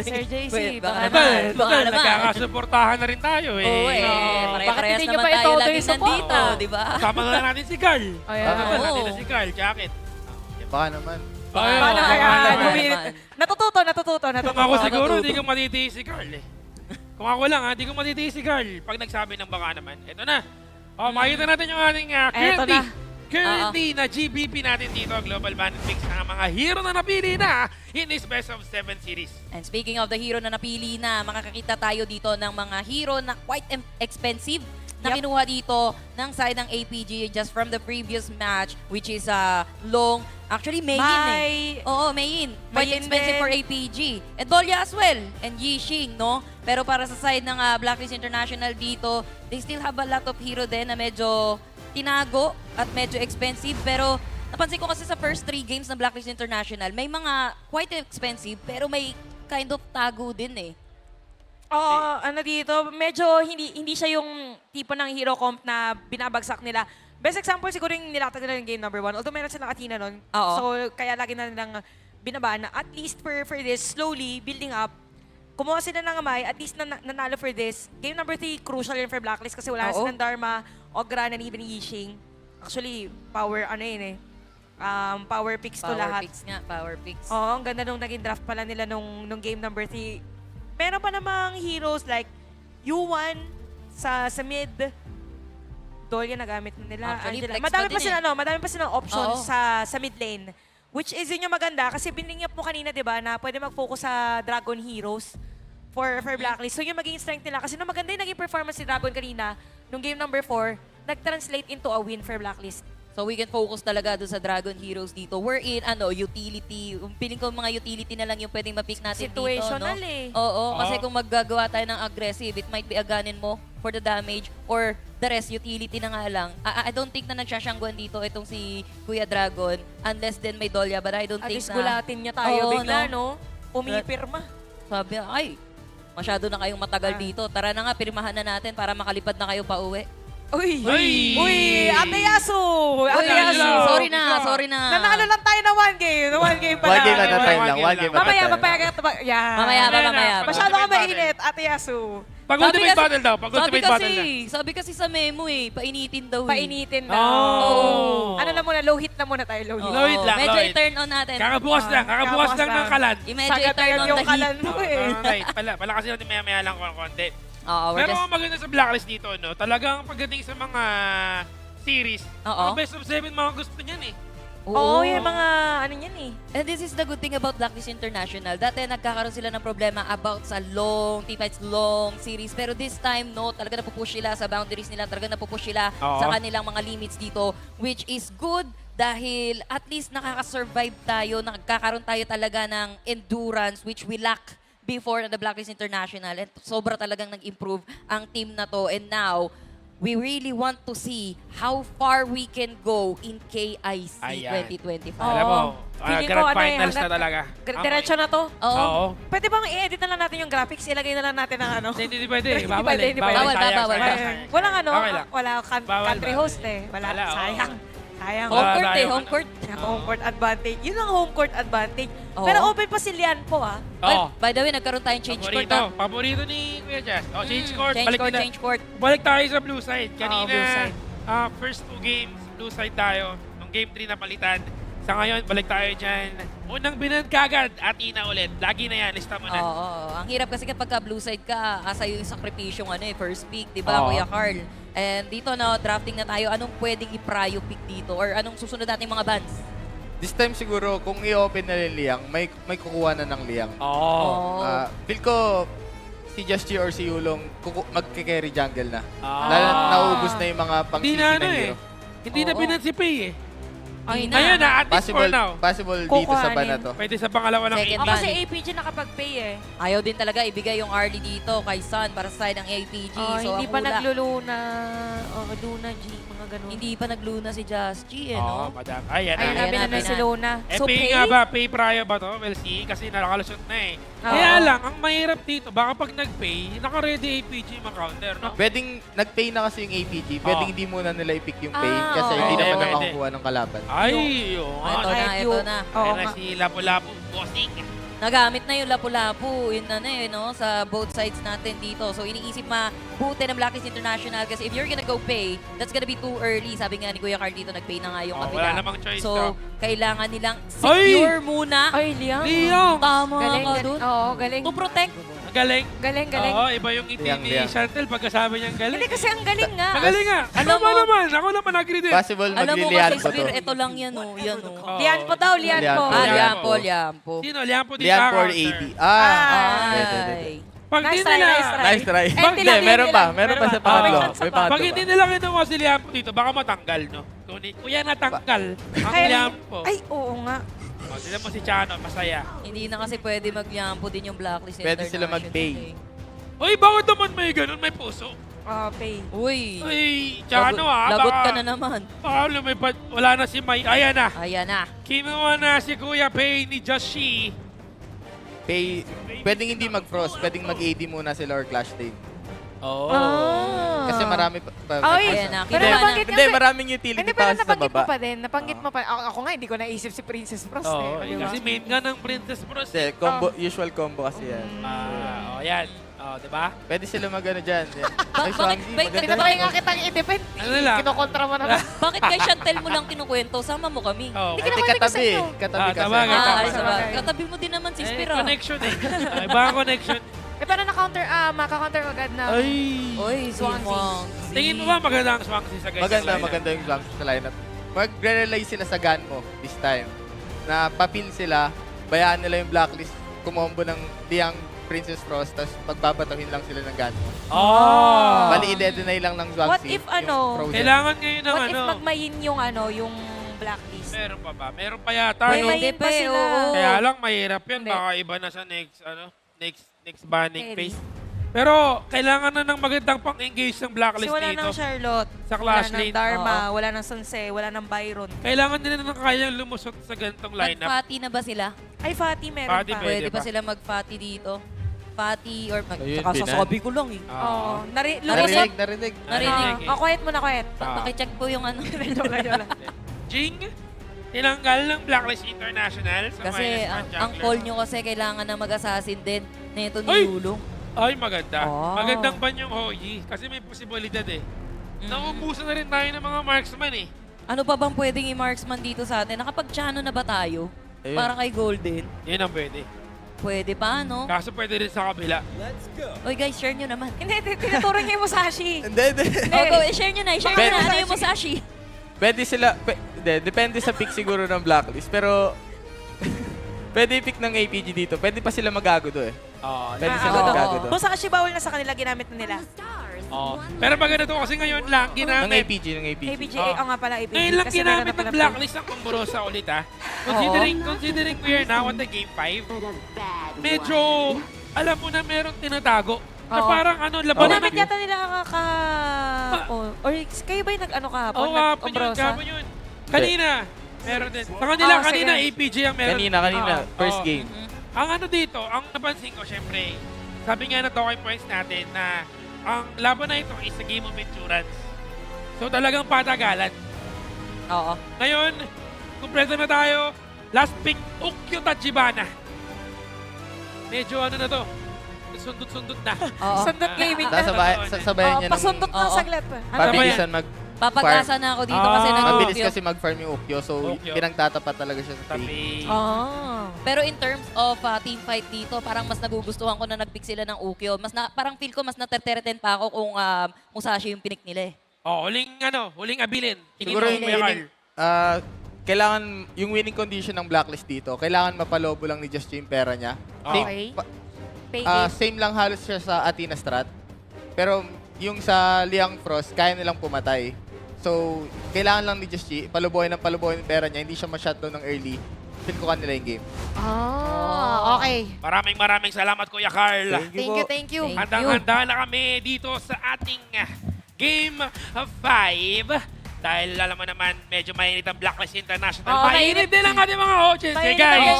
Sir JC, baka naman. Nagkakasuportahan na rin tayo eh. Oo Bakit hindi naman nyo pa tayo itodo lagi yung support, nandito, di ba? Kasama na natin si Carl. Ayan. Natin na si Carl, jacket. Baka naman. Paano kaya? Natututo. Kung ako siguro, hindi ko matitiis si Carl eh. Kung ako lang, hindi ko matitiis si Carl pag nagsabi ng baka naman. Ito na. Makita natin yung ating currently na GBP natin dito, Global Bandit Picks, ng mga hero na napili na in this Best of 7 series. And speaking of the hero na napili na, makakakita tayo dito ng mga hero na quite expensive na kinuha dito ng side ng APG just from the previous match, which is Long. Actually, Mayin Oo, Mayin. Quite expensive for APG. And Dolya as well. And Yixing, no? Pero para sa side ng Blacklist International dito, they still have a lot of hero din na medyo tinago at medyo expensive. Pero napansin ko kasi sa first 3 games ng Blacklist International, may mga quite expensive pero may kind of tago din eh. Ano dito, medyo hindi siya yung tipo ng hero comp na binabagsak nila. Best example siguro yung nilatag nila ng game number 1. Although meron silang Athena nun. So kaya lagi na nilang binabaan na at least for this, slowly building up, kumuha sila ng amay, at least nanalo for this. Game number 3, crucial yun for Blacklist kasi wala na silang Dharma, Ogran, and even Yixing. Actually, power power picks to lahat. Power picks. Ang ganda nung naging draft pala nila nung game number 3. Meron pa namang heroes like U1 sa mid. Dolya nagamit na nila. Actually, Angela. flex Madami pa silang options sa mid lane. Which is yun yung maganda kasi binling up mo kanina, di ba, na pwede mag-focus sa Dragon Heroes for Blacklist. So yung maging strength nila. Kasi nung maganda yung naging performance ni Dragon kanina, nung game number 4, nag-translate into a win for Blacklist. So we can focus talaga doon sa Dragon Heroes dito. We're in, utility. Piling ko mga utility na lang yung pwedeng ma-pick natin Situational dito, no? eh. Oo, kasi kung maggagawa tayo ng aggressive, it might be aganin mo for the damage or the rest, utility na nga lang. I don't think na nagsasyangguan dito itong si Kuya Dragon unless then may Dolya, but I don't think na... gulatin niya tayo bigla, no? Umipirma. Sabi, masyado na kayong matagal dito. Tara na nga, pirmahan na natin para makalipad na kayo pa uwi. Uy, Ate Yasu! Sorry na. Nanalo lang tayo na 1 game. 1 game pa One game at a time lang. One game at a Mamaya, time. Mamaya. Masyado ka mainit, Ate Yasu. Pag-ultimate battle daw. Pag-ultimate battle na. Sabi kasi sa memo painitin daw. Painitin daw. Ano na muna, low hit na muna tayo, low hit. Low hit lang, Medyo low hit. i-turn on natin. Kakabukas lang ng kalan. Medyo i-turn on yung the kalan heat. mo eh. Right, pala kasi natin maya-maya lang konti. We're Pero just... ang maganda sa Blacklist dito, no, talagang pagdating sa mga series, mga best of 7 mga gusto niyan eh. Oo, yung mga ano yan eh. And this is the good thing about Blacklist International. Dati nagkakaroon sila ng problema about sa long teamfights, long series. Pero this time, no, talaga napupush sila sa boundaries nila. Talaga napupush sila sa kanilang mga limits dito. Which is good dahil at least nakaka-survive tayo. Nagkakaroon tayo talaga ng endurance which we lack before the Blacklist International. And sobra talagang nag-improve ang team na to. And now, we really want to see how far we can go in KIC 2025. Alam mo, grand finals na talaga. Diretso na to? Oo. Pwede bang i-edit na lang natin yung graphics? Ilagay na lang natin ang ano? Hindi pwede. Hindi Bawal. Walang ano, Okay lang. wala country host eh. Wala, sayang. Sayang. Home court. Home court advantage. Yun ang home court advantage. Pero open pa si Lian po ah. By the way, nagkaroon tayong change court. Paborito ni Kuya Jazz. Change court. Change court. Balik tayo sa blue side. Kanina, blue side. first 2 games, blue side tayo. Nung game 3 na palitan. Sa ngayon, balik tayo dyan. Unang binan kagad, Athena ulit. Lagi na yan, lista mo na. Oo. Ang hirap kasi kapag blue side ka, asa yung sakripisyong first pick, di ba, Oo. Kuya Carl? And dito na, drafting na tayo. Anong pwedeng i-prio pick dito? Or anong susunod nating mga bans? This time siguro, kung i-open na yung Liang, may kukuha na ng Liang. Oo. Feel ko, si Just G or si Yulong, magkikerry jungle na. Ah. Lalo na naubos na yung mga Hindi pang-CC na na hero. Hindi na binan si Pay Ay Ngayon na, at least for now. Possible dito sa ban na to. Pwede sa pangalawa ng Second APG. ban. Kasi APG nakapag-pay Ayaw din talaga ibigay yung early dito kay Sun para sa side ng APG. So, hindi ang pa hula- nagluluna. Luna G, mga ganun. Hindi pa nagluna si Just G, Oo, no? madam. Ayan na. Ayun na, binan si Luna. So, pay pay? nga ba? Pay prior ba to? We'll see. Kasi nakalusot na Kaya lang, ang mahirap dito, baka pag nag-pay, naka-ready APG ma-counter, no? Pwedeng nag-pay na kasi yung APG, pwedeng hindi muna nila i-pick yung pay Ah, kasi oo. hindi naman Pwede. nakakuha ng kalaban. Ay, oo. Ito na, ito na. Ayan na si Lapu-Lapu. Bossing. Nagamit na yung lapu-lapu, yun na no, sa both sides natin dito. So iniisip mabuti ng Blacklist International kasi if you're gonna go pay, that's gonna be too early. Sabi nga ni Kuya Carl dito, nag-pay na nga yung kabila. Wala namang choice So, to. kailangan nilang secure muna. Ay, Liang. Liang! Tama Galing, ka galing. dun. Oo, galing. To protect. Galing. Galing, galing. Oo, iba yung ngiti Liang, ni liang. Chantel pagkasabi niyang galing. Hindi kasi ang galing nga. Magaling nga. Alam Ano mo- naman? Ako naman agree din. Possible Alam mo maglilihan kasi, po to. Spear, ito lang yan, oh. Yan, oh. Lian po daw, Lian Lian po. po. Liampo, Liampo. Sino? Liampo din Lian sa for counter. AD. Ay. Pag Nice di try, nila, nice try. Nice try. Eh, Hindi, tilang- meron pa. tilang- Meron pa sa meron pa. pangatlo. May May chance pa. pangatlo pag hindi pa. nila kinuha si Liampo dito, baka matanggal, no? Kuya natanggal ang Liampo. Ay, oo nga. O, sila mo si Chano, masaya. Hindi na kasi pwede mag-Liampo din yung Blacklist Pwede sila International. mag-pay. Uy, bakit naman may ganun? May puso. Pay. Uy. Uy, Chano Lagot baka- ka na naman. Baka lumipad. Wala na si May. Ayan na. Ayan na. Kinuha na si Kuya Pay ni Joshi. Pay, pwedeng hindi mag-frost, pwedeng mag-AD muna sila or clash lane. Oo. Kasi marami pa. Ay, Ayan na. pero Kinuha na. nabanggit Hindi, nga- maraming utility Hindi, pa pero sa nabanggit mo baba. pa din. Nabanggit mo pa. Ako nga, hindi ko naisip si Princess Frost. Oo, Di ba? kasi main nga ng Princess Bros. Hindi, usual combo kasi yan. Yan. Diba? Pwede sila mag-ano dyan. Bakit- bakit- Pinatry nga kitang i-defend. Ano lang? Kinokontra mo naman. Bakit kay Chantel mo lang kinukwento? Sama mo kami. Oh. Hindi Hindi, kinakwento ko sa katabi. inyo. Katabi kasi. sabagay, Ah, tama. ay, sabagay. sabagay. Katabi mo din naman si Eh, Spira. connection Iba ang connection. Eh, paano na-counter? Maka-counter ko agad na. Ay. Uy, si Wang. Tingin mo ba maganda ang Swansea sa ganyan? Maganda yung Swamps sa lineup. Magre-rely sila sa gun mo this time. Na papil sila, bayaan nila yung Blacklist, kumombo ng Liang Princess Frost, tapos magbabatuhin lang sila ng gun mo. Oh! Bali, i-deny lang ng Swansea. What if Kailangan ngayon ng What ano? if magmayin yung blacklist? Meron pa ba? Meron pa yata. May no? mayin pa sila. Kaya lang mahirap yan. Hindi. Baka iba na sa next banning phase. Pero kailangan na ng magandang pang-engage ng Blacklist Kasi wala dito. nang Charlotte, Sa wala clash nang lane. Dharma, wala nang Sanse, wala nang Byron. Kailangan nila ng kayang lumusot sa ganitong lineup. Mag-Fati na ba sila? Ay, Fatih meron Fatih pa. Pwede Pwede ba pa. sila mag-Fati dito? Fati or... Ayun, Tsaka binan. sasabi ko lang eh. Oo. Narinig, narinig. Narinig. Quiet mo na, quiet. Pakicheck po yung ano. Jing, tinanggal ng Blacklist International sa Kasi minus ang, one ang jungler. call nyo kasi kailangan na mag-assassin din. Nito ni Ay! Yulong. Ay, maganda. Oh. Magandang ban yung Hoyi. Kasi may posibilidad eh. Nauubusan na rin tayo ng mga marksman eh. Ano pa bang pwedeng i-marksman dito sa atin? Nakapag-chano na ba tayo? Ayun. Para kay Golden? Yun ang pwede. Pwede pa, no? Kaso pwede rin sa kabila. Oy guys, share nyo naman. Hindi, tinuturo niya yung Musashi. Hindi. Go, share nyo na. Share nyo na. Ano yung Musashi? Pwede sila, hindi, depende sa pick siguro ng Blacklist. Pero, pwede i-pick ng APG dito. Pwede pa sila magago do eh. Pwede sila magago do. Musashi bawal na sa kanila, ginamit na nila. Pero maganda to kasi ngayon lang Ng ginamit. APG, ng APG. APG, nga pala APG. Ngayon lang Kasi ginamit meron na ng pala Blacklist ang Pamborosa ulit ha. Considering we are now at the game 5, medyo alam mo na meron tinatago. Na parang ano, labanan Ginamit yata nila or kayo ba yung nag-ano kahapon? Oo, kapon yun. Kanina, meron din. Sa kanila, kanina APG ang meron. Kanina, first game. Ang ano dito, ang napansin ko, syempre, sabi nga na talking points natin na ang laban na ito is a game of endurance. So talagang patagalan. Oo. Ngayon, kumpleto na tayo. Last pick, Ukyo Tachibana. Medyo ano na to, sundot-sundot na. Oo. Sundot gaming na. Sasabayan niya ng Pasundot na Oo. saglit. pabilisan Papag-asa na ako dito kasi Mabilis nag-Ukyo. kasi mag-farm yung Ukyo, so pinagtatapat talaga siya sa Faye. Pero in terms of team fight dito, parang mas nagugustuhan ko na nag-pick sila ng Ukyo. Parang feel ko mas natertereten pa ako kung Musashi yung pinik nila eh. Huling abilin. Siguro yung winning, kailangan, yung winning condition ng Blacklist dito, kailangan mapalobo lang ni Just yung pera niya. Okay. Same lang halos siya sa Athena Strat. Pero yung sa Liang Frost, kaya nilang pumatay. So, kailangan lang ni Just palubuhin yung pera niya, hindi siya ma-shutdown ng early. Feel ko kanila yung game. Okay. Maraming salamat, Kuya Carl. Thank you. Handang-handa na kami dito sa ating Game 5. Dahil alam mo naman, medyo mainit ang Blacklist International. Mainit din ang ating mga audience. Guys,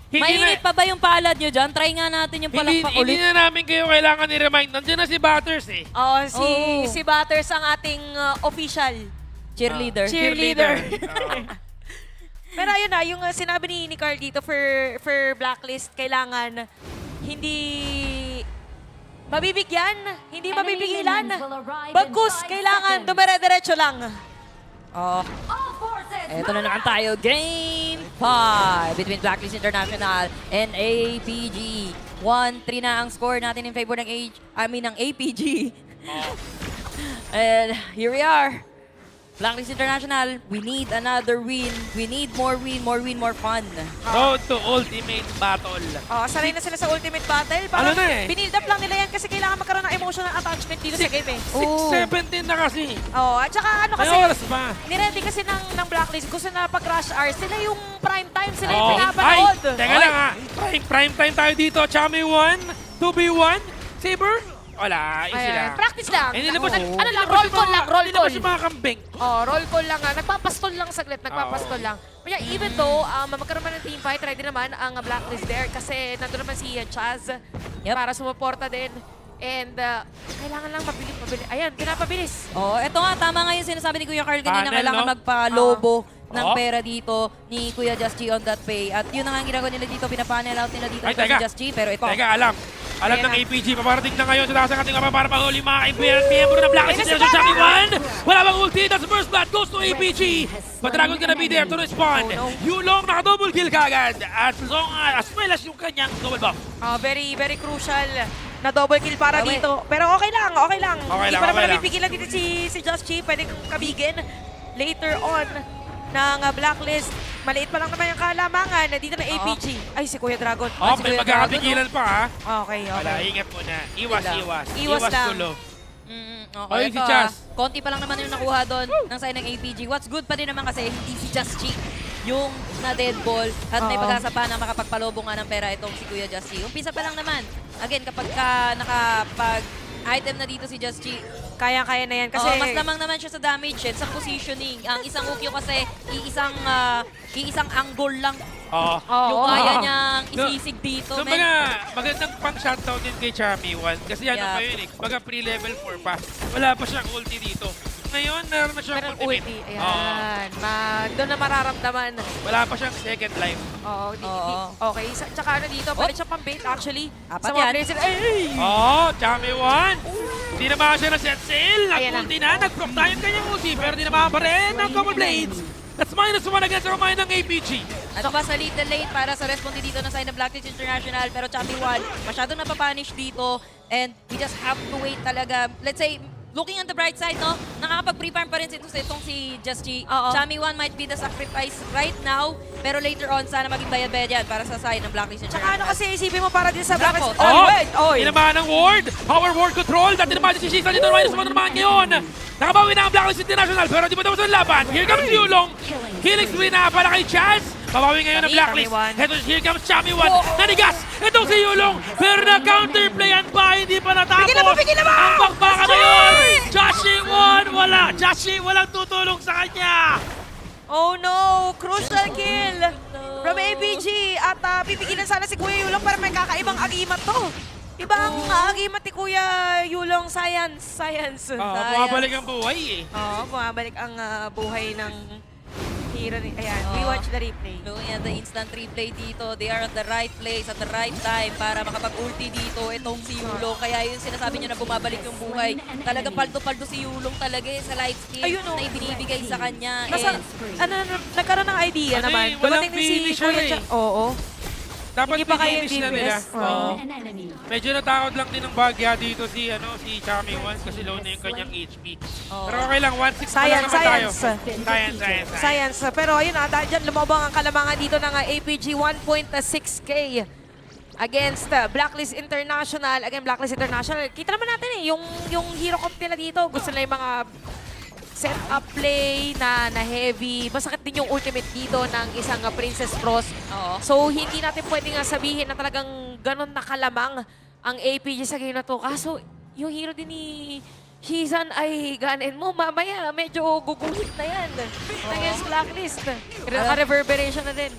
Mainit pa ba yung palad nyo dyan? Try nga natin yung palakpak ulit. Hindi na namin kayo kailangan i-remind. Nandiyan na si Butters eh. Si Butters ang ating official Cheerleader. Pero ayun na, yung sinabi ni Carl dito for Blacklist, kailangan hindi mabibigyan, hindi mabibigilan. Bagkus, kailangan dumere-diretso lang. Eto na naman tayo. Game 5 between Blacklist International and APG. 1-3 na ang score natin in favor ng APG. And here we are. Blacklist International, we need another win. We need more win, more fun. Road to Ultimate Battle. Sanay na sila sa Ultimate Battle. Ano na eh? Binild up lang nila yan kasi kailangan magkaroon ng emotional attachment dito sa game eh. 6-17 na kasi. At saka ano kasi, May oras pa. niready kasi ng Blacklist, gusto na pag-rush hours, sila yung prime time, sila yung pinapanood. Teka lang ha. Prime time tayo dito. Chami 1, 2v1, Saber. Wala, easy lang. Practice lang. Nilabas Ano lang, roll call lang, roll call. Nilabas yung mga kambing. Roll call lang nga. Nagpapastol lang saglit, nagpapastol lang. Kaya even though magkaroon man ng team fight, ready naman ang Blacklist there kasi nandun naman si Chaz para sumuporta din. And kailangan lang mabili. Ayan, pinapabilis. Eto nga, tama nga yung sinasabi ni Kuya Carl kanina, kailangan magpalobo ng pera dito ni Kuya Just G on that pay. At yun na nga ang ginagawa nila dito, pinapanel out nila dito si Just G. Pero ito. Teka, alam ng APG, paparating na ngayon sa taas ng ating para pahuli mga kaibigan. Miyembro ng Blacklist International Chami 1. Wala bang ulti, that's first blood goes to APG. But Dragon gonna be there to respond. Yulong naka-double kill kagad. As well as yung kanyang double buff. Very, very crucial na double kill para dito. Pero okay lang. Hindi pa naman napipigilan dito si Just G. Pwedeng kabigin later on ng Blacklist. Maliit pa lang naman yung kalamangan. Dito na APG. Ay, si Kuya Dragon. May magkakapigilan pa ha. Okay. Wala, ingat muna. Iwas lang. tulo. Okay, si Chaz. Konti pa lang naman yung nakuha doon ng side ng APG. What's good pa din naman kasi hindi si Just G yung na-dead ball at may pag-asa pa na makapagpalobo nga ng pera itong si Kuya Just G. Umpisa pa lang naman. Again, kapag nakapag-item na dito si Just G, kaya-kaya na yan kasi mas lamang naman siya sa damage sa positioning. Ang isang Ukyo kasi iisang angle lang yung kaya niyang isisig dito. Magandang pang-shutdown din kay Chami 1 kasi ano pa yun eh. Baga pre-level 4 pa. Wala pa siyang ulti dito. Ngayon, meron na siyang ultimate. Ayan. Doon na mararamdaman. Wala pa siyang second life. Okay. Tsaka ano dito, pwede siya pang-bait actually. Apat sa mga yan. players. Chami 1. Hindi naman siya na-set sail. Nag-ulti na. Nag-proc tayo yung kanyang ulti. Pero di naman pa rin ang Combo Blades. That's -1 against the remind ng APG. At mas a little late para sa responde dito ng side ng Blacklist International. Pero Chami 1, masyadong napapanish dito. And we just have to wait talaga. Let's say, looking on the bright side, no? Nakakapag-pre-farm pa rin itong si Just G. Chami 1 might be the sacrifice right now, pero later on, sana maging bayad-bayad yan para sa side ng Blacklist International. Tsaka ano kasi isipin mo para din sa Blacklist. Tinamaan ng ward. Power ward control. Dati naman si Shisa dito naman ngayon. Nakabawi na ang Blacklist International, pero di ba tapos ang laban? Here comes Yulong. Killing spree na para kay Chaz. Babawi ngayon ang Blacklist. Here comes Chami 1. Nanigas! Itong si Yulong. Pero na-counterplayan pa. Hindi pa natapos. Bigyan mo! Ang bakbaka na yun! Joshi 1! Wala! Joshi walang tutulong sa kanya! Oh no! Crucial kill from APG. At pipigilan sana si Kuya Yulong para may kakaibang agimat to. Ibang agimat ni Kuya Yulong. Science. Bumabalik ang buhay eh. Bumabalik ang buhay ng hero. Ayan, we watch the replay. Looking at the instant replay dito, they are at the right place at the right time para makapag-ulti dito itong si Yulong. Kaya yung sinasabi nyo na bumabalik yung buhay. Talagang paldo-paldo si Yulong talaga sa life skill na ibinibigay sa kanya. Nagkaroon ng idea naman. Walang Dumating din si finisher Kuya eh. Oo. Dapat Hindi pa kaya finish na nila. DPS. Oo. Medyo natakot lang din ng bagya dito si Chami once kasi low na yung kanyang HP. Pero okay lang, 1-6 pa lang naman tayo. Science. Pero ayun dahil dyan lumabang ang kalamangan dito ng APG 1.6K against Blacklist International. Again, Blacklist International. Kita naman natin yung hero comp nila dito. Gusto nila yung mga set-up play na heavy. Masakit din yung ultimate dito ng isang Princess Frost. So, hindi natin pwedeng sabihin na talagang ganun nakalamang ang APG sa game na to. Kaso, yung hero din ni Shizan ay ganin mo. Mamaya, medyo guguhit na yan. Against Blacklist. Reverberation na din.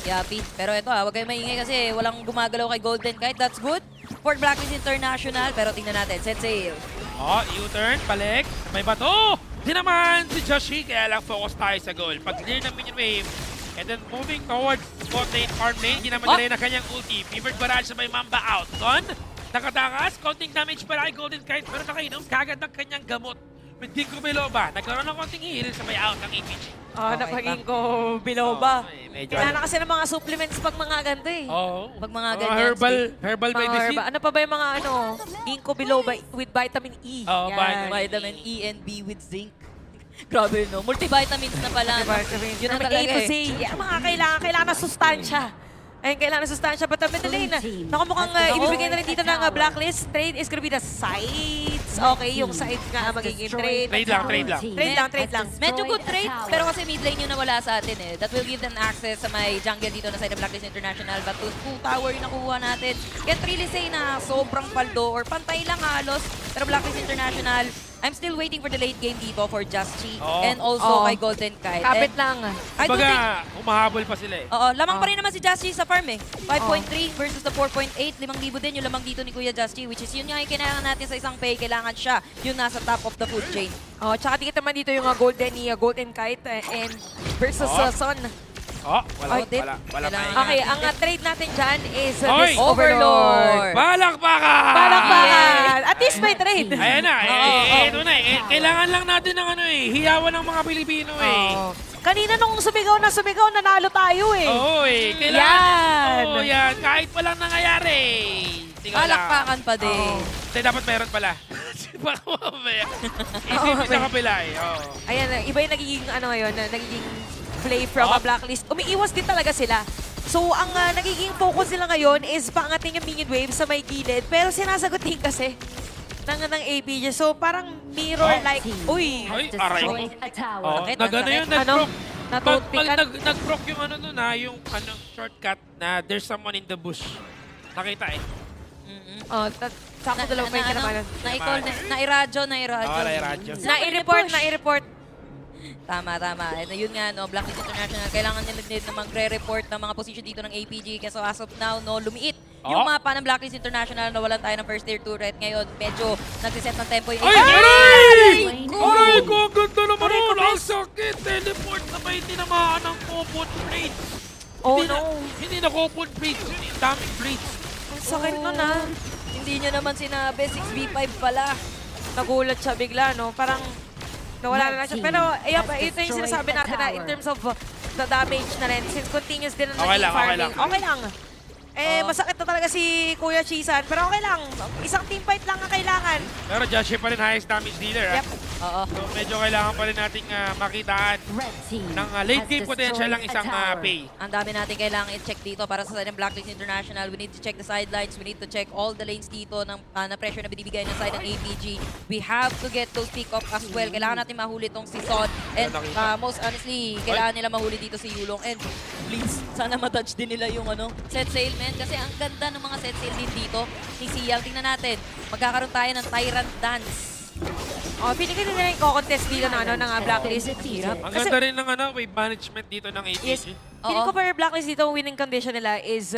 Yapi. Pero ito huwag kayong maingay kasi walang gumagalaw kay Golden Kite. That's good for Blacklist International. Pero tingnan natin, set sail. U-turn, balik. May bato! Di naman si Joshi, kaya lang focus tayo sa goal. Pag clear ng minion wave, and then moving towards bot lane, farm lane, di naman na kanyang ulti. Fevered Barrage sa may Mamba out. Son, nakatakas, konting damage para kay Golden Kite, pero nakainom kagad ng kanyang gamot. With Ginkgo Biloba, nagkaroon ng konting heal sa may out ng APG. Napaging ko Biloba. medyo Kailangan kasi ng mga supplements pag mga ganito eh. Pag mga Mga ganyan. herbal medicine. Ano pa ba yung mga Ginkgo Biloba with vitamin E? Yan. Vitamin E and B with zinc. Grabe, no? Multivitamins na pala. Multivitamins. Yun na From talaga A to Z. Yan, mga kailangan na sustansya. Ayun, kailangan na sustansya. But the lane, mukhang ibibigay na rin dito ng Blacklist. Trade is gonna be the sides. Okay, yung sides nga magiging trade. Trade lang. Medyo good trade, pero kasi mid lane yung nawala sa atin eh. That will give them access sa may jungle dito na side ng Blacklist International. But 2 tower yung nakuha natin. Can't really say na sobrang paldo or pantay lang halos. Pero Blacklist International, I'm still waiting for the late game dito for Just Chi and also kay Golden Kite. Kapit lang. Kumbaga, humahabol pa sila eh. Lamang pa rin naman si Just Chi sa farm eh. 5.3 versus the 4.8. 5,000 din yung lamang dito ni Kuya Just Chi, which is yun nga yung kailangan natin sa isang pay. Kailangan siya yung nasa top of the food chain. Tsaka dikit naman dito yung Golden Kite and versus Son. Wala. Okay, ang trade natin dyan is Oy! this Overlord. Balakbakan! At least may trade. Ayan na. Ito na eh. Kailangan lang natin ng hiyawan ng mga Pilipino eh. Kanina nung sumigaw, nanalo tayo eh. Oo eh. Kailangan. Yan. Kahit walang nangyayari. Palakpakan pa din. Dapat meron pala. Baka mamaya. Isipin sa kapila eh. Ayan, iba yung nagiging nagiging play from a Blacklist. Umiiwas din talaga sila. So, ang nagiging focus nila ngayon is paangatin yung minion wave sa may gilid. Pero sinasagot din kasi ng APG. So, parang mirror-like. Uy! Ay, aray ko. Nag-ano yun? Nag-proc yung yung shortcut na there's someone in the bush. Nakita eh. Sakto dalawa pa yung naman. Nairadyo. Nai-report. Tama. Yun nga, Blacklist International, kailangan nila din na magre-report ng mga position dito ng APG. Kasi as of now, lumiit yung mapa ng Blacklist International. Nawalan tayo ng first tier turret. Ngayon, medyo nagsiset ng tempo yung APG. Aray ko! Ganda naman nun! Ang sakit! Teleport na may tinamaan ng Copod Blade. Hindi na Copod Blade. Yung daming blades. Ang sakit nun Hindi nyo naman sinabi, 6v5 pala. Nagulat siya bigla, Parang nawala na siya. Pero ito yung sinasabi natin na in terms of the damage na rin. Since continuous din ang naging farming. Okay lang. Masakit na talaga si Kuya Chisan. Pero okay lang. Isang team fight lang ang kailangan. Pero Joshi pa rin highest damage dealer. So medyo kailangan pa rin nating makitaan ng late game potential lang isang pay. Ang dami natin kailangan i-check dito para sa side ng Blacklist International. We need to check the sidelines. We need to check all the lanes dito na pressure na binibigay ng side ng APG. We have to get those pick-up as well. Kailangan natin mahuli tong si Son. And most honestly, kailangan nila mahuli dito si Yulong. And please, sana matouch din nila yung set sail, man. Kasi ang ganda ng mga set sail din dito ni Sial. Tingnan natin, magkakaroon tayo ng Tyrant Dance. Feeling ko nila yung contest dito ng Blacklist. Ang ganda rin ng wave management dito ng APG. Yes. Feeling ko for Blacklist dito, winning condition nila is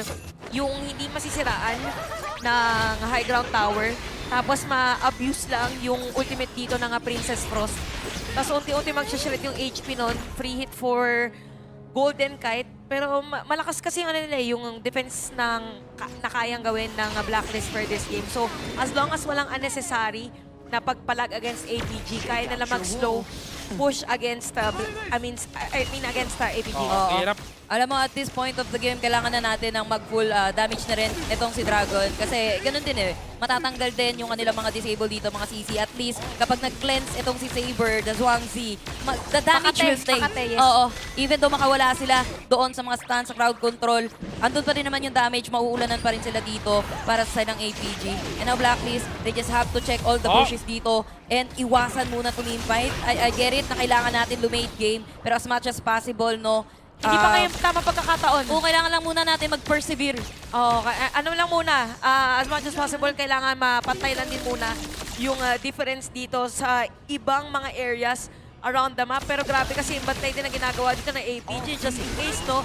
yung hindi masisiraan ng high ground tower. Tapos ma-abuse lang yung ultimate dito ng Princess Frost. Tapos unti-unti mag-shred yung HP nun. Free hit for Golden Kite. Pero malakas kasi yung, ano nila, yung defense na kayang gawin ng Blacklist for this game. So, as long as walang unnecessary na pagpalag against APG, kaya nila mag-slow push against, against APG. Oo. Alam mo, at this point of the game, kailangan na natin ng mag-full damage na rin itong si Dragon. Kasi ganun din eh, matatanggal din yung kanilang mga disable dito, mga CC. At least, kapag nag-cleanse itong si Saber, the Zhuangzi, the damage will stay. Yes. Oo. Even though makawala sila doon sa mga stun, sa crowd control, andun pa rin naman yung damage, mauulanan pa rin sila dito para sa side ng APG. And now Blacklist, they just have to check all the bushes dito and iwasan muna tumimfight. I get it na kailangan natin lumate game, pero as much as possible, no, Hindi pa kayo tama pagkakataon. Oo, kailangan lang muna natin mag-persevere. Ano lang muna, as much as possible, kailangan mapantay lang din muna yung difference dito sa ibang mga areas around the map. Pero grabe kasi yung bantay din na ginagawa dito ng APG, just in case, no?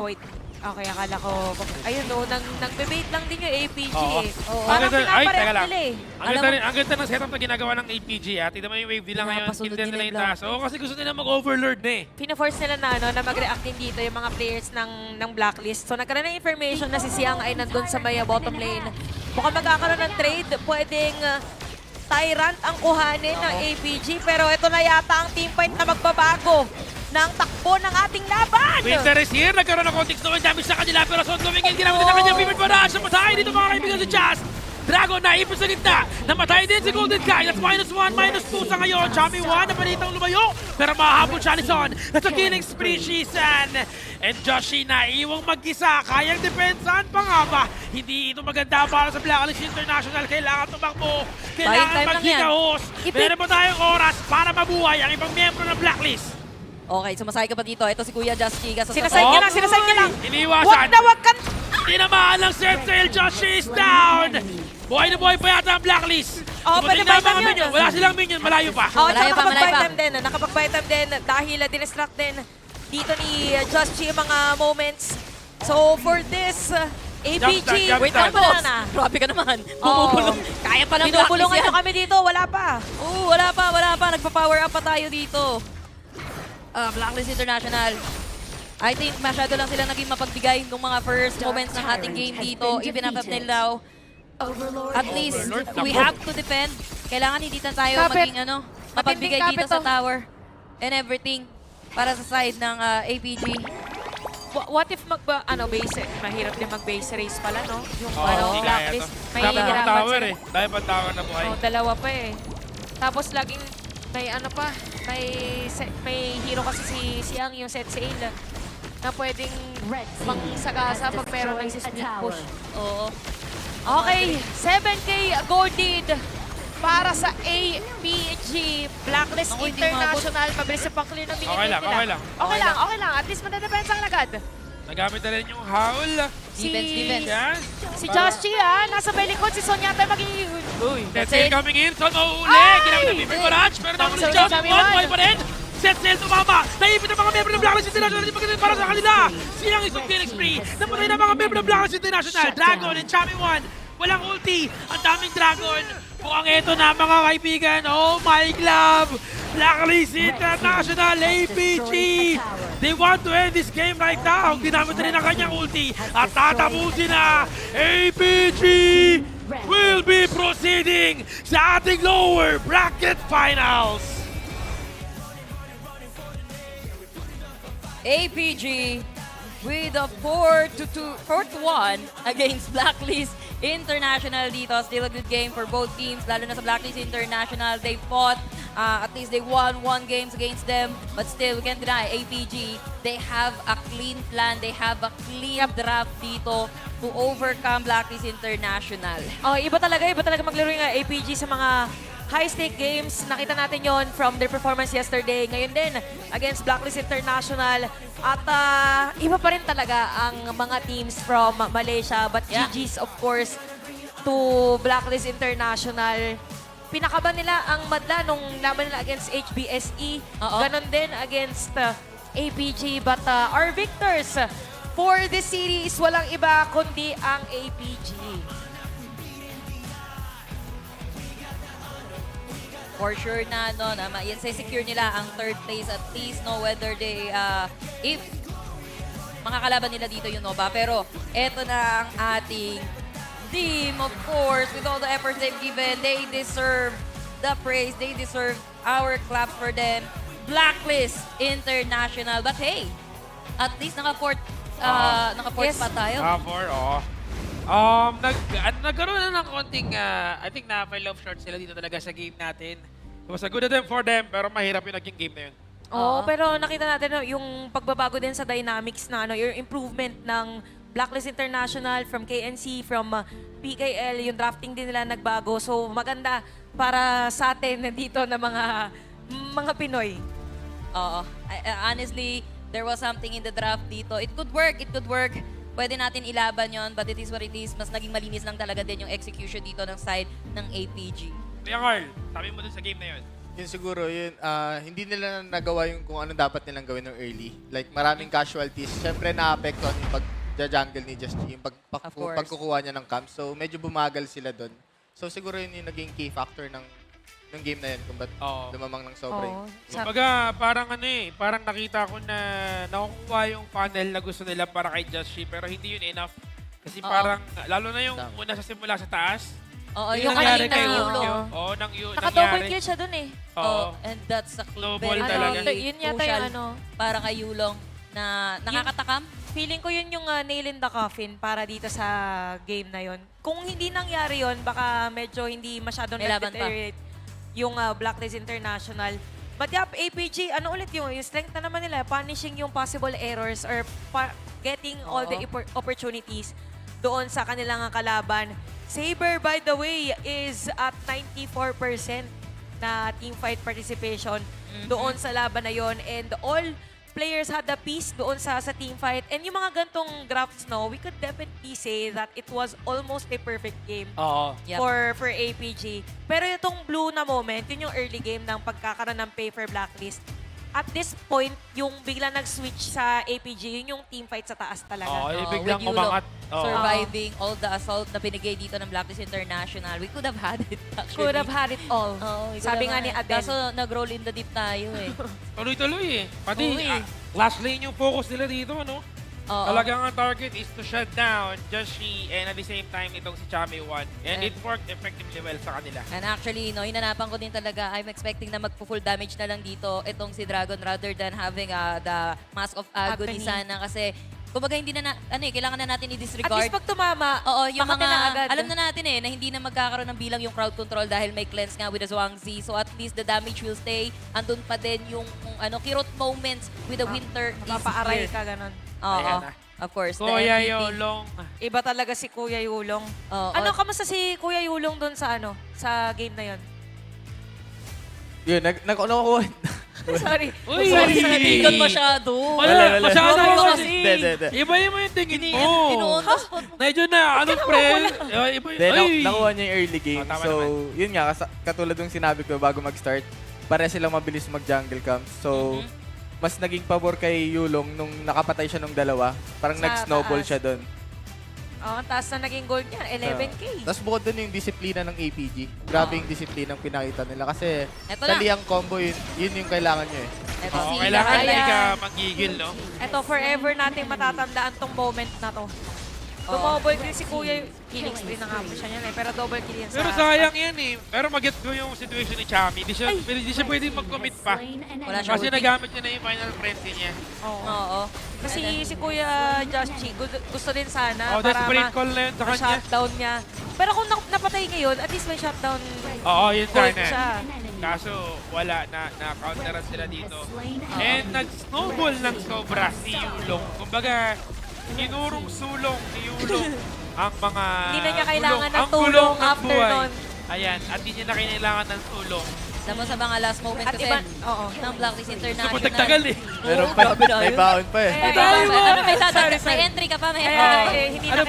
Wait. Okay, akala ko, ayun no, nag-bait lang din yung APG eh. Parang pinaparehat nila eh. Ang ganda ng setup na ginagawa ng APG ha. Tignan mo yung wave nila ngayon, hindi nila yung taas. Oo, kasi gusto nila mag-overlord na eh. Pina-force nila na mag-react din dito yung mga players ng Blacklist. So nagkaroon ng information na si Siang ay nandun sa may bottom lane. Mukhang magkakaroon ng trade, pwedeng Tyrant ang kuhanin ng APG. Pero ito na yata ang teamfight na magbabago ng takbo ng ating laban! Winter is here, nagkaroon ng konting snow and damage sa kanila, pero Son tumingin, ginamit na kanyang favorite barrage. Namatay dito mga kaibigan si Jazz. Dragon na ipon sa gitna. Namatay din si Golden Kai. That's -1, -2 sa ngayon. Chami 1 na palitang lumayo, pero mahahabol siya ni Son. That's a killing spree, Shisan. And Joshi na iwang mag-isa. Kayang depensahan pa nga ba? Hindi ito maganda para sa Blacklist International. Kailangan tumakbo. Kailangan maghigahos. Meron pa tayong oras para mabuhay ang ibang miyembro ng Blacklist. Okay, sumasay ka pa dito. Ito si Kuya Just Chiga. Sinasay niya lang. Iniwasan. Wag ka. Tinamaan lang Surf Sail. Joshi is down. Buhay na buhay pa yata ang Blacklist. Pwede ba item yun? Wala silang minion. Malayo pa. Nakapag-item din. Dahil dinestruct din dito ni Just Chi mga moments. So for this, APG, wait lang, boss. Grabe ka naman. Bumubulong. Kaya pa lang Blacklist yan. Binubulungan nyo kami dito. Wala pa. Oo, wala pa. Nagpa-power up pa tayo dito. Blacklist International. I think masyado lang sila naging mapagbigay ng mga first moments ng ating game dito. Even up now, at least we have to defend. Kailangan hindi na tayo maging mapagbigay dito sa tower and everything para sa side ng APG. What if base, mahirap din mag-base race pala, no? Yung Blacklist. Mahirap tower eh. Dahil pa tower na buhay. Dalawa pa eh. Tapos laging may hero kasi si Siang, yung set sail na pwedeng mangsagasa pag meron ng split push. Oo. Okay, 7K gold lead para sa APG Blacklist International. Mabilis sa pang-clear ng minute nila. Okay lang. At least madadepensa ang agad. Nagamit na rin yung howl. Defense. Si Just Chi, nasa may likod. Si Son yata magiging... Set Sail coming in. Son mauuli. Ginamit ng favorite barrage. Pero naman si Chami 1. Buhay pa rin. Set Sail tumama. Naipit ang mga membro ng Blacklist International. Hindi magandang para sa kanila. Siyang isang killing spree. Napatay na mga membro ng Blacklist International. Dragon and Chami 1. Walang ulti. Ang daming Dragon. Mukhang eto na mga kaibigan. Oh my glove. Blacklist International APG. They want to end this game right now. Ginamit rin ang kanyang ulti. At tatapusin na. APG will be proceeding sa ating lower bracket finals. APG with a 4-1 against Blacklist International dito. Still a good game for both teams, lalo na sa Blacklist International. They fought, at least they won 1 games against them. But still, we can't deny, APG, they have a clean plan. They have a clean draft dito to overcome Blacklist International. Iba talaga maglaro yung APG sa mga high-stake games. Nakita natin yon from their performance yesterday. Ngayon din, against Blacklist International. At iba pa rin talaga ang mga teams from Malaysia. But GG's, of course, to Blacklist International. Pinakaban nila ang madla nung laban nila against HBSE. Ganon din against APG. But our victors for this series, walang iba kundi ang APG. for sure na, no, na secure nila ang third place at least, no, whether they, if makakalaban nila dito yung Nova. Pero eto na ang ating team, of course, with all the efforts they've given, they deserve the praise, they deserve our claps for them. Blacklist International. But hey, at least naka-fourth Yes. pa tayo. Nagkaroon na ng konting, I think na file of short sila dito talaga sa game natin. It was a good attempt for them, pero mahirap yung naging game na yun. Oo, pero nakita natin na yung pagbabago din sa dynamics na yung improvement ng Blacklist International from KNC, from PKL, yung drafting din nila nagbago. So maganda para sa atin dito na mga Pinoy. Oo. Honestly, there was something in the draft dito. It could work, it could work. Pwede natin ilaban yon, but it is what it is. Mas naging malinis lang talaga din yung execution dito ng side ng APG. Kaya Carl, sabi mo dun sa game na yun. Yun siguro, hindi nila nagawa yung kung ano dapat nilang gawin ng early. Like, maraming casualties. Siyempre, na-apektuhan yung pag-jungle ni Just G, yung pagkukuha niya ng camp. So, medyo bumagal sila doon. So, siguro yun yung naging key factor ng game na yun kung ba't lumamang ng sobra. Kumbaga, parang parang nakita ko na nakukuha yung funnel na gusto nila para kay Just G, pero hindi yun enough. Kasi parang, lalo na yung una sa simula sa taas, Oo, yung nangyari kay Ulo. Oo, Naka-double kill siya dun eh. Oh, and that's a Snowball talaga. Yun yata yung para kay Yulong na nakakatakam. Feeling ko yun yung nail in the coffin para dito sa game na yun. Kung hindi nangyari yun, baka medyo hindi masyadong nag-deteriorate yung Blacklist International. But yeah, APG, ano ulit yung strength na naman nila, punishing yung possible errors or getting all the opportunities doon sa kanilang kalaban. Saber, by the way, is at 94% na teamfight participation doon sa laban na yon, and all players had a piece doon sa teamfight. And yung mga gantong drafts, no, we could definitely say that it was almost a perfect game for APG. Pero itong blue na moment, yun yung early game ng pagkakaroon ng pay for Blacklist. At this point, yung bigla nag-switch sa APG, yun yung teamfight sa taas talaga. Biglang with Yulo umangat. surviving all the assault na pinigay dito ng Blacklist International. We could have had it, actually. Could have had it all. Sabi nga ni Aden. Kaso nag-roll in the deep tayo eh. Tuloy-tuloy eh. Pati last lane yung focus nila dito, no? Talagang ang target is to shut down Joshi and at the same time itong si Chami 1. And it worked effectively well sa kanila. And actually, no, hinanapan ko din talaga, I'm expecting na magpo-full damage na lang dito itong si Dragon rather than having the Mask of Agony sana kasi kumbaga hindi na, kailangan na natin i-disregard. At least pag tumama, oo, yung mga, agad. alam na natin na hindi na magkakaroon ng bilang yung crowd control dahil may cleanse nga with the Zhuangzi. So at least the damage will stay. Andun pa din yung kirot moments with the winter is Mapaaray here. ka, ganun. Oo, of course. Kuya Yulong. Iba talaga si Kuya Yulong. Kamusta si Kuya Yulong doon sa game na yon? Yun, nakuha. Sorry. Uy! Sorry, masyado. Wala, masyado Sorry kasi. Hindi. Iba mo yung tingin mo. Medyo na, pre? Nakuha niya yung early game. So, yun nga, katulad ng sinabi ko bago mag-start, pare silang mabilis mag-jungle camp. So, mas naging pabor kay Yulong nung nakapatay siya nung dalawa. Parang nag-snowball siya doon. Ang taas na naging goal niya, 11K. Tapos bukod doon yung disiplina ng APG. Grabe yung disiplina ang pinakita nila. Kasi sa liyang combo, yun yung kailangan nyo eh. Kailangan hindi ka magigil, no? Ito, forever nating matatandaan tong moment na to. Tumobol din si Kuya, killing spree na nga po siya yan eh, pero double kill yan sa... Pero sayang yan eh. Pero mag-get ko yung situation ni Chami. Di siya pwedeng mag-commit pa. Kasi nagamit niya na yung final frenzy niya. Oo. Kasi si Kuya Just Chi, gusto din sana para ma-shutdown niya. Pero kung napatay ngayon, at least may shutdown. Oo, yun sana. Siya. Kaso wala na-counteran sila dito. And nag-snowball ng sobra si Yulong. Kumbaga, inurong sulong ni Yulong ang mga hindi na niya kailangan ng tulong after nun. Ayan, at hindi niya na kailangan ng tulong. Alam mo sa mga last moment kasi ng Blacklist International. So, pagtagal eh. Pero may baon pa eh. May entry ka pa, may hindi na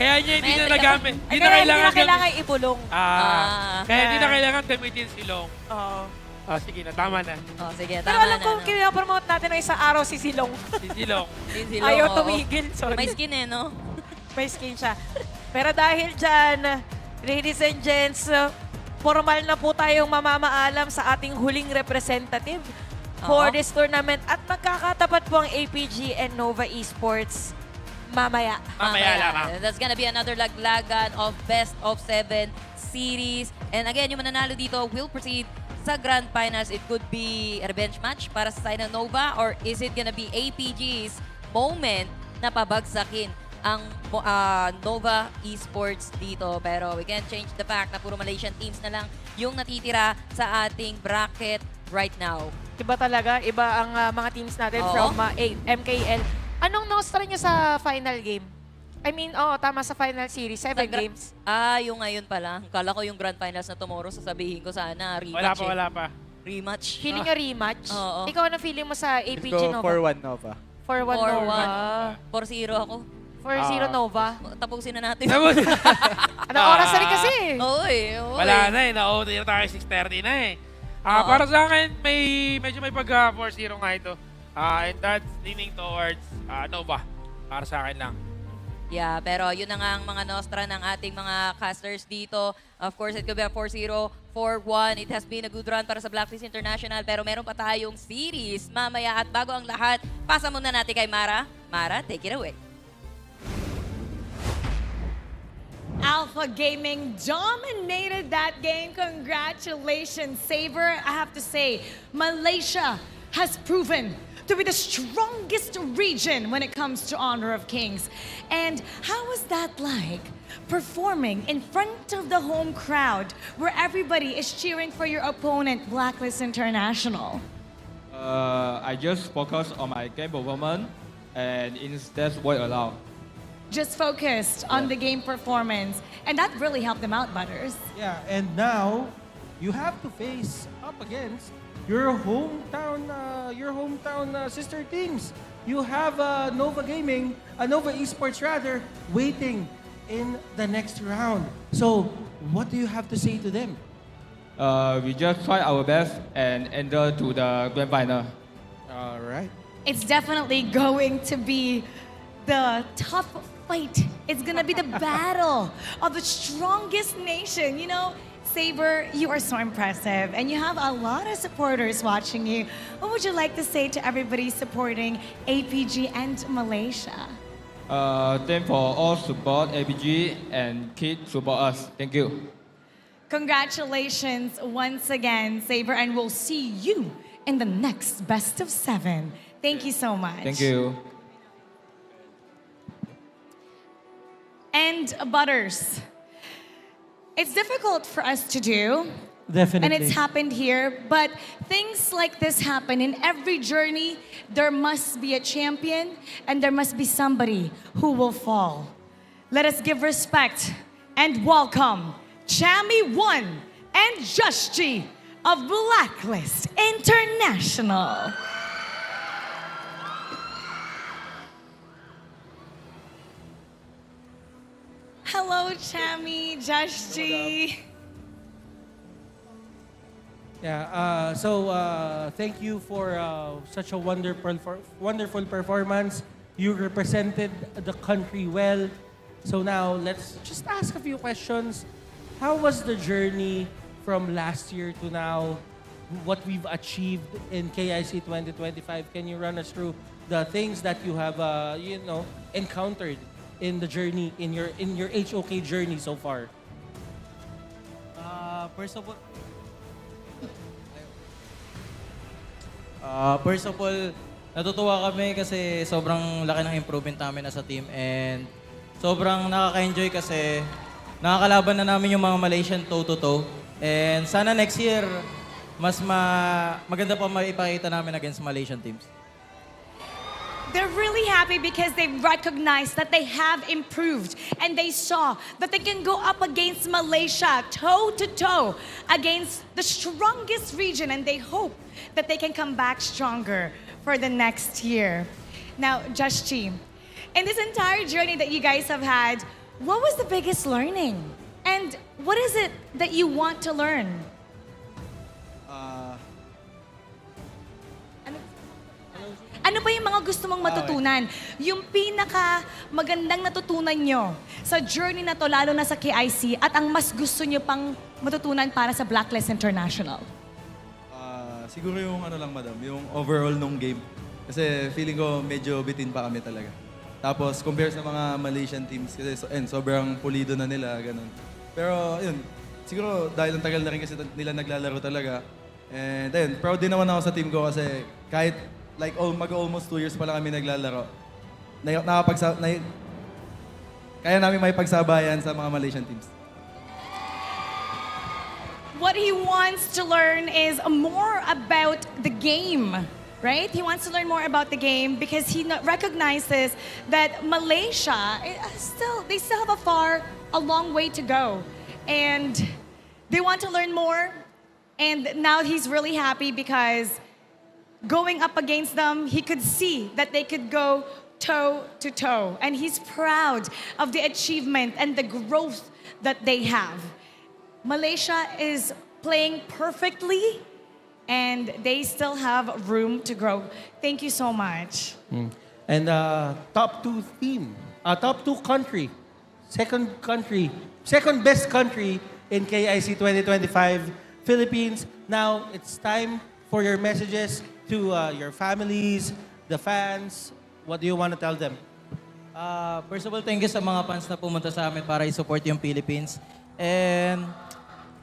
Kaya niya hindi na nagamit. Hindi na kailangan ibulong. Kaya hindi na kailangan gamitin si Long. Sige na, tama na. Sige, pero alam ko, kinapromote natin ng isang araw si Silong. Si Silong. Ayaw tumigil, sorry. May skin eh, no? May skin siya. Pero dahil dyan, ladies and gents, formal na po tayong mamamaalam sa ating huling representative for this tournament at magkakatapat po ang APG and Nova Esports mamaya. That's gonna be another laglagan of best of 7 series. And again, yung mananalo dito will proceed sa Grand Finals. It could be a revenge match para sa side ng Nova, or is it gonna be APG's moment na pabagsakin ang Nova Esports dito? Pero we can't change the fact na puro Malaysian teams na lang yung natitira sa ating bracket right now. Iba talaga, iba ang mga teams natin from MKL. Anong nostra niya sa final game? I mean, tama, sa final series, 7 games. Yung ngayon pa lang. Kala ko yung Grand Finals na tomorrow, sasabihin ko sana rematch. Wala pa. Rematch. Feeling nyo rematch? Oo. Ikaw, ano feeling mo sa APG Nova? 4-1 Nova. 4-1 Nova. 4-0 ako. 4-0 Nova. Tapusin na natin. Anong oras na rin kasi? Oy. Wala na eh. Na-OT na tayo 6:30 na eh. Para sa akin, medyo may pag 4-0 nga ito. And that's leaning towards Nova. Para sa akin lang. Yeah, pero yun na nga ang mga nostra ng ating mga casters dito. Of course, it could be a 4-0, 4-1. It has been a good run para sa Blacklist International, pero meron pa tayong series mamaya. At bago ang lahat, pasa muna natin kay Mara. Mara, take it away. Alpha Gaming dominated that game. Congratulations, Saber. I have to say, Malaysia has proven to be the strongest region when it comes to Honor of Kings. And how was that like, performing in front of the home crowd where everybody is cheering for your opponent, Blacklist International? I just focus on my game performance and instead wait aloud. Just focused on the game performance. And that really helped them out, Butters. Yeah, and now you have to face up against your hometown sister teams. You have Nova Gaming, Nova Esports rather, waiting in the next round. So, what do you have to say to them? We just try our best and enter to the grand final. All right. It's definitely going to be the tough fight. It's gonna be the battle of the strongest nation. You know, Saber, you are so impressive and you have a lot of supporters watching you. What would you like to say to everybody supporting APG and Malaysia? Thank for all support APG and keep support us. Thank you. Congratulations once again, Saber, and we'll see you in the next best of 7. Thank you so much. Thank you. And Butters, it's difficult for us to do. Definitely. And it's happened here, but things like this happen. In every journey, there must be a champion and there must be somebody who will fall. Let us give respect and welcome Chami 1 and Jushji of Blacklist International. Hello, Chami, Jushji. Yeah, thank you for such a wonderful performance. You represented the country well. So now, let's just ask a few questions. How was the journey from last year to now? What we've achieved in KIC 2025? Can you run us through the things that you have, encountered in the journey, in your HOK journey so far? First of all, natutuwa kami kasi sobrang laki ng improvement namin as a team and sobrang nakaka-enjoy kasi nakakalaban na namin yung mga Malaysian toe-to-toe. And sana next year, mas maganda pa maipakita namin against Malaysian teams. They're really happy because they recognize that they have improved and they saw that they can go up against Malaysia toe-to-toe against the strongest region, and they hope that they can come back stronger for the next year. Now, Jushji, in this entire journey that you guys have had, what was the biggest learning? And what is it that you want to learn? Ano ba yung mga gusto mong matutunan? Yung pinaka magandang natutunan nyo sa journey na to, lalo na sa KIC, at ang mas gusto nyo pang matutunan para sa Blacklist International? Siguro yung ano lang, madam, yung overall nung game. Kasi feeling ko medyo bitin pa kami talaga. Tapos compare sa mga Malaysian teams, kasi sobrang pulido na nila, ganun. Pero yun, siguro dahil ang tagal na rin kasi nila naglalaro talaga. And ayun, proud din naman ako sa team ko kasi kahit like mag-almost 2 years pa lang kami naglalaro, kaya namin may pagsabayan sa mga Malaysian teams. What he wants to learn is more about the game, right? He wants to learn more about the game because he recognizes that Malaysia they still have a long way to go, and they want to learn more. And now he's really happy because going up against them, he could see that they could go toe to toe, and he's proud of the achievement and the growth that they have. Malaysia is playing perfectly, and they still have room to grow. Thank you so much. And top 2 team, top 2 country, second best country in KIC 2025, Philippines. Now it's time for your messages to your families, the fans. What do you want to tell them? First of all, thank you sa mga fans na pumunta sa amin para i-support yung Philippines. And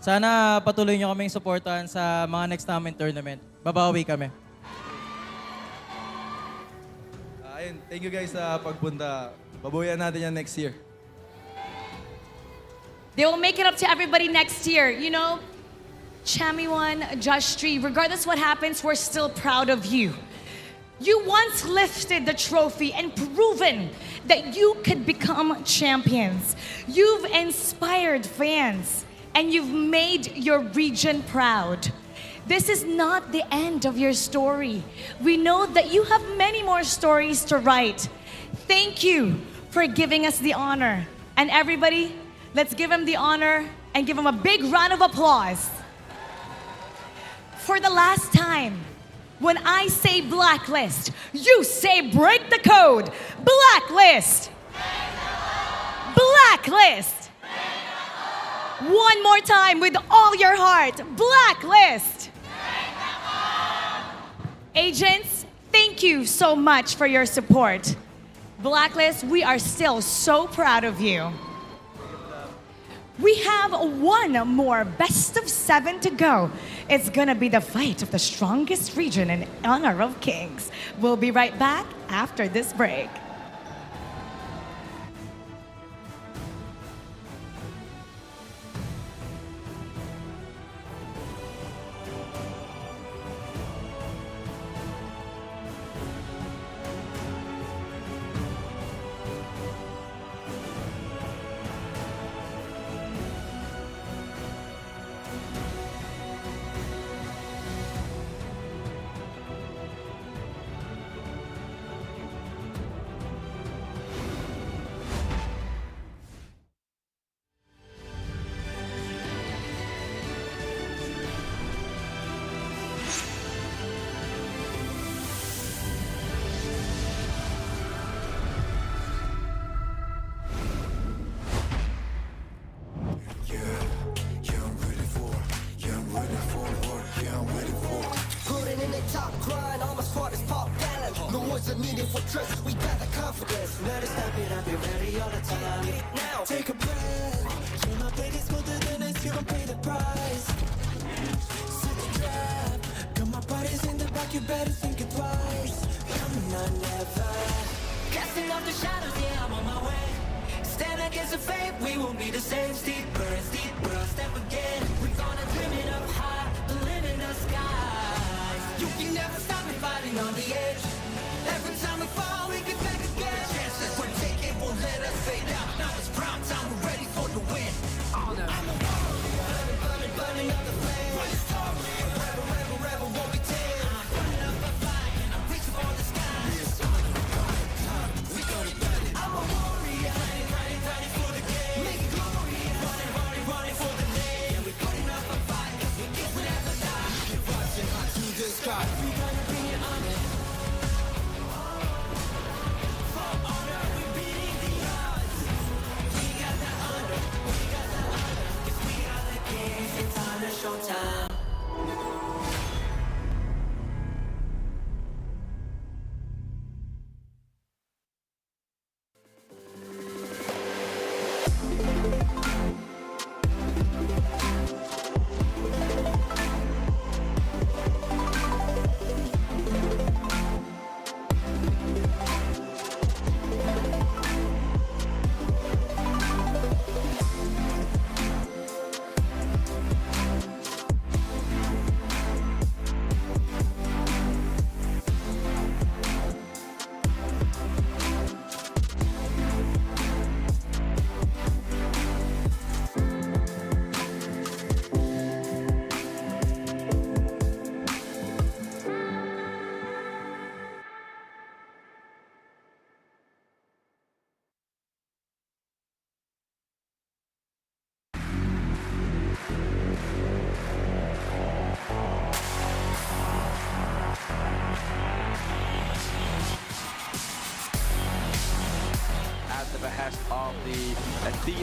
sana patuloy nyo kaming supportan sa mga next namin tournament. Babawi kami. Ayun, thank you guys sa pagpunta. Babuyan natin yan next year. They will make it up to everybody next year. You know, Chami won, Josh Tree, regardless what happens, we're still proud of you. You once lifted the trophy and proven that you could become champions. You've inspired fans, and you've made your region proud. This is not the end of your story. We know that you have many more stories to write. Thank you for giving us the honor. And everybody, let's give him the honor and give him a big round of applause. For the last time, when I say Blacklist, you say break the code. Blacklist. Blacklist. One more time with all your heart. Blacklist. Agents, thank you so much for your support. Blacklist, we are still so proud of you. We have one more best of 7 to go. It's gonna be the fight of the strongest region in Honor of Kings. We'll be right back after this break. top grind, all my squad is pop talent. No words are needed for trust, we got the confidence. Let us step it up, be ready all the time. Get it now, take a breath. You know, play this smoother than this, you gon' pay the price. Sit the trap, got my body's in the back, you better think it twice. Coming on, never. Casting off the shadows, yeah, I'm on my way. Stand against the fate, we won't be the same. Steeper and steeper, I'll step again. We're gonna dream it up high, live in the sky. You can never stop me fighting on the edge. Every time we fall, we get back again. The chances we're taking won't let us fade out. Now it's prime time, we're ready for the win. I'm a warrior, burning, burning up the flame. A rebel, rebel, rebel, won't be tamed. Burning up a fire, and I'm reaching for the sky. We gonna burn it. I'm a warrior, running, running, running for the game. Make it glorious, running, running, running for the name. Yeah, we of the